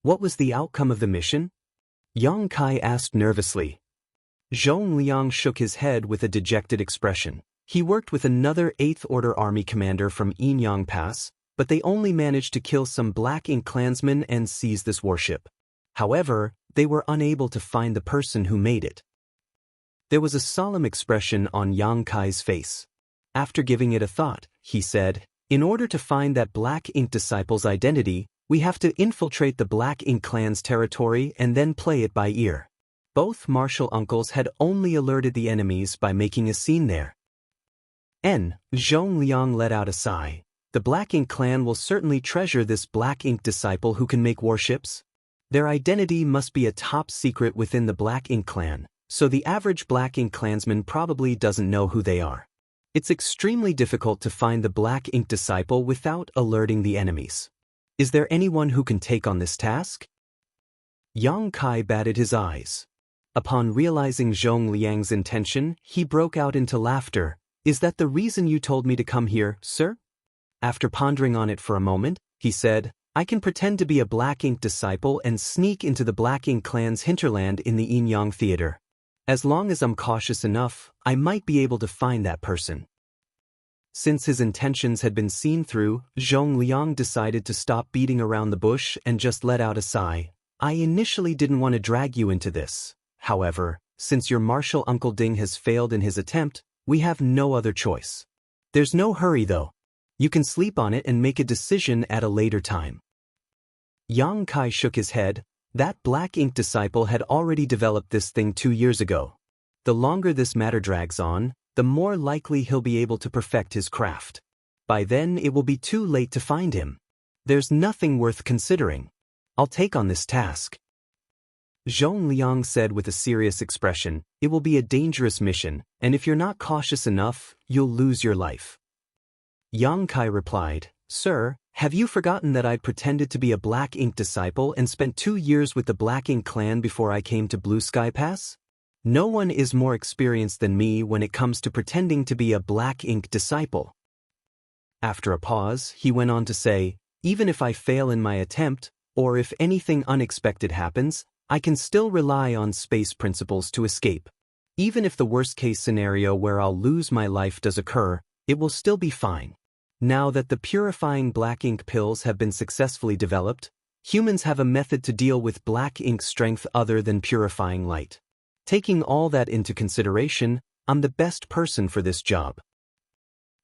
What was the outcome of the mission? Yang Kai asked nervously. Zhong Liang shook his head with a dejected expression. He worked with another 8th Order Army commander from Inyang Pass, but they only managed to kill some Black Ink clansmen and seize this warship. However, they were unable to find the person who made it. There was a solemn expression on Yang Kai's face. After giving it a thought, he said, in order to find that Black Ink disciple's identity, we have to infiltrate the Black Ink clan's territory and then play it by ear. Both martial uncles had only alerted the enemies by making a scene there. Zhong Liang let out a sigh. The Black Ink clan will certainly treasure this Black Ink disciple who can make warships. Their identity must be a top secret within the Black Ink clan, so the average Black Ink clansman probably doesn't know who they are. It's extremely difficult to find the Black Ink disciple without alerting the enemies. Is there anyone who can take on this task? Yang Kai batted his eyes. Upon realizing Zhong Liang's intention, he broke out into laughter. Is that the reason you told me to come here, sir? After pondering on it for a moment, he said, I can pretend to be a Black Ink disciple and sneak into the Black Ink clan's hinterland in the Inyang Theater. As long as I'm cautious enough, I might be able to find that person. Since his intentions had been seen through, Zhong Liang decided to stop beating around the bush and just let out a sigh. I initially didn't want to drag you into this. However, since your martial uncle Ding has failed in his attempt, we have no other choice. There's no hurry though. You can sleep on it and make a decision at a later time. Yang Kai shook his head. That Black Ink disciple had already developed this thing 2 years ago. The longer this matter drags on, the more likely he'll be able to perfect his craft. By then it will be too late to find him. There's nothing worth considering. I'll take on this task. Zhong Liang said with a serious expression, it will be a dangerous mission, and if you're not cautious enough, you'll lose your life. Yang Kai replied, Sir, have you forgotten that I pretended to be a Black Ink disciple and spent 2 years with the Black Ink clan before I came to Blue Sky Pass? No one is more experienced than me when it comes to pretending to be a Black Ink disciple. After a pause, he went on to say, even if I fail in my attempt, or if anything unexpected happens, I can still rely on space principles to escape. Even if the worst-case scenario where I'll lose my life does occur, it will still be fine. Now that the purifying Black Ink pills have been successfully developed, humans have a method to deal with Black Ink strength other than purifying light. Taking all that into consideration, I'm the best person for this job.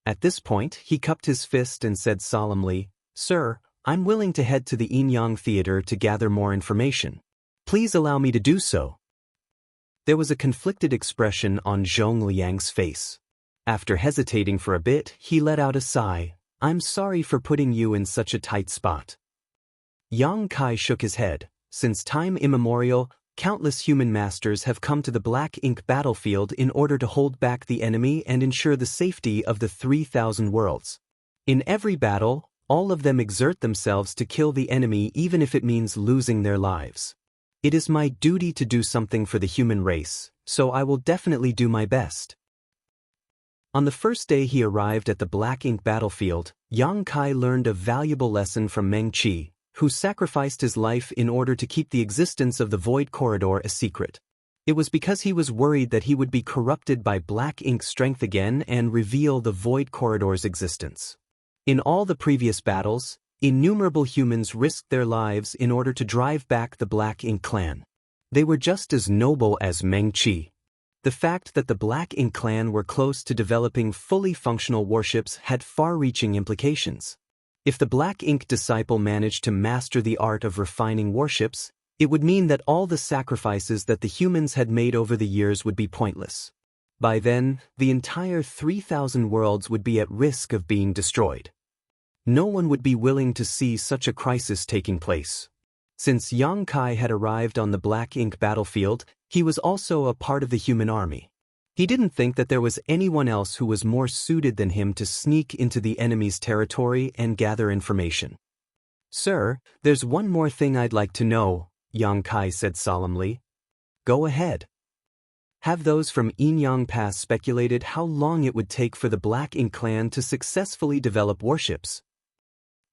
At this point, he cupped his fist and said solemnly, Sir, I'm willing to head to the Inyang Theater to gather more information. Please allow me to do so. There was a conflicted expression on Zhong Liang's face. After hesitating for a bit, he let out a sigh. I'm sorry for putting you in such a tight spot. Yang Kai shook his head. Since time immemorial, countless human masters have come to the Black Ink battlefield in order to hold back the enemy and ensure the safety of the 3,000 worlds. In every battle, all of them exert themselves to kill the enemy even if it means losing their lives. It is my duty to do something for the human race, so I will definitely do my best. On the first day he arrived at the Black Ink battlefield, Yang Kai learned a valuable lesson from Meng Qi, who sacrificed his life in order to keep the existence of the Void Corridor a secret. It was because he was worried that he would be corrupted by Black Ink's strength again and reveal the Void Corridor's existence. In all the previous battles, innumerable humans risked their lives in order to drive back the Black Ink clan. They were just as noble as Meng Qi. The fact that the Black Ink clan were close to developing fully functional warships had far-reaching implications. If the Black Ink disciple managed to master the art of refining warships, it would mean that all the sacrifices that the humans had made over the years would be pointless. By then, the entire 3,000 worlds would be at risk of being destroyed. No one would be willing to see such a crisis taking place. Since Yang Kai had arrived on the Black Ink battlefield, he was also a part of the human army. He didn't think that there was anyone else who was more suited than him to sneak into the enemy's territory and gather information. "Sir, there's one more thing I'd like to know," Yang Kai said solemnly. "Go ahead." Have those from Yinyang Pass speculated how long it would take for the Black Ink clan to successfully develop warships?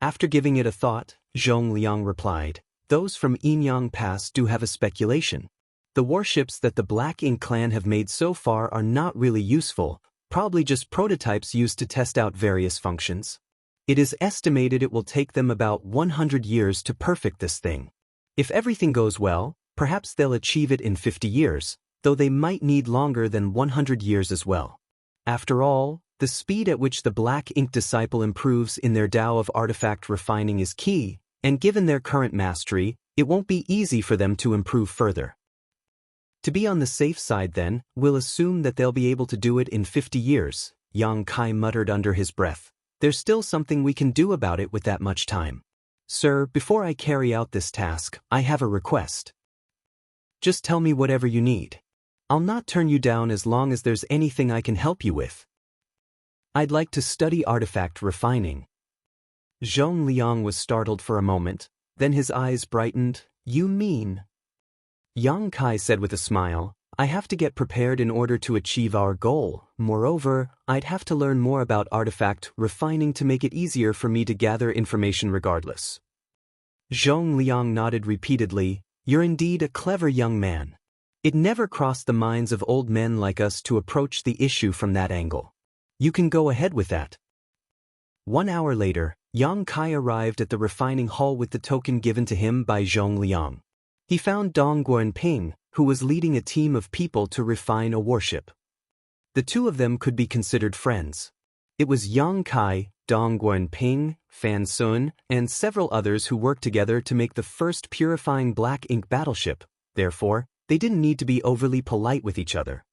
After giving it a thought, Zhong Liang replied, "Those from Yinyang Pass do have a speculation. The warships that the Black Ink clan have made so far are not really useful, probably just prototypes used to test out various functions. It is estimated it will take them about 100 years to perfect this thing. If everything goes well, perhaps they'll achieve it in 50 years, though they might need longer than 100 years as well. After all, the speed at which the Black Ink disciple improves in their Tao of artifact refining is key, and given their current mastery, it won't be easy for them to improve further. To be on the safe side then, we'll assume that they'll be able to do it in 50 years, Yang Kai muttered under his breath. There's still something we can do about it with that much time. Sir, before I carry out this task, I have a request. Just tell me whatever you need. I'll not turn you down as long as there's anything I can help you with. I'd like to study artifact refining. Zhong Liang was startled for a moment, then his eyes brightened. You mean? Yang Kai said with a smile, I have to get prepared in order to achieve our goal. Moreover, I'd have to learn more about artifact refining to make it easier for me to gather information regardless. Zhong Liang nodded repeatedly. You're indeed a clever young man. It never crossed the minds of old men like us to approach the issue from that angle. You can go ahead with that. 1 hour later, Yang Kai arrived at the refining hall with the token given to him by Zhong Liang. He found Dong Guanping, who was leading a team of people to refine a warship. The two of them could be considered friends. It was Yang Kai, Dong Guanping, Fan Sun, and several others who worked together to make the first purifying Black Ink battleship. Therefore, they didn't need to be overly polite with each other.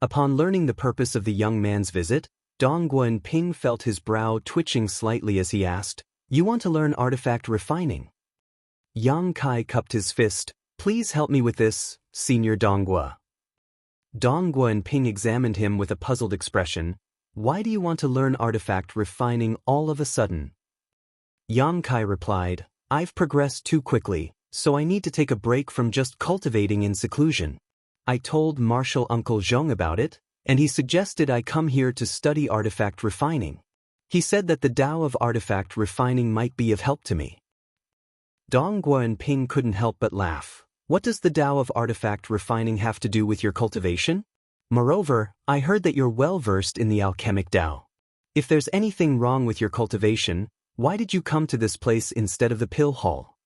Upon learning the purpose of the young man's visit, Dong Guanping felt his brow twitching slightly as he asked, You want to learn artifact refining? Yang Kai cupped his fist. Please help me with this, Senior Donggua. Dong Guanping examined him with a puzzled expression. Why do you want to learn artifact refining all of a sudden? Yang Kai replied, I've progressed too quickly, so I need to take a break from just cultivating in seclusion. I told Martial Uncle Zhong about it, and he suggested I come here to study artifact refining. He said that the Tao of artifact refining might be of help to me. Dong Guanping couldn't help but laugh. What does the Tao of artifact refining have to do with your cultivation? Moreover, I heard that you're well versed in the alchemic Tao. If there's anything wrong with your cultivation, why did you come to this place instead of the pill hall?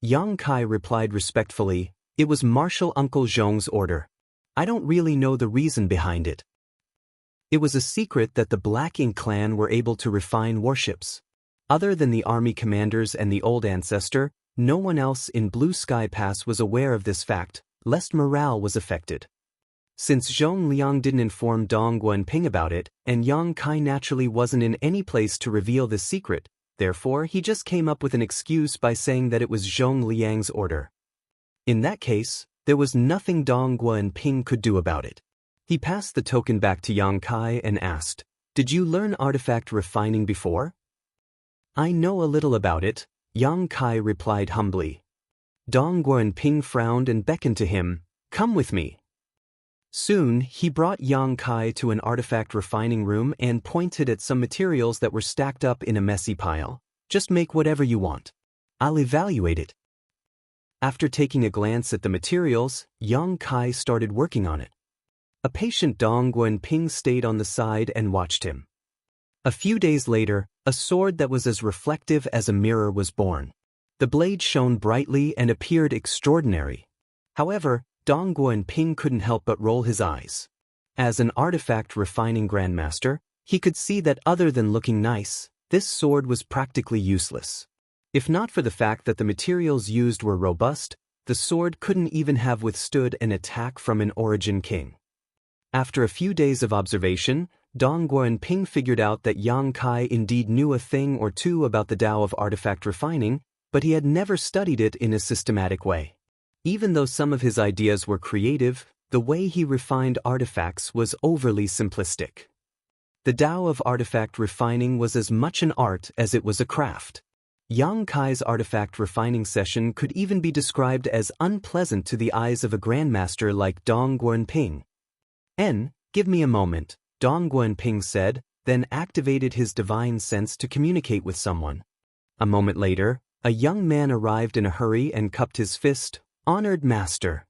Yang Kai replied respectfully, It was Martial Uncle Zhong's order. I don't really know the reason behind it. It was a secret that the Black Ink clan were able to refine warships. Other than the army commanders and the old ancestor, no one else in Blue Sky Pass was aware of this fact, lest morale was affected. Since Zhong Liang didn't inform Dong Guanping about it, and Yang Kai naturally wasn't in any place to reveal this secret, therefore he just came up with an excuse by saying that it was Zhong Liang's order. In that case, there was nothing Dong Guanping could do about it. He passed the token back to Yang Kai and asked, Did you learn artifact refining before? I know a little about it, Yang Kai replied humbly. Dong Guanping frowned and beckoned to him, "Come with me." Soon, he brought Yang Kai to an artifact refining room and pointed at some materials that were stacked up in a messy pile. "Just make whatever you want. I'll evaluate it." After taking a glance at the materials, Yang Kai started working on it. A patient Dong Guanping stayed on the side and watched him. A few days later, a sword that was as reflective as a mirror was born. The blade shone brightly and appeared extraordinary. However, Dong Guanping couldn't help but roll his eyes. As an artifact refining grandmaster, he could see that other than looking nice, this sword was practically useless. If not for the fact that the materials used were robust, the sword couldn't even have withstood an attack from an origin king. After a few days of observation, Dong Guanping figured out that Yang Kai indeed knew a thing or two about the Tao of artifact refining, but he had never studied it in a systematic way. Even though some of his ideas were creative, the way he refined artifacts was overly simplistic. The Tao of artifact refining was as much an art as it was a craft. Yang Kai's artifact refining session could even be described as unpleasant to the eyes of a grandmaster like Dong Guanping. Give me a moment," Dong Guanping said, then activated his divine sense to communicate with someone. A moment later, a young man arrived in a hurry and cupped his fist. "Honored master."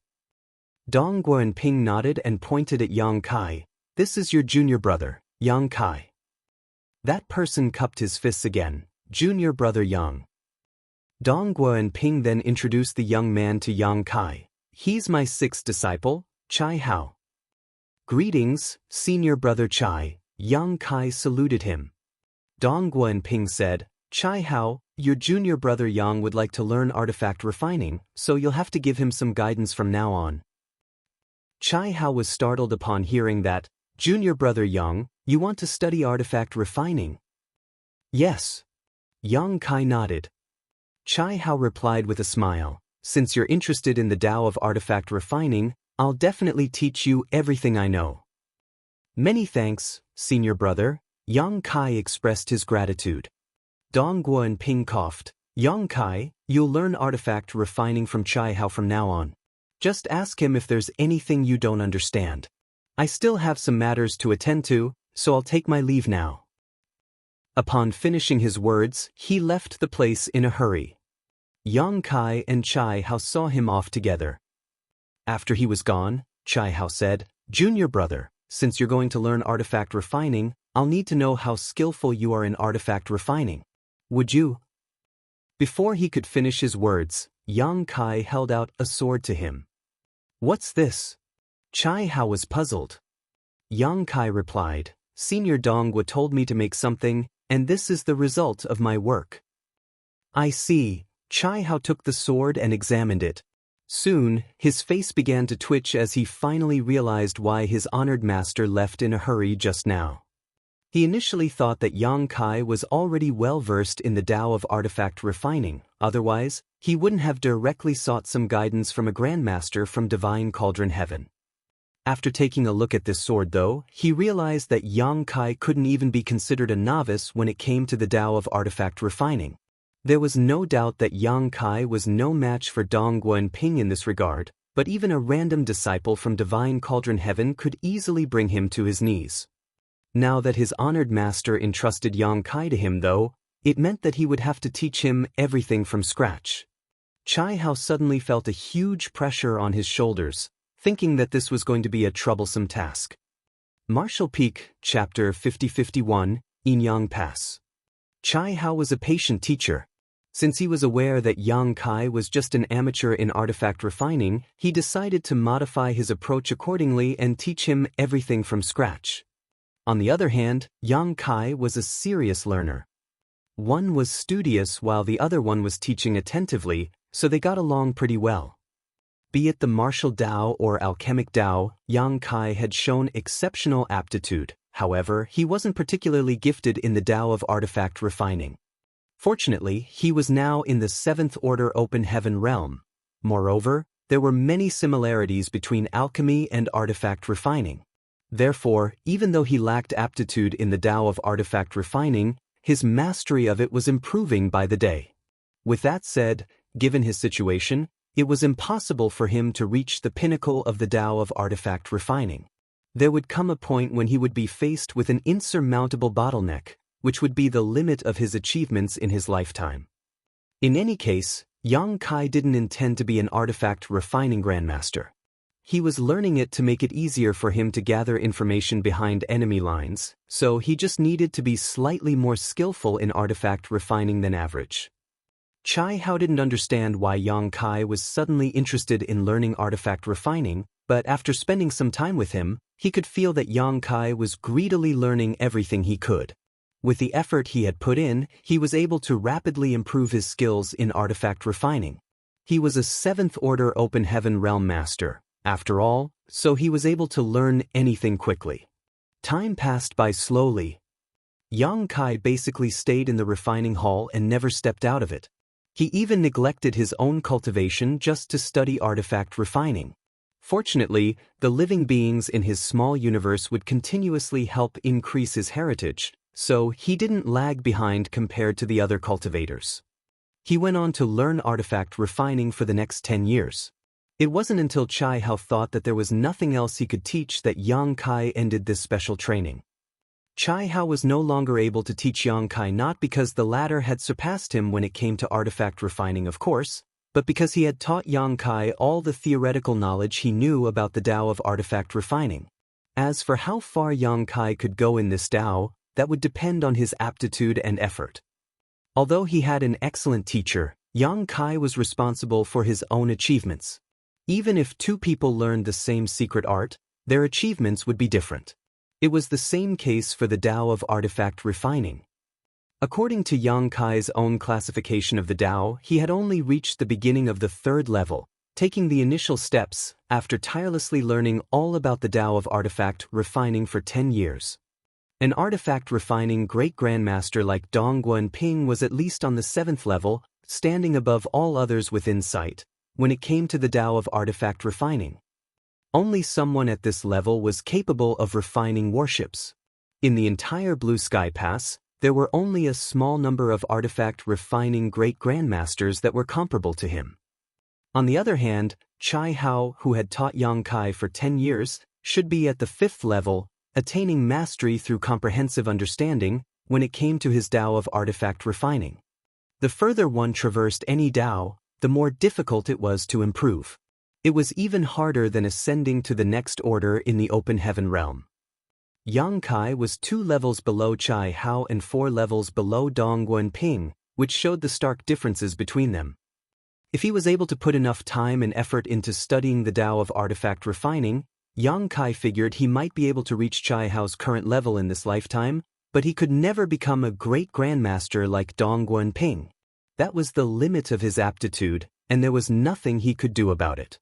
Dong Guanping nodded and pointed at Yang Kai. "This is your junior brother, Yang Kai." That person cupped his fists again. "Junior brother Yang." Dong Guanping then introduced the young man to Yang Kai. "He's my sixth disciple, Chai Hao." "Greetings, senior brother Chai," Yang Kai saluted him. Dong Guanping said, "Chai Hao, your junior brother Yang would like to learn artifact refining, so you'll have to give him some guidance from now on." Chai Hao was startled upon hearing that. "Junior brother Yang, you want to study artifact refining?" "Yes." Yang Kai nodded. Chai Hao replied with a smile, "Since you're interested in the Tao of artifact refining, I'll definitely teach you everything I know." "Many thanks, senior brother," Yang Kai expressed his gratitude. Dong Guanping coughed. "Yang Kai, you'll learn artifact refining from Chai Hao from now on. Just ask him if there's anything you don't understand. I still have some matters to attend to, so I'll take my leave now." Upon finishing his words, he left the place in a hurry. Yang Kai and Chai Hao saw him off together. After he was gone, Chai Hao said, "Junior brother, since you're going to learn artifact refining, I'll need to know how skillful you are in artifact refining. Would you?" Before he could finish his words, Yang Kai held out a sword to him. "What's this?" Chai Hao was puzzled. Yang Kai replied, "Senior Dongwa told me to make something, and this is the result of my work." "I see." Chai Hao took the sword and examined it. Soon, his face began to twitch as he finally realized why his honored master left in a hurry just now. He initially thought that Yang Kai was already well-versed in the Tao of artifact refining, otherwise, he wouldn't have directly sought some guidance from a grandmaster from Divine Cauldron Heaven. After taking a look at this sword though, he realized that Yang Kai couldn't even be considered a novice when it came to the Tao of artifact refining. There was no doubt that Yang Kai was no match for Dong Guanping in this regard, but even a random disciple from Divine Cauldron Heaven could easily bring him to his knees. Now that his honored master entrusted Yang Kai to him though, it meant that he would have to teach him everything from scratch. Chai Hao suddenly felt a huge pressure on his shoulders, thinking that this was going to be a troublesome task. Martial Peak, Chapter 50-51, Yin-Yang Pass. Chai Hao was a patient teacher. Since he was aware that Yang Kai was just an amateur in artifact refining, he decided to modify his approach accordingly and teach him everything from scratch. On the other hand, Yang Kai was a serious learner. One was studious while the other one was teaching attentively, so they got along pretty well. Be it the martial Tao or alchemic Tao, Yang Kai had shown exceptional aptitude. However, he wasn't particularly gifted in the Tao of artifact refining. Fortunately, he was now in the 7th Order Open Heaven realm. Moreover, there were many similarities between alchemy and artifact refining. Therefore, even though he lacked aptitude in the Tao of artifact refining, his mastery of it was improving by the day. With that said, given his situation, It was impossible for him to reach the pinnacle of the Tao of artifact refining. There would come a point when he would be faced with an insurmountable bottleneck, which would be the limit of his achievements in his lifetime. In any case, Yang Kai didn't intend to be an artifact refining grandmaster. He was learning it to make it easier for him to gather information behind enemy lines, so he just needed to be slightly more skillful in artifact refining than average. Chai Hao didn't understand why Yang Kai was suddenly interested in learning artifact refining, but after spending some time with him, he could feel that Yang Kai was greedily learning everything he could. With the effort he had put in, he was able to rapidly improve his skills in artifact refining. He was a 7th Order Open Heaven Realm Master, after all, so he was able to learn anything quickly. Time passed by slowly. Yang Kai basically stayed in the refining hall and never stepped out of it. He even neglected his own cultivation just to study artifact refining. Fortunately, the living beings in his small universe would continuously help increase his heritage, so he didn't lag behind compared to the other cultivators. He went on to learn artifact refining for the next 10 years. It wasn't until Chai Hao thought that there was nothing else he could teach that Yang Kai ended this special training. Chai Hao was no longer able to teach Yang Kai not because the latter had surpassed him when it came to artifact refining, of course, but because he had taught Yang Kai all the theoretical knowledge he knew about the Tao of artifact refining. As for how far Yang Kai could go in this Tao, that would depend on his aptitude and effort. Although he had an excellent teacher, Yang Kai was responsible for his own achievements. Even if 2 people learned the same secret art, their achievements would be different. It was the same case for the Tao of artifact refining. According to Yang Kai's own classification of the Tao, he had only reached the beginning of the 3rd level, taking the initial steps after tirelessly learning all about the Tao of artifact refining for 10 years. An artifact refining great grandmaster like Dong Guanping was at least on the 7th level, standing above all others within sight, when it came to the Tao of artifact refining. Only someone at this level was capable of refining warships. In the entire Blue Sky Pass, there were only a small number of artifact refining great grandmasters that were comparable to him. On the other hand, Chai Hao, who had taught Yang Kai for 10 years, should be at the 5th level, attaining mastery through comprehensive understanding when it came to his Tao of artifact refining. The further one traversed any Tao, the more difficult it was to improve. It was even harder than ascending to the next order in the open heaven realm. Yang Kai was 2 levels below Chai Hao and 4 levels below Dong Guanping, which showed the stark differences between them. If he was able to put enough time and effort into studying the Tao of artifact refining, Yang Kai figured he might be able to reach Chai Hao's current level in this lifetime, but he could never become a great grandmaster like Dong Guanping. That was the limit of his aptitude, and there was nothing he could do about it.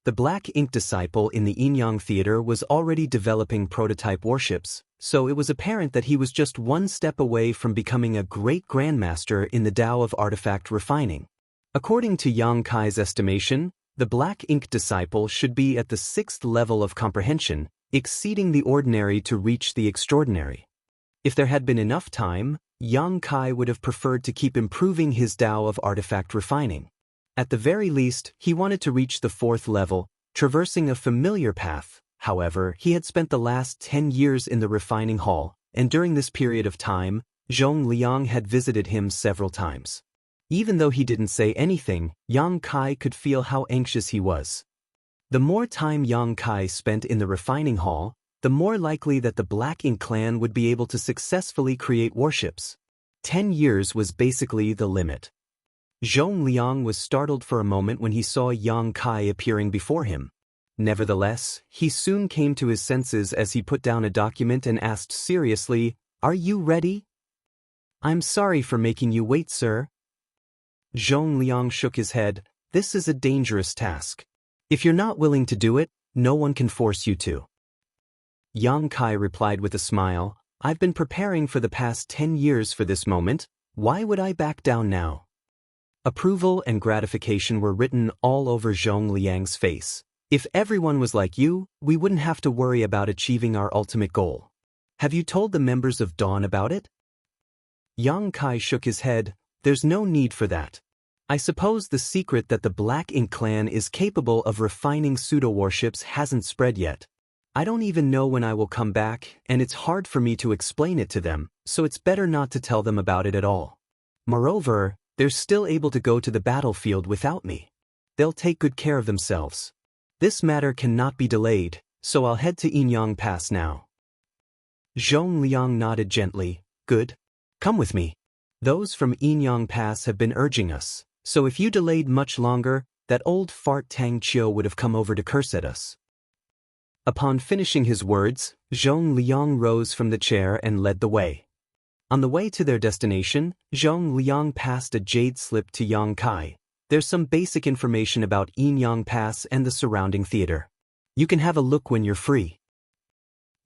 The Black Ink disciple in the Yin-Yang Theater was already developing prototype warships, so it was apparent that he was just 1 step away from becoming a great grandmaster in the Tao of artifact refining. According to Yang Kai's estimation, the Black Ink disciple should be at the 6th level of comprehension, exceeding the ordinary to reach the extraordinary. If there had been enough time, Yang Kai would have preferred to keep improving his Tao of artifact refining. At the very least, he wanted to reach the 4th level, traversing a familiar path. However, he had spent the last 10 years in the refining hall, and during this period of time, Zhong Liang had visited him several times. Even though he didn't say anything, Yang Kai could feel how anxious he was. The more time Yang Kai spent in the refining hall, the more likely that the Black Ink clan would be able to successfully create warships. 10 years was basically the limit. Zhong Liang was startled for a moment when he saw Yang Kai appearing before him. Nevertheless, he soon came to his senses as he put down a document and asked seriously, "Are you ready?" "I'm sorry for making you wait, sir." Zhong Liang shook his head. "This is a dangerous task. If you're not willing to do it, no one can force you to." Yang Kai replied with a smile, "I've been preparing for the past 10 years for this moment. Why would I back down now?" Approval and gratification were written all over Zhong Liang's face. "If everyone was like you, we wouldn't have to worry about achieving our ultimate goal. Have you told the members of Dawn about it?" Yang Kai shook his head. "There's no need for that. I suppose the secret that the Black Ink clan is capable of refining pseudo-warships hasn't spread yet. I don't even know when I will come back, and it's hard for me to explain it to them, so it's better not to tell them about it at all. Moreover, they're still able to go to the battlefield without me. They'll take good care of themselves. This matter cannot be delayed, so I'll head to Inyang Pass now. Zhong Liang nodded gently. Good. Come with me. Those from Inyang Pass have been urging us, so if you delayed much longer, that old fart Tang Qiu would have come over to curse at us. Upon finishing his words, Zhong Liang rose from the chair and led the way. On the way to their destination, Zhong Liang passed a jade slip to Yang Kai. There's some basic information about Inyang Pass and the surrounding theater. You can have a look when you're free.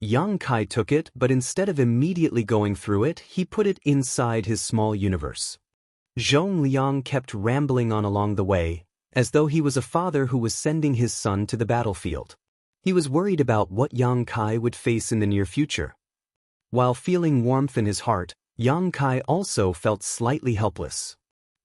Yang Kai took it, but instead of immediately going through it, he put it inside his small universe. Zhong Liang kept rambling on along the way, as though he was a father who was sending his son to the battlefield. He was worried about what Yang Kai would face in the near future. While feeling warmth in his heart, Yang Kai also felt slightly helpless.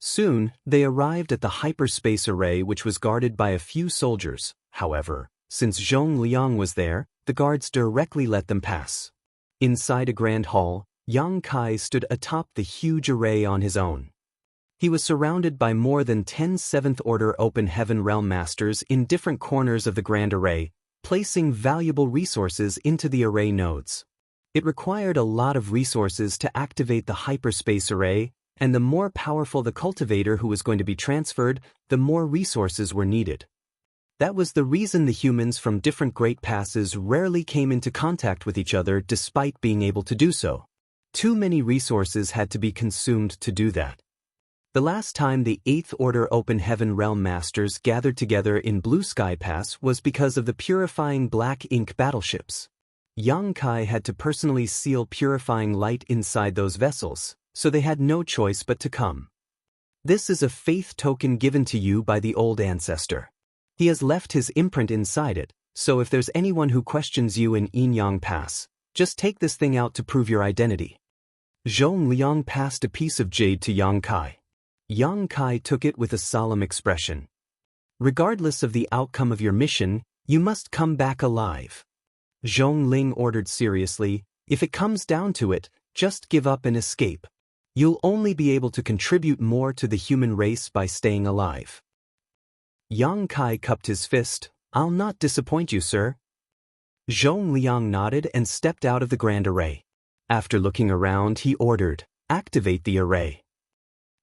Soon, they arrived at the hyperspace array, which was guarded by a few soldiers. However, since Zhong Liang was there, the guards directly let them pass. Inside a grand hall, Yang Kai stood atop the huge array on his own. He was surrounded by more than 10 Seventh-Order Open Heaven Realm Masters in different corners of the grand array, placing valuable resources into the array nodes. It required a lot of resources to activate the hyperspace array, and the more powerful the cultivator who was going to be transferred, the more resources were needed. That was the reason the humans from different Great Passes rarely came into contact with each other despite being able to do so. Too many resources had to be consumed to do that. The last time the 8th Order Open Heaven Realm Masters gathered together in Blue Sky Pass was because of the purifying Black Ink battleships. Yang Kai had to personally seal purifying light inside those vessels, so they had no choice but to come. This is a faith token given to you by the old ancestor. He has left his imprint inside it, so if there's anyone who questions you in Inyang Pass, just take this thing out to prove your identity. Zhong Liang passed a piece of jade to Yang Kai. Yang Kai took it with a solemn expression. Regardless of the outcome of your mission, you must come back alive. Zhong Ling ordered seriously, if it comes down to it, just give up and escape. You'll only be able to contribute more to the human race by staying alive. Yang Kai cupped his fist. I'll not disappoint you, sir. Zhong Liang nodded and stepped out of the grand array. After looking around, he ordered, activate the array.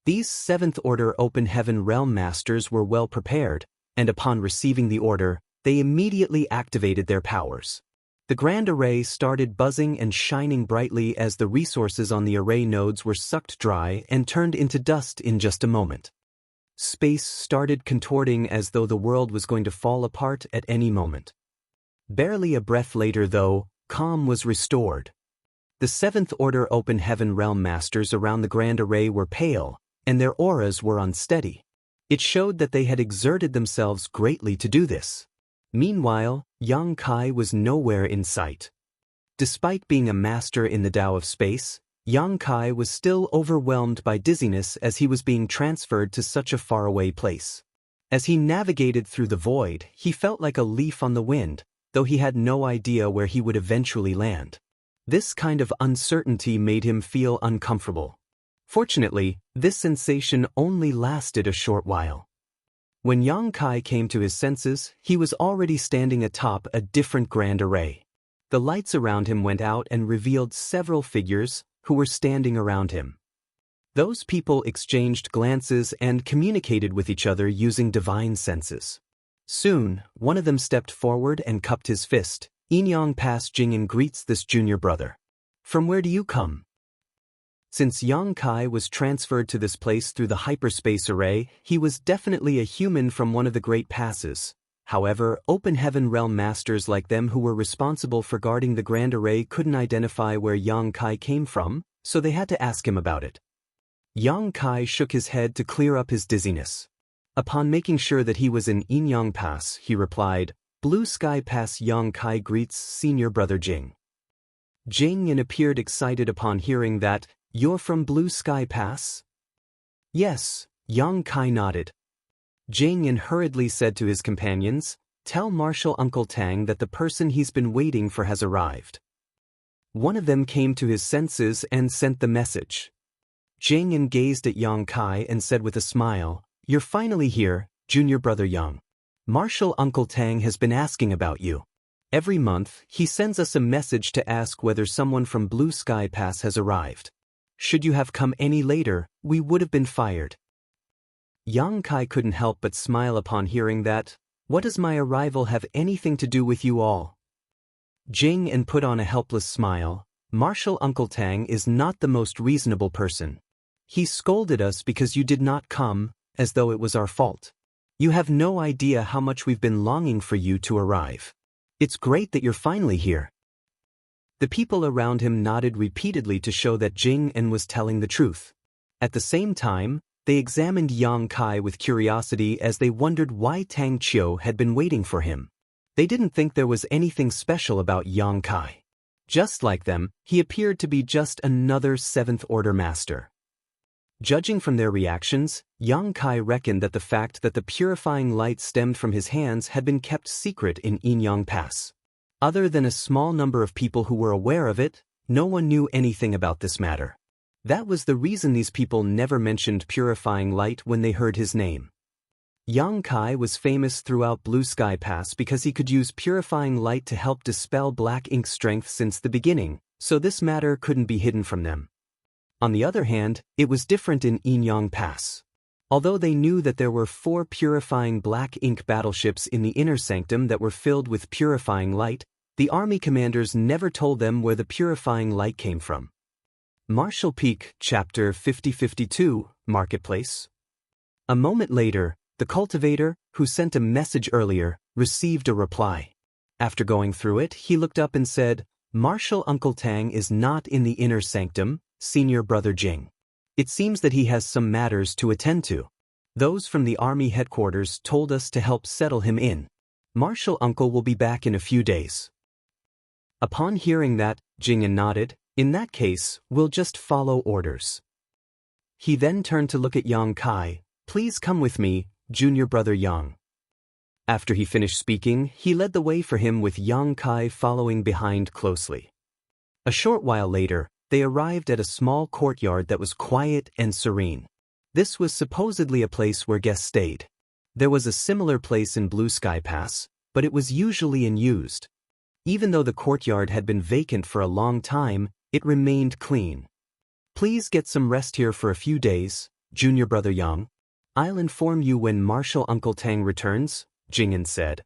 These 7th Order Open Heaven Realm Masters were well prepared, and upon receiving the order, they immediately activated their powers. The grand array started buzzing and shining brightly as the resources on the array nodes were sucked dry and turned into dust in just a moment. Space started contorting as though the world was going to fall apart at any moment. Barely a breath later, though, calm was restored. The 7th Order Open Heaven Realm Masters around the grand array were pale, and their auras were unsteady. It showed that they had exerted themselves greatly to do this. Meanwhile, Yang Kai was nowhere in sight. Despite being a master in the Tao of space, Yang Kai was still overwhelmed by dizziness as he was being transferred to such a faraway place. As he navigated through the void, he felt like a leaf on the wind, though he had no idea where he would eventually land. This kind of uncertainty made him feel uncomfortable. Fortunately, this sensation only lasted a short while. When Yang Kai came to his senses, he was already standing atop a different grand array. The lights around him went out and revealed several figures who were standing around him. Those people exchanged glances and communicated with each other using divine senses. Soon, one of them stepped forward and cupped his fist. Inyang Pass Jing'an greets this junior brother. From where do you come? Since Yang Kai was transferred to this place through the hyperspace array, he was definitely a human from one of the Great Passes. However, Open Heaven Realm Masters like them who were responsible for guarding the Grand Array couldn't identify where Yang Kai came from, so they had to ask him about it. Yang Kai shook his head to clear up his dizziness. Upon making sure that he was in Inyang Pass, he replied, Blue Sky Pass. Yang Kai greets senior brother Jing. Jing appeared excited upon hearing that. You're from Blue Sky Pass? Yes, Yang Kai nodded. Jing and hurriedly said to his companions, "Tell Marshal Uncle Tang that the person he's been waiting for has arrived." One of them came to his senses and sent the message. Jing gazed at Yang Kai and said with a smile, "You're finally here, junior brother Yang. Marshal Uncle Tang has been asking about you. Every month, he sends us a message to ask whether someone from Blue Sky Pass has arrived. Should you have come any later, we would have been fired." Yang Kai couldn't help but smile upon hearing that. "What does my arrival have anything to do with you all?" Jing put on a helpless smile. "Marshal Uncle Tang is not the most reasonable person. He scolded us because you did not come, as though it was our fault. You have no idea how much we've been longing for you to arrive. It's great that you're finally here." The people around him nodded repeatedly to show that Jing was telling the truth. At the same time, they examined Yang Kai with curiosity as they wondered why Tang Qiu had been waiting for him. They didn't think there was anything special about Yang Kai. Just like them, he appeared to be just another seventh-order master. Judging from their reactions, Yang Kai reckoned that the fact that the purifying light stemmed from his hands had been kept secret in Yinyang Pass. Other than a small number of people who were aware of it, no one knew anything about this matter. That was the reason these people never mentioned purifying light when they heard his name. Yang Kai was famous throughout Blue Sky Pass because he could use purifying light to help dispel black ink strength since the beginning, so this matter couldn't be hidden from them. On the other hand, it was different in Yinyang Pass. Although they knew that there were 4 purifying black ink battleships in the inner sanctum that were filled with purifying light, the army commanders never told them where the purifying light came from. Marshall Peak, Chapter 5052, Marketplace. A moment later, the cultivator, who sent a message earlier, received a reply. After going through it, he looked up and said, "Marshal Uncle Tang is not in the inner sanctum, senior brother Jing. It seems that he has some matters to attend to. Those from the army headquarters told us to help settle him in. Marshal Uncle will be back in a few days." Upon hearing that, Jing nodded. "In that case, we'll just follow orders." He then turned to look at Yang Kai. "Please come with me, junior brother Yang." After he finished speaking, he led the way for him with Yang Kai following behind closely. A short while later, they arrived at a small courtyard that was quiet and serene. This was supposedly a place where guests stayed. There was a similar place in Blue Sky Pass, but it was usually unused. Even though the courtyard had been vacant for a long time, it remained clean. "Please get some rest here for a few days, junior brother Yang. I'll inform you when Marshal Uncle Tang returns," Jing said.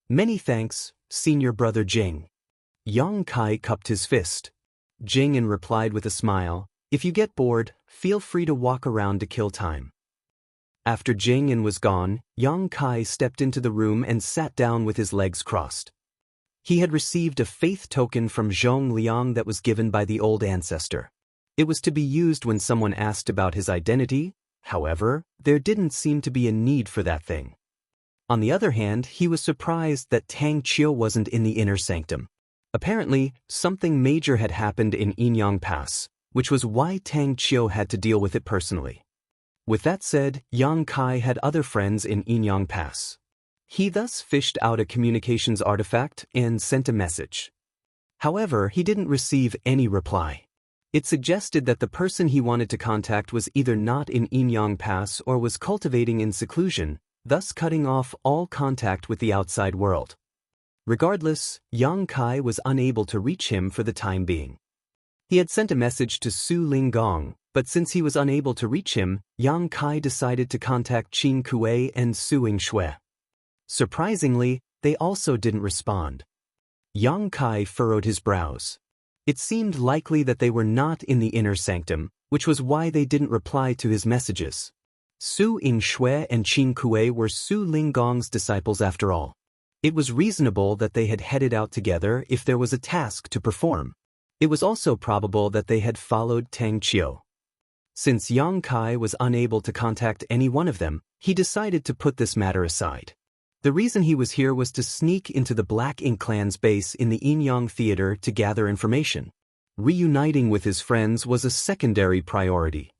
"Many thanks, senior brother Jing." Yang Kai cupped his fist. Jing replied with a smile, "If you get bored, feel free to walk around to kill time." After Jing was gone, Yang Kai stepped into the room and sat down with his legs crossed. He had received a faith token from Zhong Liang that was given by the old ancestor. It was to be used when someone asked about his identity. However, there didn't seem to be a need for that thing. On the other hand, he was surprised that Tang Qiu wasn't in the inner sanctum. Apparently, something major had happened in Yinyang Pass, which was why Tang Qiu had to deal with it personally. With that said, Yang Kai had other friends in Yinyang Pass. He thus fished out a communications artifact and sent a message. However, he didn't receive any reply. It suggested that the person he wanted to contact was either not in Yinyang Pass or was cultivating in seclusion, thus cutting off all contact with the outside world. Regardless, Yang Kai was unable to reach him for the time being. He had sent a message to Su Linggong, but since he was unable to reach him, Yang Kai decided to contact Qin Kuei and Su Yingshui. Surprisingly, they also didn't respond. Yang Kai furrowed his brows. It seemed likely that they were not in the inner sanctum, which was why they didn't reply to his messages. Su Yingshui and Qin Kuei were Su Linggong's disciples after all. It was reasonable that they had headed out together if there was a task to perform. It was also probable that they had followed Tang Qiu. Since Yang Kai was unable to contact any one of them, he decided to put this matter aside. The reason he was here was to sneak into the Black Ink Clan's base in the Yinyang Theater to gather information. Reuniting with his friends was a secondary priority.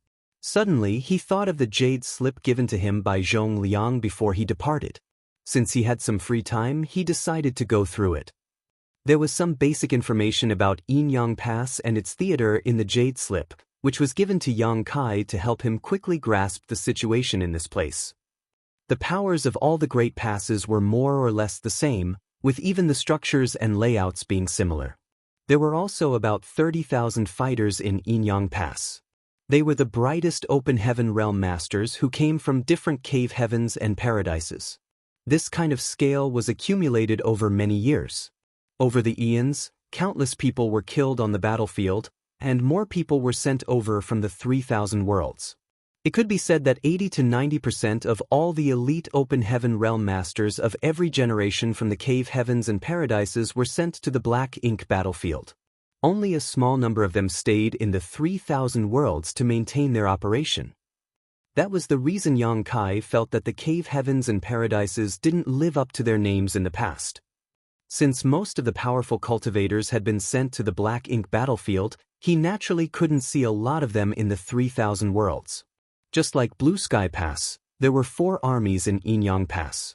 Suddenly he thought of the jade slip given to him by Zhong Liang before he departed. Since he had some free time, he decided to go through it. There was some basic information about Yinyang Pass and its theater in the jade slip, which was given to Yang Kai to help him quickly grasp the situation in this place. The powers of all the great passes were more or less the same, with even the structures and layouts being similar. There were also about 30,000 fighters in Yinyang Pass. They were the brightest open heaven realm masters who came from different cave heavens and paradises. This kind of scale was accumulated over many years. Over the eons, countless people were killed on the battlefield, and more people were sent over from the 3,000 worlds. It could be said that 80 to 90% of all the elite open heaven realm masters of every generation from the cave heavens and paradises were sent to the Black Ink battlefield. Only a small number of them stayed in the 3,000 worlds to maintain their operation. That was the reason Yang Kai felt that the cave heavens and paradises didn't live up to their names in the past. Since most of the powerful cultivators had been sent to the Black Ink battlefield, he naturally couldn't see a lot of them in the 3,000 worlds. Just like Blue Sky Pass, there were 4 armies in Yinyang Pass.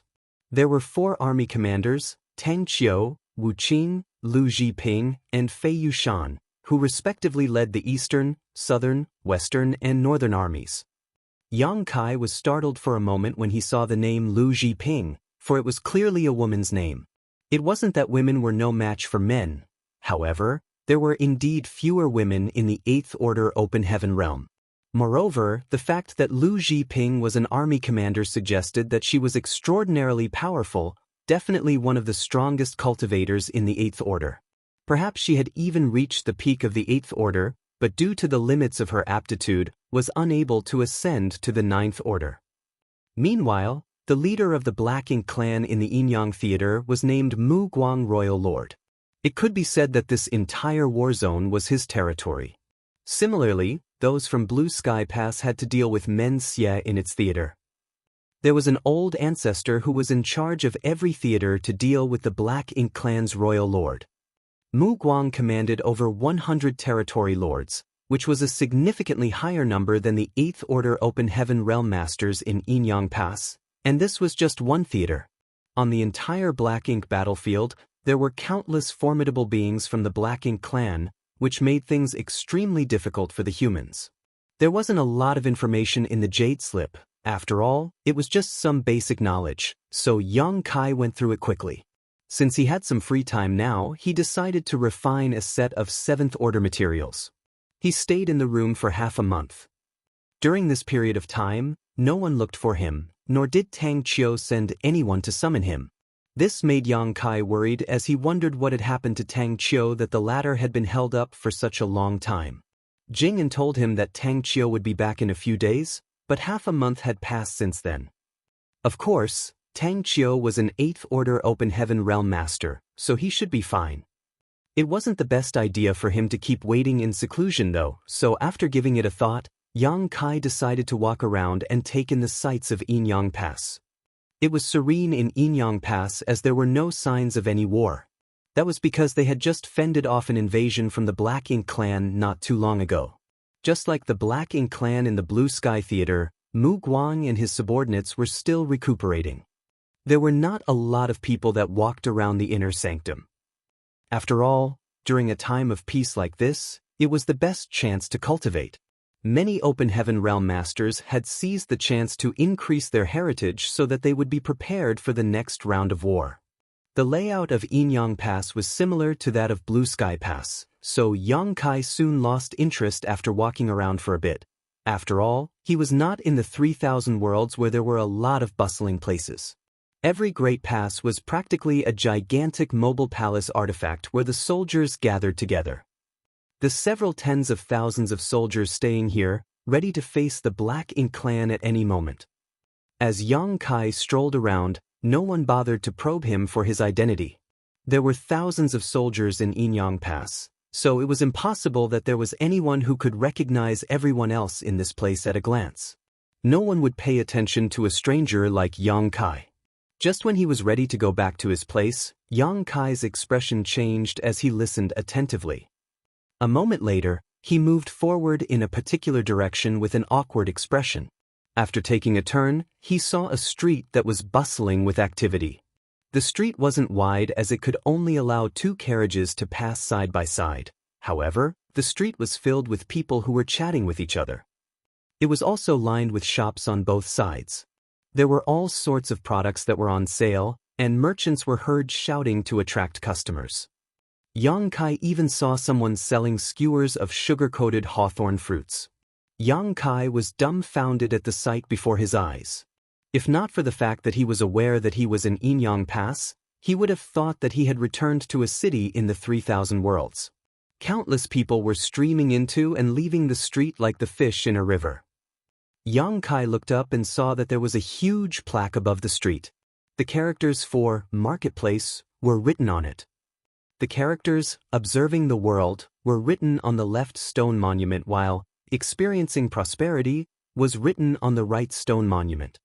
There were 4 army commanders, Tang Qiu, Wu Qing, Lu Zhiping, and Fei Yushan, who respectively led the eastern, southern, western, and northern armies. Yang Kai was startled for a moment when he saw the name Lu Zhiping, for it was clearly a woman's name. It wasn't that women were no match for men. However, there were indeed fewer women in the 8th Order Open Heaven realm. Moreover, the fact that Lu Zhiping was an army commander suggested that she was extraordinarily powerful, definitely one of the strongest cultivators in the 8th Order. Perhaps she had even reached the peak of the 8th Order, but due to the limits of her aptitude, was unable to ascend to the 9th Order. Meanwhile, the leader of the Black Ink clan in the Yinyang Theater was named Mu Guang Royal Lord. It could be said that this entire war zone was his territory. Similarly, those from Blue Sky Pass had to deal with Men Xie in its theater. There was an old ancestor who was in charge of every theater to deal with the Black Ink clan's royal lord. Mu Guang commanded over 100 territory lords, which was a significantly higher number than the 8th Order Open Heaven realm masters in Yinyang Pass, and this was just one theater. On the entire Black Ink battlefield, there were countless formidable beings from the Black Ink clan, which made things extremely difficult for the humans. There wasn't a lot of information in the Jade Slip. After all, it was just some basic knowledge, so Yang Kai went through it quickly. Since he had some free time now, he decided to refine a set of 7th Order materials. He stayed in the room for half a month. During this period of time, no one looked for him, nor did Tang Qiu send anyone to summon him. This made Yang Kai worried as he wondered what had happened to Tang Qiu that the latter had been held up for such a long time. Jing'an told him that Tang Qiu would be back in a few days, but half a month had passed since then. Of course, Tang Qiu was an 8th Order Open Heaven realm master, so he should be fine. It wasn't the best idea for him to keep waiting in seclusion though, so after giving it a thought, Yang Kai decided to walk around and take in the sights of Yinyang Pass. It was serene in Yinyang Pass as there were no signs of any war. That was because they had just fended off an invasion from the Black Ink clan not too long ago. Just like the Black Ink clan in the Blue Sky Theater, Mu Guang and his subordinates were still recuperating. There were not a lot of people that walked around the inner sanctum. After all, during a time of peace like this, it was the best chance to cultivate. Many Open Heaven realm masters had seized the chance to increase their heritage so that they would be prepared for the next round of war. The layout of Yinyang Pass was similar to that of Blue Sky Pass, so Yang Kai soon lost interest after walking around for a bit. After all, he was not in the 3,000 worlds where there were a lot of bustling places. Every great pass was practically a gigantic mobile palace artifact where the soldiers gathered together. The several tens of thousands of soldiers staying here, ready to face the Black Ink clan at any moment. As Yang Kai strolled around, no one bothered to probe him for his identity. There were thousands of soldiers in Yinyang Pass, so it was impossible that there was anyone who could recognize everyone else in this place at a glance. No one would pay attention to a stranger like Yang Kai. Just when he was ready to go back to his place, Yang Kai's expression changed as he listened attentively. A moment later, He moved forward in a particular direction with an awkward expression. After taking a turn, he saw a street that was bustling with activity. The street wasn't wide as it could only allow 2 carriages to pass side by side. However, the street was filled with people who were chatting with each other. It was also lined with shops on both sides. There were all sorts of products that were on sale, and merchants were heard shouting to attract customers. Yang Kai even saw someone selling skewers of sugar-coated hawthorn fruits. Yang Kai was dumbfounded at the sight before his eyes. If not for the fact that he was aware that he was in Inyang Pass, he would have thought that he had returned to a city in the 3,000 worlds. Countless people were streaming into and leaving the street like the fish in a river. Yang Kai looked up and saw that there was a huge plaque above the street. The characters for Marketplace were written on it. The characters Observing the World were written on the left stone monument while Experiencing Prosperity was written on the right stone monument.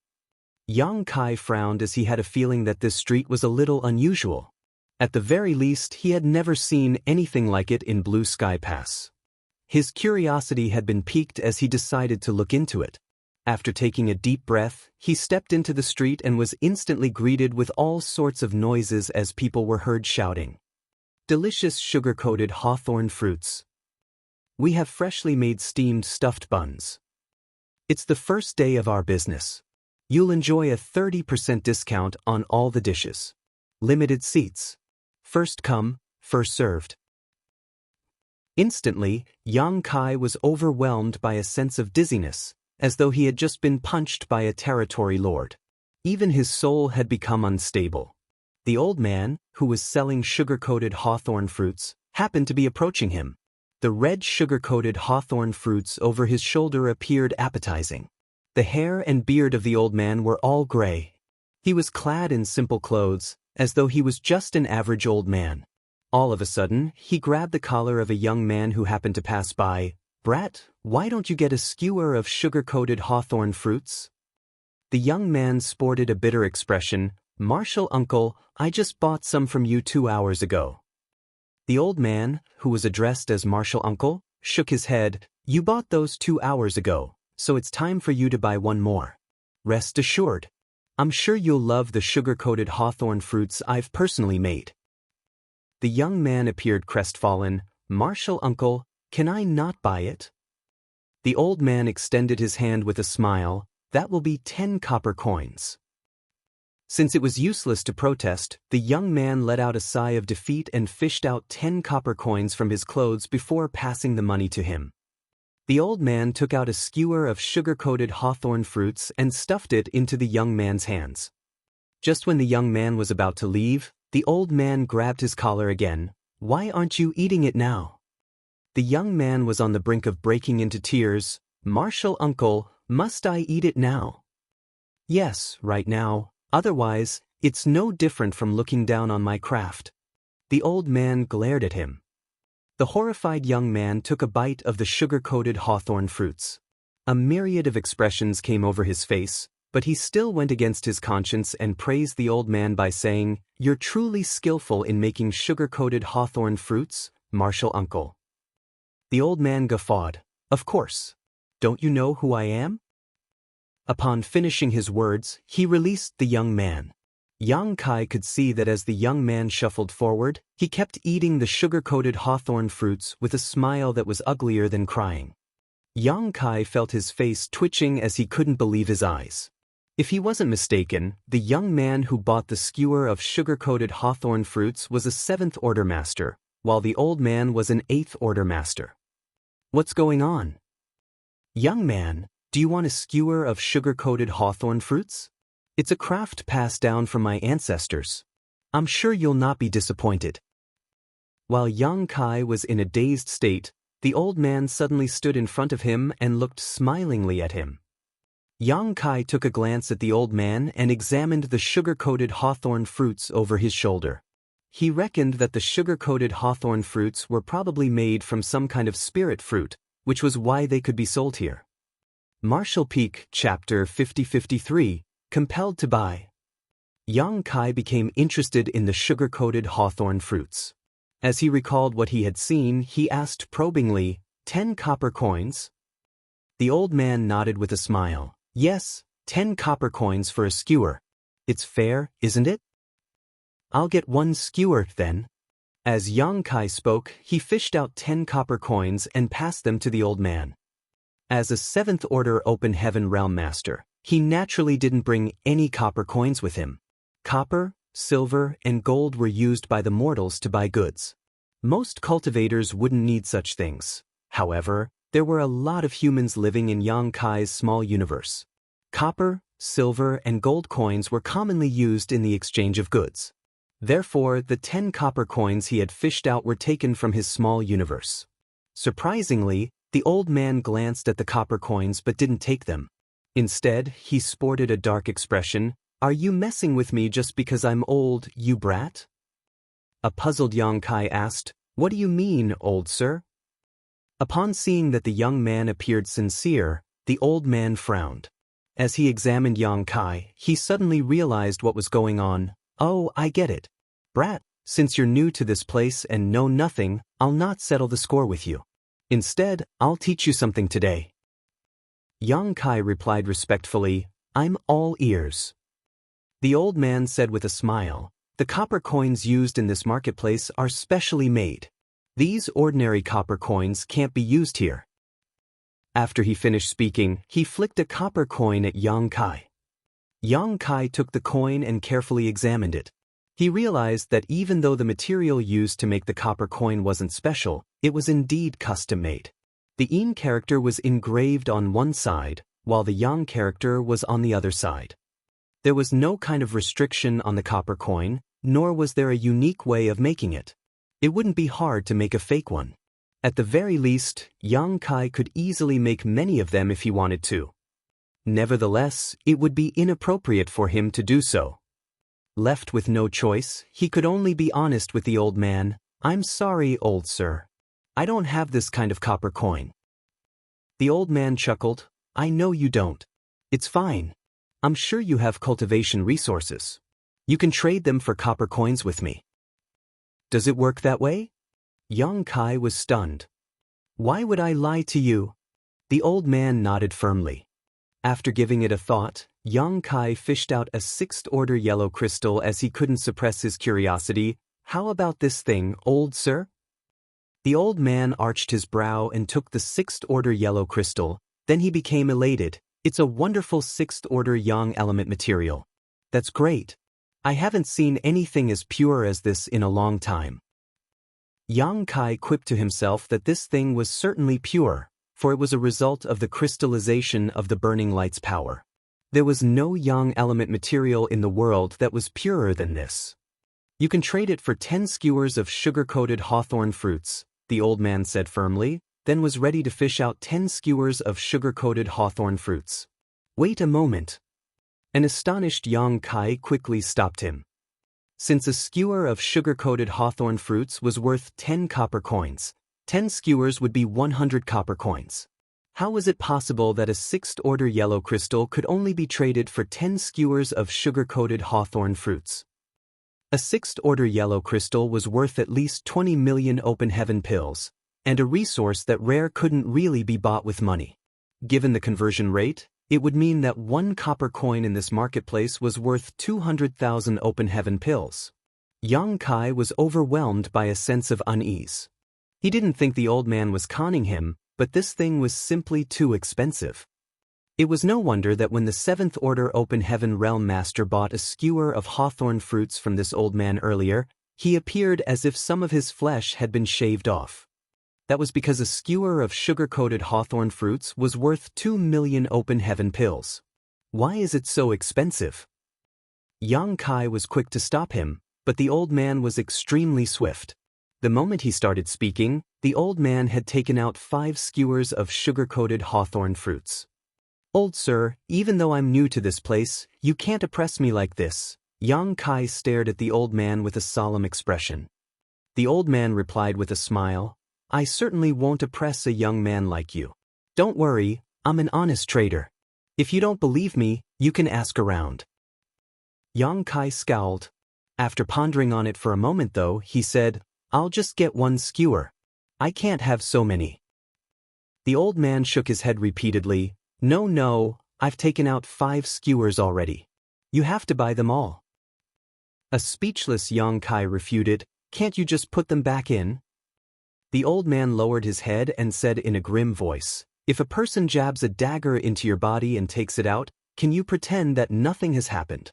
Yang Kai frowned as he had a feeling that this street was a little unusual. At the very least, he had never seen anything like it in Blue Sky Pass. His curiosity had been piqued as he decided to look into it. After taking a deep breath, he stepped into the street and was instantly greeted with all sorts of noises as people were heard shouting. Delicious sugar-coated hawthorn fruits. We have freshly made steamed stuffed buns. It's the first day of our business. You'll enjoy a 30% discount on all the dishes. Limited seats. First come, first served. Instantly, Yang Kai was overwhelmed by a sense of dizziness, as though he had just been punched by a territory lord. Even his soul had become unstable. The old man, who was selling sugar-coated hawthorn fruits, happened to be approaching him. The red sugar-coated hawthorn fruits over his shoulder appeared appetizing. The hair and beard of the old man were all gray. He was clad in simple clothes, as though he was just an average old man. All of a sudden, he grabbed the collar of a young man who happened to pass by. "Brat, why don't you get a skewer of sugar-coated hawthorn fruits?" The young man sported a bitter expression. "Marshal uncle, I just bought some from you 2 hours ago." The old man, who was addressed as Marshal uncle, shook his head. "You bought those 2 hours ago, so it's time for you to buy one more. Rest assured. I'm sure you'll love the sugar-coated hawthorn fruits I've personally made." The young man appeared crestfallen. "Marshal uncle, can I not buy it?" The old man extended his hand with a smile. "That will be 10 copper coins." Since it was useless to protest, the young man let out a sigh of defeat and fished out 10 copper coins from his clothes before passing the money to him. The old man took out a skewer of sugar-coated hawthorn fruits and stuffed it into the young man's hands. Just when the young man was about to leave, the old man grabbed his collar again. "Why aren't you eating it now?" The young man was on the brink of breaking into tears. "Marshal uncle, must I eat it now?" "Yes, right now. Otherwise, it's no different from looking down on my craft." The old man glared at him. The horrified young man took a bite of the sugar-coated hawthorn fruits. A myriad of expressions came over his face, but he still went against his conscience and praised the old man by saying, "You're truly skillful in making sugar-coated hawthorn fruits, Marshal uncle." The old man guffawed. "Of course. Don't you know who I am?" Upon finishing his words, he released the young man. Yang Kai could see that as the young man shuffled forward, he kept eating the sugar-coated hawthorn fruits with a smile that was uglier than crying. Yang Kai felt his face twitching as he couldn't believe his eyes. If he wasn't mistaken, the young man who bought the skewer of sugar-coated hawthorn fruits was a 7th-order master, while the old man was an 8th-order master. "What's going on?" "Young man, do you want a skewer of sugar-coated hawthorn fruits? It's a craft passed down from my ancestors. I'm sure you'll not be disappointed." While Yang Kai was in a dazed state, the old man suddenly stood in front of him and looked smilingly at him. Yang Kai took a glance at the old man and examined the sugar-coated hawthorn fruits over his shoulder. He reckoned that the sugar-coated hawthorn fruits were probably made from some kind of spirit fruit, which was why they could be sold here. Marshall Peak, Chapter 5053, Compelled to Buy. Yang Kai became interested in the sugar-coated hawthorn fruits. As he recalled what he had seen, he asked probingly, 10 copper coins? The old man nodded with a smile. Yes, 10 copper coins for a skewer. It's fair, isn't it? I'll get 1 skewer, then. As Yang Kai spoke, he fished out 10 copper coins and passed them to the old man. As a 7th Order Open Heaven Realm Master, he naturally didn't bring any copper coins with him. Copper, silver, and gold were used by the mortals to buy goods. Most cultivators wouldn't need such things. However, there were a lot of humans living in Yang Kai's small universe. Copper, silver, and gold coins were commonly used in the exchange of goods. Therefore, the 10 copper coins he had fished out were taken from his small universe. Surprisingly, the old man glanced at the copper coins but didn't take them. Instead, he sported a dark expression. Are you messing with me just because I'm old, you brat? A puzzled Yang Kai asked, What do you mean, old sir? Upon seeing that the young man appeared sincere, the old man frowned. As he examined Yang Kai, he suddenly realized what was going on. Oh, I get it. Brat, since you're new to this place and know nothing, I'll not settle the score with you. Instead, I'll teach you something today. Yang Kai replied respectfully, I'm all ears. The old man said with a smile, The copper coins used in this marketplace are specially made. These ordinary copper coins can't be used here. After he finished speaking, he flicked a copper coin at Yang Kai. Yang Kai took the coin and carefully examined it. He realized that even though the material used to make the copper coin wasn't special, it was indeed custom-made. The Yin character was engraved on one side, while the Yang character was on the other side. There was no kind of restriction on the copper coin, nor was there a unique way of making it. It wouldn't be hard to make a fake one. At the very least, Yang Kai could easily make many of them if he wanted to. Nevertheless, it would be inappropriate for him to do so. Left with no choice, he could only be honest with the old man. I'm sorry, old sir. I don't have this kind of copper coin. The old man chuckled. I know you don't. It's fine. I'm sure you have cultivation resources. You can trade them for copper coins with me. Does it work that way? Yang Kai was stunned. Why would I lie to you? The old man nodded firmly. After giving it a thought, Yang Kai fished out a 6th Order yellow crystal as he couldn't suppress his curiosity. How about this thing, old sir? The old man arched his brow and took the 6th Order yellow crystal. Then he became elated. It's a wonderful 6th Order yang element material. That's great. I haven't seen anything as pure as this in a long time. Yang Kai quipped to himself that this thing was certainly pure, for it was a result of the crystallization of the burning light's power. There was no yang element material in the world that was purer than this. You can trade it for 10 skewers of sugar-coated hawthorn fruits, the old man said firmly, then was ready to fish out 10 skewers of sugar-coated hawthorn fruits. Wait a moment. An astonished Yang Kai quickly stopped him. Since a skewer of sugar-coated hawthorn fruits was worth 10 copper coins, 10 skewers would be 100 copper coins. How was it possible that a 6th Order yellow crystal could only be traded for 10 skewers of sugar-coated hawthorn fruits? A 6th Order yellow crystal was worth at least 20 million open heaven pills, and a resource that rare couldn't really be bought with money. Given the conversion rate, it would mean that 1 copper coin in this marketplace was worth 200,000 open heaven pills. Yang Kai was overwhelmed by a sense of unease. He didn't think the old man was conning him, but this thing was simply too expensive. It was no wonder that when the 7th Order Open Heaven Realm Master bought a skewer of hawthorn fruits from this old man earlier, he appeared as if some of his flesh had been shaved off. That was because a skewer of sugar-coated hawthorn fruits was worth 2 million open heaven pills. Why is it so expensive? Yang Kai was quick to stop him, but the old man was extremely swift. The moment he started speaking, the old man had taken out 5 skewers of sugar-coated hawthorn fruits. Old sir, even though I'm new to this place, you can't oppress me like this. Yang Kai stared at the old man with a solemn expression. The old man replied with a smile, I certainly won't oppress a young man like you. Don't worry, I'm an honest trader. If you don't believe me, you can ask around. Yang Kai scowled. After pondering on it for a moment though, he said, I'll just get 1 skewer. I can't have so many. The old man shook his head repeatedly. No, no, I've taken out 5 skewers already. You have to buy them all. A speechless Yang Kai refuted, can't you just put them back in? The old man lowered his head and said in a grim voice, if a person jabs a dagger into your body and takes it out, can you pretend that nothing has happened?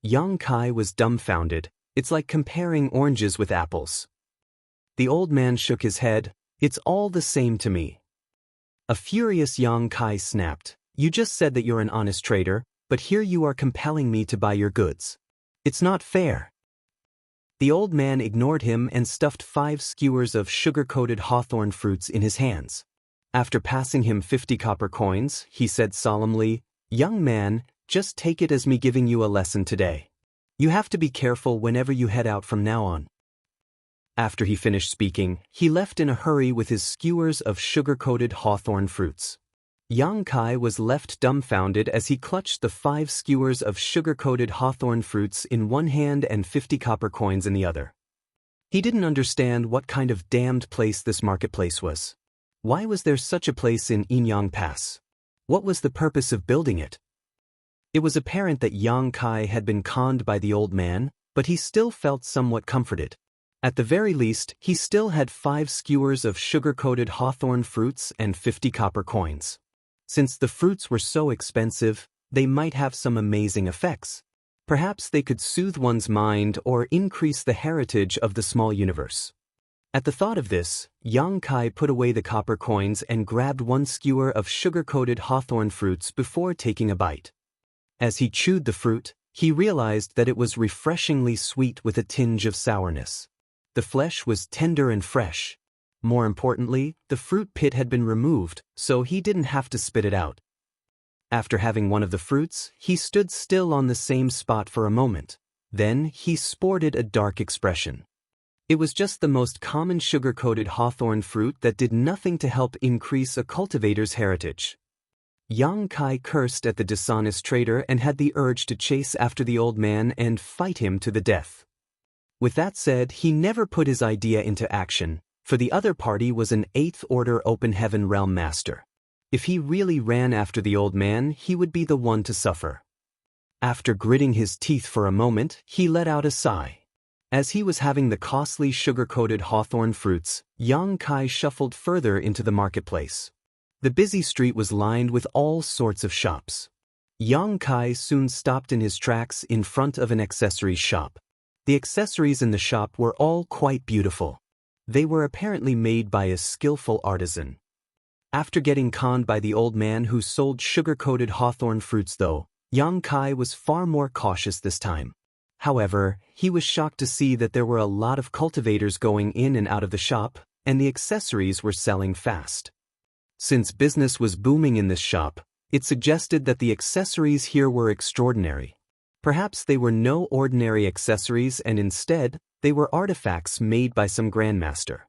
Yang Kai was dumbfounded. It's like comparing oranges with apples. The old man shook his head. It's all the same to me. A furious Yang Kai snapped. You just said that you're an honest trader, but here you are compelling me to buy your goods. It's not fair. The old man ignored him and stuffed 5 skewers of sugar-coated hawthorn fruits in his hands. After passing him 50 copper coins, he said solemnly, young man, just take it as me giving you a lesson today. You have to be careful whenever you head out from now on. After he finished speaking, he left in a hurry with his skewers of sugar-coated hawthorn fruits. Yang Kai was left dumbfounded as he clutched the 5 skewers of sugar-coated hawthorn fruits in one hand and 50 copper coins in the other. He didn't understand what kind of damned place this marketplace was. Why was there such a place in Inyang Pass? What was the purpose of building it? It was apparent that Yang Kai had been conned by the old man, but he still felt somewhat comforted. At the very least, he still had 5 skewers of sugar-coated hawthorn fruits and 50 copper coins. Since the fruits were so expensive, they might have some amazing effects. Perhaps they could soothe one's mind or increase the heritage of the small universe. At the thought of this, Yang Kai put away the copper coins and grabbed 1 skewer of sugar-coated hawthorn fruits before taking a bite. As he chewed the fruit, he realized that it was refreshingly sweet with a tinge of sourness. The flesh was tender and fresh. More importantly, the fruit pit had been removed, so he didn't have to spit it out. After having one of the fruits, he stood still on the same spot for a moment. Then he sported a dark expression. It was just the most common sugar-coated hawthorn fruit that did nothing to help increase a cultivator's heritage. Yang Kai cursed at the dishonest trader and had the urge to chase after the old man and fight him to the death. With that said, he never put his idea into action, for the other party was an 8th Order Open Heaven Realm Master. If he really ran after the old man, he would be the one to suffer. After gritting his teeth for a moment, he let out a sigh. As he was having the costly sugar-coated hawthorn fruits, Yang Kai shuffled further into the marketplace. The busy street was lined with all sorts of shops. Yang Kai soon stopped in his tracks in front of an accessories shop. The accessories in the shop were all quite beautiful. They were apparently made by a skillful artisan. After getting conned by the old man who sold sugar-coated hawthorn fruits though, Yang Kai was far more cautious this time. However, he was shocked to see that there were a lot of cultivators going in and out of the shop, and the accessories were selling fast. Since business was booming in this shop, it suggested that the accessories here were extraordinary. Perhaps they were no ordinary accessories and instead, they were artifacts made by some grandmaster.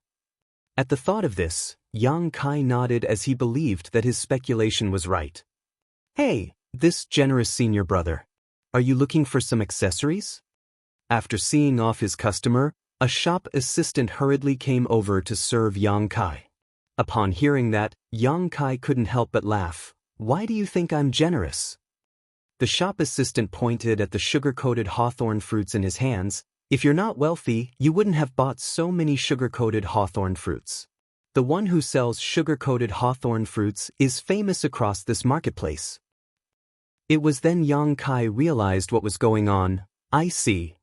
At the thought of this, Yang Kai nodded as he believed that his speculation was right. Hey, this generous senior brother. Are you looking for some accessories? After seeing off his customer, a shop assistant hurriedly came over to serve Yang Kai. Upon hearing that, Yang Kai couldn't help but laugh. Why do you think I'm generous? The shop assistant pointed at the sugar-coated hawthorn fruits in his hands. If you're not wealthy, you wouldn't have bought so many sugar-coated hawthorn fruits. The one who sells sugar-coated hawthorn fruits is famous across this marketplace. It was then Yang Kai realized what was going on. I see.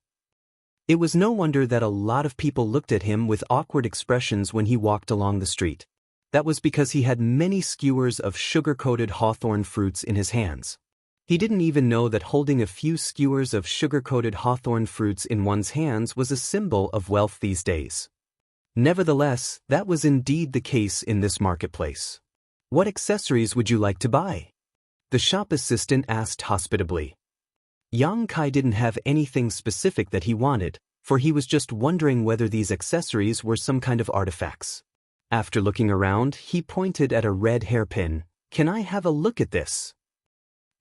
It was no wonder that a lot of people looked at him with awkward expressions when he walked along the street. That was because he had many skewers of sugar-coated hawthorn fruits in his hands. He didn't even know that holding a few skewers of sugar-coated hawthorn fruits in one's hands was a symbol of wealth these days. Nevertheless, that was indeed the case in this marketplace. What accessories would you like to buy? The shop assistant asked hospitably. Yang Kai didn't have anything specific that he wanted, for he was just wondering whether these accessories were some kind of artifacts. After looking around, he pointed at a red hairpin. Can I have a look at this?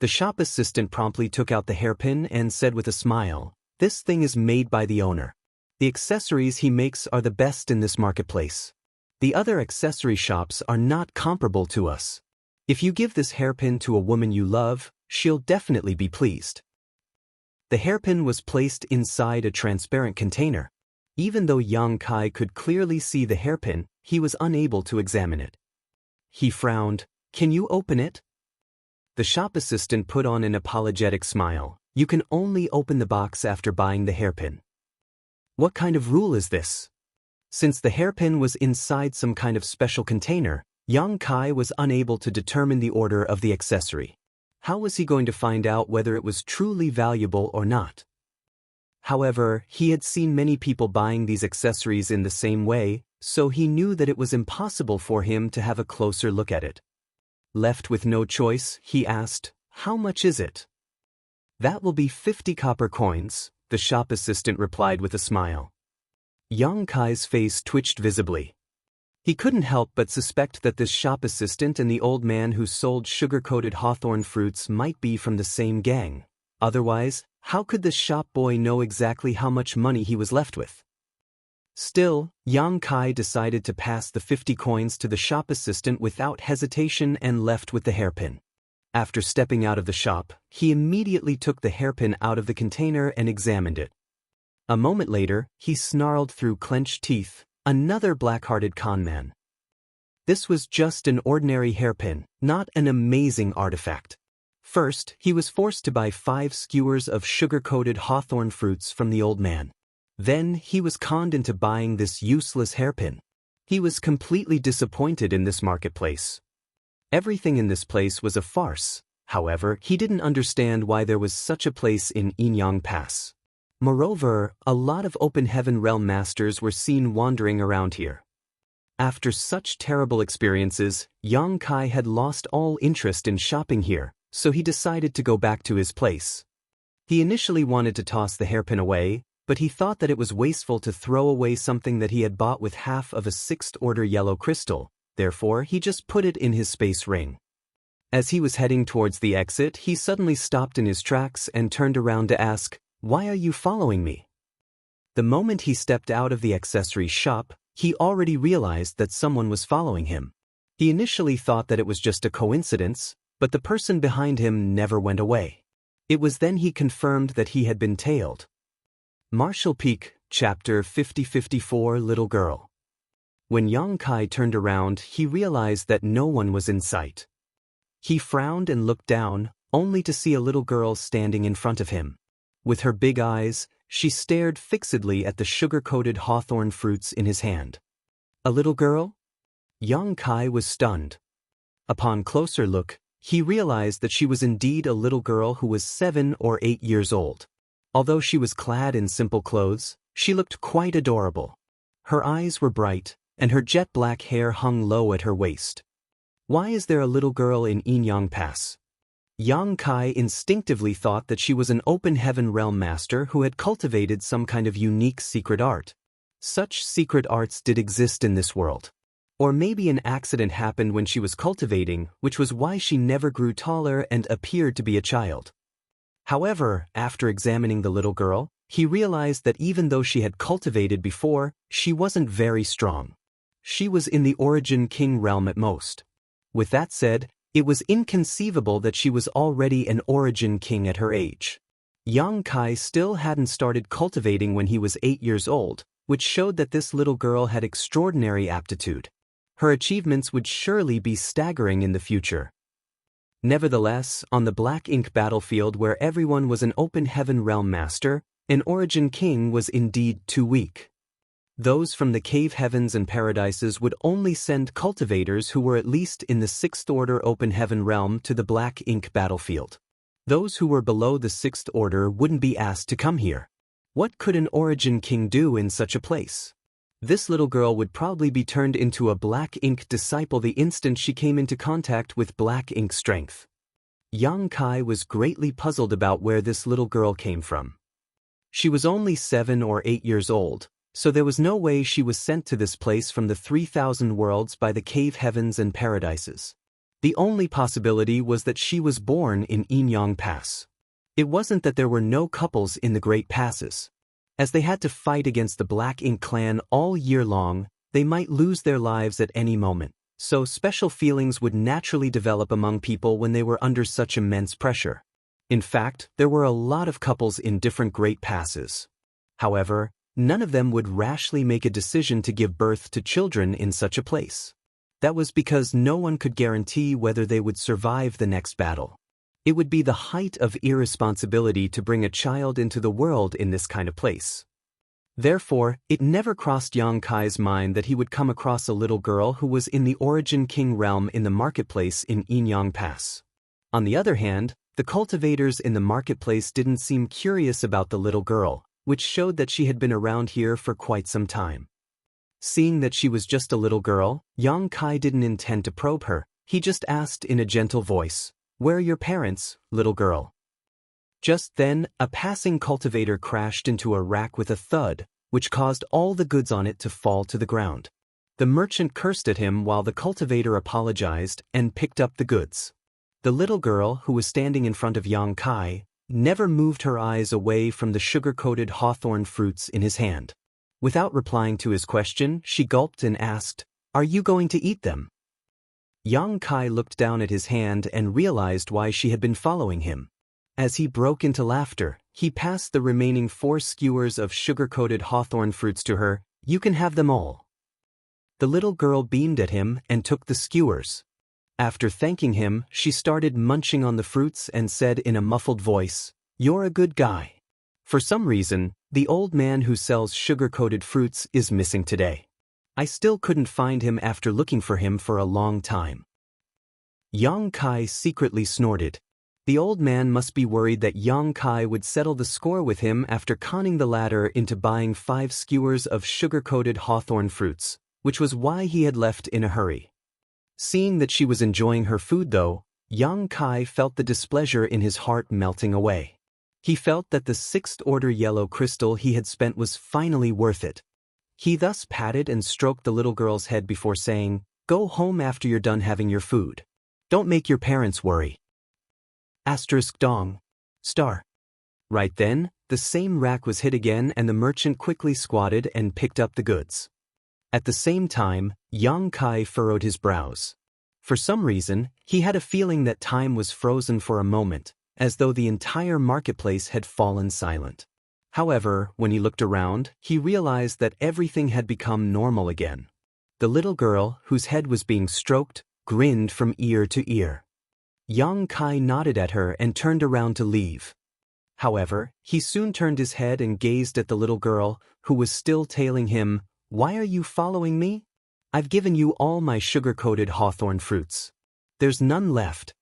The shop assistant promptly took out the hairpin and said with a smile, this thing is made by the owner. The accessories he makes are the best in this marketplace. The other accessory shops are not comparable to us. If you give this hairpin to a woman you love, she'll definitely be pleased. The hairpin was placed inside a transparent container. Even though Yang Kai could clearly see the hairpin, he was unable to examine it. He frowned. "Can you open it?" The shop assistant put on an apologetic smile. "You can only open the box after buying the hairpin." "What kind of rule is this?" Since the hairpin was inside some kind of special container, Yang Kai was unable to determine the order of the accessory. How was he going to find out whether it was truly valuable or not? However, he had seen many people buying these accessories in the same way, so he knew that it was impossible for him to have a closer look at it. Left with no choice, he asked, "How much is it?" "That will be 50 copper coins," the shop assistant replied with a smile. Yang Kai's face twitched visibly. He couldn't help but suspect that this shop assistant and the old man who sold sugar-coated hawthorn fruits might be from the same gang. Otherwise, how could this shop boy know exactly how much money he was left with? Still, Yang Kai decided to pass the 50 coins to the shop assistant without hesitation and left with the hairpin. After stepping out of the shop, he immediately took the hairpin out of the container and examined it. A moment later, he snarled through clenched teeth, "Another black-hearted conman." This was just an ordinary hairpin, not an amazing artifact. First, he was forced to buy 5 skewers of sugar-coated hawthorn fruits from the old man. Then, he was conned into buying this useless hairpin. He was completely disappointed in this marketplace. Everything in this place was a farce. However, he didn't understand why there was such a place in Inyang Pass. Moreover, a lot of Open Heaven Realm masters were seen wandering around here. After such terrible experiences, Yang Kai had lost all interest in shopping here, so he decided to go back to his place. He initially wanted to toss the hairpin away, but he thought that it was wasteful to throw away something that he had bought with half of a 6th-order yellow crystal, therefore he just put it in his space ring. As he was heading towards the exit, he suddenly stopped in his tracks and turned around to ask, "Why are you following me?" The moment he stepped out of the accessory shop, he already realized that someone was following him. He initially thought that it was just a coincidence, but the person behind him never went away. It was then he confirmed that he had been tailed. Martial Peak, Chapter 50-54 Little Girl. When Yang Kai turned around, he realized that no one was in sight. He frowned and looked down, only to see a little girl standing in front of him. With her big eyes, she stared fixedly at the sugar-coated hawthorn fruits in his hand. A little girl? Yang Kai was stunned. Upon closer look, he realized that she was indeed a little girl who was 7 or 8 years old. Although she was clad in simple clothes, she looked quite adorable. Her eyes were bright, and her jet-black hair hung low at her waist. Why is there a little girl in Inyang Pass? Yang Kai instinctively thought that she was an Open Heaven Realm master who had cultivated some kind of unique secret art. Such secret arts did exist in this world. Or maybe an accident happened when she was cultivating, which was why she never grew taller and appeared to be a child. However, after examining the little girl, he realized that even though she had cultivated before, she wasn't very strong. She was in the Origin King realm at most. With that said, it was inconceivable that she was already an Origin King at her age. Yang Kai still hadn't started cultivating when he was 8 years old, which showed that this little girl had extraordinary aptitude. Her achievements would surely be staggering in the future. Nevertheless, on the Black Ink battlefield where everyone was an Open Heaven Realm master, an Origin King was indeed too weak. Those from the Cave Heavens and Paradises would only send cultivators who were at least in the 6th Order Open Heaven Realm to the Black Ink battlefield. Those who were below the 6th Order wouldn't be asked to come here. What could an Origin King do in such a place? This little girl would probably be turned into a Black Ink disciple the instant she came into contact with Black Ink strength. Yang Kai was greatly puzzled about where this little girl came from. She was only 7 or 8 years old, so there was no way she was sent to this place from the 3,000 worlds by the Cave Heavens and Paradises. The only possibility was that she was born in Inyang Pass. It wasn't that there were no couples in the Great Passes. As they had to fight against the Black Ink clan all year long, they might lose their lives at any moment, so special feelings would naturally develop among people when they were under such immense pressure. In fact, there were a lot of couples in different great passes. However, none of them would rashly make a decision to give birth to children in such a place. That was because no one could guarantee whether they would survive the next battle. It would be the height of irresponsibility to bring a child into the world in this kind of place. Therefore, it never crossed Yang Kai's mind that he would come across a little girl who was in the Origin King realm in the marketplace in Inyang Pass. On the other hand, the cultivators in the marketplace didn't seem curious about the little girl, which showed that she had been around here for quite some time. Seeing that she was just a little girl, Yang Kai didn't intend to probe her. He just asked in a gentle voice, "Where are your parents, little girl?" Just then, a passing cultivator crashed into a rack with a thud, which caused all the goods on it to fall to the ground. The merchant cursed at him while the cultivator apologized and picked up the goods. The little girl, who was standing in front of Yang Kai, never moved her eyes away from the sugar-coated hawthorn fruits in his hand. Without replying to his question, she gulped and asked, "Are you going to eat them?" Yang Kai looked down at his hand and realized why she had been following him. As he broke into laughter, he passed the remaining 4 skewers of sugar-coated hawthorn fruits to her. "You can have them all." The little girl beamed at him and took the skewers. After thanking him, she started munching on the fruits and said in a muffled voice, "You're a good guy." For some reason, the old man who sells sugar-coated fruits is missing today. I still couldn't find him after looking for him for a long time. Yang Kai secretly snorted. The old man must be worried that Yang Kai would settle the score with him after conning the latter into buying 5 skewers of sugar-coated hawthorn fruits, which was why he had left in a hurry. Seeing that she was enjoying her food though, Yang Kai felt the displeasure in his heart melting away. He felt that the 6th order yellow crystal he had spent was finally worth it. He thus patted and stroked the little girl's head before saying, "Go home after you're done having your food. Don't make your parents worry." *Dong. Star. Right then, the same rack was hit again and the merchant quickly squatted and picked up the goods. At the same time, Yang Kai furrowed his brows. For some reason, he had a feeling that time was frozen for a moment, as though the entire marketplace had fallen silent. However, when he looked around, he realized that everything had become normal again. The little girl, whose head was being stroked, grinned from ear to ear. Yang Kai nodded at her and turned around to leave. However, he soon turned his head and gazed at the little girl, who was still tailing him. "Why are you following me? I've given you all my sugar-coated hawthorn fruits. There's none left."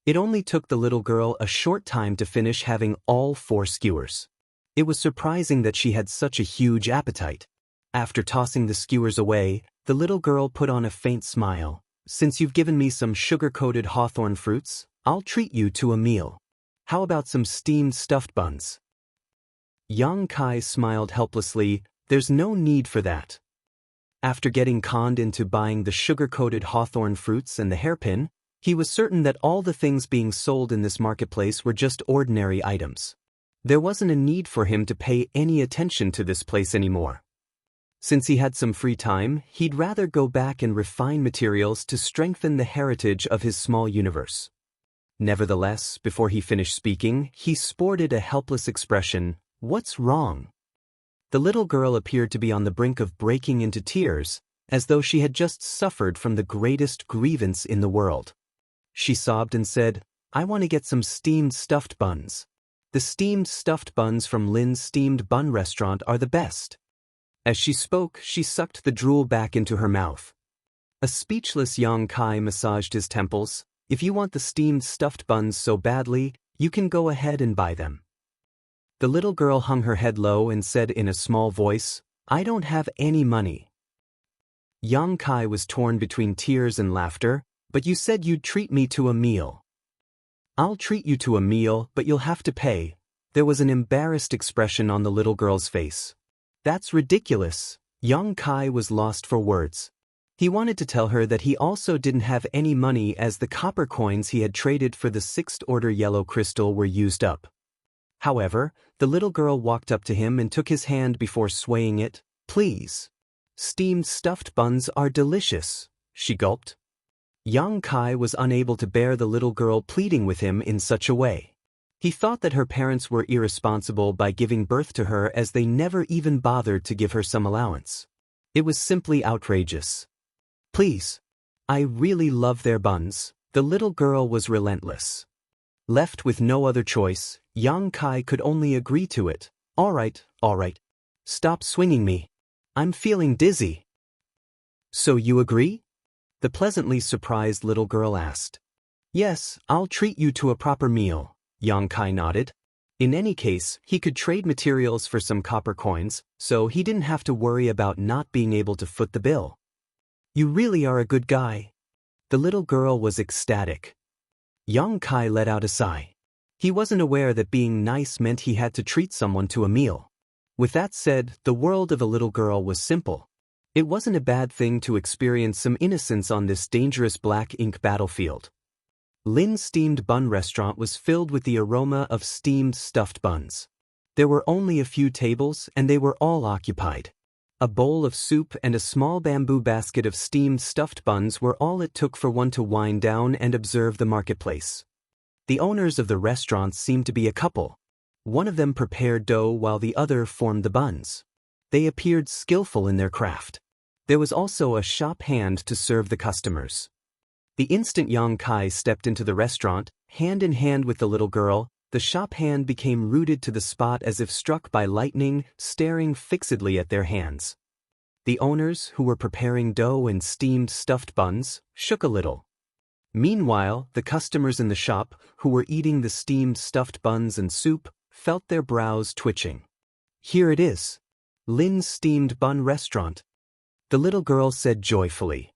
It only took the little girl a short time to finish having all 4 skewers. It was surprising that she had such a huge appetite. After tossing the skewers away, the little girl put on a faint smile. "Since you've given me some sugar-coated hawthorn fruits, I'll treat you to a meal. How about some steamed stuffed buns?" Yang Kai smiled helplessly. "There's no need for that." After getting conned into buying the sugar-coated hawthorn fruits and the hairpin, he was certain that all the things being sold in this marketplace were just ordinary items. There wasn't a need for him to pay any attention to this place anymore. Since he had some free time, he'd rather go back and refine materials to strengthen the heritage of his small universe. Nevertheless, before he finished speaking, he sported a helpless expression. "What's wrong?" The little girl appeared to be on the brink of breaking into tears, as though she had just suffered from the greatest grievance in the world. She sobbed and said, "I want to get some steamed stuffed buns. The steamed stuffed buns from Lin's Steamed Bun Restaurant are the best." As she spoke, she sucked the drool back into her mouth. A speechless Yang Kai massaged his temples. "If you want the steamed stuffed buns so badly, you can go ahead and buy them." The little girl hung her head low and said in a small voice, "I don't have any money." Yang Kai was torn between tears and laughter. "But you said you'd treat me to a meal." "I'll treat you to a meal, but you'll have to pay." There was an embarrassed expression on the little girl's face. "That's ridiculous." Yang Kai was lost for words. He wanted to tell her that he also didn't have any money as the copper coins he had traded for the 6th order yellow crystal were used up. However, the little girl walked up to him and took his hand before swaying it. "Please. Steamed stuffed buns are delicious, she gulped. Yang Kai was unable to bear the little girl pleading with him in such a way. He thought that her parents were irresponsible by giving birth to her, as they never even bothered to give her some allowance. It was simply outrageous. Please. I really love their buns. The little girl was relentless. Left with no other choice, Yang Kai could only agree to it. All right. Stop swinging me. I'm feeling dizzy. So you agree? The pleasantly surprised little girl asked. Yes, I'll treat you to a proper meal, Yang Kai nodded. In any case, he could trade materials for some copper coins, so he didn't have to worry about not being able to foot the bill. You really are a good guy. The little girl was ecstatic. Yang Kai let out a sigh. He wasn't aware that being nice meant he had to treat someone to a meal. With that said, the world of a little girl was simple. It wasn't a bad thing to experience some innocence on this dangerous black ink battlefield. Lin's steamed bun restaurant was filled with the aroma of steamed stuffed buns. There were only a few tables, and they were all occupied. A bowl of soup and a small bamboo basket of steamed stuffed buns were all it took for one to wind down and observe the marketplace. The owners of the restaurant seemed to be a couple. One of them prepared dough while the other formed the buns. They appeared skillful in their craft. There was also a shop hand to serve the customers. The instant Yang Kai stepped into the restaurant, hand in hand with the little girl, the shop hand became rooted to the spot as if struck by lightning, staring fixedly at their hands. The owners, who were preparing dough and steamed stuffed buns, shook a little. Meanwhile, the customers in the shop, who were eating the steamed stuffed buns and soup, felt their brows twitching. Here it is. Lin's steamed bun restaurant. The little girl said joyfully.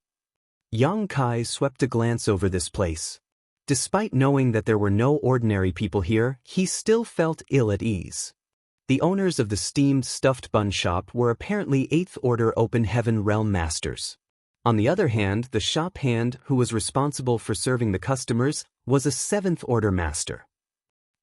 Yang Kai swept a glance over this place. Despite knowing that there were no ordinary people here, he still felt ill at ease. The owners of the steamed stuffed bun shop were apparently 8th Order Open Heaven Realm Masters. On the other hand, the shop hand, who was responsible for serving the customers, was a 7th Order Master.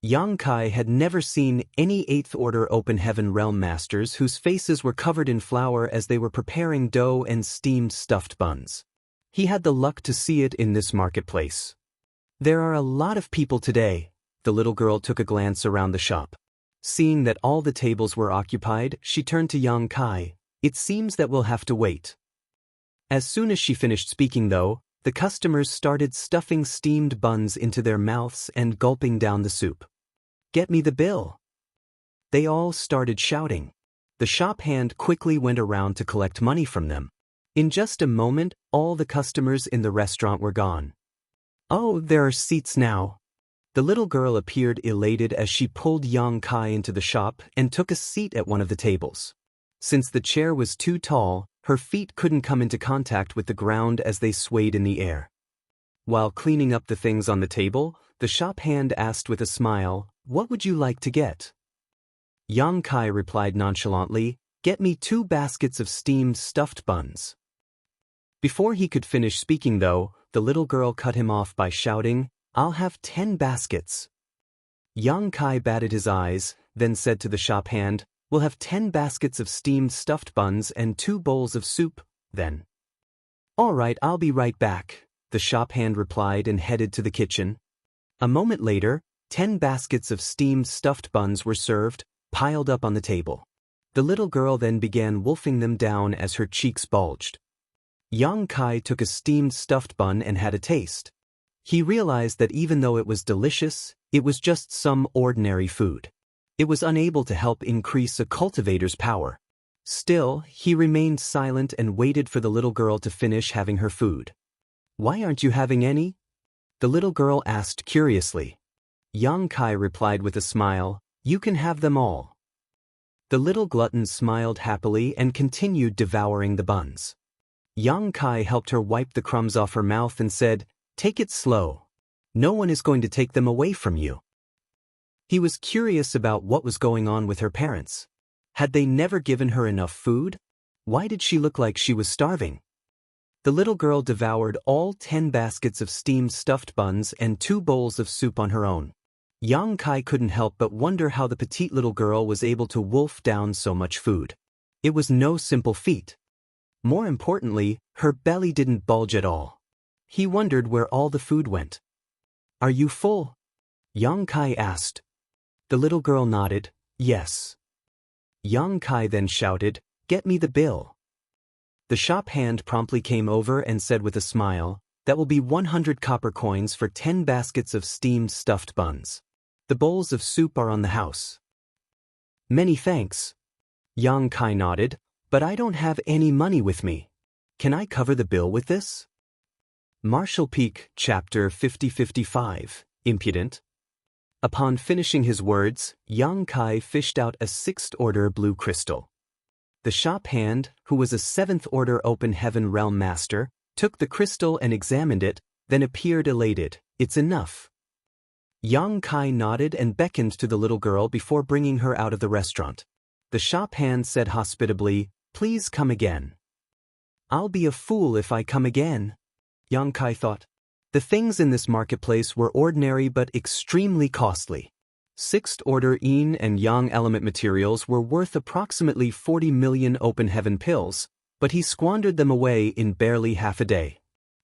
Yang Kai had never seen any 8th Order Open Heaven Realm Masters whose faces were covered in flour as they were preparing dough and steamed stuffed buns. He had the luck to see it in this marketplace. There are a lot of people today. The little girl took a glance around the shop. Seeing that all the tables were occupied, she turned to Yang Kai. It seems that we'll have to wait. As soon as she finished speaking, though, the customers started stuffing steamed buns into their mouths and gulping down the soup. Get me the bill. They all started shouting. The shop hand quickly went around to collect money from them. In just a moment, all the customers in the restaurant were gone. Oh, there are seats now. The little girl appeared elated as she pulled Yang Kai into the shop and took a seat at one of the tables. Since the chair was too tall, her feet couldn't come into contact with the ground as they swayed in the air. While cleaning up the things on the table, the shop hand asked with a smile, "What would you like to get?" Yang Kai replied nonchalantly, "Get me 2 baskets of steamed stuffed buns." Before he could finish speaking, though, the little girl cut him off by shouting, "I'll have 10 baskets. Yang Kai batted his eyes, then said to the shop hand, "We'll have 10 baskets of steamed stuffed buns and 2 bowls of soup, then." "All right, I'll be right back," the shop hand replied and headed to the kitchen. A moment later, 10 baskets of steamed stuffed buns were served, piled up on the table. The little girl then began wolfing them down as her cheeks bulged. Yang Kai took a steamed stuffed bun and had a taste. He realized that even though it was delicious, it was just some ordinary food. It was unable to help increase a cultivator's power. Still, he remained silent and waited for the little girl to finish having her food. "Why aren't you having any?" the little girl asked curiously. Yang Kai replied with a smile, "You can have them all." The little glutton smiled happily and continued devouring the buns. Yang Kai helped her wipe the crumbs off her mouth and said, "Take it slow. No one is going to take them away from you." He was curious about what was going on with her parents. Had they never given her enough food? Why did she look like she was starving? The little girl devoured all 10 baskets of steamed stuffed buns and 2 bowls of soup on her own. Yang Kai couldn't help but wonder how the petite little girl was able to wolf down so much food. It was no simple feat. More importantly, her belly didn't bulge at all. He wondered where all the food went. "Are you full?" Yang Kai asked. The little girl nodded, yes. Yang Kai then shouted, "Get me the bill." The shop hand promptly came over and said with a smile, "That will be 100 copper coins for 10 baskets of steamed stuffed buns. The bowls of soup are on the house." "Many thanks." Yang Kai nodded, "But I don't have any money with me. Can I cover the bill with this?" Marshall Peak, Chapter 50-55, Impudent. Upon finishing his words, Yang Kai fished out a 6th-order blue crystal. The shop hand, who was a 7th-order Open Heaven Realm Master, took the crystal and examined it, then appeared elated. "It's enough." Yang Kai nodded and beckoned to the little girl before bringing her out of the restaurant. The shop hand said hospitably, "Please come again." "I'll be a fool if I come again," Yang Kai thought. The things in this marketplace were ordinary but extremely costly. 6th-order yin and yang element materials were worth approximately 40 million Open Heaven pills, but he squandered them away in barely half a day.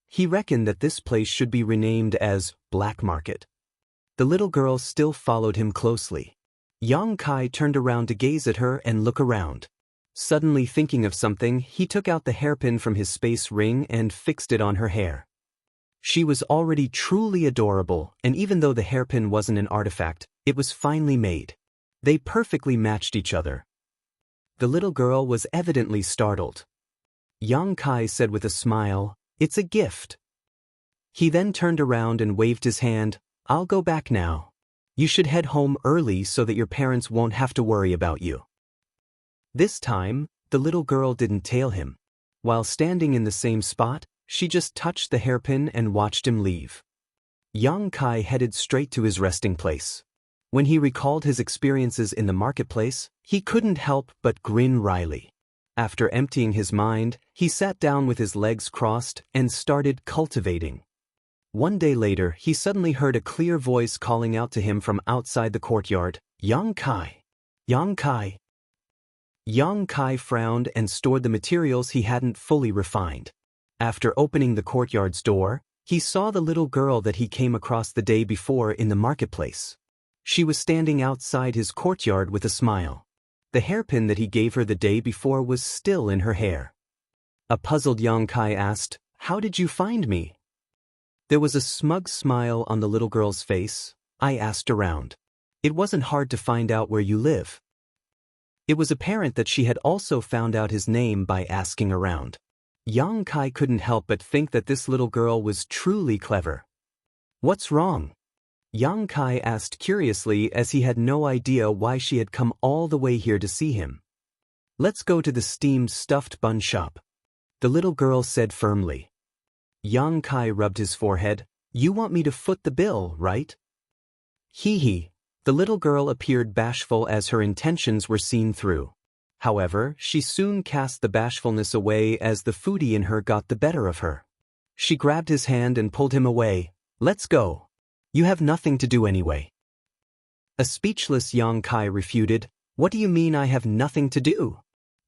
He reckoned that this place should be renamed as Black Market. The little girl still followed him closely. Yang Kai turned around to gaze at her and look around. Suddenly thinking of something, he took out the hairpin from his space ring and fixed it on her hair. She was already truly adorable, and even though the hairpin wasn't an artifact, it was finely made. They perfectly matched each other. The little girl was evidently startled. Yang Kai said with a smile, "It's a gift." He then turned around and waved his hand, "I'll go back now. You should head home early so that your parents won't have to worry about you." This time, the little girl didn't tail him. While standing in the same spot, she just touched the hairpin and watched him leave. Yang Kai headed straight to his resting place. When he recalled his experiences in the marketplace, he couldn't help but grin wryly. After emptying his mind, he sat down with his legs crossed and started cultivating. One day later, he suddenly heard a clear voice calling out to him from outside the courtyard, "Yang Kai! Yang Kai!" Yang Kai frowned and stored the materials he hadn't fully refined. After opening the courtyard's door, he saw the little girl that he came across the day before in the marketplace. She was standing outside his courtyard with a smile. The hairpin that he gave her the day before was still in her hair. A puzzled Yang Kai asked, "How did you find me?" There was a smug smile on the little girl's face. "I asked around. It wasn't hard to find out where you live." It was apparent that she had also found out his name by asking around. Yang Kai couldn't help but think that this little girl was truly clever. "What's wrong?" Yang Kai asked curiously, as he had no idea why she had come all the way here to see him. "Let's go to the steamed stuffed bun shop," the little girl said firmly. Yang Kai rubbed his forehead. "You want me to foot the bill, right?" Hee hee. The little girl appeared bashful as her intentions were seen through. However, she soon cast the bashfulness away as the foodie in her got the better of her. She grabbed his hand and pulled him away. "Let's go. You have nothing to do anyway." A speechless Yang Kai refuted, "What do you mean I have nothing to do?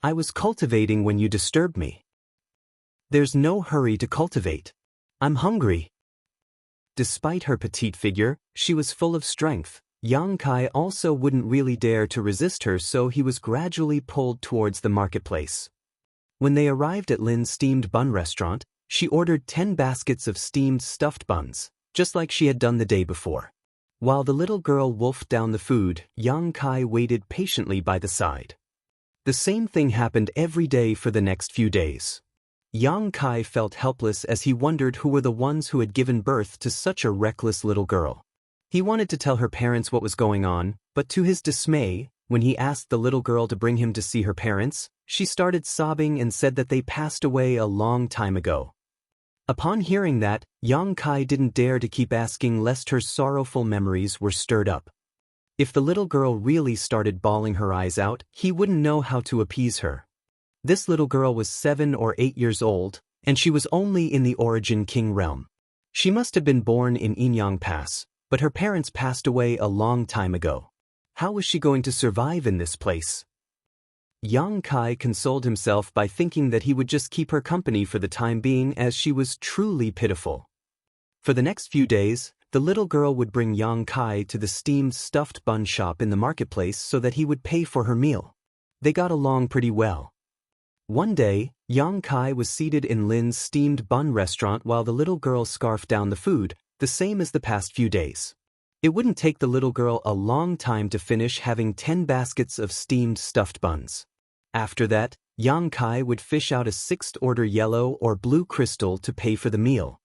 I was cultivating when you disturbed me." "There's no hurry to cultivate. I'm hungry." Despite her petite figure, she was full of strength. Yang Kai also wouldn't really dare to resist her, so he was gradually pulled towards the marketplace. When they arrived at Lin's steamed bun restaurant, she ordered 10 baskets of steamed stuffed buns, just like she had done the day before. While the little girl wolfed down the food, Yang Kai waited patiently by the side. The same thing happened every day for the next few days. Yang Kai felt helpless as he wondered who were the ones who had given birth to such a reckless little girl. He wanted to tell her parents what was going on, but to his dismay, when he asked the little girl to bring him to see her parents, she started sobbing and said that they passed away a long time ago. Upon hearing that, Yang Kai didn't dare to keep asking lest her sorrowful memories were stirred up. If the little girl really started bawling her eyes out, he wouldn't know how to appease her. This little girl was 7 or 8 years old, and she was only in the Origin King realm. She must have been born in Inyang Pass, but her parents passed away a long time ago. How was she going to survive in this place? Yang Kai consoled himself by thinking that he would just keep her company for the time being, as she was truly pitiful. For the next few days, the little girl would bring Yang Kai to the steamed stuffed bun shop in the marketplace so that he would pay for her meal. They got along pretty well. One day, Yang Kai was seated in Lin's steamed bun restaurant while the little girl scarfed down the food, the same as the past few days. It wouldn't take the little girl a long time to finish having 10 baskets of steamed stuffed buns. After that, Yang Kai would fish out a 6th order yellow or blue crystal to pay for the meal.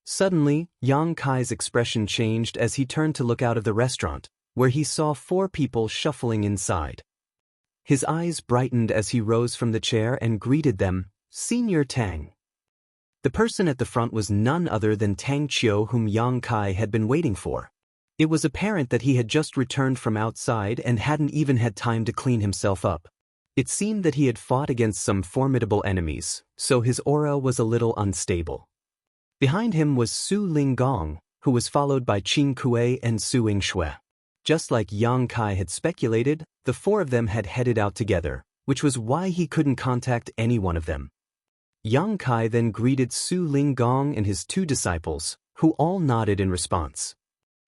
Suddenly, Yang Kai's expression changed as he turned to look out of the restaurant, where he saw 4 people shuffling inside. His eyes brightened as he rose from the chair and greeted them, "Senior Tang." The person at the front was none other than Tang Chiu, whom Yang Kai had been waiting for. It was apparent that he had just returned from outside and hadn't even had time to clean himself up. It seemed that he had fought against some formidable enemies, so his aura was a little unstable. Behind him was Su Linggong, who was followed by Qing Kuei and Su Yingshui. Just like Yang Kai had speculated, the 4 of them had headed out together, which was why he couldn't contact any one of them. Yang Kai then greeted Su Linggong and his 2 disciples, who all nodded in response.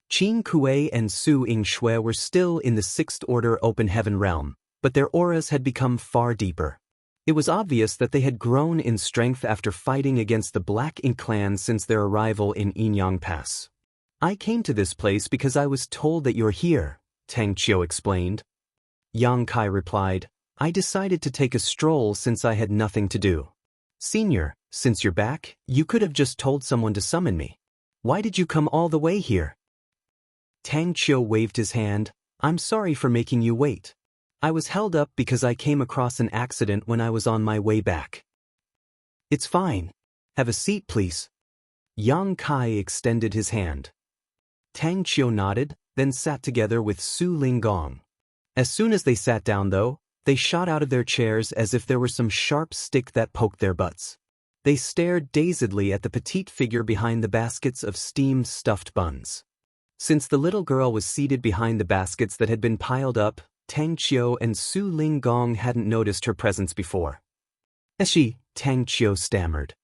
Qing Kuei and Su Yingshui were still in the 6th order open heaven realm, but their auras had become far deeper. It was obvious that they had grown in strength after fighting against the Black Ink clan since their arrival in Yinyang Pass. "I came to this place because I was told that you're here," Tang Chiu explained. Yang Kai replied, "I decided to take a stroll since I had nothing to do." "Senior, since you're back, you could have just told someone to summon me. Why did you come all the way here?" Tang Chiu waved his hand. "I'm sorry for making you wait. I was held up because I came across an accident when I was on my way back." "It's fine. Have a seat, please." Yang Kai extended his hand. Tang Chiu nodded, then sat together with Su Linggong. As soon as they sat down, though, they shot out of their chairs as if there were some sharp stick that poked their butts. They stared dazedly at the petite figure behind the baskets of steamed stuffed buns. Since the little girl was seated behind the baskets that had been piled up, Tang Chiu and Su Linggong hadn't noticed her presence before. "She," Tang Chiu stammered.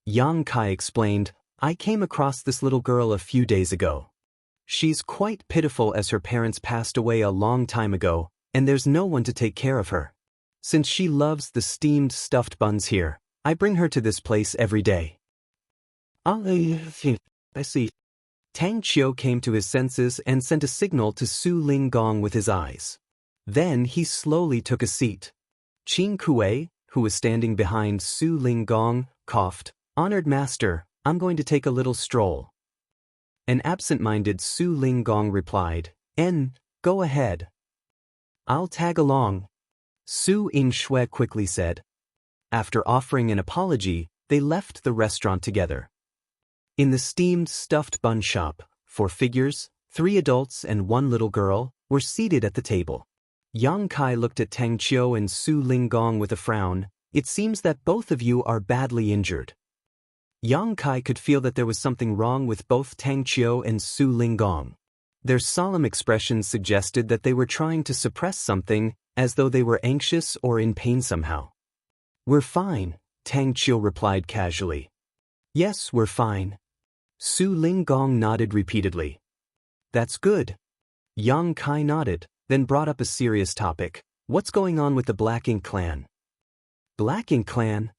Yang Kai explained, "I came across this little girl a few days ago. She's quite pitiful as her parents passed away a long time ago, and there's no one to take care of her. Since she loves the steamed stuffed buns here, I bring her to this place every day." "I see." Tang Chiu came to his senses and sent a signal to Su Linggong with his eyes. Then he slowly took a seat. Qing Kuei, who was standing behind Su Linggong, coughed, "Honored master, I'm going to take a little stroll." An absent-minded Su Linggong replied, Go ahead. I'll tag along," Su Yingshui quickly said. After offering an apology, they left the restaurant together. In the steamed stuffed bun shop, 4 figures, 3 adults and 1 little girl, were seated at the table. Yang Kai looked at Tang Chiu and Su Linggong with a frown. "It seems that both of you are badly injured." Yang Kai could feel that there was something wrong with both Tang Chiu and Su Linggong. Their solemn expressions suggested that they were trying to suppress something, as though they were anxious or in pain somehow. "We're fine," Tang Chiu replied casually. "Yes, we're fine." Su Linggong nodded repeatedly. "That's good." Yang Kai nodded, then brought up a serious topic. "What's going on with the Black Ink clan?" "Black Ink clan?"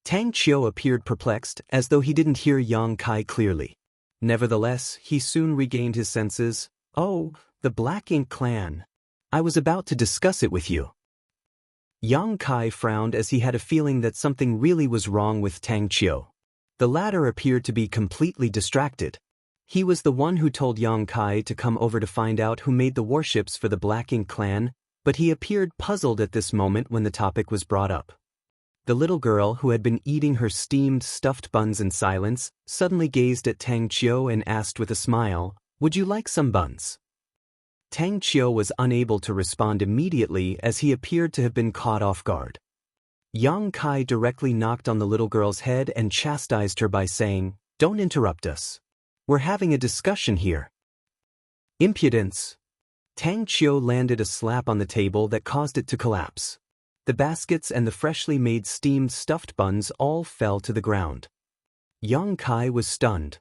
Tang Chiu appeared perplexed, as though he didn't hear Yang Kai clearly. Nevertheless, he soon regained his senses. "Oh, the Black Ink clan. I was about to discuss it with you." Yang Kai frowned as he had a feeling that something really was wrong with Tang Chiu. The latter appeared to be completely distracted. He was the one who told Yang Kai to come over to find out who made the warships for the Black Ink clan, but he appeared puzzled at this moment when the topic was brought up. The little girl, who had been eating her steamed stuffed buns in silence, suddenly gazed at Tang Chiu and asked with a smile, "Would you like some buns?" Tang Chiu was unable to respond immediately as he appeared to have been caught off guard. Yang Kai directly knocked on the little girl's head and chastised her by saying, "Don't interrupt us. We're having a discussion here." "Impudence!" Tang Chiu landed a slap on the table that caused it to collapse. The baskets and the freshly made steamed stuffed buns all fell to the ground. Yang Kai was stunned.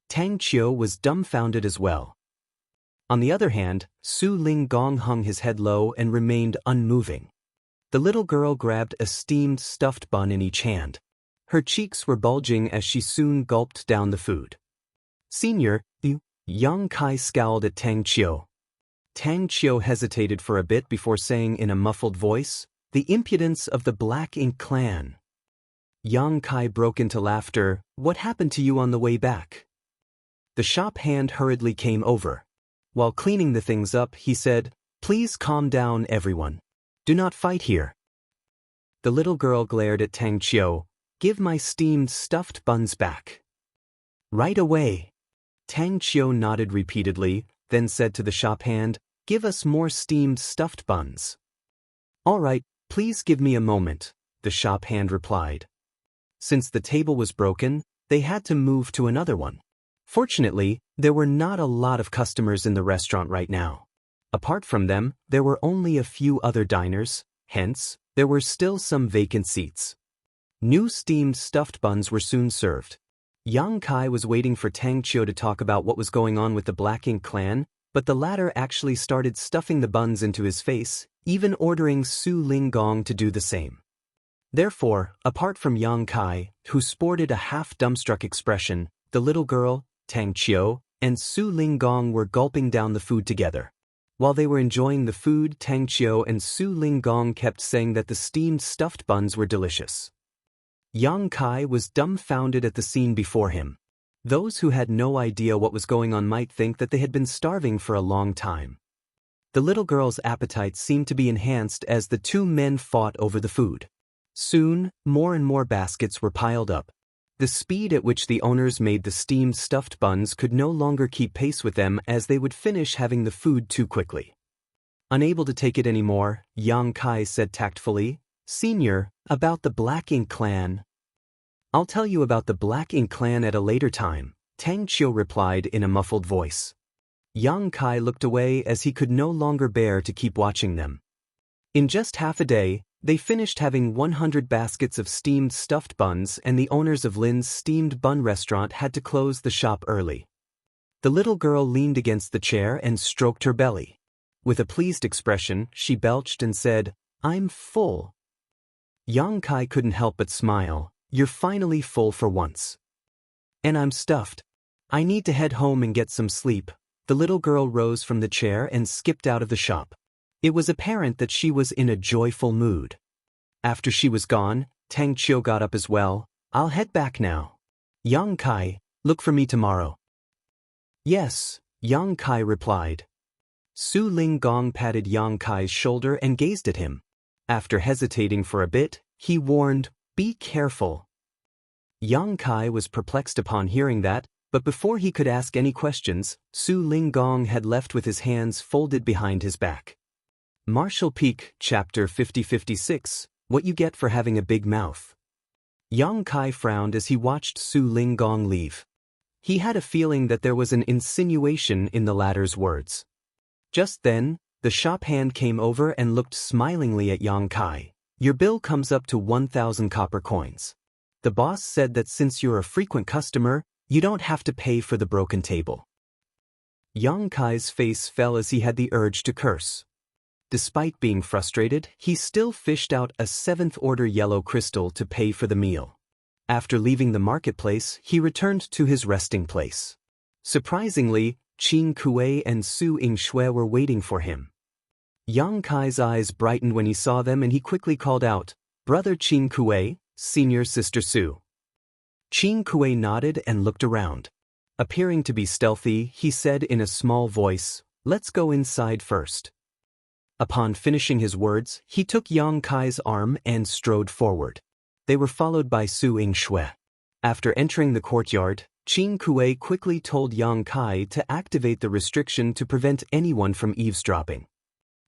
Tang Qiu was dumbfounded as well. On the other hand, Su Ling Gong hung his head low and remained unmoving. The little girl grabbed a steamed stuffed bun in each hand. Her cheeks were bulging as she soon gulped down the food. "Senior, you," Yang Kai scowled at Tang Qiu. Tang Qiu hesitated for a bit before saying in a muffled voice, "The impudence of the Black Ink clan." Yang Kai broke into laughter. "What happened to you on the way back?" The shop hand hurriedly came over. While cleaning the things up, he said, "Please calm down, everyone. Do not fight here." The little girl glared at Tang Qiu. "Give my steamed stuffed buns back." "Right away." Tang Qiu nodded repeatedly, then said to the shop hand, "Give us more steamed stuffed buns." "All right, please give me a moment," the shop hand replied. Since the table was broken, they had to move to another one. Fortunately, there were not a lot of customers in the restaurant right now. Apart from them, there were only a few other diners, hence, there were still some vacant seats. New steamed stuffed buns were soon served. Yang Kai was waiting for Tang Qiu to talk about what was going on with the Black Ink clan, but the latter actually started stuffing the buns into his face, even ordering Su Ling Gong to do the same. Therefore, apart from Yang Kai, who sported a half-dumbstruck expression, the little girl, Tang Qiu, and Su Ling Gong were gulping down the food together. While they were enjoying the food, Tang Qiu and Su Ling Gong kept saying that the steamed stuffed buns were delicious. Yang Kai was dumbfounded at the scene before him. Those who had no idea what was going on might think that they had been starving for a long time. The little girl's appetite seemed to be enhanced as the two men fought over the food. Soon, more and more baskets were piled up. The speed at which the owners made the steamed stuffed buns could no longer keep pace with them, as they would finish having the food too quickly. Unable to take it anymore, Yang Kai said tactfully, "Senior, about the Black Ink clan." "I'll tell you about the Black Ink clan at a later time," Tang Qiu replied in a muffled voice. Yang Kai looked away as he could no longer bear to keep watching them. In just half a day, they finished having 100 baskets of steamed stuffed buns, and the owners of Lin's steamed bun restaurant had to close the shop early. The little girl leaned against the chair and stroked her belly. With a pleased expression, she belched and said, "I'm full." Yang Kai couldn't help but smile. "You're finally full for once." "And I'm stuffed. I need to head home and get some sleep." The little girl rose from the chair and skipped out of the shop. It was apparent that she was in a joyful mood. After she was gone, Tang Qiu got up as well. "I'll head back now. Yang Kai, look for me tomorrow." "Yes," Yang Kai replied. Su Ling Gong patted Yang Kai's shoulder and gazed at him. After hesitating for a bit, he warned, "Be careful." Yang Kai was perplexed upon hearing that, but before he could ask any questions, Su Ling Gong had left with his hands folded behind his back. Marshall Peak, Chapter 50-56, What You Get for Having a Big Mouth. Yang Kai frowned as he watched Su Ling Gong leave. He had a feeling that there was an insinuation in the latter's words. Just then, the shop hand came over and looked smilingly at Yang Kai. "Your bill comes up to 1,000 copper coins. The boss said that since you're a frequent customer, you don't have to pay for the broken table." Yang Kai's face fell as he had the urge to curse. Despite being frustrated, he still fished out a 7th-order yellow crystal to pay for the meal. After leaving the marketplace, he returned to his resting place. Surprisingly, Qin Kuei and Su Yingxue were waiting for him. Yang Kai's eyes brightened when he saw them, and he quickly called out, "Brother Qin Kuei, senior sister Su." Qin Kuei nodded and looked around. Appearing to be stealthy, he said in a small voice, "Let's go inside first." Upon finishing his words, he took Yang Kai's arm and strode forward. They were followed by Su Yingxue. After entering the courtyard, Qin Kuei quickly told Yang Kai to activate the restriction to prevent anyone from eavesdropping.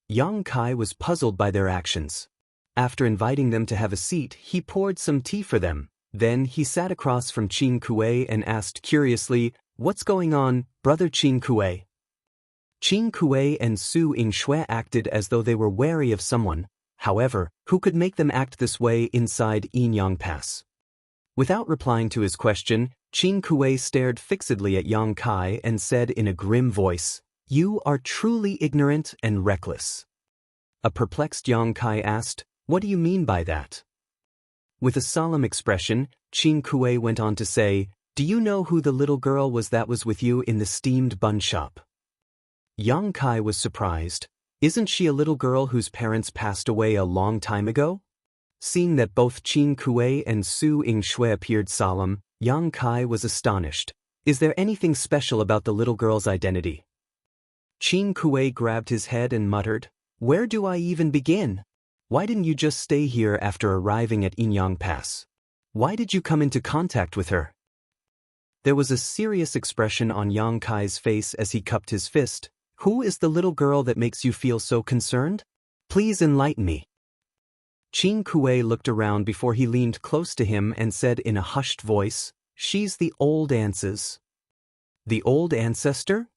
Yang Kai was puzzled by their actions. After inviting them to have a seat, he poured some tea for them. Then he sat across from Qin Kuei and asked curiously, "What's going on, brother Qin Kuei?" Qin Kuei and Su Yingxue acted as though they were wary of someone. However, who could make them act this way inside Inyang Pass? Without replying to his question, Qin Kuei stared fixedly at Yang Kai and said in a grim voice, "You are truly ignorant and reckless." A perplexed Yang Kai asked, "What do you mean by that?" With a solemn expression, Qin Kuei went on to say, "Do you know who the little girl was that was with you in the steamed bun shop?" Yang Kai was surprised. "Isn't she a little girl whose parents passed away a long time ago?" Seeing that both Qin Kuei and Su Yingshui appeared solemn, Yang Kai was astonished. "Is there anything special about the little girl's identity?" Qin Kuei grabbed his head and muttered, "Where do I even begin? Why didn't you just stay here after arriving at Inyang Pass? Why did you come into contact with her?" There was a serious expression on Yang Kai's face as he cupped his fist. "Who is the little girl that makes you feel so concerned? Please enlighten me." Qin Kuei looked around before he leaned close to him and said in a hushed voice, "She's the old Ance's." "The old ancestor?"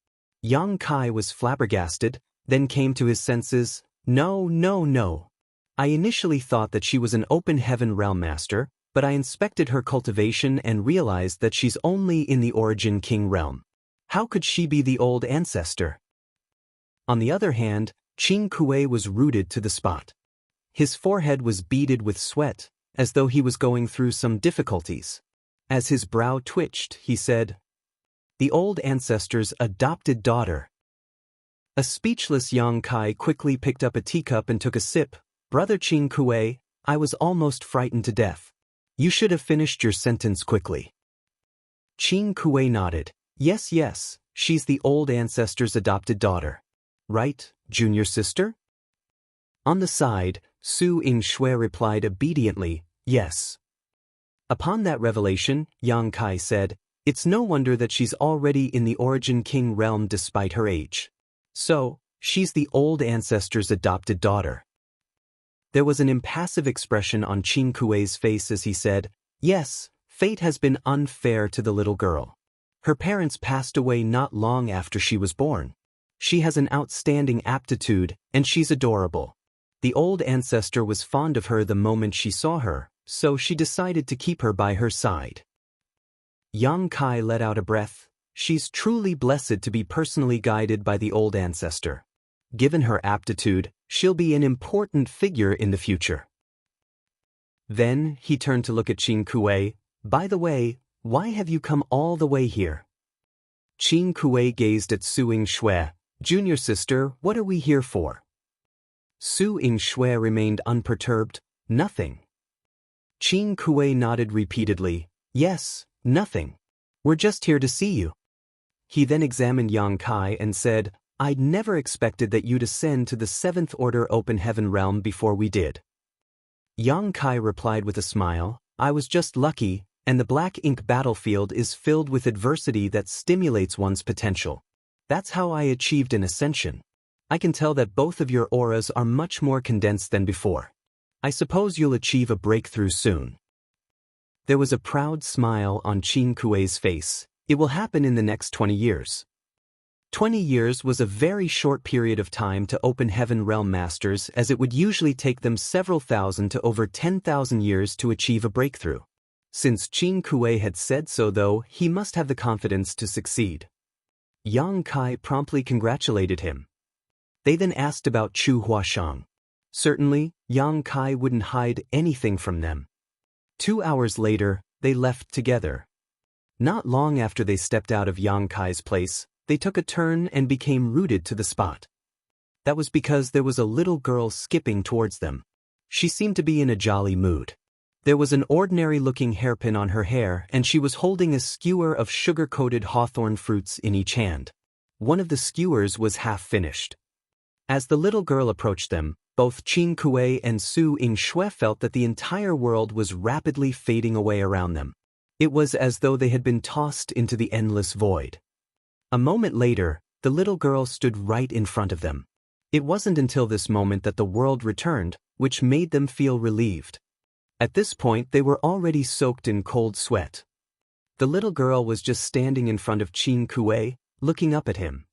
Yang Kai was flabbergasted, then came to his senses. No. I initially thought that she was an open heaven realm master, but I inspected her cultivation and realized that she's only in the Origin King realm. How could she be the old ancestor?" On the other hand, Qin Kuei was rooted to the spot. His forehead was beaded with sweat, as though he was going through some difficulties. As his brow twitched, he said, "The old ancestor's adopted daughter." A speechless Yang Kai quickly picked up a teacup and took a sip. "Brother Qin Kuei, I was almost frightened to death. You should have finished your sentence quickly." Qin Kuei nodded. Yes, she's the old ancestor's adopted daughter. Right, junior sister?" On the side, Su Yingshui replied obediently, "Yes." Upon that revelation, Yang Kai said, "It's no wonder that she's already in the Origin King realm despite her age. So, she's the old ancestor's adopted daughter." There was an impassive expression on Qin Kuei's face as he said, "Yes, fate has been unfair to the little girl. Her parents passed away not long after she was born. She has an outstanding aptitude, and she's adorable. The old ancestor was fond of her the moment she saw her, so she decided to keep her by her side." Yang Kai let out a breath. She's truly blessed to be personally guided by the old ancestor. Given her aptitude, she'll be an important figure in the future. Then, he turned to look at Qin Kuei. "By the way, why have you come all the way here?" Qin Kuei gazed at Su Yingshui. "Junior sister, what are we here for?" Su Yingshui remained unperturbed. "Nothing." Qin Kuei nodded repeatedly. "Yes, nothing. We're just here to see you." He then examined Yang Kai and said, "I'd never expected that you'd ascend to the 7th Order Open Heaven realm before we did." Yang Kai replied with a smile, "I was just lucky, and the Black Ink battlefield is filled with adversity that stimulates one's potential. That's how I achieved an ascension. I can tell that both of your auras are much more condensed than before. I suppose you'll achieve a breakthrough soon." There was a proud smile on Qin Kuei's face. "It will happen in the next 20 years. 20 years was a very short period of time to Open Heaven realm masters, as it would usually take them several thousand to over 10,000 years to achieve a breakthrough. Since Qin Kuei had said so though, he must have the confidence to succeed." Yang Kai promptly congratulated him. They then asked about Chu Huashang. Certainly, Yang Kai wouldn't hide anything from them. 2 hours later, they left together. Not long after they stepped out of Yang Kai's place, they took a turn and became rooted to the spot. That was because there was a little girl skipping towards them. She seemed to be in a jolly mood. There was an ordinary-looking hairpin on her hair, and she was holding a skewer of sugar-coated hawthorn fruits in each hand. One of the skewers was half-finished. As the little girl approached them, both Qin Kuei and Su Yingshui felt that the entire world was rapidly fading away around them. It was as though they had been tossed into the endless void. A moment later, the little girl stood right in front of them. It wasn't until this moment that the world returned, which made them feel relieved. At this point, they were already soaked in cold sweat. The little girl was just standing in front of Qin Kuei, looking up at him.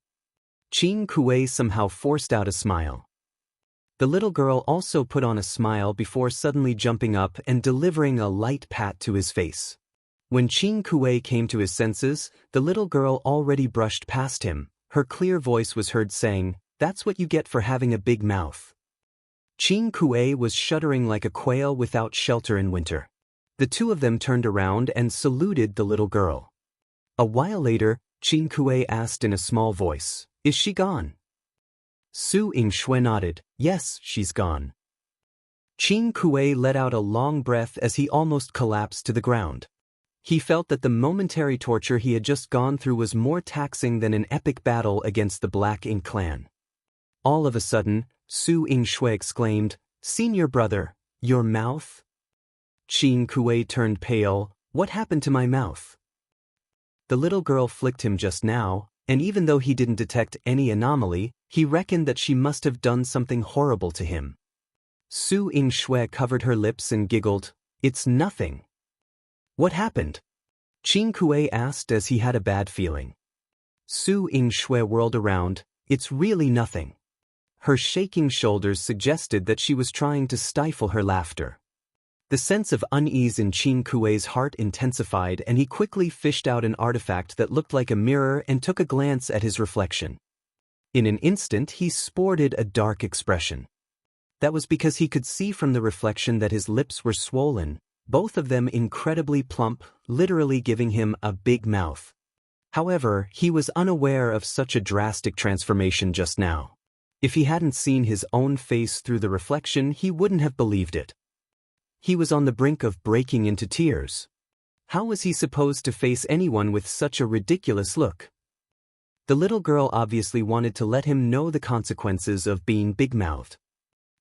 Qin Kuei somehow forced out a smile. The little girl also put on a smile before suddenly jumping up and delivering a light pat to his face. When Qing Kuei came to his senses, the little girl already brushed past him. Her clear voice was heard saying, "That's what you get for having a big mouth." Qing Kuei was shuddering like a quail without shelter in winter. The two of them turned around and saluted the little girl. A while later, Qing Kuei asked in a small voice, "Is she gone?" Su Yingshui nodded, "Yes, she's gone." Qing Kuei let out a long breath as he almost collapsed to the ground. He felt that the momentary torture he had just gone through was more taxing than an epic battle against the Black Ink clan. All of a sudden, Su Yingshui exclaimed, "Senior brother, your mouth?" Qing Kuei turned pale. "What happened to my mouth?" The little girl flicked him just now, and even though he didn't detect any anomaly, he reckoned that she must have done something horrible to him. Su Yingshui covered her lips and giggled, "It's nothing." "What happened?" Qing Kuei asked as he had a bad feeling. Su Yingshui whirled around, "It's really nothing." Her shaking shoulders suggested that she was trying to stifle her laughter. The sense of unease in Qing Kuei's heart intensified and he quickly fished out an artifact that looked like a mirror and took a glance at his reflection. In an instant he sported a dark expression. That was because he could see from the reflection that his lips were swollen, both of them incredibly plump, literally giving him a big mouth. However, he was unaware of such a drastic transformation just now. If he hadn't seen his own face through the reflection, he wouldn't have believed it. He was on the brink of breaking into tears. How was he supposed to face anyone with such a ridiculous look? The little girl obviously wanted to let him know the consequences of being big-mouthed.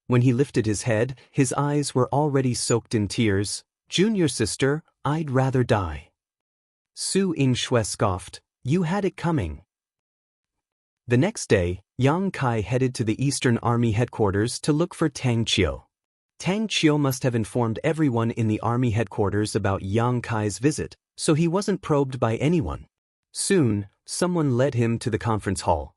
When he lifted his head, his eyes were already soaked in tears. "Junior sister, I'd rather die." Su Yingshui scoffed, "You had it coming." The next day, Yang Kai headed to the Eastern Army headquarters to look for Tang Qiu. Tang Qiu must have informed everyone in the army headquarters about Yang Kai's visit, so he wasn't probed by anyone. Soon, someone led him to the conference hall.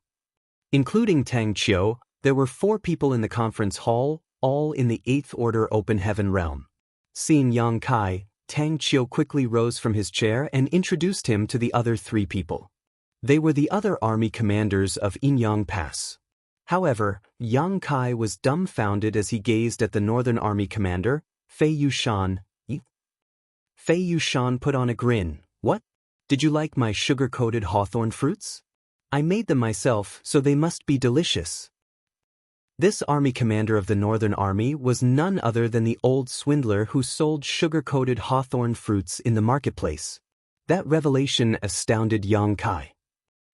Including Tang Qiu, there were 4 people in the conference hall, all in the 8th Order Open Heaven realm. Seeing Yang Kai, Tang Qiu quickly rose from his chair and introduced him to the other 3 people. They were the other army commanders of Inyang Pass. However, Yang Kai was dumbfounded as he gazed at the Northern Army commander, Fei Yushan. Fei Yushan put on a grin. "What? Did you like my sugar-coated hawthorn fruits? I made them myself, so they must be delicious." This army commander of the Northern Army was none other than the old swindler who sold sugar-coated hawthorn fruits in the marketplace. That revelation astounded Yang Kai.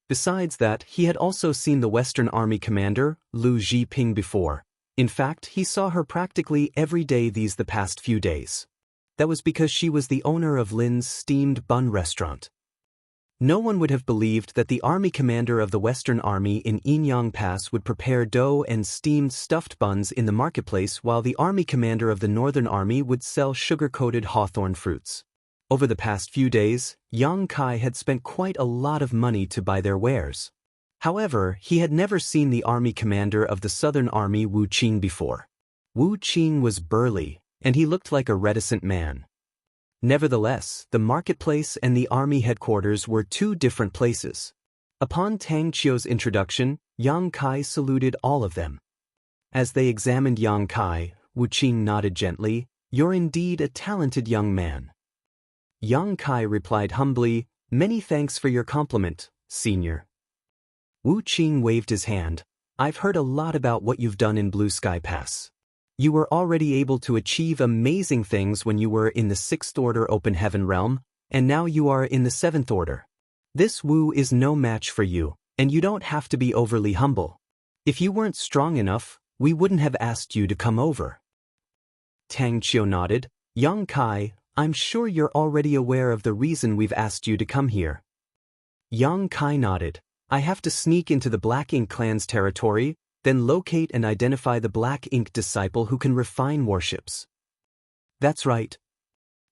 Besides that, he had also seen the Western Army commander, Lu Zhiping, before. In fact, he saw her practically every day the past few days. That was because she was the owner of Lin's steamed bun restaurant. No one would have believed that the army commander of the Western Army in Inyang Pass would prepare dough and steamed stuffed buns in the marketplace while the army commander of the Northern Army would sell sugar-coated hawthorn fruits. Over the past few days, Yang Kai had spent quite a lot of money to buy their wares. However, he had never seen the army commander of the Southern Army, Wu Qing, before. Wu Qing was burly, and he looked like a reticent man. Nevertheless, the marketplace and the army headquarters were 2 different places. Upon Tang Qiu's introduction, Yang Kai saluted all of them. As they examined Yang Kai, Wu Qing nodded gently, "You're indeed a talented young man." Yang Kai replied humbly, "Many thanks for your compliment, senior." Wu Qing waved his hand, "I've heard a lot about what you've done in Blue Sky Pass. You were already able to achieve amazing things when you were in the 6th Order Open Heaven realm, and now you are in the 7th Order. This Wu is no match for you, and you don't have to be overly humble. If you weren't strong enough, we wouldn't have asked you to come over." Tang Qiu nodded, "Yang Kai, I'm sure you're already aware of the reason we've asked you to come here." Yang Kai nodded, "I have to sneak into the Black Ink clan's territory, then locate and identify the Black Ink disciple who can refine warships." "That's right."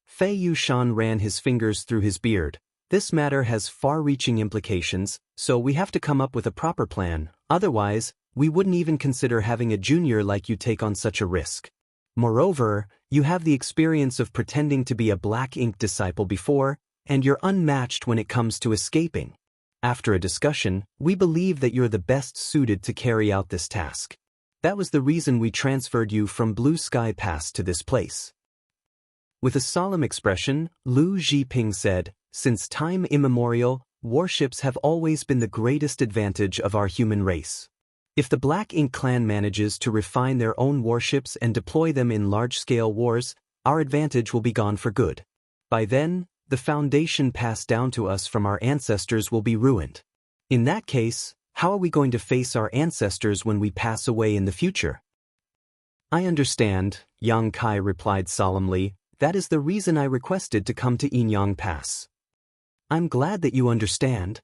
Fei Yushan ran his fingers through his beard. "This matter has far-reaching implications, so we have to come up with a proper plan, otherwise, we wouldn't even consider having a junior like you take on such a risk. Moreover, you have the experience of pretending to be a black ink disciple before, and you're unmatched when it comes to escaping. After a discussion, we believe that you're the best suited to carry out this task. That was the reason we transferred you from Blue Sky Pass to this place." With a solemn expression, Liu Zhiping said, "Since time immemorial, warships have always been the greatest advantage of our human race. If the Black Ink clan manages to refine their own warships and deploy them in large-scale wars, our advantage will be gone for good. By then, the foundation passed down to us from our ancestors will be ruined. In that case, how are we going to face our ancestors when we pass away in the future?" "I understand," Yang Kai replied solemnly. "That is the reason I requested to come to Inyang Pass." "I'm glad that you understand."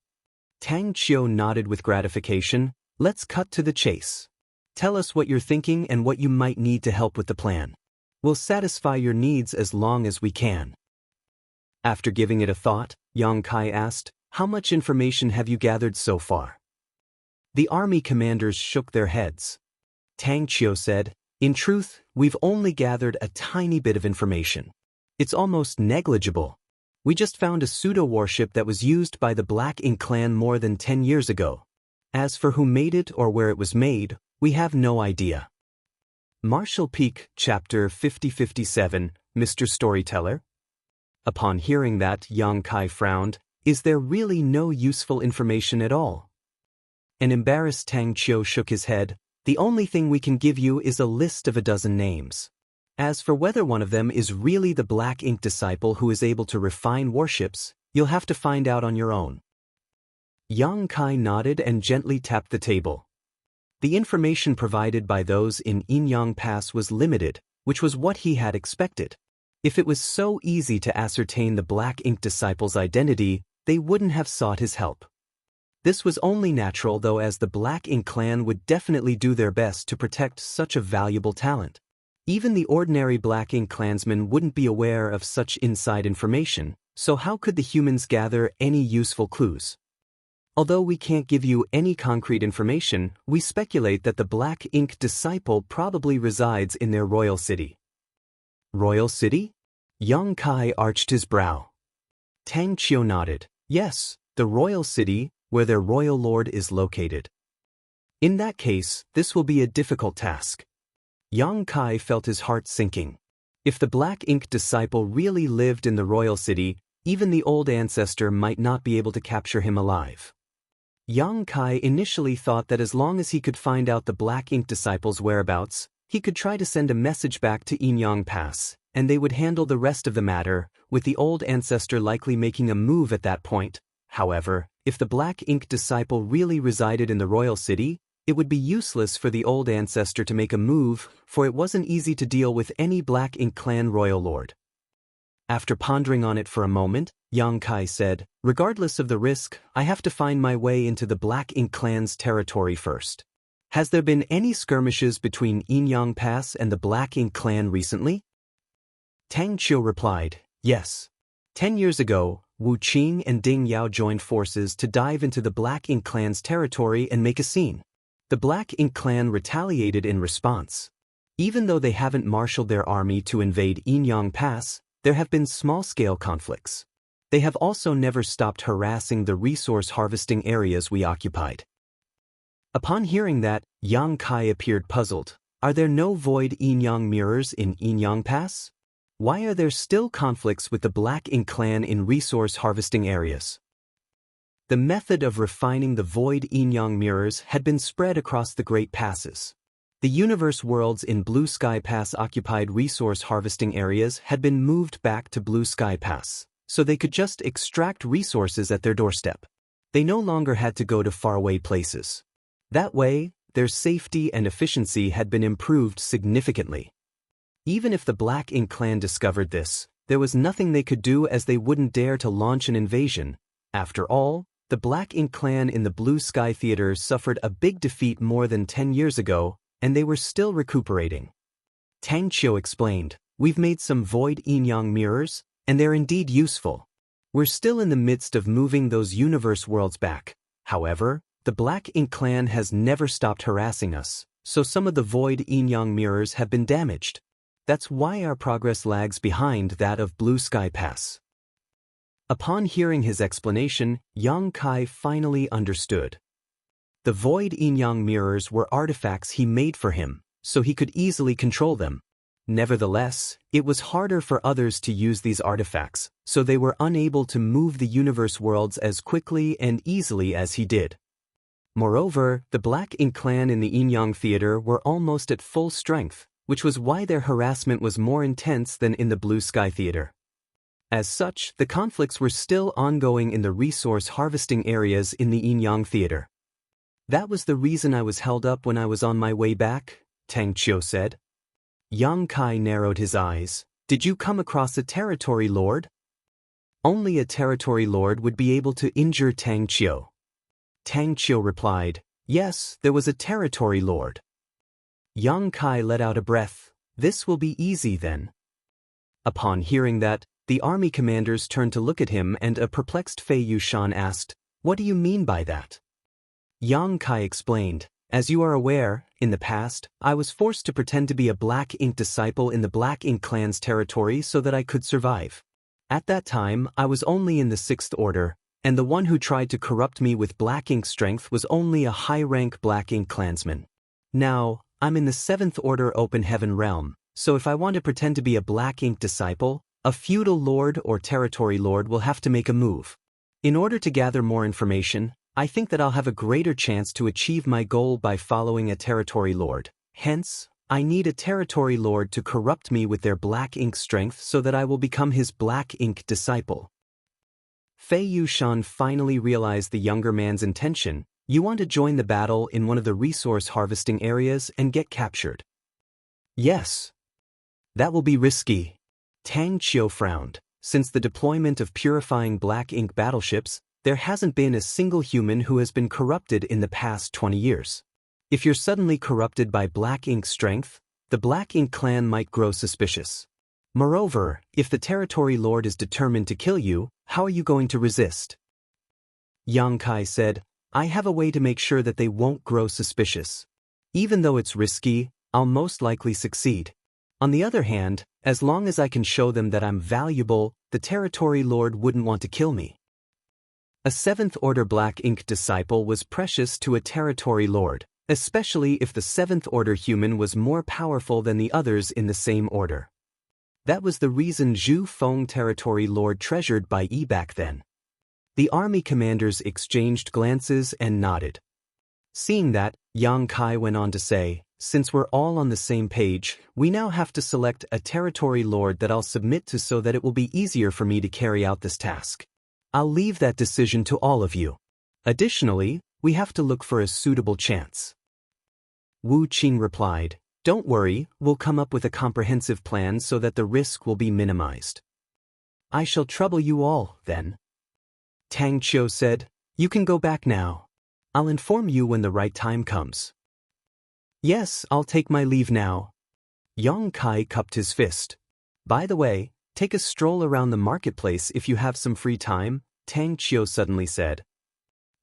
Tang Qiu nodded with gratification. "Let's cut to the chase. Tell us what you're thinking and what you might need to help with the plan. We'll satisfy your needs as long as we can." After giving it a thought, Yang Kai asked, "How much information have you gathered so far?" The army commanders shook their heads. Tang Qiu said, "In truth, we've only gathered a tiny bit of information. It's almost negligible. We just found a pseudo-warship that was used by the Black Ink clan more than 10 years ago. As for who made it or where it was made, we have no idea." Marshall Peak, Chapter 5057, Mr. Storyteller. Upon hearing that, Yang Kai frowned. "Is there really no useful information at all?" An embarrassed Tang Qiu shook his head. "The only thing we can give you is a list of a dozen names. As for whether one of them is really the Black Ink disciple who is able to refine warships, you'll have to find out on your own." Yang Kai nodded and gently tapped the table. The information provided by those in Inyang Pass was limited, which was what he had expected. If it was so easy to ascertain the Black Ink disciple's identity, they wouldn't have sought his help. This was only natural though, as the Black Ink clan would definitely do their best to protect such a valuable talent. Even the ordinary Black Ink clansmen wouldn't be aware of such inside information, so how could the humans gather any useful clues? Although we can't give you any concrete information, we speculate that the Black Ink disciple probably resides in their royal city. Royal city? Yang Kai arched his brow. Tang Qiu nodded. "Yes, the royal city, where their royal lord is located." "In that case, this will be a difficult task." Yang Kai felt his heart sinking. If the Black Ink disciple really lived in the royal city, even the old ancestor might not be able to capture him alive. Yang Kai initially thought that as long as he could find out the Black Ink disciple's whereabouts, he could try to send a message back to Inyang Pass, and they would handle the rest of the matter, with the old ancestor likely making a move at that point. However, if the Black Ink disciple really resided in the royal city, it would be useless for the old ancestor to make a move, for it wasn't easy to deal with any Black Ink clan royal lord. After pondering on it for a moment, Yang Kai said, "Regardless of the risk, I have to find my way into the Black Ink clan's territory first. Has there been any skirmishes between Inyang Pass and the Black Ink clan recently?" Tang Qiu replied, "Yes. 10 years ago, Wu Qing and Ding Yao joined forces to dive into the Black Ink clan's territory and make a scene. The Black Ink clan retaliated in response. Even though they haven't marshaled their army to invade Inyang Pass, there have been small-scale conflicts. They have also never stopped harassing the resource harvesting areas we occupied." Upon hearing that, Yang Kai appeared puzzled. "Are there no void Inyang mirrors in Inyang Pass? Why are there still conflicts with the Black Ink clan in resource harvesting areas?" The method of refining the void Inyang mirrors had been spread across the Great Passes. The universe worlds in Blue Sky Pass occupied resource harvesting areas had been moved back to Blue Sky Pass, so they could just extract resources at their doorstep. They no longer had to go to faraway places. That way, their safety and efficiency had been improved significantly. Even if the Black Ink clan discovered this, there was nothing they could do, as they wouldn't dare to launch an invasion. After all, the Black Ink clan in the Blue Sky Theater suffered a big defeat more than 10 years ago, and they were still recuperating. Tang Qiu explained, "We've made some void Inyang mirrors, and they're indeed useful. We're still in the midst of moving those universe worlds back. However, the Black Ink clan has never stopped harassing us, so some of the Void Yin-Yang mirrors have been damaged. That's why our progress lags behind that of Blue Sky Pass. Upon hearing his explanation, Yang Kai finally understood. The Void Yin-Yang mirrors were artifacts he made for him, so he could easily control them. Nevertheless, it was harder for others to use these artifacts, so they were unable to move the universe worlds as quickly and easily as he did. Moreover, the Black Ink clan in the Yin-Yang Theater were almost at full strength, which was why their harassment was more intense than in the Blue Sky Theater. As such, the conflicts were still ongoing in the resource harvesting areas in the Yin-Yang Theater. That was the reason I was held up when I was on my way back, Tang Qiu said. Yang Kai narrowed his eyes. Did you come across a territory lord? Only a territory lord would be able to injure Tang Qiu. Tang Qiu replied, yes, there was a territory lord. Yang Kai let out a breath. This will be easy then. Upon hearing that, the army commanders turned to look at him and a perplexed Fei Yushan asked, what do you mean by that? Yang Kai explained, as you are aware, in the past, I was forced to pretend to be a Black Ink disciple in the Black Ink clan's territory so that I could survive. At that time, I was only in the 6th Order, and the one who tried to corrupt me with Black Ink strength was only a high-rank Black Ink clansman. Now, I'm in the 7th Order Open Heaven realm, so if I want to pretend to be a Black Ink disciple, a feudal lord or territory lord will have to make a move. In order to gather more information, I think that I'll have a greater chance to achieve my goal by following a territory lord. Hence, I need a territory lord to corrupt me with their Black Ink strength so that I will become his Black Ink disciple. Fei Yushan finally realized the younger man's intention. You want to join the battle in one of the resource harvesting areas and get captured. Yes. That will be risky. Tang Qiu frowned. Since the deployment of purifying Black Ink battleships, there hasn't been a single human who has been corrupted in the past 20 years. If you're suddenly corrupted by Black Ink strength, the Black Ink clan might grow suspicious. Moreover, if the territory lord is determined to kill you, how are you going to resist? Yang Kai said, I have a way to make sure that they won't grow suspicious. Even though it's risky, I'll most likely succeed. On the other hand, as long as I can show them that I'm valuable, the territory lord wouldn't want to kill me. A 7th Order Black Ink disciple was precious to a territory lord, especially if the 7th Order human was more powerful than the others in the same order. That was the reason Zhu Feng territory lord treasured by Yi back then. The army commanders exchanged glances and nodded. Seeing that, Yang Kai went on to say, since we're all on the same page, we now have to select a territory lord that I'll submit to so that it will be easier for me to carry out this task. I'll leave that decision to all of you. Additionally, we have to look for a suitable chance. Wu Qing replied, don't worry, we'll come up with a comprehensive plan so that the risk will be minimized. I shall trouble you all, then. Tang Qiu said, you can go back now. I'll inform you when the right time comes. Yes, I'll take my leave now. Yang Kai cupped his fist. By the way, take a stroll around the marketplace if you have some free time, Tang Qiu suddenly said.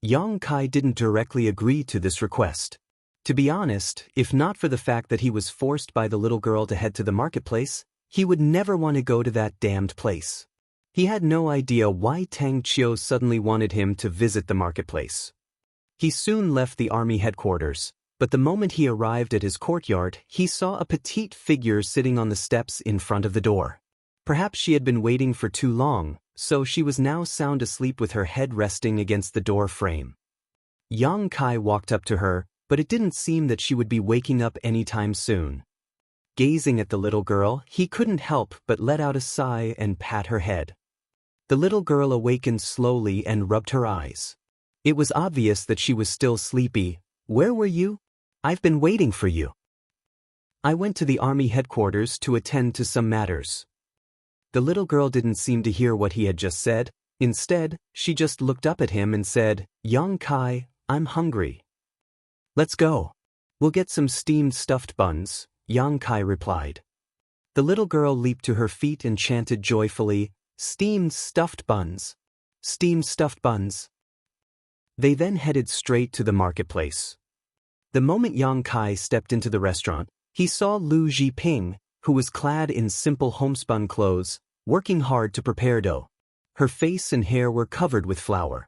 Yang Kai didn't directly agree to this request. To be honest, if not for the fact that he was forced by the little girl to head to the marketplace, he would never want to go to that damned place. He had no idea why Tang Qiu suddenly wanted him to visit the marketplace. He soon left the army headquarters, but the moment he arrived at his courtyard, he saw a petite figure sitting on the steps in front of the door. Perhaps she had been waiting for too long, so she was now sound asleep with her head resting against the door frame. Yang Kai walked up to her, but it didn't seem that she would be waking up anytime soon. Gazing at the little girl, he couldn't help but let out a sigh and pat her head. The little girl awakened slowly and rubbed her eyes. It was obvious that she was still sleepy. Where were you? I've been waiting for you. I went to the army headquarters to attend to some matters. The little girl didn't seem to hear what he had just said. Instead, she just looked up at him and said, Yang Kai, I'm hungry. Let's go. We'll get some steamed stuffed buns, Yang Kai replied. The little girl leaped to her feet and chanted joyfully, Steamed stuffed buns. Steamed stuffed buns. They then headed straight to the marketplace. The moment Yang Kai stepped into the restaurant, he saw Lu Jiping, who was clad in simple homespun clothes, working hard to prepare dough. Her face and hair were covered with flour.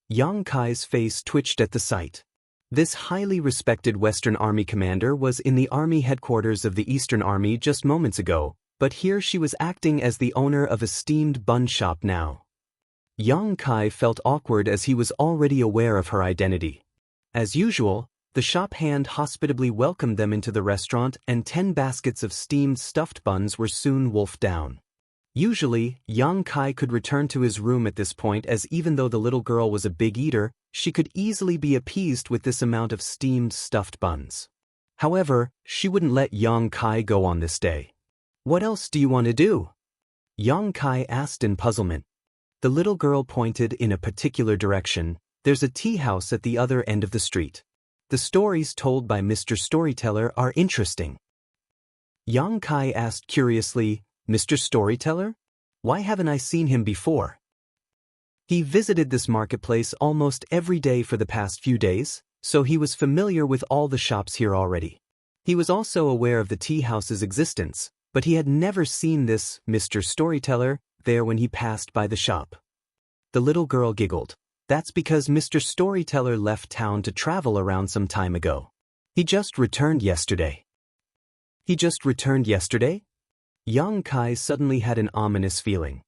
Yang Kai's face twitched at the sight. This highly respected Western Army commander was in the army headquarters of the Eastern Army just moments ago, but here she was acting as the owner of a steamed bun shop now. Yang Kai felt awkward as he was already aware of her identity. As usual, the shop hand hospitably welcomed them into the restaurant, and 10 baskets of steamed stuffed buns were soon wolfed down. Usually, Yang Kai could return to his room at this point, as even though the little girl was a big eater, she could easily be appeased with this amount of steamed stuffed buns. However, she wouldn't let Yang Kai go on this day. "What else do you want to do?" Yang Kai asked in puzzlement. The little girl pointed in a particular direction. "There's a tea house at the other end of the street. The stories told by Mr. Storyteller are interesting." Yang Kai asked curiously, "Mr. Storyteller? Why haven't I seen him before?" He visited this marketplace almost every day for the past few days, so he was familiar with all the shops here already. He was also aware of the tea house's existence, but he had never seen this Mr. Storyteller there when he passed by the shop. The little girl giggled. "That's because Mr. Storyteller left town to travel around some time ago. He just returned yesterday." "He just returned yesterday?" Yang Kai suddenly had an ominous feeling.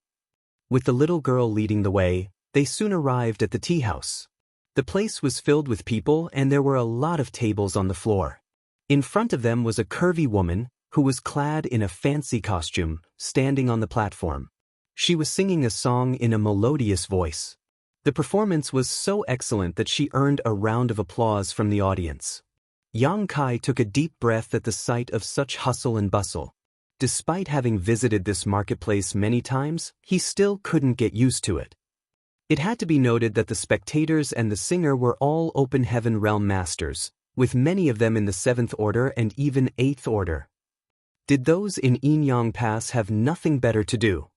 With the little girl leading the way, they soon arrived at the tea house. The place was filled with people, and there were a lot of tables on the floor. In front of them was a curvy woman, who was clad in a fancy costume, standing on the platform. She was singing a song in a melodious voice. The performance was so excellent that she earned a round of applause from the audience. Yang Kai took a deep breath at the sight of such hustle and bustle. Despite having visited this marketplace many times, he still couldn't get used to it. It had to be noted that the spectators and the singer were all Open Heaven Realm masters, with many of them in the 7th Order and even 8th Order. Did those in Yin Pass have nothing better to do?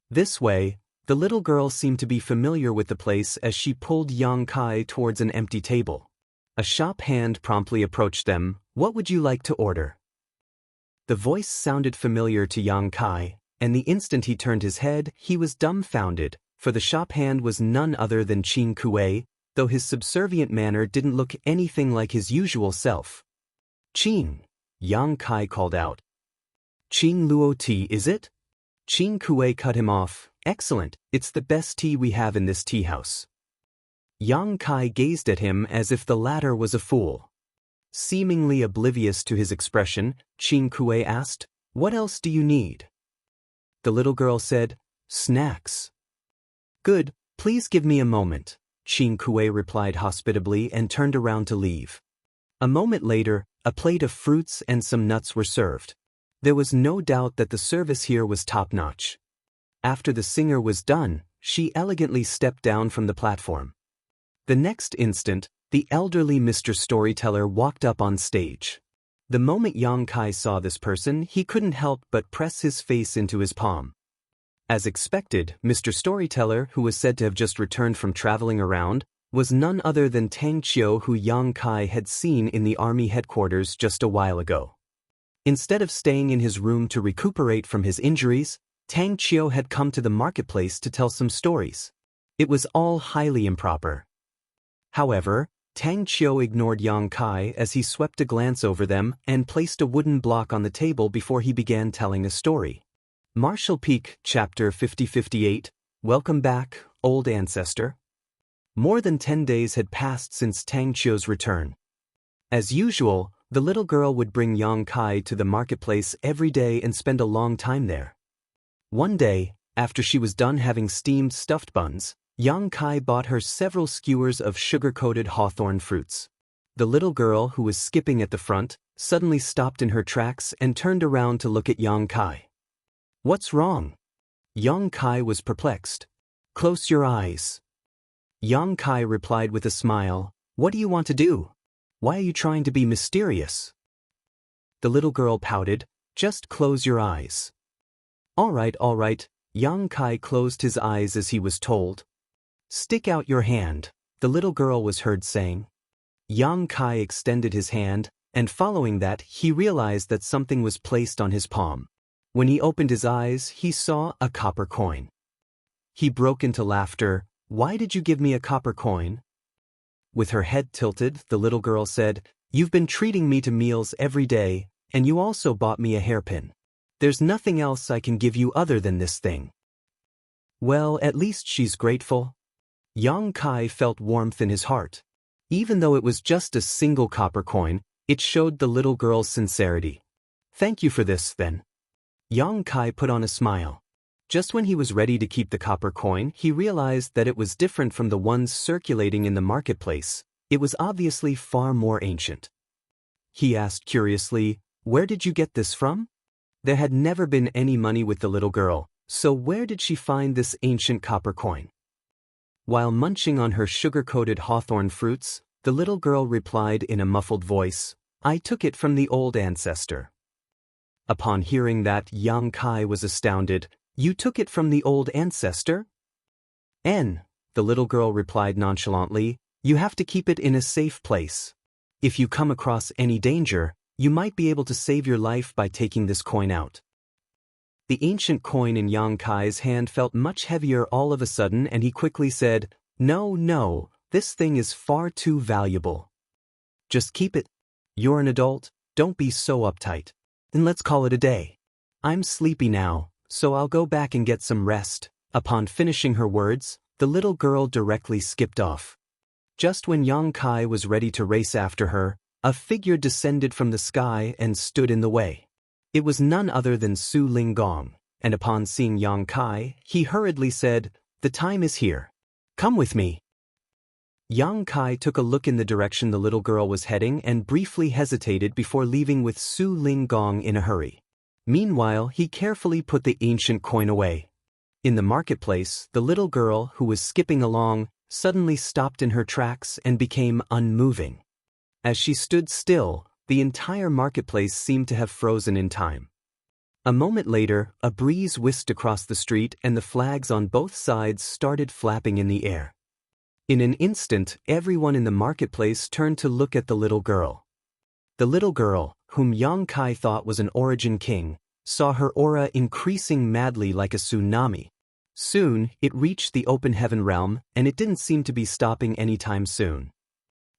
This way, the little girl seemed to be familiar with the place as she pulled Yang Kai towards an empty table. A shop hand promptly approached them. "What would you like to order?" The voice sounded familiar to Yang Kai, and the instant he turned his head, he was dumbfounded, for the shop hand was none other than Qin Kuei, though his subservient manner didn't look anything like his usual self. "Qin," Yang Kai called out. "Qin Luo tea, is it?" Qin Kuei cut him off. "Excellent, it's the best tea we have in this tea house." Yang Kai gazed at him as if the latter was a fool. Seemingly oblivious to his expression, Qin Kuei asked, "What else do you need?" The little girl said, "Snacks." "Good, please give me a moment," Qin Kuei replied hospitably and turned around to leave. A moment later, a plate of fruits and some nuts were served. There was no doubt that the service here was top-notch. After the singer was done, she elegantly stepped down from the platform. The next instant, the elderly Mr. Storyteller walked up on stage. The moment Yang Kai saw this person, he couldn't help but press his face into his palm. As expected, Mr. Storyteller, who was said to have just returned from traveling around, was none other than Tang Qiu, who Yang Kai had seen in the army headquarters just a while ago. Instead of staying in his room to recuperate from his injuries, Tang Qiu had come to the marketplace to tell some stories. It was all highly improper. However, Tang Qiu ignored Yang Kai as he swept a glance over them and placed a wooden block on the table before he began telling a story. Martial Peak, Chapter 5058, Welcome back, old ancestor. More than 10 days had passed since Tang Qiu's return. As usual, the little girl would bring Yang Kai to the marketplace every day and spend a long time there. One day, after she was done having steamed stuffed buns, Yang Kai bought her several skewers of sugar-coated hawthorn fruits. The little girl, who was skipping at the front, suddenly stopped in her tracks and turned around to look at Yang Kai. "What's wrong?" Yang Kai was perplexed. "Close your eyes." Yang Kai replied with a smile, "What do you want to do? Why are you trying to be mysterious?" The little girl pouted, "Just close your eyes." All right. Yang Kai closed his eyes as he was told. "Stick out your hand." the little girl was heard saying. Yang Kai extended his hand, and following that he realized that something was placed on his palm. When he opened his eyes, he saw a copper coin. He broke into laughter. "Why did you give me a copper coin?" With her head tilted, the little girl said, "You've been treating me to meals every day, and you also bought me a hairpin. There's nothing else I can give you other than this thing." Well, at least she's grateful. Yang Kai felt warmth in his heart. Even though it was just a single copper coin, it showed the little girl's sincerity. "Thank you for this, then." Yang Kai put on a smile. Just when he was ready to keep the copper coin, he realized that it was different from the ones circulating in the marketplace. It was obviously far more ancient. He asked curiously, "Where did you get this from?" There had never been any money with the little girl, so where did she find this ancient copper coin? While munching on her sugar-coated hawthorn fruits, the little girl replied in a muffled voice, "I took it from the old ancestor." Upon hearing that, Yang Kai was astounded. "You took it from the old ancestor?" The little girl replied nonchalantly, "You have to keep it in a safe place. If you come across any danger, you might be able to save your life by taking this coin out." The ancient coin in Yang Kai's hand felt much heavier all of a sudden, and he quickly said, No, this thing is far too valuable. Just keep it. You're an adult, don't be so uptight. Then let's call it a day. I'm sleepy now, so I'll go back and get some rest." Upon finishing her words, the little girl directly skipped off. Just when Yang Kai was ready to race after her, a figure descended from the sky and stood in the way. It was none other than Su Linggong, and upon seeing Yang Kai, he hurriedly said, "The time is here. Come with me." Yang Kai took a look in the direction the little girl was heading and briefly hesitated before leaving with Su Linggong in a hurry. Meanwhile, he carefully put the ancient coin away. In the marketplace, the little girl, who was skipping along, suddenly stopped in her tracks and became unmoving. As she stood still, the entire marketplace seemed to have frozen in time. A moment later, a breeze whisked across the street and the flags on both sides started flapping in the air. In an instant, everyone in the marketplace turned to look at the little girl. The little girl, whom Yang Kai thought was an origin king, saw her aura increasing madly like a tsunami. Soon, it reached the open heaven realm, and it didn't seem to be stopping anytime soon.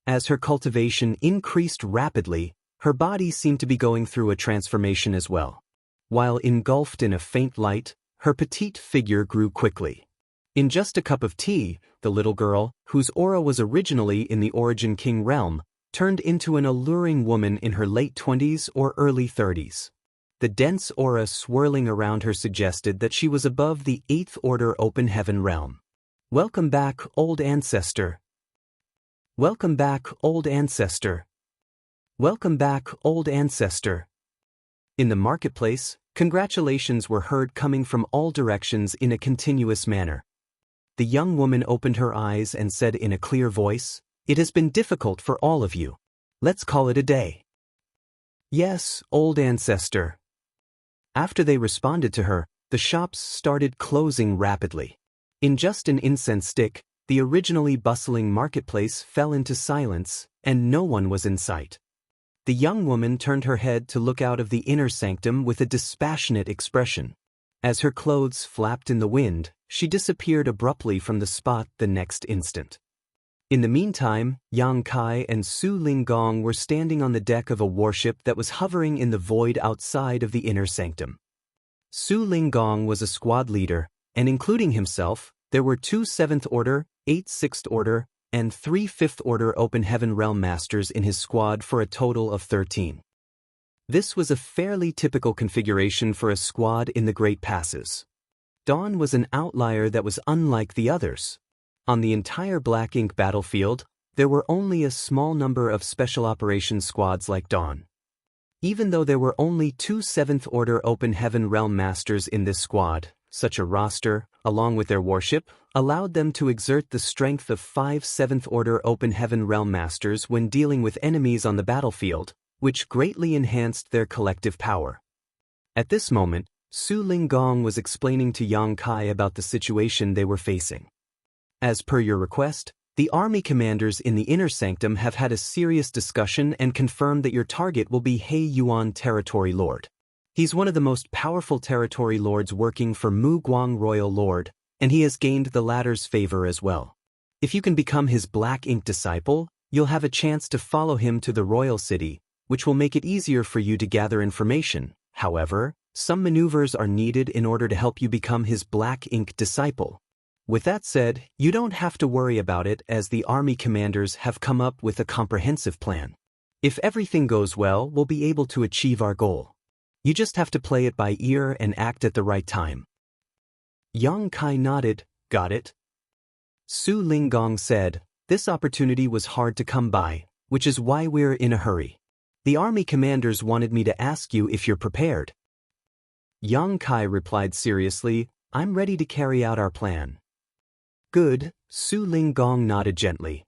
As her cultivation increased rapidly, her body seemed to be going through a transformation as well. While engulfed in a faint light, her petite figure grew quickly. In just a cup of tea, the little girl, whose aura was originally in the Origin King realm, turned into an alluring woman in her late 20s or early 30s. The dense aura swirling around her suggested that she was above the 8th Order Open Heaven realm. "Welcome back, old ancestor. Welcome back, old ancestor. Welcome back, old ancestor." In the marketplace, congratulations were heard coming from all directions in a continuous manner. The young woman opened her eyes and said in a clear voice, "It has been difficult for all of you. Let's call it a day." "Yes, old ancestor." After they responded to her, the shops started closing rapidly. In just an incense stick, the originally bustling marketplace fell into silence, and no one was in sight. The young woman turned her head to look out of the inner sanctum with a dispassionate expression. As her clothes flapped in the wind, she disappeared abruptly from the spot the next instant. In the meantime, Yang Kai and Su Linggong were standing on the deck of a warship that was hovering in the void outside of the inner sanctum. Su Linggong was a squad leader, and including himself, there were 2 7th Order, 8 6th Order, and 3 5th Order Open Heaven Realm Masters in his squad for a total of 13. This was a fairly typical configuration for a squad in the Great Passes. Dawn was an outlier that was unlike the others. On the entire Black Ink battlefield, there were only a small number of special operations squads like Dawn. Even though there were only 2 7th Order Open Heaven Realm Masters in this squad, such a roster, along with their warship, allowed them to exert the strength of 5 7th Order Open Heaven Realm Masters when dealing with enemies on the battlefield, which greatly enhanced their collective power. At this moment, Su Linggong was explaining to Yang Kai about the situation they were facing. "As per your request, The army commanders in the inner sanctum have had a serious discussion and confirmed that your target will be He Yuan Territory Lord. He's one of the most powerful territory lords working for Mu Guang Royal Lord, and he has gained the latter's favor as well. If you can become his black ink disciple, you'll have a chance to follow him to the royal city, which will make it easier for you to gather information. However, some maneuvers are needed in order to help you become his black ink disciple. With that said, you don't have to worry about it as the army commanders have come up with a comprehensive plan. If everything goes well, we'll be able to achieve our goal. You just have to play it by ear and act at the right time. Yang Kai nodded, got it? Su Linggong said, this opportunity was hard to come by, which is why we're in a hurry. The army commanders wanted me to ask you if you're prepared. Yang Kai replied seriously, I'm ready to carry out our plan. Good, Su Linggong nodded gently.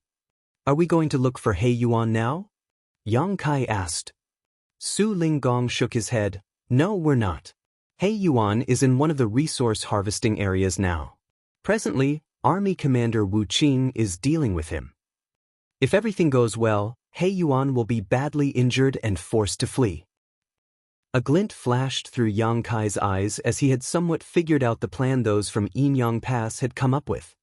Are we going to look for He Yuan now? Yang Kai asked. Su Linggong shook his head, no we're not. He Yuan is in one of the resource harvesting areas now. Presently, Army Commander Wu Qing is dealing with him. If everything goes well, He Yuan will be badly injured and forced to flee. A glint flashed through Yang Kai's eyes as he had somewhat figured out the plan those from Yinyang Pass had come up with.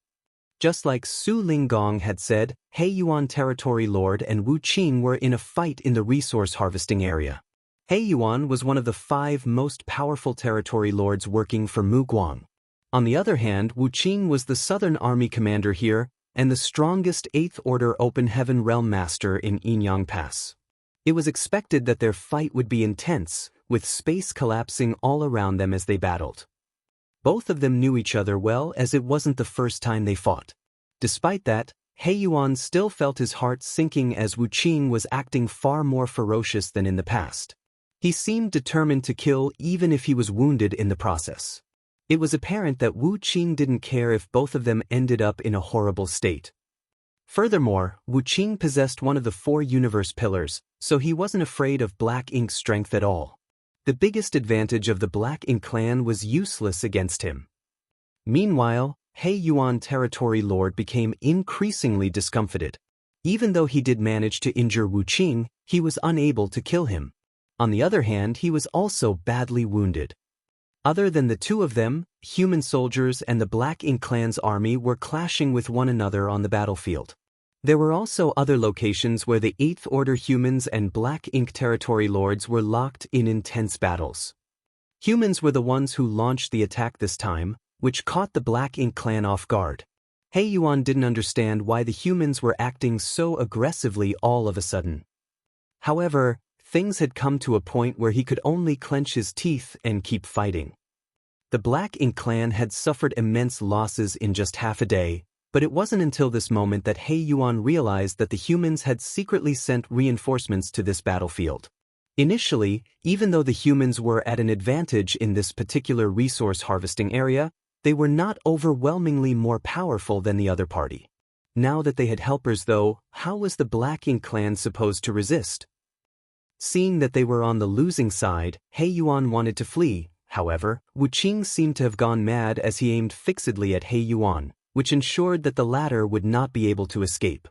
Just like Su Linggong had said, He Yuan Territory Lord and Wu Qing were in a fight in the resource harvesting area. He Yuan was one of the 5 most powerful territory lords working for Mu Guang. On the other hand, Wu Qing was the Southern Army commander here and the strongest 8th Order Open Heaven Realm Master in Yinyang Pass. It was expected that their fight would be intense, with space collapsing all around them as they battled. Both of them knew each other well as it wasn't the first time they fought. Despite that, He Yuan still felt his heart sinking as Wu Qing was acting far more ferocious than in the past. He seemed determined to kill even if he was wounded in the process. It was apparent that Wu Qing didn't care if both of them ended up in a horrible state. Furthermore, Wu Qing possessed one of the 4 universe pillars, so he wasn't afraid of Black Ink's strength at all. The biggest advantage of the Black Ink clan was useless against him. Meanwhile, He Yuan Territory Lord became increasingly discomfited. Even though he did manage to injure Wu Qing, he was unable to kill him. On the other hand, he was also badly wounded. Other than the 2 of them, human soldiers and the Black Ink clan's army were clashing with one another on the battlefield. There were also other locations where the 8th Order humans and Black Ink territory lords were locked in intense battles. Humans were the ones who launched the attack this time, which caught the Black Ink clan off guard. He Yuan didn't understand why the humans were acting so aggressively all of a sudden. However, things had come to a point where he could only clench his teeth and keep fighting. The Black Ink clan had suffered immense losses in just half a day, but it wasn't until this moment that He Yuan realized that the humans had secretly sent reinforcements to this battlefield. Initially, even though the humans were at an advantage in this particular resource harvesting area, they were not overwhelmingly more powerful than the other party. Now that they had helpers though, how was the Black Ink clan supposed to resist? Seeing that they were on the losing side, He Yuan wanted to flee. However, Wu Qing seemed to have gone mad as he aimed fixedly at He Yuan, which ensured that the latter would not be able to escape.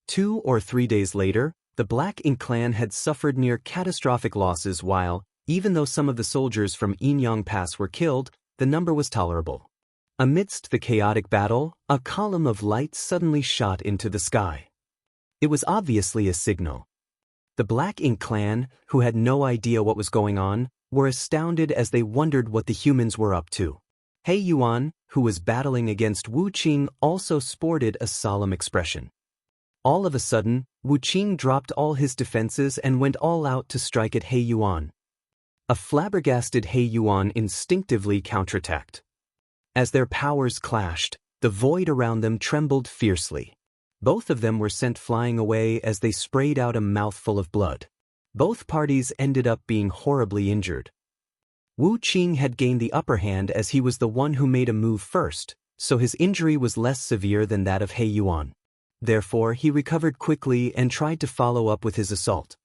2 or 3 days later, the Black Ink clan had suffered near catastrophic losses while, even though some of the soldiers from Yinyang Pass were killed, the number was tolerable. Amidst the chaotic battle, a column of light suddenly shot into the sky. It was obviously a signal. The Black Ink clan, who had no idea what was going on, were astounded as they wondered what the humans were up to. He Yuan, who was battling against Wu Qing, also sported a solemn expression. All of a sudden, Wu Qing dropped all his defenses and went all out to strike at He Yuan. A flabbergasted He Yuan instinctively counterattacked. As their powers clashed, the void around them trembled fiercely. Both of them were sent flying away as they sprayed out a mouthful of blood. Both parties ended up being horribly injured. Wu Qing had gained the upper hand as he was the one who made a move first, so his injury was less severe than that of He Yuan. Therefore, he recovered quickly and tried to follow up with his assault.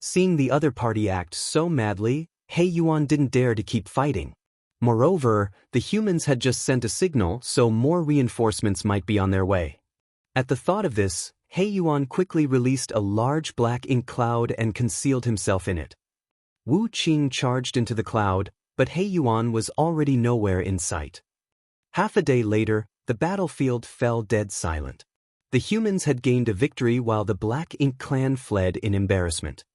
Seeing the other party act so madly, He Yuan didn't dare to keep fighting. Moreover, the humans had just sent a signal, so more reinforcements might be on their way. At the thought of this, He Yuan quickly released a large black ink cloud and concealed himself in it. Wu Qing charged into the cloud, but He Yuan was already nowhere in sight. Half a day later, the battlefield fell dead silent. The humans had gained a victory while the Black Ink clan fled in embarrassment.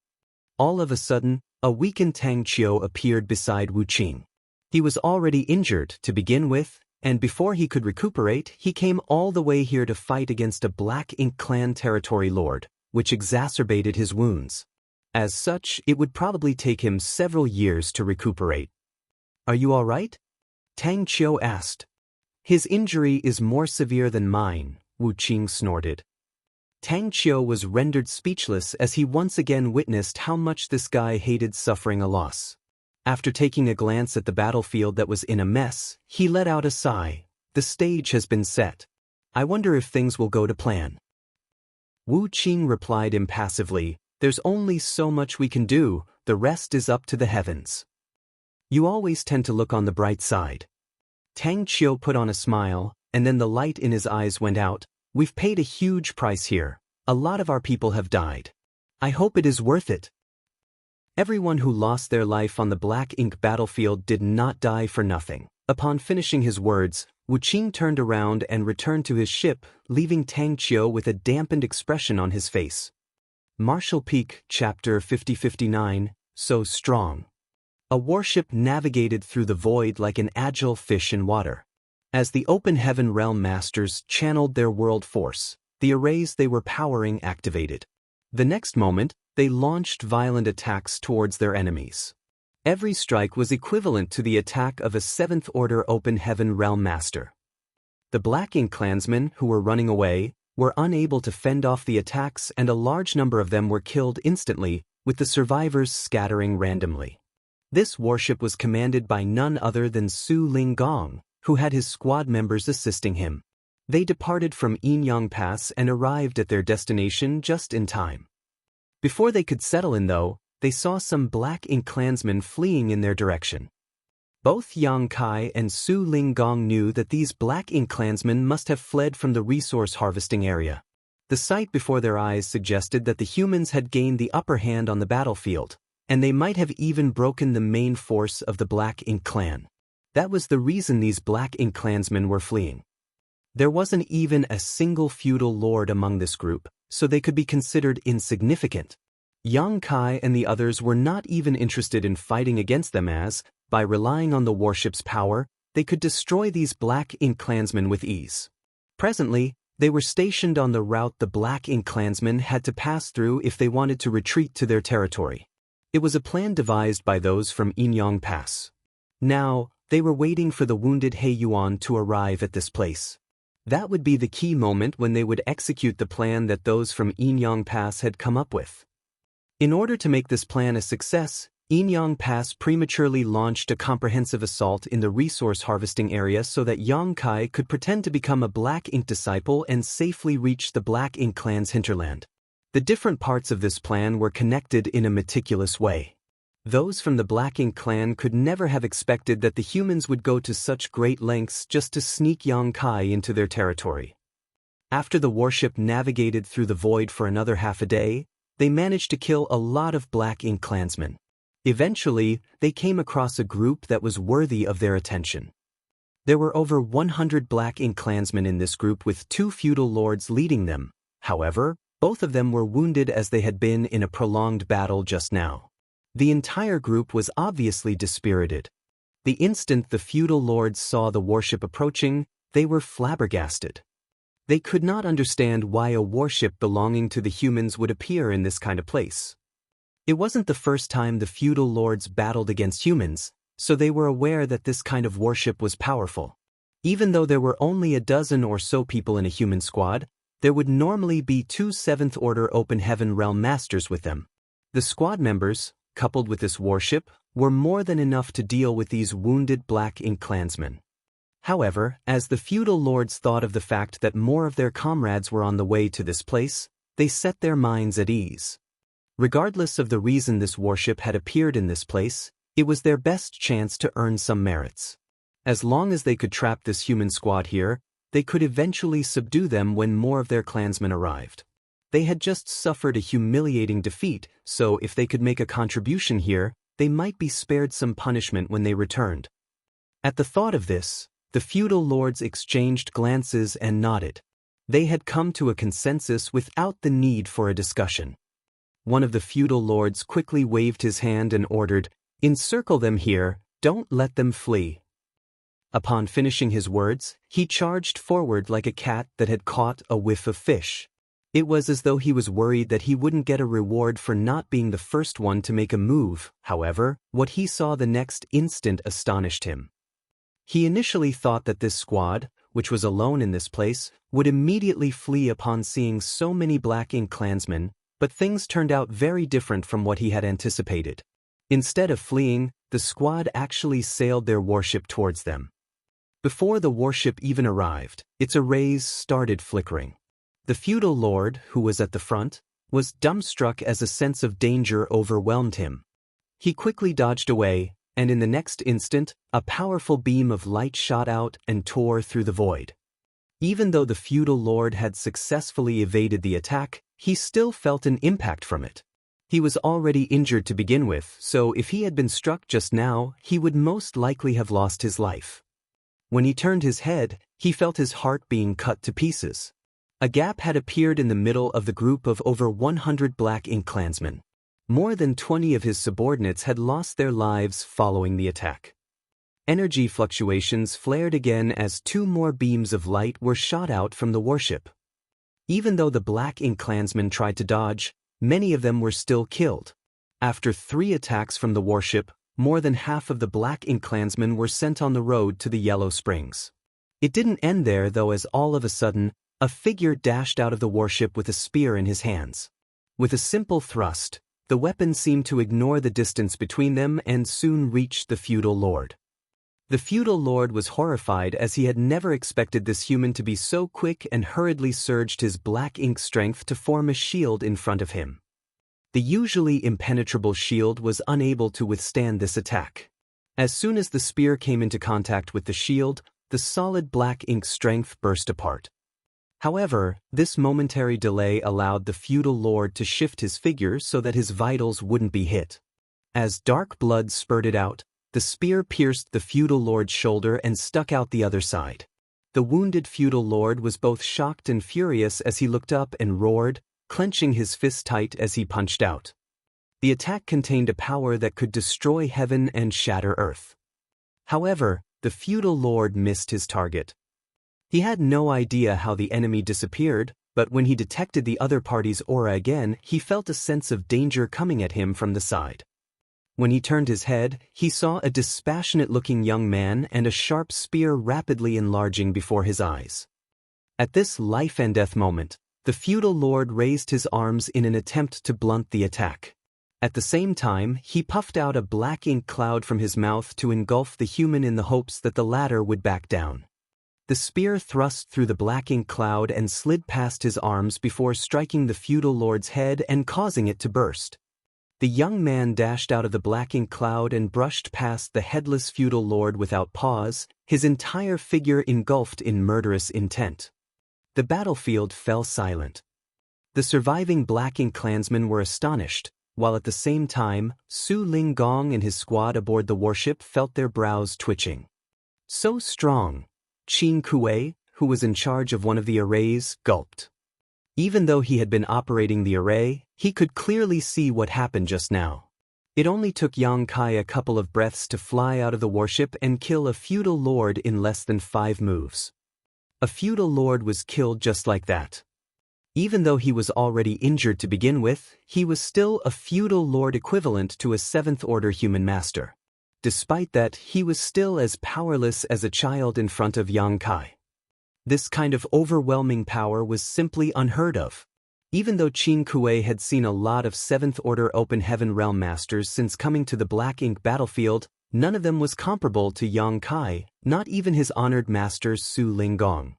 All of a sudden, a weakened Tang Qiu appeared beside Wu Qing. He was already injured to begin with, and before he could recuperate, he came all the way here to fight against a Black Ink clan territory lord, which exacerbated his wounds. As such, it would probably take him several years to recuperate. "Are you all right?" Tang Qiu asked. "His injury is more severe than mine," Wu Qing snorted. Tang Qiu was rendered speechless as he once again witnessed how much this guy hated suffering a loss. After taking a glance at the battlefield that was in a mess, he let out a sigh. "The stage has been set. I wonder if things will go to plan." Wu Qing replied impassively, "There's only so much we can do, the rest is up to the heavens." "You always tend to look on the bright side." Tang Qiu put on a smile, and then the light in his eyes went out. "We've paid a huge price here. A lot of our people have died. I hope it is worth it." Everyone who lost their life on the Black Ink battlefield did not die for nothing. Upon finishing his words, Wu Qing turned around and returned to his ship, leaving Tang Qiu with a dampened expression on his face. Martial Peak, Chapter 50-59, So Strong. A warship navigated through the void like an agile fish in water. As the Open Heaven Realm Masters channeled their world force, the arrays they were powering activated. The next moment, they launched violent attacks towards their enemies. Every strike was equivalent to the attack of a 7th Order Open Heaven Realm Master. The Black Ink clansmen, who were running away, were unable to fend off the attacks, and a large number of them were killed instantly, with the survivors scattering randomly. This warship was commanded by none other than Su Linggong, who had his squad members assisting him. They departed from Yinyang Pass and arrived at their destination just in time. Before they could settle in, though, they saw some Black Ink clansmen fleeing in their direction. Both Yang Kai and Su Linggong knew that these Black Ink clansmen must have fled from the resource harvesting area. The sight before their eyes suggested that the humans had gained the upper hand on the battlefield, and they might have even broken the main force of the Black Ink clan. That was the reason these Black Ink clansmen were fleeing. There wasn't even a single feudal lord among this group, so they could be considered insignificant. Yang Kai and the others were not even interested in fighting against them as, by relying on the warship's power, they could destroy these Black Ink clansmen with ease. Presently, they were stationed on the route the Black Ink clansmen had to pass through if they wanted to retreat to their territory. It was a plan devised by those from Yinyang Pass. Now, they were waiting for the wounded He Yuan to arrive at this place. That would be the key moment when they would execute the plan that those from Yinyang Pass had come up with. In order to make this plan a success, Yinyang Pass prematurely launched a comprehensive assault in the resource harvesting area so that Yang Kai could pretend to become a Black Ink disciple and safely reach the Black Ink clan's hinterland. The different parts of this plan were connected in a meticulous way. Those from the Black Ink clan could never have expected that the humans would go to such great lengths just to sneak Yang Kai into their territory. After the warship navigated through the void for another half a day, they managed to kill a lot of Black Ink clansmen. Eventually, they came across a group that was worthy of their attention. There were over 100 Black Ink clansmen in this group with 2 feudal lords leading them. However, both of them were wounded as they had been in a prolonged battle just now. The entire group was obviously dispirited. The instant the feudal lords saw the warship approaching, they were flabbergasted. They could not understand why a warship belonging to the humans would appear in this kind of place. It wasn't the first time the feudal lords battled against humans, so they were aware that this kind of warship was powerful. Even though there were only a dozen or so people in a human squad, there would normally be 2 7th Order Open Heaven Realm Masters with them. The squad members, coupled with this warship, were more than enough to deal with these wounded Black Ink clansmen. However, as the feudal lords thought of the fact that more of their comrades were on the way to this place, they set their minds at ease. Regardless of the reason this warship had appeared in this place, it was their best chance to earn some merits. As long as they could trap this human squad here, they could eventually subdue them when more of their clansmen arrived. They had just suffered a humiliating defeat, so if they could make a contribution here, they might be spared some punishment when they returned. At the thought of this, the feudal lords exchanged glances and nodded. They had come to a consensus without the need for a discussion. One of the feudal lords quickly waved his hand and ordered, "Encircle them here, don't let them flee." Upon finishing his words, he charged forward like a cat that had caught a whiff of fish. It was as though he was worried that he wouldn't get a reward for not being the first one to make a move. However, what he saw the next instant astonished him. He initially thought that this squad, which was alone in this place, would immediately flee upon seeing so many Black Ink clansmen, but things turned out very different from what he had anticipated. Instead of fleeing, the squad actually sailed their warship towards them. Before the warship even arrived, its arrays started flickering. The feudal lord, who was at the front, was dumbstruck as a sense of danger overwhelmed him. He quickly dodged away, and in the next instant, a powerful beam of light shot out and tore through the void. Even though the feudal lord had successfully evaded the attack, he still felt an impact from it. He was already injured to begin with, so if he had been struck just now, he would most likely have lost his life. When he turned his head, he felt his heart being cut to pieces. A gap had appeared in the middle of the group of over 100 Black Ink clansmen. More than 20 of his subordinates had lost their lives following the attack. Energy fluctuations flared again as 2 more beams of light were shot out from the warship. Even though the Black Ink clansmen tried to dodge, many of them were still killed. After 3 attacks from the warship, more than half of the Black Ink clansmen were sent on the road to the Yellow Springs. It didn't end there though, as all of a sudden, a figure dashed out of the warship with a spear in his hands. With a simple thrust, the weapon seemed to ignore the distance between them and soon reached the feudal lord. The feudal lord was horrified as he had never expected this human to be so quick and hurriedly surged his Black Ink strength to form a shield in front of him. The usually impenetrable shield was unable to withstand this attack. As soon as the spear came into contact with the shield, the solid Black Ink strength burst apart. However, this momentary delay allowed the feudal lord to shift his figure so that his vitals wouldn't be hit. As dark blood spurted out, the spear pierced the feudal lord's shoulder and stuck out the other side. The wounded feudal lord was both shocked and furious as he looked up and roared, clenching his fist tight as he punched out. The attack contained a power that could destroy heaven and shatter earth. However, the feudal lord missed his target. He had no idea how the enemy disappeared, but when he detected the other party's aura again, he felt a sense of danger coming at him from the side. When he turned his head, he saw a dispassionate-looking young man and a sharp spear rapidly enlarging before his eyes. At this life-and-death moment, the feudal lord raised his arms in an attempt to blunt the attack. At the same time, he puffed out a Black Ink cloud from his mouth to engulf the human in the hopes that the latter would back down. The spear thrust through the Black Ink cloud and slid past his arms before striking the feudal lord's head and causing it to burst. The young man dashed out of the Black Ink cloud and brushed past the headless feudal lord without pause, his entire figure engulfed in murderous intent. The battlefield fell silent. The surviving Black Ink clansmen were astonished, while at the same time, Su Ling Gong and his squad aboard the warship felt their brows twitching. So strong. Qin Kuei, who was in charge of one of the arrays, gulped. Even though he had been operating the array, he could clearly see what happened just now. It only took Yang Kai a couple of breaths to fly out of the warship and kill a feudal lord in less than 5 moves. A feudal lord was killed just like that. Even though he was already injured to begin with, he was still a feudal lord equivalent to a 7th-order human master. Despite that, he was still as powerless as a child in front of Yang Kai. This kind of overwhelming power was simply unheard of. Even though Qin Kuei had seen a lot of 7th-order Open Heaven Realm Masters since coming to the Black Ink battlefield, none of them was comparable to Yang Kai, not even his honored master Su Ling Gong.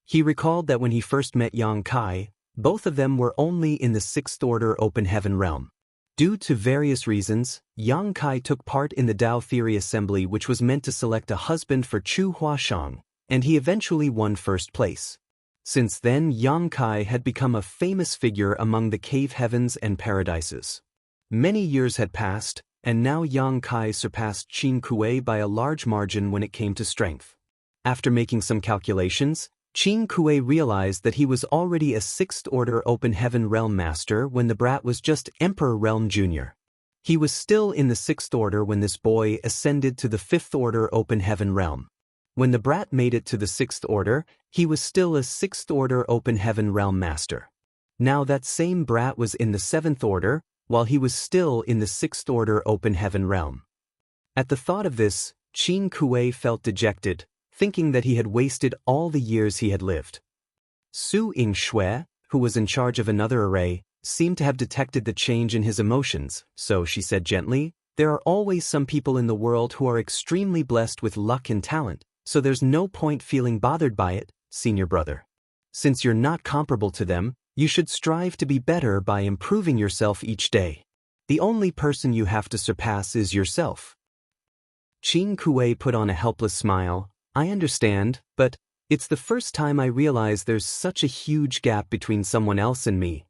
He recalled that when he first met Yang Kai, both of them were only in the 6th-order Open Heaven Realm. Due to various reasons, Yang Kai took part in the Dao Theory Assembly, which was meant to select a husband for Chu Huashang, and he eventually won first place. Since then, Yang Kai had become a famous figure among the cave heavens and paradises. Many years had passed, and now Yang Kai surpassed Qin Kuei by a large margin when it came to strength. After making some calculations, Qin Kuei realized that he was already a 6th Order Open Heaven Realm Master when the brat was just Emperor Realm Jr. He was still in the 6th Order when this boy ascended to the 5th Order Open Heaven Realm. When the brat made it to the 6th Order, he was still a 6th Order Open Heaven Realm Master. Now that same brat was in the 7th Order, while he was still in the 6th Order Open Heaven Realm. At the thought of this, Qin Kuei felt dejected, thinking that he had wasted all the years he had lived. Su Yingshui, who was in charge of another array, seemed to have detected the change in his emotions, so she said gently, "There are always some people in the world who are extremely blessed with luck and talent, so there's no point feeling bothered by it, senior brother. Since you're not comparable to them, you should strive to be better by improving yourself each day. The only person you have to surpass is yourself." Qin Kuei put on a helpless smile. "I understand, but it's the first time I realize there's such a huge gap between someone else and me."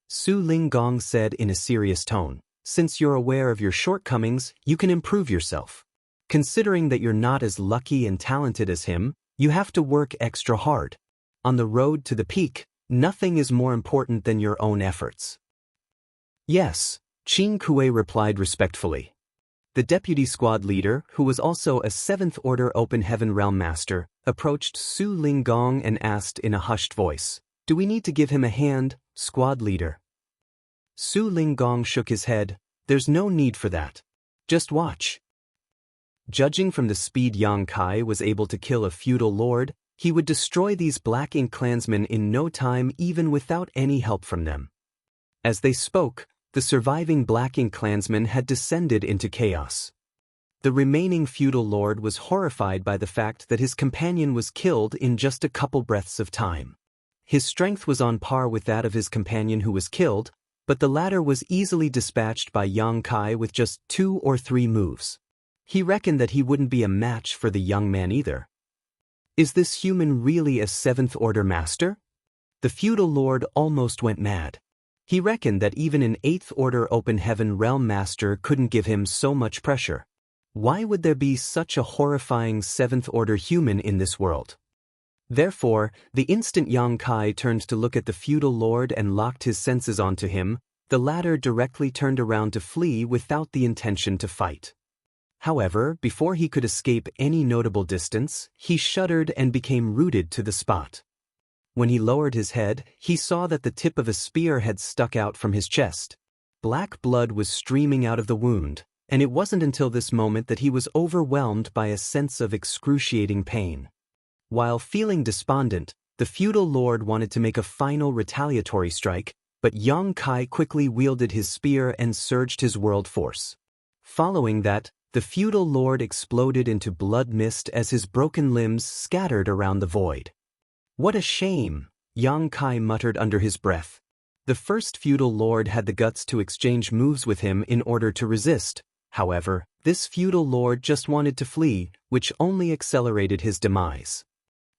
Su Linggong said in a serious tone, "Since you're aware of your shortcomings, you can improve yourself. Considering that you're not as lucky and talented as him, you have to work extra hard. On the road to the peak, nothing is more important than your own efforts." "Yes," Qin Kuei replied respectfully. The deputy squad leader, who was also a 7th Order Open Heaven Realm Master, approached Su Linggong and asked in a hushed voice, "Do we need to give him a hand, squad leader?" Su Linggong shook his head. "There's no need for that. Just watch." Judging from the speed Yang Kai was able to kill a feudal lord, he would destroy these Black Ink clansmen in no time even without any help from them. As they spoke, the surviving Black Ink clansmen had descended into chaos. The remaining feudal lord was horrified by the fact that his companion was killed in just a couple breaths of time. His strength was on par with that of his companion who was killed, but the latter was easily dispatched by Yang Kai with just 2 or 3 moves. He reckoned that he wouldn't be a match for the young man either. Is this human really a 7th Order master? The feudal lord almost went mad. He reckoned that even an 8th Order Open Heaven Realm Master couldn't give him so much pressure. Why would there be such a horrifying 7th Order human in this world? Therefore, the instant Yang Kai turned to look at the feudal lord and locked his senses onto him, the latter directly turned around to flee without the intention to fight. However, before he could escape any notable distance, he shuddered and became rooted to the spot. When he lowered his head, he saw that the tip of a spear had stuck out from his chest. Black blood was streaming out of the wound, and it wasn't until this moment that he was overwhelmed by a sense of excruciating pain. While feeling despondent, the feudal lord wanted to make a final retaliatory strike, but Yang Kai quickly wielded his spear and surged his world force. Following that, the feudal lord exploded into blood mist as his broken limbs scattered around the void. "What a shame," Yang Kai muttered under his breath. The first feudal lord had the guts to exchange moves with him in order to resist. However, this feudal lord just wanted to flee, which only accelerated his demise.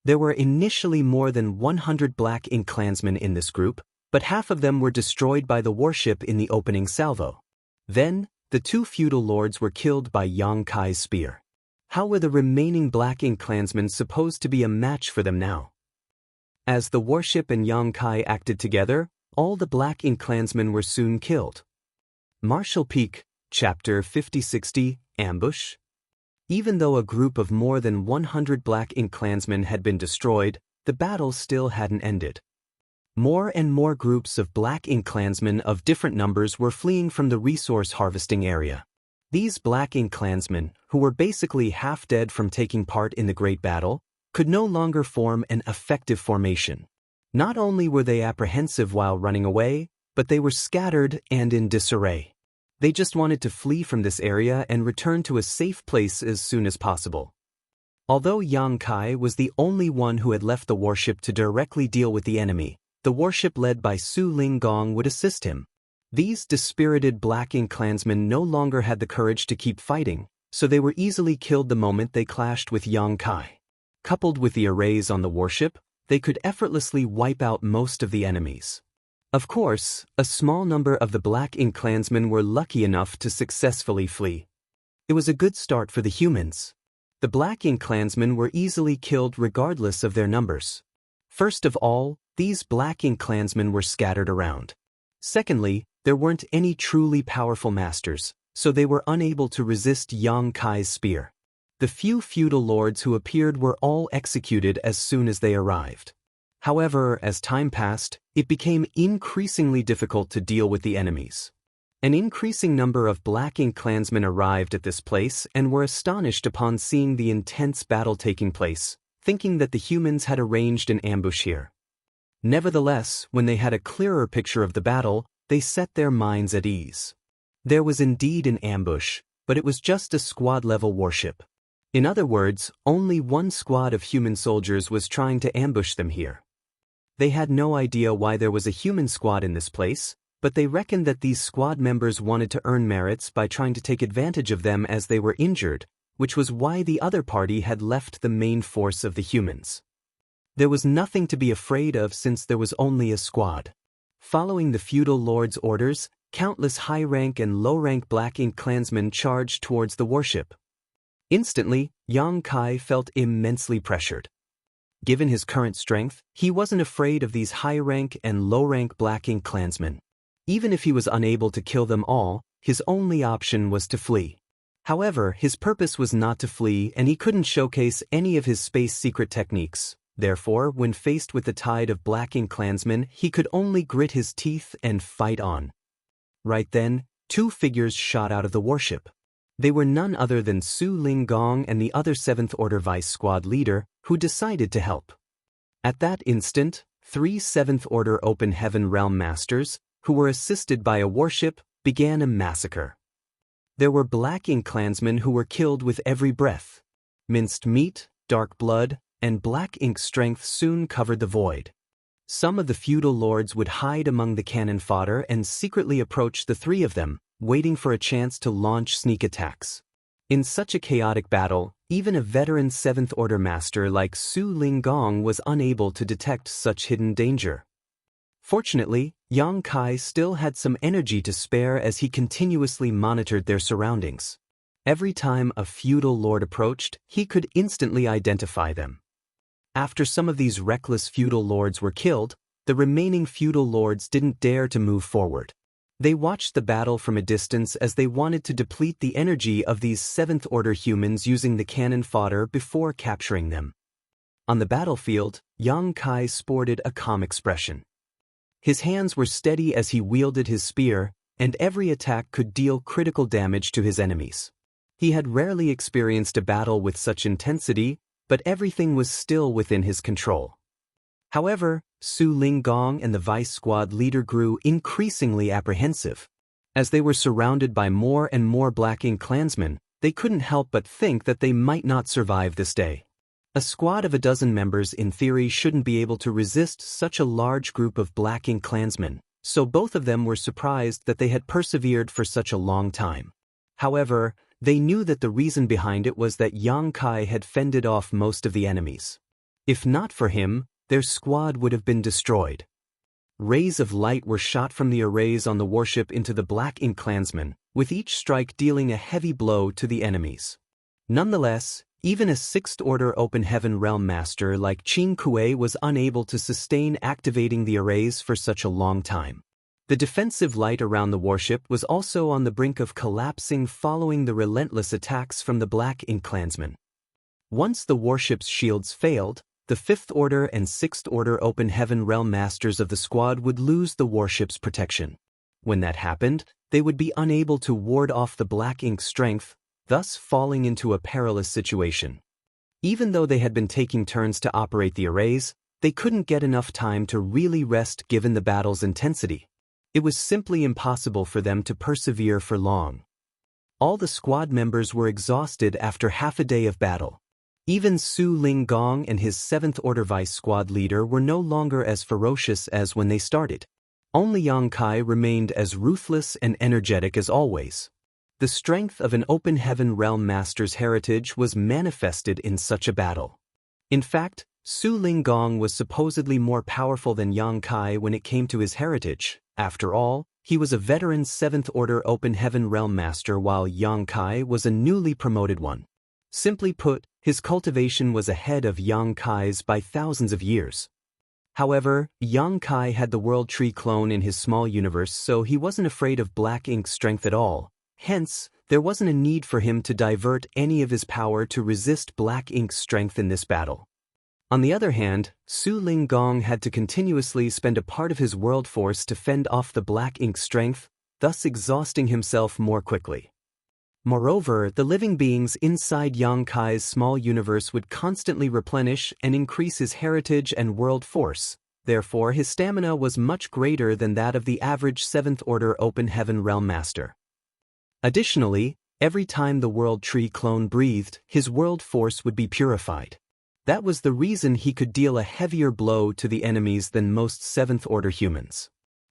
There were initially more than 100 Black Ink clansmen in this group, but half of them were destroyed by the warship in the opening salvo. Then, the 2 feudal lords were killed by Yang Kai's spear. How were the remaining Black Ink clansmen supposed to be a match for them now? As the warship and Yang Kai acted together, all the Black Ink clansmen were soon killed. Martial Peak, Chapter 5060, Ambush. Even though a group of more than 100 Black Ink clansmen had been destroyed, the battle still hadn't ended. More and more groups of Black Ink clansmen of different numbers were fleeing from the resource harvesting area. These Black Ink clansmen, who were basically half dead from taking part in the Great Battle, could no longer form an effective formation. Not only were they apprehensive while running away, but they were scattered and in disarray. They just wanted to flee from this area and return to a safe place as soon as possible. Although Yang Kai was the only one who had left the warship to directly deal with the enemy, the warship led by Su Linggong would assist him. These dispirited Black Ink clansmen no longer had the courage to keep fighting, so they were easily killed the moment they clashed with Yang Kai. Coupled with the arrays on the warship, they could effortlessly wipe out most of the enemies. Of course, a small number of the Black Ink clansmen were lucky enough to successfully flee. It was a good start for the humans. The Black Ink clansmen were easily killed regardless of their numbers. First of all, these Black Ink clansmen were scattered around. Secondly, there weren't any truly powerful masters, so they were unable to resist Yang Kai's spear. The few feudal lords who appeared were all executed as soon as they arrived. However, as time passed, it became increasingly difficult to deal with the enemies. An increasing number of Black Ink clansmen arrived at this place and were astonished upon seeing the intense battle taking place, thinking that the humans had arranged an ambush here. Nevertheless, when they had a clearer picture of the battle, they set their minds at ease. There was indeed an ambush, but it was just a squad-level warship. In other words, only one squad of human soldiers was trying to ambush them here. They had no idea why there was a human squad in this place, but they reckoned that these squad members wanted to earn merits by trying to take advantage of them as they were injured, which was why the other party had left the main force of the humans. There was nothing to be afraid of since there was only a squad. Following the feudal lord's orders, countless high-rank and low-rank Black Ink clansmen charged towards the warship. Instantly, Yang Kai felt immensely pressured. Given his current strength, he wasn't afraid of these high-rank and low-rank Black Ink clansmen. Even if he was unable to kill them all, his only option was to flee. However, his purpose was not to flee and he couldn't showcase any of his space secret techniques. Therefore, when faced with the tide of Black Ink clansmen, he could only grit his teeth and fight on. Right then, two figures shot out of the warship. They were none other than Su Linggong and the other 7th Order Vice Squad leader, who decided to help. At that instant, 3 7th Order Open Heaven Realm Masters, who were assisted by a warship, began a massacre. There were Black Ink clansmen who were killed with every breath. Minced meat, dark blood, and Black Ink strength soon covered the void. Some of the feudal lords would hide among the cannon fodder and secretly approach the 3 of them, waiting for a chance to launch sneak attacks. In such a chaotic battle, even a veteran 7th Order Master like Su Linggong was unable to detect such hidden danger. Fortunately, Yang Kai still had some energy to spare as he continuously monitored their surroundings. Every time a feudal lord approached, he could instantly identify them. After some of these reckless feudal lords were killed, the remaining feudal lords didn't dare to move forward. They watched the battle from a distance as they wanted to deplete the energy of these 7th Order humans using the cannon fodder before capturing them. On the battlefield, Yang Kai sported a calm expression. His hands were steady as he wielded his spear, and every attack could deal critical damage to his enemies. He had rarely experienced a battle with such intensity, but everything was still within his control. However, Su Linggong and the Vice Squad leader grew increasingly apprehensive. As they were surrounded by more and more Black Ink clansmen, they couldn't help but think that they might not survive this day. A squad of a dozen members in theory shouldn't be able to resist such a large group of Black Ink clansmen, so both of them were surprised that they had persevered for such a long time. However, they knew that the reason behind it was that Yang Kai had fended off most of the enemies. If not for him, their squad would have been destroyed. Rays of light were shot from the arrays on the warship into the Black Ink clansmen, with each strike dealing a heavy blow to the enemies. Nonetheless, even a 6th Order Open Heaven Realm Master like Qing Kuei was unable to sustain activating the arrays for such a long time. The defensive light around the warship was also on the brink of collapsing following the relentless attacks from the Black Ink clansmen. Once the warship's shields failed, the 5th Order and 6th Order Open Heaven Realm Masters of the squad would lose the warship's protection. When that happened, they would be unable to ward off the Black Ink's strength, thus falling into a perilous situation. Even though they had been taking turns to operate the arrays, they couldn't get enough time to really rest given the battle's intensity. It was simply impossible for them to persevere for long. All the squad members were exhausted after half a day of battle. Even Su Linggong and his 7th Order Vice Squad leader were no longer as ferocious as when they started. Only Yang Kai remained as ruthless and energetic as always. The strength of an Open Heaven Realm Master's heritage was manifested in such a battle. In fact, Su Linggong was supposedly more powerful than Yang Kai when it came to his heritage. After all, he was a veteran 7th Order Open Heaven Realm Master while Yang Kai was a newly promoted one. Simply put, his cultivation was ahead of Yang Kai's by thousands of years. However, Yang Kai had the World Tree clone in his small universe, so he wasn't afraid of Black Ink's strength at all. Hence, there wasn't a need for him to divert any of his power to resist Black Ink's strength in this battle. On the other hand, Su Linggong had to continuously spend a part of his world force to fend off the Black Ink's strength, thus exhausting himself more quickly. Moreover, the living beings inside Yang Kai's small universe would constantly replenish and increase his heritage and world force. Therefore, his stamina was much greater than that of the average 7th Order Open Heaven Realm Master. Additionally, every time the World Tree clone breathed, his world force would be purified. That was the reason he could deal a heavier blow to the enemies than most 7th Order humans.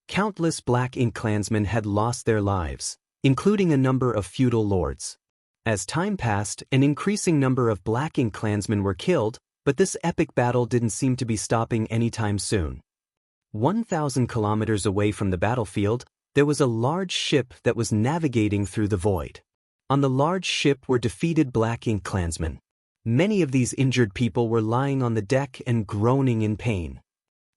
Countless Black Ink clansmen had lost their lives, including a number of feudal lords. As time passed, an increasing number of Black Ink clansmen were killed, but this epic battle didn't seem to be stopping anytime soon. 1,000 kilometers away from the battlefield, there was a large ship that was navigating through the void. On the large ship were defeated Black Ink clansmen. Many of these injured people were lying on the deck and groaning in pain.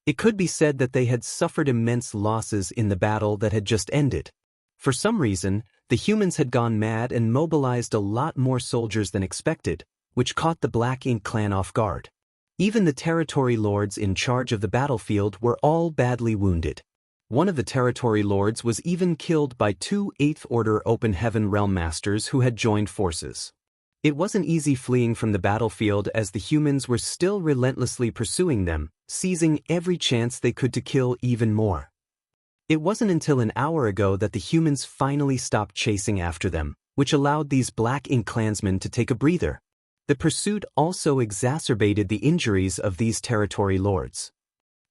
It could be said that they had suffered immense losses in the battle that had just ended. For some reason, the humans had gone mad and mobilized a lot more soldiers than expected, which caught the Black Ink clan off guard. Even the territory lords in charge of the battlefield were all badly wounded. One of the territory lords was even killed by 2 8th Order Open Heaven Realm Masters who had joined forces. It wasn't easy fleeing from the battlefield as the humans were still relentlessly pursuing them, seizing every chance they could to kill even more. It wasn't until an hour ago that the humans finally stopped chasing after them, which allowed these Black Ink clansmen to take a breather. The pursuit also exacerbated the injuries of these territory lords.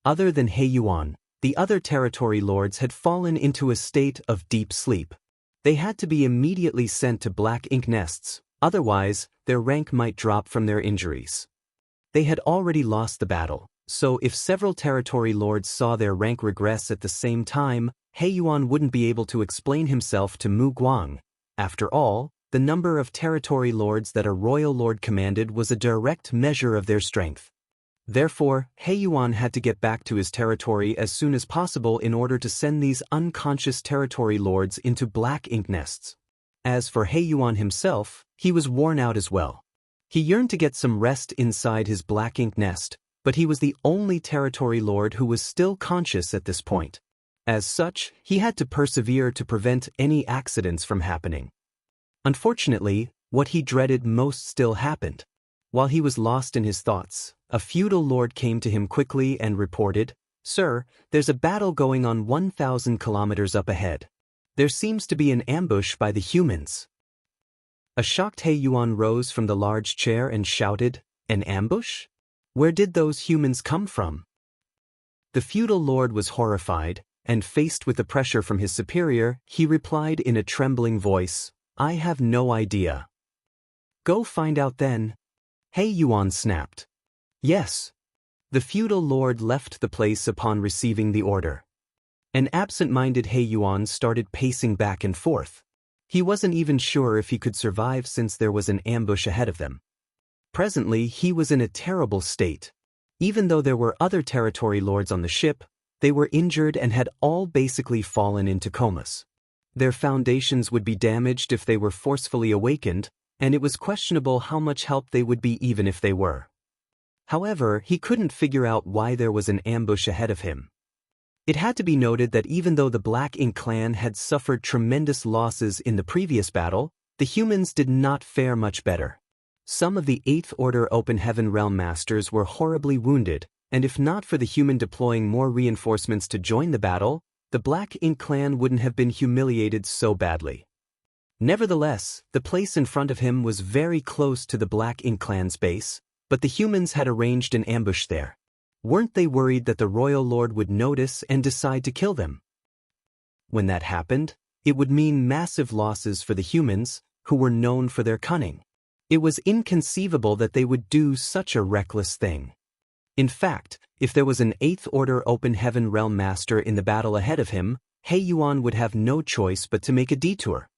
Other than He Yuan, the other territory lords had fallen into a state of deep sleep. They had to be immediately sent to Black Ink nests, otherwise, their rank might drop from their injuries. They had already lost the battle, so if several territory lords saw their rank regress at the same time, He Yuan wouldn't be able to explain himself to Mu Guang. After all, the number of territory lords that a royal lord commanded was a direct measure of their strength. Therefore, He Yuan had to get back to his territory as soon as possible in order to send these unconscious territory lords into Black Ink nests. As for He Yuan himself, he was worn out as well. He yearned to get some rest inside his Black Ink nest, but he was the only territory lord who was still conscious at this point. As such, he had to persevere to prevent any accidents from happening. Unfortunately, what he dreaded most still happened. While he was lost in his thoughts, a feudal lord came to him quickly and reported, "Sir, there's a battle going on 1,000 kilometers up ahead. There seems to be an ambush by the humans." A shocked He Yuan rose from the large chair and shouted, "An ambush? Where did those humans come from?" The feudal lord was horrified, and faced with the pressure from his superior, he replied in a trembling voice, "I have no idea." "Go find out then." He Yuan snapped. "Yes." The feudal lord left the place upon receiving the order. An absent-minded He Yuan started pacing back and forth. He wasn't even sure if he could survive since there was an ambush ahead of them. Presently, he was in a terrible state. Even though there were other territory lords on the ship, they were injured and had all basically fallen into comas. Their foundations would be damaged if they were forcefully awakened, and it was questionable how much help they would be even if they were. However, he couldn't figure out why there was an ambush ahead of him. It had to be noted that even though the Black Ink clan had suffered tremendous losses in the previous battle, the humans did not fare much better. Some of the 8th Order Open Heaven Realm Masters were horribly wounded, and if not for the human deploying more reinforcements to join the battle, the Black Ink clan wouldn't have been humiliated so badly. Nevertheless, the place in front of him was very close to the Black Ink clan's base, but the humans had arranged an ambush there. Weren't they worried that the royal lord would notice and decide to kill them? When that happened, it would mean massive losses for the humans, who were known for their cunning. It was inconceivable that they would do such a reckless thing. In fact, if there was an 8th Order Open Heaven Realm Master in the battle ahead of him, He Yuan would have no choice but to make a detour.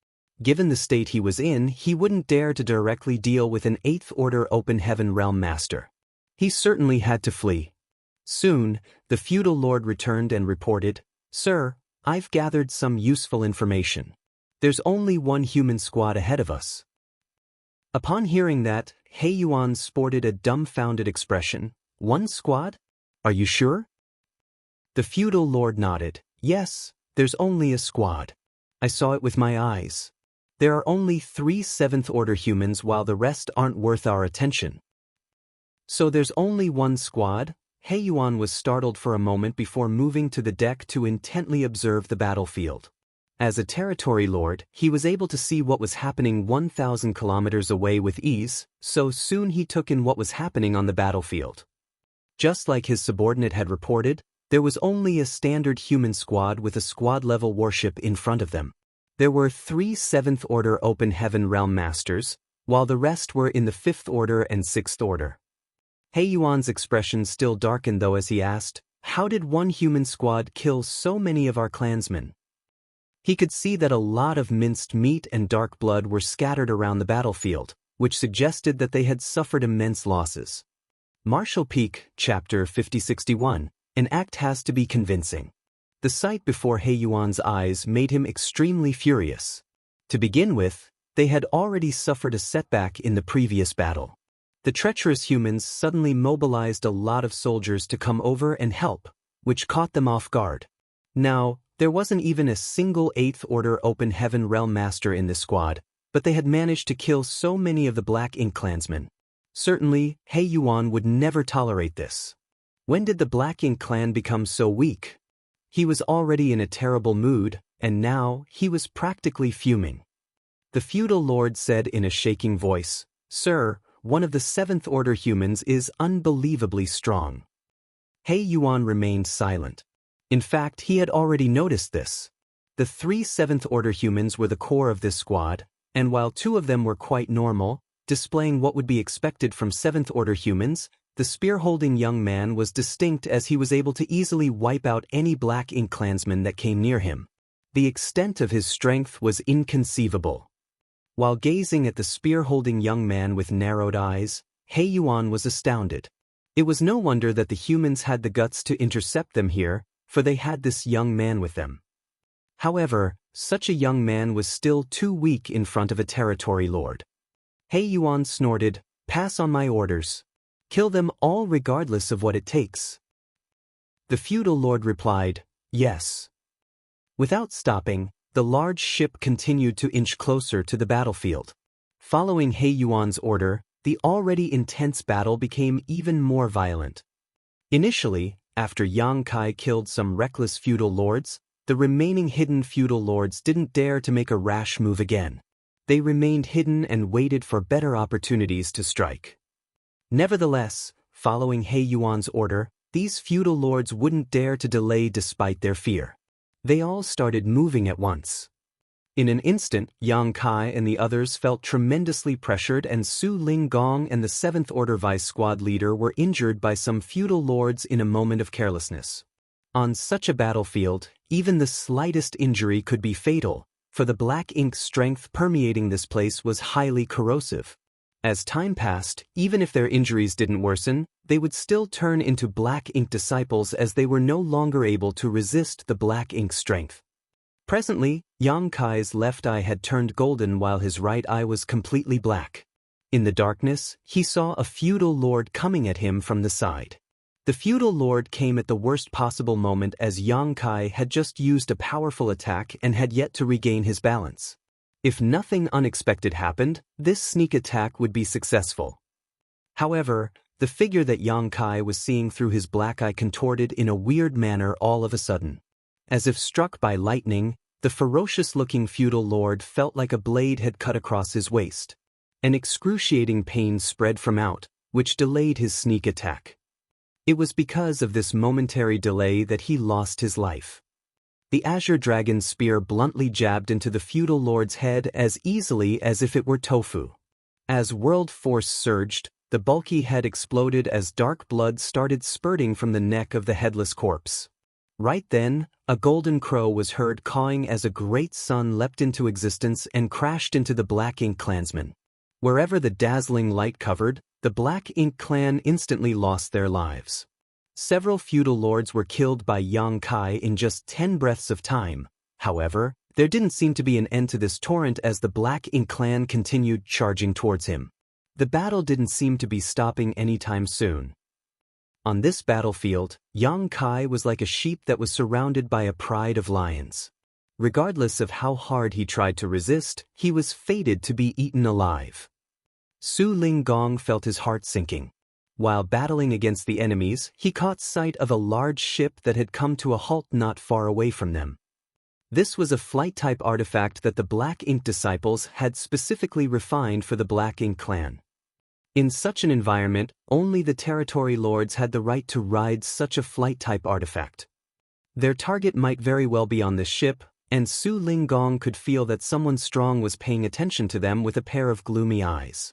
Given the state he was in, he wouldn't dare to directly deal with an 8th Order Open Heaven Realm Master. He certainly had to flee. Soon, the feudal lord returned and reported, "Sir, I've gathered some useful information. There's only one human squad ahead of us." Upon hearing that, He Yuan sported a dumbfounded expression. "One squad? Are you sure?" The feudal lord nodded. "Yes, there's only a squad. I saw it with my eyes. There are only 3 7th Order humans while the rest aren't worth our attention." "So there's only one squad?" He Yuan was startled for a moment before moving to the deck to intently observe the battlefield. As a territory lord, he was able to see what was happening 1,000 kilometers away with ease, so soon he took in what was happening on the battlefield. Just like his subordinate had reported, there was only a standard human squad with a squad-level warship in front of them. There were 3 7th Order Open Heaven Realm Masters, while the rest were in the 5th Order and 6th Order. He Yuan's expression still darkened though as he asked, "How did one human squad kill so many of our clansmen?" He could see that a lot of minced meat and dark blood were scattered around the battlefield, which suggested that they had suffered immense losses. Martial Peak, Chapter 5061, an act has to be convincing. The sight before He Yuan's eyes made him extremely furious. To begin with, they had already suffered a setback in the previous battle. The treacherous humans suddenly mobilized a lot of soldiers to come over and help, which caught them off guard. Now, there wasn't even a single 8th Order Open Heaven Realm Master in this squad, but they had managed to kill so many of the Black Ink clansmen. Certainly, He Yuan would never tolerate this. When did the Black Ink clan become so weak? He was already in a terrible mood, and now he was practically fuming. The feudal lord said in a shaking voice, "Sir, one of the 7th Order humans is unbelievably strong." He Yuan remained silent. In fact, he had already noticed this. The 3 7th Order humans were the core of this squad, and while 2 of them were quite normal, displaying what would be expected from 7th Order humans, the spear-holding young man was distinct as he was able to easily wipe out any Black Ink clansman that came near him. The extent of his strength was inconceivable. While gazing at the spear-holding young man with narrowed eyes, He Yuan was astounded. It was no wonder that the humans had the guts to intercept them here, for they had this young man with them. However, such a young man was still too weak in front of a territory lord. He Yuan snorted, "Pass on my orders. Kill them all regardless of what it takes." The feudal lord replied, "Yes." Without stopping, the large ship continued to inch closer to the battlefield. Following He Yuan's order, the already intense battle became even more violent. Initially, after Yang Kai killed some reckless feudal lords, the remaining hidden feudal lords didn't dare to make a rash move again. They remained hidden and waited for better opportunities to strike. Nevertheless, following He Yuan's order, these feudal lords wouldn't dare to delay despite their fear. They all started moving at once. In an instant, Yang Kai and the others felt tremendously pressured, and Su Ling Gong and the 7th Order Vice Squad leader were injured by some feudal lords in a moment of carelessness. On such a battlefield, even the slightest injury could be fatal, for the Black Ink's strength permeating this place was highly corrosive. As time passed, even if their injuries didn't worsen, they would still turn into Black Ink disciples as they were no longer able to resist the Black Ink's strength. Presently, Yang Kai's left eye had turned golden while his right eye was completely black. In the darkness, he saw a feudal lord coming at him from the side. The feudal lord came at the worst possible moment as Yang Kai had just used a powerful attack and had yet to regain his balance. If nothing unexpected happened, this sneak attack would be successful. However, the figure that Yang Kai was seeing through his black eye contorted in a weird manner all of a sudden. As if struck by lightning, the ferocious-looking feudal lord felt like a blade had cut across his waist. An excruciating pain spread from out, which delayed his sneak attack. It was because of this momentary delay that he lost his life. The Azure Dragon's spear bluntly jabbed into the feudal lord's head as easily as if it were tofu. As world force surged, the bulky head exploded as dark blood started spurting from the neck of the headless corpse. Right then, a golden crow was heard cawing as a great sun leapt into existence and crashed into the Black Ink clansmen. Wherever the dazzling light covered, the Black Ink clan instantly lost their lives. Several feudal lords were killed by Yang Kai in just 10 breaths of time. However, there didn't seem to be an end to this torrent as the Black Ink clan continued charging towards him. The battle didn't seem to be stopping anytime soon. On this battlefield, Yang Kai was like a sheep that was surrounded by a pride of lions. Regardless of how hard he tried to resist, he was fated to be eaten alive. Su Linggong felt his heart sinking. While battling against the enemies, he caught sight of a large ship that had come to a halt not far away from them. This was a flight-type artifact that the Black Ink disciples had specifically refined for the Black Ink clan. In such an environment, only the territory lords had the right to ride such a flight-type artifact. Their target might very well be on this ship, and Su Linggong could feel that someone strong was paying attention to them with a pair of gloomy eyes.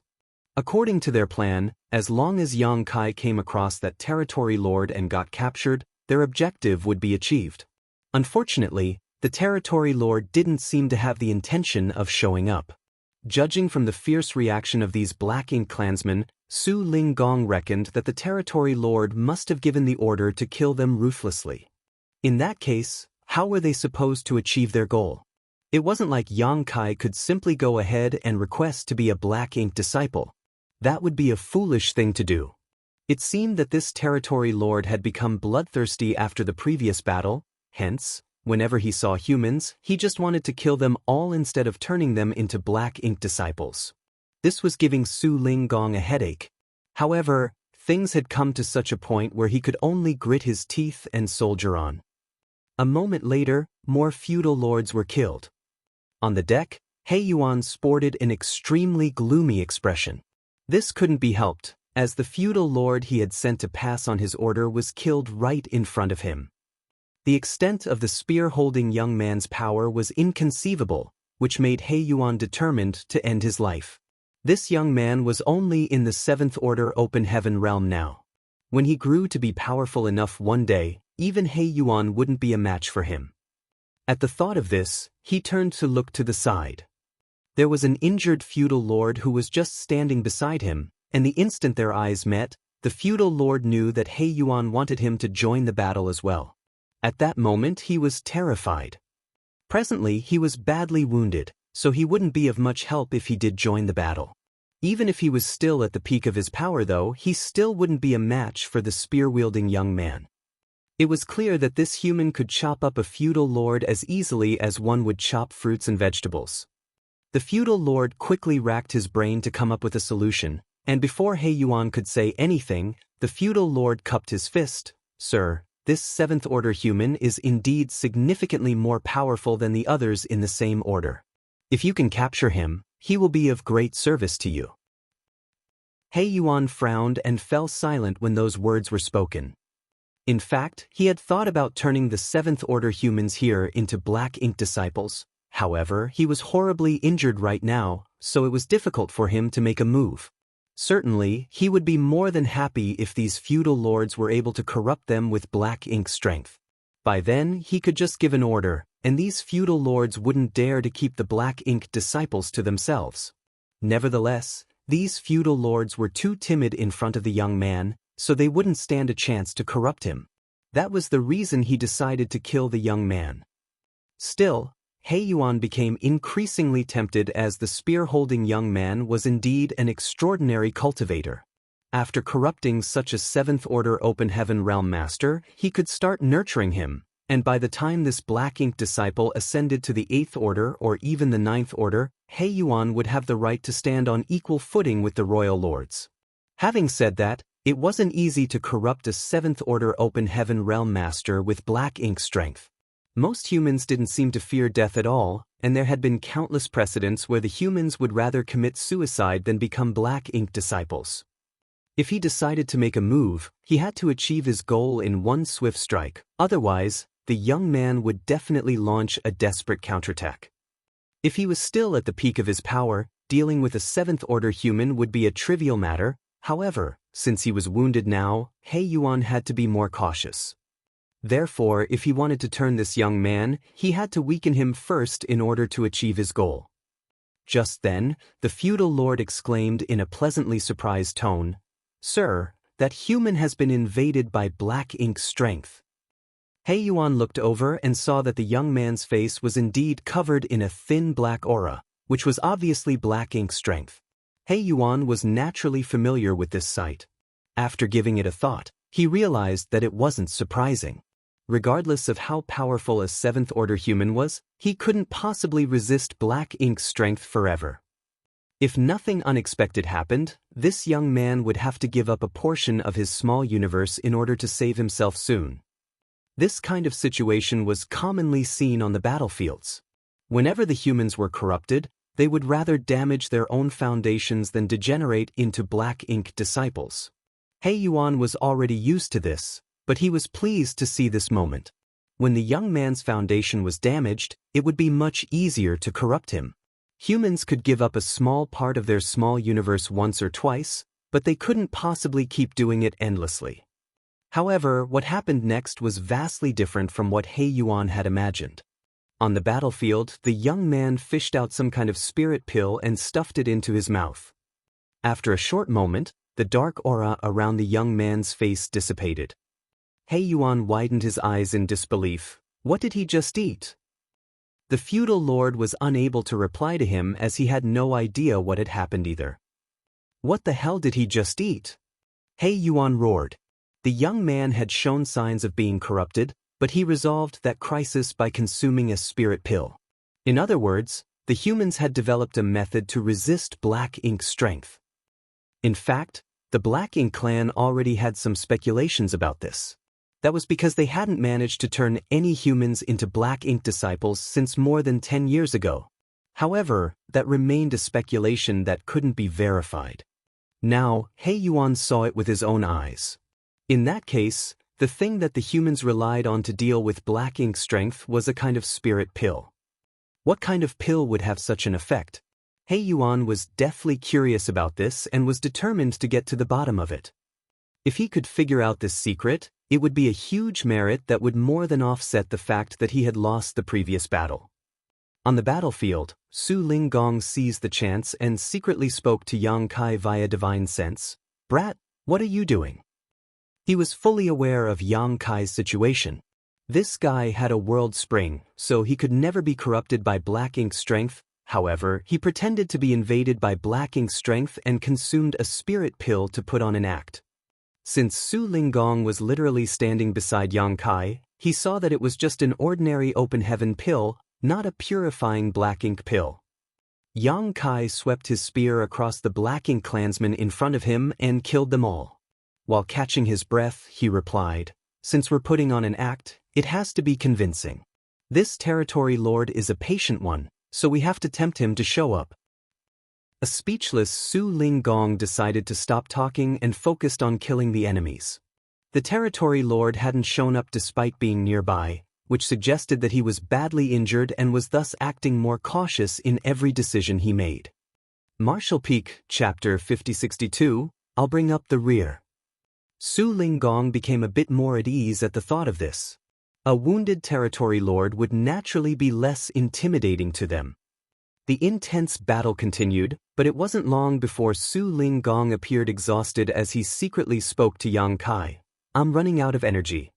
According to their plan, as long as Yang Kai came across that territory lord and got captured, their objective would be achieved. Unfortunately, the territory lord didn't seem to have the intention of showing up. Judging from the fierce reaction of these Black Ink clansmen, Su Linggong reckoned that the territory lord must have given the order to kill them ruthlessly. In that case, how were they supposed to achieve their goal? It wasn't like Yang Kai could simply go ahead and request to be a Black Ink disciple. That would be a foolish thing to do. It seemed that this territory lord had become bloodthirsty after the previous battle, hence, whenever he saw humans, he just wanted to kill them all instead of turning them into Black Ink disciples. This was giving Su Linggong a headache. However, things had come to such a point where he could only grit his teeth and soldier on. A moment later, more feudal lords were killed. On the deck, He Yuan sported an extremely gloomy expression. This couldn't be helped, as the feudal lord he had sent to pass on his order was killed right in front of him. The extent of the spear-holding young man's power was inconceivable, which made He Yuan determined to end his life. This young man was only in the 7th Order Open Heaven realm now. When he grew to be powerful enough one day, even He Yuan wouldn't be a match for him. At the thought of this, he turned to look to the side. There was an injured feudal lord who was just standing beside him, and the instant their eyes met, the feudal lord knew that He Yuan wanted him to join the battle as well. At that moment he was terrified. Presently he was badly wounded, so he wouldn't be of much help if he did join the battle. Even if he was still at the peak of his power though, he still wouldn't be a match for the spear-wielding young man. It was clear that this human could chop up a feudal lord as easily as one would chop fruits and vegetables. The feudal lord quickly racked his brain to come up with a solution, and before He Yuan could say anything, the feudal lord cupped his fist. "Sir, this 7th Order human is indeed significantly more powerful than the others in the same order. If you can capture him, he will be of great service to you." He Yuan frowned and fell silent when those words were spoken. In fact, he had thought about turning the 7th Order humans here into Black Ink disciples. However, he was horribly injured right now, so it was difficult for him to make a move. Certainly, he would be more than happy if these feudal lords were able to corrupt them with Black Ink strength. By then, he could just give an order, and these feudal lords wouldn't dare to keep the Black Ink disciples to themselves. Nevertheless, these feudal lords were too timid in front of the young man, so they wouldn't stand a chance to corrupt him. That was the reason he decided to kill the young man. Still, He Yuan became increasingly tempted as the spear-holding young man was indeed an extraordinary cultivator. After corrupting such a 7th Order Open Heaven realm master, he could start nurturing him, and by the time this Black Ink disciple ascended to the 8th Order or even the 9th Order, He Yuan would have the right to stand on equal footing with the royal lords. Having said that, it wasn't easy to corrupt a 7th Order Open Heaven realm master with Black Ink strength. Most humans didn't seem to fear death at all, and there had been countless precedents where the humans would rather commit suicide than become Black Ink disciples. If he decided to make a move, he had to achieve his goal in one swift strike, otherwise, the young man would definitely launch a desperate counterattack. If he was still at the peak of his power, dealing with a seventh-order human would be a trivial matter. However, since he was wounded now, He Yuan had to be more cautious. Therefore, if he wanted to turn this young man, he had to weaken him first in order to achieve his goal. Just then, the feudal lord exclaimed in a pleasantly surprised tone, "Sir, that human has been invaded by black ink strength." He Yuan looked over and saw that the young man's face was indeed covered in a thin black aura, which was obviously black ink strength. He Yuan was naturally familiar with this sight. After giving it a thought, he realized that it wasn't surprising. Regardless of how powerful a seventh-order human was, he couldn't possibly resist black ink strength forever. If nothing unexpected happened, this young man would have to give up a portion of his small universe in order to save himself soon. This kind of situation was commonly seen on the battlefields. Whenever the humans were corrupted, they would rather damage their own foundations than degenerate into black ink disciples. He Yuan was already used to this, but he was pleased to see this moment. When the young man's foundation was damaged, it would be much easier to corrupt him. Humans could give up a small part of their small universe once or twice, but they couldn't possibly keep doing it endlessly. However, what happened next was vastly different from what He Yuan had imagined. On the battlefield, the young man fished out some kind of spirit pill and stuffed it into his mouth. After a short moment, the dark aura around the young man's face dissipated. He Yuan widened his eyes in disbelief. What did he just eat? The feudal lord was unable to reply to him as he had no idea what had happened either. What the hell did he just eat? He Yuan roared. The young man had shown signs of being corrupted, but he resolved that crisis by consuming a spirit pill. In other words, the humans had developed a method to resist black ink strength. In fact, the Black Ink clan already had some speculations about this. That was because they hadn't managed to turn any humans into black ink disciples since more than 10 years ago. However, that remained a speculation that couldn't be verified. Now, He Yuan saw it with his own eyes. In that case, the thing that the humans relied on to deal with black ink strength was a kind of spirit pill. What kind of pill would have such an effect? He Yuan was deathly curious about this and was determined to get to the bottom of it. If he could figure out this secret, it would be a huge merit that would more than offset the fact that he had lost the previous battle. On the battlefield, Su Linggong seized the chance and secretly spoke to Yang Kai via divine sense. "Brat, what are you doing?" He was fully aware of Yang Kai's situation. This guy had a world spring, so he could never be corrupted by black ink strength. However, he pretended to be invaded by black ink strength and consumed a spirit pill to put on an act. Since Su Linggong was literally standing beside Yang Kai, he saw that it was just an ordinary open heaven pill, not a purifying black ink pill. Yang Kai swept his spear across the black ink clansmen in front of him and killed them all. While catching his breath, he replied, "Since we're putting on an act, it has to be convincing. This territory lord is a patient one, so we have to tempt him to show up." A speechless Su Linggong decided to stop talking and focused on killing the enemies. The territory lord hadn't shown up despite being nearby, which suggested that he was badly injured and was thus acting more cautious in every decision he made. Martial Peak, Chapter 5062, I'll bring up the rear. Su Linggong became a bit more at ease at the thought of this. A wounded territory lord would naturally be less intimidating to them. The intense battle continued, but it wasn't long before Su Linggong appeared exhausted as he secretly spoke to Yang Kai. "I'm running out of energy."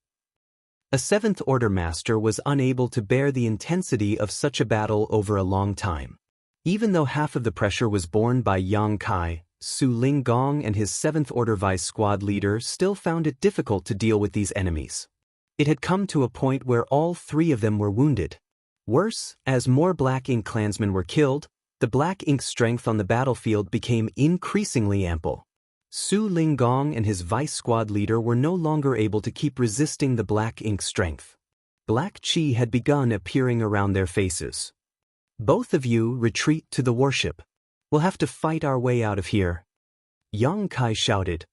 A Seventh Order master was unable to bear the intensity of such a battle over a long time. Even though half of the pressure was borne by Yang Kai, Su Linggong and his Seventh Order vice squad leader still found it difficult to deal with these enemies. It had come to a point where all three of them were wounded. Worse, as more black ink clansmen were killed, the black ink strength on the battlefield became increasingly ample. Su Linggong and his vice squad leader were no longer able to keep resisting the black ink strength. Black chi had begun appearing around their faces. "Both of you retreat to the warship. We'll have to fight our way out of here." Yang Kai shouted.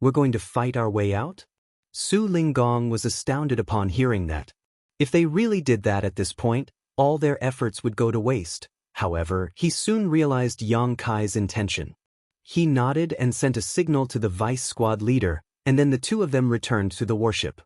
"We're going to fight our way out?" Su Linggong was astounded upon hearing that. If they really did that at this point, all their efforts would go to waste. However, he soon realized Yang Kai's intention. He nodded and sent a signal to the vice squad leader, and then the two of them returned to the warship.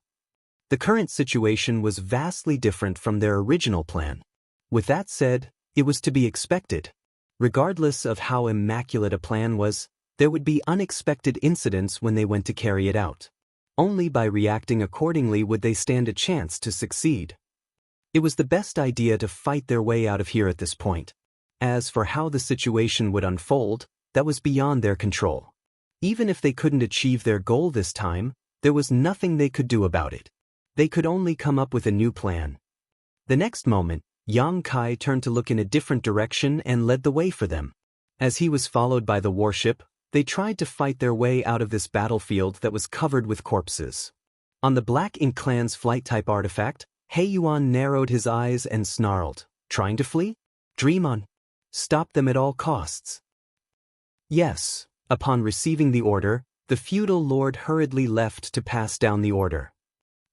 The current situation was vastly different from their original plan. With that said, it was to be expected. Regardless of how immaculate a plan was, there would be unexpected incidents when they went to carry it out. Only by reacting accordingly would they stand a chance to succeed. It was the best idea to fight their way out of here at this point. As for how the situation would unfold, that was beyond their control. Even if they couldn't achieve their goal this time, there was nothing they could do about it. They could only come up with a new plan. The next moment, Yang Kai turned to look in a different direction and led the way for them. As he was followed by the warship, they tried to fight their way out of this battlefield that was covered with corpses. On the Black Ink Clan's flight-type artifact, He Yuan narrowed his eyes and snarled, "Trying to flee? Dream on. Stop them at all costs." Yes. Upon receiving the order, the feudal lord hurriedly left to pass down the order.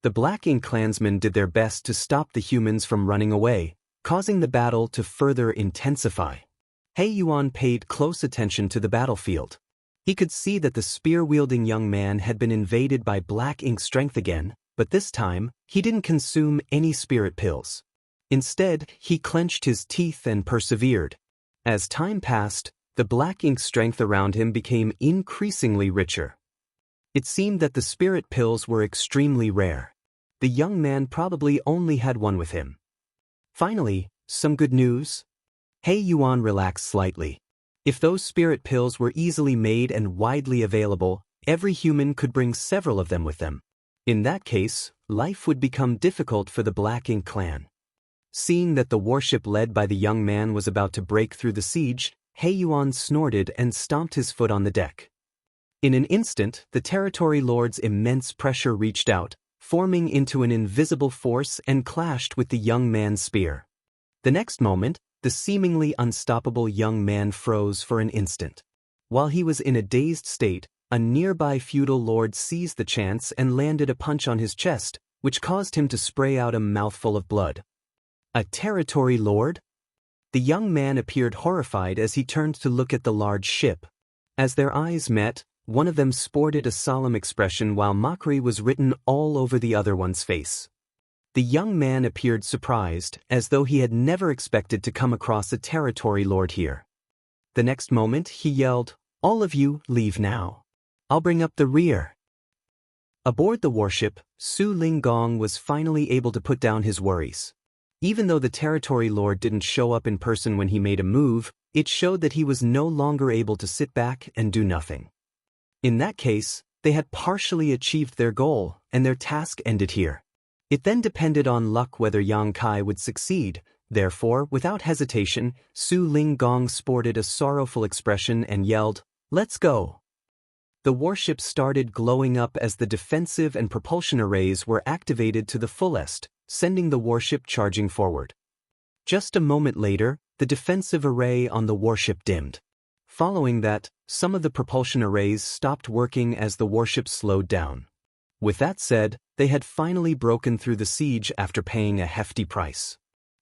The Black Ink clansmen did their best to stop the humans from running away, causing the battle to further intensify. He Yuan paid close attention to the battlefield. He could see that the spear-wielding young man had been invaded by Black Ink strength again, but this time, he didn't consume any spirit pills. Instead, he clenched his teeth and persevered. As time passed, the Black Ink strength around him became increasingly richer. It seemed that the spirit pills were extremely rare. The young man probably only had one with him. Finally, some good news. He Yuan relaxed slightly. If those spirit pills were easily made and widely available, every human could bring several of them with them. In that case, life would become difficult for the Black Ink clan. Seeing that the warship led by the young man was about to break through the siege, He Yuan snorted and stomped his foot on the deck. In an instant, the territory lord's immense pressure reached out, forming into an invisible force and clashed with the young man's spear. The next moment, the seemingly unstoppable young man froze for an instant. While he was in a dazed state, a nearby feudal lord seized the chance and landed a punch on his chest, which caused him to spray out a mouthful of blood. A territory lord? The young man appeared horrified as he turned to look at the large ship. As their eyes met, one of them sported a solemn expression while mockery was written all over the other one's face. The young man appeared surprised, as though he had never expected to come across a territory lord here. The next moment, he yelled, "All of you, leave now. I'll bring up the rear." Aboard the warship, Su Linggong was finally able to put down his worries. Even though the territory lord didn't show up in person when he made a move, it showed that he was no longer able to sit back and do nothing. In that case, they had partially achieved their goal, and their task ended here. It then depended on luck whether Yang Kai would succeed. Therefore, without hesitation, Su Linggong sported a sorrowful expression and yelled, "Let's go." The warship started glowing up as the defensive and propulsion arrays were activated to the fullest, sending the warship charging forward. Just a moment later, the defensive array on the warship dimmed. Following that, some of the propulsion arrays stopped working as the warship slowed down. With that said, they had finally broken through the siege after paying a hefty price.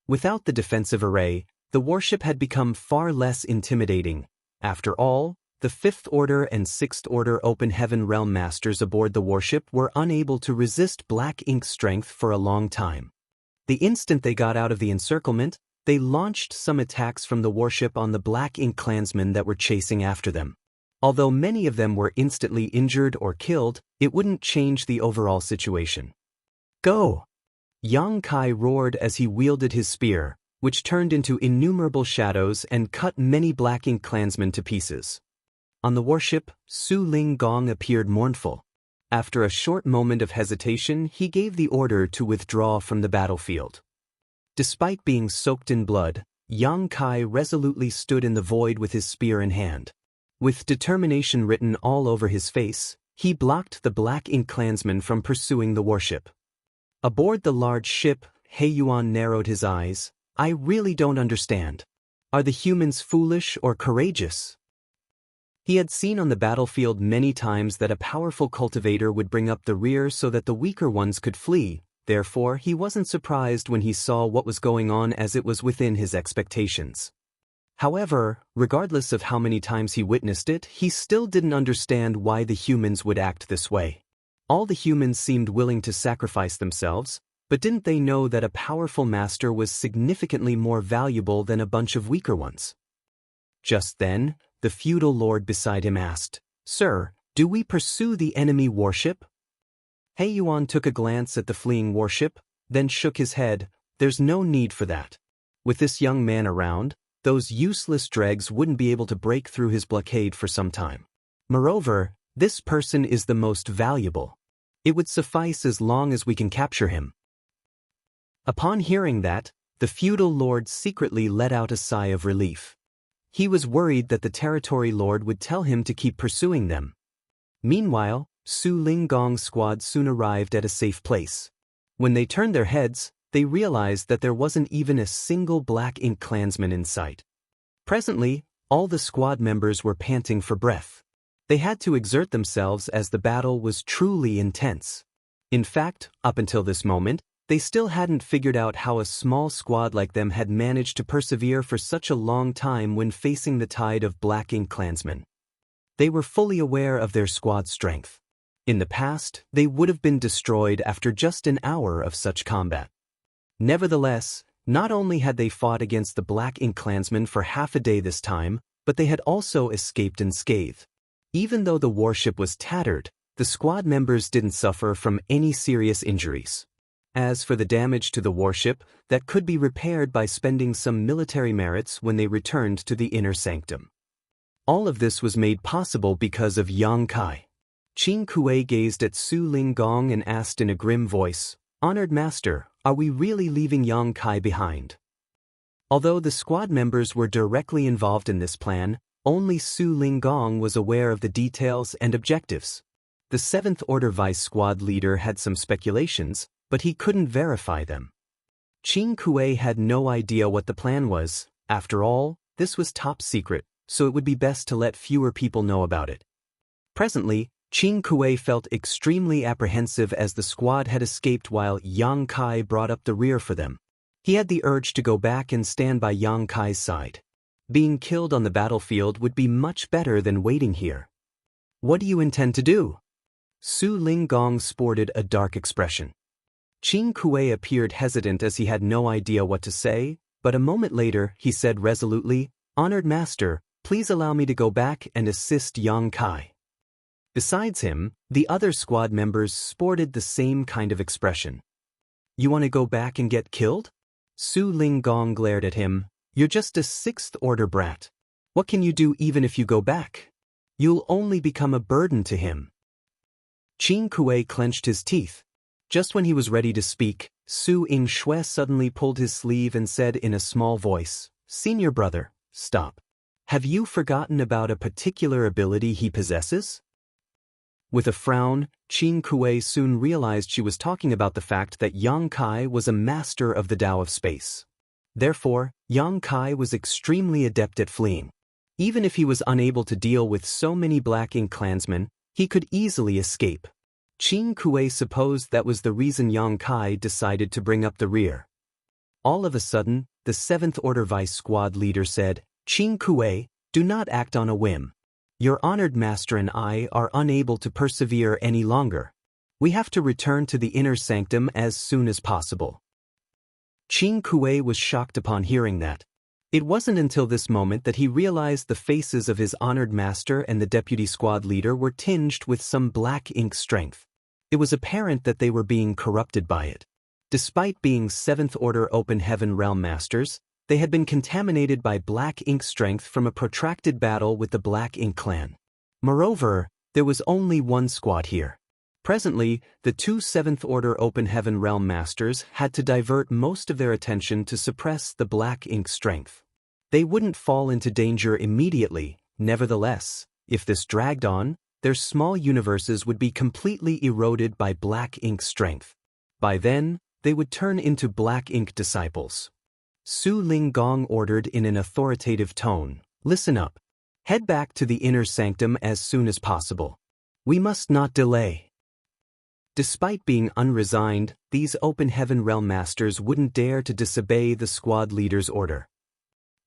Without the defensive array, the warship had become far less intimidating. After all, the Fifth Order and Sixth Order Open Heaven Realm Masters aboard the warship were unable to resist Black Ink strength for a long time. The instant they got out of the encirclement, they launched some attacks from the warship on the Black Ink clansmen that were chasing after them. Although many of them were instantly injured or killed, it wouldn't change the overall situation. "Go!" Yang Kai roared as he wielded his spear, which turned into innumerable shadows and cut many Black Ink clansmen to pieces. On the warship, Su Linggong appeared mournful. After a short moment of hesitation, he gave the order to withdraw from the battlefield. Despite being soaked in blood, Yang Kai resolutely stood in the void with his spear in hand. With determination written all over his face, he blocked the Black Ink clansmen from pursuing the warship. Aboard the large ship, He Yuan narrowed his eyes. "I really don't understand. Are the humans foolish or courageous?" He had seen on the battlefield many times that a powerful cultivator would bring up the rear so that the weaker ones could flee. Therefore, he wasn't surprised when he saw what was going on, as it was within his expectations. However, regardless of how many times he witnessed it, he still didn't understand why the humans would act this way. All the humans seemed willing to sacrifice themselves, but didn't they know that a powerful master was significantly more valuable than a bunch of weaker ones? Just then, the feudal lord beside him asked, "Sir, do we pursue the enemy warship?" Yuan took a glance at the fleeing warship, then shook his head. "There's no need for that. With this young man around, those useless dregs wouldn't be able to break through his blockade for some time. Moreover, this person is the most valuable. It would suffice as long as we can capture him." Upon hearing that, the feudal lord secretly let out a sigh of relief. He was worried that the territory lord would tell him to keep pursuing them. Meanwhile, Su Linggong's squad soon arrived at a safe place. When they turned their heads, they realized that there wasn't even a single black ink clansman in sight. Presently, all the squad members were panting for breath. They had to exert themselves as the battle was truly intense. In fact, up until this moment, they still hadn't figured out how a small squad like them had managed to persevere for such a long time when facing the tide of black ink clansmen. They were fully aware of their squad's strength. In the past, they would have been destroyed after just an hour of such combat. Nevertheless, not only had they fought against the black ink clansmen for half a day this time, but they had also escaped unscathed. Even though the warship was tattered, the squad members didn't suffer from any serious injuries. As for the damage to the warship, that could be repaired by spending some military merits when they returned to the inner sanctum. All of this was made possible because of Yang Kai. Qing Kuei gazed at Su Linggong and asked in a grim voice, "Honored master, are we really leaving Yang Kai behind?" Although the squad members were directly involved in this plan, only Su Linggong was aware of the details and objectives. The 7th Order Vice Squad leader had some speculations, but he couldn't verify them. Qing Kuei had no idea what the plan was. After all, this was top secret, so it would be best to let fewer people know about it. Presently, Qing Kuei felt extremely apprehensive as the squad had escaped while Yang Kai brought up the rear for them. He had the urge to go back and stand by Yang Kai's side. Being killed on the battlefield would be much better than waiting here. "What do you intend to do?" Su Linggong sported a dark expression. Qing Kuei appeared hesitant as he had no idea what to say, but a moment later he said resolutely, "Honored master, please allow me to go back and assist Yang Kai." Besides him, the other squad members sported the same kind of expression. "You want to go back and get killed?" Su Linggong glared at him. "You're just a 6th Order brat. What can you do even if you go back? You'll only become a burden to him." Qing Kuei clenched his teeth. Just when he was ready to speak, Su Yingshui suddenly pulled his sleeve and said in a small voice, "Senior brother, stop. Have you forgotten about a particular ability he possesses?" With a frown, Qing Kuei soon realized she was talking about the fact that Yang Kai was a master of the Tao of space. Therefore, Yang Kai was extremely adept at fleeing. Even if he was unable to deal with so many black ink clansmen, he could easily escape. Qing Kuei supposed that was the reason Yang Kai decided to bring up the rear. All of a sudden, the 7th Order Vice Squad leader said, "Qing Kuei, do not act on a whim. Your honored master and I are unable to persevere any longer. We have to return to the inner sanctum as soon as possible." Qing Kuei was shocked upon hearing that. It wasn't until this moment that he realized the faces of his honored master and the deputy squad leader were tinged with some black ink strength. It was apparent that they were being corrupted by it. Despite being 7th Order Open Heaven Realm Masters, they had been contaminated by black ink strength from a protracted battle with the Black Ink clan. Moreover, there was only one squad here. Presently, the two 7th Order Open Heaven Realm Masters had to divert most of their attention to suppress the black ink strength. They wouldn't fall into danger immediately, nevertheless, if this dragged on, their small universes would be completely eroded by black ink strength. By then, they would turn into black ink disciples. Su Linggong ordered in an authoritative tone, "Listen up. Head back to the inner sanctum as soon as possible. We must not delay." Despite being unresigned, these Open Heaven Realm Masters wouldn't dare to disobey the squad leader's order.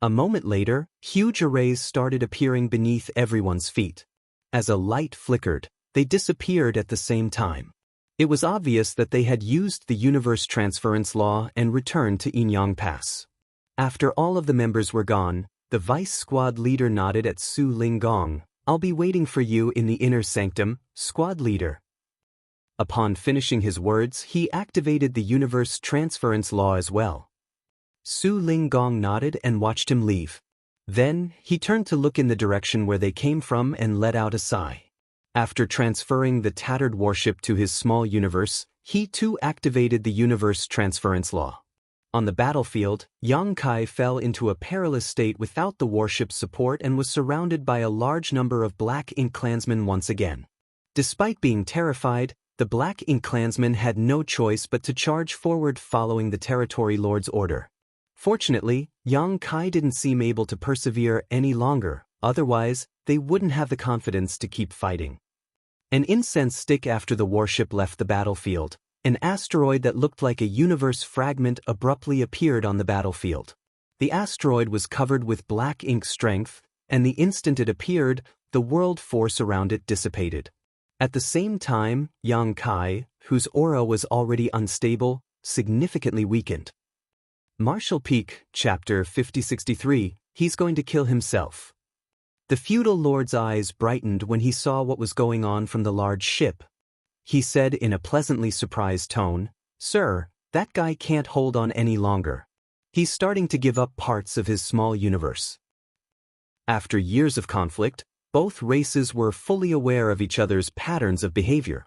A moment later, huge arrays started appearing beneath everyone's feet. As a light flickered, they disappeared at the same time. It was obvious that they had used the universe transference law and returned to Inyang Pass. After all of the members were gone, the vice squad leader nodded at Su Linggong. "I'll be waiting for you in the inner sanctum, squad leader." Upon finishing his words, he activated the universe transference law as well. Su Linggong nodded and watched him leave. Then, he turned to look in the direction where they came from and let out a sigh. After transferring the tattered warship to his small universe, he too activated the universe transference law. On the battlefield, Yang Kai fell into a perilous state without the warship's support and was surrounded by a large number of Black Ink clansmen once again. Despite being terrified, the Black Ink clansmen had no choice but to charge forward following the territory lord's order. Fortunately, Yang Kai didn't seem able to persevere any longer, otherwise, they wouldn't have the confidence to keep fighting. An incense stick after the warship left the battlefield, an asteroid that looked like a universe fragment abruptly appeared on the battlefield. The asteroid was covered with black ink strength, and the instant it appeared, the world force around it dissipated. At the same time, Yang Kai, whose aura was already unstable, significantly weakened. Marshall Peak, Chapter 5063, He's going to kill himself. The feudal lord's eyes brightened when he saw what was going on from the large ship. He said in a pleasantly surprised tone, "Sir, that guy can't hold on any longer. He's starting to give up parts of his small universe." After years of conflict, both races were fully aware of each other's patterns of behavior.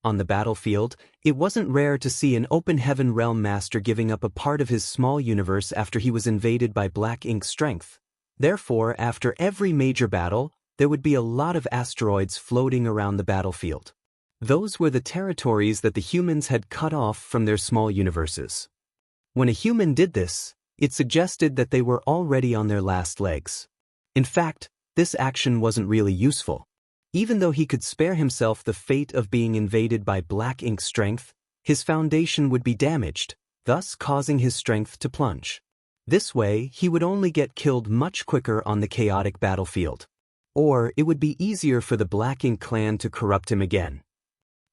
On the battlefield, it wasn't rare to see an open heaven realm master giving up a part of his small universe after he was invaded by black ink strength. Therefore, after every major battle, there would be a lot of asteroids floating around the battlefield. Those were the territories that the humans had cut off from their small universes. When a human did this, it suggested that they were already on their last legs. In fact, this action wasn't really useful. Even though he could spare himself the fate of being invaded by black ink strength, his foundation would be damaged, thus causing his strength to plunge. This way, he would only get killed much quicker on the chaotic battlefield. Or it would be easier for the Black Ink clan to corrupt him again.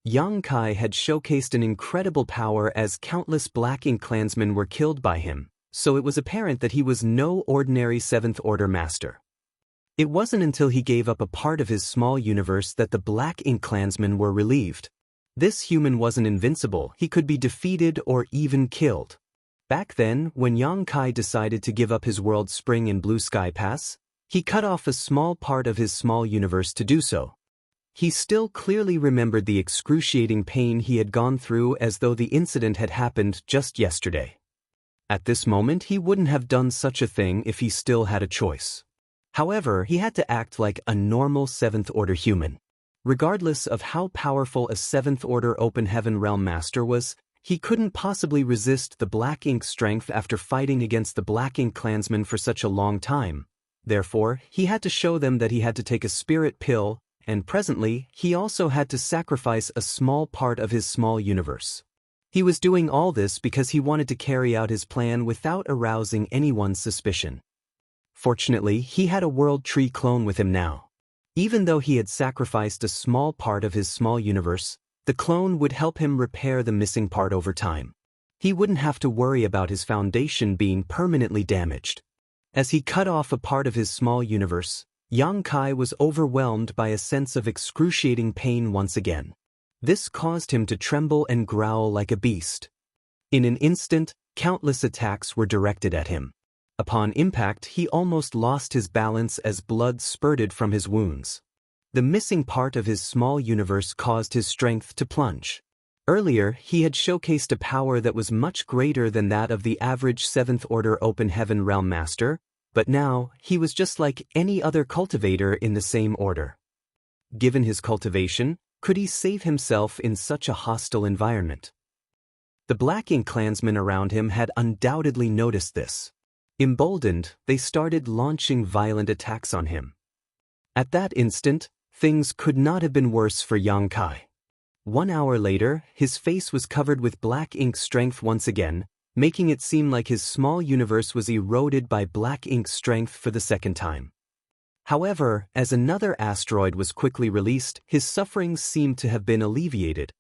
Yang Kai had showcased an incredible power as countless Black Ink clansmen were killed by him, so it was apparent that he was no ordinary Seventh Order master. It wasn't until he gave up a part of his small universe that the Black Ink clansmen were relieved. This human wasn't invincible, he could be defeated or even killed. Back then, when Yang Kai decided to give up his world spring in Blue Sky Pass, he cut off a small part of his small universe to do so. He still clearly remembered the excruciating pain he had gone through as though the incident had happened just yesterday. At this moment, he wouldn't have done such a thing if he still had a choice. However, he had to act like a normal Seventh Order human. Regardless of how powerful a Seventh Order Open Heaven Realm Master was, he couldn't possibly resist the Black Ink strength after fighting against the Black Ink clansmen for such a long time. Therefore, he had to show them that he had to take a spirit pill, and presently, he also had to sacrifice a small part of his small universe. He was doing all this because he wanted to carry out his plan without arousing anyone's suspicion. Fortunately, he had a World Tree clone with him now. Even though he had sacrificed a small part of his small universe, the clone would help him repair the missing part over time. He wouldn't have to worry about his foundation being permanently damaged. As he cut off a part of his small universe, Yang Kai was overwhelmed by a sense of excruciating pain once again. This caused him to tremble and growl like a beast. In an instant, countless attacks were directed at him. Upon impact, he almost lost his balance as blood spurted from his wounds. The missing part of his small universe caused his strength to plunge. Earlier, he had showcased a power that was much greater than that of the average Seventh Order Open Heaven Realm Master, but now, he was just like any other cultivator in the same order. Given his cultivation, could he save himself in such a hostile environment? The Black Ink clansmen around him had undoubtedly noticed this. Emboldened, they started launching violent attacks on him. At that instant, things could not have been worse for Yang Kai. 1 hour later, his face was covered with black ink strength once again, making it seem like his small universe was eroded by black ink's strength for the second time. However, as another asteroid was quickly released, his sufferings seemed to have been alleviated.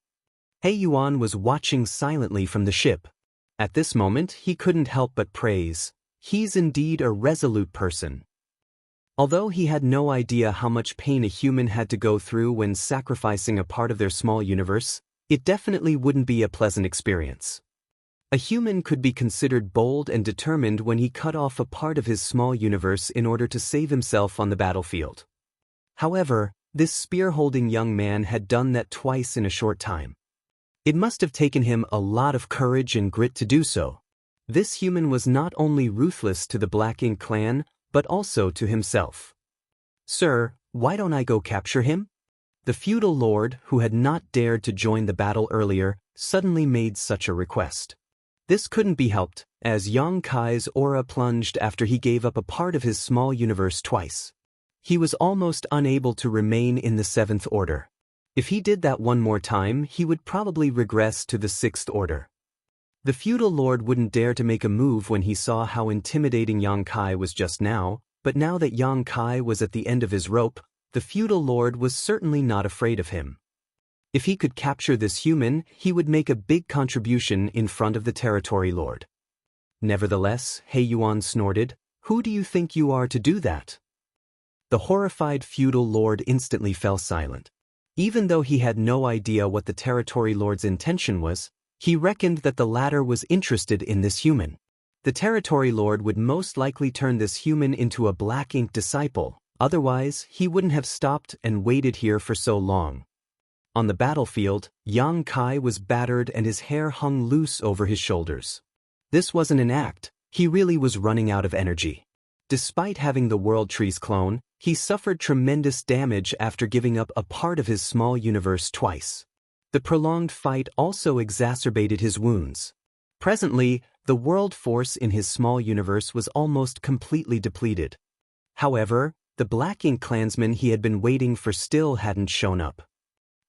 He Yuan was watching silently from the ship. At this moment, he couldn't help but praise. He's indeed a resolute person. Although he had no idea how much pain a human had to go through when sacrificing a part of their small universe, it definitely wouldn't be a pleasant experience. A human could be considered bold and determined when he cut off a part of his small universe in order to save himself on the battlefield. However, this spear-holding young man had done that twice in a short time. It must have taken him a lot of courage and grit to do so. This human was not only ruthless to the Black Ink clan, but also to himself. "Sir, why don't I go capture him?" The feudal lord, who had not dared to join the battle earlier, suddenly made such a request. This couldn't be helped, as Yang Kai's aura plunged after he gave up a part of his small universe twice. He was almost unable to remain in the Seventh Order. If he did that one more time, he would probably regress to the Sixth Order. The feudal lord wouldn't dare to make a move when he saw how intimidating Yang Kai was just now, but now that Yang Kai was at the end of his rope, the feudal lord was certainly not afraid of him. If he could capture this human, he would make a big contribution in front of the territory lord. Nevertheless, He Yuan snorted, "Who do you think you are to do that?" The horrified feudal lord instantly fell silent. Even though he had no idea what the territory lord's intention was, he reckoned that the latter was interested in this human. The territory lord would most likely turn this human into a Black Ink disciple, otherwise he wouldn't have stopped and waited here for so long. On the battlefield, Yang Kai was battered and his hair hung loose over his shoulders. This wasn't an act, he really was running out of energy. Despite having the World Tree's clone, he suffered tremendous damage after giving up a part of his small universe twice. The prolonged fight also exacerbated his wounds. Presently, the world force in his small universe was almost completely depleted. However, the Black Ink clansman he had been waiting for still hadn't shown up.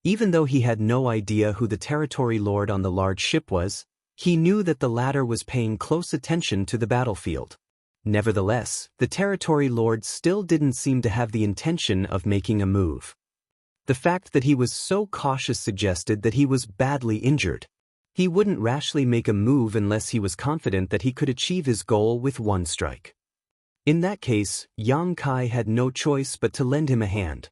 Even though he had no idea who the territory lord on the large ship was, he knew that the latter was paying close attention to the battlefield. Nevertheless, the territory lord still didn't seem to have the intention of making a move. The fact that he was so cautious suggested that he was badly injured. He wouldn't rashly make a move unless he was confident that he could achieve his goal with one strike. In that case, Yang Kai had no choice but to lend him a hand.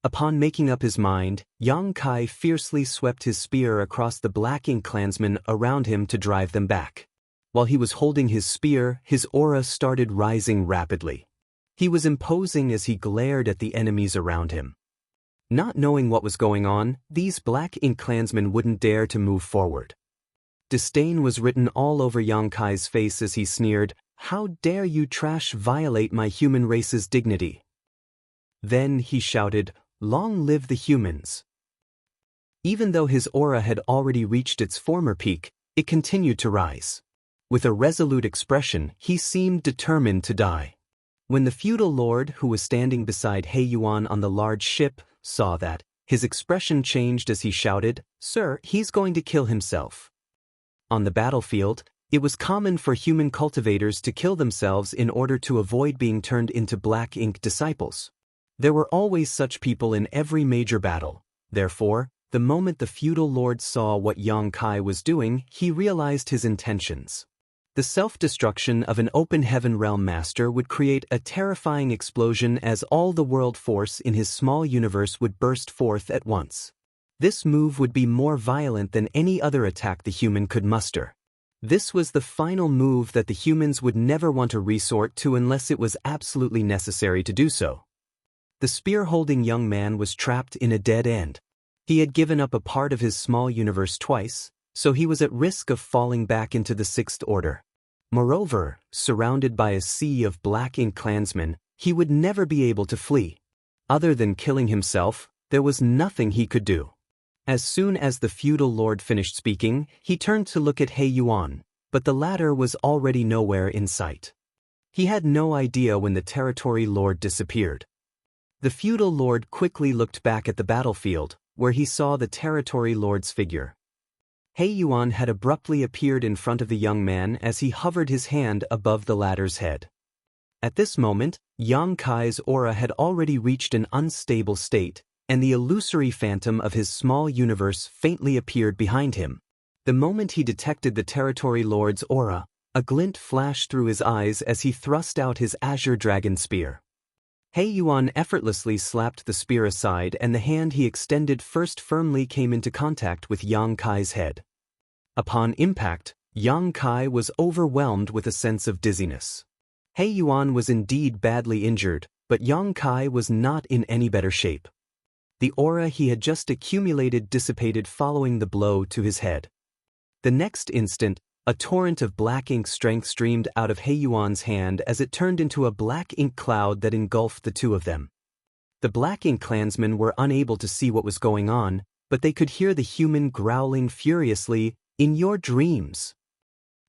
Upon making up his mind, Yang Kai fiercely swept his spear across the Black Ink clansmen around him to drive them back. While he was holding his spear, his aura started rising rapidly. He was imposing as he glared at the enemies around him. Not knowing what was going on, these Black Ink clansmen wouldn't dare to move forward. Disdain was written all over Yang Kai's face as he sneered, "How dare you trash violate my human race's dignity?" Then he shouted, "Long live the humans." Even though his aura had already reached its former peak, it continued to rise. With a resolute expression, he seemed determined to die. When the feudal lord, who was standing beside He Yuan on the large ship, saw that, his expression changed as he shouted, "Sir, he's going to kill himself." On the battlefield, it was common for human cultivators to kill themselves in order to avoid being turned into Black Ink disciples. There were always such people in every major battle. Therefore, the moment the feudal lord saw what Yang Kai was doing, he realized his intentions. The self-destruction of an open heaven realm master would create a terrifying explosion as all the world force in his small universe would burst forth at once. This move would be more violent than any other attack the human could muster. This was the final move that the humans would never want to resort to unless it was absolutely necessary to do so. The spear-holding young man was trapped in a dead end. He had given up a part of his small universe twice, so he was at risk of falling back into the Sixth Order. Moreover, surrounded by a sea of Black Ink clansmen, he would never be able to flee. Other than killing himself, there was nothing he could do. As soon as the feudal lord finished speaking, he turned to look at He Yuan, but the latter was already nowhere in sight. He had no idea when the territory lord disappeared. The feudal lord quickly looked back at the battlefield, where he saw the territory lord's figure. Yuan had abruptly appeared in front of the young man as he hovered his hand above the latter's head. At this moment, Yang Kai's aura had already reached an unstable state, and the illusory phantom of his small universe faintly appeared behind him. The moment he detected the Territory Lord's aura, a glint flashed through his eyes as he thrust out his azure dragon spear. Yuan effortlessly slapped the spear aside, and the hand he extended first firmly came into contact with Yang Kai's head. Upon impact, Yang Kai was overwhelmed with a sense of dizziness. Yuan was indeed badly injured, but Yang Kai was not in any better shape. The aura he had just accumulated dissipated following the blow to his head. The next instant, a torrent of black ink strength streamed out of Yuan's hand as it turned into a black ink cloud that engulfed the two of them. The black ink clansmen were unable to see what was going on, but they could hear the human growling furiously, "In your dreams."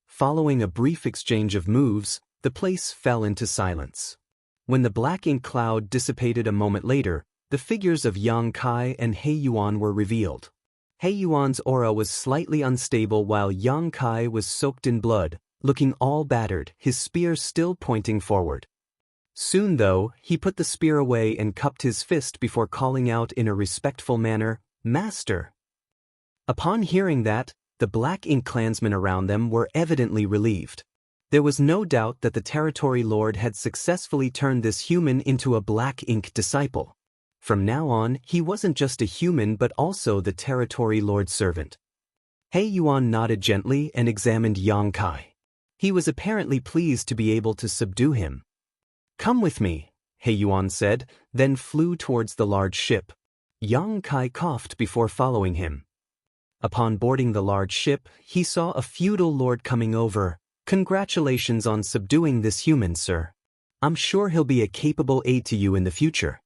Following a brief exchange of moves, the place fell into silence. When the black ink cloud dissipated a moment later, the figures of Yang Kai and Yuan were revealed. Yuan's aura was slightly unstable while Yang Kai was soaked in blood, looking all battered, his spear still pointing forward. Soon though, he put the spear away and cupped his fist before calling out in a respectful manner, "Master." Upon hearing that, the black ink clansmen around them were evidently relieved. There was no doubt that the Territory Lord had successfully turned this human into a black ink disciple. From now on, he wasn't just a human but also the Territory Lord's servant. Yuan nodded gently and examined Yang Kai. He was apparently pleased to be able to subdue him. "Come with me," Yuan said, then flew towards the large ship. Yang Kai coughed before following him. Upon boarding the large ship, he saw a feudal lord coming over. "Congratulations on subduing this human, sir. I'm sure he'll be a capable aid to you in the future."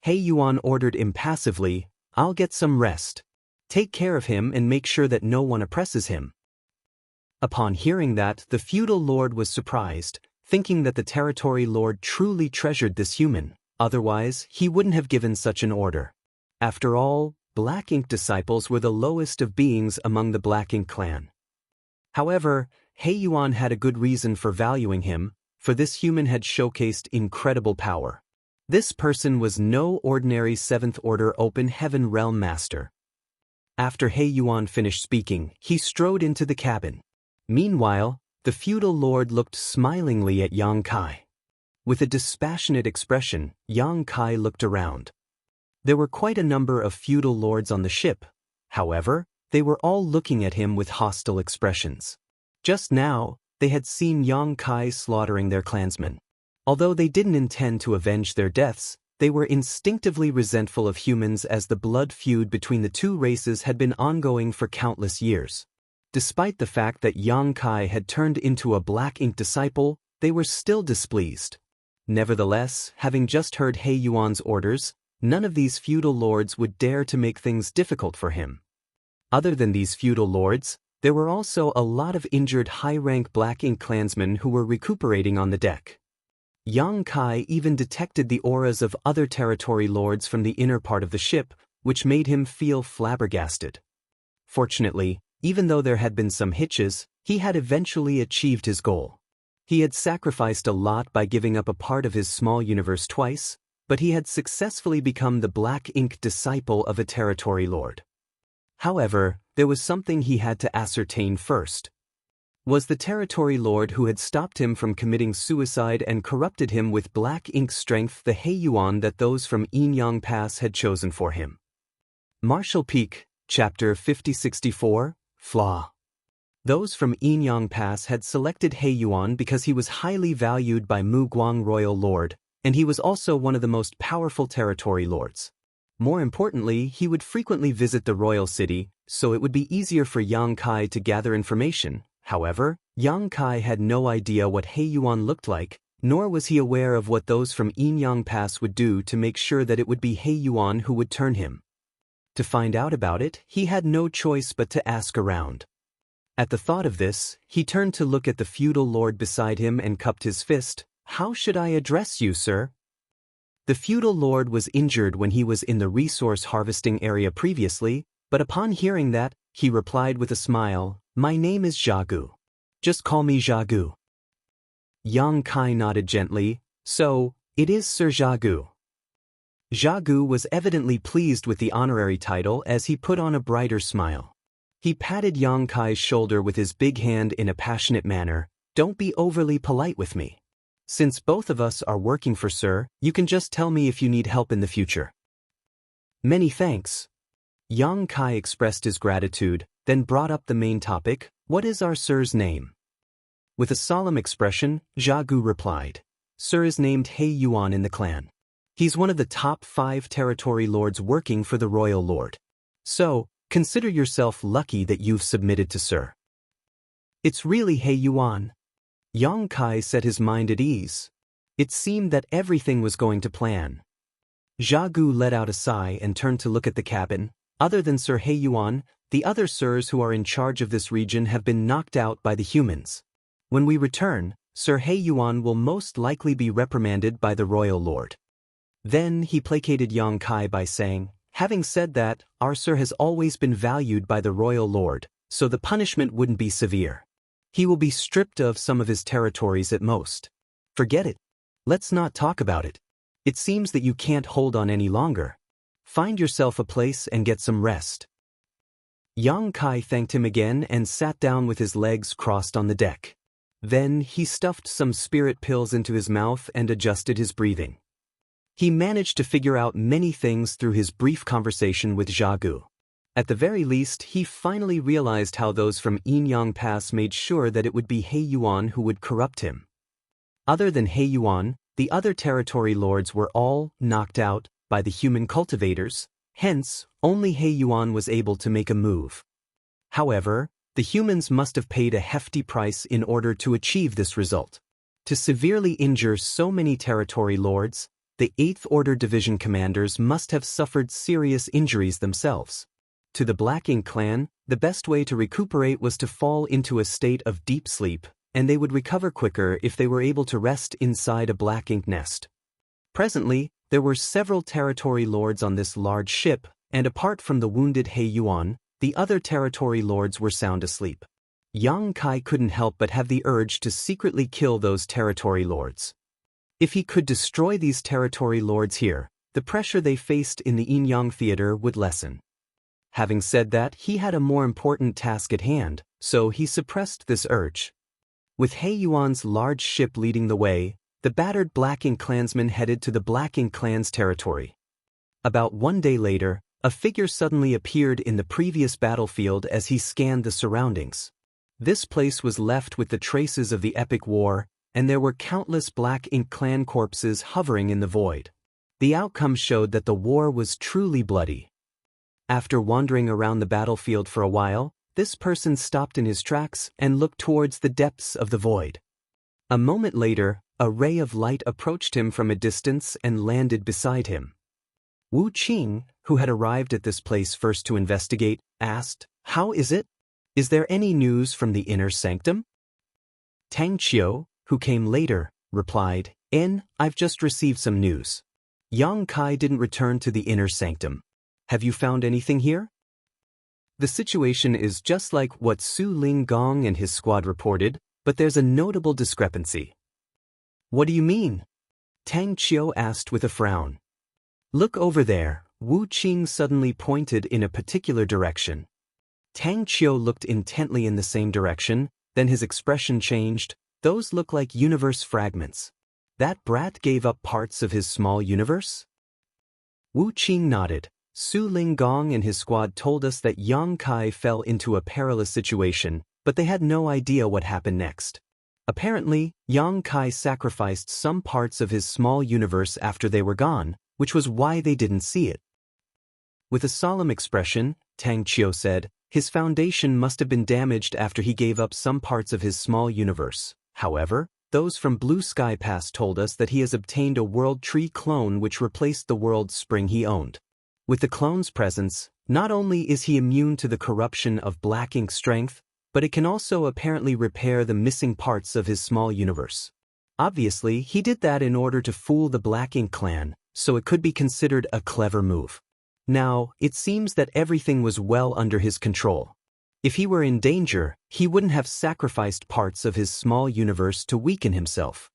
Yuan ordered impassively, "I'll get some rest. Take care of him and make sure that no one oppresses him." Upon hearing that, the feudal lord was surprised, thinking that the Territory Lord truly treasured this human, otherwise he wouldn't have given such an order. After all, black ink disciples were the lowest of beings among the black ink clan. However, Yuan had a good reason for valuing him, for this human had showcased incredible power. This person was no ordinary 7th Order Open Heaven Realm Master. After Yuan finished speaking, he strode into the cabin. Meanwhile, the feudal lord looked smilingly at Yang Kai. With a dispassionate expression, Yang Kai looked around. There were quite a number of feudal lords on the ship. However, they were all looking at him with hostile expressions. Just now, they had seen Yang Kai slaughtering their clansmen. Although they didn't intend to avenge their deaths, they were instinctively resentful of humans as the blood feud between the two races had been ongoing for countless years. Despite the fact that Yang Kai had turned into a black ink disciple, they were still displeased. Nevertheless, having just heard Yuan's orders, none of these feudal lords would dare to make things difficult for him. Other than these feudal lords, there were also a lot of injured high-rank black ink clansmen who were recuperating on the deck. Yang Kai even detected the auras of other territory lords from the inner part of the ship, which made him feel flabbergasted. Fortunately, even though there had been some hitches, he had eventually achieved his goal. He had sacrificed a lot by giving up a part of his small universe twice, but he had successfully become the black ink disciple of a territory lord. However, there was something he had to ascertain first. Was the territory lord who had stopped him from committing suicide and corrupted him with black ink strength the Yuan that those from Yinyang Pass had chosen for him? Martial Peak, Chapter 5064, Flaw. Those from Yinyang Pass had selected Yuan because he was highly valued by Mu Guang Royal Lord, and he was also one of the most powerful territory lords. More importantly, he would frequently visit the royal city, so it would be easier for Yang Kai to gather information. However, Yang Kai had no idea what Yuan looked like, nor was he aware of what those from Yinyang Pass would do to make sure that it would be Yuan who would turn him. To find out about it, he had no choice but to ask around. At the thought of this, he turned to look at the feudal lord beside him and cupped his fist. "How should I address you, sir?" The feudal lord was injured when he was in the resource harvesting area previously, but upon hearing that, he replied with a smile, "My name is Xiaogu. Just call me Xiaogu." Yang Kai nodded gently, "So, it is Sir Xiaogu." Xiaogu was evidently pleased with the honorary title as he put on a brighter smile. He patted Yang Kai's shoulder with his big hand in a passionate manner. "Don't be overly polite with me. Since both of us are working for Sir, you can just tell me if you need help in the future." "Many thanks." Yang Kai expressed his gratitude, then brought up the main topic, "What is our Sir's name?" With a solemn expression, Xiaogu replied, "Sir is named He Yuan in the clan. He's one of the top 5 territory lords working for the royal lord. So, consider yourself lucky that you've submitted to Sir." "It's really He Yuan." Yang Kai set his mind at ease. It seemed that everything was going to plan. Xiaogu let out a sigh and turned to look at the cabin. "Other than Sir He Yuan, the other Sirs who are in charge of this region have been knocked out by the humans. When we return, Sir He Yuan will most likely be reprimanded by the royal lord." Then he placated Yang Kai by saying, "Having said that, our Sir has always been valued by the royal lord, so the punishment wouldn't be severe. He will be stripped of some of his territories at most. Forget it. Let's not talk about it. It seems that you can't hold on any longer. Find yourself a place and get some rest." Yang Kai thanked him again and sat down with his legs crossed on the deck. Then he stuffed some spirit pills into his mouth and adjusted his breathing. He managed to figure out many things through his brief conversation with Xiaogu. At the very least, he finally realized how those from Yinyang Pass made sure that it would be He Yuan who would corrupt him. Other than He Yuan, the other territory lords were all knocked out by the human cultivators, hence, only He Yuan was able to make a move. However, the humans must have paid a hefty price in order to achieve this result. To severely injure so many territory lords, the 8th Order Division commanders must have suffered serious injuries themselves. To the Black Ink clan, the best way to recuperate was to fall into a state of deep sleep, and they would recover quicker if they were able to rest inside a Black Ink nest. Presently, there were several territory lords on this large ship, and apart from the wounded He Yuan, the other territory lords were sound asleep. Yang Kai couldn't help but have the urge to secretly kill those territory lords. If he could destroy these territory lords here, the pressure they faced in the Yinyang theater would lessen. Having said that, he had a more important task at hand, so he suppressed this urge. With He Yuan's large ship leading the way, the battered Black Ink clansmen headed to the Black Ink clan's territory. About 1 day later, a figure suddenly appeared in the previous battlefield as he scanned the surroundings. This place was left with the traces of the epic war, and there were countless Black Ink clan corpses hovering in the void. The outcome showed that the war was truly bloody. After wandering around the battlefield for a while, this person stopped in his tracks and looked towards the depths of the void. A moment later, a ray of light approached him from a distance and landed beside him. Wu Qing, who had arrived at this place first to investigate, asked, "How is it? Is there any news from the inner sanctum?" Tang Qiu, who came later, replied, "I've just received some news. Yang Kai didn't return to the inner sanctum. Have you found anything here?" The situation is just like what Su Ling Gong and his squad reported, but there's a notable discrepancy. "What do you mean?" Tang Qiu asked with a frown. "Look over there." Wu Qing suddenly pointed in a particular direction. Tang Qiu looked intently in the same direction, then his expression changed. "Those look like universe fragments. That brat gave up parts of his small universe?" Wu Qing nodded. "Su Ling Gong and his squad told us that Yang Kai fell into a perilous situation, but they had no idea what happened next. Apparently, Yang Kai sacrificed some parts of his small universe after they were gone, which was why they didn't see it." With a solemn expression, Tang Qiu said, "His foundation must have been damaged after he gave up some parts of his small universe. However, those from Blue Sky Pass told us that he has obtained a World Tree clone which replaced the World Spring he owned. With the clone's presence, not only is he immune to the corruption of Black Ink strength, but it can also apparently repair the missing parts of his small universe. Obviously, he did that in order to fool the Black Ink clan, so it could be considered a clever move. Now, it seems that everything was well under his control. If he were in danger, he wouldn't have sacrificed parts of his small universe to weaken himself.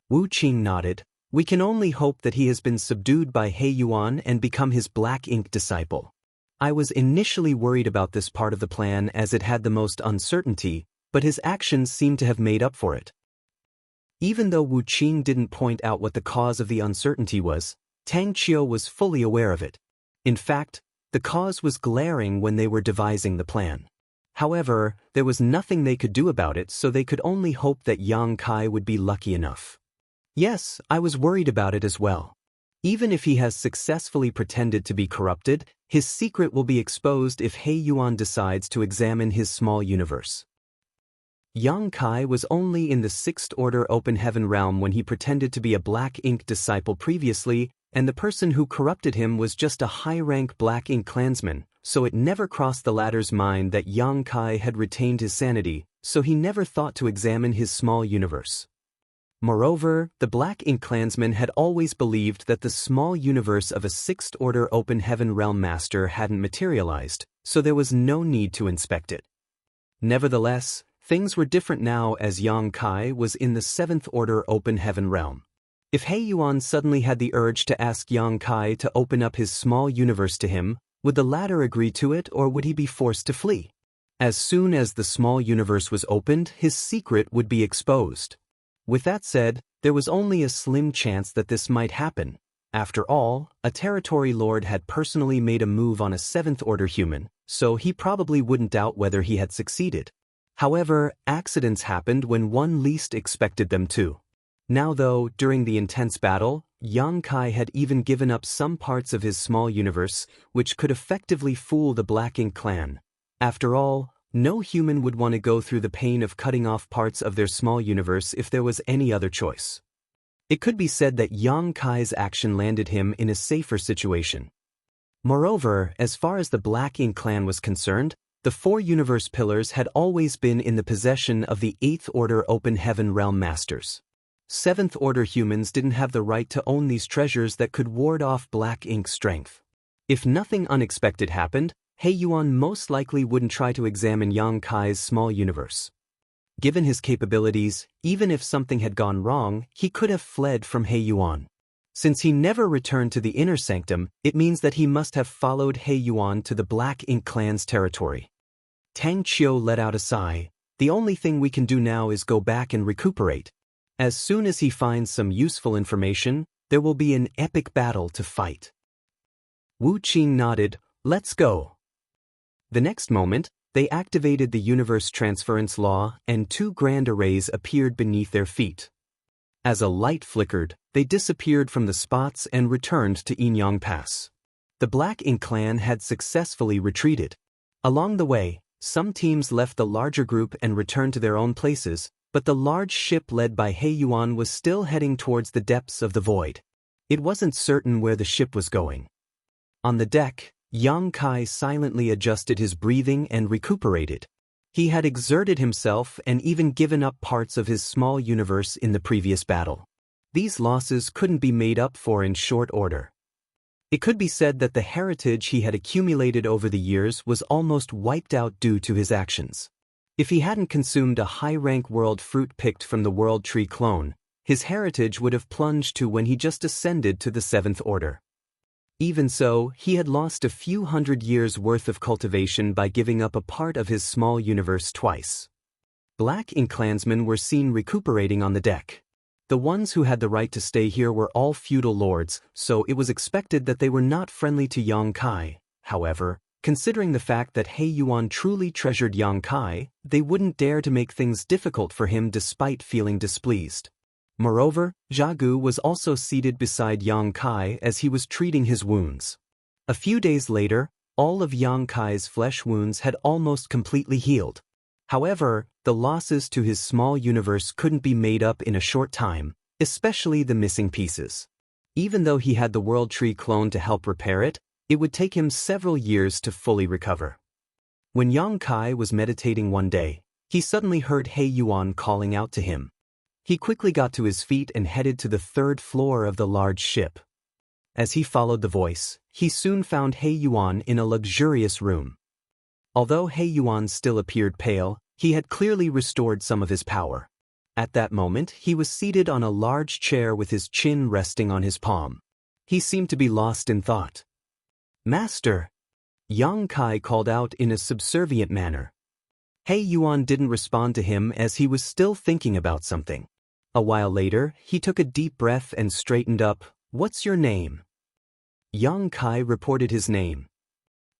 Wu Qing nodded. We can only hope that he has been subdued by He Yuan and become his black ink disciple. I was initially worried about this part of the plan as it had the most uncertainty, but his actions seemed to have made up for it. Even though Wu Qing didn't point out what the cause of the uncertainty was, Tang Qiu was fully aware of it. In fact, the cause was glaring when they were devising the plan. However, there was nothing they could do about it, so they could only hope that Yang Kai would be lucky enough. Yes, I was worried about it as well. Even if he has successfully pretended to be corrupted, his secret will be exposed if He Yuan decides to examine his small universe. Yang Kai was only in the Sixth Order Open Heaven realm when he pretended to be a Black Ink disciple previously, and the person who corrupted him was just a high-rank Black Ink clansman, so it never crossed the latter's mind that Yang Kai had retained his sanity, so he never thought to examine his small universe. Moreover, the Black Ink clansman had always believed that the small universe of a Sixth Order Open Heaven realm master hadn't materialized, so there was no need to inspect it. Nevertheless, things were different now as Yang Kai was in the Seventh Order Open Heaven realm. If He Yuan suddenly had the urge to ask Yang Kai to open up his small universe to him, would the latter agree to it or would he be forced to flee? As soon as the small universe was opened, his secret would be exposed. With that said, there was only a slim chance that this might happen. After all, a territory lord had personally made a move on a Seventh Order human, so he probably wouldn't doubt whether he had succeeded. However, accidents happened when one least expected them to. Now though, during the intense battle, Yang Kai had even given up some parts of his small universe, which could effectively fool the Black Ink clan. After all, no human would want to go through the pain of cutting off parts of their small universe if there was any other choice. It could be said that Yang Kai's action landed him in a safer situation. Moreover, as far as the Black Ink clan was concerned, the four universe pillars had always been in the possession of the Eighth Order Open Heaven realm masters. Seventh Order humans didn't have the right to own these treasures that could ward off Black Ink's strength. If nothing unexpected happened, He Yuan most likely wouldn't try to examine Yang Kai's small universe. Given his capabilities, even if something had gone wrong, he could have fled from He Yuan. Since he never returned to the inner sanctum, it means that he must have followed He Yuan to the Black Ink clan's territory. Tang Qiu let out a sigh. The only thing we can do now is go back and recuperate. As soon as he finds some useful information, there will be an epic battle to fight. Wu Qing nodded. Let's go. The next moment, they activated the universe transference law and two grand arrays appeared beneath their feet. As a light flickered, they disappeared from the spots and returned to Yinyang Pass. The Black Ink clan had successfully retreated. Along the way, some teams left the larger group and returned to their own places, but the large ship led by He Yuan was still heading towards the depths of the void. It wasn't certain where the ship was going. On the deck, Yang Kai silently adjusted his breathing and recuperated. He had exerted himself and even given up parts of his small universe in the previous battle. These losses couldn't be made up for in short order. It could be said that the heritage he had accumulated over the years was almost wiped out due to his actions. If he hadn't consumed a high-rank world fruit picked from the World Tree clone, his heritage would have plunged to when he just ascended to the Seventh Order. Even so, he had lost a few hundred years' worth of cultivation by giving up a part of his small universe twice. Black Ink clansmen were seen recuperating on the deck. The ones who had the right to stay here were all feudal lords, so it was expected that they were not friendly to Yang Kai. However, considering the fact that He Yuan truly treasured Yang Kai, they wouldn't dare to make things difficult for him despite feeling displeased. Moreover, Zhagu was also seated beside Yang Kai as he was treating his wounds. A few days later, all of Yang Kai's flesh wounds had almost completely healed. However, the losses to his small universe couldn't be made up in a short time, especially the missing pieces. Even though he had the World Tree clone to help repair it, it would take him several years to fully recover. When Yang Kai was meditating one day, he suddenly heard He Yuan calling out to him. He quickly got to his feet and headed to the third floor of the large ship. As he followed the voice, he soon found He Yuan in a luxurious room. Although He Yuan still appeared pale, he had clearly restored some of his power. At that moment, he was seated on a large chair with his chin resting on his palm. He seemed to be lost in thought. "Master!" Yang Kai called out in a subservient manner. He Yuan didn't respond to him as he was still thinking about something. A while later, he took a deep breath and straightened up. "What's your name?" Yang Kai reported his name.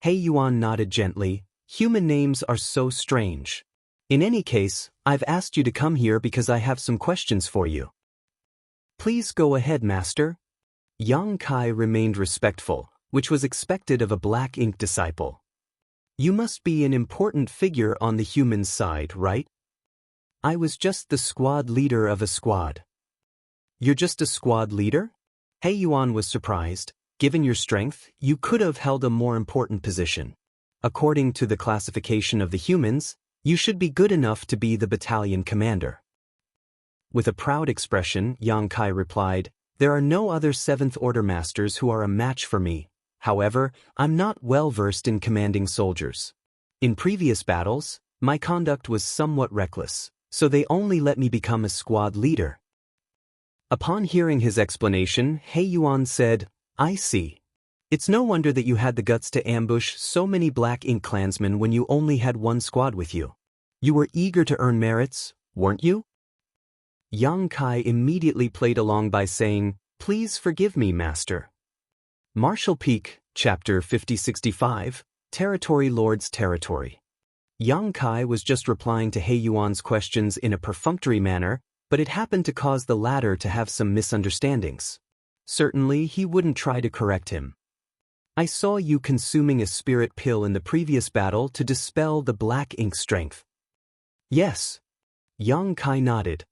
He Yuan nodded gently. "Human names are so strange. In any case, I've asked you to come here because I have some questions for you." "Please go ahead, master." Yang Kai remained respectful, which was expected of a black ink disciple. "You must be an important figure on the human side, right?" "I was just the squad leader of a squad." "You're just a squad leader?" He Yuan was surprised. "Given your strength, you could have held a more important position. According to the classification of the humans, you should be good enough to be the battalion commander." With a proud expression, Yang Kai replied, "There are no other 7th Order masters who are a match for me. However, I'm not well versed in commanding soldiers. In previous battles, my conduct was somewhat reckless, so they only let me become a squad leader." Upon hearing his explanation, He Yuan said, "I see. It's no wonder that you had the guts to ambush so many Black Ink clansmen when you only had one squad with you. You were eager to earn merits, weren't you?" Yang Kai immediately played along by saying, "Please forgive me, master." Marshall Peak, Chapter 5065, Territory Lord's Territory. Yang Kai was just replying to He Yuan's questions in a perfunctory manner, but it happened to cause the latter to have some misunderstandings. Certainly, he wouldn't try to correct him. "I saw you consuming a spirit pill in the previous battle to dispel the black ink strength." "Yes." Yang Kai nodded.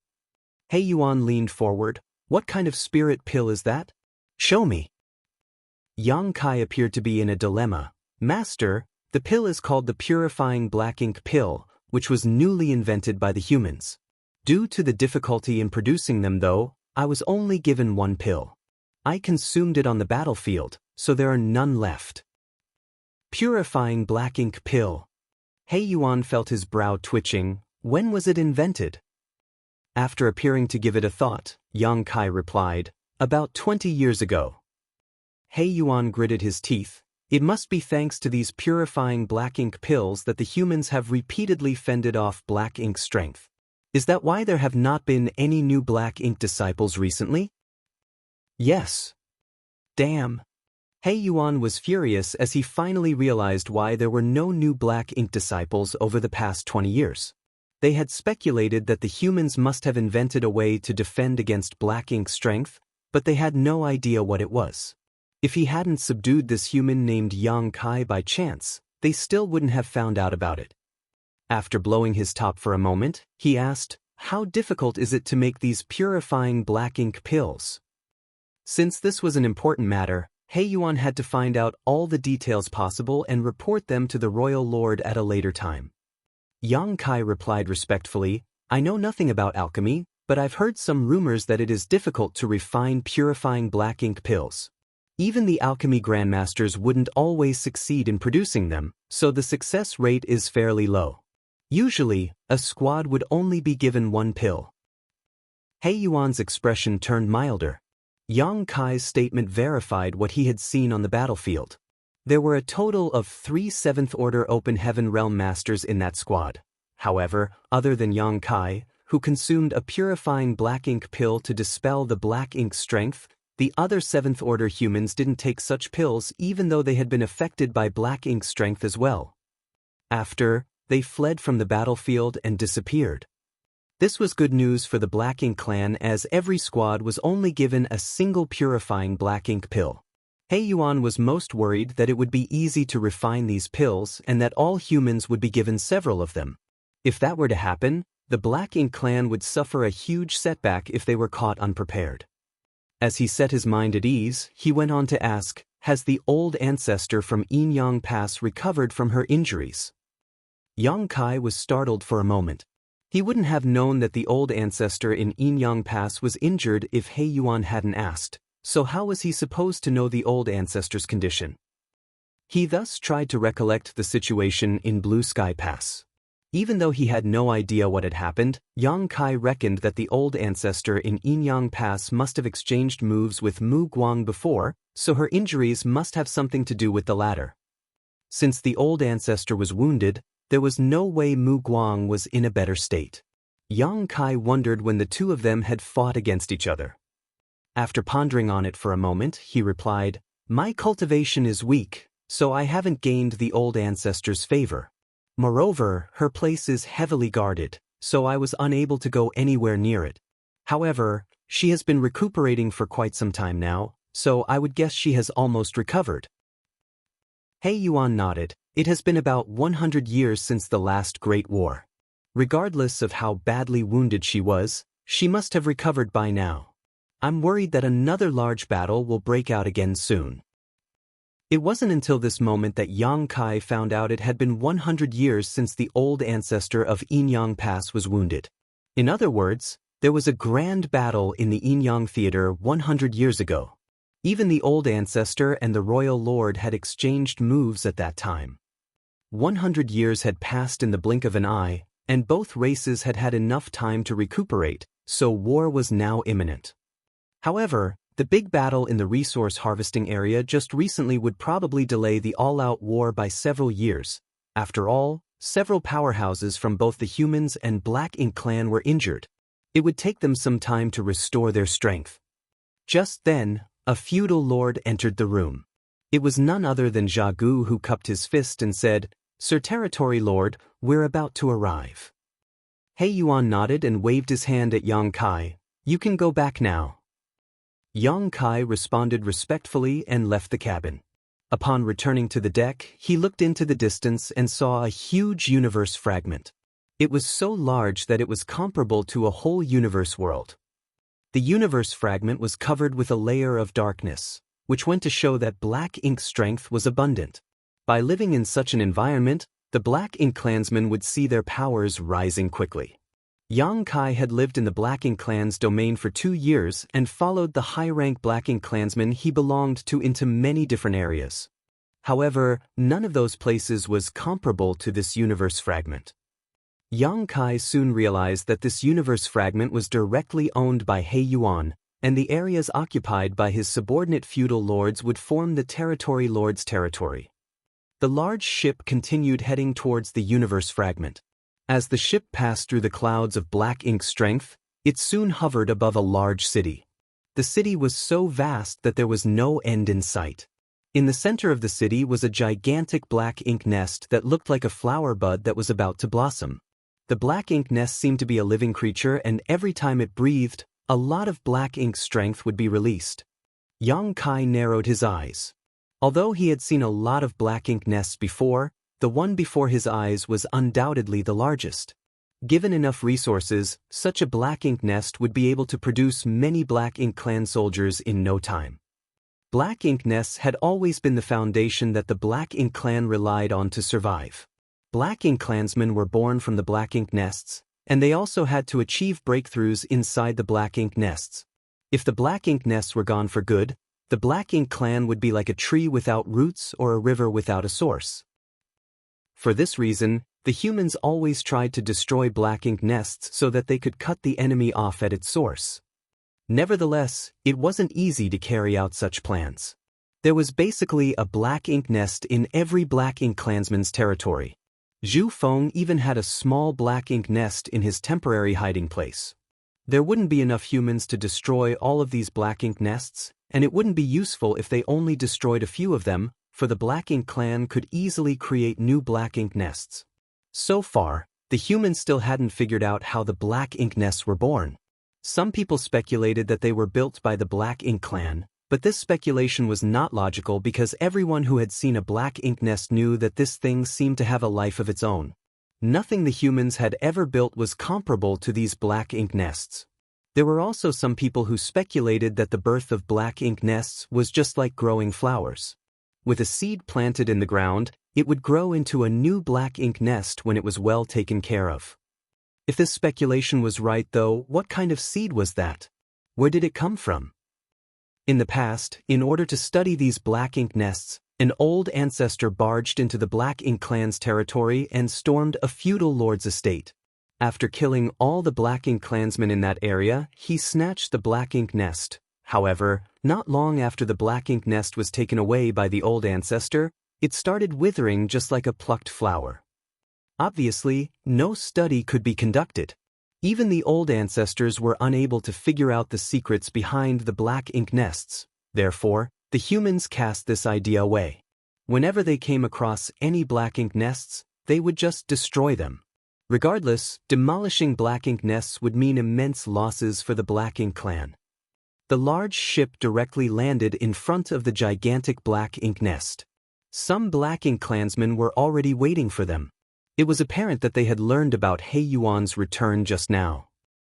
He Yuan leaned forward. "What kind of spirit pill is that? Show me." Yang Kai appeared to be in a dilemma. "Master, the pill is called the Purifying Black Ink Pill, which was newly invented by the humans. Due to the difficulty in producing them though, I was only given one pill. I consumed it on the battlefield, so there are none left." Purifying Black Ink Pill. He Yuan felt his brow twitching. When was it invented? After appearing to give it a thought, Yang Kai replied, "About 20 years ago." He Yuan gritted his teeth. It must be thanks to these purifying black ink pills that the humans have repeatedly fended off black ink strength. Is that why there have not been any new black ink disciples recently? Yes. Damn. He Yuan was furious as he finally realized why there were no new black ink disciples over the past 20 years. They had speculated that the humans must have invented a way to defend against black ink strength, but they had no idea what it was. If he hadn't subdued this human named Yang Kai by chance, they still wouldn't have found out about it. After blowing his top for a moment, he asked, "How difficult is it to make these purifying black ink pills?" Since this was an important matter, He Yuan had to find out all the details possible and report them to the royal lord at a later time. Yang Kai replied respectfully, "I know nothing about alchemy, but I've heard some rumors that it is difficult to refine purifying black ink pills. Even the alchemy grandmasters wouldn't always succeed in producing them, so the success rate is fairly low. Usually, a squad would only be given one pill." He Yuan's expression turned milder. Yang Kai's statement verified what he had seen on the battlefield. There were a total of 3 7th Order Open Heaven Realm Masters in that squad. However, other than Yang Kai, who consumed a purifying black ink pill to dispel the black ink strength, the other 7th Order humans didn't take such pills even though they had been affected by black ink strength as well. After, they fled from the battlefield and disappeared. This was good news for the Black Ink clan as every squad was only given a single purifying black ink pill. He Yuan was most worried that it would be easy to refine these pills and that all humans would be given several of them. If that were to happen, the Black Ink clan would suffer a huge setback if they were caught unprepared. As he set his mind at ease, he went on to ask, "Has the old ancestor from Yinyang Pass recovered from her injuries?" Yang Kai was startled for a moment. He wouldn't have known that the old ancestor in Yinyang Pass was injured if He Yuan hadn't asked, so how was he supposed to know the old ancestor's condition? He thus tried to recollect the situation in Blue Sky Pass. Even though he had no idea what had happened, Yang Kai reckoned that the old ancestor in Yinyang Pass must have exchanged moves with Mu Guang before, so her injuries must have something to do with the latter. Since the old ancestor was wounded, there was no way Mu Guang was in a better state. Yang Kai wondered when the two of them had fought against each other. After pondering on it for a moment, he replied, "My cultivation is weak, so I haven't gained the old ancestor's favor. Moreover, her place is heavily guarded, so I was unable to go anywhere near it. However, she has been recuperating for quite some time now, so I would guess she has almost recovered." He Yuan nodded. It has been about 100 years since the last Great War. Regardless of how badly wounded she was, she must have recovered by now. I'm worried that another large battle will break out again soon. It wasn't until this moment that Yang Kai found out it had been 100 years since the old ancestor of Yinyang Pass was wounded. In other words, there was a grand battle in the Yinyang Theater 100 years ago. Even the old ancestor and the royal lord had exchanged moves at that time. 100 years had passed in the blink of an eye, and both races had had enough time to recuperate, so war was now imminent. However, the big battle in the resource harvesting area just recently would probably delay the all-out war by several years. After all, several powerhouses from both the humans and Black Ink clan were injured. It would take them some time to restore their strength. Just then, a feudal lord entered the room. It was none other than Jia Gu, who cupped his fist and said, "Sir Territory Lord, we're about to arrive." He Yuan nodded and waved his hand at Yang Kai. "You can go back now." Yang Kai responded respectfully and left the cabin. Upon returning to the deck, he looked into the distance and saw a huge universe fragment. It was so large that it was comparable to a whole universe world. The universe fragment was covered with a layer of darkness, which went to show that Black Ink strength was abundant. By living in such an environment, the Black Ink clansmen would see their powers rising quickly. Yang Kai had lived in the Black Ink clan's domain for 2 years and followed the high-rank Black Ink clansmen he belonged to into many different areas. However, none of those places was comparable to this universe fragment. Yang Kai soon realized that this universe fragment was directly owned by He Yuan, and the areas occupied by his subordinate feudal lords would form the territory lord's territory. The large ship continued heading towards the universe fragment. As the ship passed through the clouds of Black Ink strength, it soon hovered above a large city. The city was so vast that there was no end in sight. In the center of the city was a gigantic Black Ink nest that looked like a flower bud that was about to blossom. The Black Ink nest seemed to be a living creature, and every time it breathed, a lot of Black Ink strength would be released. Yang Kai narrowed his eyes. Although he had seen a lot of Black Ink nests before, the one before his eyes was undoubtedly the largest. Given enough resources, such a Black Ink nest would be able to produce many Black Ink clan soldiers in no time. Black Ink nests had always been the foundation that the Black Ink clan relied on to survive. Black Ink clansmen were born from the Black Ink nests, and they also had to achieve breakthroughs inside the Black Ink nests. If the Black Ink nests were gone for good, the Black Ink clan would be like a tree without roots or a river without a source. For this reason, the humans always tried to destroy Black Ink nests so that they could cut the enemy off at its source. Nevertheless, it wasn't easy to carry out such plans. There was basically a Black Ink nest in every Black Ink clansman's territory. Zhu Feng even had a small Black Ink nest in his temporary hiding place. There wouldn't be enough humans to destroy all of these Black Ink nests, and it wouldn't be useful if they only destroyed a few of them, for the Black Ink clan could easily create new Black Ink nests. So far, the humans still hadn't figured out how the Black Ink nests were born. Some people speculated that they were built by the Black Ink clan, but this speculation was not logical because everyone who had seen a Black Ink nest knew that this thing seemed to have a life of its own. Nothing the humans had ever built was comparable to these Black Ink nests. There were also some people who speculated that the birth of Black Ink nests was just like growing flowers. With a seed planted in the ground, it would grow into a new Black Ink nest when it was well taken care of. If this speculation was right, though, what kind of seed was that? Where did it come from? In the past, in order to study these Black Ink nests, An old ancestor barged into the Black Ink clan's territory and stormed a feudal lord's estate. After killing all the Black Ink clansmen in that area, he snatched the Black Ink nest. However, not long after the Black Ink nest was taken away by the old ancestor, it started withering just like a plucked flower. Obviously, no study could be conducted. Even the old ancestors were unable to figure out the secrets behind the Black Ink nests. Therefore, the humans cast this idea away. Whenever they came across any Black Ink nests, they would just destroy them. Regardless, demolishing Black Ink nests would mean immense losses for the Black Ink clan. The large ship directly landed in front of the gigantic Black Ink nest. Some Black Ink clansmen were already waiting for them. It was apparent that they had learned about He Yuan's return just now.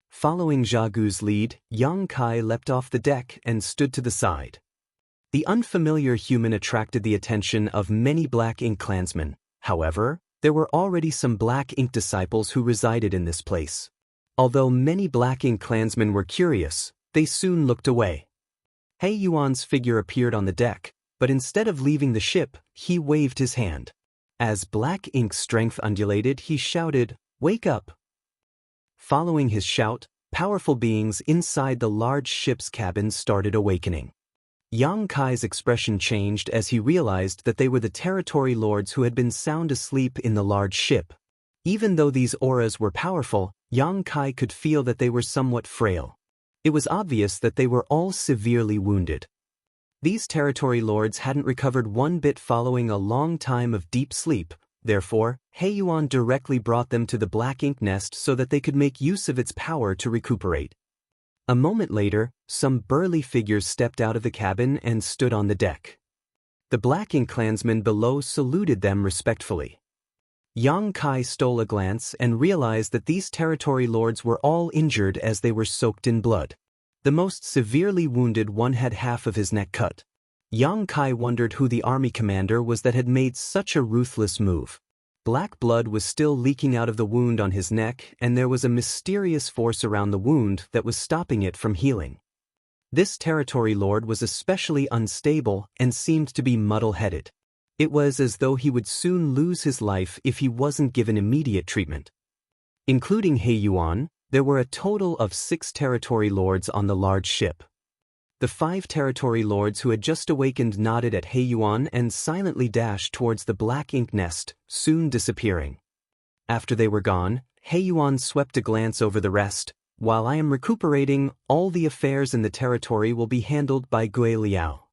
Following Xiaogu's lead, Yang Kai leapt off the deck and stood to the side. The unfamiliar human attracted the attention of many Black Ink clansmen. However, there were already some Black Ink disciples who resided in this place. Although many Black Ink clansmen were curious, they soon looked away. He Yuan's figure appeared on the deck, but instead of leaving the ship, he waved his hand. As Black Ink's strength undulated, he shouted, "Wake up!" Following his shout, powerful beings inside the large ship's cabin started awakening. Yang Kai's expression changed as he realized that they were the territory lords who had been sound asleep in the large ship. Even though these auras were powerful, Yang Kai could feel that they were somewhat frail. It was obvious that they were all severely wounded. These territory lords hadn't recovered one bit following a long time of deep sleep. Therefore, He Yuan directly brought them to the Black Ink nest so that they could make use of its power to recuperate. A moment later, some burly figures stepped out of the cabin and stood on the deck. The Black Ink clansmen below saluted them respectfully. Yang Kai stole a glance and realized that these territory lords were all injured as they were soaked in blood. The most severely wounded one had half of his neck cut. Yang Kai wondered who the army commander was that had made such a ruthless move. Black blood was still leaking out of the wound on his neck, and there was a mysterious force around the wound that was stopping it from healing. This territory lord was especially unstable and seemed to be muddle-headed. It was as though he would soon lose his life if he wasn't given immediate treatment. Including He Yuan, there were a total of 6 territory lords on the large ship. The 5 territory lords who had just awakened nodded at He Yuan and silently dashed towards the Black Ink nest, soon disappearing. After they were gone, He Yuan swept a glance over the rest. "While I am recuperating, all the affairs in the territory will be handled by Gui Liao."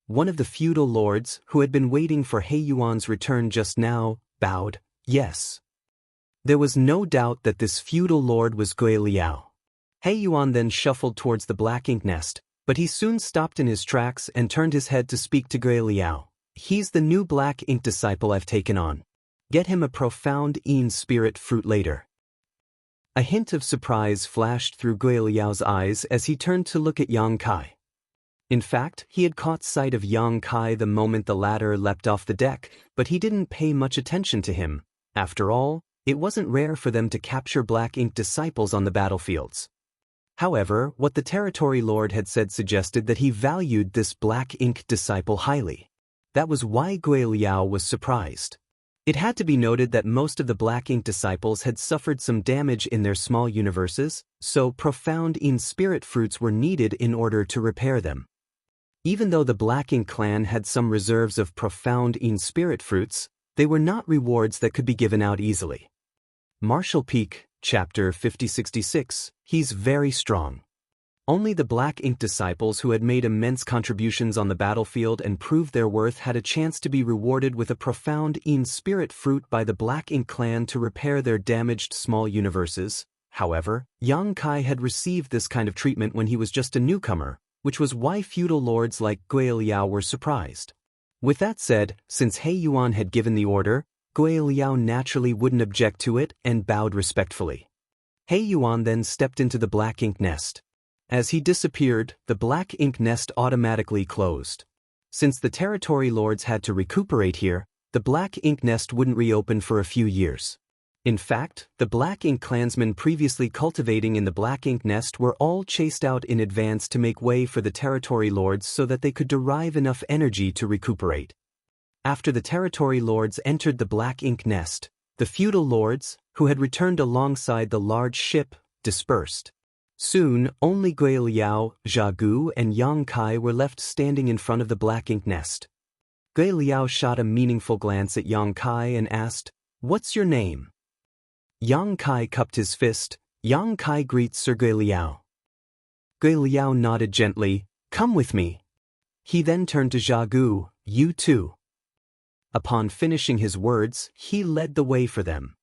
One of the feudal lords, who had been waiting for He Yuan's return just now, bowed, "Yes." There was no doubt that this feudal lord was Gui Liao. He Yuan then shuffled towards the Black Ink nest, but he soon stopped in his tracks and turned his head to speak to Gui Liao. "He's the new Black Ink disciple I've taken on. Get him a profound Yin spirit fruit later." A hint of surprise flashed through Gui Liao's eyes as he turned to look at Yang Kai. In fact, he had caught sight of Yang Kai the moment the latter leapt off the deck, but he didn't pay much attention to him. After all, it wasn't rare for them to capture Black Ink disciples on the battlefields. However, what the territory lord had said suggested that he valued this Black Ink disciple highly. That was why Gui Liao was surprised. It had to be noted that most of the Black Ink disciples had suffered some damage in their small universes, so profound Yin spirit fruits were needed in order to repair them. Even though the Black Ink clan had some reserves of profound Yin spirit fruits, they were not rewards that could be given out easily. Marshall Peak, Chapter 5066, He's very strong. Only the Black Ink disciples who had made immense contributions on the battlefield and proved their worth had a chance to be rewarded with a profound Yin spirit fruit by the Black Ink clan to repair their damaged small universes. However, Yang Kai had received this kind of treatment when he was just a newcomer, which was why feudal lords like Gui Liao were surprised. With that said, since He Yuan had given the order, Gui Liao naturally wouldn't object to it and bowed respectfully. He Yuan then stepped into the Black Ink nest. As he disappeared, the Black Ink nest automatically closed. Since the territory lords had to recuperate here, the Black Ink nest wouldn't reopen for a few years. In fact, the Black Ink clansmen previously cultivating in the Black Ink nest were all chased out in advance to make way for the territory lords so that they could derive enough energy to recuperate. After the territory lords entered the black ink nest, the feudal lords, who had returned alongside the large ship, dispersed. Soon, only Gui Liao, Jia Gu, and Yang Kai were left standing in front of the black ink nest. Gui Liao shot a meaningful glance at Yang Kai and asked, "What's your name?" Yang Kai cupped his fist. Yang Kai greets Sir Gui Liao. Gui Liao nodded gently, "Come with me." He then turned to Jia Gu, "You too." Upon finishing his words, he led the way for them.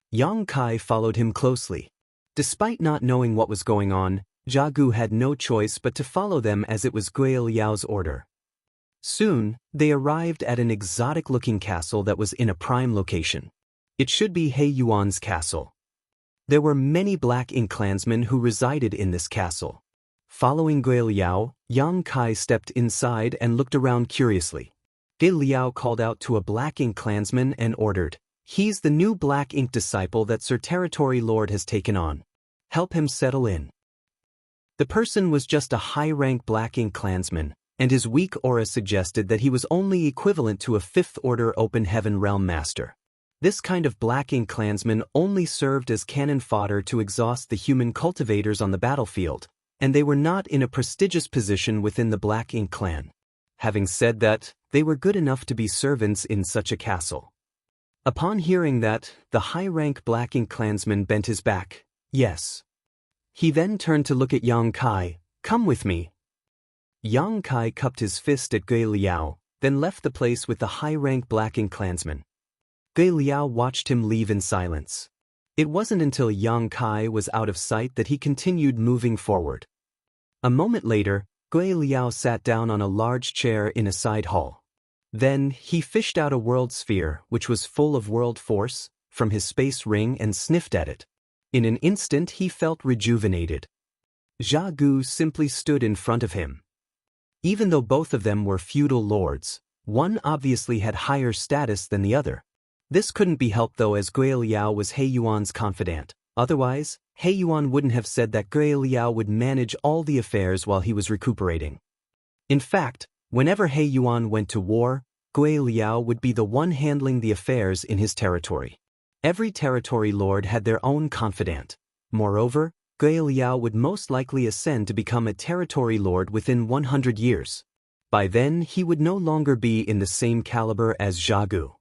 Yang Kai followed him closely. Despite not knowing what was going on, Jia Gu had no choice but to follow them as it was Gui Liao's order. Soon, they arrived at an exotic-looking castle that was in a prime location. It should be He Yuan's castle. There were many black ink clansmen who resided in this castle. Following Gui Liao, Yang Kai stepped inside and looked around curiously. Gui Liao called out to a black ink clansman and ordered, "He's the new black ink disciple that Sir Territory Lord has taken on. Help him settle in." The person was just a high-rank black ink clansman, and his weak aura suggested that he was only equivalent to a fifth-order open heaven realm master. This kind of black ink clansman only served as cannon fodder to exhaust the human cultivators on the battlefield, and they were not in a prestigious position within the black ink clan. Having said that, they were good enough to be servants in such a castle. Upon hearing that, the high-rank black ink clansman bent his back. "Yes." He then turned to look at Yang Kai. "Come with me." Yang Kai cupped his fist at Gui Liao, then left the place with the high-rank black ink clansman. Gui Liao watched him leave in silence. It wasn't until Yang Kai was out of sight that he continued moving forward. A moment later, Gui Liao sat down on a large chair in a side hall. Then, he fished out a world sphere, which was full of world force, from his space ring and sniffed at it. In an instant he felt rejuvenated. Jia Gu simply stood in front of him. Even though both of them were feudal lords, one obviously had higher status than the other. This couldn't be helped though, as Gui Liao was He Yuan's confidant. Otherwise, He Yuan wouldn't have said that Gui Liao would manage all the affairs while he was recuperating. In fact, whenever He Yuan went to war, Gui Liao would be the one handling the affairs in his territory. Every territory lord had their own confidant. Moreover, Gui Liao would most likely ascend to become a territory lord within 100 years. By then, he would no longer be in the same caliber as Jia Gu.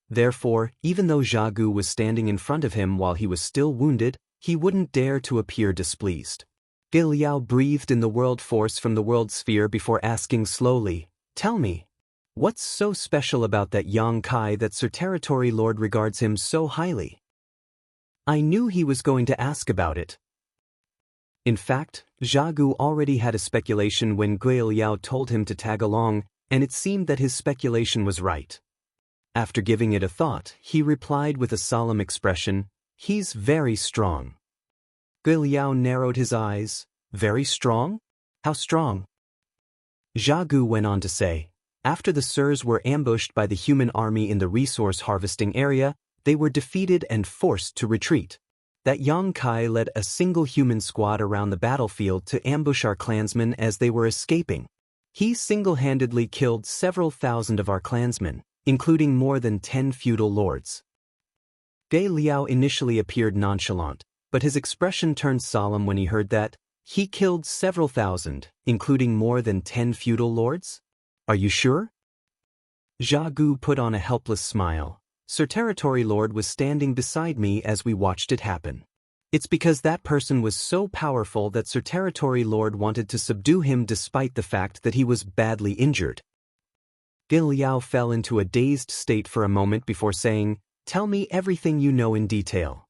Therefore, even though Jia Gu was standing in front of him while he was still wounded, he wouldn't dare to appear displeased. Gui Liao breathed in the world force from the world sphere before asking slowly, "Tell me, what's so special about that Yang Kai that Sir Territory Lord regards him so highly?" I knew he was going to ask about it. In fact, Jia Gu already had a speculation when Gui Liao told him to tag along, and it seemed that his speculation was right. After giving it a thought, he replied with a solemn expression, "He's very strong." Gui Liao narrowed his eyes. "Very strong? How strong?" Jia Gu went on to say, "After the Sirs were ambushed by the human army in the resource harvesting area, they were defeated and forced to retreat. That Yang Kai led a single human squad around the battlefield to ambush our clansmen as they were escaping. He single-handedly killed several thousand of our clansmen, including more than 10 feudal lords." Gui Liao initially appeared nonchalant, but his expression turned solemn when he heard that he killed several thousand, including more than 10 feudal lords? "Are you sure?" Jia Gu put on a helpless smile. "Sir Territory Lord was standing beside me as we watched it happen. It's because that person was so powerful that Sir Territory Lord wanted to subdue him despite the fact that he was badly injured." Gui Liao fell into a dazed state for a moment before saying, "Tell me everything you know in detail."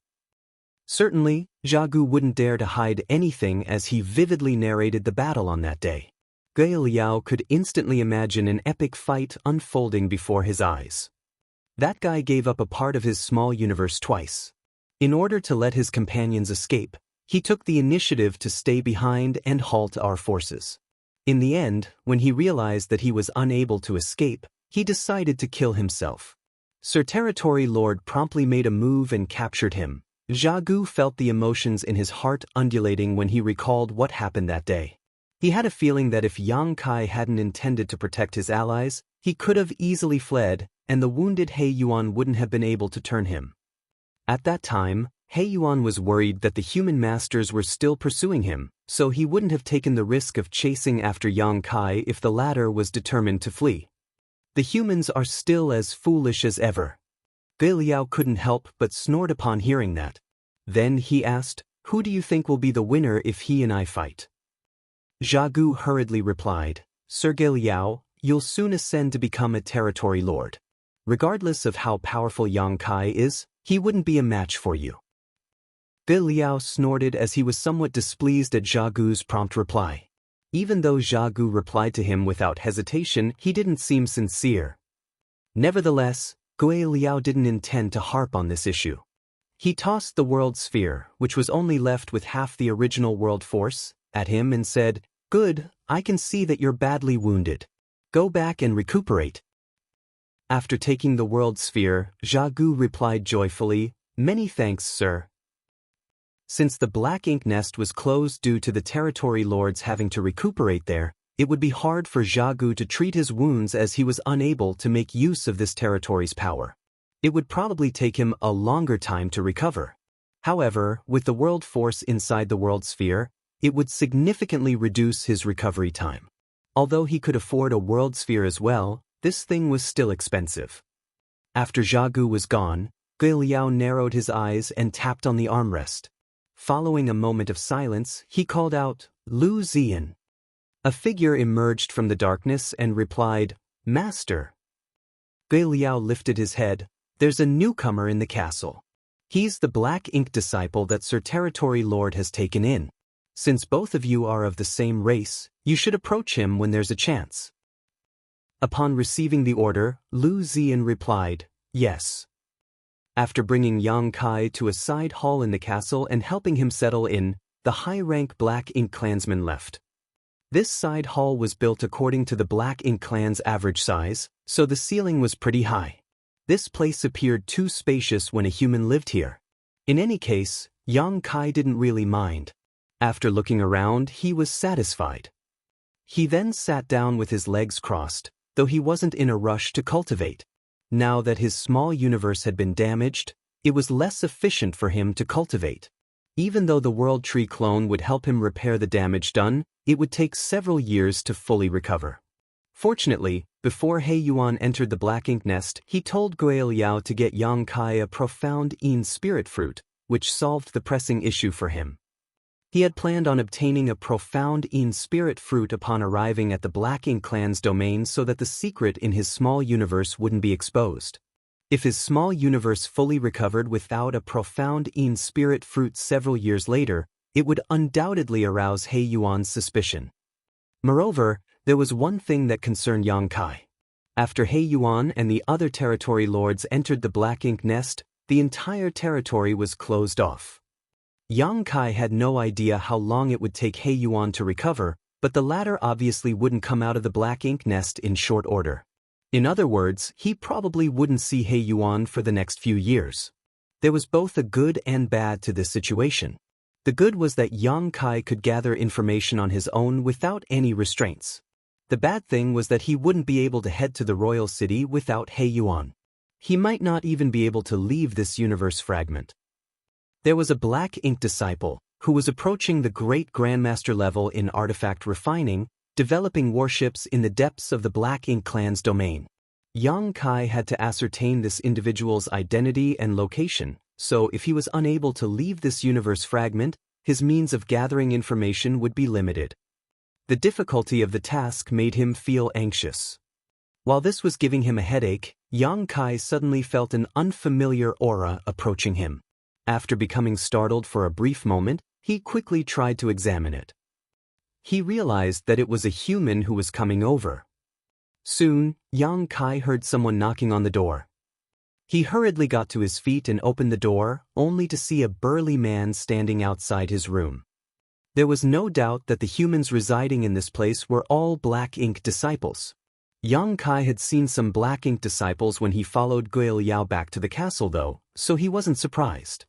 Certainly, Jia Gu wouldn't dare to hide anything as he vividly narrated the battle on that day. Gui Liao could instantly imagine an epic fight unfolding before his eyes. That guy gave up a part of his small universe twice. In order to let his companions escape, he took the initiative to stay behind and halt our forces. In the end, when he realized that he was unable to escape, he decided to kill himself. Sir Territory Lord promptly made a move and captured him. Jia Gu felt the emotions in his heart undulating when he recalled what happened that day. He had a feeling that if Yang Kai hadn't intended to protect his allies, he could have easily fled, and the wounded He Yuan wouldn't have been able to turn him. At that time, He Yuan was worried that the human masters were still pursuing him, so he wouldn't have taken the risk of chasing after Yang Kai if the latter was determined to flee. The humans are still as foolish as ever. Gui Liao couldn't help but snort upon hearing that. Then he asked, "Who do you think will be the winner if he and I fight?" Jia Gu hurriedly replied, "Sir Gui Liao, you'll soon ascend to become a territory lord. Regardless of how powerful Yang Kai is, he wouldn't be a match for you." Gui Liao snorted as he was somewhat displeased at Jia Gu's prompt reply. Even though Jia Gu replied to him without hesitation, he didn't seem sincere. Nevertheless, Gui Liao didn't intend to harp on this issue. He tossed the world sphere, which was only left with half the original world force, at him and said, "Good, I can see that you're badly wounded. Go back and recuperate." After taking the world sphere, Jia Gu replied joyfully, "Many thanks, sir." Since the black ink nest was closed due to the territory lords having to recuperate there, it would be hard for Jia Gu to treat his wounds as he was unable to make use of this territory's power. It would probably take him a longer time to recover. However, with the world force inside the world sphere, it would significantly reduce his recovery time. Although he could afford a world sphere as well, this thing was still expensive. After Jia Gu was gone, Gui Liao narrowed his eyes and tapped on the armrest. Following a moment of silence, he called out, "Lu Ziyan." A figure emerged from the darkness and replied, "Master." Gui Liao lifted his head. "There's a newcomer in the castle. He's the black ink disciple that Sir Territory Lord has taken in. Since both of you are of the same race, you should approach him when there's a chance." Upon receiving the order, Lu Ziyan replied, "Yes." After bringing Yang Kai to a side hall in the castle and helping him settle in, the high-rank Black Ink clansman left. This side hall was built according to the Black Ink clan's average size, so the ceiling was pretty high. This place appeared too spacious when a human lived here. In any case, Yang Kai didn't really mind. After looking around, he was satisfied. He then sat down with his legs crossed, though he wasn't in a rush to cultivate. Now that his small universe had been damaged, it was less efficient for him to cultivate. Even though the World Tree clone would help him repair the damage done, it would take several years to fully recover. Fortunately, before He Yuan entered the Black Ink nest, he told Gui Liao to get Yang Kai a profound Yin spirit fruit, which solved the pressing issue for him. He had planned on obtaining a profound Yin spirit fruit upon arriving at the Black Ink clan's domain so that the secret in his small universe wouldn't be exposed. If his small universe fully recovered without a profound Yin spirit fruit several years later, it would undoubtedly arouse He Yuan's suspicion. Moreover, there was one thing that concerned Yang Kai. After He Yuan and the other territory lords entered the Black Ink nest, the entire territory was closed off. Yang Kai had no idea how long it would take He Yuan to recover, but the latter obviously wouldn't come out of the Black Ink nest in short order. In other words, he probably wouldn't see He Yuan for the next few years. There was both a good and bad to this situation. The good was that Yang Kai could gather information on his own without any restraints. The bad thing was that he wouldn't be able to head to the royal city without He Yuan. He might not even be able to leave this universe fragment. There was a Black Ink disciple, who was approaching the great Grandmaster level in artifact refining, developing warships in the depths of the Black Ink clan's domain. Yang Kai had to ascertain this individual's identity and location, so if he was unable to leave this universe fragment, his means of gathering information would be limited. The difficulty of the task made him feel anxious. While this was giving him a headache, Yang Kai suddenly felt an unfamiliar aura approaching him. After becoming startled for a brief moment, he quickly tried to examine it. He realized that it was a human who was coming over. Soon, Yang Kai heard someone knocking on the door. He hurriedly got to his feet and opened the door, only to see a burly man standing outside his room. There was no doubt that the humans residing in this place were all Black Ink disciples. Yang Kai had seen some Black Ink disciples when he followed Gui Liao back to the castle though, so he wasn't surprised.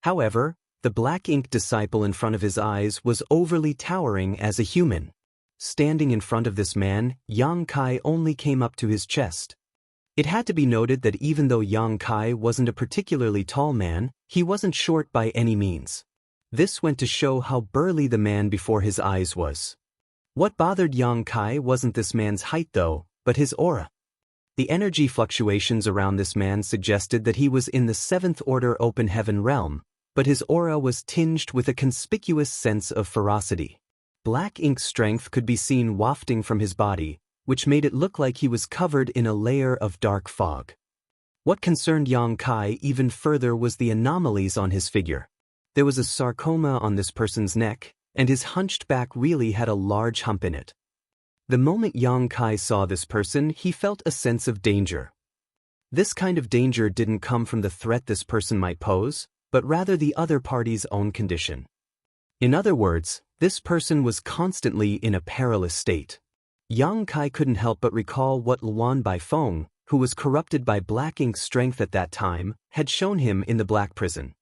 However, the Black Ink disciple in front of his eyes was overly towering as a human. standing in front of this man, Yang Kai only came up to his chest. It had to be noted that even though Yang Kai wasn't a particularly tall man, he wasn't short by any means. This went to show how burly the man before his eyes was. What bothered Yang Kai wasn't this man's height though, but his aura. The energy fluctuations around this man suggested that he was in the 7th order open heaven realm, but his aura was tinged with a conspicuous sense of ferocity. Black ink strength could be seen wafting from his body, which made it look like he was covered in a layer of dark fog. What concerned Yang Kai even further was the anomalies on his figure. There was a sarcoma on this person's neck, and his hunched back really had a large hump in it. The moment Yang Kai saw this person, he felt a sense of danger. This kind of danger didn't come from the threat this person might pose, but rather the other party's own condition. In other words, this person was constantly in a perilous state. Yang Kai couldn't help but recall what Luan Baifeng, who was corrupted by black ink strength at that time, had shown him in the black prison.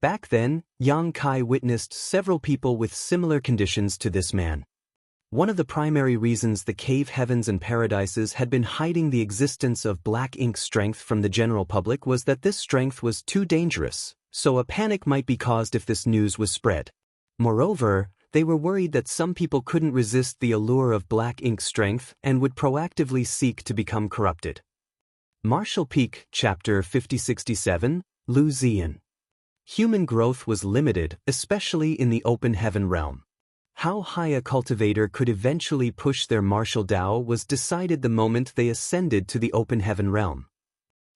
Back then, Yang Kai witnessed several people with similar conditions to this man. One of the primary reasons the cave heavens and paradises had been hiding the existence of black ink strength from the general public was that this strength was too dangerous, so a panic might be caused if this news was spread. Moreover, they were worried that some people couldn't resist the allure of black ink strength and would proactively seek to become corrupted. Martial Peak, Chapter 5067, Lu Ziyan. Human growth was limited, especially in the open heaven realm. How high a cultivator could eventually push their martial Tao was decided the moment they ascended to the open heaven realm.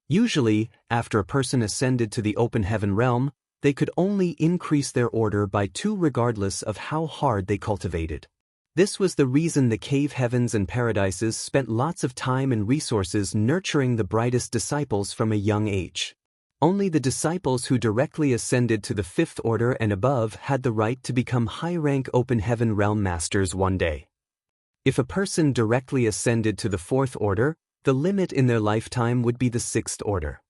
Usually, after a person ascended to the open heaven realm, they could only increase their order by 2 regardless of how hard they cultivated. This was the reason the cave heavens and paradises spent lots of time and resources nurturing the brightest disciples from a young age. Only the disciples who directly ascended to the 5th order and above had the right to become high-rank open heaven realm masters one day. If a person directly ascended to the 4th order, the limit in their lifetime would be the 6th order.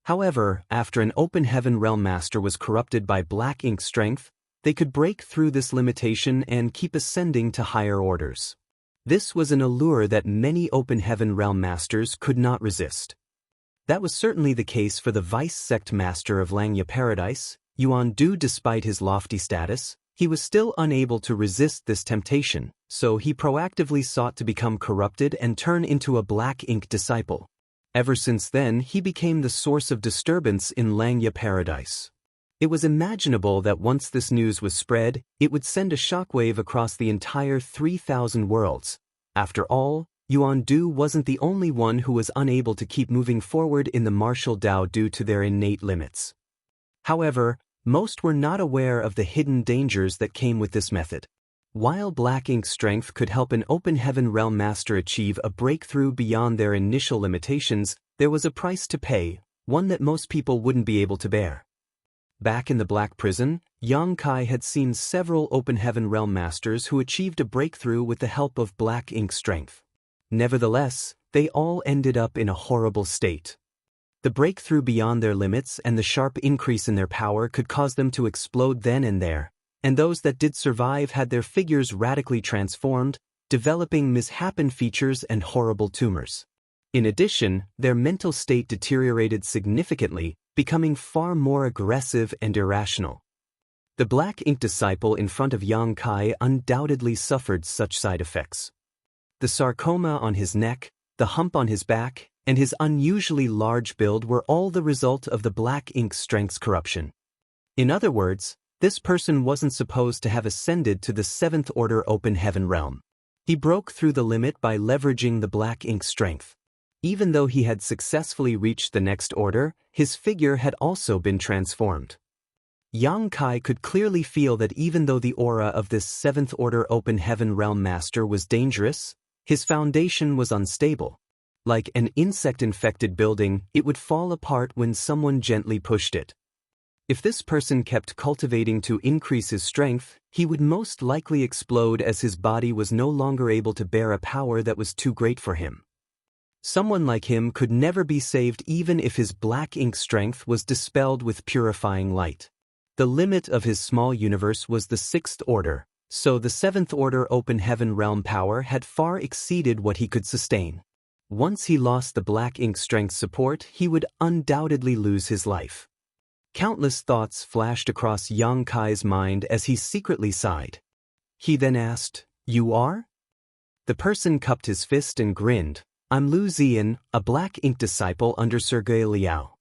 However, after an open heaven realm master was corrupted by black ink strength, they could break through this limitation and keep ascending to higher orders. This was an allure that many open heaven realm masters could not resist. That was certainly the case for the vice sect master of Langya Paradise, Yuan Du. Despite his lofty status, he was still unable to resist this temptation, so he proactively sought to become corrupted and turn into a black ink disciple. Ever since then, he became the source of disturbance in Langya Paradise. It was imaginable that once this news was spread, it would send a shockwave across the entire 3,000 worlds. After all, Yuan Du wasn't the only one who was unable to keep moving forward in the martial Tao due to their innate limits. However, most were not aware of the hidden dangers that came with this method. While black ink strength could help an open heaven realm master achieve a breakthrough beyond their initial limitations, there was a price to pay, one that most people wouldn't be able to bear. Back in the black prison, Yang Kai had seen several open heaven realm masters who achieved a breakthrough with the help of black ink strength. Nevertheless, they all ended up in a horrible state. The breakthrough beyond their limits and the sharp increase in their power could cause them to explode then and there, and those that did survive had their figures radically transformed, developing mishapen features and horrible tumors. In addition, their mental state deteriorated significantly, becoming far more aggressive and irrational. The black ink disciple in front of Yang Kai undoubtedly suffered such side effects. The sarcoma on his neck, the hump on his back, and his unusually large build were all the result of the black ink strength's corruption. In other words, this person wasn't supposed to have ascended to the 7th order open heaven realm. He broke through the limit by leveraging the black ink strength. Even though he had successfully reached the next order, his figure had also been transformed. Yang Kai could clearly feel that even though the aura of this 7th order open heaven realm master was dangerous, his foundation was unstable. Like an insect-infected building, it would fall apart when someone gently pushed it. If this person kept cultivating to increase his strength, he would most likely explode as his body was no longer able to bear a power that was too great for him. Someone like him could never be saved even if his black ink strength was dispelled with purifying light. The limit of his small universe was the 6th order, So the Seventh Order Open Heaven realm power had far exceeded what he could sustain. Once he lost the black ink strength support, he would undoubtedly lose his life. Countless thoughts flashed across Yang Kai's mind as he secretly sighed. He then asked, "You are?" The person cupped his fist and grinned. "I'm Lu Ziyan, a black ink disciple under Sergei Liao."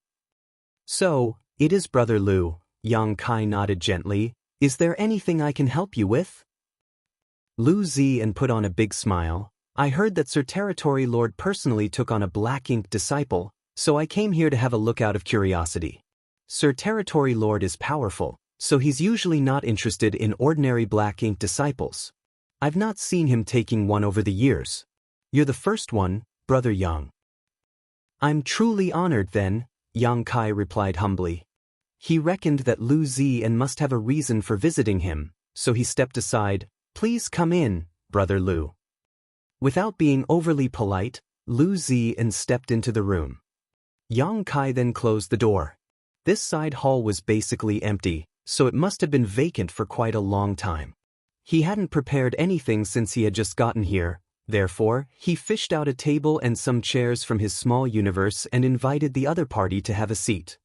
"So, it is Brother Lu," Yang Kai nodded gently. "Is there anything I can help you with?" Lu Ziyan put on a big smile. "I heard that Sir Territory Lord personally took on a black ink disciple, so I came here to have a look out of curiosity. Sir Territory Lord is powerful, so he's usually not interested in ordinary black ink disciples. I've not seen him taking one over the years. You're the first one, Brother Yang." "I'm truly honored then," Yang Kai replied humbly. He reckoned that Lu Ziyan must have a reason for visiting him, so he stepped aside. "Please come in, Brother Lu." Without being overly polite, Lu Ziyan stepped into the room. Yang Kai then closed the door. This side hall was basically empty, so it must have been vacant for quite a long time. He hadn't prepared anything since he had just gotten here, therefore, he fished out a table and some chairs from his small universe and invited the other party to have a seat.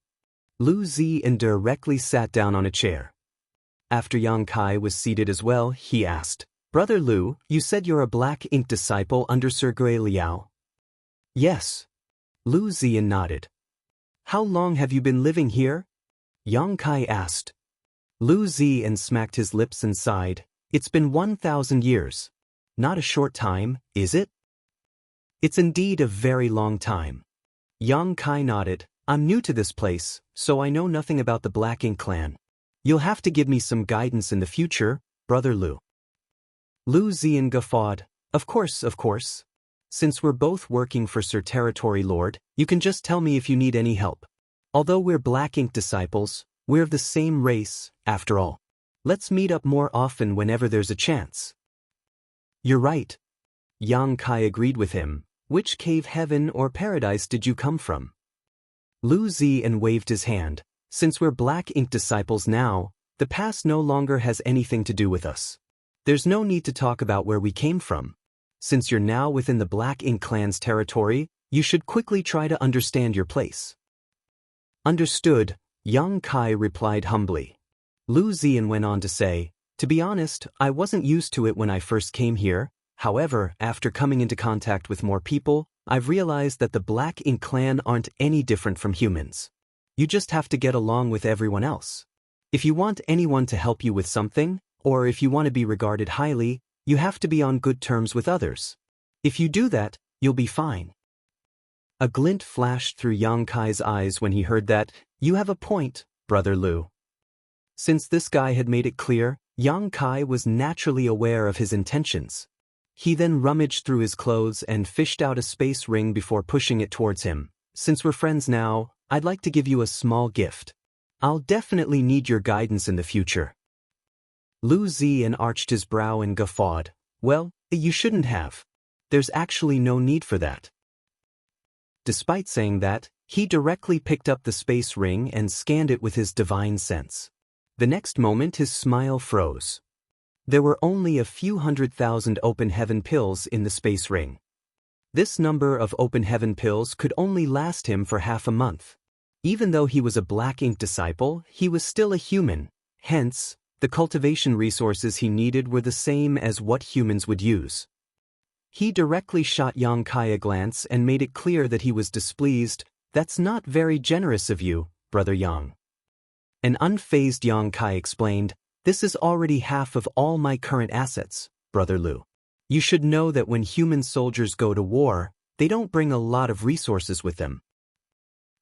Lu Ziyan directly sat down on a chair. After Yang Kai was seated as well, he asked, "Brother Lu, you said you're a black ink disciple under Sergei Liao?" "Yes." Lu Ziyan nodded. "How long have you been living here?" Yang Kai asked. Lu Ziyan smacked his lips and sighed. "It's been 1,000 years. Not a short time, is it?" "It's indeed a very long time." Yang Kai nodded. "I'm new to this place, so I know nothing about the Black Ink clan. You'll have to give me some guidance in the future, Brother Lu." Lu Ziyan guffawed. Of course. Since we're both working for Sir Territory Lord, you can just tell me if you need any help. Although we're Black Ink disciples, we're of the same race, after all. Let's meet up more often whenever there's a chance." "You're right." Yang Kai agreed with him. "Which cave, heaven or paradise did you come from?" Lu Ziyan waved his hand. "Since we're Black Ink disciples now, the past no longer has anything to do with us. There's no need to talk about where we came from. Since you're now within the Black Ink clan's territory, you should quickly try to understand your place." "Understood," Yang Kai replied humbly. Lu Ziyan went on to say, "To be honest, I wasn't used to it when I first came here. However, after coming into contact with more people, I've realized that the Black Ink clan aren't any different from humans. You just have to get along with everyone else. If you want anyone to help you with something, or if you want to be regarded highly, you have to be on good terms with others. If you do that, you'll be fine." A glint flashed through Yang Kai's eyes when he heard that. "You have a point, Brother Lu." Since this guy had made it clear, Yang Kai was naturally aware of his intentions. He then rummaged through his clothes and fished out a space ring before pushing it towards him. "Since we're friends now, I'd like to give you a small gift. I'll definitely need your guidance in the future." Lu Ziyan arched his brow and guffawed. "Well, you shouldn't have. There's actually no need for that." Despite saying that, he directly picked up the space ring and scanned it with his divine sense. The next moment his smile froze. There were only a few 100,000 open heaven pills in the space ring. This number of open heaven pills could only last him for half a month. Even though he was a Black Ink disciple, he was still a human. Hence, the cultivation resources he needed were the same as what humans would use. He directly shot Yang Kai a glance and made it clear that he was displeased. "That's not very generous of you, Brother Yang." An unfazed Yang Kai explained, "This is already half of all my current assets, Brother Lu. You should know that when human soldiers go to war, they don't bring a lot of resources with them."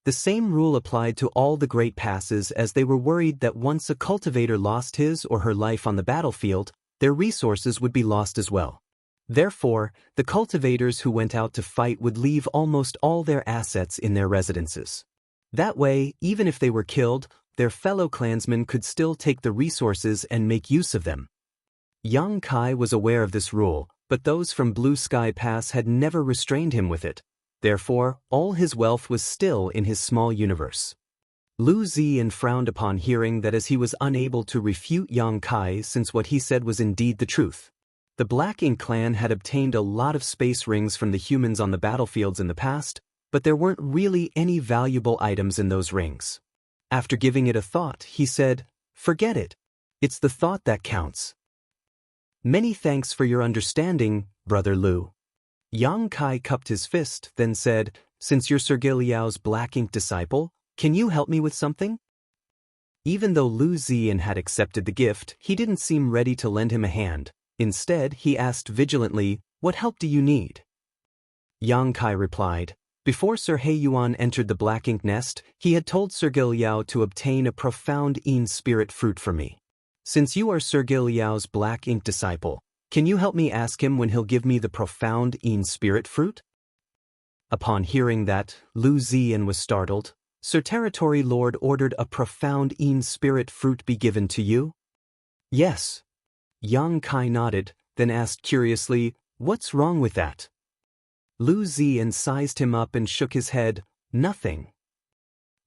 The same rule applied to all the great passes, as they were worried that once a cultivator lost his or her life on the battlefield, their resources would be lost as well. Therefore, the cultivators who went out to fight would leave almost all their assets in their residences. That way, even if they were killed, their fellow clansmen could still take the resources and make use of them. Yang Kai was aware of this rule, but those from Blue Sky Pass had never restrained him with it. Therefore, all his wealth was still in his small universe. Lu Ziyan frowned upon hearing that as he was unable to refute Yang Kai since what he said was indeed the truth. The Black Ink clan had obtained a lot of space rings from the humans on the battlefields in the past, but there weren't really any valuable items in those rings. After giving it a thought, he said, "Forget it. It's the thought that counts." "Many thanks for your understanding, Brother Lu." Yang Kai cupped his fist, then said, "Since you're Sergei Liao's Black Ink disciple, can you help me with something?" Even though Lu Ziyan had accepted the gift, he didn't seem ready to lend him a hand. Instead, he asked vigilantly, "What help do you need?" Yang Kai replied, "Before Sir He Yuan entered the Black Ink nest, he had told Sergei Liao to obtain a profound Yin spirit fruit for me. Since you are Sergei Liao's Black Ink disciple, can you help me ask him when he'll give me the profound Yin spirit fruit?" Upon hearing that, Lu Ziyan was startled. "Sir Territory Lord ordered a profound Yin spirit fruit be given to you?" "Yes." Yang Kai nodded, then asked curiously, "What's wrong with that?" Lu Ziyan sized him up and shook his head, "Nothing."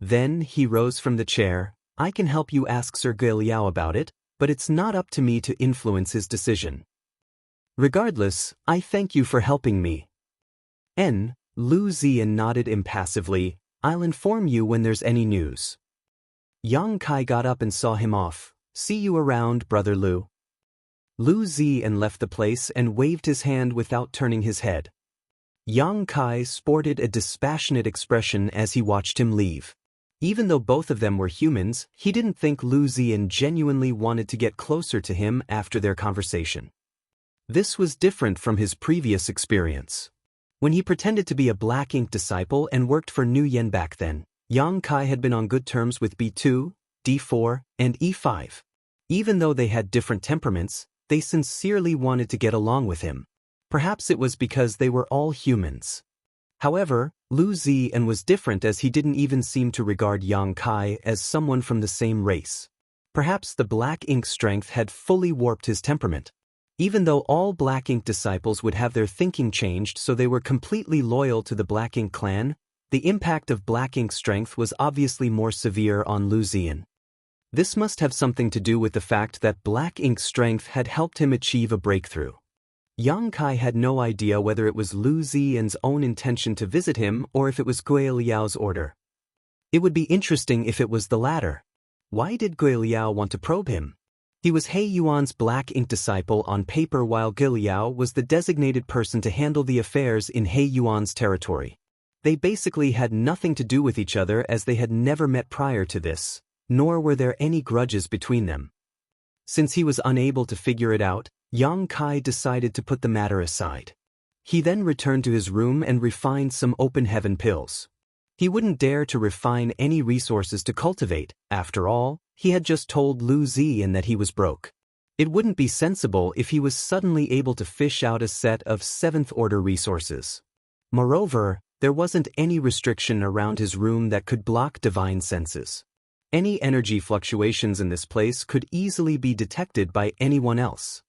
Then he rose from the chair. "I can help you ask Sergei Liao about it, but it's not up to me to influence his decision. Regardless, I thank you for helping me." Lu Ziyan nodded impassively. "I'll inform you when there's any news." Yang Kai got up and saw him off. "See you around, Brother Lu." Lu Ziyan left the place and waved his hand without turning his head. Yang Kai sported a dispassionate expression as he watched him leave. Even though both of them were humans, he didn't think Lu Ziyan genuinely wanted to get closer to him after their conversation. This was different from his previous experience. When he pretended to be a Black Ink disciple and worked for Nu Yen back then, Yang Kai had been on good terms with B2, D4, and E5. Even though they had different temperaments, they sincerely wanted to get along with him. Perhaps it was because they were all humans. However, Lu Ziyan was different as he didn't even seem to regard Yang Kai as someone from the same race. Perhaps the Black Ink strength had fully warped his temperament. Even though all Black Ink disciples would have their thinking changed so they were completely loyal to the Black Ink clan, the impact of Black Ink strength was obviously more severe on Lu Ziyan. This must have something to do with the fact that Black Ink strength had helped him achieve a breakthrough. Yang Kai had no idea whether it was Lu Ziyan's own intention to visit him or if it was Gui Liao's order. It would be interesting if it was the latter. Why did Gui Liao want to probe him? He was He Yuan's Black Ink disciple on paper while Gui Liao was the designated person to handle the affairs in He Yuan's territory. They basically had nothing to do with each other as they had never met prior to this, nor were there any grudges between them. Since he was unable to figure it out, Yang Kai decided to put the matter aside. He then returned to his room and refined some open heaven pills. He wouldn't dare to refine any resources to cultivate. After all, he had just told Lu Ziyan that he was broke. It wouldn't be sensible if he was suddenly able to fish out a set of 7th-order resources. Moreover, there wasn't any restriction around his room that could block divine senses. Any energy fluctuations in this place could easily be detected by anyone else.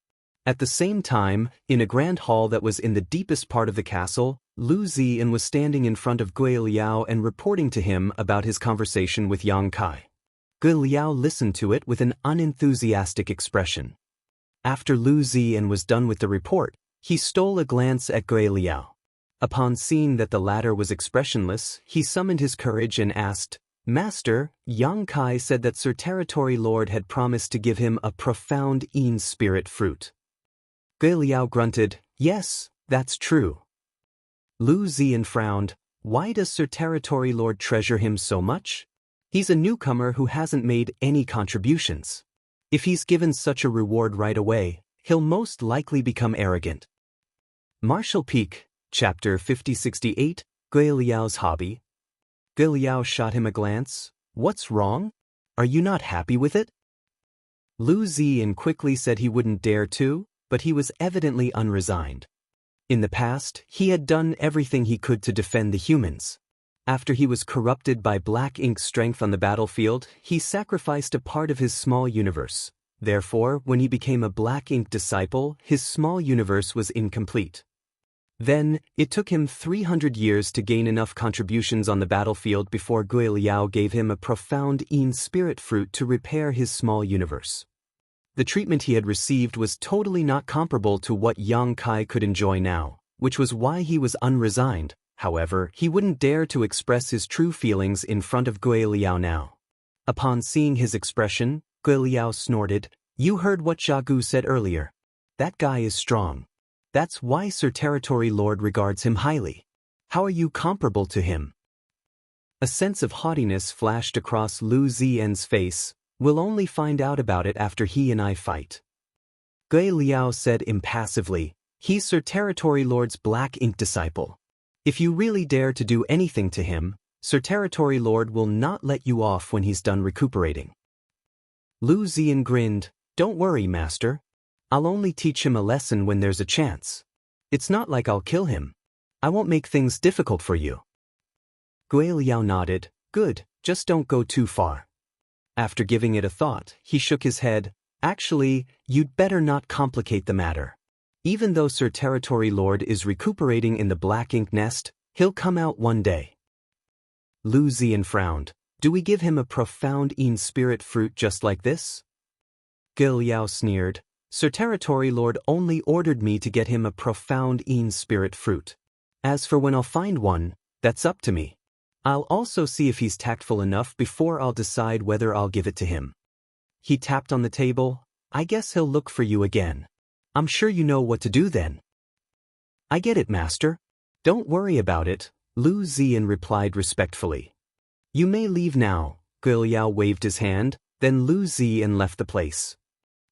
At the same time, in a grand hall that was in the deepest part of the castle, Lu Ziyan was standing in front of Gui Liao and reporting to him about his conversation with Yang Kai. Gui Liao listened to it with an unenthusiastic expression. After Lu Ziyan was done with the report, he stole a glance at Gui Liao. Upon seeing that the latter was expressionless, he summoned his courage and asked, "Master, Yang Kai said that Sir Territory Lord had promised to give him a profound Yin spirit fruit." Gui Liao grunted, "Yes, that's true." Lu Ziyan frowned. "Why does Sir Territory Lord treasure him so much? He's a newcomer who hasn't made any contributions. If he's given such a reward right away, he'll most likely become arrogant." Martial Peak, Chapter 5068, Gui Liao's Hobby. Gui Liao shot him a glance. "What's wrong? Are you not happy with it?" Lu Ziyan quickly said he wouldn't dare to, but he was evidently unresigned. In the past, he had done everything he could to defend the humans. After he was corrupted by Black Ink's strength on the battlefield, he sacrificed a part of his small universe. Therefore, when he became a Black Ink disciple, his small universe was incomplete. Then, it took him 300 years to gain enough contributions on the battlefield before Gui Liao gave him a profound Yin spirit fruit to repair his small universe. The treatment he had received was totally not comparable to what Yang Kai could enjoy now, which was why he was unresigned. However, he wouldn't dare to express his true feelings in front of Gui Liao now. Upon seeing his expression, Gui Liao snorted, "You heard what Gu said earlier. That guy is strong. That's why Sir Territory Lord regards him highly. How are you comparable to him?" A sense of haughtiness flashed across Lu Ziyan's face. "We'll only find out about it after he and I fight." Gui Liao said impassively, "He's Sir Territory Lord's black ink disciple. If you really dare to do anything to him, Sir Territory Lord will not let you off when he's done recuperating." Lu Ziyan grinned, "Don't worry, Master. I'll only teach him a lesson when there's a chance. It's not like I'll kill him. I won't make things difficult for you." Gui Liao nodded, "Good, just don't go too far." After giving it a thought, he shook his head, "Actually, you'd better not complicate the matter. Even though Sir Territory Lord is recuperating in the black ink nest, he'll come out one day." Lu Ziyan frowned. "Do we give him a profound Yin spirit fruit just like this?" Gui Liao sneered, "Sir Territory Lord only ordered me to get him a profound Yin spirit fruit. As for when I'll find one, that's up to me. I'll also see if he's tactful enough before I'll decide whether I'll give it to him." He tapped on the table. "I guess he'll look for you again. I'm sure you know what to do then." "I get it, Master. Don't worry about it," Lu Ziyan replied respectfully. "You may leave now." Gui Liao waved his hand, then Lu Ziyan left the place.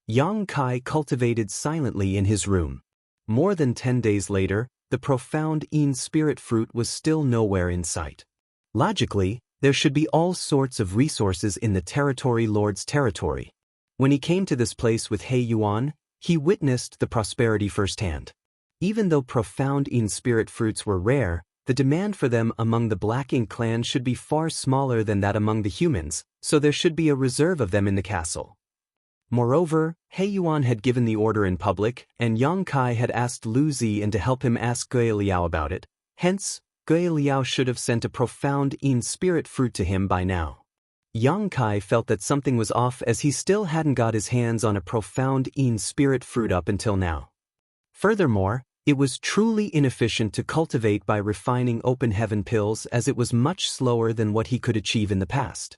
Yang Kai cultivated silently in his room. More than 10 days later, the profound Yin spirit fruit was still nowhere in sight. Logically, there should be all sorts of resources in the Territory Lord's territory. When he came to this place with He Yuan, he witnessed the prosperity firsthand. Even though profound Yin spirit fruits were rare, the demand for them among the Black Ink clan should be far smaller than that among the humans, so there should be a reserve of them in the castle. Moreover, He Yuan had given the order in public, and Yang Kai had asked Lu Ziyan to help him ask Gui Liao about it. Hence, Gui Liao should have sent a profound Yin spirit fruit to him by now. Yang Kai felt that something was off as he still hadn't got his hands on a profound Yin spirit fruit up until now. Furthermore, it was truly inefficient to cultivate by refining open heaven pills as it was much slower than what he could achieve in the past.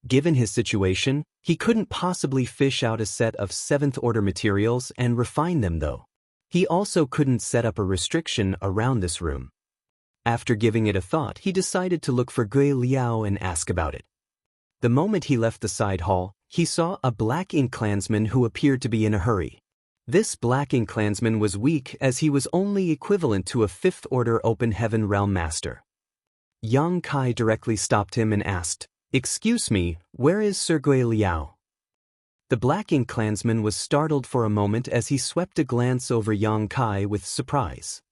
Given his situation, he couldn't possibly fish out a set of 7th-order materials and refine them though. He also couldn't set up a restriction around this room. After giving it a thought, he decided to look for Gui Liao and ask about it. The moment he left the side hall, he saw a Black Ink clansman who appeared to be in a hurry. This Black Ink clansman was weak as he was only equivalent to a 5th-order Open Heaven Realm Master. Yang Kai directly stopped him and asked, "Excuse me, where is Sir Gui Liao?" The Black Ink clansman was startled for a moment as he swept a glance over Yang Kai with surprise.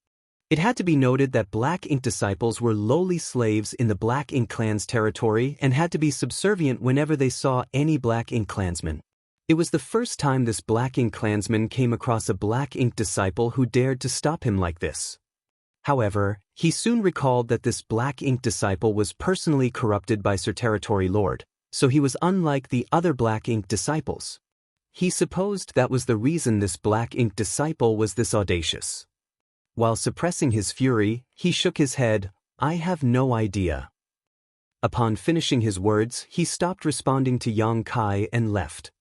It had to be noted that Black Ink disciples were lowly slaves in the Black Ink clan's territory and had to be subservient whenever they saw any Black Ink clansman. It was the first time this Black Ink clansman came across a Black Ink disciple who dared to stop him like this. However, he soon recalled that this Black Ink disciple was personally corrupted by Sir Territory Lord, so he was unlike the other Black Ink disciples. He supposed that was the reason this Black Ink disciple was this audacious. While suppressing his fury, he shook his head, "I have no idea." Upon finishing his words, he stopped responding to Yang Kai and left.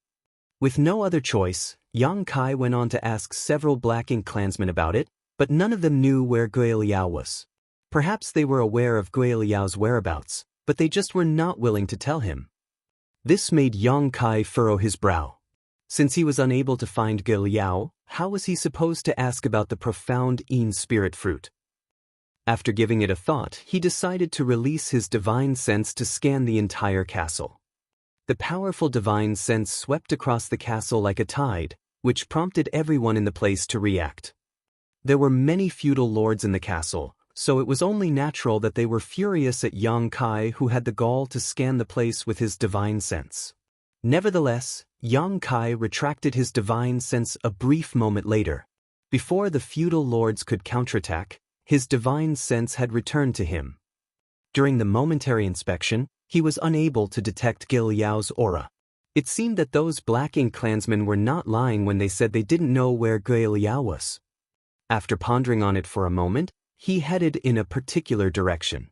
With no other choice, Yang Kai went on to ask several Black Ink clansmen about it, but none of them knew where Gui Liao was. Perhaps they were aware of Gui Liao's whereabouts, but they just were not willing to tell him. This made Yang Kai furrow his brow. Since he was unable to find Gui Liao, how was he supposed to ask about the profound Yin spirit fruit? After giving it a thought, he decided to release his divine sense to scan the entire castle. The powerful divine sense swept across the castle like a tide, which prompted everyone in the place to react. There were many feudal lords in the castle, so it was only natural that they were furious at Yang Kai, who had the gall to scan the place with his divine sense. Nevertheless, Yang Kai retracted his divine sense a brief moment later. Before the feudal lords could counterattack, his divine sense had returned to him. During the momentary inspection, he was unable to detect Gui Liao's aura. It seemed that those Black Ink clansmen were not lying when they said they didn't know where Gui Liao was. After pondering on it for a moment, he headed in a particular direction.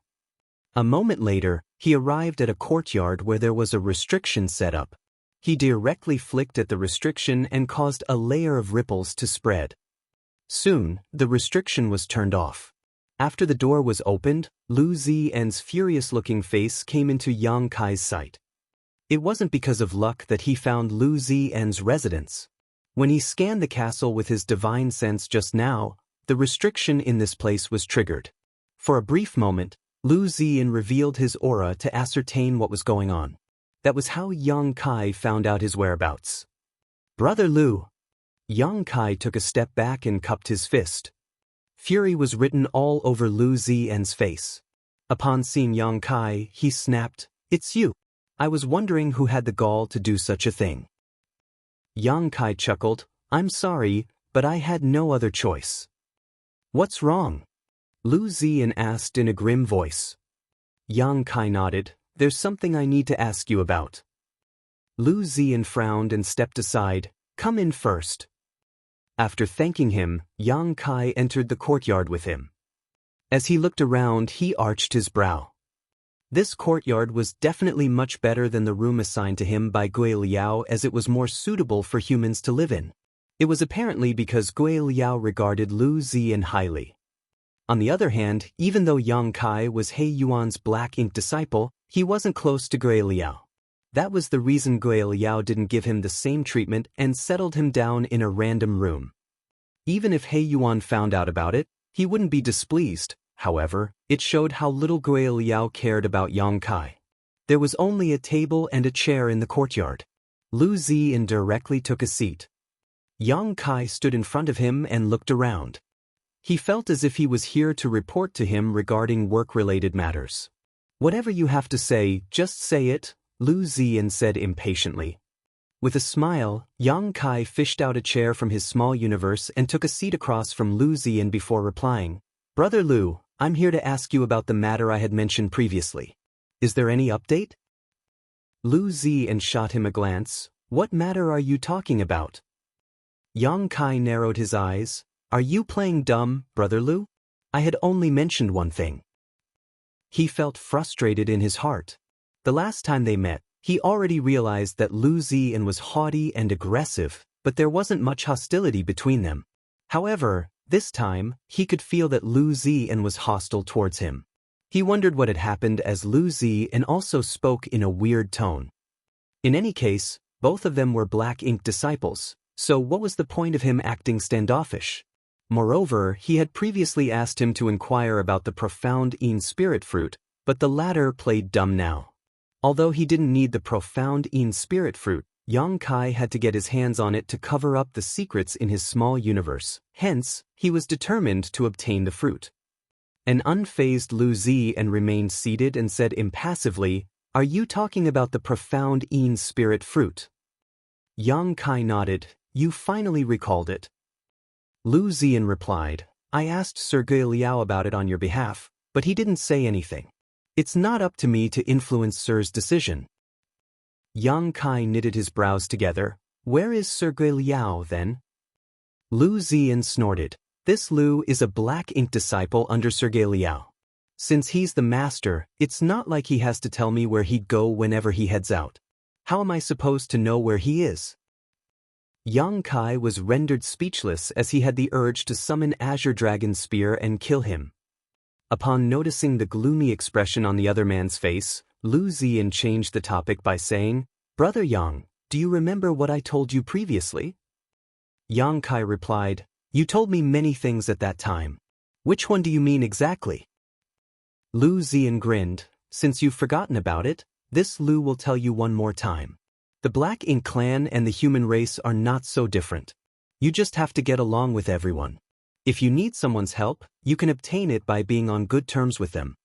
A moment later, he arrived at a courtyard where there was a restriction set up. He directly flicked at the restriction and caused a layer of ripples to spread. Soon, the restriction was turned off. After the door was opened, Lu Ziyan's furious-looking face came into Yang Kai's sight. It wasn't because of luck that he found Lu Ziyan's residence. When he scanned the castle with his divine sense just now, the restriction in this place was triggered. For a brief moment, Lu Ziyan revealed his aura to ascertain what was going on. That was how Yang Kai found out his whereabouts. "Brother Lu." Yang Kai took a step back and cupped his fist. Fury was written all over Lu Ziyan's face. Upon seeing Yang Kai, he snapped, "It's you. I was wondering who had the gall to do such a thing." Yang Kai chuckled, "I'm sorry, but I had no other choice." "What's wrong?" Lu Ziyan asked in a grim voice. Yang Kai nodded, "There's something I need to ask you about." Lu Ziyan frowned and stepped aside, "Come in first." After thanking him, Yang Kai entered the courtyard with him. As he looked around, he arched his brow. This courtyard was definitely much better than the room assigned to him by Gui Liao, as it was more suitable for humans to live in. It was apparently because Gui Liao regarded Lu Ziyan highly. On the other hand, even though Yang Kai was He Yuan's Black Ink disciple, he wasn't close to Gui Liao. That was the reason Gui Liao didn't give him the same treatment and settled him down in a random room. Even if He Yuan found out about it, he wouldn't be displeased. However, it showed how little Gui Liao cared about Yang Kai. There was only a table and a chair in the courtyard. Lu Ziyan directly took a seat. Yang Kai stood in front of him and looked around. He felt as if he was here to report to him regarding work-related matters. "Whatever you have to say, just say it," Lu Ziyan said impatiently. With a smile, Yang Kai fished out a chair from his small universe and took a seat across from Lu Ziyan before replying, "Brother Lu, I'm here to ask you about the matter I had mentioned previously. Is there any update?" Lu Ziyan shot him a glance. "What matter are you talking about?" Yang Kai narrowed his eyes. "Are you playing dumb, Brother Lu? I had only mentioned one thing." He felt frustrated in his heart. The last time they met, he already realized that Lu Ziyan was haughty and aggressive, but there wasn't much hostility between them. However, this time, he could feel that Lu Ziyan was hostile towards him. He wondered what had happened as Lu Ziyan also spoke in a weird tone. In any case, both of them were Black Ink disciples, so what was the point of him acting standoffish? Moreover, he had previously asked him to inquire about the profound Yin spirit fruit, but the latter played dumb now. Although he didn't need the profound Yin spirit fruit, Yang Kai had to get his hands on it to cover up the secrets in his small universe. Hence, he was determined to obtain the fruit. An unfazed Lu Ziyan remained seated and said impassively, "Are you talking about the profound Yin spirit fruit?" Yang Kai nodded. "You finally recalled it." Lu Ziyan replied, "I asked Sir Gui Liao about it on your behalf, but he didn't say anything. It's not up to me to influence Sir's decision." Yang Kai knitted his brows together. "Where is Sir Gui Liao, then?" Lu Ziyan snorted. "This Lu is a Black Ink disciple under Sir Gui Liao. Since he's the master, it's not like he has to tell me where he'd go whenever he heads out. How am I supposed to know where he is?" Yang Kai was rendered speechless as he had the urge to summon Azure Dragon's spear and kill him. Upon noticing the gloomy expression on the other man's face, Lu Ziyan changed the topic by saying, "Brother Yang, do you remember what I told you previously?" Yang Kai replied, "You told me many things at that time. Which one do you mean exactly?" Lu Ziyan grinned. "Since you've forgotten about it, this Lu will tell you one more time. The Black Ink clan and the human race are not so different. You just have to get along with everyone. If you need someone's help, you can obtain it by being on good terms with them."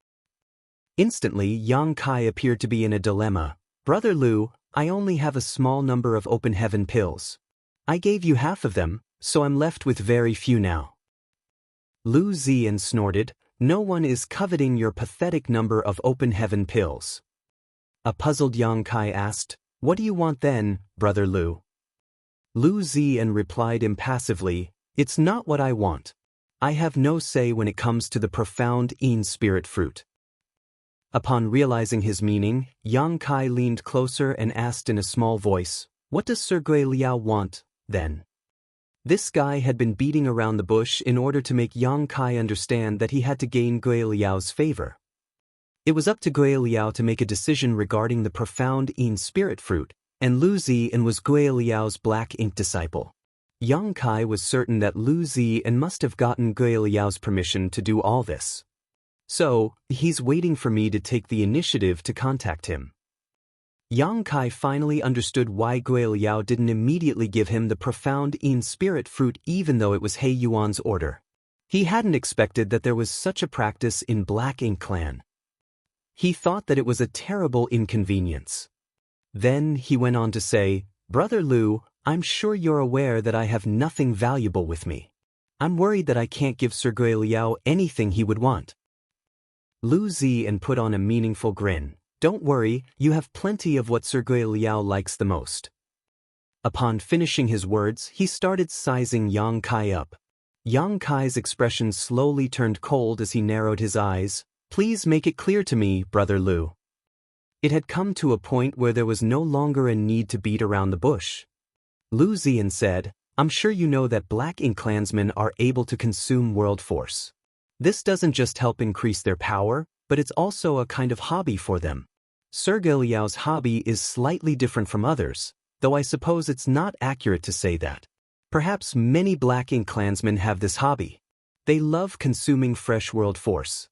Instantly, Yang Kai appeared to be in a dilemma. "Brother Lu, I only have a small number of open heaven pills. I gave you half of them, so I'm left with very few now." Lu Ziyan snorted, "No one is coveting your pathetic number of open heaven pills." A puzzled Yang Kai asked, "What do you want then, Brother Lu?" Lu Ziyan replied impassively, "It's not what I want. I have no say when it comes to the profound Yin spirit fruit." Upon realizing his meaning, Yang Kai leaned closer and asked in a small voice, "What does Sir Gui Liao want, then?" This guy had been beating around the bush in order to make Yang Kai understand that he had to gain Gui Liao's favor. It was up to Gui Liao to make a decision regarding the profound Yin spirit fruit, and Lu Ziyan was Gui Liao's black ink disciple. Yang Kai was certain that Lu Ziyan must have gotten Gui Liao's permission to do all this. So, he's waiting for me to take the initiative to contact him. Yang Kai finally understood why Gui Liao didn't immediately give him the profound Yin spirit fruit even though it was He Yuan's order. He hadn't expected that there was such a practice in Black Ink Clan. He thought that it was a terrible inconvenience. Then he went on to say, "Brother Lu, I'm sure you're aware that I have nothing valuable with me. I'm worried that I can't give Sir Gui Liao anything he would want." Lu Ziyan put on a meaningful grin. "Don't worry, you have plenty of what Sir Gui Liao likes the most." Upon finishing his words, he started sizing Yang Kai up. Yang Kai's expression slowly turned cold as he narrowed his eyes. "Please make it clear to me, Brother Lu." It had come to a point where there was no longer a need to beat around the bush. Lu Ziyan said, "I'm sure you know that Black Ink Clansmen are able to consume world force. This doesn't just help increase their power, but it's also a kind of hobby for them. Sir Gui Liao's hobby is slightly different from others, though I suppose it's not accurate to say that. Perhaps many Black Ink Clansmen have this hobby. They love consuming fresh world force."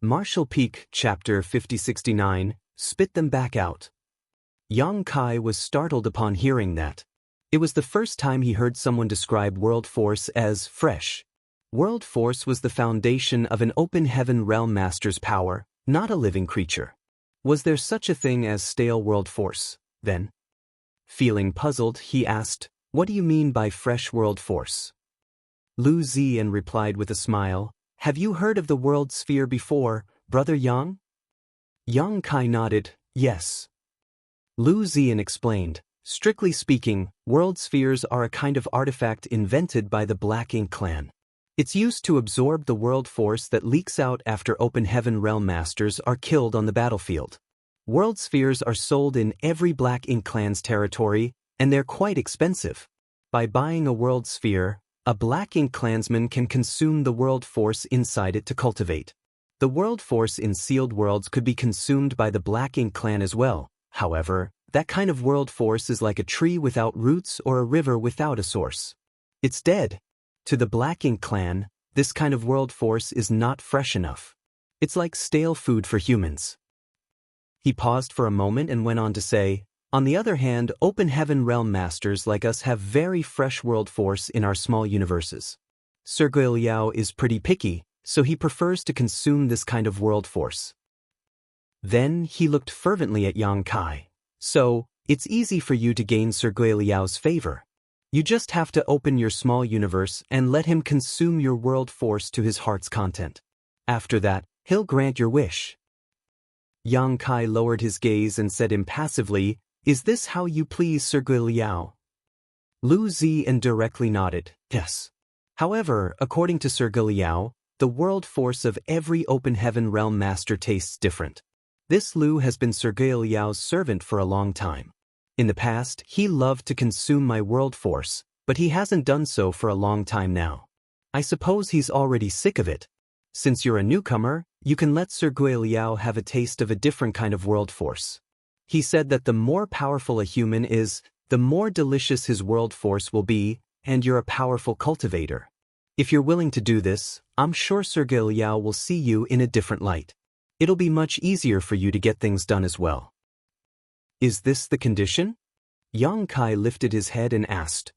Martial Peak, Chapter 5069, Spit Them Back Out. Yang Kai was startled upon hearing that. It was the first time he heard someone describe world force as fresh. World force was the foundation of an open heaven realm master's power, not a living creature. Was there such a thing as stale world force, then? Feeling puzzled, he asked, "What do you mean by fresh world force?" Lu Ziyan replied with a smile, "Have you heard of the world sphere before, Brother Yang?" Yang Kai nodded, "Yes." Lu Ziyan explained, "Strictly speaking, world spheres are a kind of artifact invented by the Black Ink Clan. It's used to absorb the world force that leaks out after open heaven realm masters are killed on the battlefield. World spheres are sold in every Black Ink Clan's territory, and they're quite expensive. By buying a world sphere, a Black Ink Clansman can consume the world force inside it to cultivate. The world force in sealed worlds could be consumed by the Black Ink Clan as well. However, that kind of world force is like a tree without roots or a river without a source. It's dead. To the Black Ink Clan, this kind of world force is not fresh enough. It's like stale food for humans." He paused for a moment and went on to say, "On the other hand, open heaven realm masters like us have very fresh world force in our small universes. Sir Gui Liao is pretty picky, so he prefers to consume this kind of world force." Then he looked fervently at Yang Kai. "So, it's easy for you to gain Sir Gui Liao's favor. You just have to open your small universe and let him consume your world force to his heart's content. After that, he'll grant your wish." Yang Kai lowered his gaze and said impassively, "Is this how you please Sir Gui Liao?" Lu Ziyan directly nodded, "Yes." However, according to Sir Gui Liao, the world force of every open heaven realm master tastes different. This Lu has been Sir Gui Liao's servant for a long time. In the past, he loved to consume my world force, but he hasn't done so for a long time now. I suppose he's already sick of it. Since you're a newcomer, you can let Sir Gui Liao have a taste of a different kind of world force. He said that the more powerful a human is, the more delicious his world force will be, and you're a powerful cultivator. If you're willing to do this, I'm sure Sir Gui Liao will see you in a different light. It'll be much easier for you to get things done as well." "Is this the condition?" Yang Kai lifted his head and asked.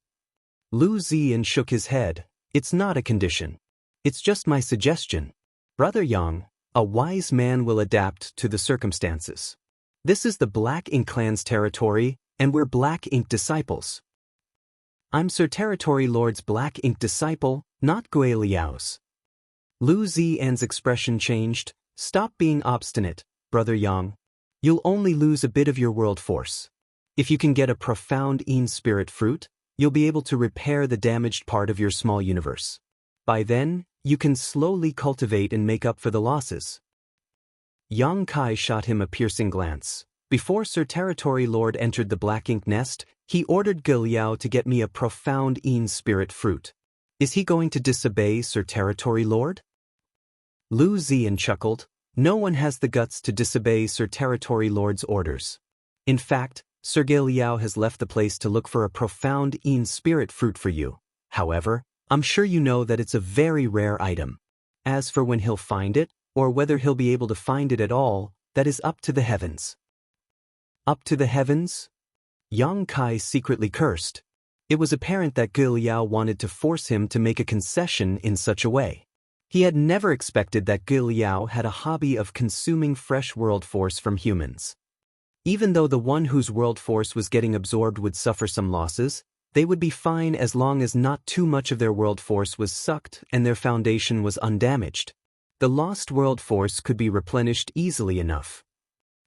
Lu Ziyan shook his head. "It's not a condition. It's just my suggestion. Brother Yang, a wise man will adapt to the circumstances. This is the Black Ink Clan's territory, and we're Black Ink disciples. I'm Sir Territory Lord's Black Ink disciple, not Gui Liao's. Lu Ziyan's expression changed. Stop being obstinate, Brother Yang. You'll only lose a bit of your world force. If you can get a profound Yin spirit fruit, you'll be able to repair the damaged part of your small universe. By then, you can slowly cultivate and make up for the losses. Yang Kai shot him a piercing glance. Before Sir Territory Lord entered the black ink nest, he ordered Ge Liao to get me a profound Yin spirit fruit. Is he going to disobey Sir Territory Lord? Lu Ziyan chuckled. No one has the guts to disobey Sir Territory Lord's orders. In fact, Sir Ge Liao has left the place to look for a profound Yin spirit fruit for you. However, I'm sure you know that it's a very rare item. As for when he'll find it, or whether he'll be able to find it at all, that is up to the heavens. Up to the heavens? Yang Kai secretly cursed. It was apparent that Ge Liao wanted to force him to make a concession in such a way. He had never expected that Ge Liao had a hobby of consuming fresh world force from humans. Even though the one whose world force was getting absorbed would suffer some losses, they would be fine as long as not too much of their world force was sucked and their foundation was undamaged. The lost world force could be replenished easily enough.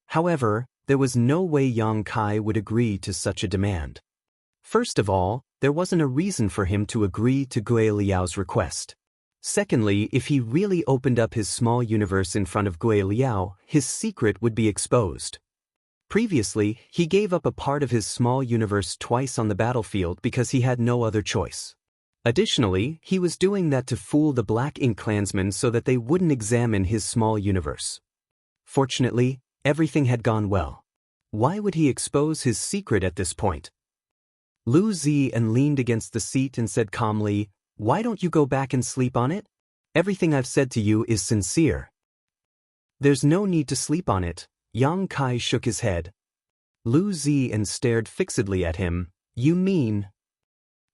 However, there was no way Yang Kai would agree to such a demand. First of all, there wasn't a reason for him to agree to Ge Liao's request. Secondly, if he really opened up his small universe in front of Ge Liao, his secret would be exposed. Previously, he gave up a part of his small universe twice on the battlefield because he had no other choice. Additionally, he was doing that to fool the Black Ink clansmen so that they wouldn't examine his small universe. Fortunately, everything had gone well. Why would he expose his secret at this point? Lu Ziyan leaned against the seat and said calmly, "Why don't you go back and sleep on it? Everything I've said to you is sincere." "There's no need to sleep on it." Yang Kai shook his head. Lu Ziyan stared fixedly at him. "You mean?"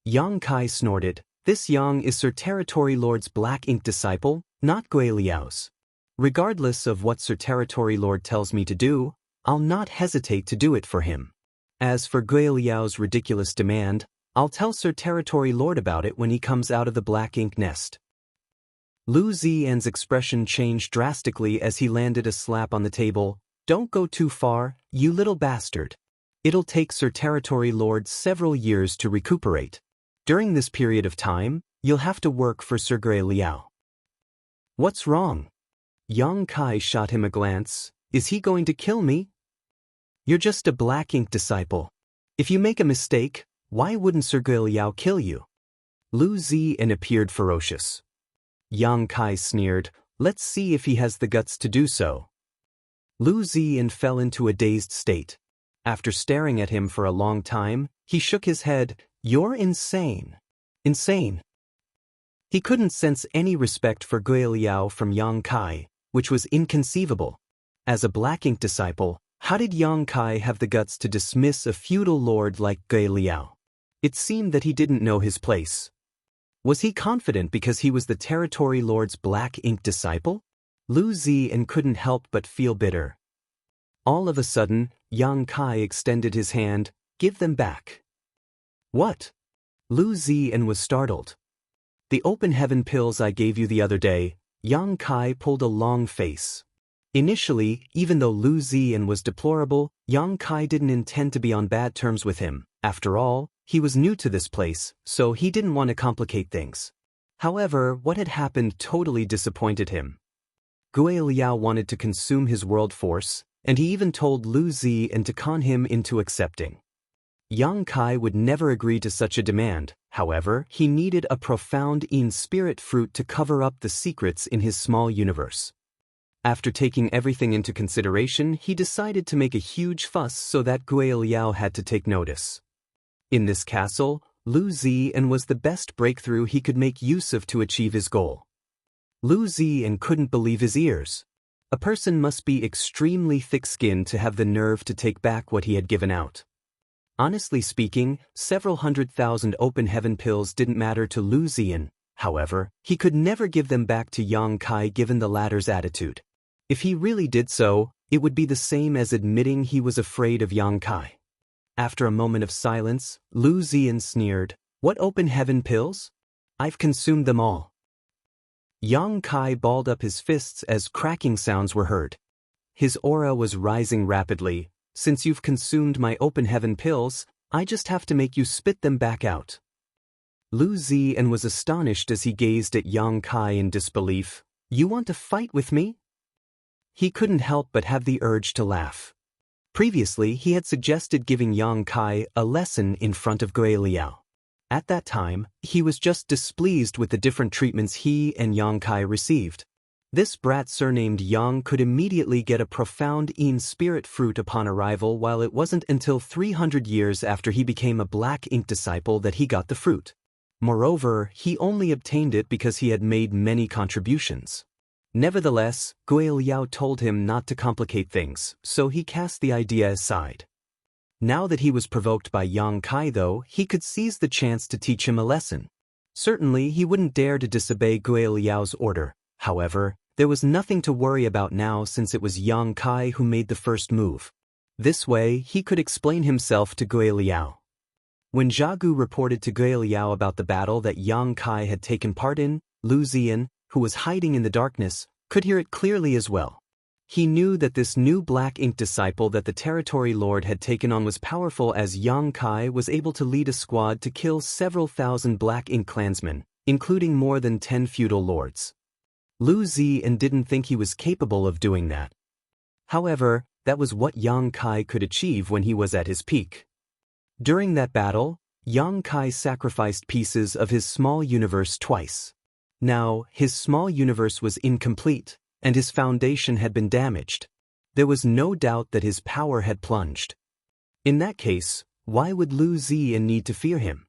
Yang Kai snorted. "This Yang is Sir Territory Lord's Black Ink disciple, not Ge Liao's. Regardless of what Sir Territory Lord tells me to do, I'll not hesitate to do it for him. As for Ge Liao's ridiculous demand, I'll tell Sir Territory Lord about it when he comes out of the black ink nest." Lu Ziyan's expression changed drastically as he landed a slap on the table. "Don't go too far, you little bastard. It'll take Sir Territory Lord several years to recuperate. During this period of time, you'll have to work for Sir Ge Liao." "What's wrong?" Yang Kai shot him a glance. "Is he going to kill me?" "You're just a black ink disciple. If you make a mistake, why wouldn't Sir Ge Liao kill you?" Lu Ziyan appeared ferocious. Yang Kai sneered. "Let's see if he has the guts to do so." Lu Ziyan fell into a dazed state. After staring at him for a long time, he shook his head. "You're insane." Insane. He couldn't sense any respect for Ge Liao from Yang Kai, which was inconceivable. As a black ink disciple, how did Yang Kai have the guts to dismiss a feudal lord like Ge Liao? It seemed that he didn't know his place. Was he confident because he was the Territory Lord's black ink disciple? Lu Ziyan couldn't help but feel bitter. All of a sudden, Yang Kai extended his hand. "Give them back." "What?" Lu Ziyan was startled. "The open heaven pills I gave you the other day." Yang Kai pulled a long face. Initially, even though Lu Ziyan was deplorable, Yang Kai didn't intend to be on bad terms with him. After all, he was new to this place, so he didn't want to complicate things. However, what had happened totally disappointed him. Ge Liao wanted to consume his world force, and he even told Lu Ziyan to con him into accepting. Yang Kai would never agree to such a demand. However, he needed a profound Yin spirit fruit to cover up the secrets in his small universe. After taking everything into consideration, he decided to make a huge fuss so that Ge Liao had to take notice. In this castle, Lu Ziyan was the best breakthrough he could make use of to achieve his goal. Lu Ziyan couldn't believe his ears. A person must be extremely thick-skinned to have the nerve to take back what he had given out. Honestly speaking, several 100,000 open heaven pills didn't matter to Lu Ziyan. However, he could never give them back to Yang Kai given the latter's attitude. If he really did so, it would be the same as admitting he was afraid of Yang Kai. After a moment of silence, Lu Ziyan sneered. "What open heaven pills? I've consumed them all." Yang Kai balled up his fists as cracking sounds were heard. His aura was rising rapidly. Since you've consumed my open heaven pills, I just have to make you spit them back out. Lu Ziyan was astonished as he gazed at Yang Kai in disbelief. You want to fight with me? He couldn't help but have the urge to laugh. Previously, he had suggested giving Yang Kai a lesson in front of Gui Liao. At that time, he was just displeased with the different treatments he and Yang Kai received. This brat surnamed Yang could immediately get a profound spirit fruit upon arrival, while it wasn't until 300 years after he became a black ink disciple that he got the fruit. Moreover, he only obtained it because he had made many contributions. Nevertheless, Gui Liao told him not to complicate things, so he cast the idea aside. Now that he was provoked by Yang Kai though, he could seize the chance to teach him a lesson. Certainly he wouldn't dare to disobey Gui Liao's order. However, there was nothing to worry about now since it was Yang Kai who made the first move. This way, he could explain himself to Gui Liao. When Zhagu reported to Gui Liao about the battle that Yang Kai had taken part in, Lu Ziyan, who was hiding in the darkness, could hear it clearly as well. He knew that this new black ink disciple that the territory lord had taken on was powerful, as Yang Kai was able to lead a squad to kill several thousand black ink clansmen, including more than 10 feudal lords. Lu Ziyan didn't think he was capable of doing that. However, that was what Yang Kai could achieve when he was at his peak. During that battle, Yang Kai sacrificed pieces of his small universe twice. Now, his small universe was incomplete, and his foundation had been damaged. There was no doubt that his power had plunged. In that case, why would Lu Ziyan need to fear him?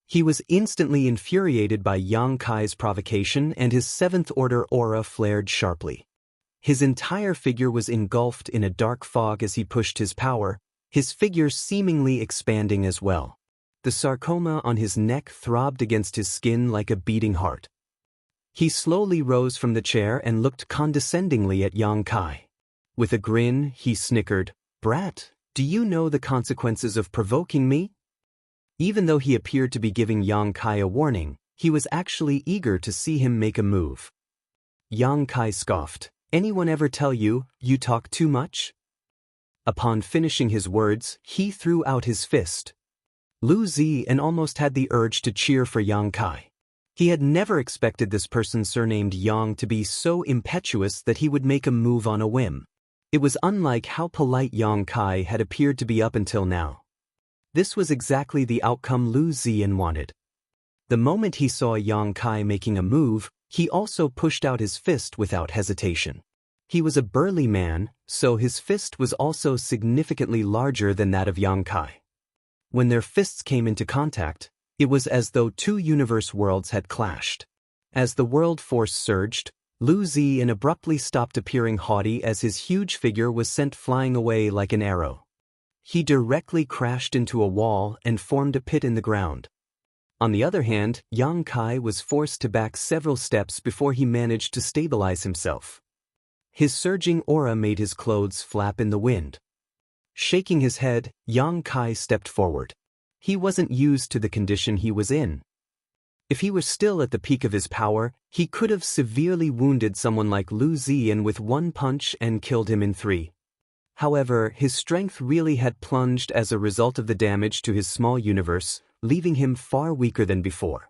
He was instantly infuriated by Yang Kai's provocation, and his seventh order aura flared sharply. His entire figure was engulfed in a dark fog as he pushed his power, his figure seemingly expanding as well. The sarcoma on his neck throbbed against his skin like a beating heart. He slowly rose from the chair and looked condescendingly at Yang Kai. With a grin, he snickered, "Brat, do you know the consequences of provoking me?" Even though he appeared to be giving Yang Kai a warning, he was actually eager to see him make a move. Yang Kai scoffed, "Anyone ever tell you, you talk too much?" Upon finishing his words, he threw out his fist. Lu Ziyan almost had the urge to cheer for Yang Kai. He had never expected this person surnamed Yang to be so impetuous that he would make a move on a whim. It was unlike how polite Yang Kai had appeared to be up until now. This was exactly the outcome Lu Ziyan wanted. The moment he saw Yang Kai making a move, he also pushed out his fist without hesitation. He was a burly man, so his fist was also significantly larger than that of Yang Kai. When their fists came into contact, it was as though two universe worlds had clashed. As the world force surged, Lu Ziyan abruptly stopped appearing haughty as his huge figure was sent flying away like an arrow. He directly crashed into a wall and formed a pit in the ground. On the other hand, Yang Kai was forced to back several steps before he managed to stabilize himself. His surging aura made his clothes flap in the wind. Shaking his head, Yang Kai stepped forward. He wasn't used to the condition he was in. If he were still at the peak of his power, he could have severely wounded someone like Lu Ziyan with one punch and killed him in 3. However, his strength really had plunged as a result of the damage to his small universe, leaving him far weaker than before.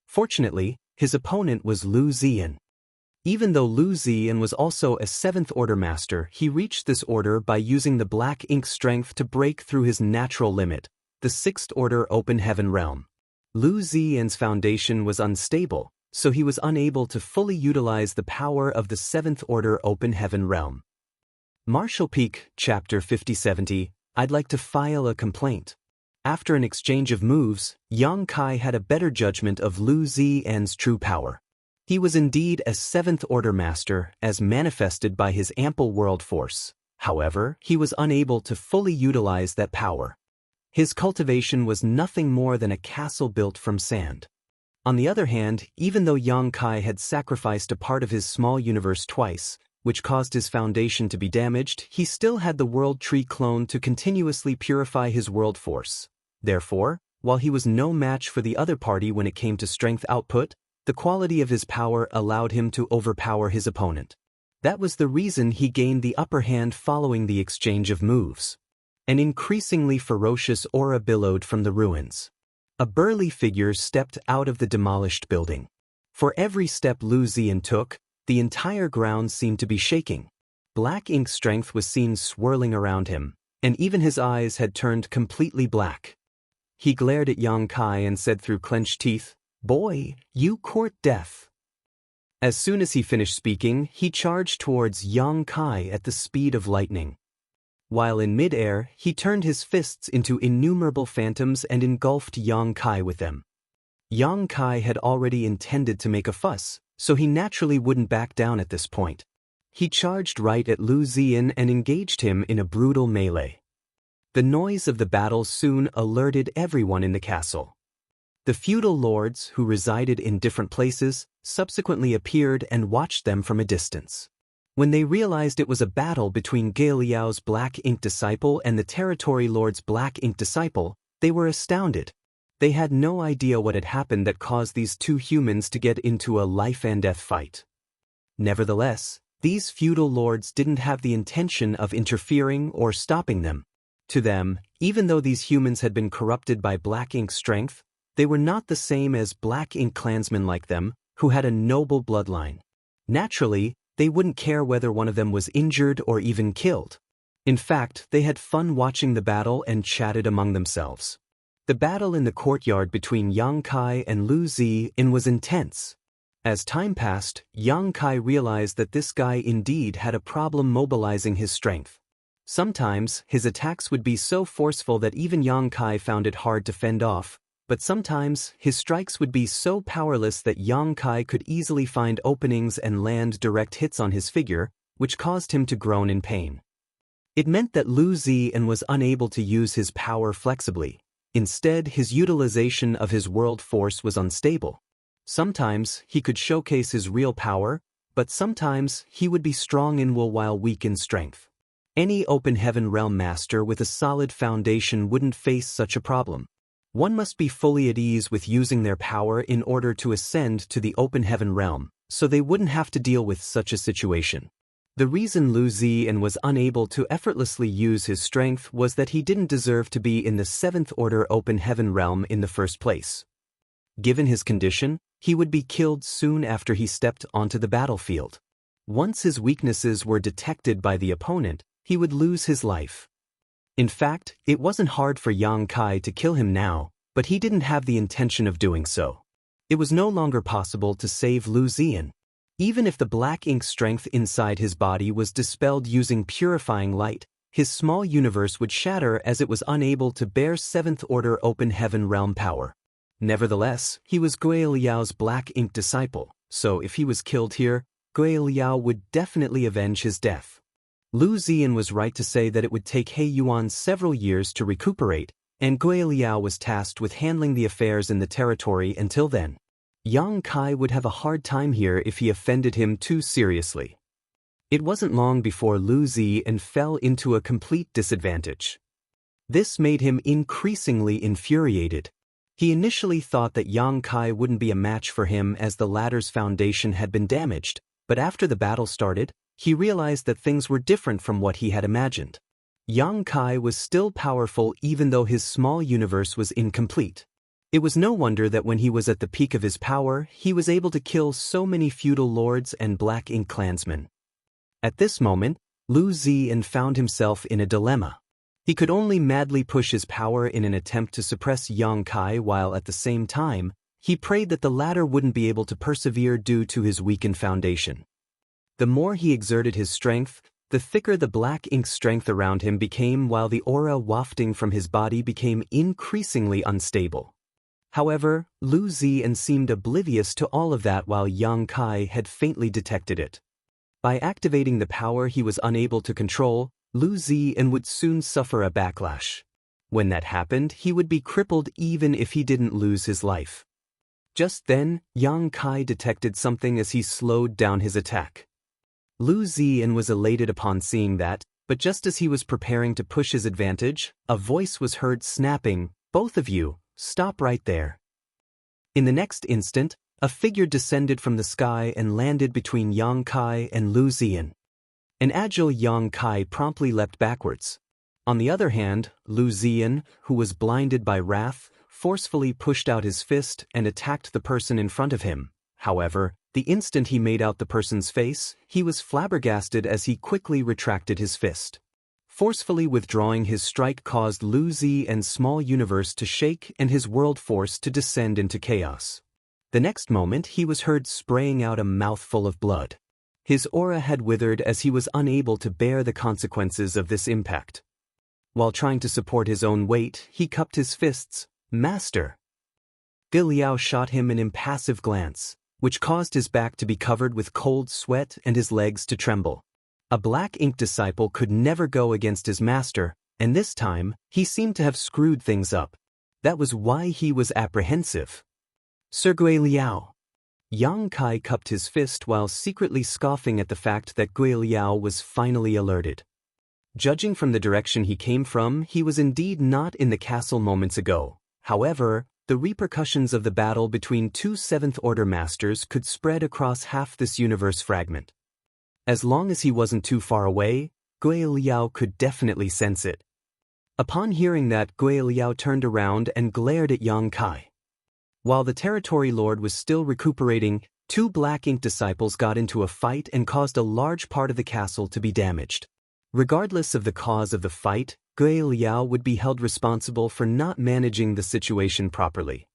Fortunately, his opponent was Lu Ziyan. Even though Lu Ziyan was also a 7th order master, he reached this order by using the black ink strength to break through his natural limit, the 6th order open heaven realm. Lu Ziyan's foundation was unstable, so he was unable to fully utilize the power of the 7th order open heaven realm. Martial Peak, Chapter 5070, I'd like to file a complaint. After an exchange of moves, Yang Kai had a better judgment of Lu Ziyan's true power. He was indeed a 7th order master, as manifested by his ample world force. However, he was unable to fully utilize that power. His cultivation was nothing more than a castle built from sand. On the other hand, even though Yang Kai had sacrificed a part of his small universe twice, which caused his foundation to be damaged, he still had the world tree clone to continuously purify his world force. Therefore, while he was no match for the other party when it came to strength output, The quality of his power allowed him to overpower his opponent. That was the reason he gained the upper hand following the exchange of moves. An increasingly ferocious aura billowed from the ruins. A burly figure stepped out of the demolished building. For every step Lu Ziyan took, the entire ground seemed to be shaking. Black ink strength was seen swirling around him, and even his eyes had turned completely black. He glared at Yang Kai and said through clenched teeth, "Boy, you court death." As soon as he finished speaking, he charged towards Yang Kai at the speed of lightning. While in mid-air, he turned his fists into innumerable phantoms and engulfed Yang Kai with them. Yang Kai had already intended to make a fuss, so he naturally wouldn't back down at this point. He charged right at Lu Ziyan and engaged him in a brutal melee. The noise of the battle soon alerted everyone in the castle. The feudal lords, who resided in different places, subsequently appeared and watched them from a distance. When they realized it was a battle between Gale Liao's Black Ink disciple and the Territory Lord's Black Ink disciple, they were astounded. They had no idea what had happened that caused these two humans to get into a life-and-death fight. Nevertheless, these feudal lords didn't have the intention of interfering or stopping them. To them, even though these humans had been corrupted by Black Ink strength, they were not the same as Black Ink clansmen like them, who had a noble bloodline. Naturally, they wouldn't care whether one of them was injured or even killed. In fact, they had fun watching the battle and chatted among themselves. The battle in the courtyard between Yang Kai and Lu Ziyan was intense. As time passed, Yang Kai realized that this guy indeed had a problem mobilizing his strength. Sometimes, his attacks would be so forceful that even Yang Kai found it hard to fend off, but sometimes, his strikes would be so powerless that Yang Kai could easily find openings and land direct hits on his figure, which caused him to groan in pain. It meant that Lu Ziyan was unable to use his power flexibly. Instead, his utilization of his world force was unstable. Sometimes, he could showcase his real power, but sometimes, he would be strong in will while weak in strength. Any open heaven realm master with a solid foundation wouldn't face such a problem. One must be fully at ease with using their power in order to ascend to the open heaven realm, so they wouldn't have to deal with such a situation. The reason Lu Ziyan was unable to effortlessly use his strength was that he didn't deserve to be in the 7th Order open heaven realm in the first place. Given his condition, he would be killed soon after he stepped onto the battlefield. Once his weaknesses were detected by the opponent, he would lose his life. In fact, it wasn't hard for Yang Kai to kill him now, but he didn't have the intention of doing so. It was no longer possible to save Lu Ziyan. Even if the Black Ink strength inside his body was dispelled using purifying light, his small universe would shatter as it was unable to bear 7th Order open heaven realm power. Nevertheless, he was Gui Liao's Black Ink disciple, so if he was killed here, Gui Liao would definitely avenge his death. Lu Ziyan was right to say that it would take He Yuan several years to recuperate, and Gui Liao was tasked with handling the affairs in the territory until then. Yang Kai would have a hard time here if he offended him too seriously. It wasn't long before Lu Ziyan fell into a complete disadvantage. This made him increasingly infuriated. He initially thought that Yang Kai wouldn't be a match for him as the latter's foundation had been damaged, but after the battle started, he realized that things were different from what he had imagined. Yang Kai was still powerful even though his small universe was incomplete. It was no wonder that when he was at the peak of his power, he was able to kill so many feudal lords and Black Ink clansmen. At this moment, Lu Ziyan found himself in a dilemma. He could only madly push his power in an attempt to suppress Yang Kai while at the same time, he prayed that the latter wouldn't be able to persevere due to his weakened foundation. The more he exerted his strength, the thicker the Black Ink strength around him became while the aura wafting from his body became increasingly unstable. However, Lu Ziyan seemed oblivious to all of that while Yang Kai had faintly detected it. By activating the power he was unable to control, Lu Ziyan would soon suffer a backlash. When that happened, he would be crippled even if he didn't lose his life. Just then, Yang Kai detected something as he slowed down his attack. Lu Ziyan was elated upon seeing that, but just as he was preparing to push his advantage, a voice was heard snapping, "Both of you, stop right there." In the next instant, A figure descended from the sky and landed between Yang Kai and Lu Ziyan. An agile Yang Kai promptly leapt backwards. On the other hand, Lu Ziyan, who was blinded by wrath, forcefully pushed out his fist and attacked the person in front of him. However, the instant he made out the person's face, he was flabbergasted as he quickly retracted his fist. Forcefully withdrawing his strike caused Lu Ziyan's small universe to shake and his world force to descend into chaos. The next moment he was heard spraying out a mouthful of blood. His aura had withered as he was unable to bear the consequences of this impact. While trying to support his own weight, he cupped his fists. "Master!" Ge Liao shot him an impassive glance, which caused his back to be covered with cold sweat and his legs to tremble. A black ink disciple could never go against his master, and this time, he seemed to have screwed things up. That was why he was apprehensive. "Sir Ge Liao." Yang Kai cupped his fist while secretly scoffing at the fact that Ge Liao was finally alerted. Judging from the direction he came from, he was indeed not in the castle moments ago. However, the repercussions of the battle between two Seventh-Order Masters could spread across half this universe fragment. As long as he wasn't too far away, Ge Liao could definitely sense it. Upon hearing that, Ge Liao turned around and glared at Yang Kai. While the Territory Lord was still recuperating, two Black Ink disciples got into a fight and caused a large part of the castle to be damaged. Regardless of the cause of the fight, Ge Liao would be held responsible for not managing the situation properly.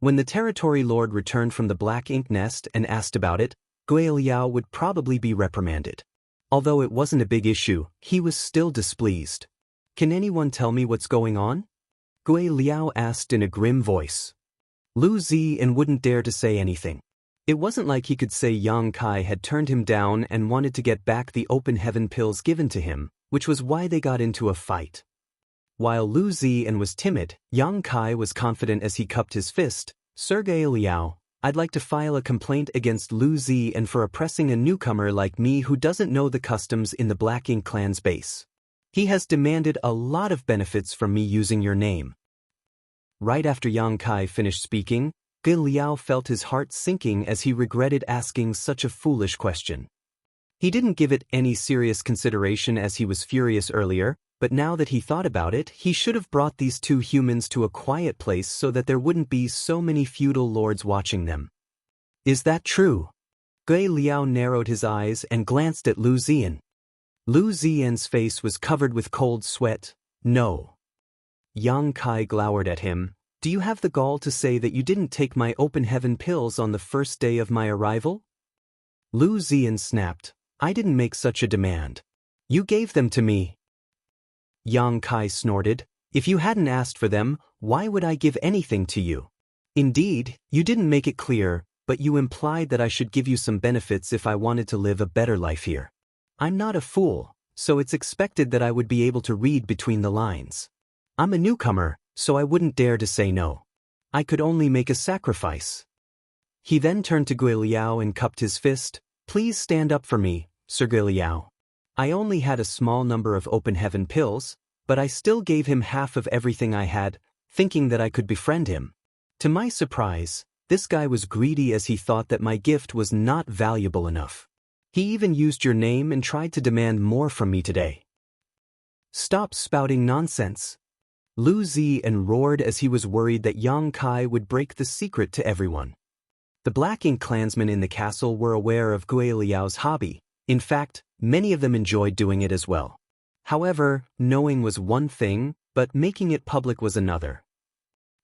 When the Territory Lord returned from the Black Ink nest and asked about it, Ge Liao would probably be reprimanded. Although it wasn't a big issue, he was still displeased. "Can anyone tell me what's going on?" Ge Liao asked in a grim voice. Lu Ziyan wouldn't dare to say anything. It wasn't like he could say Yang Kai had turned him down and wanted to get back the open heaven pills given to him, which was why they got into a fight. While Lu Ziyan was timid, Yang Kai was confident as he cupped his fist. "Sir Ge Liao, I'd like to file a complaint against Lu Ziyan for oppressing a newcomer like me who doesn't know the customs in the Black Ink clan's base. He has demanded a lot of benefits from me using your name." Right after Yang Kai finished speaking, Ge Liao felt his heart sinking as he regretted asking such a foolish question. He didn't give it any serious consideration as he was furious earlier, but now that he thought about it, he should have brought these two humans to a quiet place so that there wouldn't be so many feudal lords watching them. "Is that true?" Ge Liao narrowed his eyes and glanced at Lu Ziyan. Lu Ziyan's face was covered with cold sweat. "No." Yang Kai glowered at him. "Do you have the gall to say that you didn't take my open heaven pills on the first day of my arrival?" Lu Ziyan snapped. "I didn't make such a demand. You gave them to me." Yang Kai snorted. "If you hadn't asked for them, why would I give anything to you? Indeed, you didn't make it clear, but you implied that I should give you some benefits if I wanted to live a better life here. I'm not a fool, so it's expected that I would be able to read between the lines. I'm a newcomer, so I wouldn't dare to say no. I could only make a sacrifice." He then turned to Ge Liao and cupped his fist. "Please stand up for me, Sir Ge Liao. I only had a small number of open heaven pills, but I still gave him half of everything I had, thinking that I could befriend him. To my surprise, this guy was greedy as he thought that my gift was not valuable enough. He even used your name and tried to demand more from me today." "Stop spouting nonsense." Lu Ziyan roared as he was worried that Yang Kai would break the secret to everyone. The Black Ink clansmen in the castle were aware of Ge Liao's hobby. In fact, many of them enjoyed doing it as well. However, knowing was one thing, but making it public was another.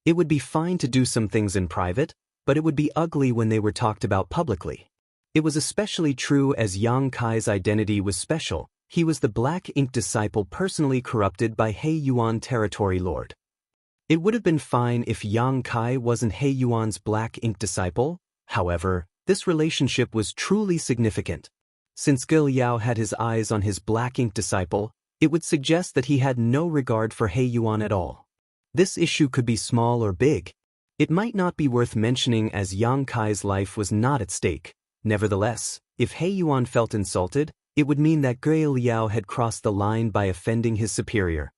It would be fine to do some things in private, but it would be ugly when they were talked about publicly. It was especially true as Yang Kai's identity was special. He was the Black Ink disciple personally corrupted by He Yuan Territory Lord. It would have been fine if Yang Kai wasn't He Yuan's Black Ink disciple. However, this relationship was truly significant. Since Ge Liao had his eyes on his Black Ink disciple, it would suggest that he had no regard for He Yuan at all. This issue could be small or big. It might not be worth mentioning as Yang Kai's life was not at stake. Nevertheless, if He Yuan felt insulted, it would mean that Ge Liao had crossed the line by offending his superior.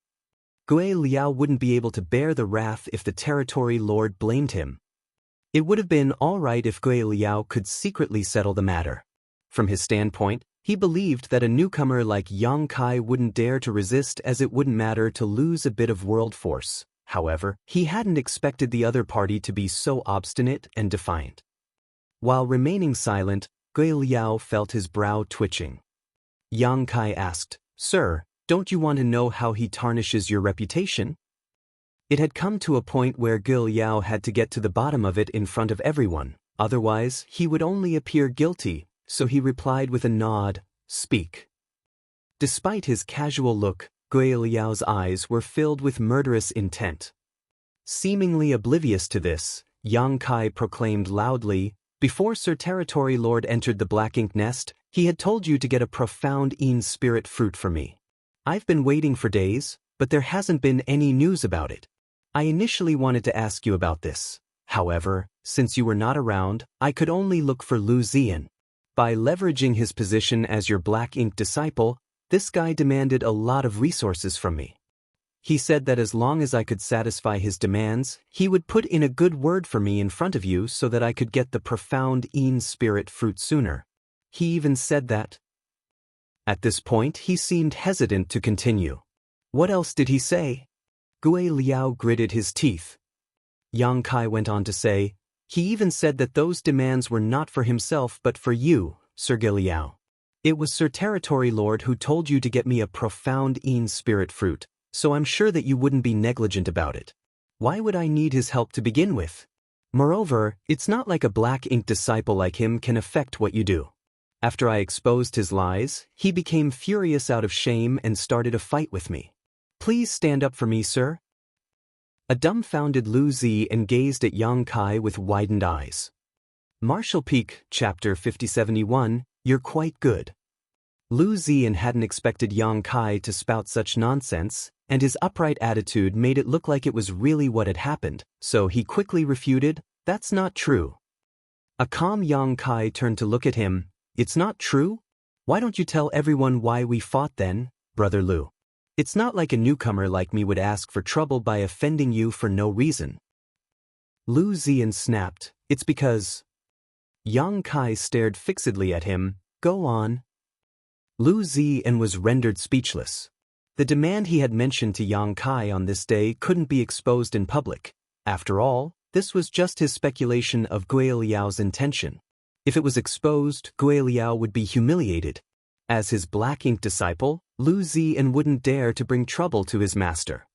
Ge Liao wouldn't be able to bear the wrath if the Territory Lord blamed him. It would have been all right if Gui Liao could secretly settle the matter. From his standpoint, he believed that a newcomer like Yang Kai wouldn't dare to resist, as it wouldn't matter to lose a bit of world force. However, he hadn't expected the other party to be so obstinate and defiant. While remaining silent, Gui Liao felt his brow twitching. Yang Kai asked, "Sir, don't you want to know how he tarnishes your reputation?" It had come to a point where Gui Liao had to get to the bottom of it in front of everyone, otherwise he would only appear guilty, so he replied with a nod, "Speak." Despite his casual look, Gui Liao's eyes were filled with murderous intent. Seemingly oblivious to this, Yang Kai proclaimed loudly, "Before Sir Territory Lord entered the Black Ink Nest, he had told you to get a profound Een Spirit fruit for me. I've been waiting for days, but there hasn't been any news about it. I initially wanted to ask you about this. However, since you were not around, I could only look for Lu Ziyan. By leveraging his position as your Black Ink disciple, this guy demanded a lot of resources from me. He said that as long as I could satisfy his demands, he would put in a good word for me in front of you so that I could get the profound Een Spirit fruit sooner. He even said that." At this point, he seemed hesitant to continue. "What else did he say?" Gui Liao gritted his teeth. Yang Kai went on to say, "He even said that those demands were not for himself but for you, Sir Gui Liao. It was Sir Territory Lord who told you to get me a profound Een Spirit fruit, so I'm sure that you wouldn't be negligent about it. Why would I need his help to begin with? Moreover, it's not like a Black Ink disciple like him can affect what you do." After I exposed his lies, he became furious out of shame and started a fight with me. "Please stand up for me, sir." A dumbfounded Lu Ziyan gazed at Yang Kai with widened eyes. Martial Peak, Chapter 5071, You're quite good. Lu Ziyan hadn't expected Yang Kai to spout such nonsense, and his upright attitude made it look like it was really what had happened, so he quickly refuted, "That's not true." A calm Yang Kai turned to look at him. "It's not true? Why don't you tell everyone why we fought then, Brother Lu? It's not like a newcomer like me would ask for trouble by offending you for no reason." Lu Ziyan snapped, "It's because—" Yang Kai stared fixedly at him. "Go on." Lu Ziyan was rendered speechless. The demand he had mentioned to Yang Kai on this day couldn't be exposed in public. After all, this was just his speculation of Gui Liao's intention. If it was exposed, Gui Liao would be humiliated. As his Black Ink disciple, Lu Ziyan wouldn't dare to bring trouble to his master.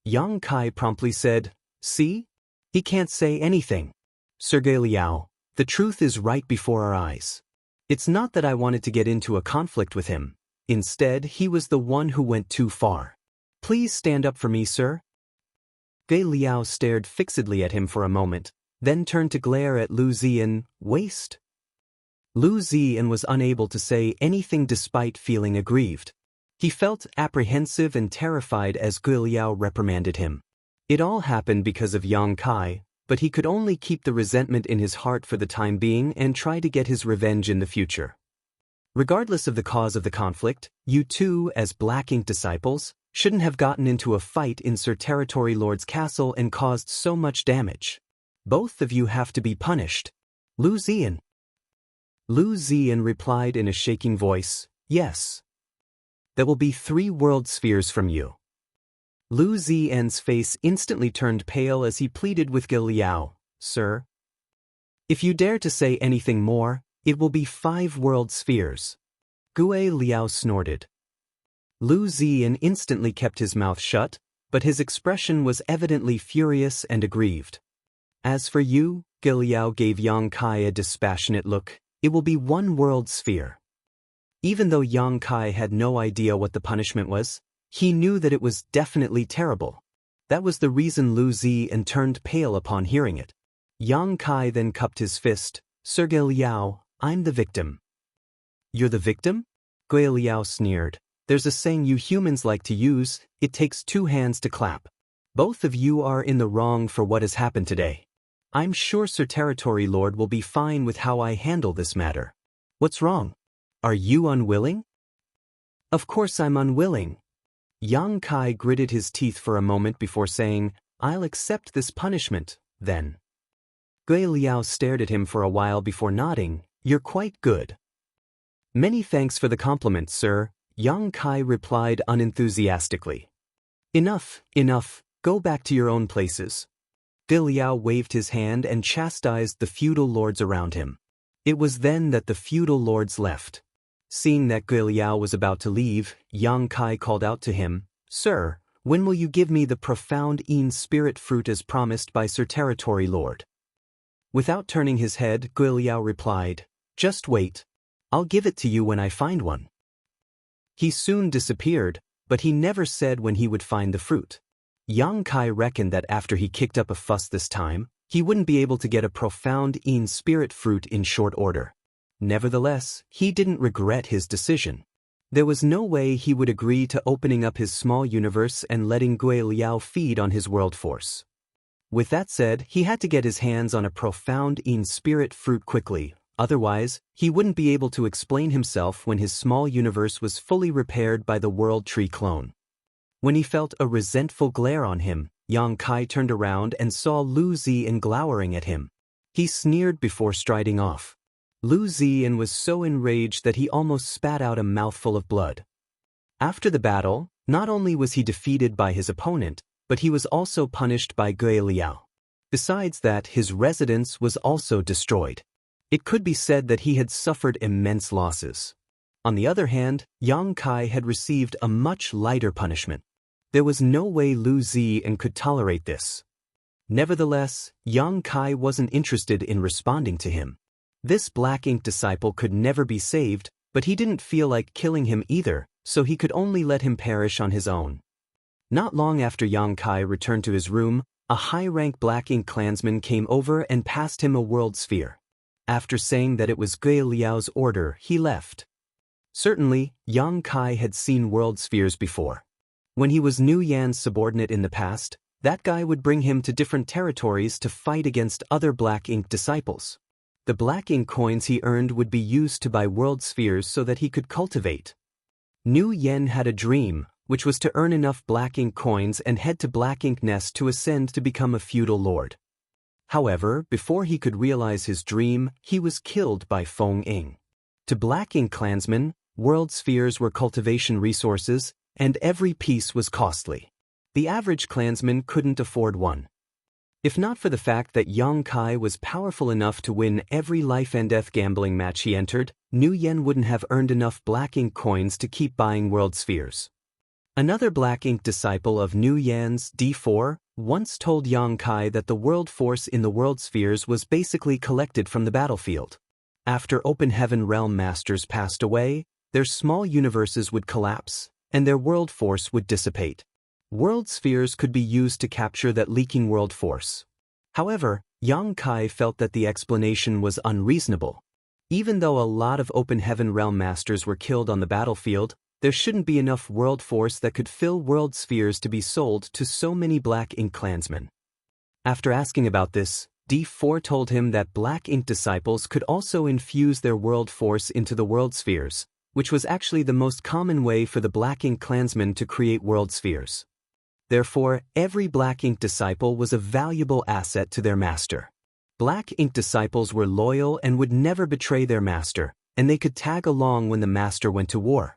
Yang Kai promptly said, "See? He can't say anything. Sir Gui Liao, the truth is right before our eyes. It's not that I wanted to get into a conflict with him. Instead, he was the one who went too far. Please stand up for me, sir." Gui Liao stared fixedly at him for a moment, then turned to glare at Lu Ziyan. "Waste?" Lu Ziyan was unable to say anything despite feeling aggrieved. He felt apprehensive and terrified as Gui Liao reprimanded him. It all happened because of Yang Kai, but he could only keep the resentment in his heart for the time being and try to get his revenge in the future. Regardless of the cause of the conflict, you two, as Black Ink disciples, shouldn't have gotten into a fight in Sir Territory Lord's castle and caused so much damage. Both of you have to be punished. Lu Ziyan. Lu Ziyan replied in a shaking voice, "Yes. That will be 3 world spheres from you." Lu Ziyan's face instantly turned pale as he pleaded with Gui Liao, "Sir, if you dare to say anything more, it will be 5 world spheres." Gui Liao snorted. Lu Ziyan instantly kept his mouth shut, but his expression was evidently furious and aggrieved. "As for you," Gui Liao gave Yang Kai a dispassionate look, "it will be 1 world sphere." Even though Yang Kai had no idea what the punishment was, he knew that it was definitely terrible. That was the reason Lu Ziyan turned pale upon hearing it. Yang Kai then cupped his fist. "Sir Gui Liao, I'm the victim." "You're the victim?" Gui Liao sneered. "There's a saying you humans like to use, it takes 2 hands to clap. Both of you are in the wrong for what has happened today. I'm sure Sir Territory Lord will be fine with how I handle this matter. What's wrong? Are you unwilling?" "Of course I'm unwilling." Yang Kai gritted his teeth for a moment before saying, "I'll accept this punishment, then." Gui Liao stared at him for a while before nodding. "You're quite good." "Many thanks for the compliment, sir," Yang Kai replied unenthusiastically. "Enough, enough, go back to your own places." Gui Liao waved his hand and chastised the feudal lords around him. It was then that the feudal lords left. Seeing that Gui Liao was about to leave, Yang Kai called out to him, "Sir, when will you give me the profound Yin spirit fruit as promised by Sir Territory Lord?" Without turning his head, Gui Liao replied, "Just wait. I'll give it to you when I find one." He soon disappeared, but he never said when he would find the fruit. Yang Kai reckoned that after he kicked up a fuss this time, he wouldn't be able to get a profound Yin spirit fruit in short order. Nevertheless, he didn't regret his decision. There was no way he would agree to opening up his small universe and letting Gui Liao feed on his world force. With that said, he had to get his hands on a profound Yin spirit fruit quickly, otherwise, he wouldn't be able to explain himself when his small universe was fully repaired by the World Tree clone. When he felt a resentful glare on him, Yang Kai turned around and saw Lu Ziyan glowering at him. He sneered before striding off. Lu Ziyan was so enraged that he almost spat out a mouthful of blood. After the battle, not only was he defeated by his opponent, but he was also punished by Gui Liao. Besides that, his residence was also destroyed. It could be said that he had suffered immense losses. On the other hand, Yang Kai had received a much lighter punishment. There was no way Lu Ziyan could tolerate this. Nevertheless, Yang Kai wasn't interested in responding to him. This black ink disciple could never be saved, but he didn't feel like killing him either, so he could only let him perish on his own. Not long after Yang Kai returned to his room, a high-rank black ink clansman came over and passed him a world sphere. After saying that it was Gui Liao's order, he left. Certainly, Yang Kai had seen world spheres before. When he was Nu Yan's subordinate in the past, that guy would bring him to different territories to fight against other black ink disciples. The black ink coins he earned would be used to buy world spheres so that he could cultivate. Nu Yan had a dream, which was to earn enough black ink coins and head to Black Ink Nest to ascend to become a feudal lord. However, before he could realize his dream, he was killed by Feng Ying. To black ink clansmen, world spheres were cultivation resources, and every piece was costly. The average clansman couldn't afford one. If not for the fact that Yang Kai was powerful enough to win every life and death gambling match he entered, Nu Yan wouldn't have earned enough black ink coins to keep buying world spheres. Another black ink disciple of Nu Yan's, D4, once told Yang Kai that the world force in the world spheres was basically collected from the battlefield. After Open Heaven Realm Masters passed away, their small universes would collapse, and their world force would dissipate. World spheres could be used to capture that leaking world force. However, Yang Kai felt that the explanation was unreasonable. Even though a lot of Open Heaven Realm Masters were killed on the battlefield, there shouldn't be enough world force that could fill world spheres to be sold to so many black ink clansmen. After asking about this, D4 told him that black ink disciples could also infuse their world force into the world spheres, which was actually the most common way for the black ink clansmen to create world spheres. Therefore, every black ink disciple was a valuable asset to their master. Black ink disciples were loyal and would never betray their master, and they could tag along when the master went to war.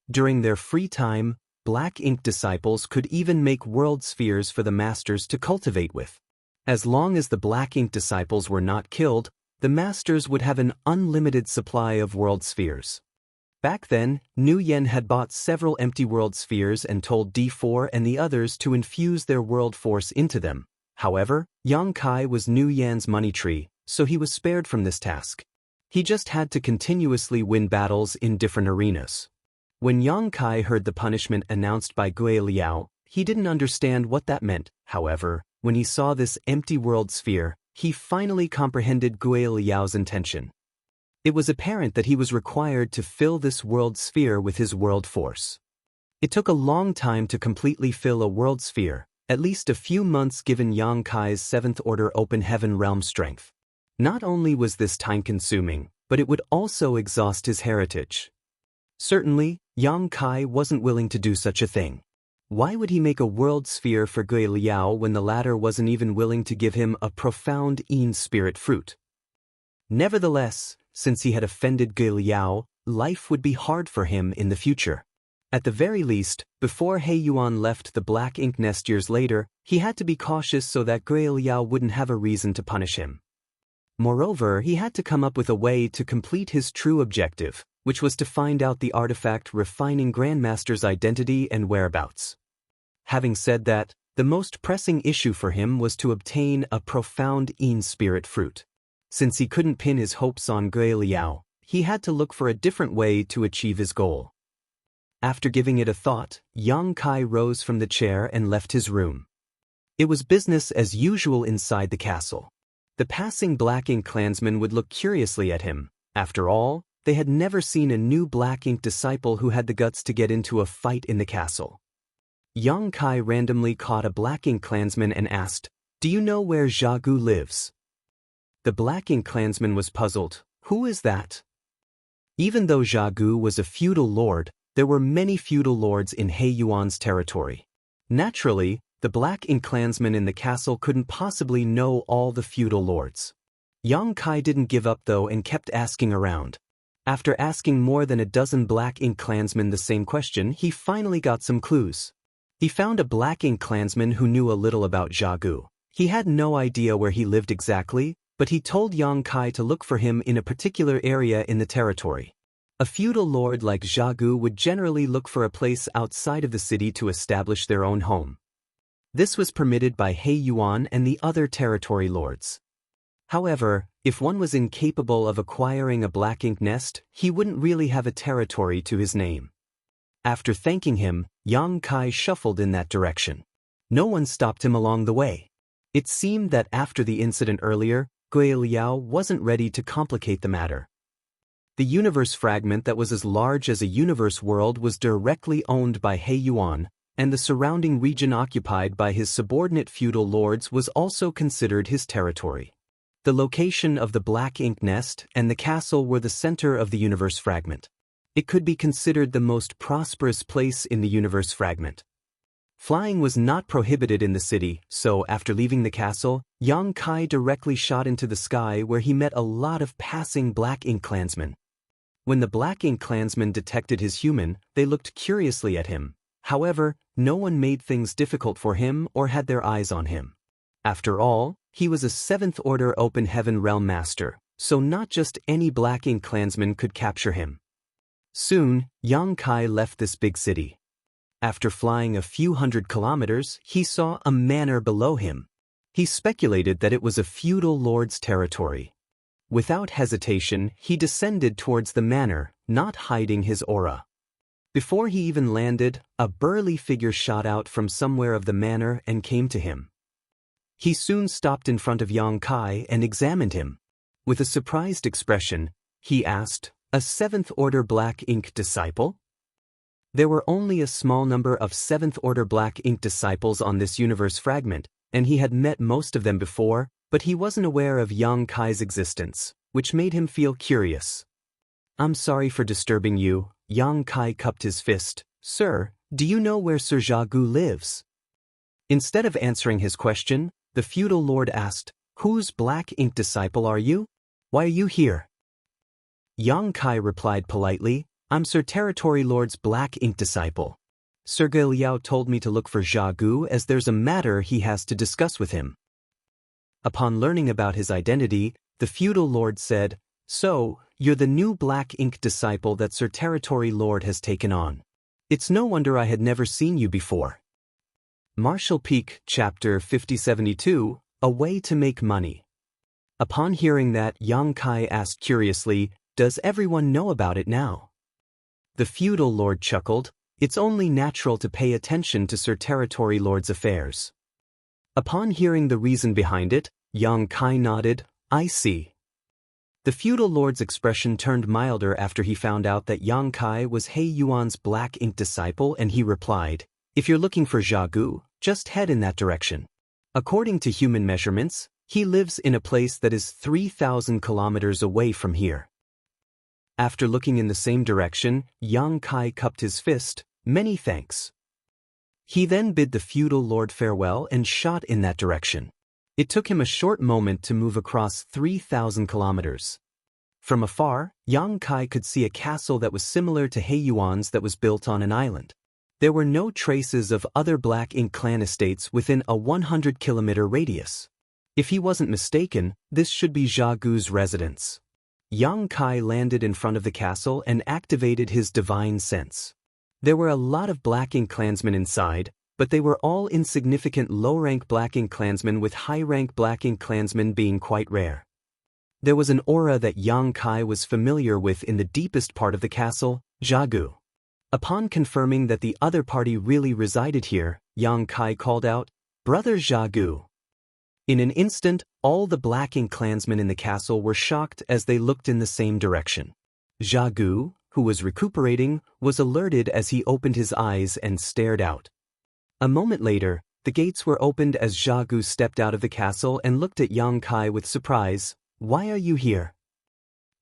During their free time, black ink disciples could even make world spheres for the masters to cultivate with. As long as the black ink disciples were not killed, the masters would have an unlimited supply of world spheres. Back then, Nu Yan had bought several empty world spheres and told D4 and the others to infuse their world force into them. However, Yang Kai was Nu Yan's money tree, so he was spared from this task. He just had to continuously win battles in different arenas. When Yang Kai heard the punishment announced by Gui Liao, he didn't understand what that meant. However, when he saw this empty world sphere, he finally comprehended Gui Liao's intention. It was apparent that he was required to fill this world sphere with his world force. It took a long time to completely fill a world sphere, at least a few months given Yang Kai's 7th Order Open Heaven Realm strength. Not only was this time-consuming, but it would also exhaust his heritage. Certainly, Yang Kai wasn't willing to do such a thing. Why would he make a world sphere for Gui Liao when the latter wasn't even willing to give him a profound Yin spirit fruit? Nevertheless, since he had offended Gui Liao, life would be hard for him in the future. At the very least, before He Yuan left the Black Ink Nest years later, he had to be cautious so that Gui Liao wouldn't have a reason to punish him. Moreover, he had to come up with a way to complete his true objective, which was to find out the artifact refining Grandmaster's identity and whereabouts. Having said that, the most pressing issue for him was to obtain a profound Yin spirit fruit. Since he couldn't pin his hopes on Gui Liao, he had to look for a different way to achieve his goal. After giving it a thought, Yang Kai rose from the chair and left his room. It was business as usual inside the castle. The passing Black Ink clansmen would look curiously at him. After all, they had never seen a new Black Ink disciple who had the guts to get into a fight in the castle. Yang Kai randomly caught a Black Ink clansman and asked, "Do you know where Zha Gu lives?" The Black Ink clansman was puzzled. Who is that? Even though Zha Gu was a feudal lord, there were many feudal lords in He Yuan's territory. Naturally, the Black Ink clansmen in the castle couldn't possibly know all the feudal lords. Yang Kai didn't give up though and kept asking around. After asking more than a dozen Black Ink clansmen the same question, he finally got some clues. He found a Black Ink clansman who knew a little about Zha Gu. He had no idea where he lived exactly, but he told Yang Kai to look for him in a particular area in the territory. A feudal lord like Zha Gu would generally look for a place outside of the city to establish their own home. This was permitted by He Yuan and the other territory lords. However, if one was incapable of acquiring a Black Ink nest, he wouldn't really have a territory to his name. After thanking him, Yang Kai shuffled in that direction. No one stopped him along the way. It seemed that after the incident earlier, Gui Liao wasn't ready to complicate the matter. The universe fragment that was as large as a universe world was directly owned by He Yuan, and the surrounding region occupied by his subordinate feudal lords was also considered his territory. The location of the Black Ink nest and the castle were the center of the universe fragment. It could be considered the most prosperous place in the universe fragment. Flying was not prohibited in the city, so after leaving the castle, Yang Kai directly shot into the sky where he met a lot of passing Black Ink clansmen. When the Black Ink clansmen detected his human, they looked curiously at him. However, no one made things difficult for him or had their eyes on him. After all, he was a 7th Order Open Heaven Realm Master, so not just any Black Ink clansman could capture him. Soon, Yang Kai left this big city. After flying a few hundred kilometers, he saw a manor below him. He speculated that it was a feudal lord's territory. Without hesitation, he descended towards the manor, not hiding his aura. Before he even landed, a burly figure shot out from somewhere of the manor and came to him. He soon stopped in front of Yang Kai and examined him. With a surprised expression, he asked, "A 7th Order Black Ink disciple?" There were only a small number of 7th Order Black Ink disciples on this universe fragment, and he had met most of them before, but he wasn't aware of Yang Kai's existence, which made him feel curious. "I'm sorry for disturbing you," Yang Kai cupped his fist. "Sir, do you know where Sir Zha Gu lives?" Instead of answering his question, the feudal lord asked, "Whose Black Ink disciple are you? Why are you here?" Yang Kai replied politely, "I'm Sir Territory Lord's Black Ink disciple. Sir Gui Liao told me to look for Zha Gu as there's a matter he has to discuss with him." Upon learning about his identity, the feudal lord said, "So, you're the new Black Ink disciple that Sir Territory Lord has taken on. It's no wonder I had never seen you before." Martial Peak, Chapter 5072, A Way to Make Money. Upon hearing that, Yang Kai asked curiously, "Does everyone know about it now?" The feudal lord chuckled, "It's only natural to pay attention to Sir Territory Lord's affairs." Upon hearing the reason behind it, Yang Kai nodded, "I see." The feudal lord's expression turned milder after he found out that Yang Kai was He Yuan's Black Ink disciple, and he replied, "If you're looking for Zha Gu, just head in that direction. According to human measurements, he lives in a place that is 3,000 kilometers away from here." After looking in the same direction, Yang Kai cupped his fist, "Many thanks." He then bid the feudal lord farewell and shot in that direction. It took him a short moment to move across 3,000 kilometers. From afar, Yang Kai could see a castle that was similar to He Yuan's that was built on an island. There were no traces of other Black Ink clan estates within a 100-kilometer radius. If he wasn't mistaken, this should be Jia Gu's residence. Yang Kai landed in front of the castle and activated his divine sense. There were a lot of Black Ink clansmen inside, but they were all insignificant low-rank Black Ink clansmen, with high-rank Black Ink clansmen being quite rare. There was an aura that Yang Kai was familiar with in the deepest part of the castle, Jia Gu. Upon confirming that the other party really resided here, Yang Kai called out, "Brother Jia Gu." In an instant, all the Black Ink clansmen in the castle were shocked as they looked in the same direction. Jia Gu, who was recuperating, was alerted as he opened his eyes and stared out. A moment later, the gates were opened as Jia Gu stepped out of the castle and looked at Yang Kai with surprise. "Why are you here?"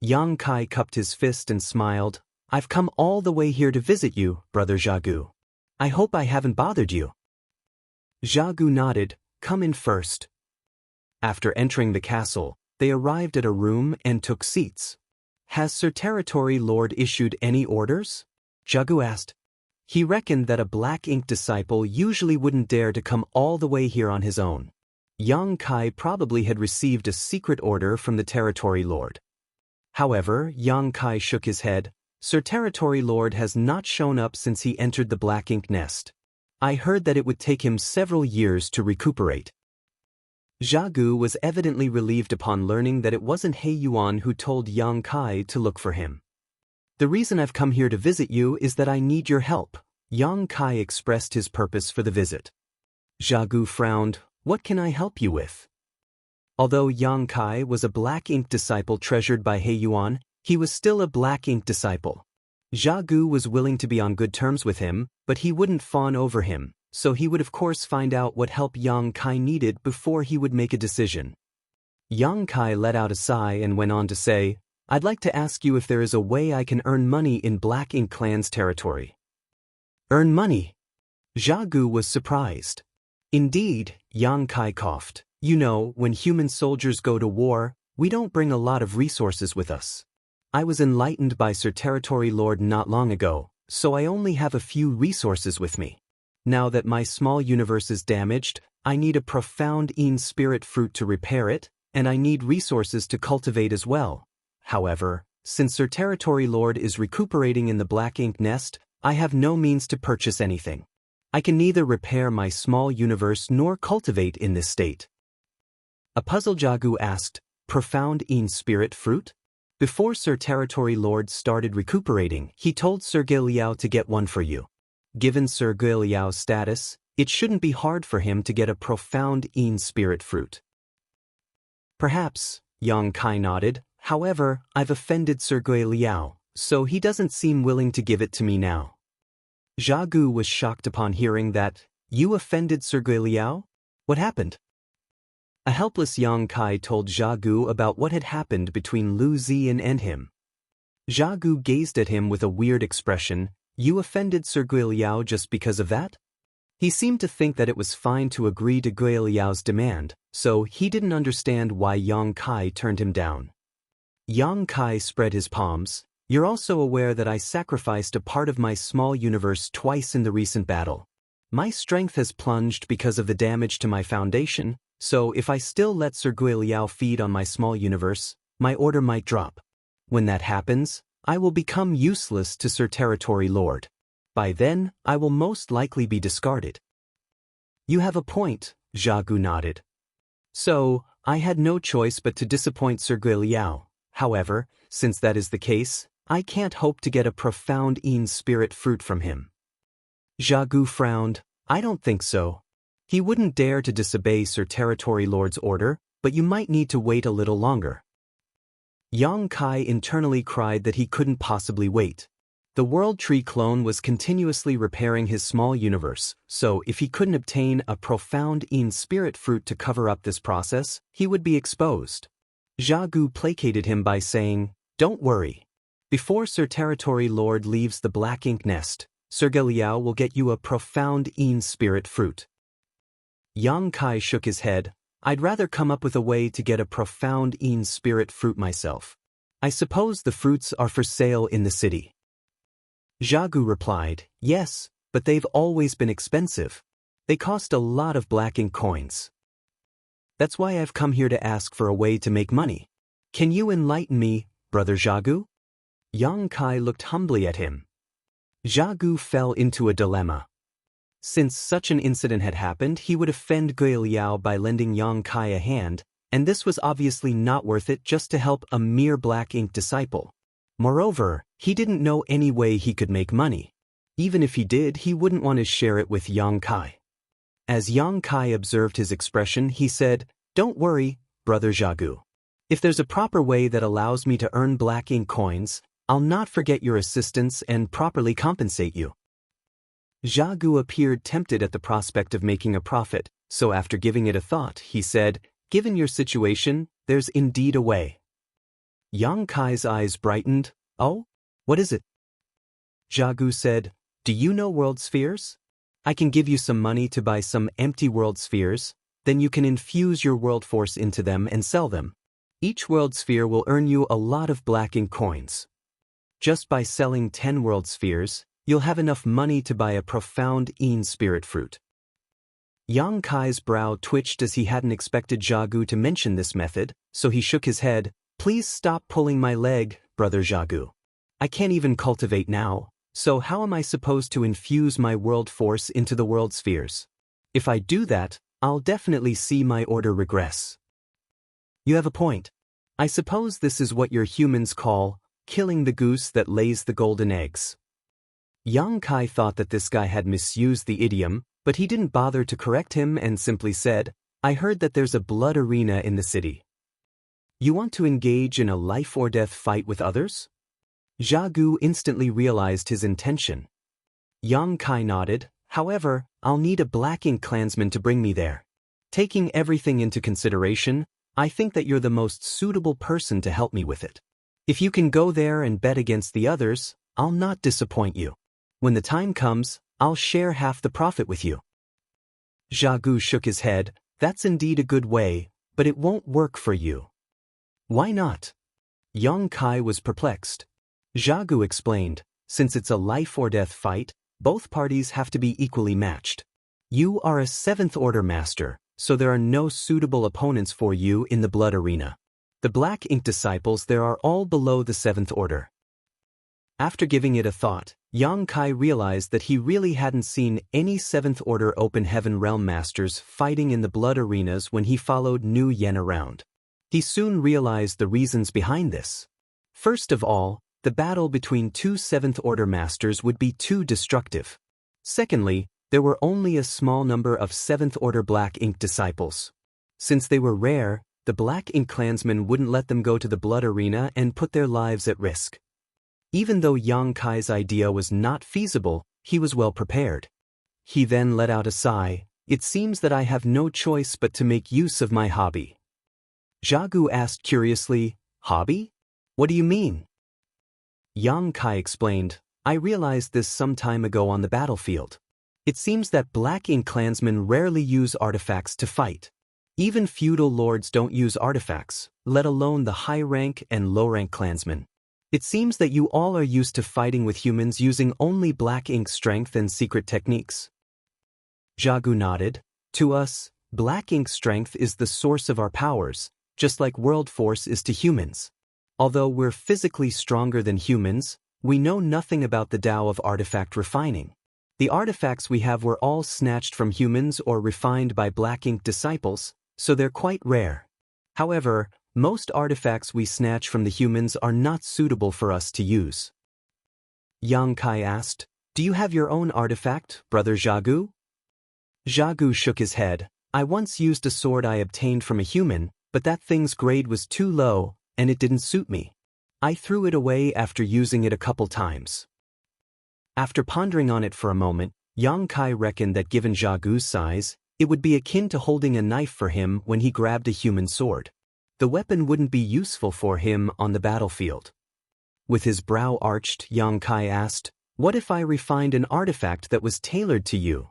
Yang Kai cupped his fist and smiled. "I've come all the way here to visit you, Brother Jia Gu. I hope I haven't bothered you." Jia Gu nodded. "Come in first." After entering the castle, they arrived at a room and took seats. "Has Sir Territory Lord issued any orders?" Jia Gu asked. He reckoned that a Black Ink disciple usually wouldn't dare to come all the way here on his own. Yang Kai probably had received a secret order from the Territory Lord. However, Yang Kai shook his head. "Sir Territory Lord has not shown up since he entered the Black Ink nest. I heard that it would take him several years to recuperate." Jia Gu was evidently relieved upon learning that it wasn't He Yuan who told Yang Kai to look for him. "The reason I've come here to visit you is that I need your help." Yang Kai expressed his purpose for the visit. Jia Gu frowned. "What can I help you with?" Although Yang Kai was a Black Ink disciple treasured by He Yuan, he was still a Black Ink disciple. Jia Gu was willing to be on good terms with him, but he wouldn't fawn over him, so he would of course find out what help Yang Kai needed before he would make a decision. Yang Kai let out a sigh and went on to say, "I'd like to ask you if there is a way I can earn money in Black Ink clan's territory." "Earn money?" Jia Gu was surprised. "Indeed," Yang Kai coughed. "You know, when human soldiers go to war, we don't bring a lot of resources with us. I was enlightened by Sir Territory Lord not long ago, so I only have a few resources with me. Now that my small universe is damaged, I need a profound Een spirit fruit to repair it, and I need resources to cultivate as well. However, since Sir Territory Lord is recuperating in the Black Ink nest, I have no means to purchase anything. I can neither repair my small universe nor cultivate in this state." A puzzled Jia Gu asked, "Profound Een spirit fruit?" Before Sir Territory Lord started recuperating, he told Sir Liao to get one for you. Given Sir Liao's status, it shouldn't be hard for him to get a profound Een spirit fruit. "Perhaps," Yang Kai nodded. "However, I've offended Sir Liao, so he doesn't seem willing to give it to me now." Jia Gu was shocked upon hearing that. "You offended Sir Liao? What happened?" A helpless Yang Kai told Jia Gu about what had happened between Lu Ziyan and him. Jia Gu gazed at him with a weird expression. "You offended Sir Liao just because of that?" He seemed to think that it was fine to agree to Liao's demand, so he didn't understand why Yang Kai turned him down. Yang Kai spread his palms. "You're also aware that I sacrificed a part of my small universe twice in the recent battle. My strength has plunged because of the damage to my foundation, so if I still let Sir Liao feed on my small universe, my order might drop. When that happens, I will become useless to Sir Territory Lord. By then, I will most likely be discarded." "You have a point," Jia Gu nodded. "So, I had no choice but to disappoint Sir Liao. However, since that is the case, I can't hope to get a profound Een spirit fruit from him." Jia Gu frowned. "I don't think so. He wouldn't dare to disobey Sir Territory Lord's order, but you might need to wait a little longer." Yang Kai internally cried that he couldn't possibly wait. The World Tree clone was continuously repairing his small universe, so if he couldn't obtain a profound Een spirit fruit to cover up this process, he would be exposed. Jia Gu placated him by saying, "Don't worry. Before Sir Territory Lord leaves the Black Ink nest, Serge Liao will get you a profound Yin spirit fruit. Yang Kai shook his head. I'd rather come up with a way to get a profound Yin spirit fruit myself. I suppose the fruits are for sale in the city. Xiaogu replied, yes, but they've always been expensive. They cost a lot of black ink coins. That's why I've come here to ask for a way to make money. Can you enlighten me, Brother Xiaogu? Yang Kai looked humbly at him. Xiaogu fell into a dilemma. Since such an incident had happened, he would offend Gui Liao by lending Yang Kai a hand, and this was obviously not worth it just to help a mere black ink disciple. Moreover, he didn't know any way he could make money. Even if he did, he wouldn't want to share it with Yang Kai. As Yang Kai observed his expression, he said, Don't worry, Brother Xiaogu. If there's a proper way that allows me to earn black ink coins, I'll not forget your assistance and properly compensate you. Xiaogu appeared tempted at the prospect of making a profit, so after giving it a thought, he said, Given your situation, there's indeed a way. Yang Kai's eyes brightened. Oh? What is it? Xiaogu said, Do you know world spheres? I can give you some money to buy some empty world spheres, then you can infuse your world force into them and sell them. Each world sphere will earn you a lot of black ink coins. Just by selling 10 world spheres, you'll have enough money to buy a profound Yin spirit fruit. Yang Kai's brow twitched as he hadn't expected Xiaogu to mention this method, so he shook his head. Please stop pulling my leg, Brother Xiaogu. I can't even cultivate now, so how am I supposed to infuse my world force into the world spheres? If I do that, I'll definitely see my order regress. You have a point. I suppose this is what your humans call killing the goose that lays the golden eggs. Yang Kai thought that this guy had misused the idiom, but he didn't bother to correct him and simply said, I heard that there's a blood arena in the city. You want to engage in a life-or-death fight with others? Xiaogu instantly realized his intention. Yang Kai nodded. However, I'll need a black ink clansman to bring me there. Taking everything into consideration, I think that you're the most suitable person to help me with it. If you can go there and bet against the others, I'll not disappoint you. When the time comes, I'll share half the profit with you. Xiaogu shook his head. That's indeed a good way, but it won't work for you. Why not? Yang Kai was perplexed. Xiaogu explained, since it's a life-or-death fight, both parties have to be equally matched. You are a 7th order master, so there are no suitable opponents for you in the blood arena. The black ink disciples there are all below the 7th order. After giving it a thought, Yang Kai realized that he really hadn't seen any 7th order open heaven realm masters fighting in the blood arenas when he followed Nu Yen around. He soon realized the reasons behind this. First of all, the battle between 2 7th order masters would be too destructive. Secondly, there were only a small number of 7th order black ink disciples. Since they were rare, the black ink clansmen wouldn't let them go to the blood arena and put their lives at risk. Even though Yang Kai's idea was not feasible, he was well prepared. He then let out a sigh. It seems that I have no choice but to make use of my hobby. Xiaogu asked curiously, Hobby? What do you mean? Yang Kai explained, I realized this some time ago on the battlefield. It seems that black ink clansmen rarely use artifacts to fight. Even feudal lords don't use artifacts, let alone the high-rank and low-rank clansmen. It seems that you all are used to fighting with humans using only black ink strength and secret techniques. Xiaogu nodded. To us, black ink strength is the source of our powers, just like world force is to humans. Although we're physically stronger than humans, we know nothing about the Tao of artifact refining. The artifacts we have were all snatched from humans or refined by black ink disciples, so they're quite rare. However, most artifacts we snatch from the humans are not suitable for us to use. Yang Kai asked, Do you have your own artifact, Brother Xiaogu? Xiaogu shook his head. I once used a sword I obtained from a human, but that thing's grade was too low, and it didn't suit me. I threw it away after using it a couple times. After pondering on it for a moment, Yang Kai reckoned that given Xiaogu's size, it would be akin to holding a knife for him when he grabbed a human sword. The weapon wouldn't be useful for him on the battlefield. With his brow arched, Yang Kai asked, What if I refined an artifact that was tailored to you?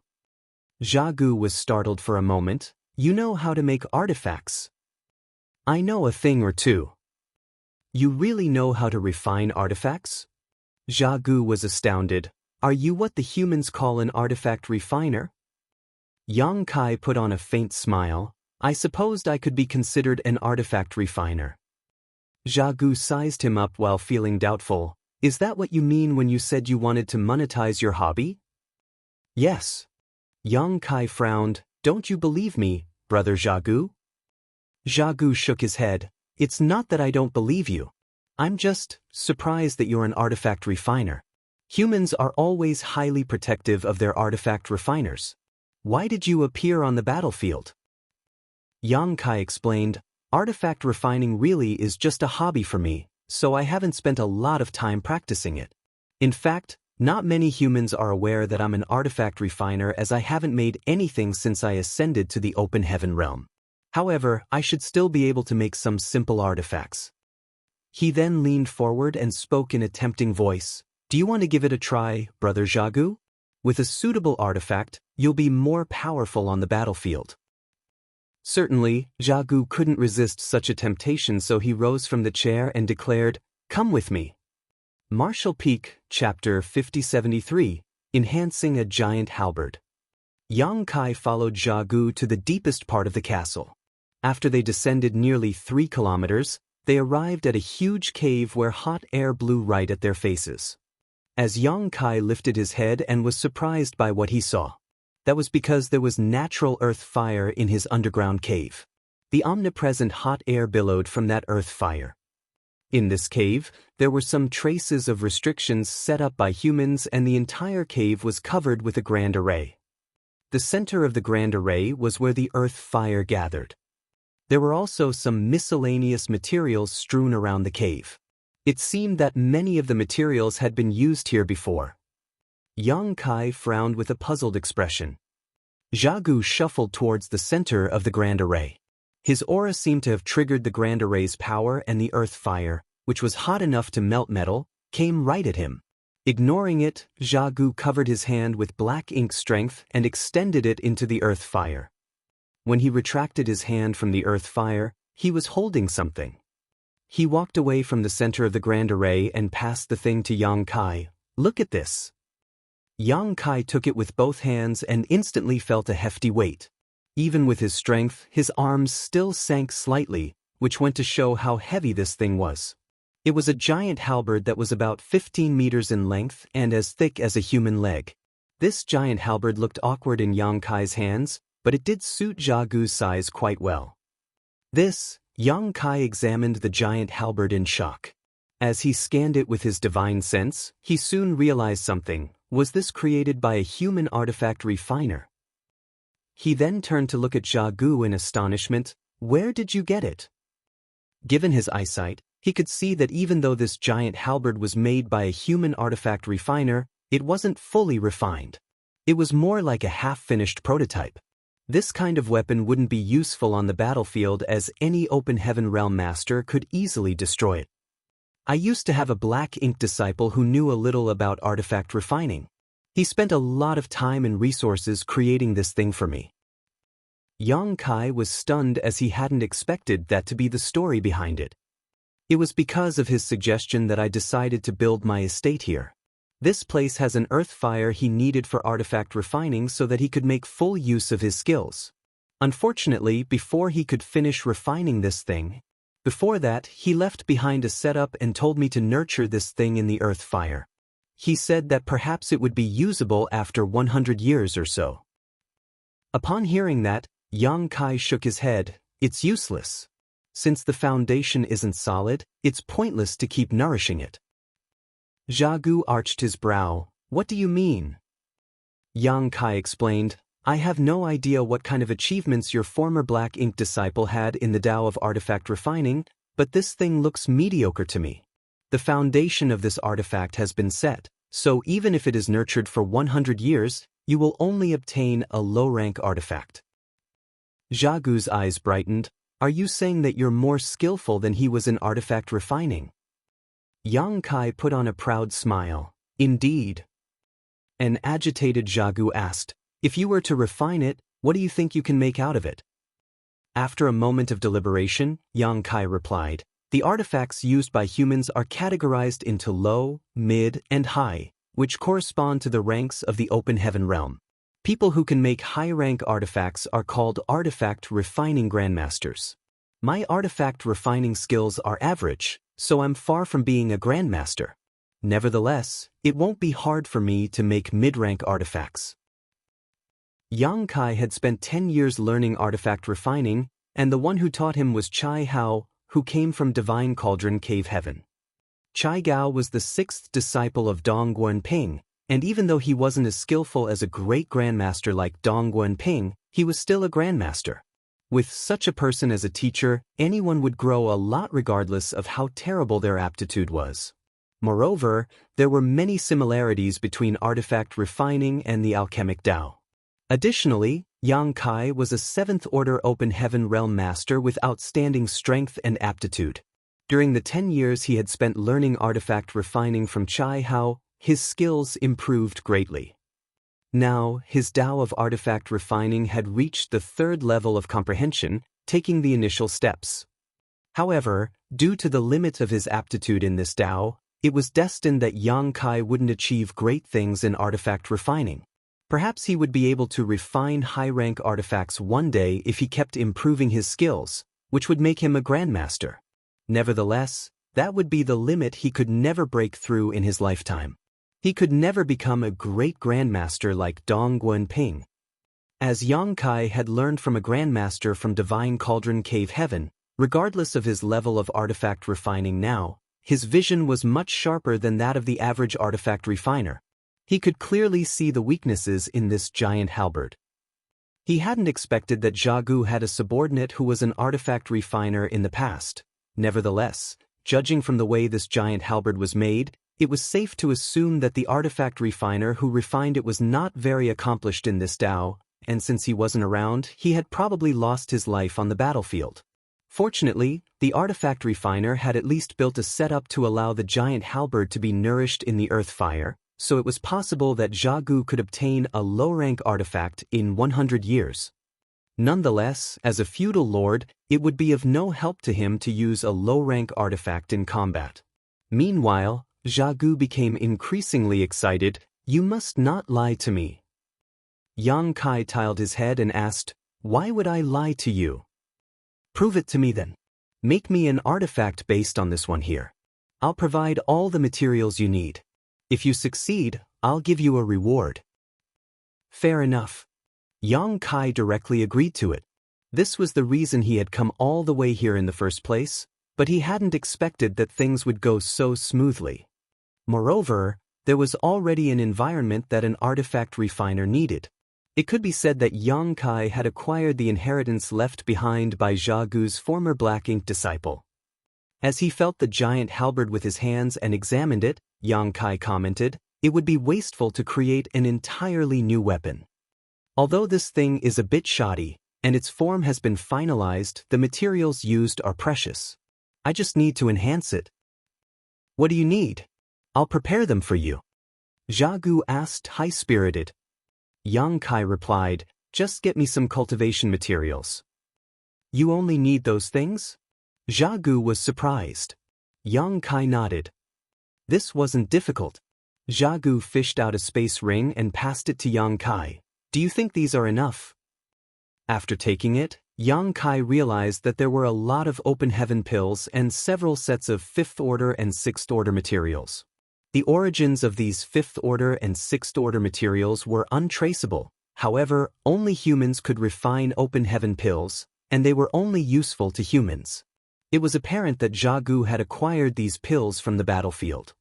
Gu was startled for a moment. You know how to make artifacts. I know a thing or two. You really know how to refine artifacts? Gu was astounded. Are you what the humans call an artifact refiner? Yang Kai put on a faint smile. I supposed I could be considered an artifact refiner. Gu sized him up while feeling doubtful. Is that what you mean when you said you wanted to monetize your hobby? Yes. Yang Kai frowned. Don't you believe me, brother Gu? Gu shook his head. It's not that I don't believe you. I'm just surprised that you're an artifact refiner. Humans are always highly protective of their artifact refiners. Why did you appear on the battlefield? Yang Kai explained, artifact refining really is just a hobby for me, so I haven't spent a lot of time practicing it. In fact, not many humans are aware that I'm an artifact refiner as I haven't made anything since I ascended to the open heaven realm. However, I should still be able to make some simple artifacts. He then leaned forward and spoke in a tempting voice. Do you want to give it a try, brother Gu? With a suitable artifact, you'll be more powerful on the battlefield. Certainly, Gu couldn't resist such a temptation, so he rose from the chair and declared, Come with me. Martial Peak, Chapter 5073, Enhancing a Giant Halberd. Yang Kai followed Gu to the deepest part of the castle. After they descended nearly 3 kilometers, they arrived at a huge cave where hot air blew right at their faces. As Yang Kai lifted his head and was surprised by what he saw. That was because there was natural earth fire in his underground cave. The omnipresent hot air billowed from that earth fire. In this cave, there were some traces of restrictions set up by humans, and the entire cave was covered with a grand array. The center of the grand array was where the earth fire gathered. There were also some miscellaneous materials strewn around the cave. It seemed that many of the materials had been used here before. Yang Kai frowned with a puzzled expression. Gu shuffled towards the center of the grand array. His aura seemed to have triggered the grand array's power, and the earth fire, which was hot enough to melt metal, came right at him. Ignoring it, Gu covered his hand with black ink strength and extended it into the earth fire. When he retracted his hand from the earth fire, he was holding something. He walked away from the center of the grand array and passed the thing to Yang Kai. Look at this. Yang Kai took it with both hands and instantly felt a hefty weight. Even with his strength, his arms still sank slightly, which went to show how heavy this thing was. It was a giant halberd that was about 15 meters in length and as thick as a human leg. This giant halberd looked awkward in Yang Kai's hands, but it did suit Gu's size quite well. Yang Kai examined the giant halberd in shock. As he scanned it with his divine sense, he soon realized something. Was this created by a human artifact refiner? He then turned to look at Gu in astonishment. Where did you get it? Given his eyesight, he could see that even though this giant halberd was made by a human artifact refiner, it wasn't fully refined. It was more like a half-finished prototype. This kind of weapon wouldn't be useful on the battlefield, as any open heaven realm master could easily destroy it. I used to have a black ink disciple who knew a little about artifact refining. He spent a lot of time and resources creating this thing for me. Yang Kai was stunned, as he hadn't expected that to be the story behind it. It was because of his suggestion that I decided to build my estate here. This place has an earth fire he needed for artifact refining so that he could make full use of his skills. Unfortunately, before he could finish refining this thing, he left behind a setup and told me to nurture this thing in the earth fire. He said that perhaps it would be usable after 100 years or so. Upon hearing that, Yang Kai shook his head. It's useless. Since the foundation isn't solid, it's pointless to keep nourishing it. Gu arched his brow. What do you mean? Yang Kai explained, I have no idea what kind of achievements your former black ink disciple had in the Tao of artifact refining, but this thing looks mediocre to me. The foundation of this artifact has been set, so even if it is nurtured for 100 years, you will only obtain a low-rank artifact. Gu's eyes brightened. Are you saying that you're more skillful than he was in artifact refining? Yang Kai put on a proud smile. Indeed, An agitated Xiaogu asked, "If you were to refine it, what do you think you can make out of it?" After a moment of deliberation, Yang Kai replied, "The artifacts used by humans are categorized into low, mid, and high, which correspond to the ranks of the open heaven realm. People who can make high-rank artifacts are called artifact refining grandmasters. My artifact refining skills are average, so I'm far from being a grandmaster. Nevertheless, it won't be hard for me to make mid-rank artifacts." Yang Kai had spent 10 years learning artifact refining, and the one who taught him was Chai Hao, who came from Divine Cauldron Cave Heaven. Chai Gao was the 6th disciple of Dong Guanping, and even though he wasn't as skillful as a great grandmaster like Dong Guanping, he was still a grandmaster. With such a person as a teacher, anyone would grow a lot regardless of how terrible their aptitude was. Moreover, there were many similarities between artifact refining and the alchemic Tao. Additionally, Yang Kai was a 7th-order open heaven realm master with outstanding strength and aptitude. During the 10 years he had spent learning artifact refining from Chai Hao, his skills improved greatly. Now, his Tao of artifact refining had reached the 3rd level of comprehension, taking the initial steps. However, due to the limit of his aptitude in this Tao, it was destined that Yang Kai wouldn't achieve great things in artifact refining. Perhaps he would be able to refine high-rank artifacts one day if he kept improving his skills, which would make him a grandmaster. Nevertheless, that would be the limit he could never break through in his lifetime. He could never become a great grandmaster like Dong Guanping. As Yang Kai had learned from a grandmaster from Divine Cauldron Cave Heaven, regardless of his level of artifact refining now, his vision was much sharper than that of the average artifact refiner. He could clearly see the weaknesses in this giant halberd. He hadn't expected that Xiaogu had a subordinate who was an artifact refiner in the past. Nevertheless, judging from the way this giant halberd was made, it was safe to assume that the artifact refiner who refined it was not very accomplished in this Tao, and since he wasn't around, he had probably lost his life on the battlefield. Fortunately, the artifact refiner had at least built a setup to allow the giant halberd to be nourished in the earth fire, so it was possible that Xiaogu could obtain a low-rank artifact in 100 years. Nonetheless, as a feudal lord, it would be of no help to him to use a low-rank artifact in combat. Meanwhile, Xiaogu became increasingly excited. "You must not lie to me." Yang Kai tiled his head and asked, "Why would I lie to you?" "Prove it to me then. Make me an artifact based on this one here. I'll provide all the materials you need. If you succeed, I'll give you a reward." Fair enough. Yang Kai directly agreed to it. This was the reason he had come all the way here in the first place, but he hadn't expected that things would go so smoothly. Moreover, there was already an environment that an artifact refiner needed. It could be said that Yang Kai had acquired the inheritance left behind by Xiaogu's former black ink disciple. As he felt the giant halberd with his hands and examined it, Yang Kai commented, "It would be wasteful to create an entirely new weapon. Although this thing is a bit shoddy, and its form has been finalized, the materials used are precious. I just need to enhance it." "What do you need? I'll prepare them for you," Xiaogu asked high-spirited. Yang Kai replied, "Just get me some cultivation materials." "You only need those things?" Xiaogu was surprised. Yang Kai nodded. This wasn't difficult. Xiaogu fished out a space ring and passed it to Yang Kai. "Do you think these are enough?" After taking it, Yang Kai realized that there were a lot of open heaven pills and several sets of 5th-order and 6th-order materials. The origins of these 5th-order and 6th-order materials were untraceable. However, only humans could refine open heaven pills, and they were only useful to humans. It was apparent that Xiaogu had acquired these pills from the battlefield.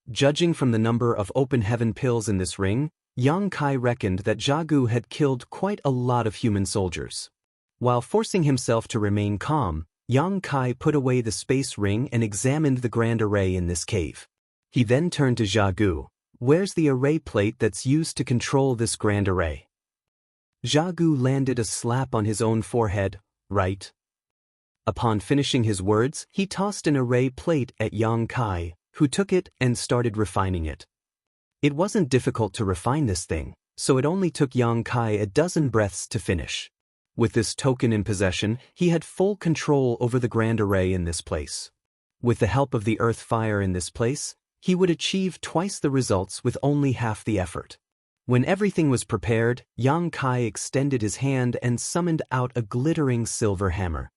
Judging from the number of open heaven pills in this ring, Yang Kai reckoned that Xiaogu had killed quite a lot of human soldiers. While forcing himself to remain calm, Yang Kai put away the space ring and examined the grand array in this cave. He then turned to Xiaogu. "Where's the array plate that's used to control this grand array?" Xiaogu landed a slap on his own forehead. "Right." Upon finishing his words, he tossed an array plate at Yang Kai, who took it and started refining it. It wasn't difficult to refine this thing, so it only took Yang Kai a dozen breaths to finish. With this token in possession, he had full control over the grand array in this place. With the help of the earth fire in this place, he would achieve twice the results with only half the effort. When everything was prepared, Yang Kai extended his hand and summoned out a glittering silver hammer.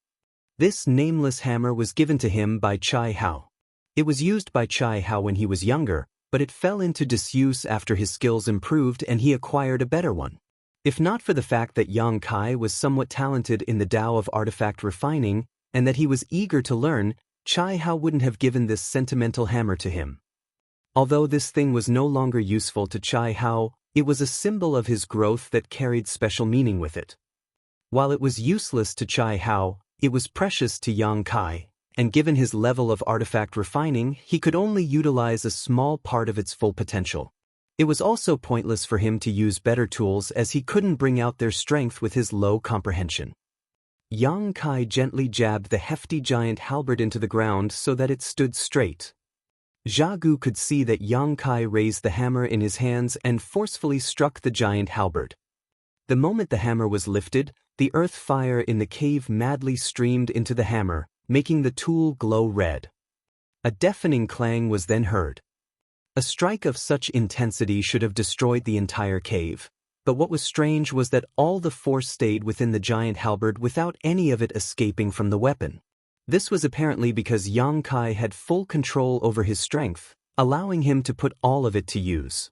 This nameless hammer was given to him by Chai Hao. It was used by Chai Hao when he was younger, but it fell into disuse after his skills improved and he acquired a better one. If not for the fact that Yang Kai was somewhat talented in the Tao of artifact refining and that he was eager to learn, Chai Hao wouldn't have given this sentimental hammer to him. Although this thing was no longer useful to Chai Hao, it was a symbol of his growth that carried special meaning with it. While it was useless to Chai Hao, it was precious to Yang Kai, and given his level of artifact refining, he could only utilize a small part of its full potential. It was also pointless for him to use better tools as he couldn't bring out their strength with his low comprehension. Yang Kai gently jabbed the hefty giant halberd into the ground so that it stood straight. Gu could see that Yang Kai raised the hammer in his hands and forcefully struck the giant halberd. The moment the hammer was lifted, the earth fire in the cave madly streamed into the hammer, making the tool glow red. A deafening clang was then heard. A strike of such intensity should have destroyed the entire cave, but what was strange was that all the force stayed within the giant halberd without any of it escaping from the weapon. This was apparently because Yang Kai had full control over his strength, allowing him to put all of it to use.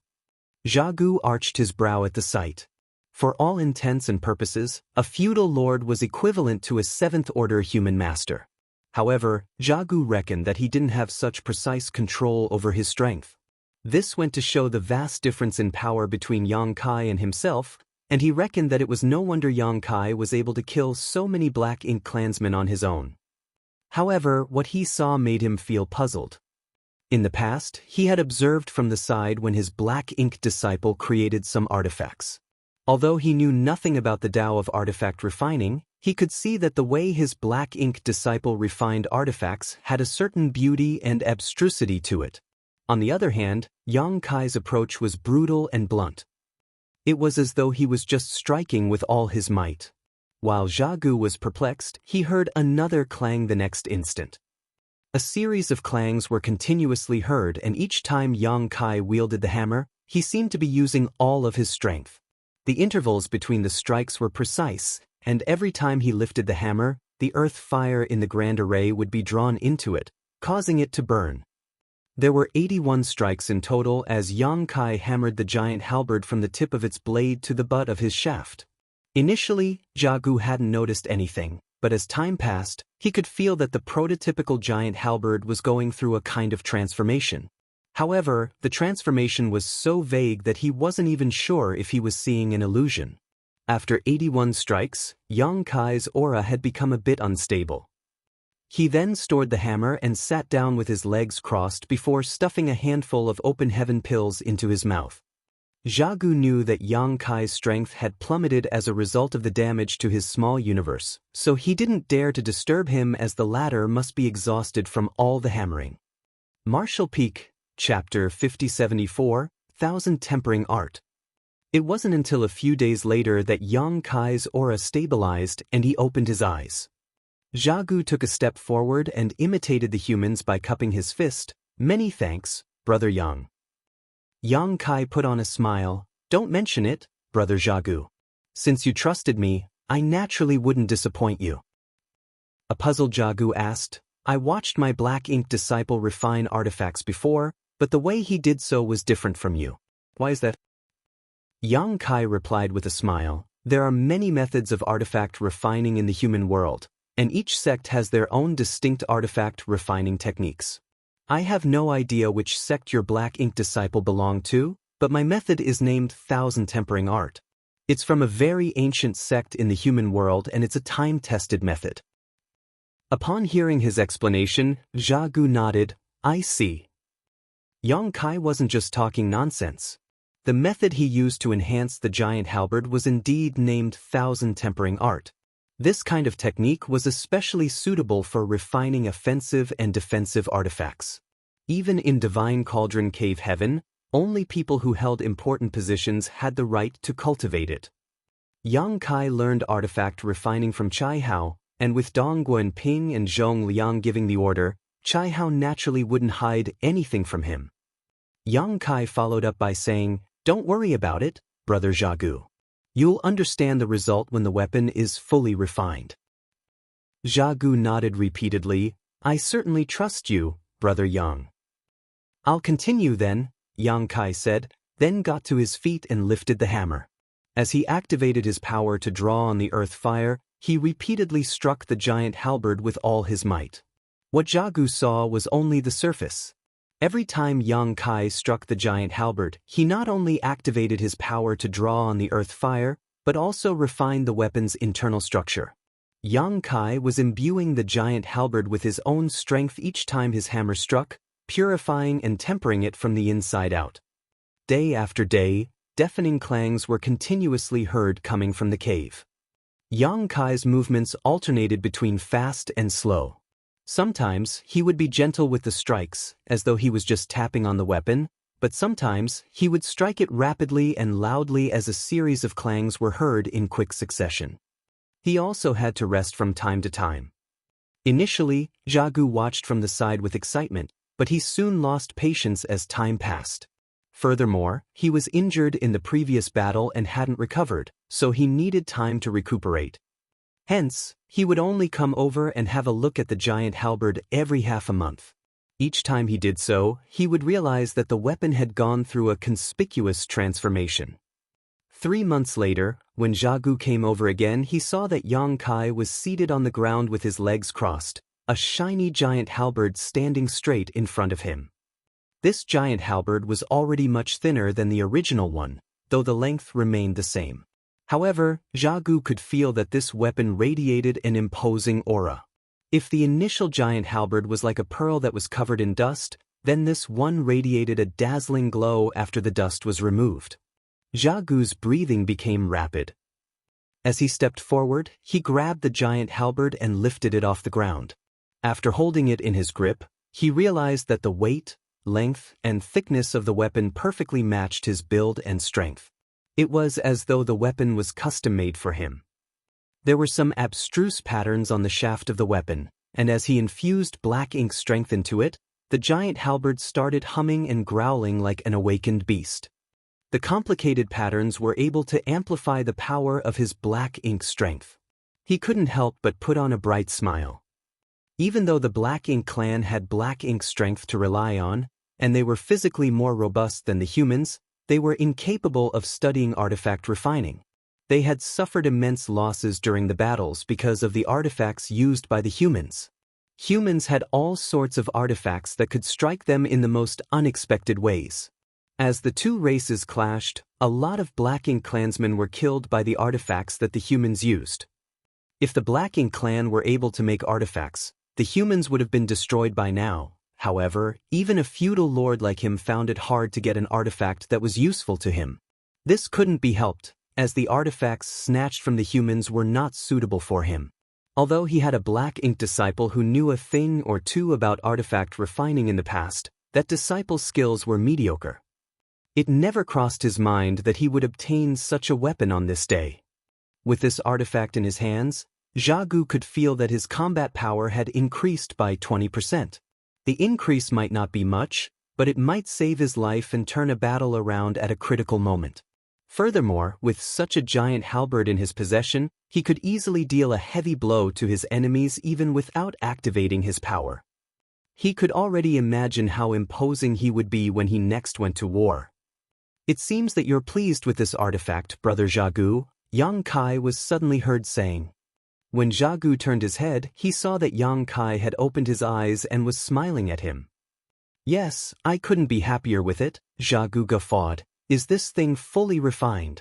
Gu arched his brow at the sight. For all intents and purposes, a feudal lord was equivalent to a seventh-order human master. However, Gu reckoned that he didn't have such precise control over his strength. This went to show the vast difference in power between Yang Kai and himself, and he reckoned that it was no wonder Yang Kai was able to kill so many Black Ink clansmen on his own. However, what he saw made him feel puzzled. In the past, he had observed from the side when his Black Ink disciple created some artifacts. Although he knew nothing about the Tao of artifact refining, he could see that the way his Black Ink disciple refined artifacts had a certain beauty and abstrusity to it. On the other hand, Yang Kai's approach was brutal and blunt. It was as though he was just striking with all his might. While Gu was perplexed, he heard another clang the next instant. A series of clangs were continuously heard, and each time Yang Kai wielded the hammer, he seemed to be using all of his strength. The intervals between the strikes were precise, and every time he lifted the hammer, the earth fire in the grand array would be drawn into it, causing it to burn. There were 81 strikes in total as Yang Kai hammered the giant halberd from the tip of its blade to the butt of his shaft. Initially, Gu hadn't noticed anything, but as time passed, he could feel that the prototypical giant halberd was going through a kind of transformation. However, the transformation was so vague that he wasn't even sure if he was seeing an illusion. After 81 strikes, Yang Kai's aura had become a bit unstable. He then stored the hammer and sat down with his legs crossed before stuffing a handful of open heaven pills into his mouth. Gu knew that Yang Kai's strength had plummeted as a result of the damage to his small universe, so he didn't dare to disturb him as the latter must be exhausted from all the hammering. Martial Peak, Chapter 5074, Thousand Tempering Art. It wasn't until a few days later that Yang Kai's aura stabilized and he opened his eyes. Gu took a step forward and imitated the humans by cupping his fist. "Many thanks, Brother Yang." Yang Kai put on a smile. "Don't mention it, Brother Gu. Since you trusted me, I naturally wouldn't disappoint you." A puzzled Gu asked, "I watched my Black Ink disciple refine artifacts before, but the way he did so was different from you. Why is that?" Yang Kai replied with a smile, "There are many methods of artifact refining in the human world, and each sect has their own distinct artifact refining techniques. I have no idea which sect your Black Ink disciple belonged to, but my method is named Thousand Tempering Art. It's from a very ancient sect in the human world and it's a time-tested method." Upon hearing his explanation, Gu nodded. "I see." Yang Kai wasn't just talking nonsense. The method he used to enhance the giant halberd was indeed named Thousand Tempering Art. This kind of technique was especially suitable for refining offensive and defensive artifacts. Even in Divine Cauldron Cave Heaven, Only people who held important positions had the right to cultivate it. Yang Kai learned artifact refining from Chai Hao, and with Dong Guanping and Zhong Liang giving the order, Chai Hao naturally wouldn't hide anything from him. Yang Kai followed up by saying, "Don't worry about it, Brother Zhagu. You'll understand the result when the weapon is fully refined." Zhagu nodded repeatedly. "I certainly trust you, Brother Yang." "I'll continue then," Yang Kai said, then got to his feet and lifted the hammer. As he activated his power to draw on the earth fire, he repeatedly struck the giant halberd with all his might. What Zhagu saw was only the surface. Every time Yang Kai struck the giant halberd, he not only activated his power to draw on the earth fire, but also refined the weapon's internal structure. Yang Kai was imbuing the giant halberd with his own strength each time his hammer struck, purifying and tempering it from the inside out. Day after day, deafening clangs were continuously heard coming from the cave. Yang Kai's movements alternated between fast and slow. Sometimes he would be gentle with the strikes, as though he was just tapping on the weapon, but sometimes he would strike it rapidly and loudly as a series of clangs were heard in quick succession. He also had to rest from time to time. Initially, Zhagu watched from the side with excitement, but he soon lost patience as time passed. Furthermore, he was injured in the previous battle and hadn't recovered, so he needed time to recuperate. Hence, he would only come over and have a look at the giant halberd every half a month. Each time he did so, he would realize that the weapon had gone through a conspicuous transformation. 3 months later, when Zhagu came over again, he saw that Yang Kai was seated on the ground with his legs crossed, a shiny giant halberd standing straight in front of him. This giant halberd was already much thinner than the original one, though the length remained the same. However, Zhagu could feel that this weapon radiated an imposing aura. If the initial giant halberd was like a pearl that was covered in dust, then this one radiated a dazzling glow after the dust was removed. Zhagu's breathing became rapid. As he stepped forward, he grabbed the giant halberd and lifted it off the ground. After holding it in his grip, he realized that the weight, length, and thickness of the weapon perfectly matched his build and strength. It was as though the weapon was custom-made for him. There were some abstruse patterns on the shaft of the weapon, and as he infused black ink strength into it, the giant halberd started humming and growling like an awakened beast. The complicated patterns were able to amplify the power of his black ink strength. He couldn't help but put on a bright smile. Even though the Black Ink clan had black ink strength to rely on, and they were physically more robust than the humans, they were incapable of studying artifact refining. They had suffered immense losses during the battles because of the artifacts used by the humans. Humans had all sorts of artifacts that could strike them in the most unexpected ways. As the two races clashed, a lot of Black Ink clansmen were killed by the artifacts that the humans used. If the Black Ink clan were able to make artifacts, the humans would have been destroyed by now. However, even a feudal lord like him found it hard to get an artifact that was useful to him. This couldn't be helped, as the artifacts snatched from the humans were not suitable for him. Although he had a Black Ink disciple who knew a thing or two about artifact refining in the past, that disciple's skills were mediocre. It never crossed his mind that he would obtain such a weapon on this day. With this artifact in his hands, Zhagu could feel that his combat power had increased by 20%. The increase might not be much, but it might save his life and turn a battle around at a critical moment. Furthermore, with such a giant halberd in his possession, he could easily deal a heavy blow to his enemies even without activating his power. He could already imagine how imposing he would be when he next went to war. "It seems that you're pleased with this artifact, Brother Zhagu," Yang Kai was suddenly heard saying. When Zhagu turned his head, he saw that Yang Kai had opened his eyes and was smiling at him. "Yes, I couldn't be happier with it," Zhagu guffawed. "Is this thing fully refined?"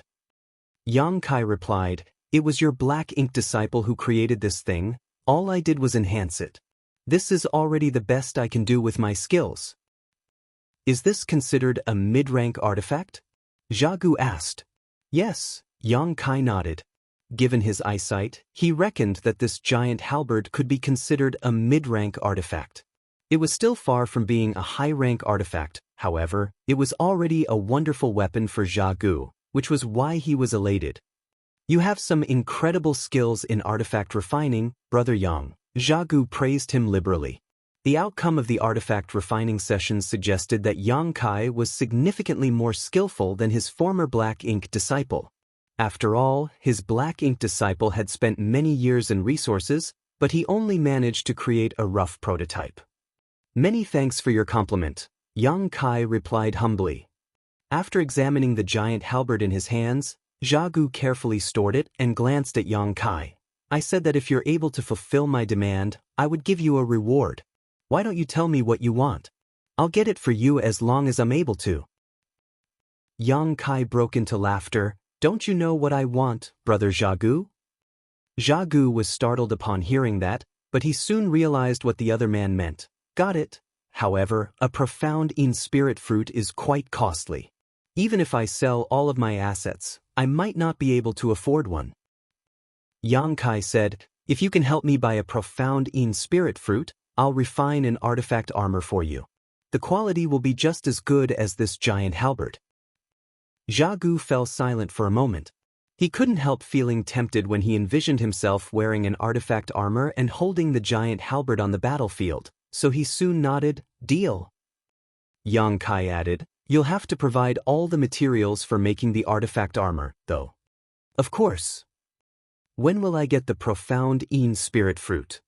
Yang Kai replied, "It was your Black Ink disciple who created this thing. All I did was enhance it. This is already the best I can do with my skills." "Is this considered a mid-rank artifact?" Zhagu asked. "Yes," Yang Kai nodded. Given his eyesight, he reckoned that this giant halberd could be considered a mid-rank artifact. It was still far from being a high-rank artifact, However, it was already a wonderful weapon for Jia Gu, which was why he was elated. You have some incredible skills in artifact refining, Brother Yang. Jia Gu praised him liberally. The outcome of the artifact refining sessions suggested that Yang Kai was significantly more skillful than his former black ink disciple. After all, his black ink disciple had spent many years and resources, but he only managed to create a rough prototype. Many thanks for your compliment, Yang Kai replied humbly. After examining the giant halberd in his hands, Jia Gu carefully stored it and glanced at Yang Kai. I said that if you're able to fulfill my demand, I would give you a reward. Why don't you tell me what you want? I'll get it for you as long as I'm able to. Yang Kai broke into laughter. Don't you know what I want, Brother Jia Gu? Jia Gu was startled upon hearing that, but he soon realized what the other man meant. Got it. However, a profound in-spirit fruit is quite costly. Even if I sell all of my assets, I might not be able to afford one. Yang Kai said, if you can help me buy a profound in-spirit fruit, I'll refine an artifact armor for you. The quality will be just as good as this giant halberd. Jia Gu fell silent for a moment. He couldn't help feeling tempted when he envisioned himself wearing an artifact armor and holding the giant halberd on the battlefield, so he soon nodded, deal. Yang Kai added, you'll have to provide all the materials for making the artifact armor, though. Of course. When will I get the profound in-spirit fruit?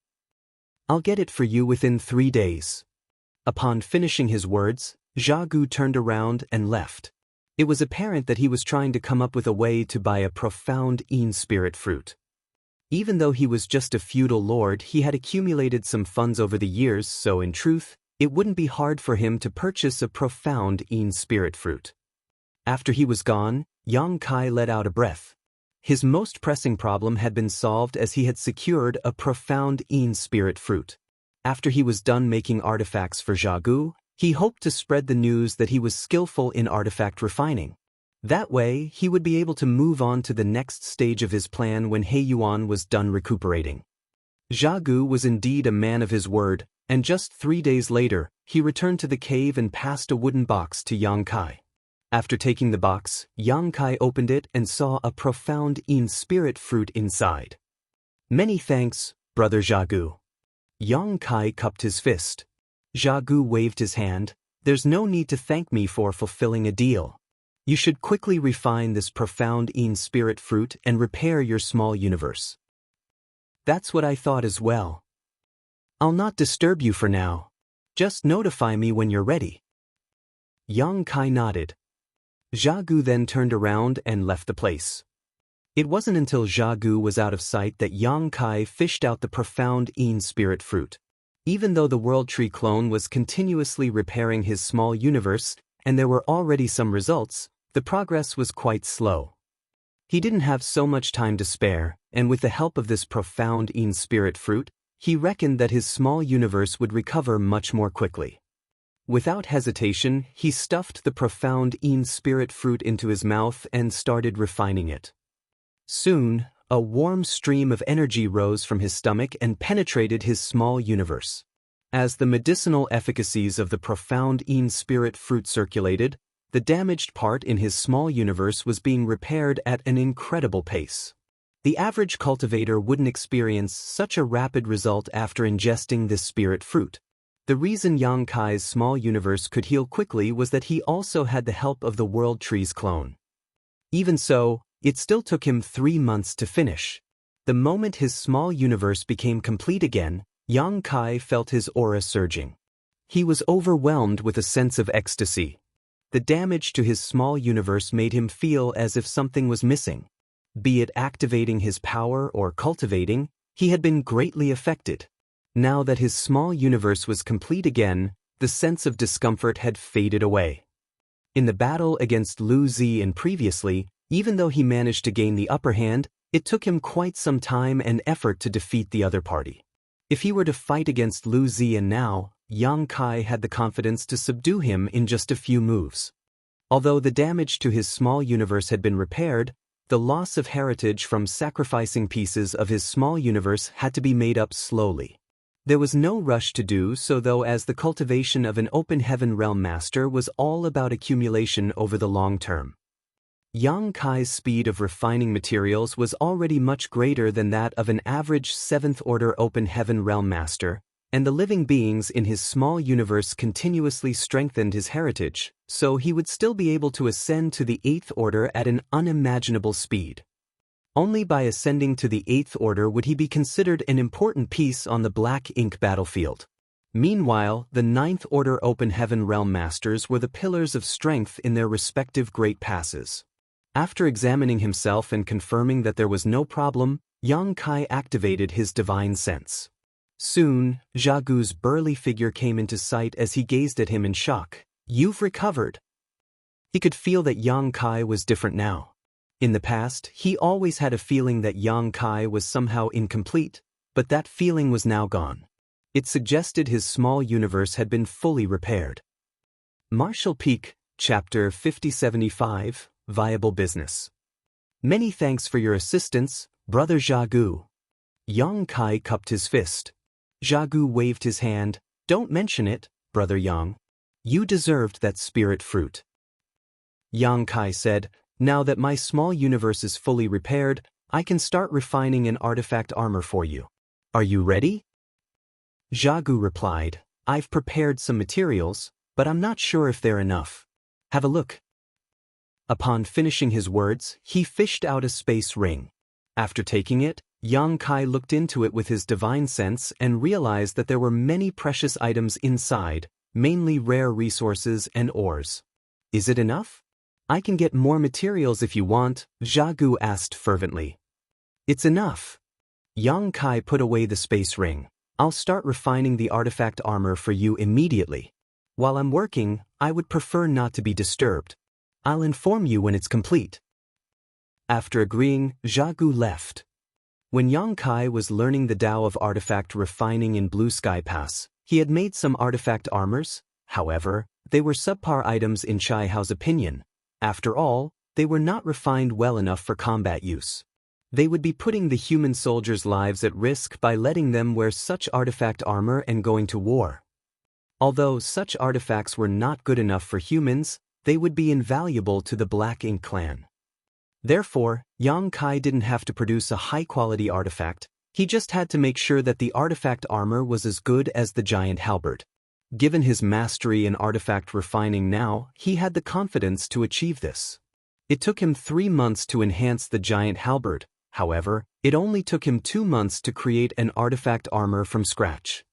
I'll get it for you within 3 days. Upon finishing his words, Jia Gu turned around and left. It was apparent that he was trying to come up with a way to buy a profound in-spirit fruit. Even though he was just a feudal lord, he had accumulated some funds over the years, so in truth, it wouldn't be hard for him to purchase a profound in-spirit fruit. After he was gone, Yang Kai let out a breath. His most pressing problem had been solved as he had secured a profound in-spirit fruit. After he was done making artifacts for Jia Gu, he hoped to spread the news that he was skillful in artifact refining. That way, he would be able to move on to the next stage of his plan when He Yuan was done recuperating. Jia Gu was indeed a man of his word, and just 3 days later, he returned to the cave and passed a wooden box to Yang Kai. After taking the box, Yang Kai opened it and saw a profound in-spirit fruit inside. Many thanks, Brother Jia Gu. Yang Kai cupped his fist. Jia Gu waved his hand. There's no need to thank me for fulfilling a deal. You should quickly refine this profound in-spirit fruit and repair your small universe. That's what I thought as well. I'll not disturb you for now. Just notify me when you're ready. Yang Kai nodded. Jia Gu then turned around and left the place. It wasn't until Jia Gu was out of sight that Yang Kai fished out the profound in-spirit fruit. Even though the World Tree clone was continuously repairing his small universe, and there were already some results, the progress was quite slow. He didn't have so much time to spare, and with the help of this profound in-spirit fruit, he reckoned that his small universe would recover much more quickly. Without hesitation, he stuffed the profound in-spirit fruit into his mouth and started refining it. Soon, a warm stream of energy rose from his stomach and penetrated his small universe. As the medicinal efficacies of the profound in-spirit fruit circulated, the damaged part in his small universe was being repaired at an incredible pace. The average cultivator wouldn't experience such a rapid result after ingesting this spirit fruit. The reason Yang Kai's small universe could heal quickly was that he also had the help of the World Tree's clone. Even so, it still took him 3 months to finish. The moment his small universe became complete again, Yang Kai felt his aura surging. He was overwhelmed with a sense of ecstasy. The damage to his small universe made him feel as if something was missing. Be it activating his power or cultivating, he had been greatly affected. Now that his small universe was complete again, the sense of discomfort had faded away. In the battle against Lu Zi and previously, even though he managed to gain the upper hand, it took him quite some time and effort to defeat the other party. If he were to fight against Lu Zi and now, Yang Kai had the confidence to subdue him in just a few moves. Although the damage to his small universe had been repaired, the loss of heritage from sacrificing pieces of his small universe had to be made up slowly. There was no rush to do so though, as the cultivation of an open heaven realm master was all about accumulation over the long term. Yang Kai's speed of refining materials was already much greater than that of an average 7th order open heaven realm master, and the living beings in his small universe continuously strengthened his heritage, so he would still be able to ascend to the 8th order at an unimaginable speed. Only by ascending to the 8th order would he be considered an important piece on the black ink battlefield. Meanwhile, the 9th order open heaven realm masters were the pillars of strength in their respective great passes. After examining himself and confirming that there was no problem, Yang Kai activated his divine sense. Soon, Zhagu's burly figure came into sight as he gazed at him in shock. "You've recovered." He could feel that Yang Kai was different now. In the past, he always had a feeling that Yang Kai was somehow incomplete, but that feeling was now gone. It suggested his small universe had been fully repaired. Martial Peak, Chapter 5075, Viable Business. "Many thanks for your assistance, Brother Zhagu." Yang Kai cupped his fist. Zhagu waved his hand. "Don't mention it, Brother Yang. You deserved that spirit fruit." Yang Kai said, "Now that my small universe is fully repaired, I can start refining an artifact armor for you. Are you ready?" Zhagu replied, "I've prepared some materials, but I'm not sure if they're enough. Have a look." Upon finishing his words, he fished out a space ring. After taking it, Yang Kai looked into it with his divine sense and realized that there were many precious items inside, mainly rare resources and ores. "Is it enough? I can get more materials if you want," Zhagu asked fervently. "It's enough." Yang Kai put away the space ring. "I'll start refining the artifact armor for you immediately. While I'm working, I would prefer not to be disturbed. I'll inform you when it's complete." After agreeing, Zhagu left. When Yang Kai was learning the Tao of artifact refining in Blue Sky Pass, he had made some artifact armors. However, they were subpar items in Chai Hao's opinion. After all, they were not refined well enough for combat use. They would be putting the human soldiers' lives at risk by letting them wear such artifact armor and going to war. Although such artifacts were not good enough for humans, they would be invaluable to the Black Ink clan. Therefore, Yang Kai didn't have to produce a high-quality artifact, he just had to make sure that the artifact armor was as good as the giant halberd. Given his mastery in artifact refining now, he had the confidence to achieve this. It took him 3 months to enhance the giant halberd. However, it only took him 2 months to create an artifact armor from scratch.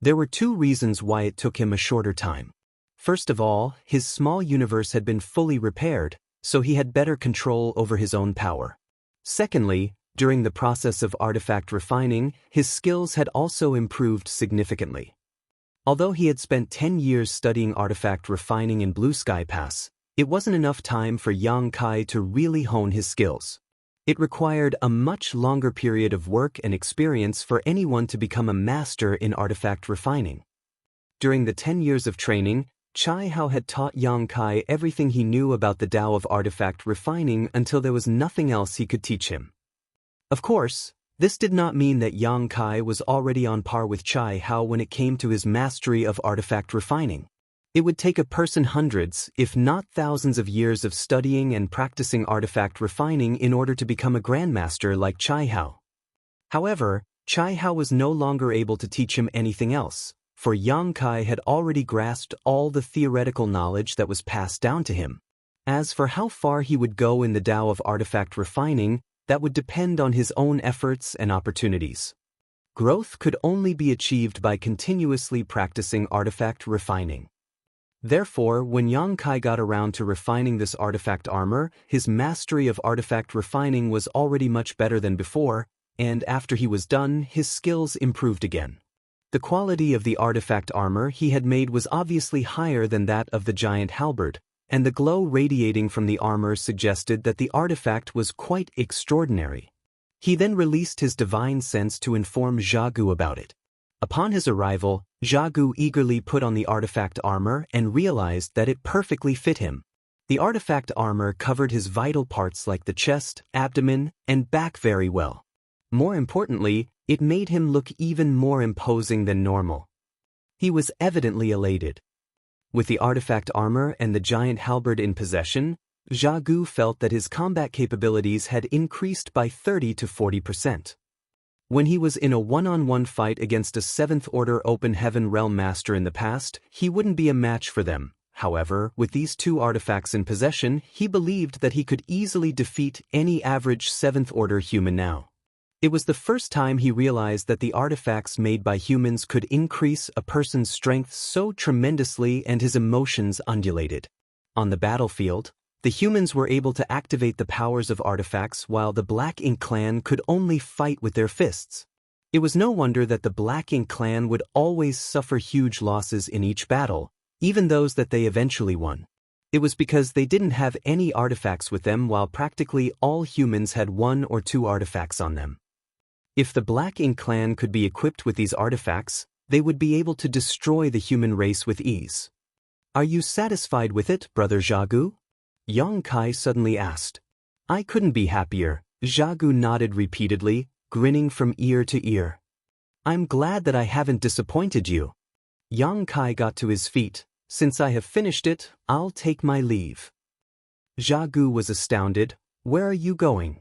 There were 2 reasons why it took him a shorter time. First of all, his small universe had been fully repaired, so he had better control over his own power. Secondly, during the process of artifact refining, his skills had also improved significantly. Although he had spent 10 years studying artifact refining in Blue Sky Pass, it wasn't enough time for Yang Kai to really hone his skills. It required a much longer period of work and experience for anyone to become a master in artifact refining. During the 10 years of training, Chai Hao had taught Yang Kai everything he knew about the Tao of artifact refining until there was nothing else he could teach him. Of course, this did not mean that Yang Kai was already on par with Chai Hao when it came to his mastery of artifact refining. It would take a person hundreds, if not thousands of years of studying and practicing artifact refining in order to become a grandmaster like Chai Hao. However, Chai Hao was no longer able to teach him anything else, for Yang Kai had already grasped all the theoretical knowledge that was passed down to him. As for how far he would go in the Tao of artifact refining, that would depend on his own efforts and opportunities. Growth could only be achieved by continuously practicing artifact refining. Therefore, when Yang Kai got around to refining this artifact armor, his mastery of artifact refining was already much better than before, and after he was done, his skills improved again. The quality of the artifact armor he had made was obviously higher than that of the giant halberd, and the glow radiating from the armor suggested that the artifact was quite extraordinary. He then released his divine sense to inform Zhagu about it. Upon his arrival, Zhagu eagerly put on the artifact armor and realized that it perfectly fit him. The artifact armor covered his vital parts like the chest, abdomen, and back very well. More importantly, It made him look even more imposing than normal. He was evidently elated. With the artifact armor and the giant halberd in possession, Jia Gu felt that his combat capabilities had increased by 30 to 40%. When he was in a one-on-one fight against a 7th Order Open Heaven Realm Master in the past, he wouldn't be a match for them. However, with these two artifacts in possession, he believed that he could easily defeat any average 7th Order human now. It was the first time he realized that the artifacts made by humans could increase a person's strength so tremendously, and his emotions undulated. On the battlefield, the humans were able to activate the powers of artifacts while the Black Ink clan could only fight with their fists. It was no wonder that the Black Ink clan would always suffer huge losses in each battle, even those that they eventually won. It was because they didn't have any artifacts with them, while practically all humans had 1 or 2 artifacts on them. If the Black Ink clan could be equipped with these artifacts, they would be able to destroy the human race with ease. "Are you satisfied with it, Brother Jia Gu?" Yang Kai suddenly asked. "I couldn't be happier," Jia Gu nodded repeatedly, grinning from ear to ear. "I'm glad that I haven't disappointed you." Yang Kai got to his feet. "Since I have finished it, I'll take my leave." Jia Gu was astounded. "Where are you going?"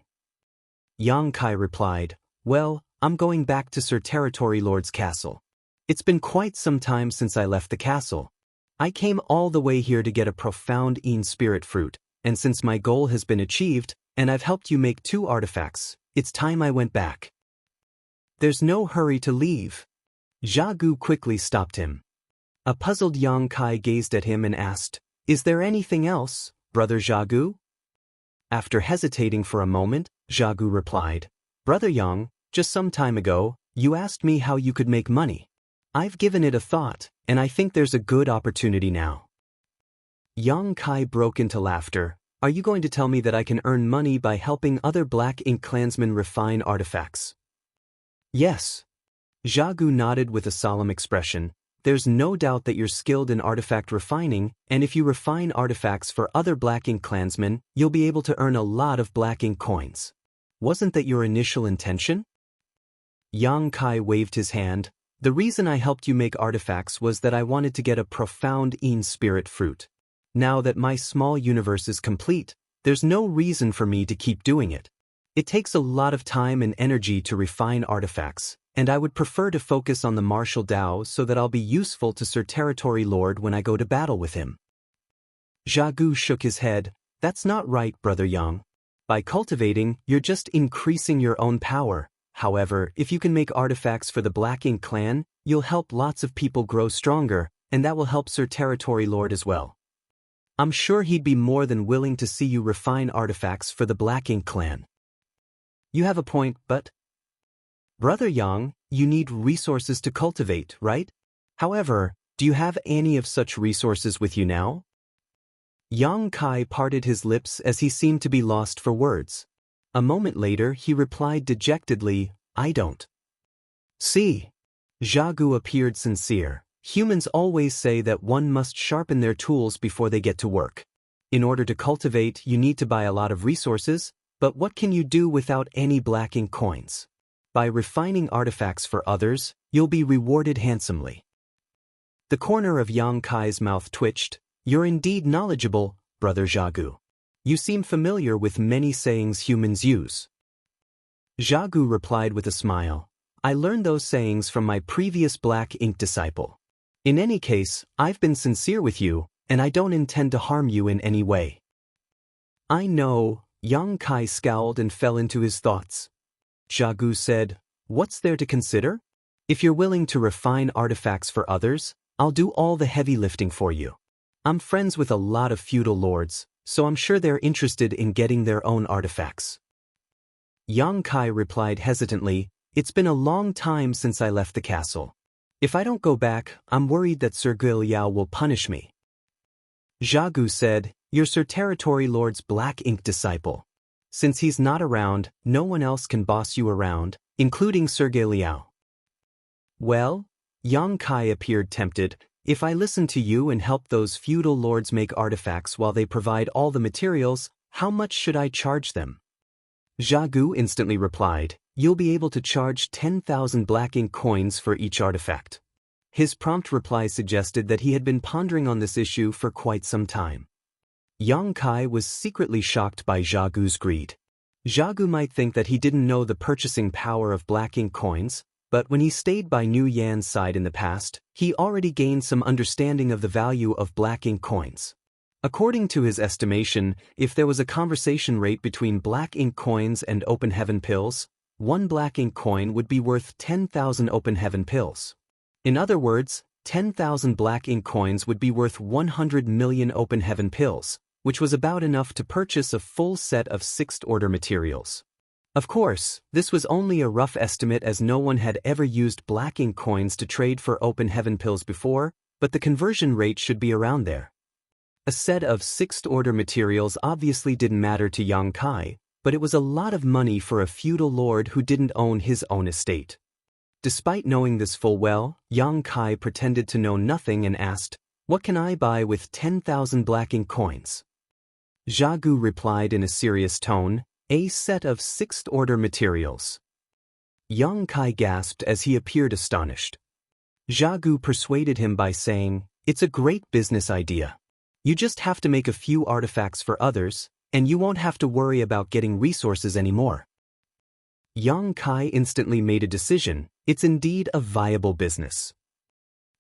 Yang Kai replied, "Well, I'm going back to Sir Territory Lord's castle. It's been quite some time since I left the castle. I came all the way here to get a profound Een Spirit Fruit, and since my goal has been achieved, and I've helped you make 2 artifacts, it's time I went back." "There's no hurry to leave." Jia Gu quickly stopped him. A puzzled Yang Kai gazed at him and asked, "Is there anything else, Brother Jia Gu?" After hesitating for a moment, Jia Gu replied, "Brother Yang, just some time ago, you asked me how you could make money. I've given it a thought, and I think there's a good opportunity now." Yang Kai broke into laughter. "Are you going to tell me that I can earn money by helping other Black Ink clansmen refine artifacts?" "Yes." Jia Gu nodded with a solemn expression. "There's no doubt that you're skilled in artifact refining, and if you refine artifacts for other Black Ink clansmen, you'll be able to earn a lot of Black Ink coins. Wasn't that your initial intention?" Yang Kai waved his hand. "The reason I helped you make artifacts was that I wanted to get a profound Een Spirit Fruit. Now that my small universe is complete, there's no reason for me to keep doing it. It takes a lot of time and energy to refine artifacts, and I would prefer to focus on the martial Dao so that I'll be useful to Sir Territory Lord when I go to battle with him." Jia Gu shook his head. "That's not right, Brother Yang. By cultivating, you're just increasing your own power. However, if you can make artifacts for the Black Ink clan, you'll help lots of people grow stronger, and that will help Sir Territory Lord as well. I'm sure he'd be more than willing to see you refine artifacts for the Black Ink clan." "You have a point, but Brother Yang, you need resources to cultivate, right? However, do you have any of such resources with you now?" Yang Kai parted his lips as he seemed to be lost for words. A moment later, he replied dejectedly, "I don't." "See." Jia Gu appeared sincere. "Humans always say that one must sharpen their tools before they get to work. In order to cultivate, you need to buy a lot of resources, but what can you do without any Black Ink coins? By refining artifacts for others, you'll be rewarded handsomely." The corner of Yang Kai's mouth twitched. "You're indeed knowledgeable, Brother Jia Gu. You seem familiar with many sayings humans use." Jia Gu replied with a smile. "I learned those sayings from my previous Black Ink disciple. In any case, I've been sincere with you, and I don't intend to harm you in any way." "I know." Yang Kai scowled and fell into his thoughts. Jia Gu said, "What's there to consider? If you're willing to refine artifacts for others, I'll do all the heavy lifting for you. I'm friends with a lot of feudal lords, so I'm sure they're interested in getting their own artifacts." Yang Kai replied hesitantly, "It's been a long time since I left the castle. If I don't go back, I'm worried that Sir Liao will punish me." Jia Gu said, "You're Sir Territory Lord's Black Ink disciple. Since he's not around, no one else can boss you around, including Sir Liao." "Well?" Yang Kai appeared tempted. "If I listen to you and help those feudal lords make artifacts while they provide all the materials, how much should I charge them?" Jia Gu instantly replied, you'll be able to charge 10,000 black ink coins for each artifact. His prompt reply suggested that he had been pondering on this issue for quite some time. Yang Kai was secretly shocked by Zha Gu's greed. Zha Gu might think that he didn't know the purchasing power of black ink coins, but when he stayed by Nu Yan's side in the past, he already gained some understanding of the value of black ink coins. According to his estimation, if there was a conversation rate between black ink coins and open heaven pills, one black ink coin would be worth 10,000 open heaven pills. In other words, 10,000 black ink coins would be worth 100 million open heaven pills, which was about enough to purchase a full set of sixth-order materials. Of course, this was only a rough estimate as no one had ever used black ink coins to trade for open heaven pills before, but the conversion rate should be around there. A set of sixth-order materials obviously didn't matter to Yang Kai, but it was a lot of money for a feudal lord who didn't own his own estate. Despite knowing this full well, Yang Kai pretended to know nothing and asked, "What can I buy with 10,000 black ink coins?" Zha Gu replied in a serious tone, "A set of sixth-order materials." Yang Kai gasped as he appeared astonished. Zha Gu persuaded him by saying, "It's a great business idea. You just have to make a few artifacts for others, and you won't have to worry about getting resources anymore." Yang Kai instantly made a decision. It's indeed a viable business.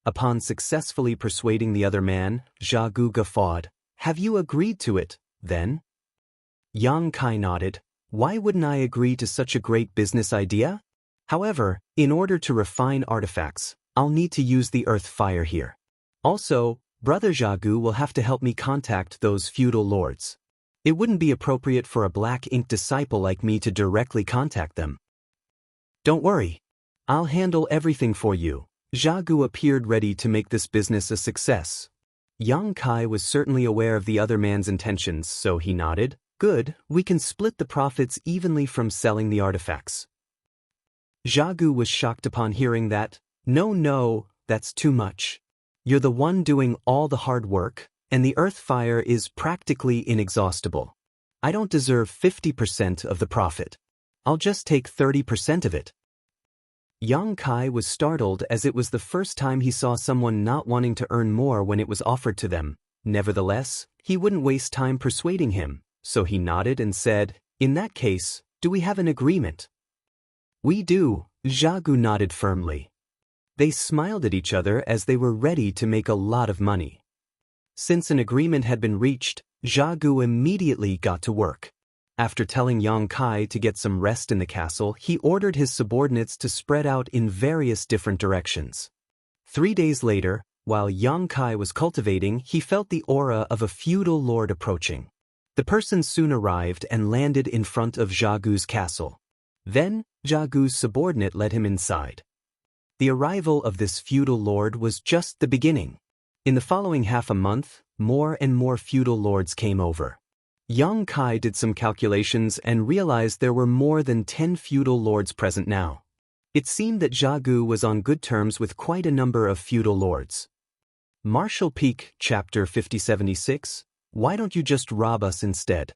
Upon successfully persuading the other man, Zha Gu guffawed. "Have you agreed to it, then?" Yang Kai nodded. "Why wouldn't I agree to such a great business idea? However, in order to refine artifacts, I'll need to use the earth fire here. Also, Brother Zha Gu will have to help me contact those feudal lords. It wouldn't be appropriate for a black ink disciple like me to directly contact them." "Don't worry. I'll handle everything for you." Zha Gu appeared ready to make this business a success. Yang Kai was certainly aware of the other man's intentions, so he nodded. "Good, we can split the profits evenly from selling the artifacts." Zha Gu was shocked upon hearing that. No, that's too much. You're the one doing all the hard work, and the earth fire is practically inexhaustible. I don't deserve 50% of the profit. I'll just take 30% of it." Yang Kai was startled as it was the first time he saw someone not wanting to earn more when it was offered to them. Nevertheless, he wouldn't waste time persuading him, so he nodded and said, "In that case, do we have an agreement?" "We do," Zha Gu nodded firmly. They smiled at each other as they were ready to make a lot of money. Since an agreement had been reached, Zha Gu immediately got to work. After telling Yang Kai to get some rest in the castle, he ordered his subordinates to spread out in various different directions. 3 days later, while Yang Kai was cultivating, he felt the aura of a feudal lord approaching. The person soon arrived and landed in front of Zha Gu's castle. Then, Zha Gu's subordinate led him inside. The arrival of this feudal lord was just the beginning. In the following half a month, more and more feudal lords came over. Yang Kai did some calculations and realized there were more than 10 feudal lords present now. It seemed that Zha Gu was on good terms with quite a number of feudal lords. Marshall Peak, Chapter 5076, Why don't you just rob us instead?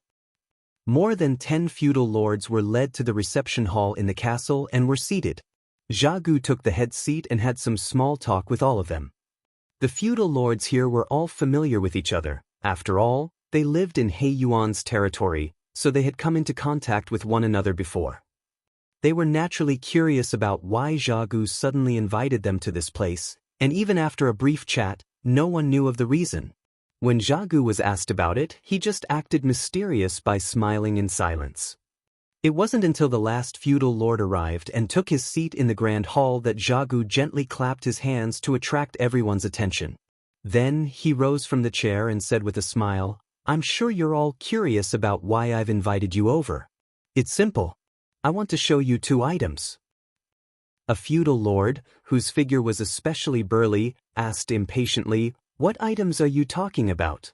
More than 10 feudal lords were led to the reception hall in the castle and were seated. Zha Gu took the head seat and had some small talk with all of them. The feudal lords here were all familiar with each other. After all, they lived in He Yuan's territory, so they had come into contact with one another before. They were naturally curious about why Zha Gu suddenly invited them to this place, and even after a brief chat, no one knew of the reason. When Zha Gu was asked about it, he just acted mysterious by smiling in silence. It wasn't until the last feudal lord arrived and took his seat in the grand hall that Zha Gu gently clapped his hands to attract everyone's attention. Then he rose from the chair and said with a smile, "I'm sure you're all curious about why I've invited you over. It's simple. I want to show you 2 items." A feudal lord, whose figure was especially burly, asked impatiently, "What items are you talking about?"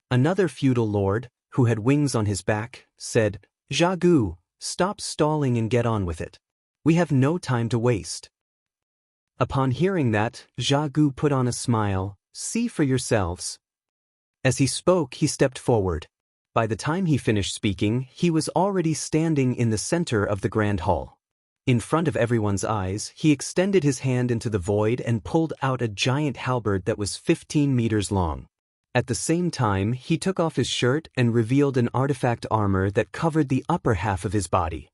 Another feudal lord, who had wings on his back, said, "Zha Gu, stop stalling and get on with it. We have no time to waste." Upon hearing that, Zha Gu put on a smile. "See for yourselves." As he spoke, he stepped forward. By the time he finished speaking, he was already standing in the center of the grand hall. In front of everyone's eyes, he extended his hand into the void and pulled out a giant halberd that was 15 meters long. At the same time, he took off his shirt and revealed an artifact armor that covered the upper half of his body.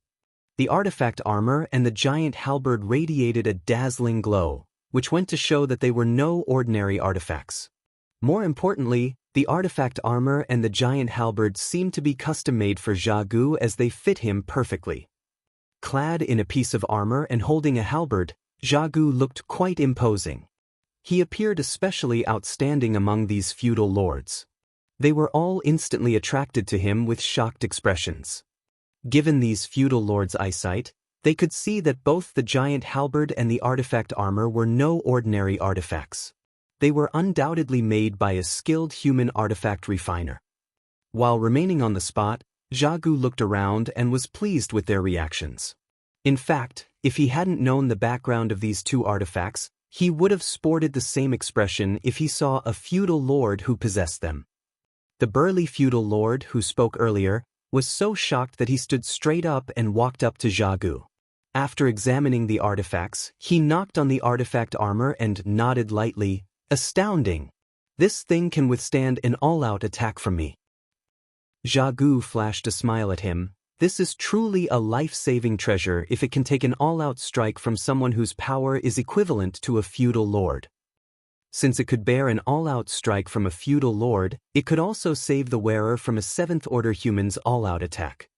The artifact armor and the giant halberd radiated a dazzling glow, which went to show that they were no ordinary artifacts. More importantly, the artifact armor and the giant halberd seemed to be custom-made for Xiaogu as they fit him perfectly. Clad in a piece of armor and holding a halberd, Xiaogu looked quite imposing. He appeared especially outstanding among these feudal lords. They were all instantly attracted to him with shocked expressions. Given these feudal lords' eyesight, they could see that both the giant halberd and the artifact armor were no ordinary artifacts. They were undoubtedly made by a skilled human artifact refiner. While remaining on the spot, Xiaogu looked around and was pleased with their reactions. In fact, if he hadn't known the background of these two artifacts, he would have sported the same expression if he saw a feudal lord who possessed them. The burly feudal lord who spoke earlier was so shocked that he stood straight up and walked up to Xiaogu. After examining the artifacts, he knocked on the artifact armor and nodded lightly, "Astounding! This thing can withstand an all-out attack from me." Xiaogu flashed a smile at him. This is truly a life-saving treasure if it can take an all-out strike from someone whose power is equivalent to a feudal lord. Since it could bear an all-out strike from a feudal lord, it could also save the wearer from a 7th-order human's all-out attack.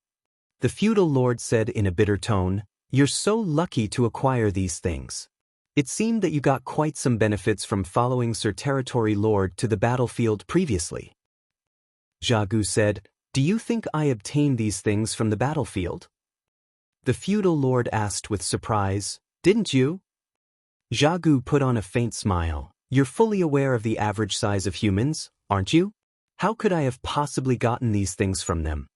The feudal lord said in a bitter tone, "You're so lucky to acquire these things. It seemed that you got quite some benefits from following Sir Territory Lord to the battlefield previously." Xiaogu said, "Do you think I obtained these things from the battlefield?" The feudal lord asked with surprise, "Didn't you?" Xiaogu put on a faint smile. "You're fully aware of the average size of humans, aren't you? How could I have possibly gotten these things from them?"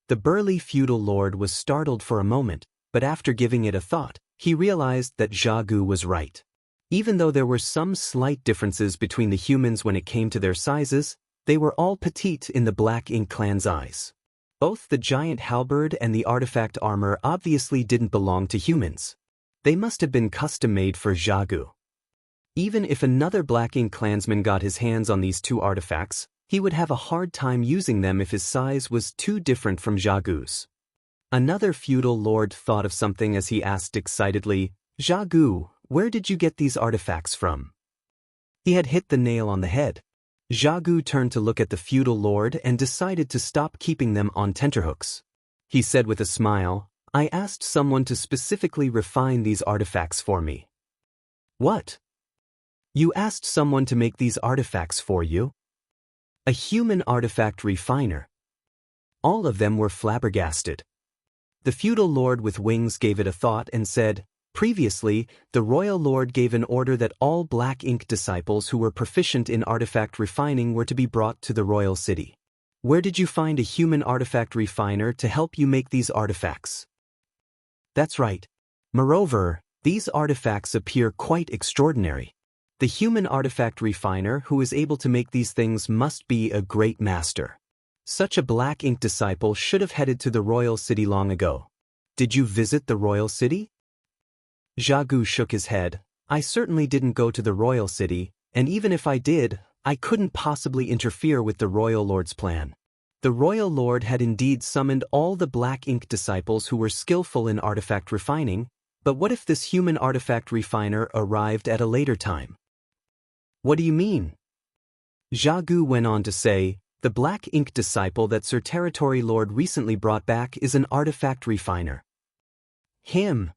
The burly feudal lord was startled for a moment, but after giving it a thought, he realized that Xiaogu was right. Even though there were some slight differences between the humans when it came to their sizes, they were all petite in the Black Ink clan's eyes. Both the giant halberd and the artifact armor obviously didn't belong to humans. They must have been custom-made for Xiaogu. Even if another Black Ink clansman got his hands on these two artifacts, he would have a hard time using them if his size was too different from Xiaogu's. Another feudal lord thought of something as he asked excitedly, "Xiaogu, where did you get these artifacts from?" He had hit the nail on the head. Xiaogu turned to look at the feudal lord and decided to stop keeping them on tenterhooks. He said with a smile, "I asked someone to specifically refine these artifacts for me." "What? You asked someone to make these artifacts for you?" "A human artifact refiner." All of them were flabbergasted. The feudal lord with wings gave it a thought and said, "Previously, the royal lord gave an order that all Black Ink disciples who were proficient in artifact refining were to be brought to the royal city. Where did you find a human artifact refiner to help you make these artifacts?" "That's right. Moreover, these artifacts appear quite extraordinary. The human artifact refiner who is able to make these things must be a great master. Such a Black Ink disciple should have headed to the royal city long ago. Did you visit the royal city?" Xiaogu shook his head. "I certainly didn't go to the royal city, and even if I did, I couldn't possibly interfere with the royal lord's plan. The royal lord had indeed summoned all the Black Ink disciples who were skillful in artifact refining, but what if this human artifact refiner arrived at a later time?" "What do you mean?" Xiaogu went on to say, "The Black Ink disciple that Sir Territory Lord recently brought back is an artifact refiner." "Him?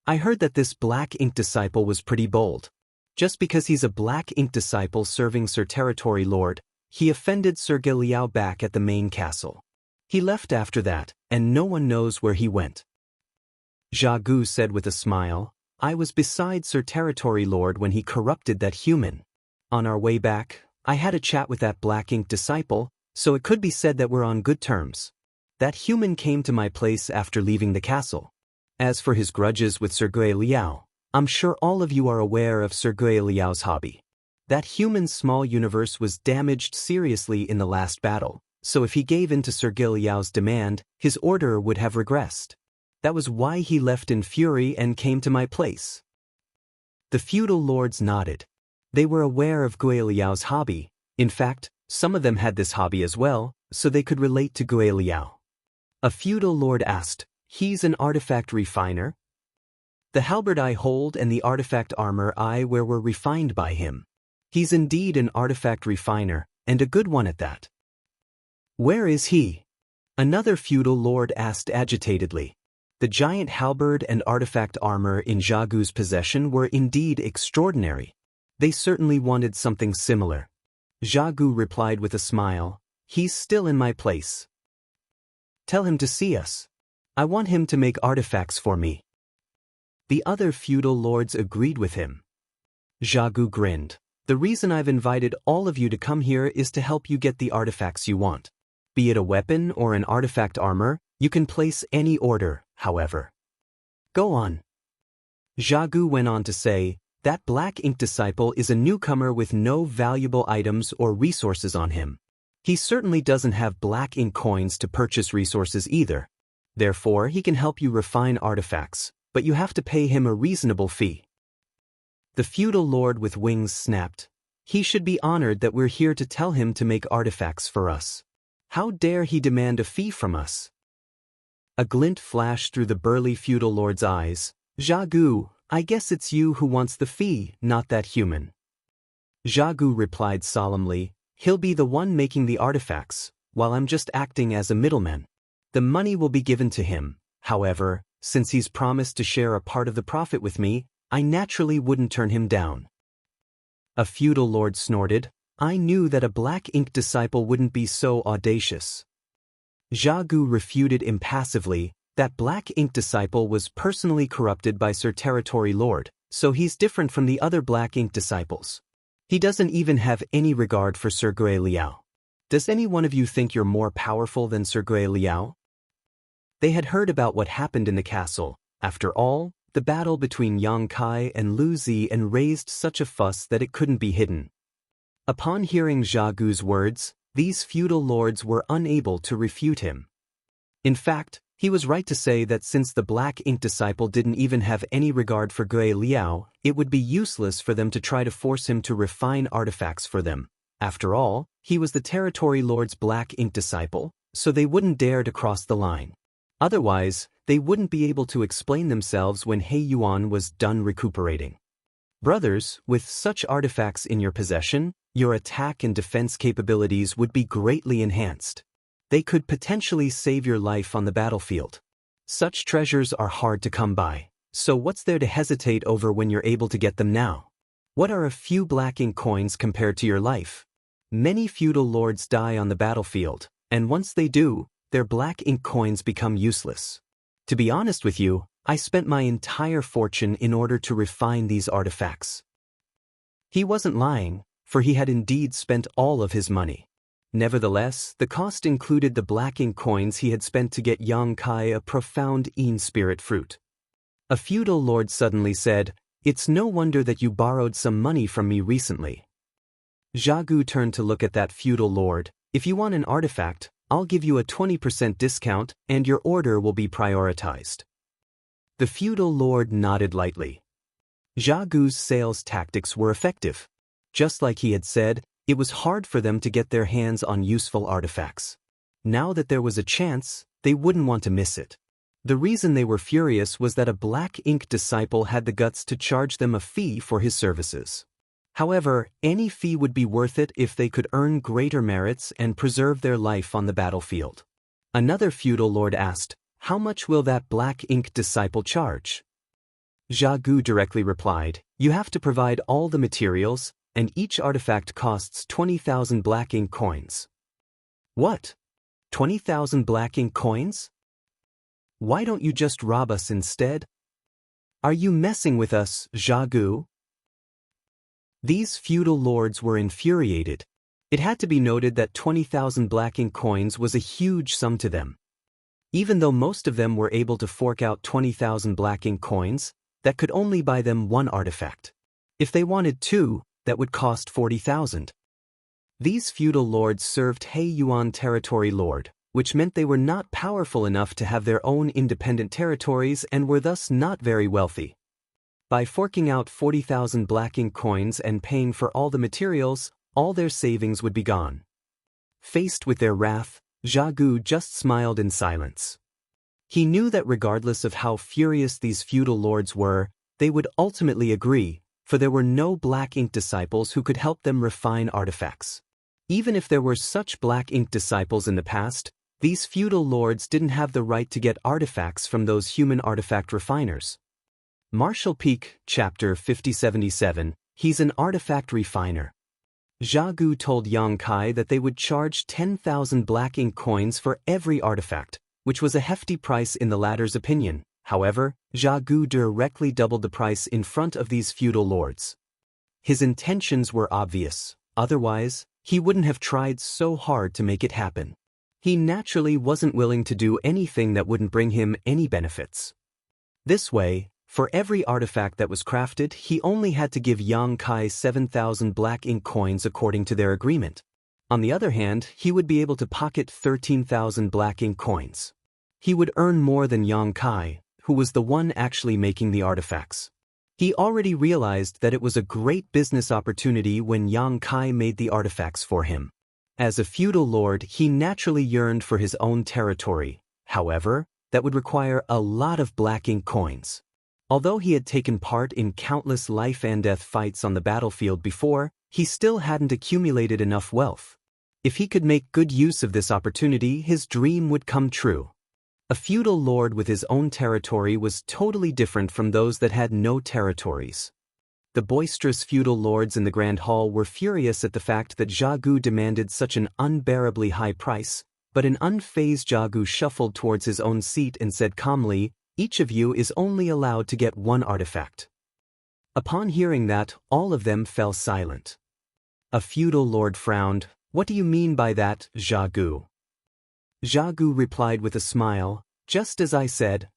I heard that this Black Ink disciple was pretty bold. Just because he's a Black Ink disciple serving Sir Territory Lord, he offended Sir Liao back at the main castle. He left after that, and no one knows where he went." Xiaogu said with a smile, "I was beside Sir Territory Lord when he corrupted that human. On our way back, I had a chat with that Black Ink disciple, so it could be said that we're on good terms. That human came to my place after leaving the castle. As for his grudges with Sir Liao, I'm sure all of you are aware of Sir Liao's hobby. That human's small universe was damaged seriously in the last battle, so if he gave in to Sir Liao's demand, his order would have regressed. That was why he left in fury and came to my place. The feudal lords nodded. They were aware of Guiliao's hobby. In fact, some of them had this hobby as well, so they could relate to Guiliao. A feudal lord asked, "He's an artifact refiner?" "The halberd I hold and the artifact armor I wear were refined by him. He's indeed an artifact refiner, and a good one at that." "Where is he?" another feudal lord asked agitatedly. The giant halberd and artifact armor in Zhagu's possession were indeed extraordinary. They certainly wanted something similar. Zhagu replied with a smile, "He's still in my place. Tell him to see us. I want him to make artifacts for me." The other feudal lords agreed with him. Zhagu grinned. "The reason I've invited all of you to come here is to help you get the artifacts you want. Be it a weapon or an artifact armor, you can place any order, however. Go on." Zhagu went on to say, "That black ink disciple is a newcomer with no valuable items or resources on him. He certainly doesn't have black ink coins to purchase resources either. Therefore, he can help you refine artifacts, but you have to pay him a reasonable fee." The feudal lord with wings snapped. "He should be honored that we're here to tell him to make artifacts for us. How dare he demand a fee from us?" A glint flashed through the burly feudal lord's eyes. "Zhagu, I guess it's you who wants the fee, not that human." Zhagu replied solemnly, "He'll be the one making the artifacts, while I'm just acting as a middleman. The money will be given to him. However, since he's promised to share a part of the profit with me, I naturally wouldn't turn him down." A feudal lord snorted, "I knew that a black ink disciple wouldn't be so audacious." Zhagu refuted impassively, "That black ink disciple was personally corrupted by Sir Territory Lord, so he's different from the other black ink disciples. He doesn't even have any regard for Sir Guiliao. Does any one of you think you're more powerful than Sir Guiliao?" They had heard about what happened in the castle. After all, the battle between Yang Kai and Lu Ziyan raised such a fuss that it couldn't be hidden. Upon hearing Zhagu's words, these feudal lords were unable to refute him. In fact, he was right to say that since the black ink disciple didn't even have any regard for Guiliao, it would be useless for them to try to force him to refine artifacts for them. After all, he was the territory lord's black ink disciple, so they wouldn't dare to cross the line. Otherwise, they wouldn't be able to explain themselves when He Yuan was done recuperating. Brothers, with such artifacts in your possession, your attack and defense capabilities would be greatly enhanced. They could potentially save your life on the battlefield. Such treasures are hard to come by, so what's there to hesitate over when you're able to get them now? What are a few black ink coins compared to your life? Many feudal lords die on the battlefield, and once they do, their black ink coins become useless. To be honest with you, I spent my entire fortune in order to refine these artifacts." He wasn't lying, for he had indeed spent all of his money. Nevertheless, the cost included the black ink coins he had spent to get Yang Kai a profound spirit fruit. A feudal lord suddenly said, "It's no wonder that you borrowed some money from me recently." Zhagu turned to look at that feudal lord. "If you want an artifact, I'll give you a 20% discount, and your order will be prioritized." The feudal lord nodded lightly. Zhagu's sales tactics were effective. Just like he had said, it was hard for them to get their hands on useful artifacts. Now that there was a chance, they wouldn't want to miss it. The reason they were furious was that a black ink disciple had the guts to charge them a fee for his services. However, any fee would be worth it if they could earn greater merits and preserve their life on the battlefield. Another feudal lord asked, "How much will that black ink disciple charge?" Zhagu directly replied, "You have to provide all the materials, and each artifact costs 20,000 black ink coins." "What? 20,000 black ink coins? Why don't you just rob us instead? Are you messing with us, Zhagu?" These feudal lords were infuriated. It had to be noted that 20,000 black ink coins was a huge sum to them. Even though most of them were able to fork out 20,000 black ink coins, that could only buy them one artifact. If they wanted two, that would cost 40,000. These feudal lords served He Yuan territory lord, which meant they were not powerful enough to have their own independent territories and were thus not very wealthy. By forking out 40,000 black ink coins and paying for all the materials, all their savings would be gone. Faced with their wrath, Xiaogu just smiled in silence. He knew that regardless of how furious these feudal lords were, they would ultimately agree, for there were no black ink disciples who could help them refine artifacts. Even if there were such black ink disciples in the past, these feudal lords didn't have the right to get artifacts from those human artifact refiners. Marshall Peak, Chapter 5077, he's an artifact refiner. Xiaogu told Yang Kai that they would charge 10,000 black ink coins for every artifact, which was a hefty price in the latter's opinion. However, Xiaogu directly doubled the price in front of these feudal lords. His intentions were obvious, otherwise, he wouldn't have tried so hard to make it happen. He naturally wasn't willing to do anything that wouldn't bring him any benefits. This way, for every artifact that was crafted, he only had to give Yang Kai 7,000 black ink coins according to their agreement. On the other hand, he would be able to pocket 13,000 black ink coins. He would earn more than Yang Kai, who was the one actually making the artifacts. He already realized that it was a great business opportunity when Yang Kai made the artifacts for him. As a feudal lord, he naturally yearned for his own territory. However, that would require a lot of black ink coins. Although he had taken part in countless life-and-death fights on the battlefield before, he still hadn't accumulated enough wealth. If he could make good use of this opportunity, his dream would come true. A feudal lord with his own territory was totally different from those that had no territories. The boisterous feudal lords in the Grand Hall were furious at the fact that Xiaogu demanded such an unbearably high price, but an unfazed Xiaogu shuffled towards his own seat and said calmly, "Each of you is only allowed to get one artifact." Upon hearing that, all of them fell silent. A feudal lord frowned. "What do you mean by that, Xiaogu?" Xiaogu replied with a smile, "Just as I said."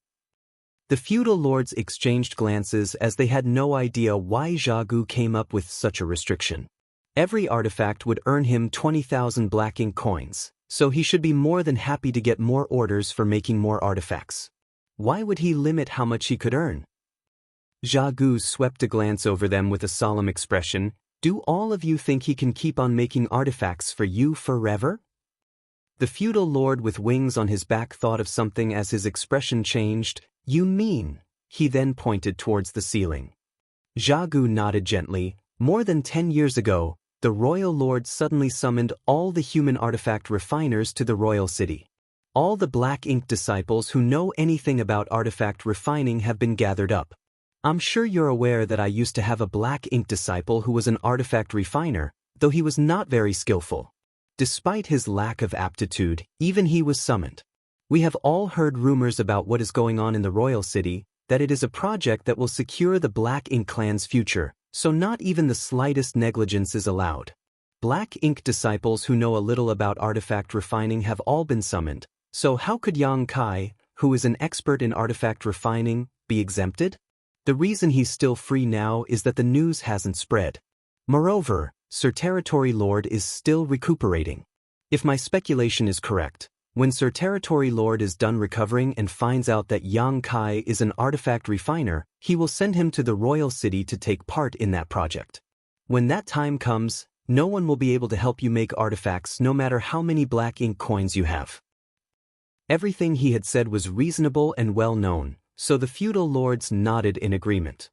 The feudal lords exchanged glances as they had no idea why Xiaogu came up with such a restriction. Every artifact would earn him 20,000 black ink coins, so he should be more than happy to get more orders for making more artifacts. Why would he limit how much he could earn? Xiaogu swept a glance over them with a solemn expression. "Do all of you think he can keep on making artifacts for you forever?" The feudal lord with wings on his back thought of something as his expression changed. "You mean?" He then pointed towards the ceiling. Xiaogu nodded gently. "More than 10 years ago, the royal lord suddenly summoned all the human artifact refiners to the royal city. All the black ink disciples who know anything about artifact refining have been gathered up. I'm sure you're aware that I used to have a black ink disciple who was an artifact refiner, though he was not very skillful. Despite his lack of aptitude, even he was summoned. We have all heard rumors about what is going on in the royal city, that it is a project that will secure the Black Ink clan's future, so not even the slightest negligence is allowed. Black Ink disciples who know a little about artifact refining have all been summoned, so how could Yang Kai, who is an expert in artifact refining, be exempted? The reason he's still free now is that the news hasn't spread. Moreover, Sir Territory Lord is still recuperating. If my speculation is correct, when Sir Territory Lord is done recovering and finds out that Yang Kai is an artifact refiner, he will send him to the royal city to take part in that project. When that time comes, no one will be able to help you make artifacts no matter how many black ink coins you have. Everything he had said was reasonable and well known, so the feudal lords nodded in agreement.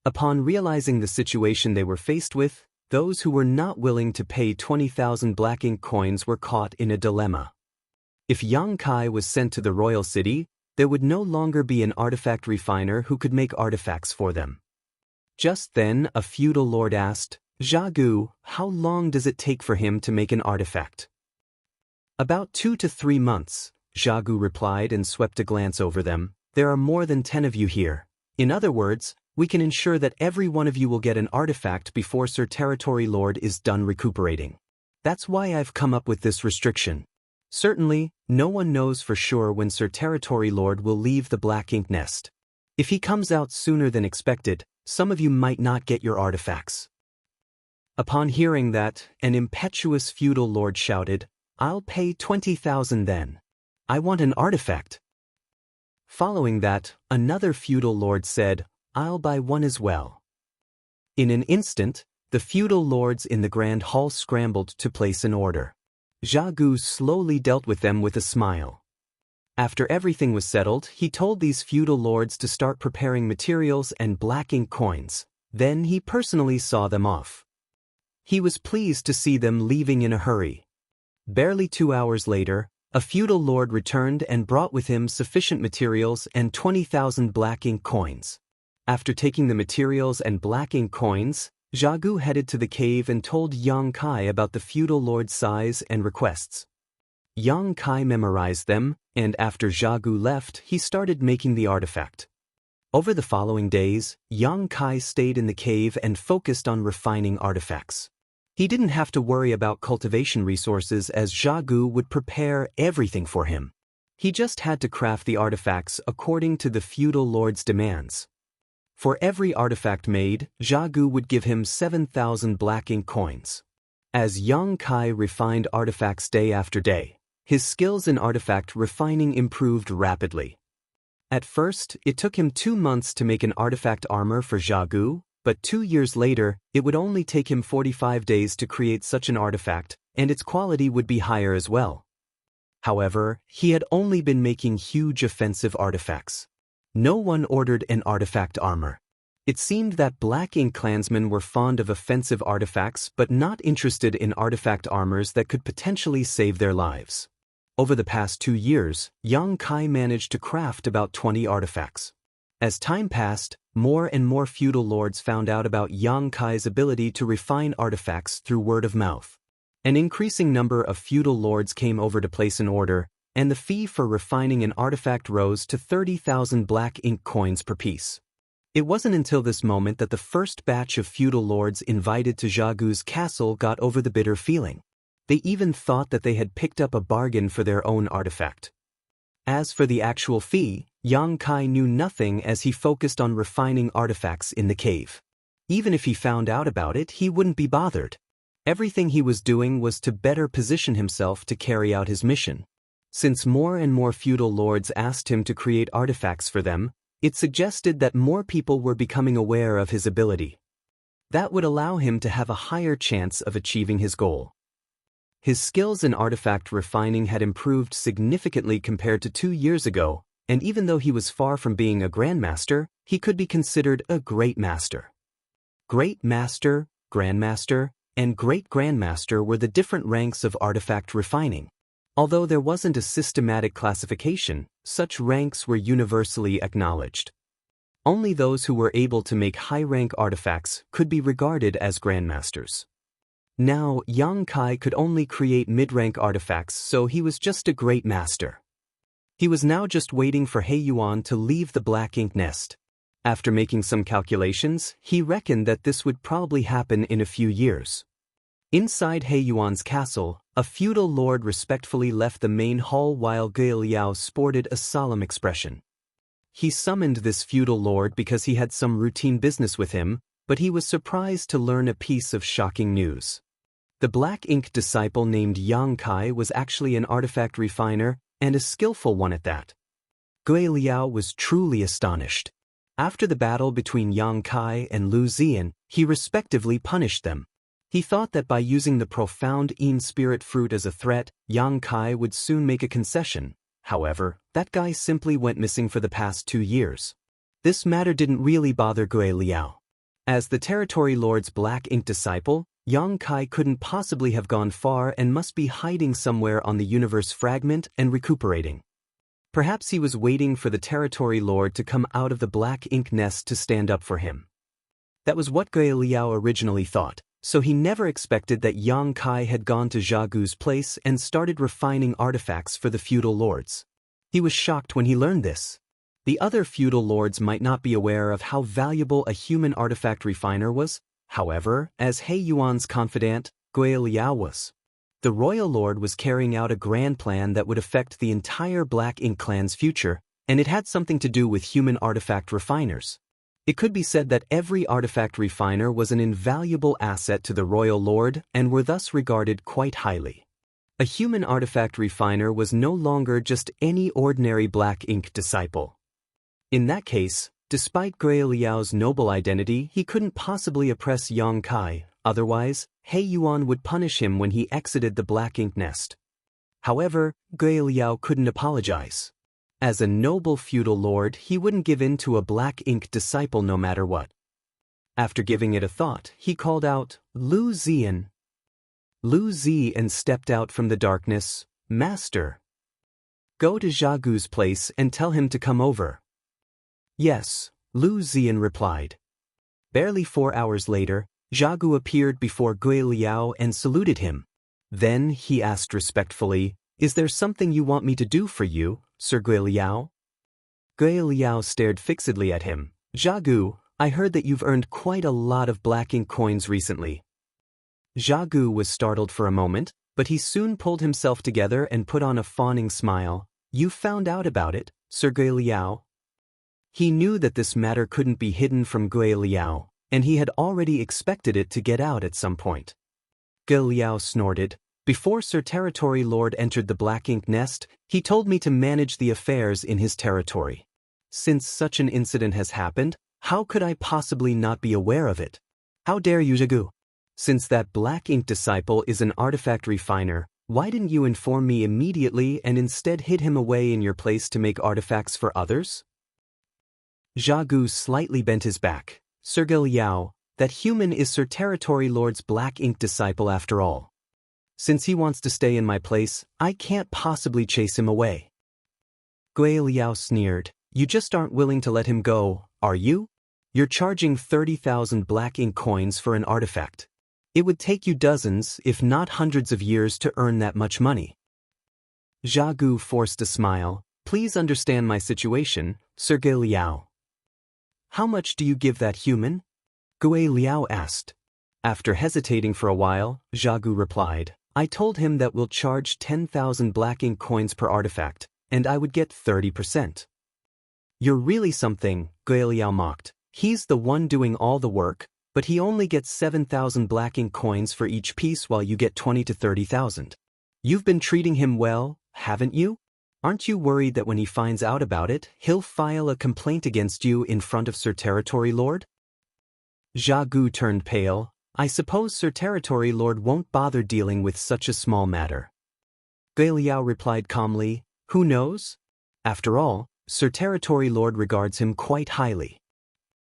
Upon realizing the situation they were faced with, those who were not willing to pay 20,000 black ink coins were caught in a dilemma. If Yang Kai was sent to the royal city, there would no longer be an artifact refiner who could make artifacts for them. Just then, a feudal lord asked, "Xiaogu, how long does it take for him to make an artifact?" "About 2 to 3 months, Xiaogu replied and swept a glance over them. "There are more than 10 of you here. In other words, we can ensure that every one of you will get an artifact before Sir Territory Lord is done recuperating. That's why I've come up with this restriction. Certainly, no one knows for sure when Sir Territory Lord will leave the Black Ink nest. If he comes out sooner than expected, some of you might not get your artifacts." Upon hearing that, an impetuous feudal lord shouted, I'll pay 20,000 then. I want an artifact. Following that, another feudal lord said, I'll buy one as well. In an instant, the feudal lords in the grand hall scrambled to place an order. Gu slowly dealt with them with a smile. After everything was settled, he told these feudal lords to start preparing materials and black ink coins. Then he personally saw them off. He was pleased to see them leaving in a hurry. Barely 2 hours later, a feudal lord returned and brought with him sufficient materials and 20,000 black ink coins. After taking the materials and black ink coins, Gu headed to the cave and told Yang Kai about the feudal lord's size and requests. Yang Kai memorized them, and after Gu left, he started making the artifact. Over the following days, Yang Kai stayed in the cave and focused on refining artifacts. He didn't have to worry about cultivation resources as Gu would prepare everything for him. He just had to craft the artifacts according to the feudal lord's demands. For every artifact made, Gu would give him 7,000 black ink coins. As Yang Kai refined artifacts day after day, his skills in artifact refining improved rapidly. At first, it took him 2 months to make an artifact armor for Gu, but 2 years later, it would only take him 45 days to create such an artifact, and its quality would be higher as well. However, he had only been making huge offensive artifacts. No one ordered an artifact armor. It seemed that Black Ink clansmen were fond of offensive artifacts but not interested in artifact armors that could potentially save their lives. Over the past 2 years, Yang Kai managed to craft about 20 artifacts. As time passed, more and more feudal lords found out about Yang Kai's ability to refine artifacts through word of mouth. An increasing number of feudal lords came over to place an order, and the fee for refining an artifact rose to 30,000 black ink coins per piece. It wasn't until this moment that the first batch of feudal lords invited to Gu's castle got over the bitter feeling. They even thought that they had picked up a bargain for their own artifact. As for the actual fee, Yang Kai knew nothing as he focused on refining artifacts in the cave. Even if he found out about it, he wouldn't be bothered. Everything he was doing was to better position himself to carry out his mission. Since more and more feudal lords asked him to create artifacts for them, it suggested that more people were becoming aware of his ability. That would allow him to have a higher chance of achieving his goal. His skills in artifact refining had improved significantly compared to 2 years ago, and even though he was far from being a grandmaster, he could be considered a great master. Great master, grandmaster, and great grandmaster were the different ranks of artifact refining. Although there wasn't a systematic classification, such ranks were universally acknowledged. Only those who were able to make high-rank artifacts could be regarded as grandmasters. Now, Yang Kai could only create mid-rank artifacts, so he was just a great master. He was now just waiting for He Yuan to leave the black ink nest. After making some calculations, he reckoned that this would probably happen in a few years. Inside He Yuan's castle, a feudal lord respectfully left the main hall while Gui Liao sported a solemn expression. He summoned this feudal lord because he had some routine business with him, but he was surprised to learn a piece of shocking news. The black ink disciple named Yang Kai was actually an artifact refiner, and a skillful one at that. Gui Liao was truly astonished. After the battle between Yang Kai and Lu Ziyan, he respectively punished them. He thought that by using the profound Yin spirit fruit as a threat, Yang Kai would soon make a concession. However, that guy simply went missing for the past 2 years. This matter didn't really bother Gui Liao. As the territory lord's black ink disciple, Yang Kai couldn't possibly have gone far and must be hiding somewhere on the universe fragment and recuperating. Perhaps he was waiting for the territory lord to come out of the black ink nest to stand up for him. That was what Gui Liao originally thought, so he never expected that Yang Kai had gone to Gu's place and started refining artifacts for the feudal lords. He was shocked when he learned this. The other feudal lords might not be aware of how valuable a human artifact refiner was. However, as He Yuan's confidant, Gui Liao was. The royal lord was carrying out a grand plan that would affect the entire Black Ink clan's future, and it had something to do with human artifact refiners. It could be said that every artifact refiner was an invaluable asset to the royal lord and were thus regarded quite highly. A human artifact refiner was no longer just any ordinary black ink disciple. In that case, despite Gui Liao's noble identity, he couldn't possibly oppress Yang Kai, otherwise, He Yuan would punish him when he exited the black ink nest. However, Gui Liao couldn't apologize. As a noble feudal lord, he wouldn't give in to a black ink disciple no matter what. After giving it a thought, he called out, "Lu Zian." Lu Zian stepped out from the darkness. "Master, go to Zhagu's place and tell him to come over." "Yes," Lu Zian replied. Barely 4 hours later, Zhagu appeared before Gui Liao and saluted him. Then he asked respectfully, "Is there something you want me to do for you, Sir Gui Liao?" Gui Liao stared fixedly at him. "Zhagu, I heard that you've earned quite a lot of black ink coins recently." Zhagu was startled for a moment, but he soon pulled himself together and put on a fawning smile. "You found out about it, Sir Gui Liao?" He knew that this matter couldn't be hidden from Gui Liao, and he had already expected it to get out at some point. Gui Liao snorted. "Before Sir Territory Lord entered the black ink nest, he told me to manage the affairs in his territory. Since such an incident has happened, how could I possibly not be aware of it? How dare you, Zhagu? Since that black ink disciple is an artifact refiner, why didn't you inform me immediately and instead hid him away in your place to make artifacts for others?" Zhagu slightly bent his back. "Sir Gui Liao, that human is Sir Territory Lord's black ink disciple after all. Since he wants to stay in my place, I can't possibly chase him away." Gui Liao sneered. "You just aren't willing to let him go, are you? You're charging 30,000 black ink coins for an artifact. It would take you dozens, if not hundreds of years to earn that much money." Zhagu forced a smile. "Please understand my situation, Sir Gui Liao." "How much do you give that human?" Gui Liao asked. After hesitating for a while, Zhagu replied, "I told him that we'll charge 10,000 black ink coins per artifact, and I would get 30%. "You're really something," Gui Liao mocked. "He's the one doing all the work, but he only gets 7,000 black ink coins for each piece while you get 20 to 30,000. You've been treating him well, haven't you? Aren't you worried that when he finds out about it, he'll file a complaint against you in front of Sir Territory Lord?" Zhagu turned pale. "I suppose Sir Territory Lord won't bother dealing with such a small matter." Gui Liao replied calmly, "Who knows? After all, Sir Territory Lord regards him quite highly."